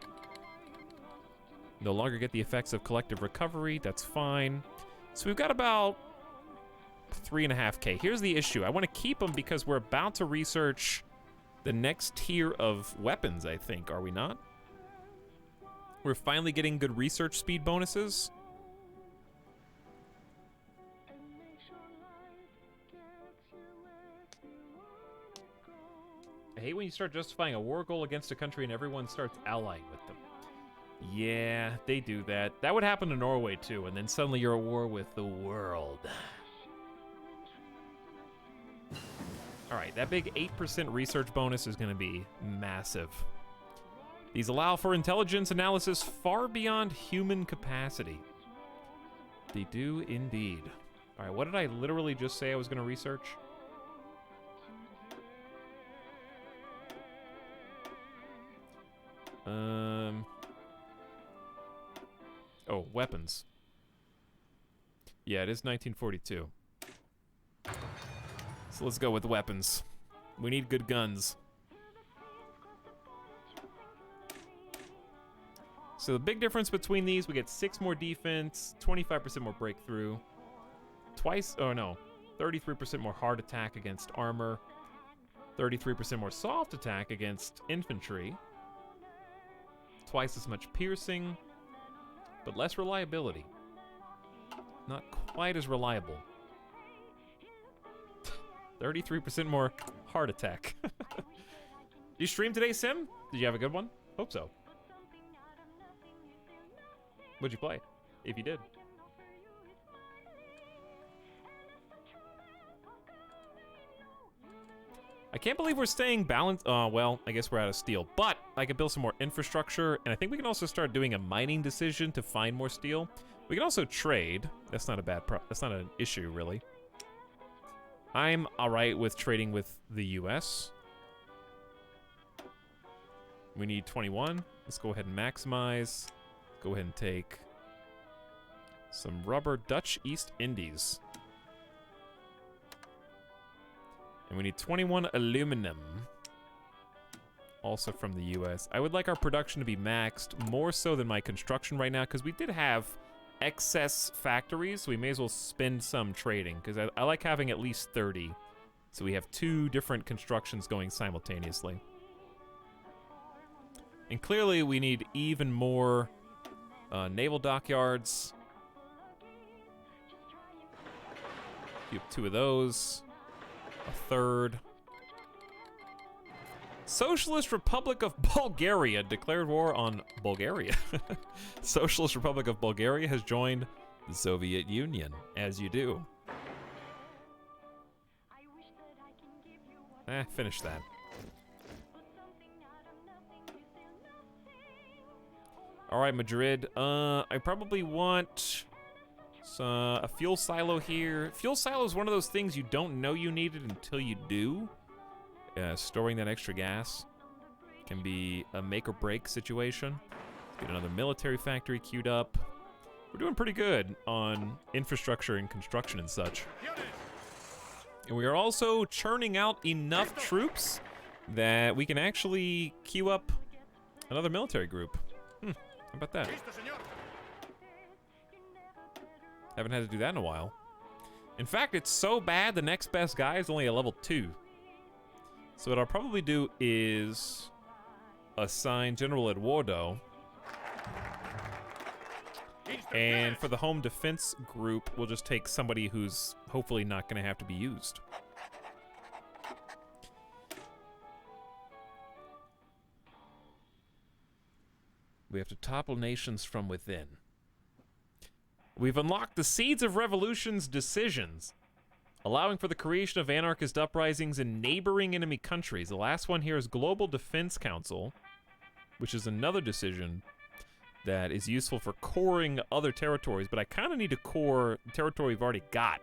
No longer get the effects of collective recovery. That's fine. So we've got about 3.5K. Here's the issue. I want to keep them because we're about to research the next tier of weapons, I think. Are we not? We're finally getting good research speed bonuses. I hate when you start justifying a war goal against a country and everyone starts allying with them. Yeah, they do that. That would happen to Norway too, and then suddenly you're at war with the world. All right, that big 8% research bonus is going to be massive. These allow for intelligence analysis far beyond human capacity. They do indeed. All right, what did I literally just say I was going to research? Oh, weapons. Yeah, it is 1942. So let's go with weapons. We need good guns. So the big difference between these, we get 6 more defense, 25% more breakthrough, 33% more hard attack against armor, 33% more soft attack against infantry, twice as much piercing, but less reliability. Not quite as reliable. 33% more heart attack. You streamed today, Sim? Did you have a good one? Hope so. What'd you play? If you did. I can't believe we're staying balanced. Well, I guess we're out of steel. But I can build some more infrastructure, and I think we can also start doing a mining decision to find more steel. We can also trade. That's not a bad that's not an issue, really. I'm alright with trading with the US. We need 21. Let's go ahead and maximize. Go ahead and take some rubber Dutch East Indies. And we need 21 aluminum. Also from the US. I would like our production to be maxed more so than my construction right now, because we did have excess factories, so we may as well spend some trading, because I like having at least 30. So we have 2 different constructions going simultaneously. And clearly we need even more naval dockyards. You have 2 of those. A third. Socialist Republic of Bulgaria declared war on Bulgaria. Socialist Republic of Bulgaria has joined the Soviet Union, as you do. Finish that. All right, Madrid. I probably want a fuel silo here. Fuel silo is one of those things you don't know you need it until you do. Storing that extra gas can be a make or break situation. Let's get another military factory queued up. We're doing pretty good on infrastructure and construction and such. And we are also churning out enough troops that we can actually queue up another military group. How about that? Haven't had to do that in a while. In fact, it's so bad the next best guy is only a level 2. So what I'll probably do is assign General Eduardo. And for the home defense group, we'll just take somebody who's hopefully not going to have to be used. We have to topple nations from within. We've unlocked the Seeds of Revolution's decisions, allowing for the creation of anarchist uprisings in neighboring enemy countries. The last one here is Global Defense Council, which is another decision that is useful for coring other territories, but I kind of need to core the territory we've already got.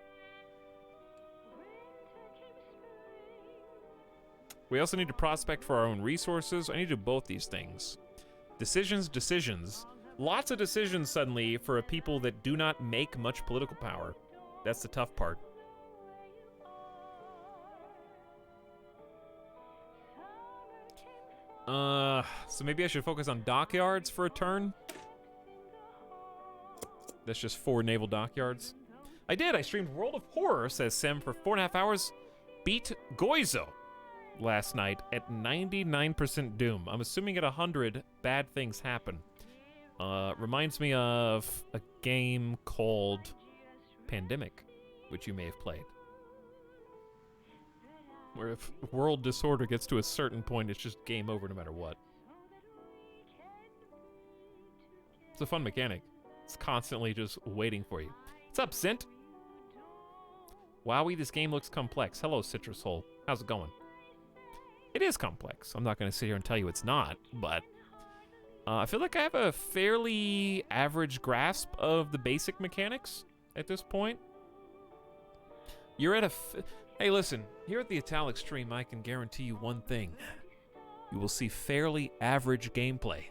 We also need to prospect for our own resources. I need to do both these things. Decisions. Lots of decisions suddenly for a people that do not make much political power. That's the tough part. So maybe I should focus on dockyards for a turn. That's just 4 naval dockyards. I did. I streamed World of Horror, says Sim, for 4.5 hours. Beat Goizo last night at 99% doom. I'm assuming at 100, bad things happen. Reminds me of a game called Pandemic, which you may have played. Where if world disorder gets to a certain point, it's just game over no matter what. It's a fun mechanic. It's constantly just waiting for you. What's up, Sint? Wowie, this game looks complex. Hello, Citrus Hole. How's it going? It is complex. I'm not going to sit here and tell you it's not, but I feel like I have a fairly average grasp of the basic mechanics at this point. You're at a... Hey, listen, here at the Etalyx stream, I can guarantee you one thing. You will see fairly average gameplay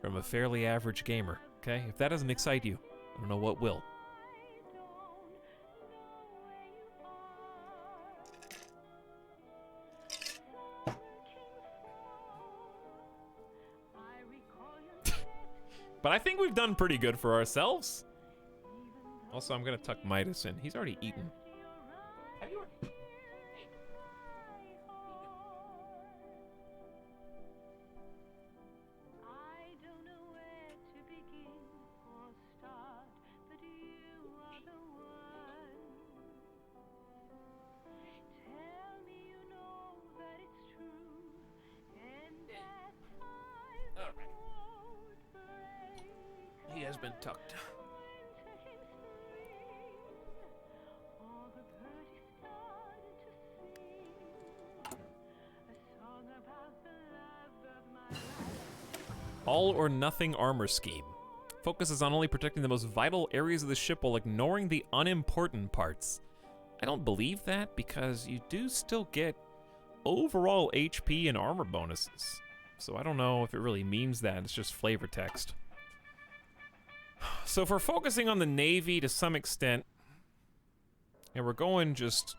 from a fairly average gamer, okay? If that doesn't excite you, I don't know what will. But I think we've done pretty good for ourselves. Also, I'm going to tuck Midas in. He's already eaten. He has been tucked. All or nothing armor scheme. Focuses on only protecting the most vital areas of the ship while ignoring the unimportant parts. I don't believe that because you do still get overall HP and armor bonuses. So I don't know if it really means that. It's just flavor text. So if we're focusing on the Navy to some extent, and we're going just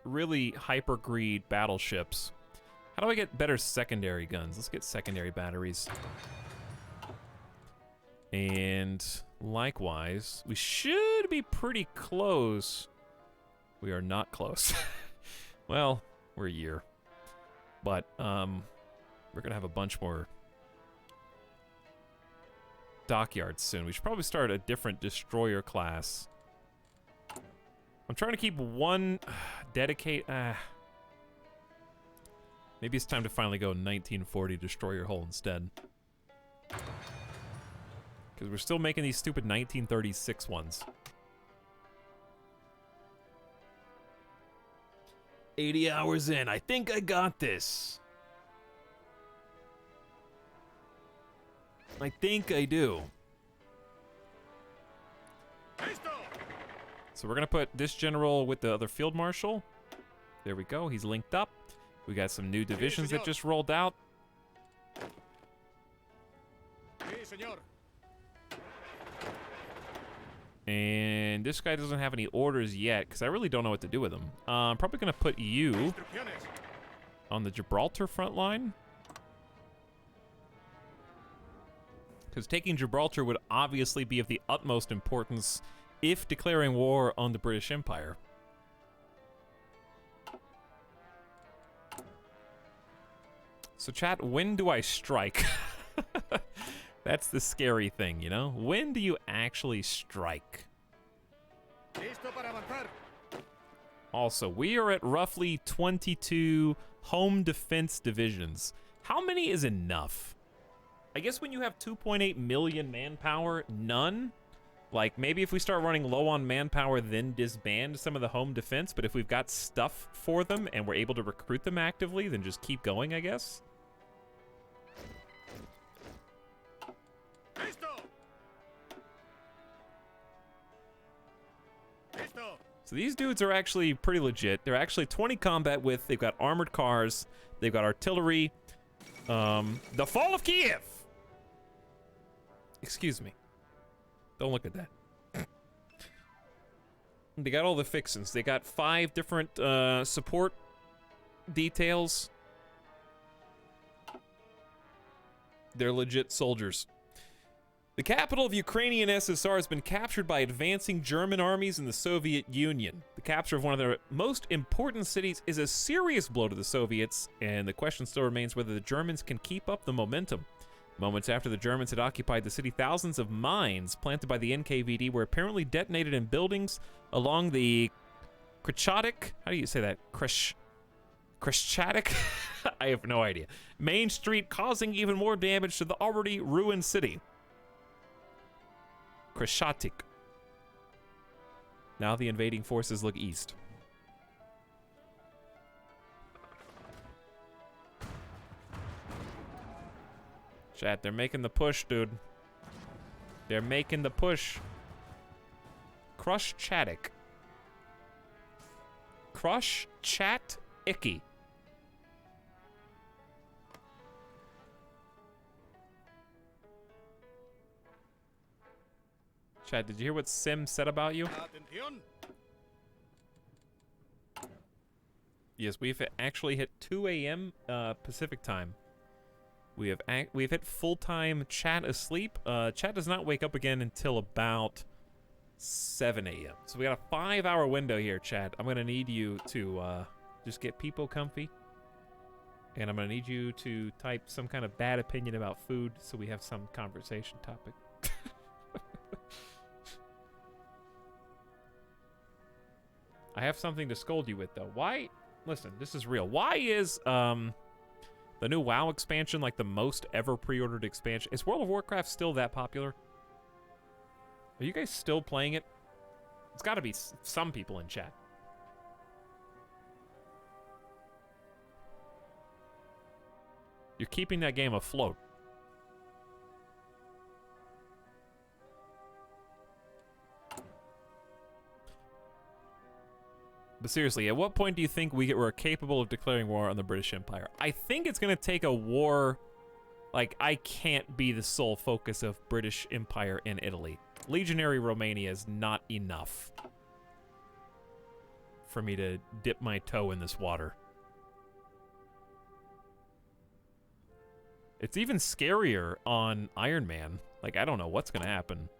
really hyper-greed battleships, how do I get better secondary guns? Let's get secondary batteries. And Likewise, we should be pretty close. We are not close. Well, we're a year. But, we're gonna have a bunch more dockyards soon. We should probably start a different destroyer class. I'm trying to keep one dedicate. Maybe it's time to finally go 1940 destroyer hull instead. Because we're still making these stupid 1936 ones. 80 hours in. I think I got this. I think I do. Listo. So we're going to put this general with the other field marshal. There we go. He's linked up. We got some new divisions that just rolled out. Sí, señor. And this guy doesn't have any orders yet because I really don't know what to do with him. I'm probably going to put you Instrucciones. on the Gibraltar front line. Because taking Gibraltar would obviously be of the utmost importance if declaring war on the British Empire. So chat, when do I strike? That's the scary thing, you know? When do you actually strike? Listo para avanzar. Also, we are at roughly 22 home defense divisions. How many is enough? I guess when you have 2.8 million manpower, none. Like, maybe if we start running low on manpower, then disband some of the home defense. But if we've got stuff for them and we're able to recruit them actively, then just keep going, I guess. Listo. Listo. So these dudes are actually pretty legit. They're actually 20 combat with. They've got armored cars. They've got artillery. The fall of Kiev. Excuse me. Don't look at that. They got all the fixins. They got 5 different support details. They're legit soldiers. The capital of Ukrainian SSR has been captured by advancing German armies in the Soviet Union. The capture of one of their most important cities is a serious blow to the Soviets, and the question still remains whether the Germans can keep up the momentum. Moments after the Germans had occupied the city, thousands of mines planted by the NKVD were apparently detonated in buildings along the Krchatik, how do you say that? Krchatik? I have no idea. Main Street, causing even more damage to the already ruined city. Krchatik. Now the invading forces look east. Chat, they're making the push, dude. They're making the push. Crush Chatic. Crush Chat Icky. Chat, did you hear what Sim said about you? Atención. Yes, we've actually hit 2 a.m. Pacific time. We've hit full-time chat asleep. Chat does not wake up again until about 7 a.m. So we got a 5-hour window here, chat. I'm gonna need you to just get people comfy. And I'm gonna need you to type some kind of bad opinion about food so we have some conversation topic. I have something to scold you with, though. Why? Listen, this is real. Why is the new WoW expansion like the most ever pre-ordered expansion? Is World of Warcraft still that popular? Are you guys still playing it? It's got to be some people in chat. You're keeping that game afloat. But seriously, at what point do you think we're capable of declaring war on the British Empire? I think it's going to take a war. Like, I can't be the sole focus of British Empire in Italy. Legionary Romania is not enough for me to dip my toe in this water. It's even scarier on Iron Man. Like, I don't know what's going to happen.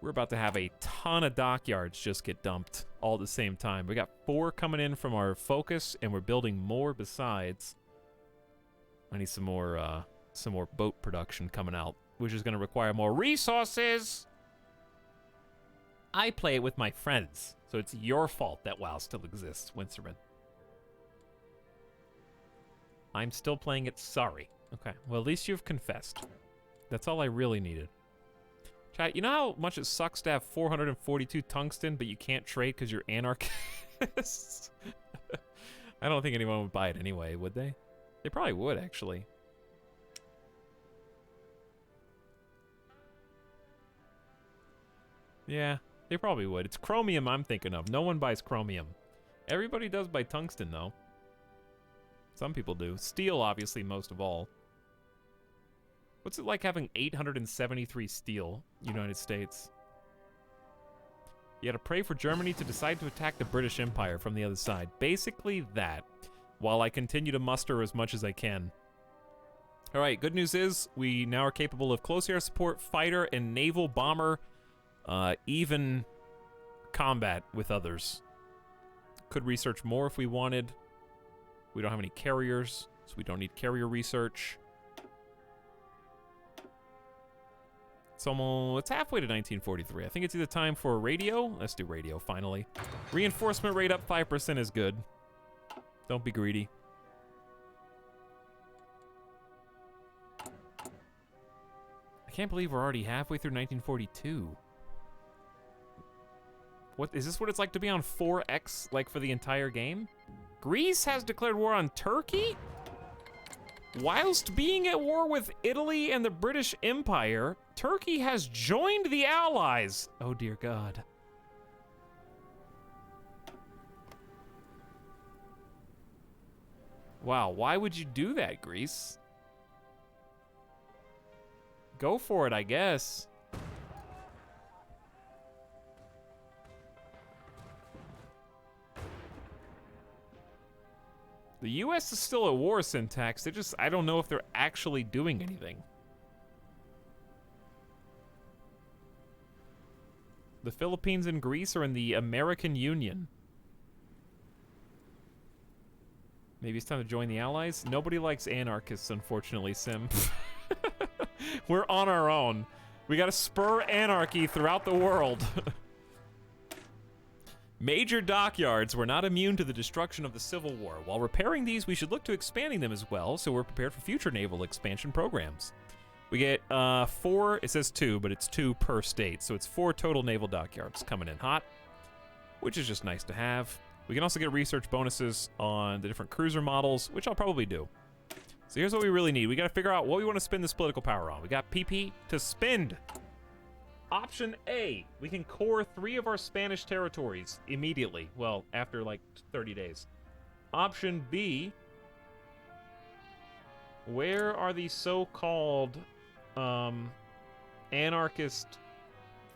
We're about to have a ton of dockyards just get dumped all at the same time. We got 4 coming in from our focus, and we're building more besides. I need some more boat production coming out, which is going to require more resources. I play it with my friends, so it's your fault that WoW still exists, Winserman. I'm still playing it, sorry. Okay, well, at least you've confessed. That's all I really needed. Chat, you know how much it sucks to have 442 tungsten, but you can't trade because you're anarchists? I don't think anyone would buy it anyway, would they? They probably would, actually. Yeah, they probably would. It's chromium I'm thinking of. No one buys chromium. Everybody does buy tungsten, though. Some people do. Steel, obviously, most of all. What's it like having 873 steel, United States? You had to pray for Germany to decide to attack the British Empire from the other side. Basically that, while I continue to muster as much as I can. All right, good news is we now are capable of close air support, fighter, and naval bomber, even combat with others. Could research more if we wanted. We don't have any carriers, so we don't need carrier research. It's halfway to 1943. I think it's either time for radio. Let's do radio, finally. Reinforcement rate up 5% is good. Don't be greedy. I can't believe we're already halfway through 1942. What is this what it's like to be on 4X, like, for the entire game? Greece has declared war on Turkey? Whilst being at war with Italy and the British Empire, Turkey has joined the Allies. Oh, dear God. Wow, why would you do that, Greece? Go for it, I guess. The US is still at war, Syntax. I don't know if they're actually doing anything. The Philippines and Greece are in the American Union. Maybe it's time to join the Allies? Nobody likes anarchists, unfortunately, Sim. We're on our own. We gotta spur anarchy throughout the world. Major dockyards were not immune to the destruction of the Civil War. While repairing these, we should look to expanding them as well, so we're prepared for future naval expansion programs. We get 4, it says 2, but it's 2 per state, so it's 4 total naval dockyards coming in hot, which is just nice to have. We can also get research bonuses on the different cruiser models, which I'll probably do. So here's what we really need. We gotta figure out what we want to spend this political power on. We got PP to spend. Option A, we can core 3 of our Spanish territories immediately. Well, after like 30 days. Option B, where are the so-called anarchist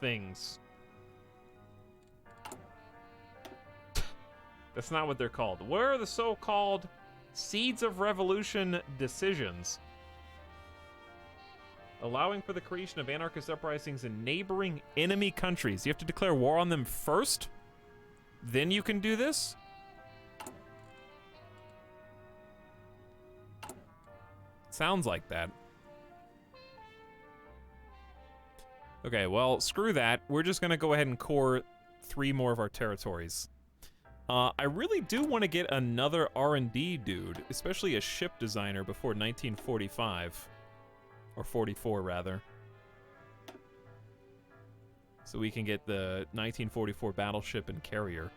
things? That's not what they're called. Where are the so-called Seeds of Revolution decisions? Allowing for the creation of anarchist uprisings in neighboring enemy countries. You have to declare war on them first? Then you can do this? Sounds like that. Okay, well, screw that. We're just gonna go ahead and core 3 more of our territories. I really do want to get another R&D dude, especially a ship designer before 1945. Or 44, rather. So we can get the 1944 battleship and carrier.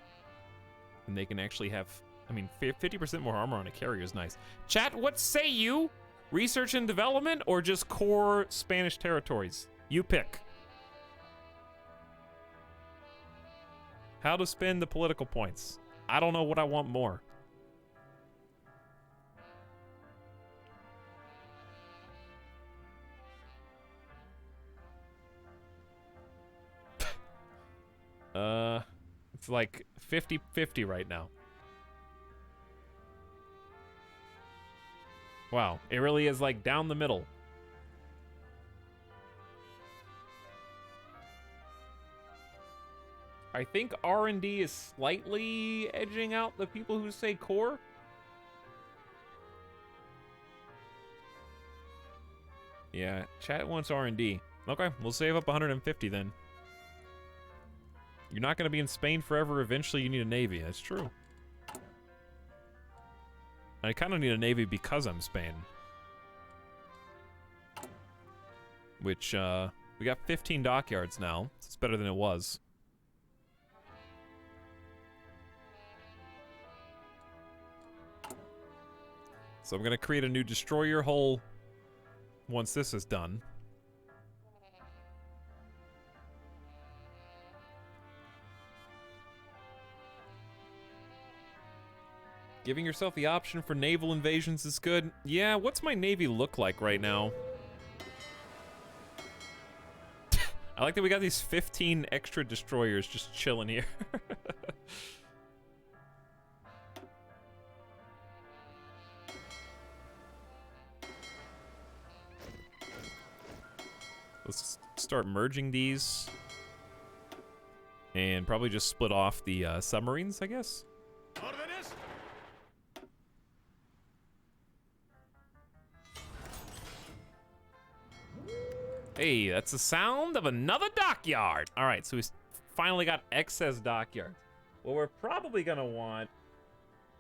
And they can actually have, I mean, 50% more armor on a carrier is nice. Chat, what say you? Research and development or just core Spanish territories? You pick. How to spend the political points. I don't know what I want more. It's like 50-50 right now. Wow, it really is like down the middle. I think R&D is slightly edging out the people who say core. Yeah, chat wants R&D. Okay, we'll save up 150 then. You're not going to be in Spain forever. Eventually, you need a navy. That's true. I kind of need a navy because I'm Spain. Which, we got 15 dockyards now. So it's better than it was. So I'm going to create a new destroyer hull once this is done. Giving yourself the option for naval invasions is good. Yeah, what's my navy look like right now? I like that we got these 15 extra destroyers just chilling here. Let's start merging these. And probably just split off the submarines, I guess. ¡Órdenes! Hey, that's the sound of another dockyard. All right, so we finally got excess dockyards. What we're probably gonna want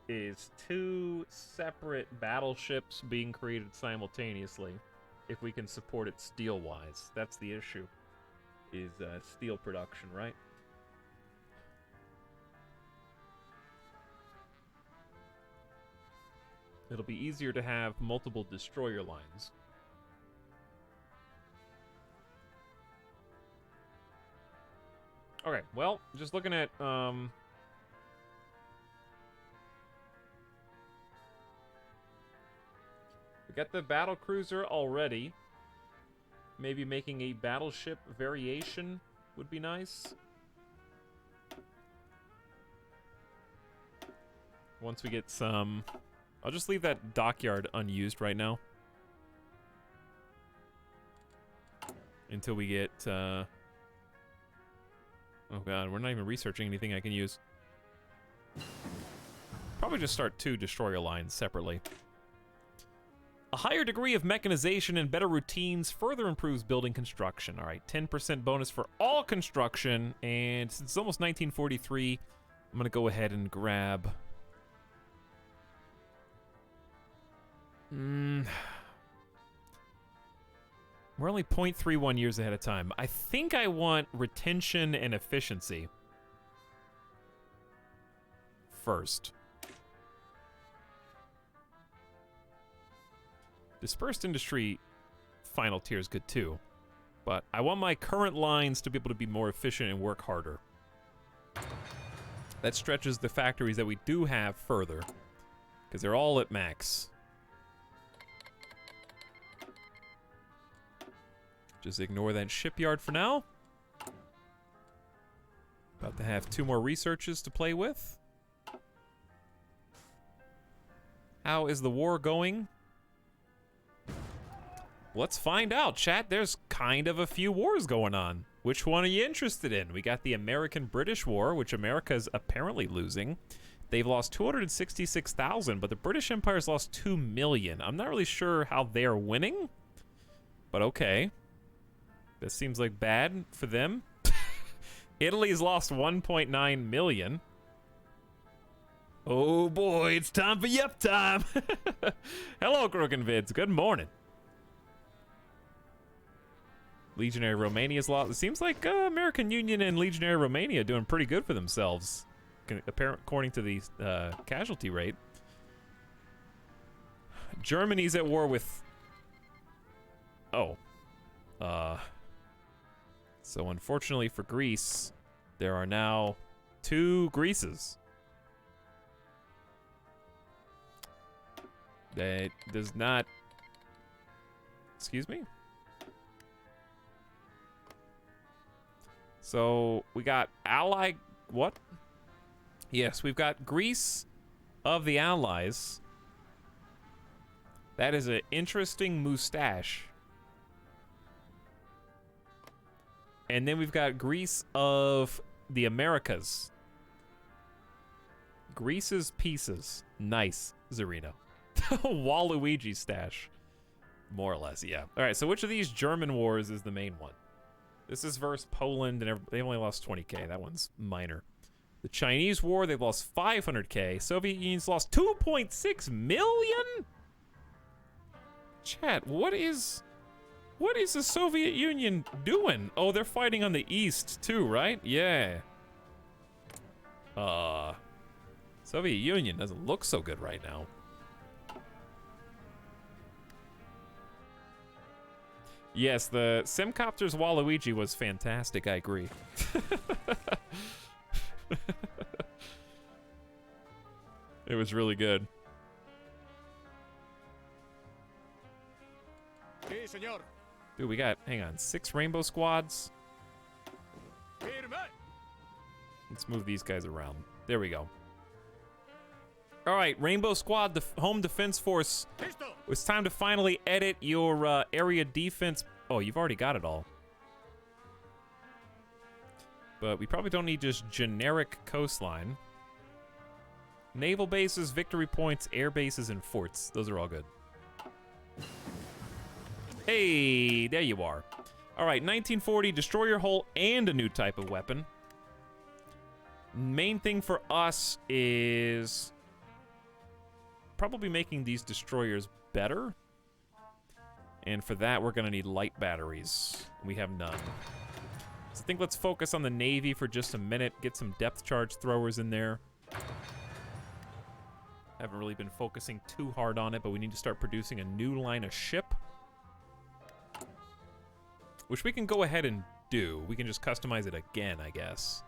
is 2 separate battleships being created simultaneously, if we can support it steel-wise. That's the issue, is steel production, right? It'll be easier to have multiple destroyer lines. Okay, well, just looking at, we got the battle cruiser already. Maybe making a battleship variation would be nice. Once we get some... I'll just leave that dockyard unused right now. Until we get, oh god, we're not even researching anything I can use. Probably just start 2 destroyer lines separately. A higher degree of mechanization and better routines further improves building construction. All right, 10% bonus for all construction, and since it's almost 1943, I'm gonna go ahead and grab... We're only 0.31 years ahead of time. I think I want retention and efficiency first. Dispersed industry final tier is good too, but I want my current lines to be able to be more efficient and work harder. That stretches the factories that we do have further, because they're all at max. Just ignore that shipyard for now. About to have 2 more researches to play with. How is the war going? Let's find out, chat. There's kind of a few wars going on. Which one are you interested in? We got the American-British War, which America is apparently losing. They've lost 266,000, but the British Empire's lost 2 million. I'm not really sure how they're winning, but okay. That seems like bad for them. Italy's lost 1.9 million. Oh boy, it's time for Yep Time. Hello, Crooked Vids. Good morning. Legionary Romania's lost. It seems like American Union and Legionary Romania are doing pretty good for themselves, according to the casualty rate. Germany's at war with... Oh. So unfortunately for Greece, there are now 2 Greeces. That does not... Excuse me? So we got ally... What? Yes, we've got Greece of the Allies. That is an interesting mustache. And then we've got Greece of the Americas. Greece's pieces. Nice, Zarino. Waluigi stash. More or less, yeah. All right, so which of these German wars is the main one? This is versus Poland, and they only lost 20k. That one's minor. The Chinese war, they've lost 500k. Soviet Union's lost 2.6 million? Chat, what is the Soviet Union doing? Oh, they're fighting on the east too, right? Yeah. Soviet Union doesn't look so good right now. Yes, the Simcopter's Waluigi was fantastic, I agree. It was really good. Sí, señor. Dude, we got, hang on, 6 rainbow squads. Firme. Let's move these guys around. There we go. All right, Rainbow Squad, the Home Defense Force. Listo. It's time to finally edit your area defense. Oh, you've already got it all. But we probably don't need just generic coastline. Naval bases, victory points, air bases, and forts. Those are all good. Hey, there you are. All right, 1940, destroyer hull and a new type of weapon. Main thing for us is probably making these destroyers better. And for that, we're going to need light batteries. We have none. So I think let's focus on the Navy for just a minute. Get some depth charge throwers in there. Haven't really been focusing too hard on it, but we need to start producing a new line of ship. Which we can go ahead and do. We can just customize it again, I guess.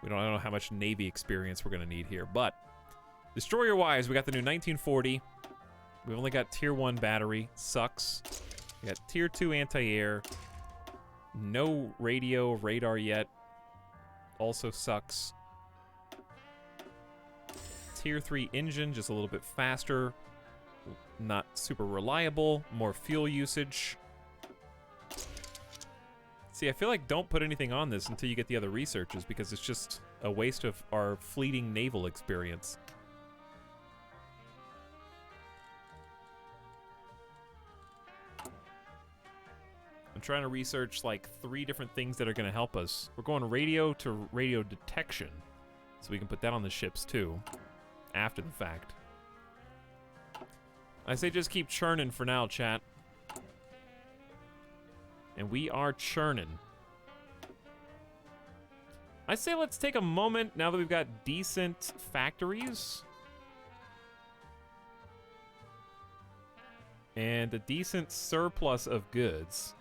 I don't know how much Navy experience we're going to need here, but destroyer-wise, we got the new 1940. We've only got tier 1 battery. Sucks. We got tier 2 anti-air. No radio, radar yet. Also sucks. Tier 3 engine, just a little bit faster. Not super reliable. More fuel usage. See, I feel like don't put anything on this until you get the other researches because it's just a waste of our fleeting naval experience. I'm trying to research like 3 different things that are going to help us. We're going radio to radio detection, so we can put that on the ships too, after the fact. I say just keep churning for now, chat. And we are churning. I say let's take a moment now that we've got decent factories. And a decent surplus of goods.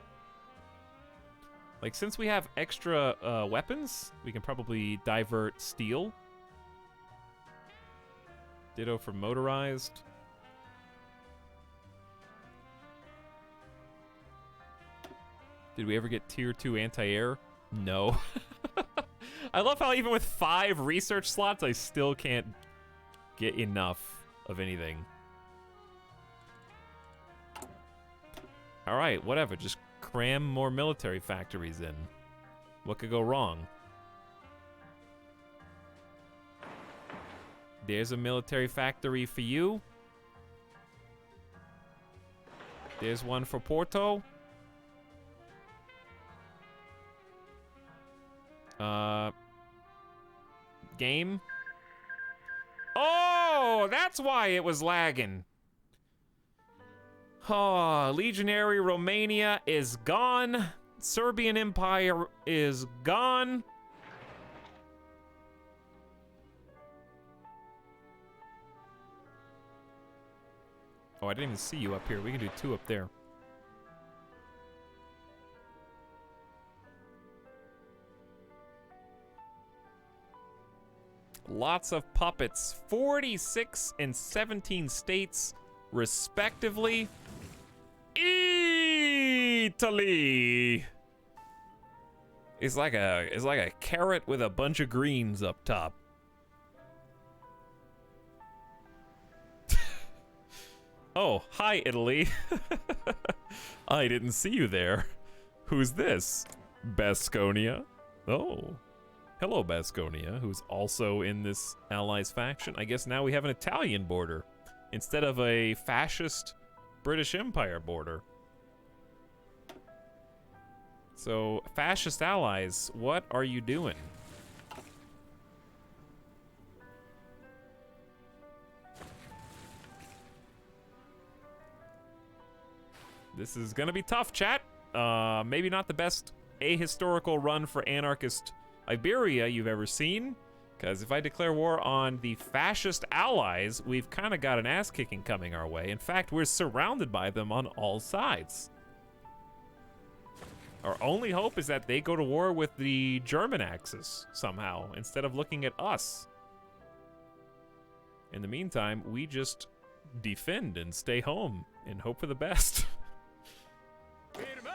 Like, since we have extra weapons, we can probably divert steel. Ditto for motorized. Did we ever get tier 2 anti-air? No. I love how even with 5 research slots, I still can't get enough of anything. All right, whatever. Just cram more military factories in. What could go wrong? There's a military factory for you. There's one for Porto. Game. Oh, that's why it was lagging. Oh, Legionary Romania is gone. Serbian Empire is gone. Oh, I didn't even see you up here. We can do 2 up there. Lots of puppets. 46 and 17 states, respectively. Italy is like a carrot with a bunch of greens up top. Oh, hi, Italy. I didn't see you there. Who's this? Basconia? Oh. Hello, Basconia, who's also in this Allies faction. I guess now we have an Italian border instead of a fascist British Empire border. So, fascist allies, what are you doing? This is gonna be tough, chat. Maybe not the best ahistorical run for anarchist Iberia you've ever seen, because if I declare war on the fascist allies, we've kind of got an ass-kicking coming our way. In fact, we're surrounded by them on all sides. Our only hope is that they go to war with the German Axis somehow, instead of looking at us. In the meantime, we just defend and stay home and hope for the best. Firme!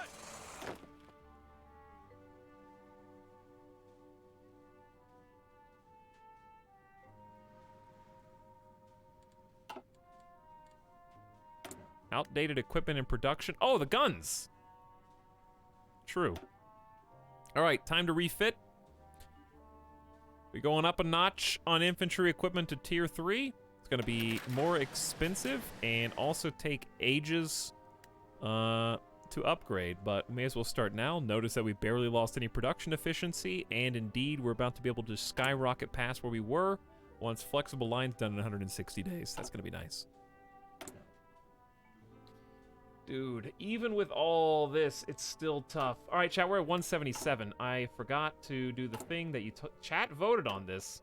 Outdated equipment in production. Oh, the guns! True. All right, time to refit. We're going up a notch on infantry equipment to tier 3. It's going to be more expensive and also take ages to upgrade, but we may as well start now. Notice that we barely lost any production efficiency, and indeed, we're about to be able to skyrocket past where we were once flexible lines done in 160 days. That's going to be nice. Dude, even with all this, it's still tough. All right, chat, we're at 177. I forgot to do the thing that chat voted on this.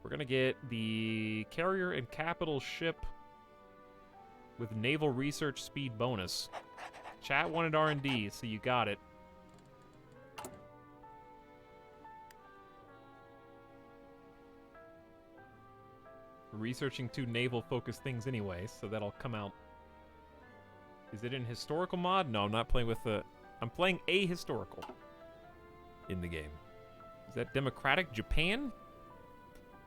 We're gonna get the carrier and capital ship with naval research speed bonus. Chat wanted R&D, so you got it. We're researching 2 naval-focused things anyway, so that'll come out. Is it in historical mod? No, I'm not playing with the... I'm playing ahistorical in the game. Is that Democratic Japan?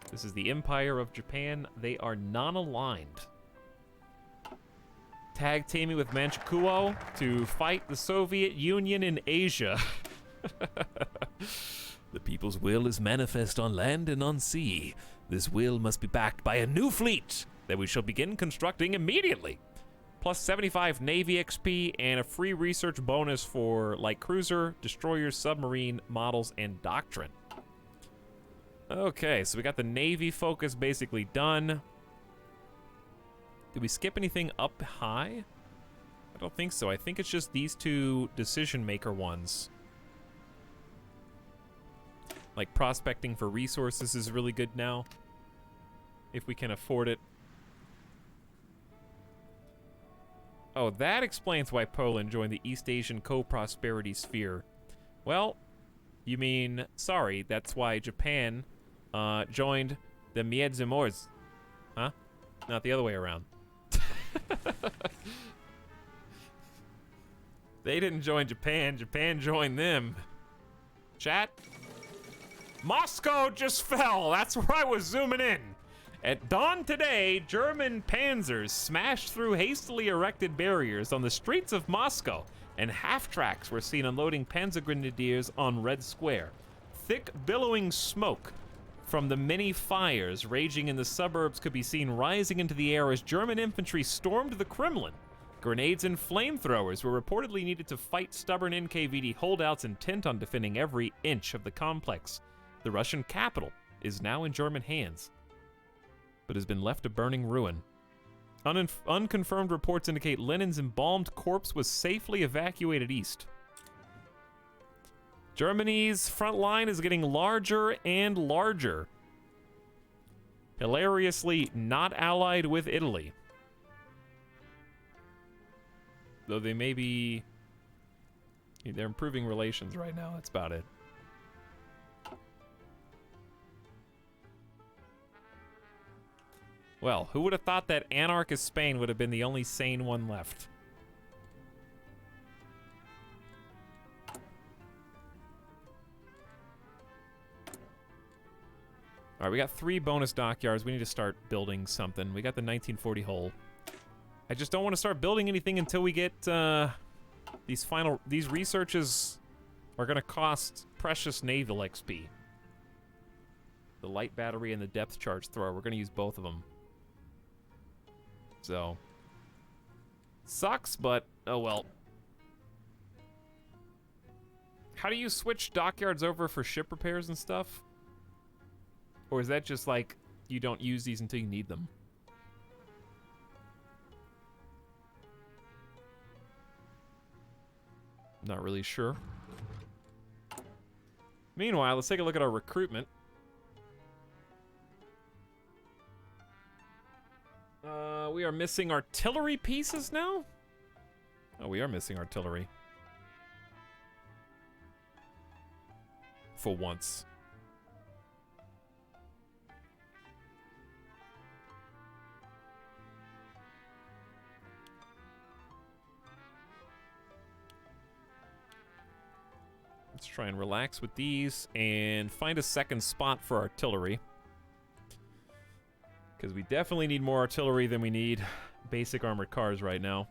This is the Empire of Japan. They are non-aligned. Tag teaming with Manchukuo to fight the Soviet Union in Asia. The people's will is manifest on land and on sea. This will must be backed by a new fleet That we shall begin constructing immediately. Plus 75 Navy XP and a free research bonus for light cruiser, destroyer, submarine, models, and doctrine. Okay, so we got the Navy focus basically done. Did we skip anything up high? I don't think so. I think it's just these 2 decision maker ones. Like prospecting for resources is really good now, if we can afford it. Oh, that explains why Poland joined the East Asian Co-Prosperity Sphere. Well, you mean, sorry, that's why Japan joined the Miedzimors. Huh? Not the other way around. They didn't join Japan, Japan joined them. Chat? Moscow just fell, that's where I was zooming in. At dawn today, German panzers smashed through hastily erected barriers on the streets of Moscow, and half-tracks were seen unloading panzer grenadiers on Red Square. Thick, billowing smoke from the many fires raging in the suburbs could be seen rising into the air as German infantry stormed the Kremlin. Grenades and flamethrowers were reportedly needed to fight stubborn NKVD holdouts intent on defending every inch of the complex. The Russian capital is now in German hands, but has been left a burning ruin. Unconfirmed reports indicate Lenin's embalmed corpse was safely evacuated east. Germany's front line is getting larger and larger. Hilariously not allied with Italy. Though they may be... They're improving relations right now, that's about it. Well, who would have thought that anarchist Spain would have been the only sane one left? All right, we got 3 bonus dockyards. We need to start building something. We got the 1940 hull. I just don't want to start building anything until we get these researches are going to cost precious naval XP. the light battery and the depth charge thrower. We're going to use both of them. So, sucks, but oh well. How do you switch dockyards over for ship repairs and stuff? Or is that just like you don't use these until you need them? Not really sure. Meanwhile, let's take a look at our recruitment. We are missing artillery pieces now? Oh, we are missing artillery. For once. Let's try and relax with these and find a second spot for artillery. Because we definitely need more artillery than we need basic armored cars right now.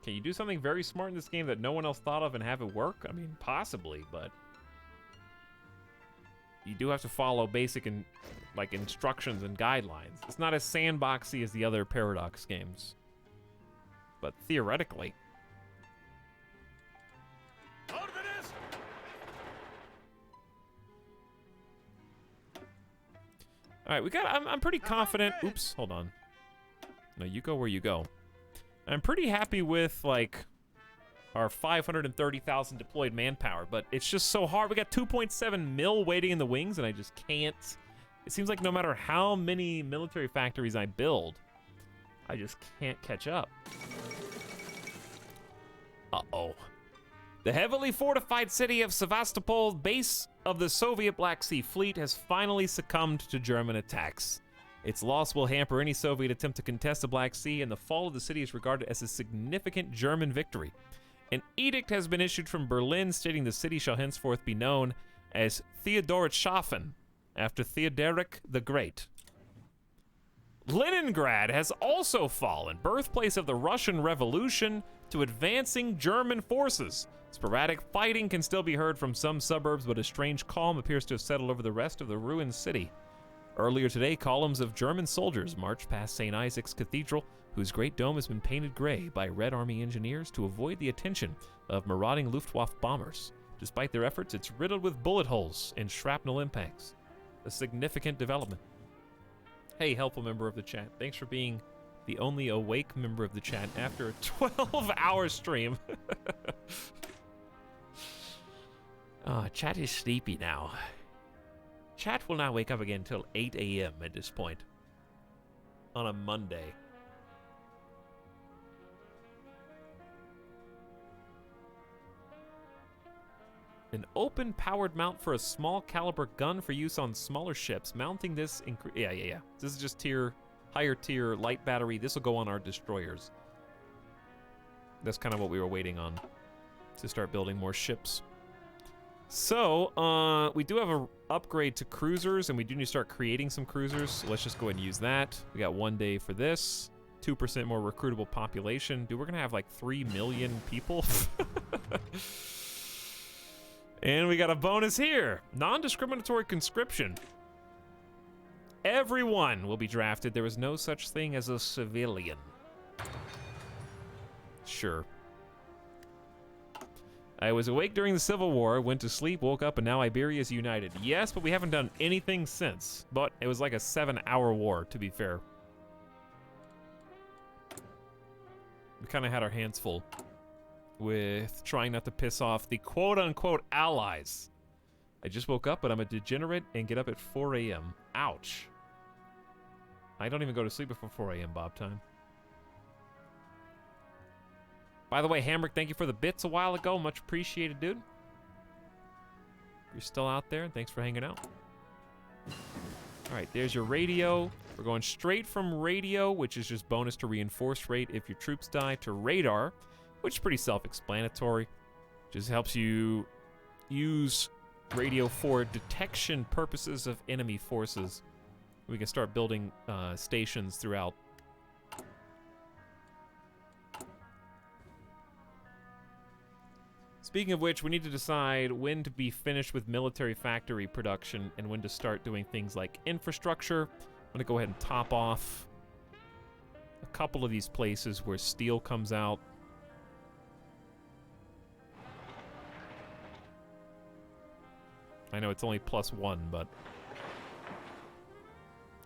Can you do something very smart in this game that no one else thought of and have it work? I mean, possibly, but you do have to follow basic and like instructions and guidelines. It's not as sandboxy as the other Paradox games, but theoretically. All right, we got. I'm pretty confident. Oops, hold on. No, you go where you go. I'm pretty happy with like our 530,000 deployed manpower, but it's just so hard. We got 2.7 mil waiting in the wings, and I just can't. It seems like no matter how many military factories I build, I just can't catch up. Uh-oh. The heavily fortified city of Sevastopol, base of the Soviet Black Sea Fleet, has finally succumbed to German attacks. Its loss will hamper any Soviet attempt to contest the Black Sea, and the fall of the city is regarded as a significant German victory. An edict has been issued from Berlin stating the city shall henceforth be known as Theodorshafen, after Theodoric the Great. Leningrad has also fallen, birthplace of the Russian Revolution, to advancing German forces. Sporadic fighting can still be heard from some suburbs, but a strange calm appears to have settled over the rest of the ruined city. Earlier today, columns of German soldiers marched past St. Isaac's Cathedral, whose great dome has been painted gray by Red Army engineers to avoid the attention of marauding Luftwaffe bombers. Despite their efforts, it's riddled with bullet holes and shrapnel impacts. A significant development. Hey, helpful member of the chat. Thanks for being the only awake member of the chat after a 12-hour stream. Chat is sleepy now. Chat will not wake up again until 8 a.m. at this point. On a Monday. An open-powered mount for a small caliber gun for use on smaller ships. Mounting this, yeah. This is just higher tier light battery. This will go on our destroyers. That's kind of what we were waiting on to start building more ships. So, we do have an upgrade to cruisers, and we do need to start creating some cruisers. So let's just go ahead and use that. We got 1 day for this. 2% more recruitable population. Dude, we're gonna have like 3 million people. And we got a bonus here. Non-discriminatory conscription. Everyone will be drafted. There is no such thing as a civilian. Sure. I was awake during the Civil War, went to sleep, woke up, and now Iberia is united. Yes, but we haven't done anything since. But it was like a 7-hour war, to be fair. We kind of had our hands full with trying not to piss off the quote-unquote allies. I just woke up, but I'm a degenerate and get up at 4 a.m. Ouch. I don't even go to sleep before 4 a.m. Bob time. By the way, Hamrick, thank you for the bits a while ago. Much appreciated, dude. You're still out there. Thanks for hanging out. All right, there's your radio. We're going straight from radio, which is just bonus to reinforce rate if your troops die, to radar, which is pretty self-explanatory. Just helps you use radio for detection purposes of enemy forces. We can start building stations throughout. Speaking of which, we need to decide when to be finished with military factory production and when to start doing things like infrastructure. I'm gonna go ahead and top off a couple of these places where steel comes out. I know it's only +1, but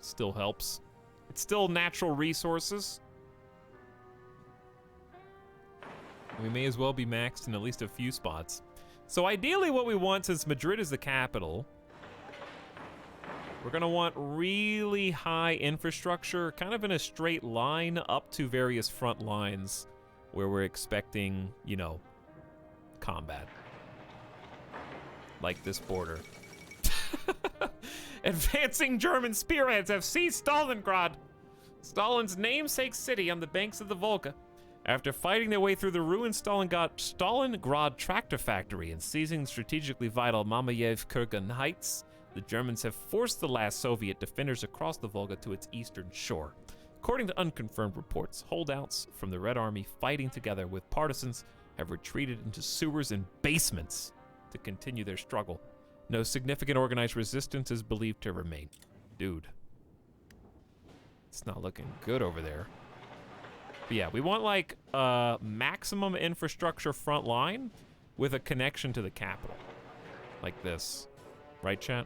still helps. It's still natural resources. We may as well be maxed in at least a few spots. So ideally what we want, since Madrid is the capital, we're gonna want really high infrastructure, kind of in a straight line up to various front lines where we're expecting, you know, combat. Like this border. Advancing German spearheads have seized Stalingrad, Stalin's namesake city on the banks of the Volga. After fighting their way through the ruined Stalingrad tractor factory and seizing the strategically vital Mamayev-Kurgan heights, the Germans have forced the last Soviet defenders across the Volga to its eastern shore. According to unconfirmed reports, holdouts from the Red Army fighting together with partisans have retreated into sewers and basements to continue their struggle. No significant organized resistance is believed to remain. Dude. It's not looking good over there. But yeah, we want like a maximum infrastructure front line with a connection to the capital. Like this. Right, chat?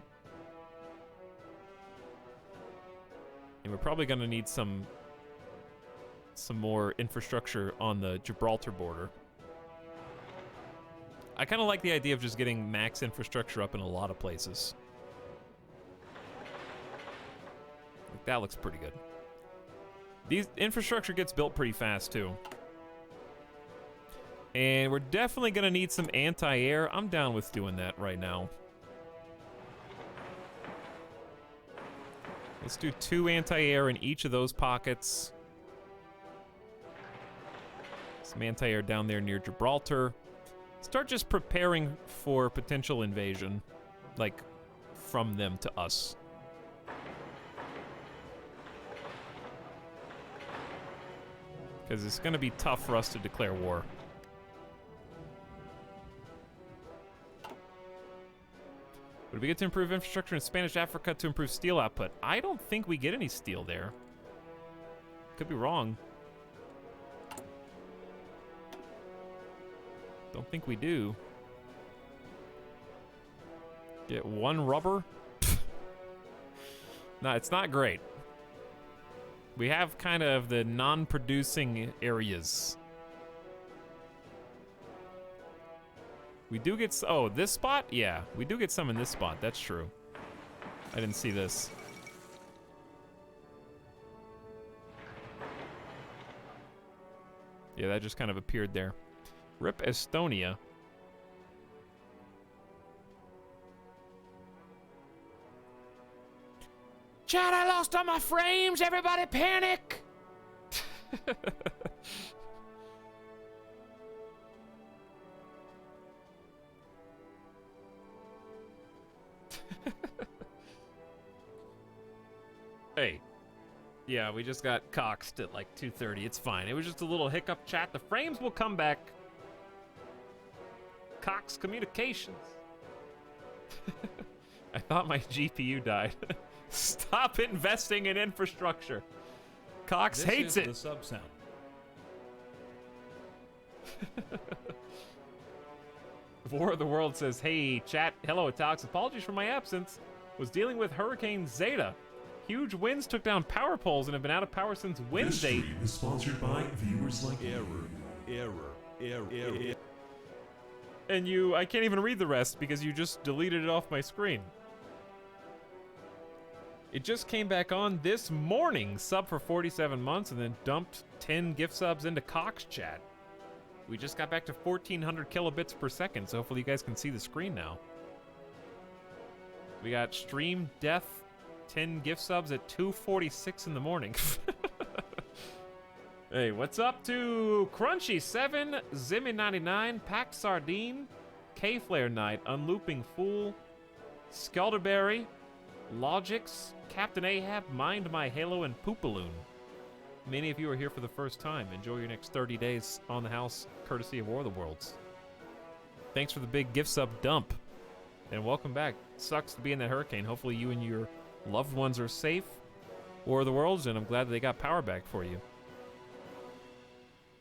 And we're probably gonna need some more infrastructure on the Gibraltar border. I kind of like the idea of just getting max infrastructure up in a lot of places. Like, that looks pretty good. These infrastructure gets built pretty fast too. And we're definitely gonna need some anti-air. I'm down with doing that right now. Let's do 2 anti-air in each of those pockets. Some anti-air down there near Gibraltar. Start just preparing for potential invasion, like from them to us. Because it's going to be tough for us to declare war. Would we get to improve infrastructure in Spanish Africa to improve steel output? I don't think we get any steel there. Could be wrong. Don't think we do. Get 1 rubber? No, it's not great. We have kind of the non-producing areas. We do get, oh, this spot? Yeah, we do get some in this spot, that's true. I didn't see this. Yeah, that just kind of appeared there. Rip Estonia. Chad, I lost all my frames. Everybody panic. Hey. Yeah, we just got coxed at like 2:30. It's fine. It was just a little hiccup, chat. The frames will come back. Cox Communications. I thought my GPU died. Stop investing in infrastructure. Cox hates it. This is the sub sound. War of the World says, hey, chat. Hello, Etalyx. Apologies for my absence. Was dealing with Hurricane Zeta. Huge winds took down power poles and have been out of power since Wednesday. This stream is sponsored by viewers like Error. And I can't even read the rest because you just deleted it off my screen. It just came back on this morning, sub for 47 months, and then dumped 10 gift subs into Cox chat. We just got back to 1400 kilobits per second, so hopefully you guys can see the screen now. We got Stream Death 10 gift subs at 2:46 in the morning. Hey, what's up to Crunchy7, Zimmy99, Packed Sardine, K-Flare Knight, Unlooping Fool, Skelderberry, Logix, Captain Ahab, Mind My Halo, and Poopaloon. Many of you are here for the first time. Enjoy your next 30 days on the house, courtesy of War of the Worlds. Thanks for the big gift sub dump. And welcome back. Sucks to be in that hurricane. Hopefully you and your loved ones are safe. War of the Worlds, and I'm glad that they got power back for you.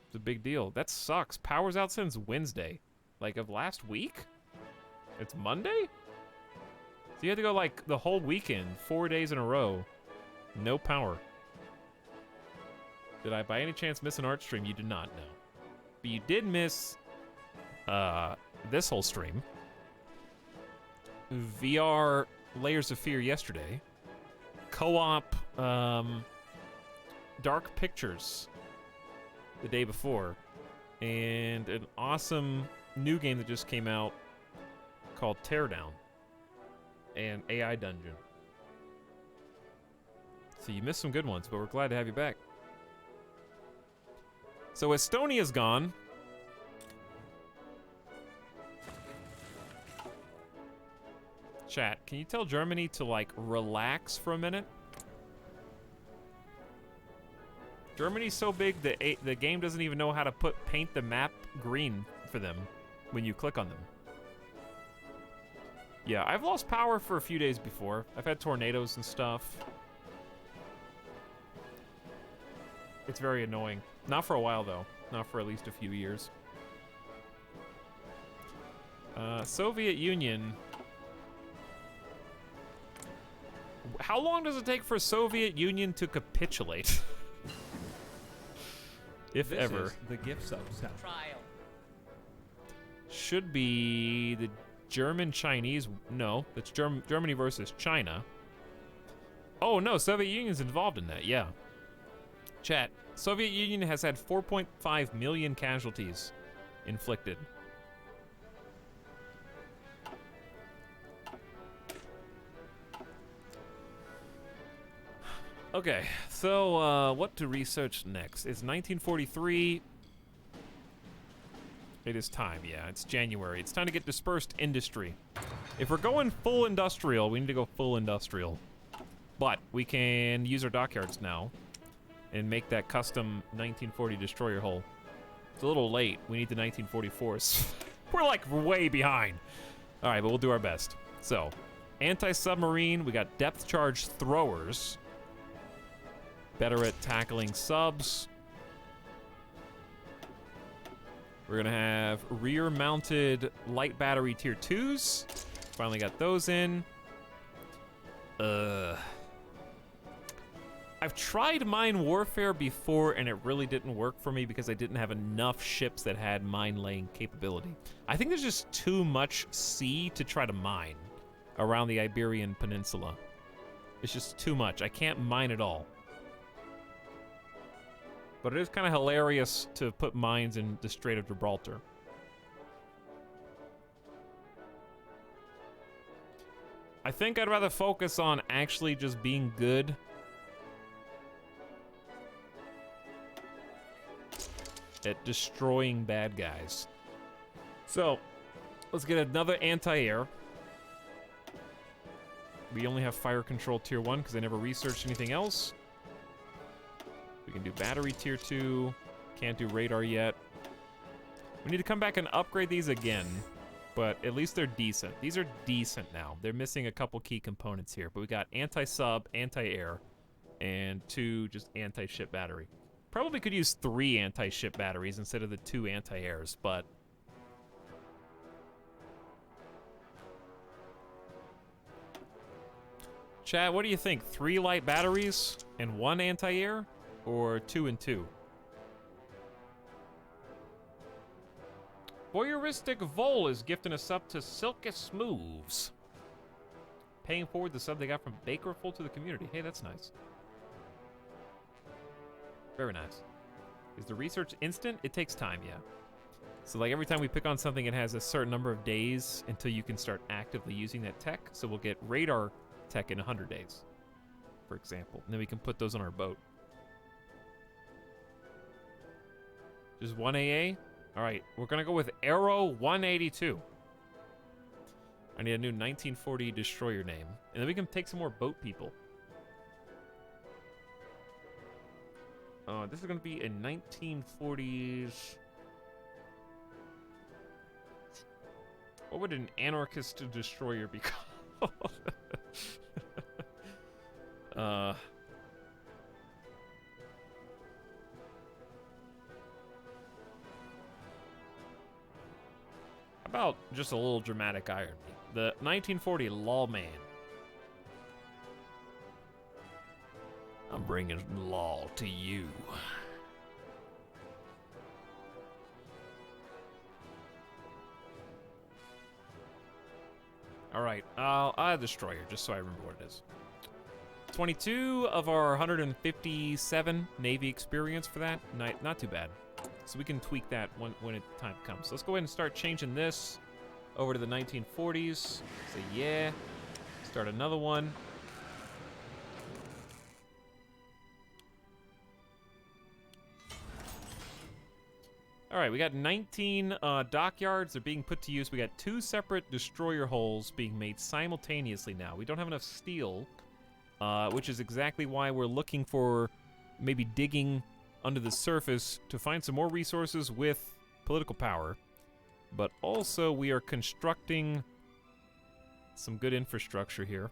It's a big deal. That sucks. Power's out since Wednesday. Like of last week? It's Monday? So you had to go like the whole weekend, 4 days in a row. No power. Did I by any chance miss an art stream? You did not know. But you did miss this whole stream. VR Layers of Fear yesterday. Co-op Dark Pictures the day before. And an awesome new game that just came out called Teardown and AI Dungeon. So you missed some good ones, but we're glad to have you back. So Estonia's gone. Chat, can you tell Germany to like relax for a minute? Germany's so big that the game doesn't even know how to paint the map green for them when you click on them. Yeah, I've lost power for a few days before. I've had tornadoes and stuff. It's very annoying. Not for a while though. Not for at least a few years. Soviet Union. How long does it take for Soviet Union to capitulate? If This ever. is the gift sub sound. Should be the German-Chinese. No, that's Germany versus China. Oh no, Soviet Union's involved in that, yeah. Chat, Soviet Union has had 4.5 million casualties inflicted. Okay, so what to research next? It's 1943. It is time, yeah, it's January. It's time to get dispersed industry. If we're going full industrial, we need to go full industrial. But we can use our dockyards now and make that custom 1940 destroyer hull. It's a little late. We need the 1944s. We're like way behind. All right, but we'll do our best. So, anti-submarine, we got depth charge throwers. Better at tackling subs. We're gonna have rear-mounted light battery tier 2s. Finally got those in. I've tried mine warfare before and it really didn't work for me because I didn't have enough ships that had mine-laying capability. I think there's just too much sea to try to mine around the Iberian Peninsula. It's just too much. I can't mine it all. But it is kind of hilarious to put mines in the Strait of Gibraltar. I think I'd rather focus on actually just being good. At destroying bad guys. So, let's get another anti-air. We only have fire control tier 1 because I never researched anything else. We can do battery tier 2. Can't do radar yet. We need to come back and upgrade these again, but at least they're decent. These are decent now. They're missing a couple key components here, but we got anti-sub, anti-air, and 2 just anti-ship battery. Probably could use 3 anti-ship batteries instead of the 2 anti-airs, but... Chat, what do you think? 3 light batteries and 1 anti-air? Or 2 and 2? Voyeuristic Vol is gifting a sub to Silkus Moves. Paying forward the sub they got from Bakerful to the community. Hey, that's nice. Very nice. Is the research instant? It takes time, yeah. So like every time we pick on something, it has a certain number of days until you can start actively using that tech. So we'll get radar tech in 100 days, for example. And then we can put those on our boat. Just 1 AA? All right, we're gonna go with Arrow 182. I need a new 1940 destroyer name. And then we can take some more boat people. This is gonna be a 1940s. What would an anarchist destroyer be called? How about just a little dramatic irony? The 1940 lawman. I'm bringing law to you. All right, I'll add destroyer just so I remember what it is. 22 of our 157 Navy experience for that. Not too bad. So we can tweak that when time comes. So let's go ahead and start changing this over to the 1940s. Say yeah. Start another one. All right, we got 19 dockyards. They're being put to use. We got 2 separate destroyer hulls being made simultaneously now. We don't have enough steel, which is exactly why we're looking for maybe digging under the surface to find some more resources with political power. But also we are constructing some good infrastructure here.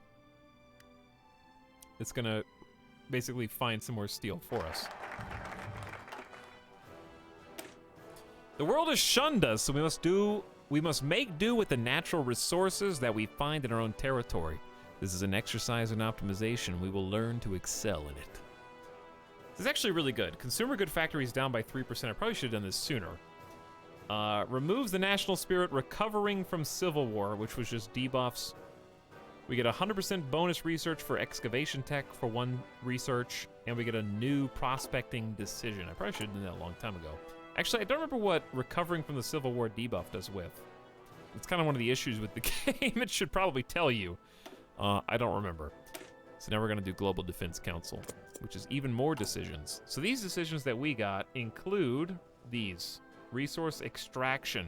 It's gonna basically find some more steel for us. The world has shunned us, so we must make do with the natural resources that we find in our own territory. This is an exercise in optimization. We will learn to excel in it. This is actually really good. Consumer good factories down by 3%. I probably should have done this sooner. Removes the national spirit recovering from civil war, which was just debuffs. We get 100% bonus research for excavation tech for 1 research, and we get a new prospecting decision. I probably should have done that a long time ago. Actually, I don't remember what recovering from the Civil War debuff does with. It's kind of one of the issues with the game. It should probably tell you. I don't remember. So now we're going to do Global Defense Council, which is even more decisions. So these decisions that we got include these. Resource extraction.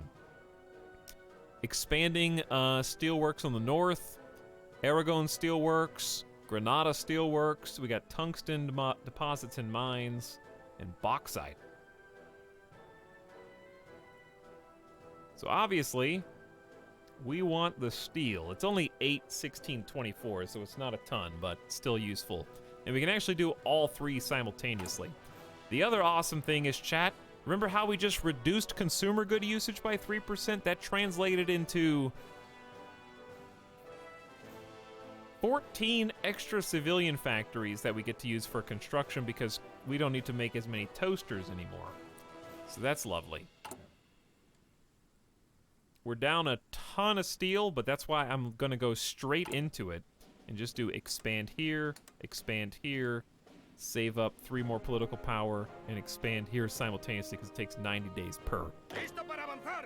Expanding steelworks on the north. Aragon Steelworks. Granada Steelworks. We got tungsten deposits and mines. And bauxite. So obviously, we want the steel. It's only 8, 16, 24, so it's not a ton, but still useful. And we can actually do all 3 simultaneously. The other awesome thing is, chat, remember how we just reduced consumer good usage by 3%? That translated into 14 extra civilian factories that we get to use for construction because we don't need to make as many toasters anymore. So that's lovely. We're down a ton of steel, but that's why I'm going to go straight into it and just do expand here, save up 3 more political power, and expand here simultaneously because it takes 90 days per. Listo para avanzar.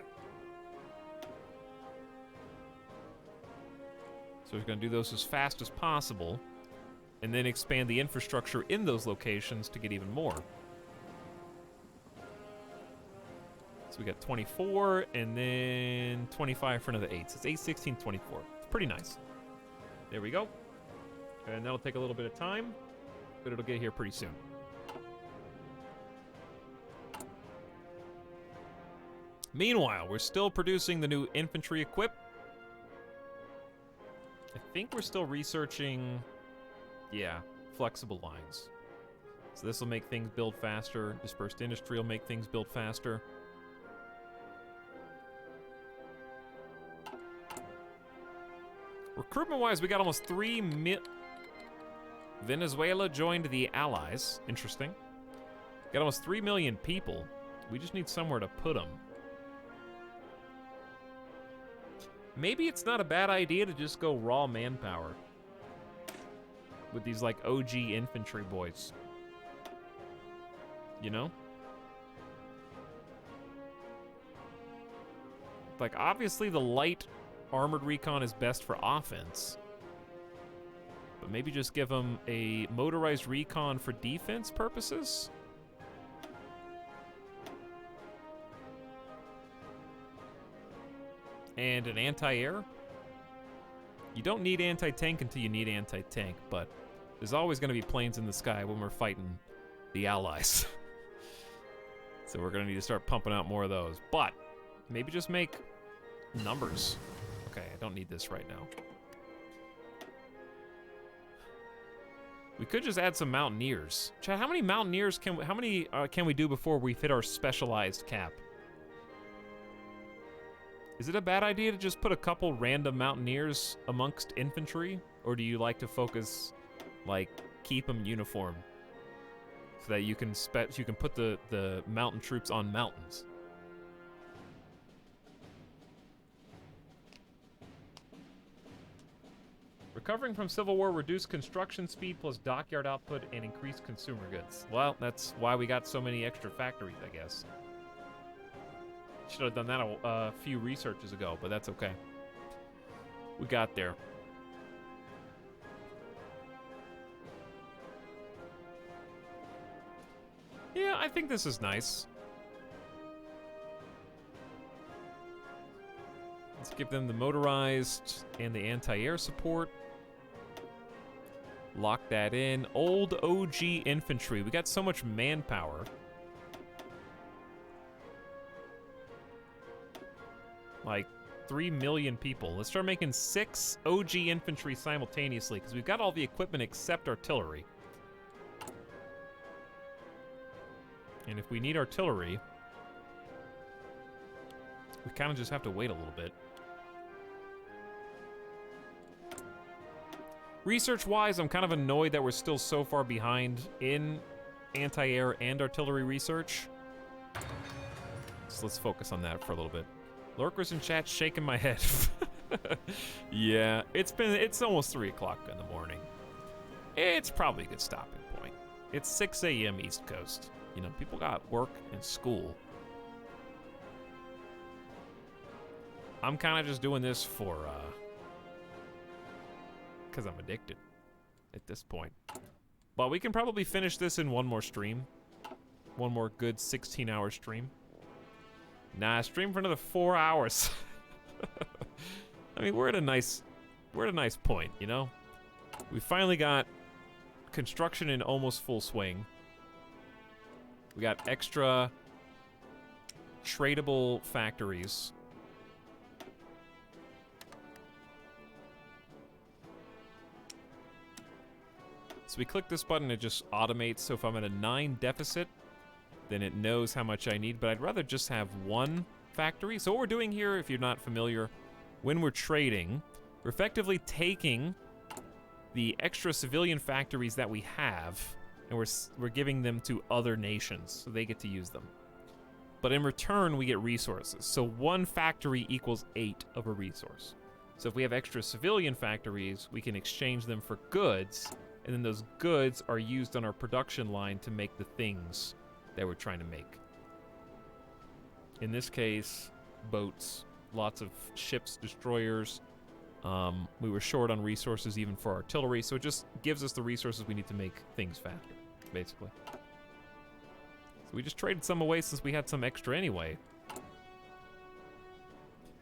So we're going to do those as fast as possible, and then expand the infrastructure in those locations to get even more. So we got 24, and then 25 for another 8. So it's 8, 16, 24. It's pretty nice. There we go. And that'll take a little bit of time, but it'll get here pretty soon. Meanwhile, we're still producing the new infantry equip. I think we're still researching, yeah, flexible lines. So this will make things build faster. Dispersed industry will make things build faster. Recruitment-wise, we got almost 3 million. Venezuela joined the Allies. Interesting. Got almost 3 million people. We just need somewhere to put them. Maybe it's not a bad idea to just go raw manpower with these, like, OG infantry boys. You know? Like, obviously the light armored recon is best for offense. But maybe just give them a motorized recon for defense purposes? And an anti-air? You don't need anti-tank until you need anti-tank, but there's always going to be planes in the sky when we're fighting the Allies. So we're going to need to start pumping out more of those. But maybe just make numbers. Okay, I don't need this right now. We could just add some mountaineers. Chad, how many mountaineers can we do before we hit our specialized cap? Is it a bad idea to just put a couple random mountaineers amongst infantry, or do you like to focus, like, keep them uniform so that you can put the mountain troops on mountains? Recovering from Civil War reduced construction speed plus dockyard output and increased consumer goods. Well, that's why we got so many extra factories, I guess. Should have done that a few researches ago, but that's okay. We got there. Yeah, I think this is nice. Let's give them the motorized and the anti-air support. Lock that in. Old OG infantry. We got so much manpower. Like 3 million people. Let's start making 6 OG infantry simultaneously because we've got all the equipment except artillery. And if we need artillery, we kind of just have to wait a little bit. Research-wise, I'm kind of annoyed that we're still so far behind in anti-air and artillery research. So let's focus on that for a little bit. Lurkers in chat shaking my head. Yeah, it's almost 3 o'clock in the morning. It's probably a good stopping point. It's 6 a.m. East Coast. You know, people got work and school. I'm kind of just doing this for, because I'm addicted at this point. But we can probably finish this in one more stream. One more good 16-hour stream. Nah, stream for another 4 hours. I mean, we're at a nice point, you know? We finally got construction in almost full swing. We got extra tradable factories. So we click this button, it just automates. So if I'm at a 9 deficit, then it knows how much I need, but I'd rather just have 1 factory. So what we're doing here, if you're not familiar, when we're trading, we're effectively taking the extra civilian factories that we have, and we're giving them to other nations, so they get to use them. But in return, we get resources. So 1 factory equals 8 of a resource. So if we have extra civilian factories, we can exchange them for goods, and then those goods are used on our production line to make the things that we're trying to make. In this case, boats, lots of ships, destroyers. We were short on resources even for artillery, so it just gives us the resources we need to make things faster, basically. So we just traded some away since we had some extra anyway.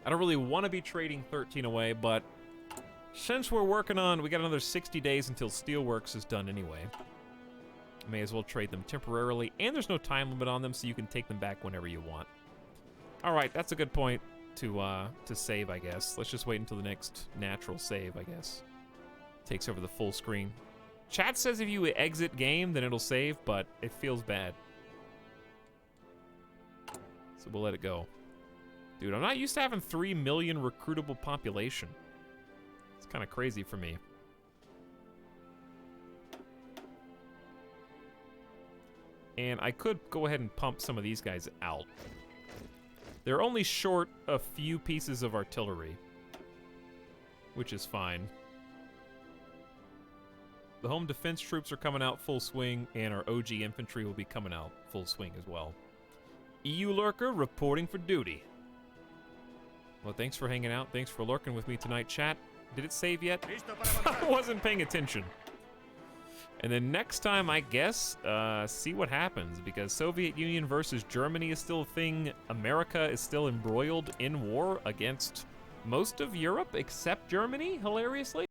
I don't really want to be trading 13 away, but since we're working on, we got another 60 days until Steelworks is done anyway. May as well trade them temporarily, and there's no time limit on them, so you can take them back whenever you want. All right, that's a good point to save, I guess. Let's just wait until the next natural save, I guess. Takes over the full screen. Chat says if you exit game, then it'll save, but it feels bad. So we'll let it go. Dude, I'm not used to having 3 million recruitable population. It's kind of crazy for me. And I could go ahead and pump some of these guys out. They're only short a few pieces of artillery, which is fine. The home defense troops are coming out full swing, and our OG infantry will be coming out full swing as well. EU Lurker reporting for duty. Well, thanks for hanging out. Thanks for lurking with me tonight, chat. Did it save yet? I wasn't paying attention. And then next time, I guess, see what happens, because Soviet Union versus Germany is still a thing. America is still embroiled in war against most of Europe except Germany, hilariously.